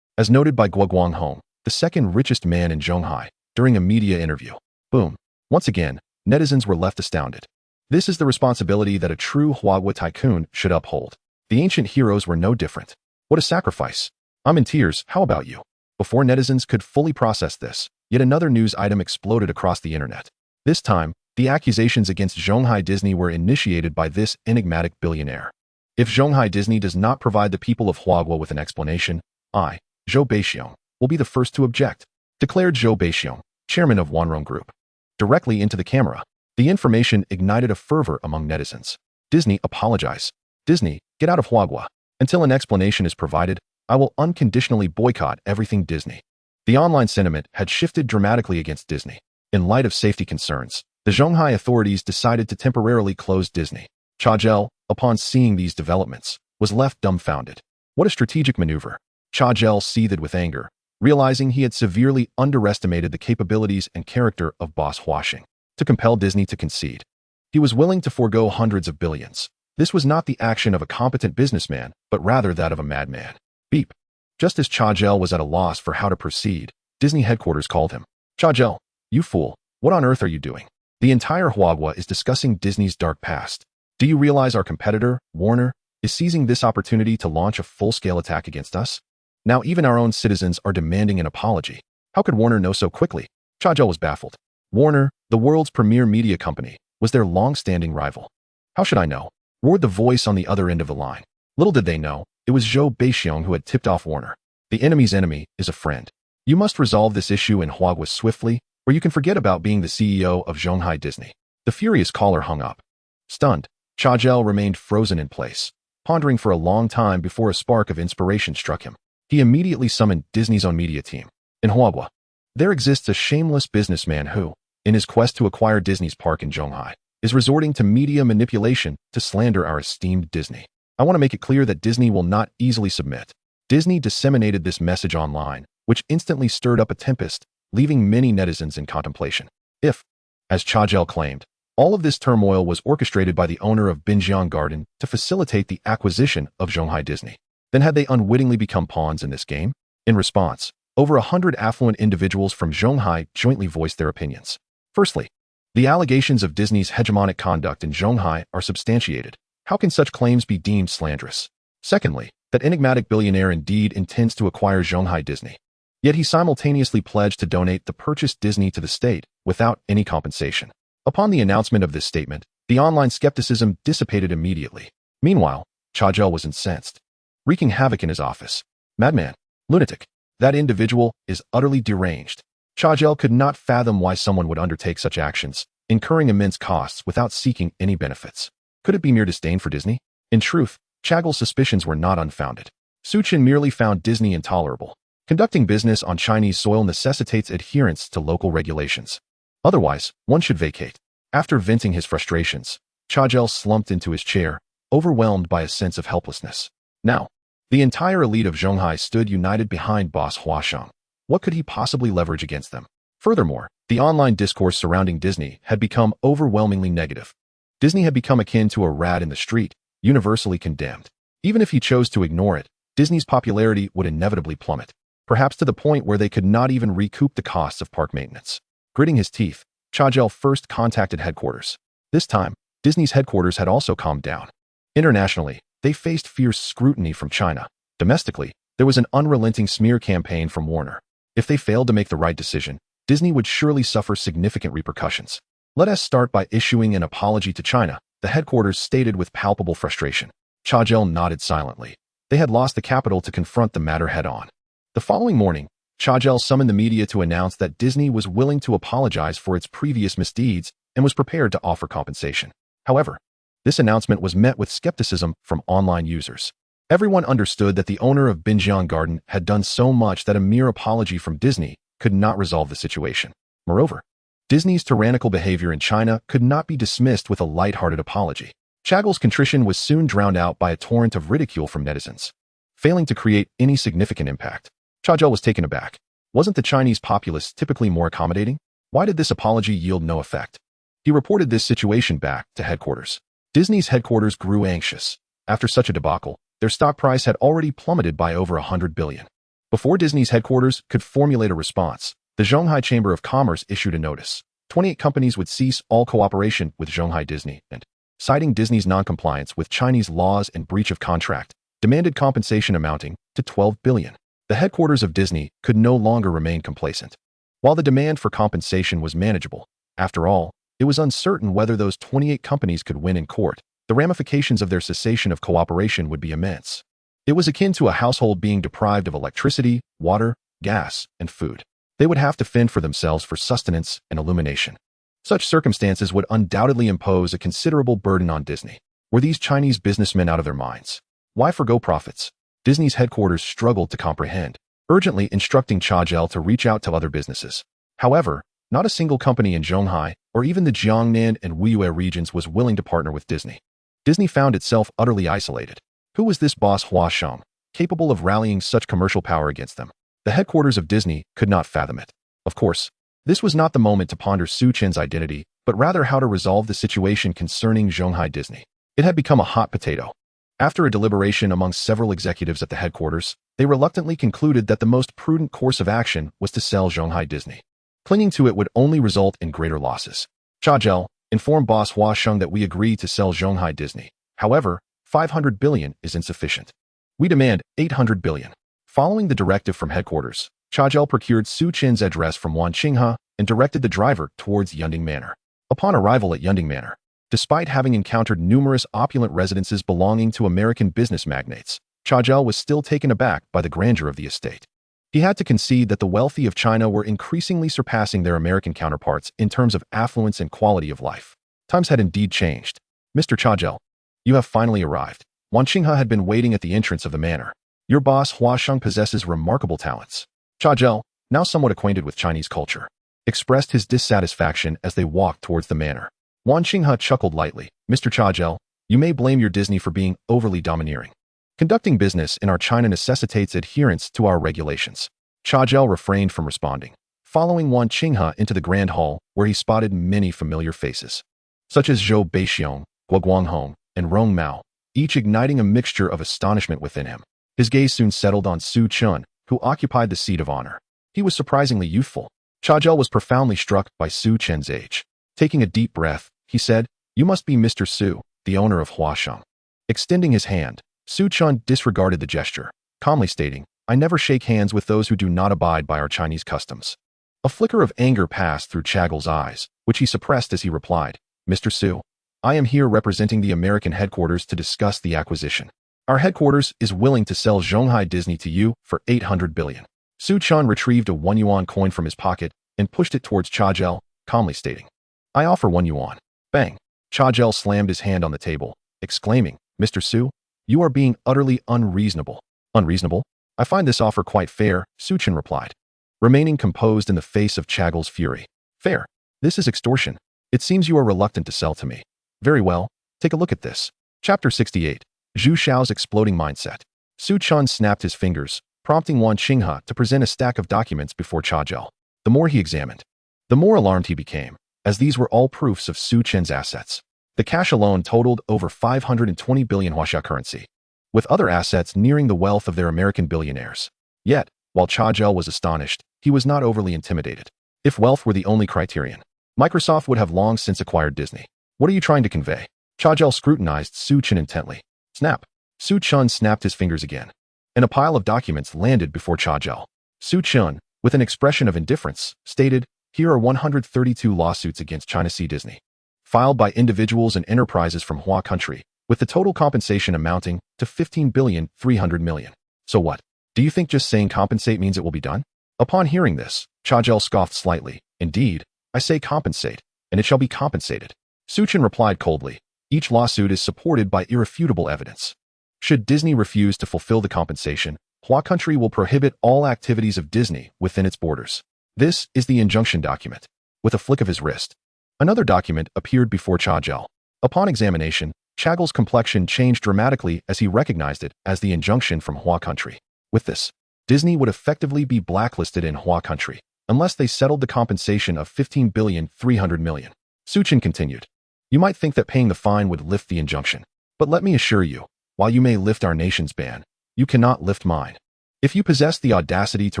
as noted by Guo Guanghong, the second richest man in Zhonghai, during a media interview. Boom. Once again, netizens were left astounded. This is the responsibility that a true Huagua tycoon should uphold. The ancient heroes were no different. What a sacrifice. I'm in tears, how about you? Before netizens could fully process this, yet another news item exploded across the internet. This time, the accusations against Zhonghai Disney were initiated by this enigmatic billionaire. If Zhonghai Disney does not provide the people of Huagua with an explanation, I, Zhou Beixiong, will be the first to object, declared Zhou Beixiong, chairman of Wanrong Group. Directly into the camera, the information ignited a fervor among netizens. Disney, apologize. Disney, get out of Huagua. Until an explanation is provided, I will unconditionally boycott everything Disney. The online sentiment had shifted dramatically against Disney. In light of safety concerns, the Zhonghai authorities decided to temporarily close Disney. Cha Zhel, upon seeing these developments, was left dumbfounded. What a strategic maneuver. Cha Zhel seethed with anger, realizing he had severely underestimated the capabilities and character of boss Huaxing to compel Disney to concede. He was willing to forego hundreds of billions. This was not the action of a competent businessman, but rather that of a madman. Beep. Just as Cha Zhel was at a loss for how to proceed, Disney headquarters called him. Cha Zhel, you fool, what on earth are you doing? The entire Huagua is discussing Disney's dark past. Do you realize our competitor, Warner, is seizing this opportunity to launch a full-scale attack against us? Now even our own citizens are demanding an apology. How could Warner know so quickly? Cha Zhel was baffled. Warner, the world's premier media company, was their long-standing rival. How should I know? Roared the voice on the other end of the line. Little did they know, it was Zhou Beixiong who had tipped off Warner. The enemy's enemy is a friend. You must resolve this issue in Huagua swiftly, or you can forget about being the CEO of Zhonghai Disney. The furious caller hung up. Stunned, Cha Zhel remained frozen in place, pondering for a long time before a spark of inspiration struck him. He immediately summoned Disney's own media team. In Huagua, there exists a shameless businessman who, in his quest to acquire Disney's park in Zhonghai, is resorting to media manipulation to slander our esteemed Disney. I want to make it clear that Disney will not easily submit. Disney disseminated this message online, which instantly stirred up a tempest, leaving many netizens in contemplation. If, as Cha Zhel claimed, all of this turmoil was orchestrated by the owner of Binjiang Garden to facilitate the acquisition of Zhonghai Disney, then had they unwittingly become pawns in this game? In response, over 100 affluent individuals from Zhonghai jointly voiced their opinions. Firstly, the allegations of Disney's hegemonic conduct in Zhonghai are substantiated. How can such claims be deemed slanderous? Secondly, that enigmatic billionaire indeed intends to acquire Zhonghai Disney. Yet he simultaneously pledged to donate the purchased Disney to the state without any compensation. Upon the announcement of this statement, the online skepticism dissipated immediately. Meanwhile, Cha Zhel was incensed, wreaking havoc in his office. Madman, lunatic, that individual is utterly deranged. Cha Zhel could not fathom why someone would undertake such actions, incurring immense costs without seeking any benefits. Could it be mere disdain for Disney? In truth, Cha Zhel's suspicions were not unfounded. Su Chen merely found Disney intolerable. Conducting business on Chinese soil necessitates adherence to local regulations. Otherwise, one should vacate. After venting his frustrations, Cha Zhel slumped into his chair, overwhelmed by a sense of helplessness. Now, the entire elite of Zhonghai stood united behind boss Huaxiang. What could he possibly leverage against them? Furthermore, the online discourse surrounding Disney had become overwhelmingly negative. Disney had become akin to a rat in the street, universally condemned. Even if he chose to ignore it, Disney's popularity would inevitably plummet, perhaps to the point where they could not even recoup the costs of park maintenance. Gritting his teeth, Cha Zhel first contacted headquarters. This time, Disney's headquarters had also calmed down. Internationally, they faced fierce scrutiny from China. Domestically, there was an unrelenting smear campaign from Warner. If they failed to make the right decision, Disney would surely suffer significant repercussions. Let us start by issuing an apology to China, the headquarters stated with palpable frustration. Cha Zhel nodded silently. They had lost the capital to confront the matter head-on. The following morning, Cha Zhel summoned the media to announce that Disney was willing to apologize for its previous misdeeds and was prepared to offer compensation. However, this announcement was met with skepticism from online users. Everyone understood that the owner of Binjiang Garden had done so much that a mere apology from Disney could not resolve the situation. Moreover, Disney's tyrannical behavior in China could not be dismissed with a light-hearted apology. Cha Zhel's contrition was soon drowned out by a torrent of ridicule from netizens, failing to create any significant impact. Cha Zhel was taken aback. Wasn't the Chinese populace typically more accommodating? Why did this apology yield no effect? He reported this situation back to headquarters. Disney's headquarters grew anxious. After such a debacle, their stock price had already plummeted by over 100 billion. Before Disney's headquarters could formulate a response, the Shanghai Chamber of Commerce issued a notice. 28 companies would cease all cooperation with Shanghai Disney and, citing Disney's noncompliance with Chinese laws and breach of contract, demanded compensation amounting to $12 billion. The headquarters of Disney could no longer remain complacent. While the demand for compensation was manageable, after all, it was uncertain whether those 28 companies could win in court. The ramifications of their cessation of cooperation would be immense. It was akin to a household being deprived of electricity, water, gas, and food. They would have to fend for themselves for sustenance and illumination. Such circumstances would undoubtedly impose a considerable burden on Disney. Were these Chinese businessmen out of their minds? Why forgo profits? Disney's headquarters struggled to comprehend, urgently instructing Chagel to reach out to other businesses. However, not a single company in Shanghai or even the Jiangnan and Wuyue regions was willing to partner with Disney. Disney found itself utterly isolated. Who was this boss Huasheng, capable of rallying such commercial power against them? The headquarters of Disney could not fathom it. Of course, this was not the moment to ponder Su Chen's identity, but rather how to resolve the situation concerning Shanghai Disney. It had become a hot potato. After a deliberation among several executives at the headquarters, they reluctantly concluded that the most prudent course of action was to sell Shanghai Disney. Clinging to it would only result in greater losses. Chagel informed boss Huasheng that we agree to sell Shanghai Disney. However, $500 billion is insufficient. We demand $800 billion. Following the directive from headquarters, Chagel procured Su Chen's address from Wan Qinghe and directed the driver towards Yunding Manor. Upon arrival at Yunding Manor, despite having encountered numerous opulent residences belonging to American business magnates, Chagel was still taken aback by the grandeur of the estate. He had to concede that the wealthy of China were increasingly surpassing their American counterparts in terms of affluence and quality of life. Times had indeed changed. Mr. Chagel, you have finally arrived. Wan Qinghe had been waiting at the entrance of the manor. Your boss Huasheng possesses remarkable talents. Chagel, now somewhat acquainted with Chinese culture, expressed his dissatisfaction as they walked towards the manor. Wan Qinghe chuckled lightly. Mr. Chagel, you may blame your Disney for being overly domineering. Conducting business in our China necessitates adherence to our regulations. Chagel refrained from responding, following Wan Qinghe into the grand hall where he spotted many familiar faces, such as Zhou Beixiong, Guo Guanghong, and Rong Mao, each igniting a mixture of astonishment within him. His gaze soon settled on Su Chen, who occupied the seat of honor. He was surprisingly youthful. Chagel was profoundly struck by Su Chen's age. Taking a deep breath, he said, "You must be Mr. Su, the owner of Huasheng." Extending his hand, Su Chen disregarded the gesture, calmly stating, "I never shake hands with those who do not abide by our Chinese customs." A flicker of anger passed through Chagel's eyes, which he suppressed as he replied, "Mr. Su, I am here representing the American headquarters to discuss the acquisition. Our headquarters is willing to sell Shanghai Disney to you for $800 billion. Su Chen retrieved a 1 yuan coin from his pocket and pushed it towards Chagel, calmly stating, "I offer 1 yuan. Bang! Chagel slammed his hand on the table, exclaiming, "Mr. Su, you are being utterly unreasonable." "Unreasonable? I find this offer quite fair," Su Chen replied, remaining composed in the face of Chagel's fury. "Fair? This is extortion. It seems you are reluctant to sell to me. Very well, take a look at this." Chapter 68. Zhu Xiao's Exploding Mindset. Su Chen snapped his fingers, prompting Wan Qinghe to present a stack of documents before Chagel. The more he examined, the more alarmed he became, as these were all proofs of Su Chen's assets. The cash alone totaled over 520 billion Huaxia currency, with other assets nearing the wealth of their American billionaires. Yet, while Chagel was astonished, he was not overly intimidated. If wealth were the only criterion, Microsoft would have long since acquired Disney. "What are you trying to convey?" Chagel scrutinized Su Chen intently. Snap. Su Chen snapped his fingers again, and a pile of documents landed before Chagel. Su Chen, with an expression of indifference, stated, "Here are 132 lawsuits against China Sea Disney, filed by individuals and enterprises from Hua country, with the total compensation amounting to 15,300 million. So what? Do you think just saying compensate means it will be done?" Upon hearing this, Chagel scoffed slightly. "Indeed, I say compensate, and it shall be compensated." Su Chen replied coldly, "Each lawsuit is supported by irrefutable evidence. Should Disney refuse to fulfill the compensation, Hua country will prohibit all activities of Disney within its borders. This is the injunction document." With a flick of his wrist, another document appeared before Chagel. Upon examination, Chagel's complexion changed dramatically as he recognized it as the injunction from Hua country. With this, Disney would effectively be blacklisted in Hua country, unless they settled the compensation of 15,300 million. Su Chen continued, "You might think that paying the fine would lift the injunction, but let me assure you, while you may lift our nation's ban, you cannot lift mine." If you possess the audacity to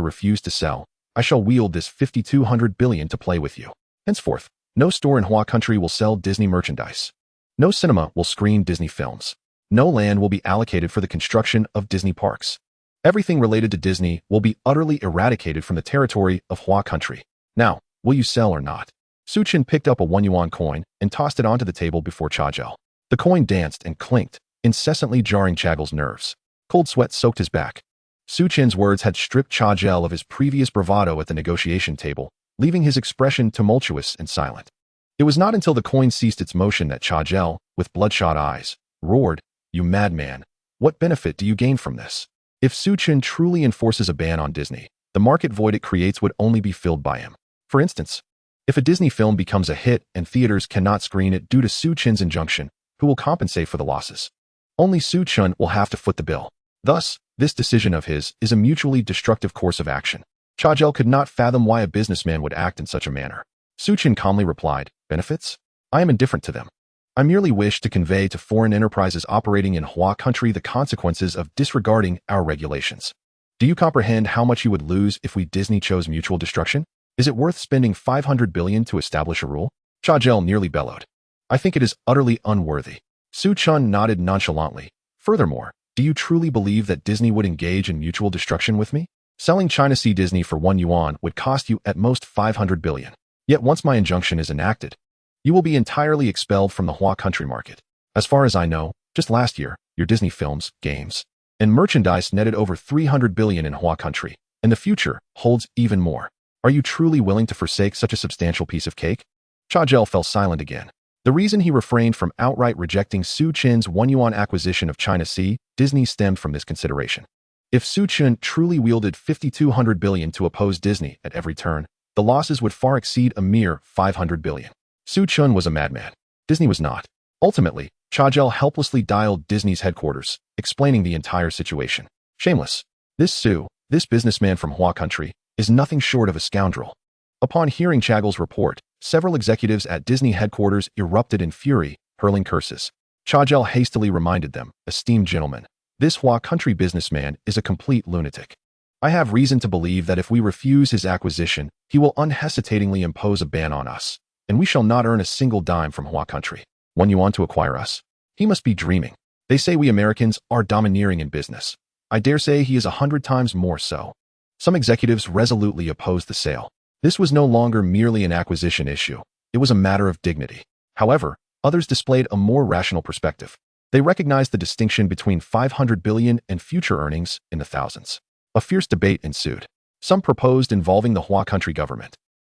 refuse to sell, I shall wield this 5,200 billion to play with you. Henceforth, no store in Hua country will sell Disney merchandise. No cinema will screen Disney films. No land will be allocated for the construction of Disney parks. Everything related to Disney will be utterly eradicated from the territory of Hua country. Now, will you sell or not? Su Chen picked up a 1 yuan coin and tossed it onto the table before Chagel. The coin danced and clinked, incessantly jarring Chagel's nerves. Cold sweat soaked his back. Su Chen's words had stripped Chagel of his previous bravado at the negotiation table, leaving his expression tumultuous and silent. It was not until the coin ceased its motion that Chagel, with bloodshot eyes, roared, "You madman! What benefit do you gain from this?" If Su Chen truly enforces a ban on Disney, the market void it creates would only be filled by him. For instance, if a Disney film becomes a hit and theaters cannot screen it due to Su Chen's injunction, who will compensate for the losses? Only Su Chen will have to foot the bill. Thus, this decision of his is a mutually destructive course of action. Chagel could not fathom why a businessman would act in such a manner. Su Chen calmly replied, "Benefits? I am indifferent to them. I merely wish to convey to foreign enterprises operating in Hua country the consequences of disregarding our regulations. Do you comprehend how much you would lose if we Disney chose mutual destruction? Is it worth spending 500 billion to establish a rule?" Chagel nearly bellowed. "I think it is utterly unworthy." Su Chen nodded nonchalantly. "Furthermore, do you truly believe that Disney would engage in mutual destruction with me? Selling China Sea Disney for 1 yuan would cost you at most 500 billion. Yet once my injunction is enacted, you will be entirely expelled from the Hua country market. As far as I know, just last year, your Disney films, games, and merchandise netted over 300 billion in Hua country, and the future holds even more. Are you truly willing to forsake such a substantial piece of cake?" Chagel fell silent again. The reason he refrained from outright rejecting Su Chen's 1 yuan acquisition of China Sea Disney stemmed from this consideration. If Su Chen truly wielded 5,200 billion to oppose Disney at every turn, the losses would far exceed a mere 500 billion. Su Chen was a madman. Disney was not. Ultimately, Chagel helplessly dialed Disney's headquarters, explaining the entire situation. Shameless. This businessman from Hua country, is nothing short of a scoundrel. Upon hearing Chagel's report, several executives at Disney headquarters erupted in fury, hurling curses. Chagel hastily reminded them, "Esteemed gentlemen, this Hua country businessman is a complete lunatic. I have reason to believe that if we refuse his acquisition, he will unhesitatingly impose a ban on us, and we shall not earn a single dime from Hua country. 1 yuan to acquire us? He must be dreaming. They say we Americans are domineering in business. I dare say he is 100 times more so." Some executives resolutely opposed the sale. This was no longer merely an acquisition issue. It was a matter of dignity. However, others displayed a more rational perspective. They recognized the distinction between 500 billion and future earnings in the thousands. A fierce debate ensued. Some proposed involving the Hua country government,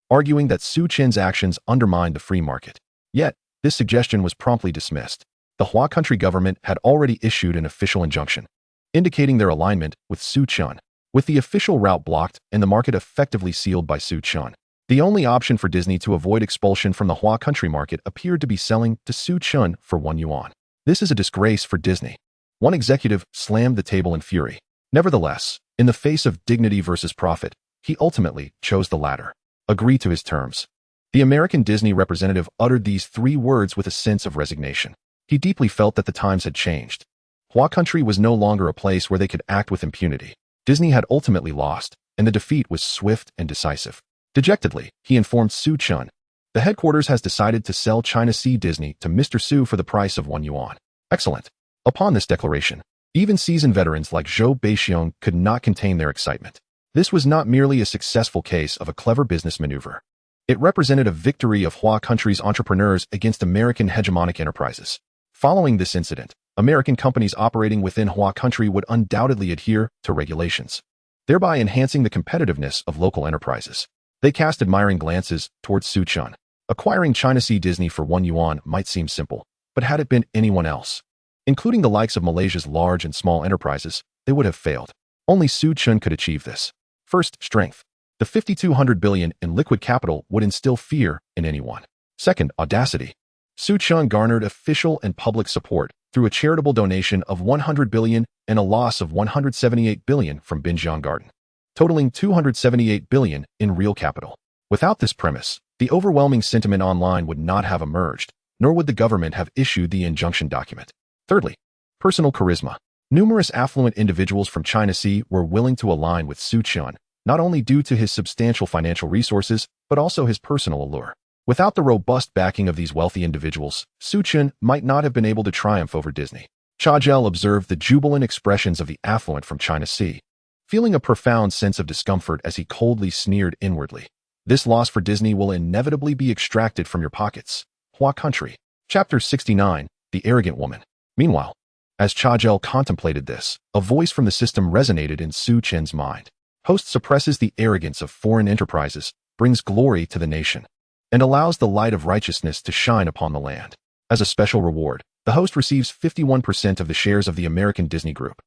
arguing that Su Chen's actions undermined the free market. Yet, this suggestion was promptly dismissed. The Hua country government had already issued an official injunction, indicating their alignment with Su Chen. With the official route blocked and the market effectively sealed by Su Chen, the only option for Disney to avoid expulsion from the Hua country market appeared to be selling to Su Chen for 1 yuan. This is a disgrace for Disney. One executive slammed the table in fury. Nevertheless, in the face of dignity versus profit, he ultimately chose the latter. Agree to his terms. The American Disney representative uttered these 3 words with a sense of resignation. He deeply felt that the times had changed. Hua country was no longer a place where they could act with impunity. Disney had ultimately lost, and the defeat was swift and decisive. Dejectedly, he informed Su Chen, "The headquarters has decided to sell China Sea Disney to Mr. Su for the price of 1 yuan. Excellent." Upon this declaration, even seasoned veterans like Zhou Beixiong could not contain their excitement. This was not merely a successful case of a clever business maneuver. It represented a victory of Hua country's entrepreneurs against American hegemonic enterprises. Following this incident, American companies operating within Hua country would undoubtedly adhere to regulations, thereby enhancing the competitiveness of local enterprises. They cast admiring glances towards Su Chen. Acquiring China Sea Disney for 1 yuan might seem simple, but had it been anyone else, including the likes of Malaysia's large and small enterprises, they would have failed. Only Su Chen could achieve this. First, strength. The 5,200 billion in liquid capital would instill fear in anyone. Second, audacity. Su Chen garnered official and public support through a charitable donation of 100 billion and a loss of 178 billion from Binjiang Garden, totaling 278 billion in real capital. Without this premise, the overwhelming sentiment online would not have emerged, nor would the government have issued the injunction document. Thirdly, personal charisma. Numerous affluent individuals from China Sea were willing to align with Su Chun, not only due to his substantial financial resources, but also his personal allure. Without the robust backing of these wealthy individuals, Su Chun might not have been able to triumph over Disney. Chajel observed the jubilant expressions of the affluent from China Sea, feeling a profound sense of discomfort as he coldly sneered inwardly. This loss for Disney will inevitably be extracted from your pockets. Hua Country. Chapter 69. The Arrogant Woman. Meanwhile, as Chajel contemplated this, a voice from the system resonated in Su Chen's mind. Host suppresses the arrogance of foreign enterprises, brings glory to the nation, and allows the light of righteousness to shine upon the land. As a special reward, the host receives 51% of the shares of the American Disney Group.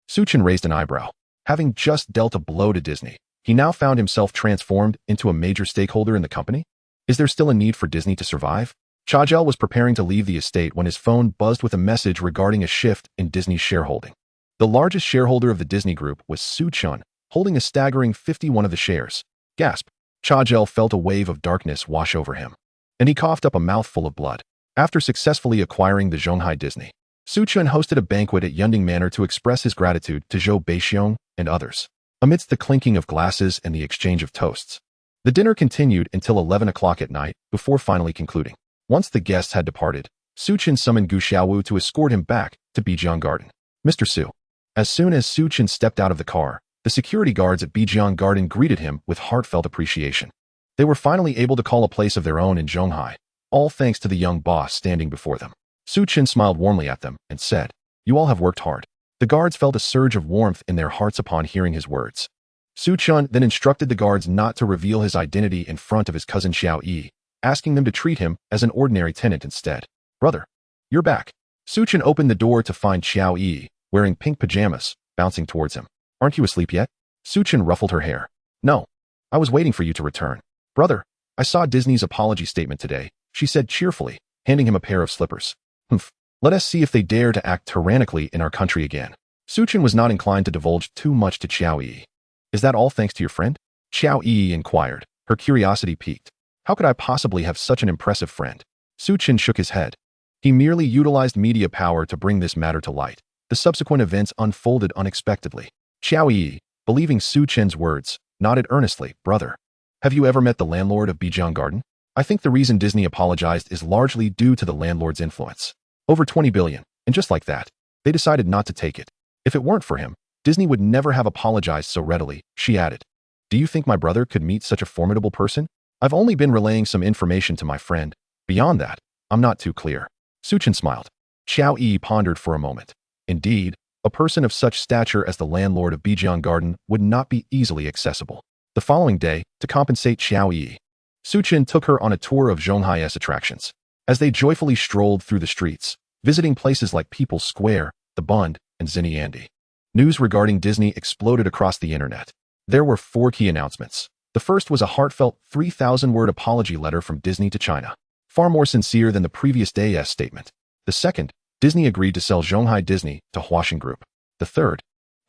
Su Chen raised an eyebrow. Having just dealt a blow to Disney, he now found himself transformed into a major stakeholder in the company? Is there still a need for Disney to survive? Chajel was preparing to leave the estate when his phone buzzed with a message regarding a shift in Disney's shareholding. The largest shareholder of the Disney Group was Su Chun, holding a staggering 51 of the shares. Gasp! Chajel felt a wave of darkness wash over him, and he coughed up a mouthful of blood. After successfully acquiring the Zhonghai Disney, Su Chun hosted a banquet at Yunding Manor to express his gratitude to Zhou Beixiong and others. Amidst the clinking of glasses and the exchange of toasts, the dinner continued until 11 o'clock at night before finally concluding. Once the guests had departed, Su Chen summoned Gu Xiaowu to escort him back to Bijiang Garden. Mr. Su. As soon as Su Chen stepped out of the car, the security guards at Bijiang Garden greeted him with heartfelt appreciation. They were finally able to call a place of their own in Zhonghai, all thanks to the young boss standing before them. Su Chen smiled warmly at them and said, "You all have worked hard." The guards felt a surge of warmth in their hearts upon hearing his words. Su Chen then instructed the guards not to reveal his identity in front of his cousin Xiao Yi, asking them to treat him as an ordinary tenant instead. "Brother, you're back." Su Chen opened the door to find Xiao Yi, wearing pink pajamas, bouncing towards him. "Aren't you asleep yet?" Su Chen ruffled her hair. "No. I was waiting for you to return." "Brother, I saw Disney's apology statement today," she said cheerfully, handing him a pair of slippers. "Humph. Let us see if they dare to act tyrannically in our country again." Su Chen was not inclined to divulge too much to Xiao Yi. "Is that all thanks to your friend?" Xiao Yi inquired, her curiosity piqued. "How could I possibly have such an impressive friend?" Su Chen shook his head. He merely utilized media power to bring this matter to light. The subsequent events unfolded unexpectedly. Xiao Yi, believing Su Chen's words, nodded earnestly. "Brother, have you ever met the landlord of Bijiang Garden? I think the reason Disney apologized is largely due to the landlord's influence. Over 20 billion, and just like that, they decided not to take it. If it weren't for him, Disney would never have apologized so readily," she added. "Do you think my brother could meet such a formidable person? I've only been relaying some information to my friend. Beyond that, I'm not too clear." Su Chen smiled. Xiao Yi pondered for a moment. Indeed, a person of such stature as the landlord of Bijiang Garden would not be easily accessible. The following day, to compensate Xiao Yi, Su Chen took her on a tour of Zhonghai's attractions. As they joyfully strolled through the streets, visiting places like People's Square, the Bund, and Xinyiandi, news regarding Disney exploded across the internet. There were 4 key announcements. The first was a heartfelt 3,000-word apology letter from Disney to China, far more sincere than the previous day's statement. The second, Disney agreed to sell Zhonghai Disney to Huaxing Group. The third,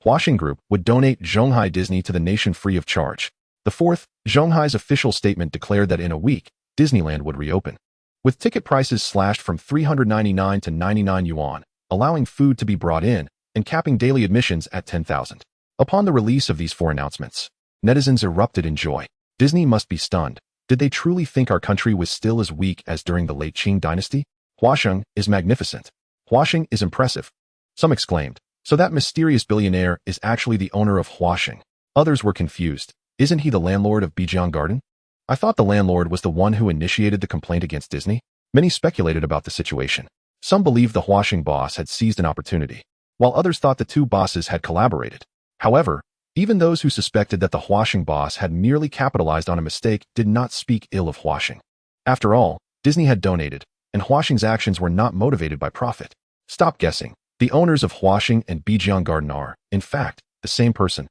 Huaxing Group would donate Zhonghai Disney to the nation free of charge. The fourth, Zhonghai's official statement declared that in a week, Disneyland would reopen, with ticket prices slashed from 399 to 99 yuan, allowing food to be brought in, and capping daily admissions at 10,000. Upon the release of these 4 announcements, netizens erupted in joy. Disney must be stunned. Did they truly think our country was still as weak as during the late Qing dynasty? Huaxing is magnificent. Huaxing is impressive. Some exclaimed. So that mysterious billionaire is actually the owner of Huaxing. Others were confused. Isn't he the landlord of Bijiang Garden? I thought the landlord was the one who initiated the complaint against Disney. Many speculated about the situation. Some believed the Huaxing boss had seized an opportunity, while others thought the 2 bosses had collaborated. However, even those who suspected that the Huaxing boss had merely capitalized on a mistake did not speak ill of Huaxing. After all, Disney had donated, and Huaxing's actions were not motivated by profit. Stop guessing. The owners of Huaxing and Bijiang Garden are, in fact, the same person,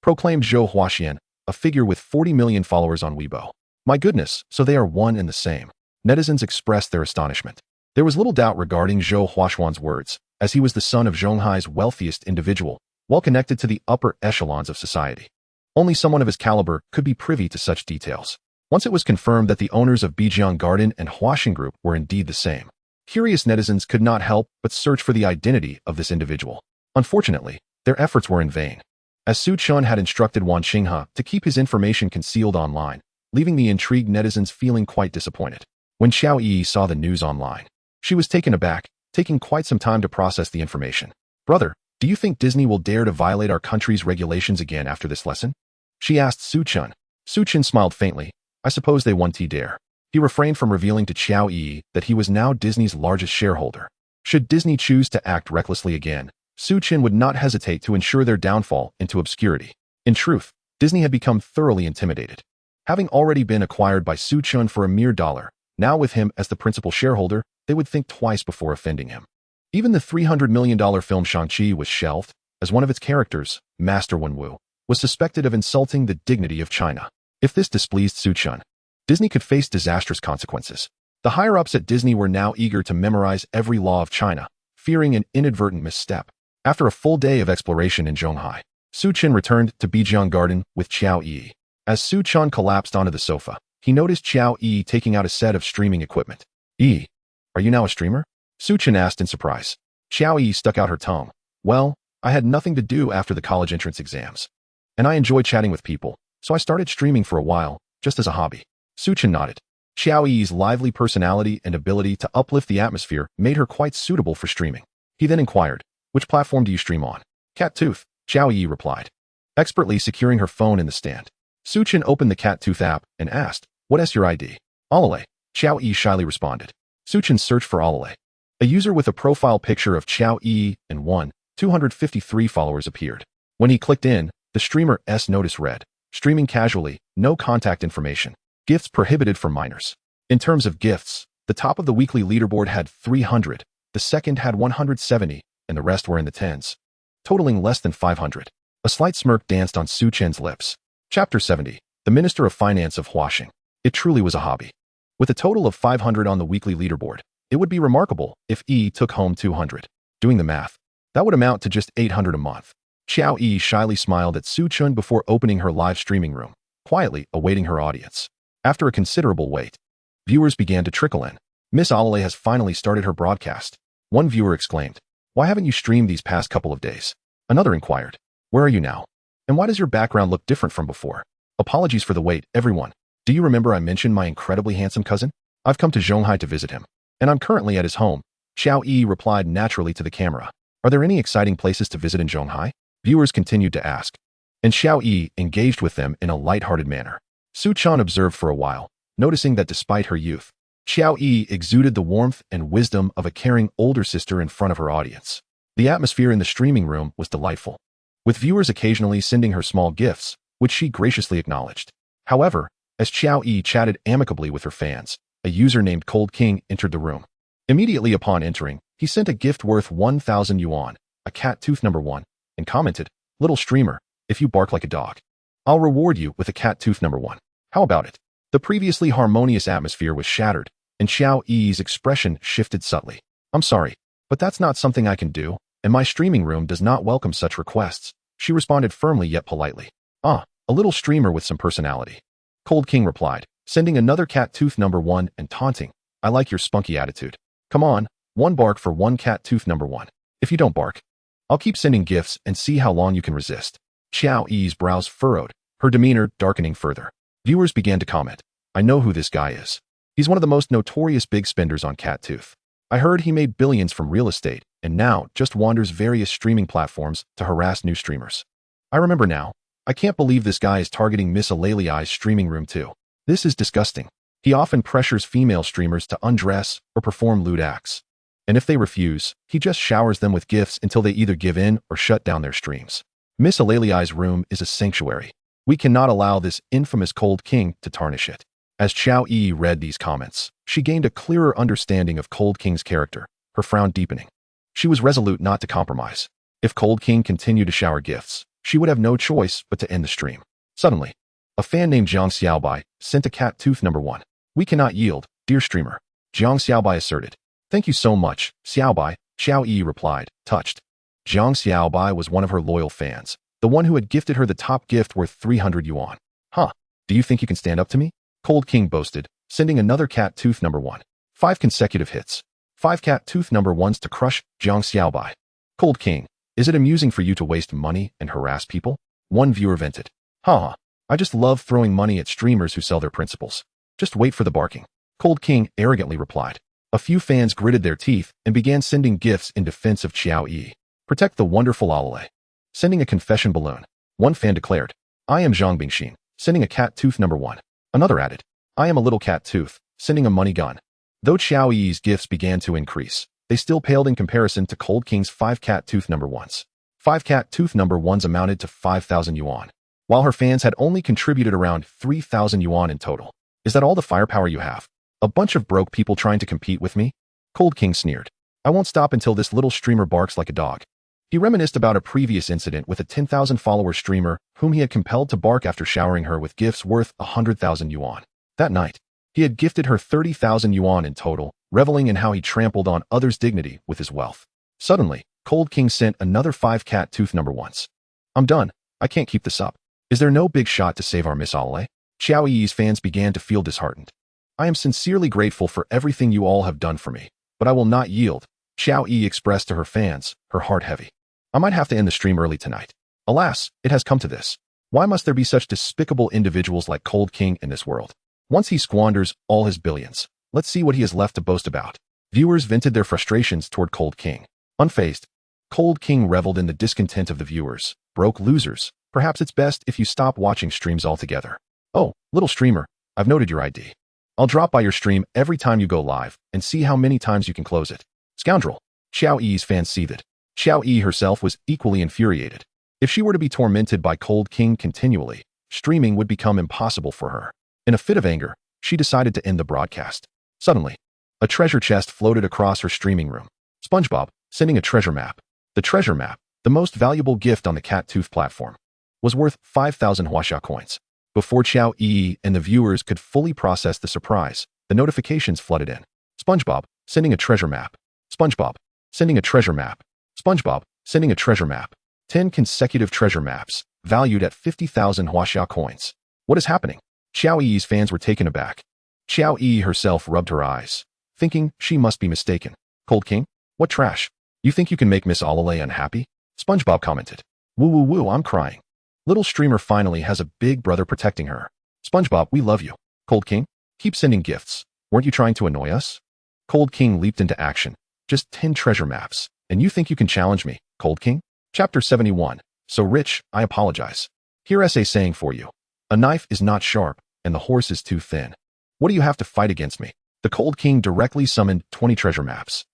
proclaimed Zhou Huaxian, a figure with 40 million followers on Weibo. My goodness, so they are one and the same. Netizens expressed their astonishment. There was little doubt regarding Zhou Huaxian's words, as he was the son of Zhonghai's wealthiest individual, well connected to the upper echelons of society. Only someone of his caliber could be privy to such details. Once it was confirmed that the owners of Bijiang Garden and Huaxing Group were indeed the same, curious netizens could not help but search for the identity of this individual. Unfortunately, their efforts were in vain, as Su Chun had instructed Wan Xinghe to keep his information concealed online, leaving the intrigued netizens feeling quite disappointed. When Xiao Yi saw the news online, she was taken aback, taking quite some time to process the information. "Brother, do you think Disney will dare to violate our country's regulations again after this lesson?" she asked Su Chun. Su Chun smiled faintly. "I suppose they won't dare." He refrained from revealing to Xiao Yi that he was now Disney's largest shareholder. Should Disney choose to act recklessly again, Su Chun would not hesitate to ensure their downfall into obscurity. In truth, Disney had become thoroughly intimidated. Having already been acquired by Su Chun for a mere dollar, now with him as the principal shareholder, they would think twice before offending him. Even the $300 million film Shang-Chi was shelved, as one of its characters, Master Wenwu, was suspected of insulting the dignity of China. If this displeased Su Chun, Disney could face disastrous consequences. The higher-ups at Disney were now eager to memorize every law of China, fearing an inadvertent misstep. After a full day of exploration in Zhonghai, Su Chun returned to Bijiang Garden with Xiao Yi. As Su Chun collapsed onto the sofa, he noticed Xiao Yi taking out a set of streaming equipment. "Yi, are you now a streamer?" Su Chun asked in surprise. Xiao Yi stuck out her tongue. "Well, I had nothing to do after the college entrance exams, and I enjoy chatting with people, so I started streaming for a while, just as a hobby." Su Chun nodded. Xiao Yi's lively personality and ability to uplift the atmosphere made her quite suitable for streaming. He then inquired, "Which platform do you stream on?" "Cat Tooth," Xiao Yi replied, expertly securing her phone in the stand. Su Chun opened the Cat Tooth app and asked, "What is your ID?" "Alale," Xiao Yi shyly responded. Su Chun searched for Alale. A user with a profile picture of Xiao Yi and 253 followers appeared. When he clicked in, the streamer's notice read, "Streaming casually, no contact information. Gifts prohibited for minors." In terms of gifts, the top of the weekly leaderboard had 300, the second had 170, and the rest were in the tens, totaling less than 500. A slight smirk danced on Su Chun's lips. Chapter 70. The Minister of Finance of Huaxing. It truly was a hobby. With a total of 500 on the weekly leaderboard, it would be remarkable if Yi took home 200. Doing the math, that would amount to just 800 a month. Xiao Yi shyly smiled at Su Chun before opening her live streaming room, quietly awaiting her audience. After a considerable wait, viewers began to trickle in. "Miss Alale has finally started her broadcast." One viewer exclaimed, "Why haven't you streamed these past couple of days?" Another inquired, "Where are you now? And why does your background look different from before?" "Apologies for the wait, everyone. Do you remember I mentioned my incredibly handsome cousin? I've come to Zhonghai to visit him, and I'm currently at his home." Xiao Yi replied naturally to the camera. "Are there any exciting places to visit in Zhonghai?" Viewers continued to ask, and Xiao Yi engaged with them in a light-hearted manner. Su Chun observed for a while, noticing that despite her youth, Xiao Yi exuded the warmth and wisdom of a caring older sister in front of her audience. The atmosphere in the streaming room was delightful, with viewers occasionally sending her small gifts, which she graciously acknowledged. However, as Xiao Yi chatted amicably with her fans, a user named Cold King entered the room. Immediately upon entering, he sent a gift worth 1,000 yuan, a cat tooth number 1, and commented, "Little streamer, if you bark like a dog, I'll reward you with a cat tooth number 1. How about it?" The previously harmonious atmosphere was shattered, and Xiao Yi's expression shifted subtly. "I'm sorry, but that's not something I can do, and my streaming room does not welcome such requests," she responded firmly yet politely. "Ah, a little streamer with some personality," Cold King replied, sending another cat tooth number 1 and taunting, "I like your spunky attitude. Come on, one bark for one cat tooth number 1. If you don't bark, I'll keep sending gifts and see how long you can resist." Xiao Yi's brows furrowed, her demeanor darkening further. Viewers began to comment, "I know who this guy is. He's one of the most notorious big spenders on cat tooth. I heard he made billions from real estate and now just wanders various streaming platforms to harass new streamers. I remember now. I can't believe this guy is targeting Miss Alaliai's streaming room too. This is disgusting. He often pressures female streamers to undress or perform lewd acts. And if they refuse, he just showers them with gifts until they either give in or shut down their streams. Miss Alaliai's room is a sanctuary. We cannot allow this infamous Cold King to tarnish it." As Xiao Yi read these comments, she gained a clearer understanding of Cold King's character, her frown deepening. She was resolute not to compromise. If Cold King continued to shower gifts, she would have no choice but to end the stream. Suddenly, a fan named Jiang Xiaobai sent a cat tooth number 1. "We cannot yield, dear streamer," Jiang Xiaobai asserted. "Thank you so much, Xiaobai," Xiao Yi replied, touched. Jiang Xiaobai was one of her loyal fans, the one who had gifted her the top gift worth 300 yuan. "Huh, do you think you can stand up to me?" Cold King boasted, sending another cat tooth number 1. 5 consecutive hits. 5 cat tooth number 1s to crush Jiang Xiaobai. Cold King, Is it amusing for you to waste money and harass people? One viewer vented. Haha, I just love throwing money at streamers who sell their principles. Just wait for the barking. Cold King arrogantly replied. A few fans gritted their teeth and began sending gifts in defense of Xiao Yi. Protect the wonderful Alale. Sending a confession balloon. One fan declared, I am Zhang Bingxin, sending a cat tooth number 1. Another added, I am a little cat tooth, sending a money gun. Though Xiao Yi's gifts began to increase, they still paled in comparison to Cold King's 5 cat tooth number 1s. 5 cat tooth number 1s amounted to 5,000 yuan, while her fans had only contributed around 3,000 yuan in total. Is that all the firepower you have? A bunch of broke people trying to compete with me? Cold King sneered. I won't stop until this little streamer barks like a dog. He reminisced about a previous incident with a 10,000 follower streamer whom he had compelled to bark after showering her with gifts worth 100,000 yuan. That night, he had gifted her 30,000 yuan in total, reveling in how he trampled on others' dignity with his wealth. Suddenly, Cold King sent another 5 cat tooth number 1s. I'm done. I can't keep this up. Is there no big shot to save our Miss Alale? Xiao Yi's fans began to feel disheartened. I am sincerely grateful for everything you all have done for me, but I will not yield, Xiao Yi expressed to her fans, her heart heavy. I might have to end the stream early tonight. Alas, it has come to this. Why must there be such despicable individuals like Cold King in this world? Once he squanders all his billions, let's see what he has left to boast about. Viewers vented their frustrations toward Cold King. Unfazed, Cold King reveled in the discontent of the viewers. Broke losers. Perhaps it's best if you stop watching streams altogether. Oh, little streamer, I've noted your ID. I'll drop by your stream every time you go live and see how many times you can close it. Scoundrel. Xiao Yi's fans seethed. Xiao Yi herself was equally infuriated. If she were to be tormented by Cold King continually, streaming would become impossible for her. In a fit of anger, she decided to end the broadcast. Suddenly, a treasure chest floated across her streaming room. SpongeBob, sending a treasure map. The treasure map, the most valuable gift on the Cat Tooth platform, was worth 5,000 Huaxia coins. Before Xiao Yi and the viewers could fully process the surprise, the notifications flooded in. SpongeBob, sending a treasure map. SpongeBob, sending a treasure map. SpongeBob, sending a treasure map. 10 consecutive treasure maps, valued at 50,000 Huaxia coins. What is happening? Xiao Yi's fans were taken aback. Xiao Yi herself rubbed her eyes, thinking she must be mistaken. Cold King? What trash? You think you can make Miss Alale unhappy? SpongeBob commented. Woo woo woo, I'm crying. Little streamer finally has a big brother protecting her. SpongeBob, we love you. Cold King, keep sending gifts. Weren't you trying to annoy us? Cold King leaped into action. Just 10 treasure maps. And you think you can challenge me, Cold King? Chapter 71. So rich, I apologize. Here essay saying for you. A knife is not sharp, and the horse is too thin. What do you have to fight against me? The Cold King directly summoned 20 treasure maps.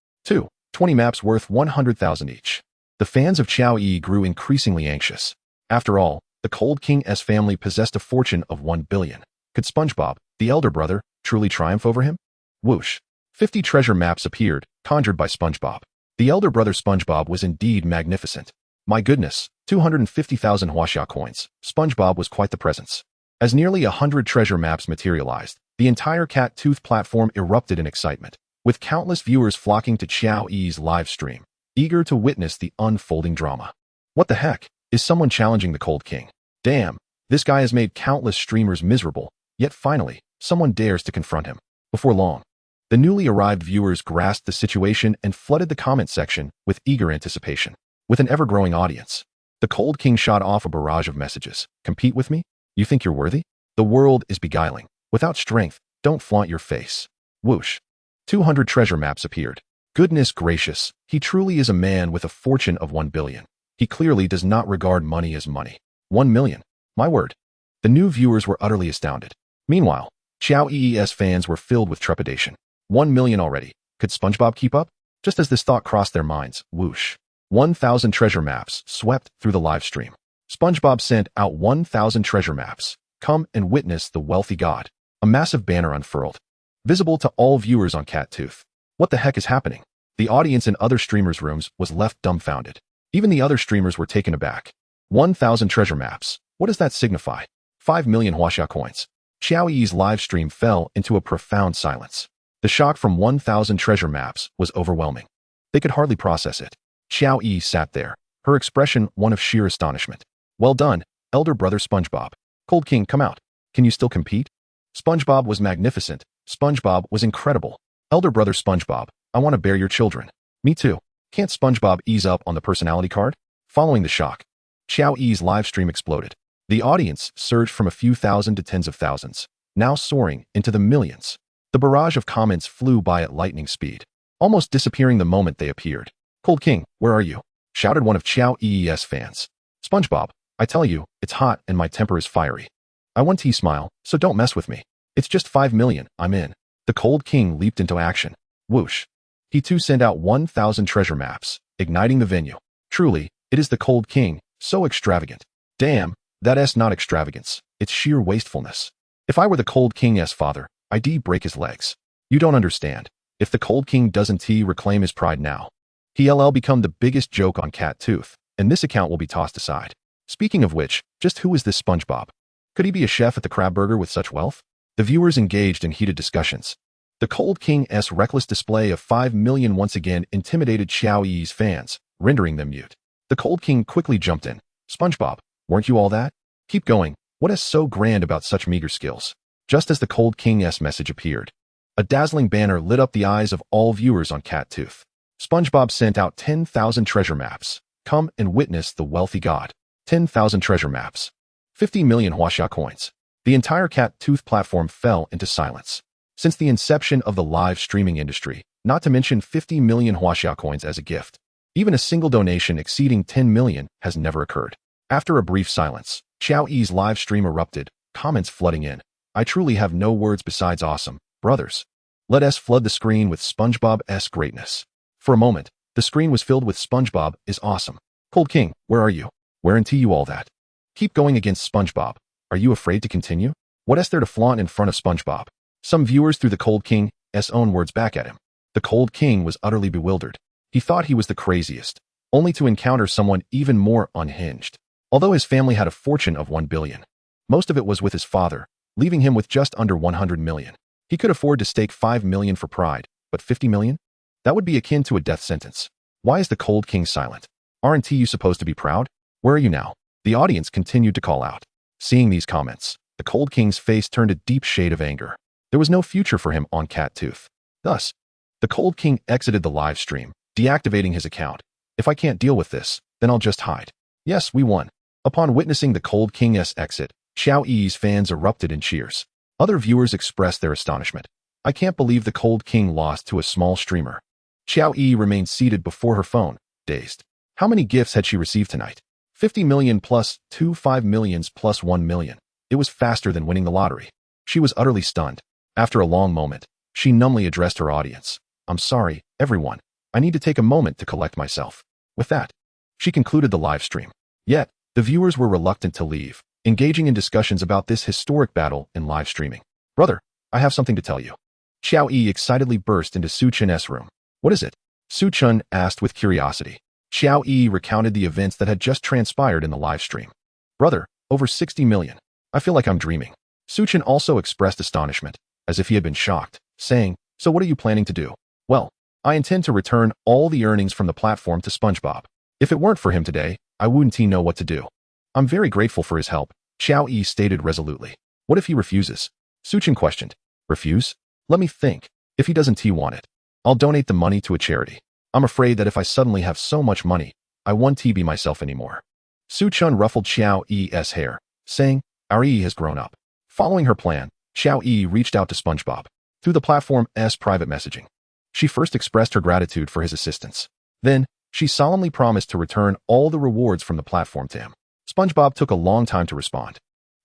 20 maps worth 100,000 each. The fans of Xiao Yi grew increasingly anxious. After all, the Cold King's family possessed a fortune of 1 billion. Could SpongeBob, the elder brother, truly triumph over him? Whoosh. 50 treasure maps appeared, conjured by SpongeBob. The elder brother SpongeBob was indeed magnificent. My goodness, 250,000 Huaxia coins. SpongeBob was quite the presence. As nearly 100 treasure maps materialized, the entire Cat Tooth platform erupted in excitement, with countless viewers flocking to Xiao Yi's live stream, eager to witness the unfolding drama. What the heck? Is someone challenging the Cold King? Damn, this guy has made countless streamers miserable, yet finally, someone dares to confront him. Before long, the newly arrived viewers grasped the situation and flooded the comment section with eager anticipation. With an ever-growing audience, the Cold King shot off a barrage of messages. Compete with me? You think you're worthy? The world is beguiling. Without strength, don't flaunt your face. Whoosh. 200 treasure maps appeared. Goodness gracious, he truly is a man with a fortune of 1 billion. He clearly does not regard money as money. 1 million. My word. The new viewers were utterly astounded. Meanwhile, Xiao Yi's fans were filled with trepidation. 1 million already. Could SpongeBob keep up? Just as this thought crossed their minds, whoosh. 1,000 treasure maps swept through the live stream. SpongeBob sent out 1,000 treasure maps. Come and witness the wealthy god. A massive banner unfurled, visible to all viewers on Cat Tooth. What the heck is happening? The audience in other streamers' rooms was left dumbfounded. Even the other streamers were taken aback. 1,000 treasure maps. What does that signify? 5 million Huaxia coins. Xiao Yi's live stream fell into a profound silence. The shock from 1,000 treasure maps was overwhelming. They could hardly process it. Xiao Yi sat there, her expression one of sheer astonishment. Well done, elder brother SpongeBob. Cold King, come out. Can you still compete? SpongeBob was magnificent. SpongeBob was incredible. Elder brother SpongeBob, I want to bear your children. Me too. Can't SpongeBob ease up on the personality card? Following the shock, Xiao Yi's live stream exploded. The audience surged from a few thousand to tens of thousands, now soaring into the millions. The barrage of comments flew by at lightning speed, almost disappearing the moment they appeared. "Cold King, where are you?" shouted one of Xiao Yi's fans. "SpongeBob, I tell you, it's hot and my temper is fiery. I want T-smile, so don't mess with me. It's just 5 million, I'm in." The Cold King leaped into action. Whoosh. He too sent out 1,000 treasure maps, igniting the venue. Truly, it is the Cold King, so extravagant. Damn, that's not extravagance, it's sheer wastefulness. If I were the Cold King's father, I'd break his legs. You don't understand. If the Cold King doesn't reclaim his pride now, he'll become the biggest joke on Cat Tooth, and this account will be tossed aside. Speaking of which, just who is this SpongeBob? Could he be a chef at the Crab Burger with such wealth? The viewers engaged in heated discussions. The Cold King's reckless display of 5 million once again intimidated Xiao Yi's fans, rendering them mute. The Cold King quickly jumped in. "SpongeBob, weren't you all that? Keep going. What is so grand about such meager skills?" Just as the Cold King's message appeared, a dazzling banner lit up the eyes of all viewers on Cat Tooth. SpongeBob sent out 10,000 treasure maps. Come and witness the wealthy god. 10,000 treasure maps. 50 million Huaxia coins. The entire Cat Tooth platform fell into silence. Since the inception of the live streaming industry, not to mention 50 million Huaxia coins as a gift, even a single donation exceeding 10 million has never occurred. After a brief silence, Xiao Yi's live stream erupted, comments flooding in. "I truly have no words besides awesome, brothers. Let us flood the screen with SpongeBob's greatness." For a moment, the screen was filled with SpongeBob is awesome. "Cold King, where are you? Weren't you all that? Keep going against SpongeBob. Are you afraid to continue? What is there to flaunt in front of SpongeBob?" Some viewers threw the Cold King's own words back at him. The Cold King was utterly bewildered. He thought he was the craziest, only to encounter someone even more unhinged. Although his family had a fortune of 1 billion, most of it was with his father, leaving him with just under 100 million. He could afford to stake 5 million for pride, but 50 million? That would be akin to a death sentence. Why is the Cold King silent? Aren't you supposed to be proud? Where are you now? The audience continued to call out. Seeing these comments, the Cold King's face turned a deep shade of anger. There was no future for him on Cat Tooth. Thus, the Cold King exited the live stream, deactivating his account. "If I can't deal with this, then I'll just hide." Yes, we won. Upon witnessing the Cold King's exit, Xiao Yi's fans erupted in cheers. Other viewers expressed their astonishment. "I can't believe the Cold King lost to a small streamer." Xiao Yi remained seated before her phone, dazed. How many gifts had she received tonight? 50 million plus 5 millions plus 1 million. It was faster than winning the lottery. She was utterly stunned. After a long moment, she numbly addressed her audience. "I'm sorry, everyone. I need to take a moment to collect myself." With that, she concluded the live stream. Yet, the viewers were reluctant to leave, engaging in discussions about this historic battle in live streaming. "Brother, I have something to tell you." Xiao Yi excitedly burst into Su Chen's room. "What is it?" Su Chen asked with curiosity. Xiao Yi recounted the events that had just transpired in the live stream. "Brother, over 60 million. I feel like I'm dreaming." Su Chen also expressed astonishment, as if he had been shocked, saying, "So what are you planning to do?" "Well, I intend to return all the earnings from the platform to SpongeBob. If it weren't for him today, I wouldn't know what to do." "I'm very grateful for his help," Xiao Yi stated resolutely. "What if he refuses?" Su Chen questioned. "Refuse? Let me think. If he doesn't want it, I'll donate the money to a charity. I'm afraid that if I suddenly have so much money, I won't be myself anymore." Su Chen ruffled Xiao Yi's hair, saying, "Our Yi has grown up." Following her plan, Xiao Yi reached out to SpongeBob through the platform's private messaging. She first expressed her gratitude for his assistance. Then, she solemnly promised to return all the rewards from the platform to him. SpongeBob took a long time to respond.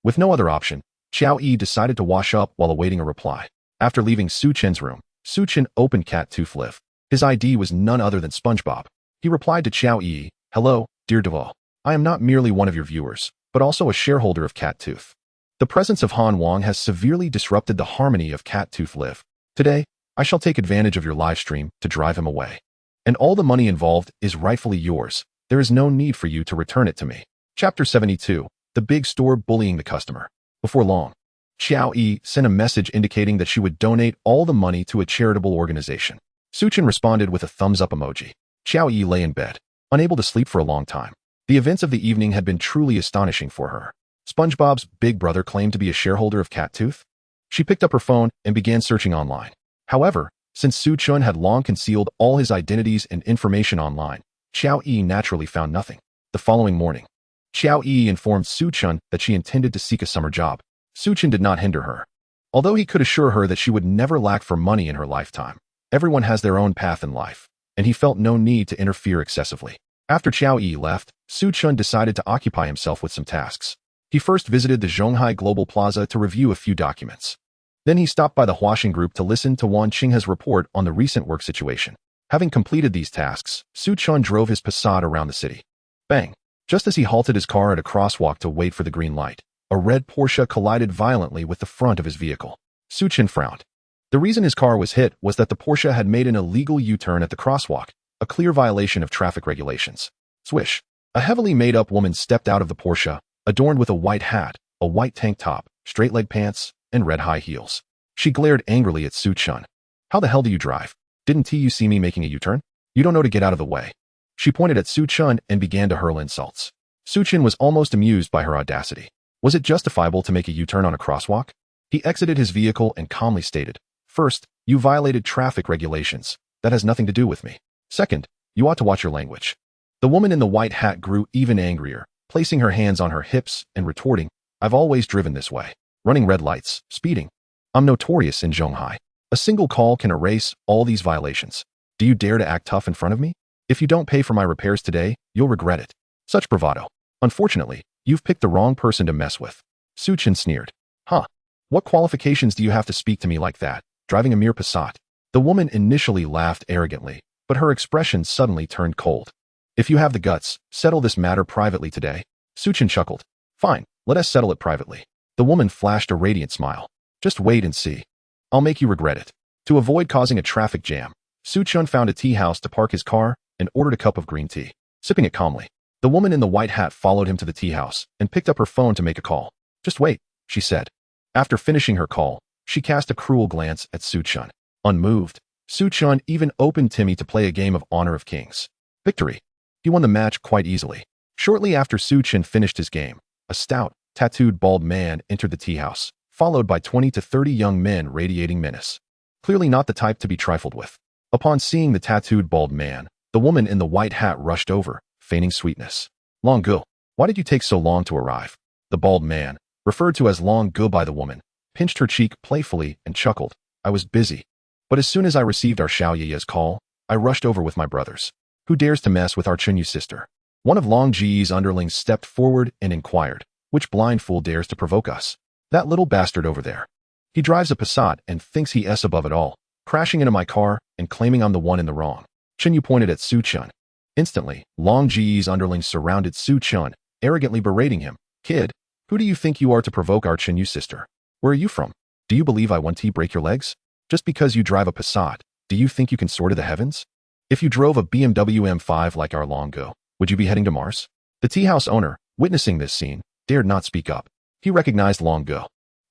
With no other option, Xiao Yi decided to wash up while awaiting a reply. After leaving Su Chen's room, Su Chen opened Cat Tooth Live. His ID was none other than SpongeBob. He replied to Xiao Yi, "Hello, dear Deval. I am not merely one of your viewers, but also a shareholder of Cat Tooth. The presence of Han Wang has severely disrupted the harmony of Cat Tooth Live. Today, I shall take advantage of your live stream to drive him away. And all the money involved is rightfully yours. There is no need for you to return it to me." Chapter 72, The Big Store Bullying the Customer. Before long, Xiao Yi sent a message indicating that she would donate all the money to a charitable organization. Su Chen responded with a thumbs-up emoji. Xiao Yi lay in bed, unable to sleep for a long time. The events of the evening had been truly astonishing for her. SpongeBob's big brother claimed to be a shareholder of Cat Tooth. She picked up her phone and began searching online. However, since Su Chen had long concealed all his identities and information online, Xiao Yi naturally found nothing. The following morning, Xiao Yi informed Su Chun that she intended to seek a summer job. Su Chun did not hinder her. Although he could assure her that she would never lack for money in her lifetime, everyone has their own path in life, and he felt no need to interfere excessively. After Xiao Yi left, Su Chun decided to occupy himself with some tasks. He first visited the Zhonghai Global Plaza to review a few documents. Then he stopped by the Huaxing Group to listen to Wan Qinghe's report on the recent work situation. Having completed these tasks, Su Chun drove his Passat around the city. Bang! Just as he halted his car at a crosswalk to wait for the green light, a red Porsche collided violently with the front of his vehicle. Su Chun frowned. The reason his car was hit was that the Porsche had made an illegal U-turn at the crosswalk, a clear violation of traffic regulations. Swish! A heavily made-up woman stepped out of the Porsche, adorned with a white hat, a white tank top, straight-leg pants, and red high heels. She glared angrily at Su Chun. How the hell do you drive? Didn't you see me making a U-turn? You don't know to get out of the way. She pointed at Su Chun and began to hurl insults. Su Chun was almost amused by her audacity. Was it justifiable to make a U-turn on a crosswalk? He exited his vehicle and calmly stated, "First, you violated traffic regulations. That has nothing to do with me. Second, you ought to watch your language." The woman in the white hat grew even angrier, placing her hands on her hips and retorting, "I've always driven this way. Running red lights, speeding. I'm notorious in Zhonghai. A single call can erase all these violations. Do you dare to act tough in front of me? If you don't pay for my repairs today, you'll regret it." Such bravado. Unfortunately, you've picked the wrong person to mess with. Su Chun sneered. Huh? What qualifications do you have to speak to me like that, driving a mere Passat? The woman initially laughed arrogantly, but her expression suddenly turned cold. If you have the guts, settle this matter privately today. Su Chun chuckled. Fine, let us settle it privately. The woman flashed a radiant smile. Just wait and see. I'll make you regret it. To avoid causing a traffic jam, Su Chun found a tea house to park his car and ordered a cup of green tea. Sipping it calmly, the woman in the white hat followed him to the tea house and picked up her phone to make a call. Just wait, she said. After finishing her call, she cast a cruel glance at Su Chun. Unmoved, Su Chun even opened Timmy to play a game of Honor of Kings. Victory. He won the match quite easily. Shortly after Su Chun finished his game, a stout, tattooed bald man entered the tea house, followed by 20 to 30 young men radiating menace. Clearly not the type to be trifled with. Upon seeing the tattooed bald man, the woman in the white hat rushed over, feigning sweetness. Long Gu, why did you take so long to arrive? The bald man, referred to as Long Gu by the woman, pinched her cheek playfully and chuckled. I was busy. But as soon as I received our Xiao Yi's call, I rushed over with my brothers. Who dares to mess with our Chunyu sister? One of Long Ji's underlings stepped forward and inquired, which blind fool dares to provoke us? That little bastard over there. He drives a Passat and thinks he is above it all, crashing into my car and claiming I'm the one in the wrong. Chunyu pointed at Su Chun. Instantly, Long Ji's underlings surrounded Su Chun, arrogantly berating him. Kid, who do you think you are to provoke our Chunyu sister? Where are you from? Do you believe I want to break your legs? Just because you drive a Passat, do you think you can soar to the heavens? If you drove a BMW M5 like our Long Gu, would you be heading to Mars? The tea house owner, witnessing this scene, dared not speak up. He recognized Long Gu,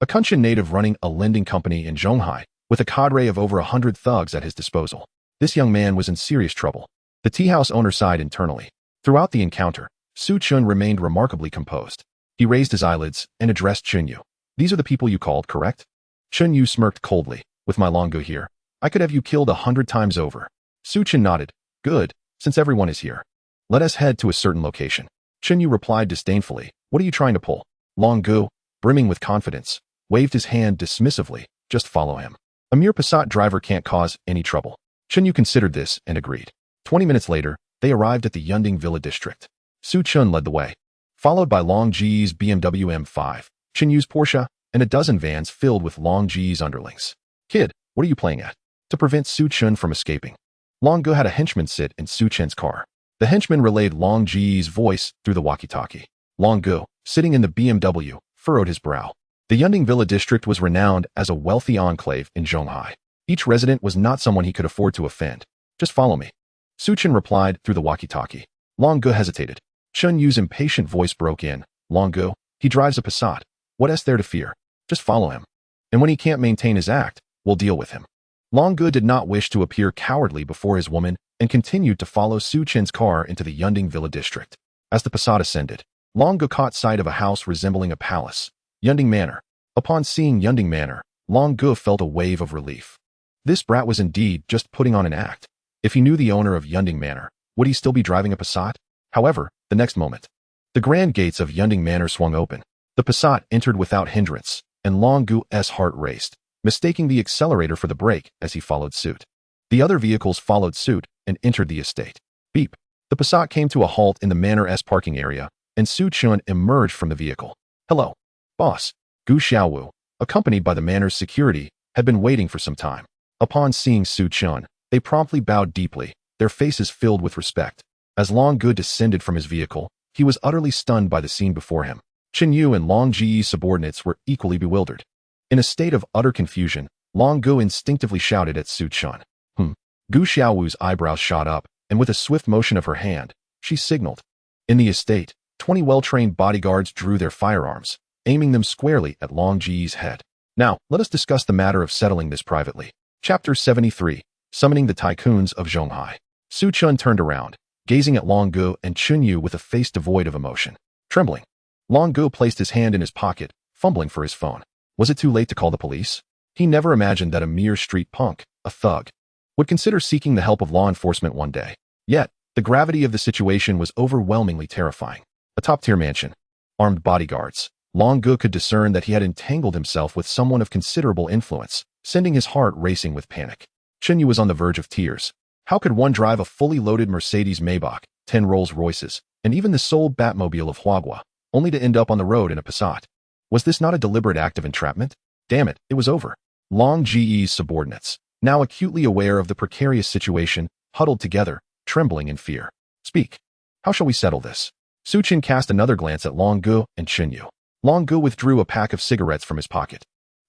a Kunshan native running a lending company in Zhonghai, with a cadre of over 100 thugs at his disposal. This young man was in serious trouble. The tea house owner sighed internally. Throughout the encounter, Su Chun remained remarkably composed. He raised his eyelids and addressed Chunyu. These are the people you called, correct? Chunyu smirked coldly. With my Long Gu here, I could have you killed 100 times over. Su Chun nodded. Good, since everyone is here. Let us head to a certain location. Chunyu replied disdainfully. What are you trying to pull? Long Gu, brimming with confidence, waved his hand dismissively. Just follow him. A mere Passat driver can't cause any trouble. Chunyu considered this and agreed. 20 minutes later, they arrived at the Yunding Villa district. Su Chun led the way, followed by Long Ji's BMW M5, Chunyu's Porsche, and a dozen vans filled with Long Ji's underlings. Kid, what are you playing at? To prevent Su Chun from escaping, Long Gu had a henchman sit in Su Chun's car. The henchman relayed Long Ji's voice through the walkie-talkie. Long Gu, sitting in the BMW, furrowed his brow. The Yunding Villa district was renowned as a wealthy enclave in Zhonghai. Each resident was not someone he could afford to offend. Just follow me. Su Chun replied through the walkie-talkie. Long Gu hesitated. Chunyu's impatient voice broke in. Long Gu, he drives a Passat. What is there to fear? Just follow him. And when he can't maintain his act, we'll deal with him. Long Gu did not wish to appear cowardly before his woman and continued to follow Su Chun's car into the Yunding Villa district. As the Passat ascended, Long Gu caught sight of a house resembling a palace, Yunding Manor. Upon seeing Yunding Manor, Long Gu felt a wave of relief. This brat was indeed just putting on an act. If he knew the owner of Yunding Manor, would he still be driving a Passat? However, The next moment, the grand gates of Yunding Manor swung open. The Passat entered without hindrance, and Long Gu's heart raced, mistaking the accelerator for the brake as he followed suit. The other vehicles followed suit and entered the estate. Beep. The Passat came to a halt in the Manor's parking area, and Su Chun emerged from the vehicle. Hello, boss. Gu Xiaowu, accompanied by the Manor's security, had been waiting for some time. Upon seeing Su Chun, they promptly bowed deeply, their faces filled with respect. As Long Gu descended from his vehicle, he was utterly stunned by the scene before him. Chen Yu and Long Ji's subordinates were equally bewildered. In a state of utter confusion, Long Gu instinctively shouted at Su Chun. Gu Xiaowu's eyebrows shot up, and with a swift motion of her hand, she signaled. In the estate, 20 well-trained bodyguards drew their firearms, aiming them squarely at Long Ji's head. Now, let us discuss the matter of settling this privately. Chapter 73, Summoning the Tycoons of Zhonghai. Su Chun turned around, gazing at Long Gu and Chen Yu with a face devoid of emotion. Trembling, Long Gu placed his hand in his pocket, fumbling for his phone. Was it too late to call the police? He never imagined that a mere street punk, a thug, would consider seeking the help of law enforcement one day. Yet, the gravity of the situation was overwhelmingly terrifying. A top-tier mansion, armed bodyguards. Long Gu could discern that he had entangled himself with someone of considerable influence, sending his heart racing with panic. Chen Yu was on the verge of tears. How could one drive a fully loaded Mercedes Maybach, 10 Rolls-Royces, and even the sole Batmobile of Huagua, only to end up on the road in a Passat? Was this not a deliberate act of entrapment? Damn it, it was over. Long Ji's subordinates, now acutely aware of the precarious situation, huddled together, trembling in fear. Speak. How shall we settle this? Su Chen cast another glance at Long Gu and Chen Yu. Long Gu withdrew a pack of cigarettes from his pocket,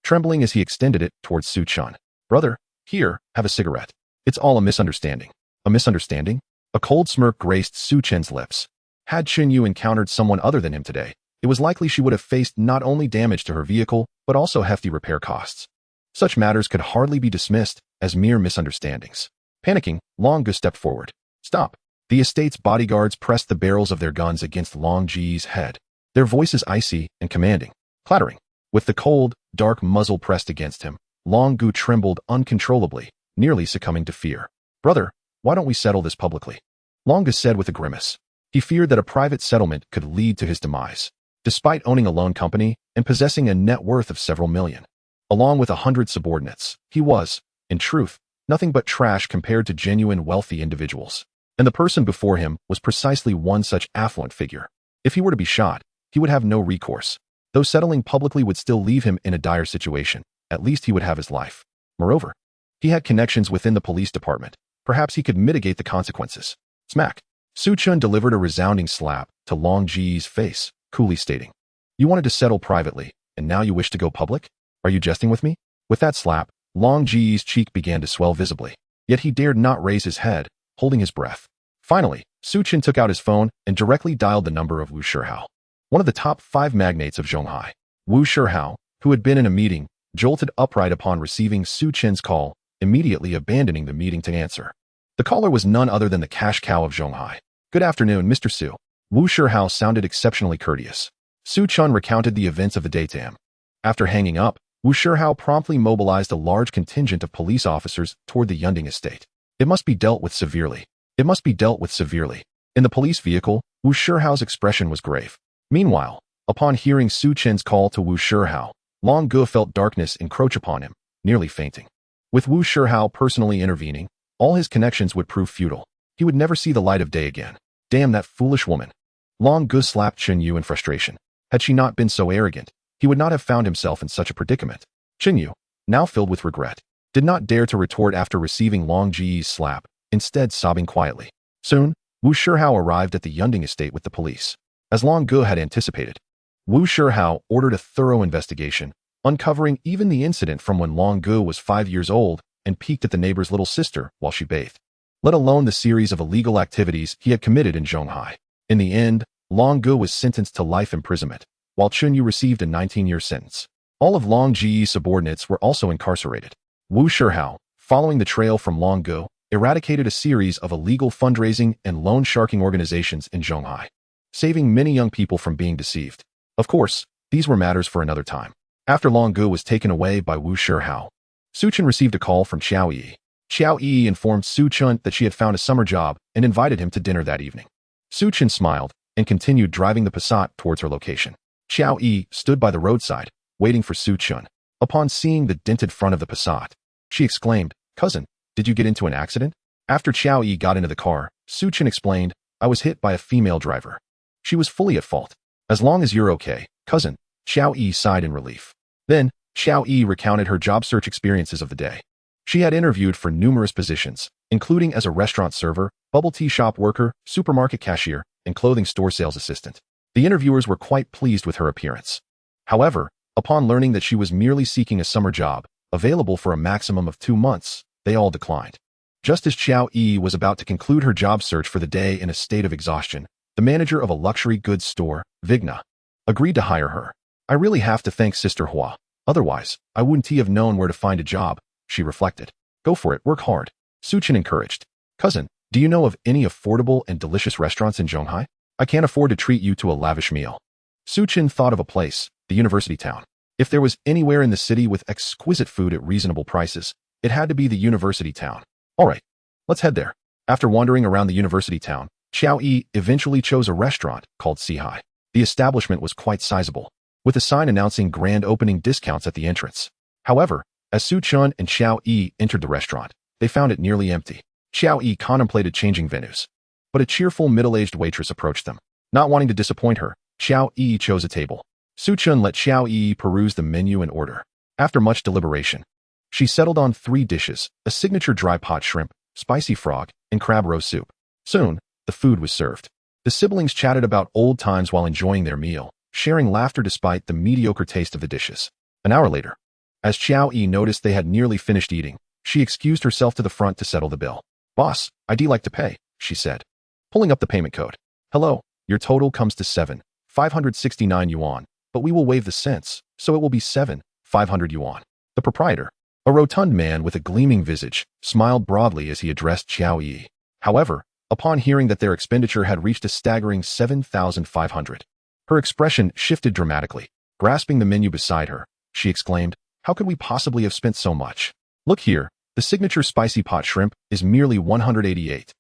trembling as he extended it towards Su Chen. Brother, here, have a cigarette. It's all a misunderstanding. A misunderstanding? A cold smirk graced Su Chen's lips. Had Chen Yu encountered someone other than him today, it was likely she would have faced not only damage to her vehicle, but also hefty repair costs. Such matters could hardly be dismissed as mere misunderstandings. Panicking, Long Gu stepped forward. Stop. The estate's bodyguards pressed the barrels of their guns against Long Ji's head, their voices icy and commanding. Clattering. With the cold, dark muzzle pressed against him, Long Gu trembled uncontrollably, nearly succumbing to fear. Brother, why don't we settle this publicly? Long Gu said with a grimace. He feared that a private settlement could lead to his demise. Despite owning a loan company and possessing a net worth of several million, along with 100 subordinates, he was, in truth, nothing but trash compared to genuine wealthy individuals. And the person before him was precisely one such affluent figure. If he were to be shot, he would have no recourse. Though settling publicly would still leave him in a dire situation, at least he would have his life. Moreover, he had connections within the police department. Perhaps he could mitigate the consequences. Smack. Su Chun delivered a resounding slap to Long Ji's face, coolly stating, You wanted to settle privately, and now you wish to go public? Are you jesting with me? With that slap, Long Ji's cheek began to swell visibly, yet he dared not raise his head, holding his breath. Finally, Su Chen took out his phone and directly dialed the number of Wu Shihao, one of the top 5 magnates of Zhonghai. Wu Shihao, who had been in a meeting, jolted upright upon receiving Su Chen's call, immediately abandoning the meeting to answer. The caller was none other than the cash cow of Zhonghai. Good afternoon, Mr. Su. Wu Shihao sounded exceptionally courteous. Su Chun recounted the events of the day to him. After hanging up, Wu Shihao promptly mobilized a large contingent of police officers toward the Yunding estate. It must be dealt with severely. It must be dealt with severely. In the police vehicle, Wu Shihao's expression was grave. Meanwhile, upon hearing Su Chen's call to Wu Shihao, Long Gu felt darkness encroach upon him, nearly fainting. With Wu Shihao personally intervening, all his connections would prove futile. He would never see the light of day again. Damn that foolish woman. Long Gu slapped Chen Yu in frustration. Had she not been so arrogant, he would not have found himself in such a predicament. Chen Yu, now filled with regret, did not dare to retort after receiving Long Ji's slap, instead sobbing quietly. Soon, Wu Shihao arrived at the Yunding estate with the police. As Long Gu had anticipated, Wu Shihao ordered a thorough investigation, uncovering even the incident from when Long Gu was 5 years old and peeked at the neighbor's little sister while she bathed, let alone the series of illegal activities he had committed in Zhonghai. In the end, Long Gu was sentenced to life imprisonment, while Chen Yu received a 19-year sentence. All of Long Ji's subordinates were also incarcerated. Wu Shihao, following the trail from Long Gu, eradicated a series of illegal fundraising and loan sharking organizations in Zhonghai, saving many young people from being deceived. Of course, these were matters for another time. After Long Gu was taken away by Wu Shihao, Su Chen received a call from Xiao Yi. Xiao Yi informed Su Chen that she had found a summer job and invited him to dinner that evening. Su Chen smiled, and continued driving the Passat towards her location. Xiao Yi stood by the roadside, waiting for Su Chun. Upon seeing the dented front of the Passat, she exclaimed, "Cousin, did you get into an accident?" After Xiao Yi got into the car, Su Chun explained, "I was hit by a female driver. She was fully at fault. As long as you're okay, cousin." Xiao Yi sighed in relief. Then, Xiao Yi recounted her job search experiences of the day. She had interviewed for numerous positions, including as a restaurant server, bubble tea shop worker, supermarket cashier, and clothing store sales assistant. The interviewers were quite pleased with her appearance. However, upon learning that she was merely seeking a summer job, available for a maximum of 2 months, they all declined. Just as Xiao Yi was about to conclude her job search for the day in a state of exhaustion, the manager of a luxury goods store, Vigna, agreed to hire her. "I really have to thank Sister Hua. Otherwise, I wouldn't have known where to find a job," she reflected. "Go for it, work hard," Su Chen encouraged. "Cousin, do you know of any affordable and delicious restaurants in Zhonghai? I can't afford to treat you to a lavish meal." Su Chen thought of a place, the university town. If there was anywhere in the city with exquisite food at reasonable prices, it had to be the university town. "All right, let's head there." After wandering around the university town, Xiao Yi eventually chose a restaurant called Sihai. The establishment was quite sizable, with a sign announcing grand opening discounts at the entrance. However, as Su Chun and Xiao Yi entered the restaurant, they found it nearly empty. Xiao Yi contemplated changing venues, but a cheerful middle-aged waitress approached them. Not wanting to disappoint her, Xiao Yi chose a table. Su Chun let Xiao Yi peruse the menu and order. After much deliberation, she settled on 3 dishes, a signature dry pot shrimp, spicy frog, and crab roe soup. Soon, the food was served. The siblings chatted about old times while enjoying their meal, sharing laughter despite the mediocre taste of the dishes. An hour later, as Xiao Yi noticed they had nearly finished eating, she excused herself to the front to settle the bill. "Boss, I'd like to pay," she said, pulling up the payment code. "Hello, your total comes to 7,569 yuan, but we will waive the cents, so it will be 7,500 yuan. The proprietor, a rotund man with a gleaming visage, smiled broadly as he addressed Xiao Yi. However, upon hearing that their expenditure had reached a staggering 7,500, her expression shifted dramatically. Grasping the menu beside her, she exclaimed, "How could we possibly have spent so much? Look here, the signature spicy pot shrimp is merely 188.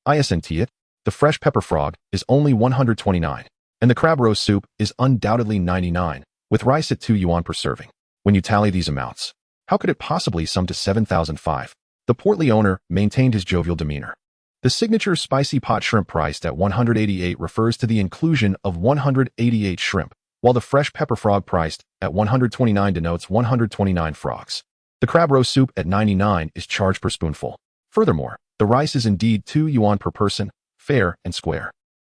Isn't it? The fresh pepper frog is only 129, and the crab roast soup is undoubtedly 99, with rice at 2 yuan per serving. When you tally these amounts, how could it possibly sum to 7,005? The portly owner maintained his jovial demeanor. The signature spicy pot shrimp priced at 188 refers to the inclusion of 188 shrimp, while the fresh pepper frog priced at 129 denotes 129 frogs. The crab roast soup at 99 is charged per spoonful. Furthermore, the rice is indeed 2 yuan per person, fair and square.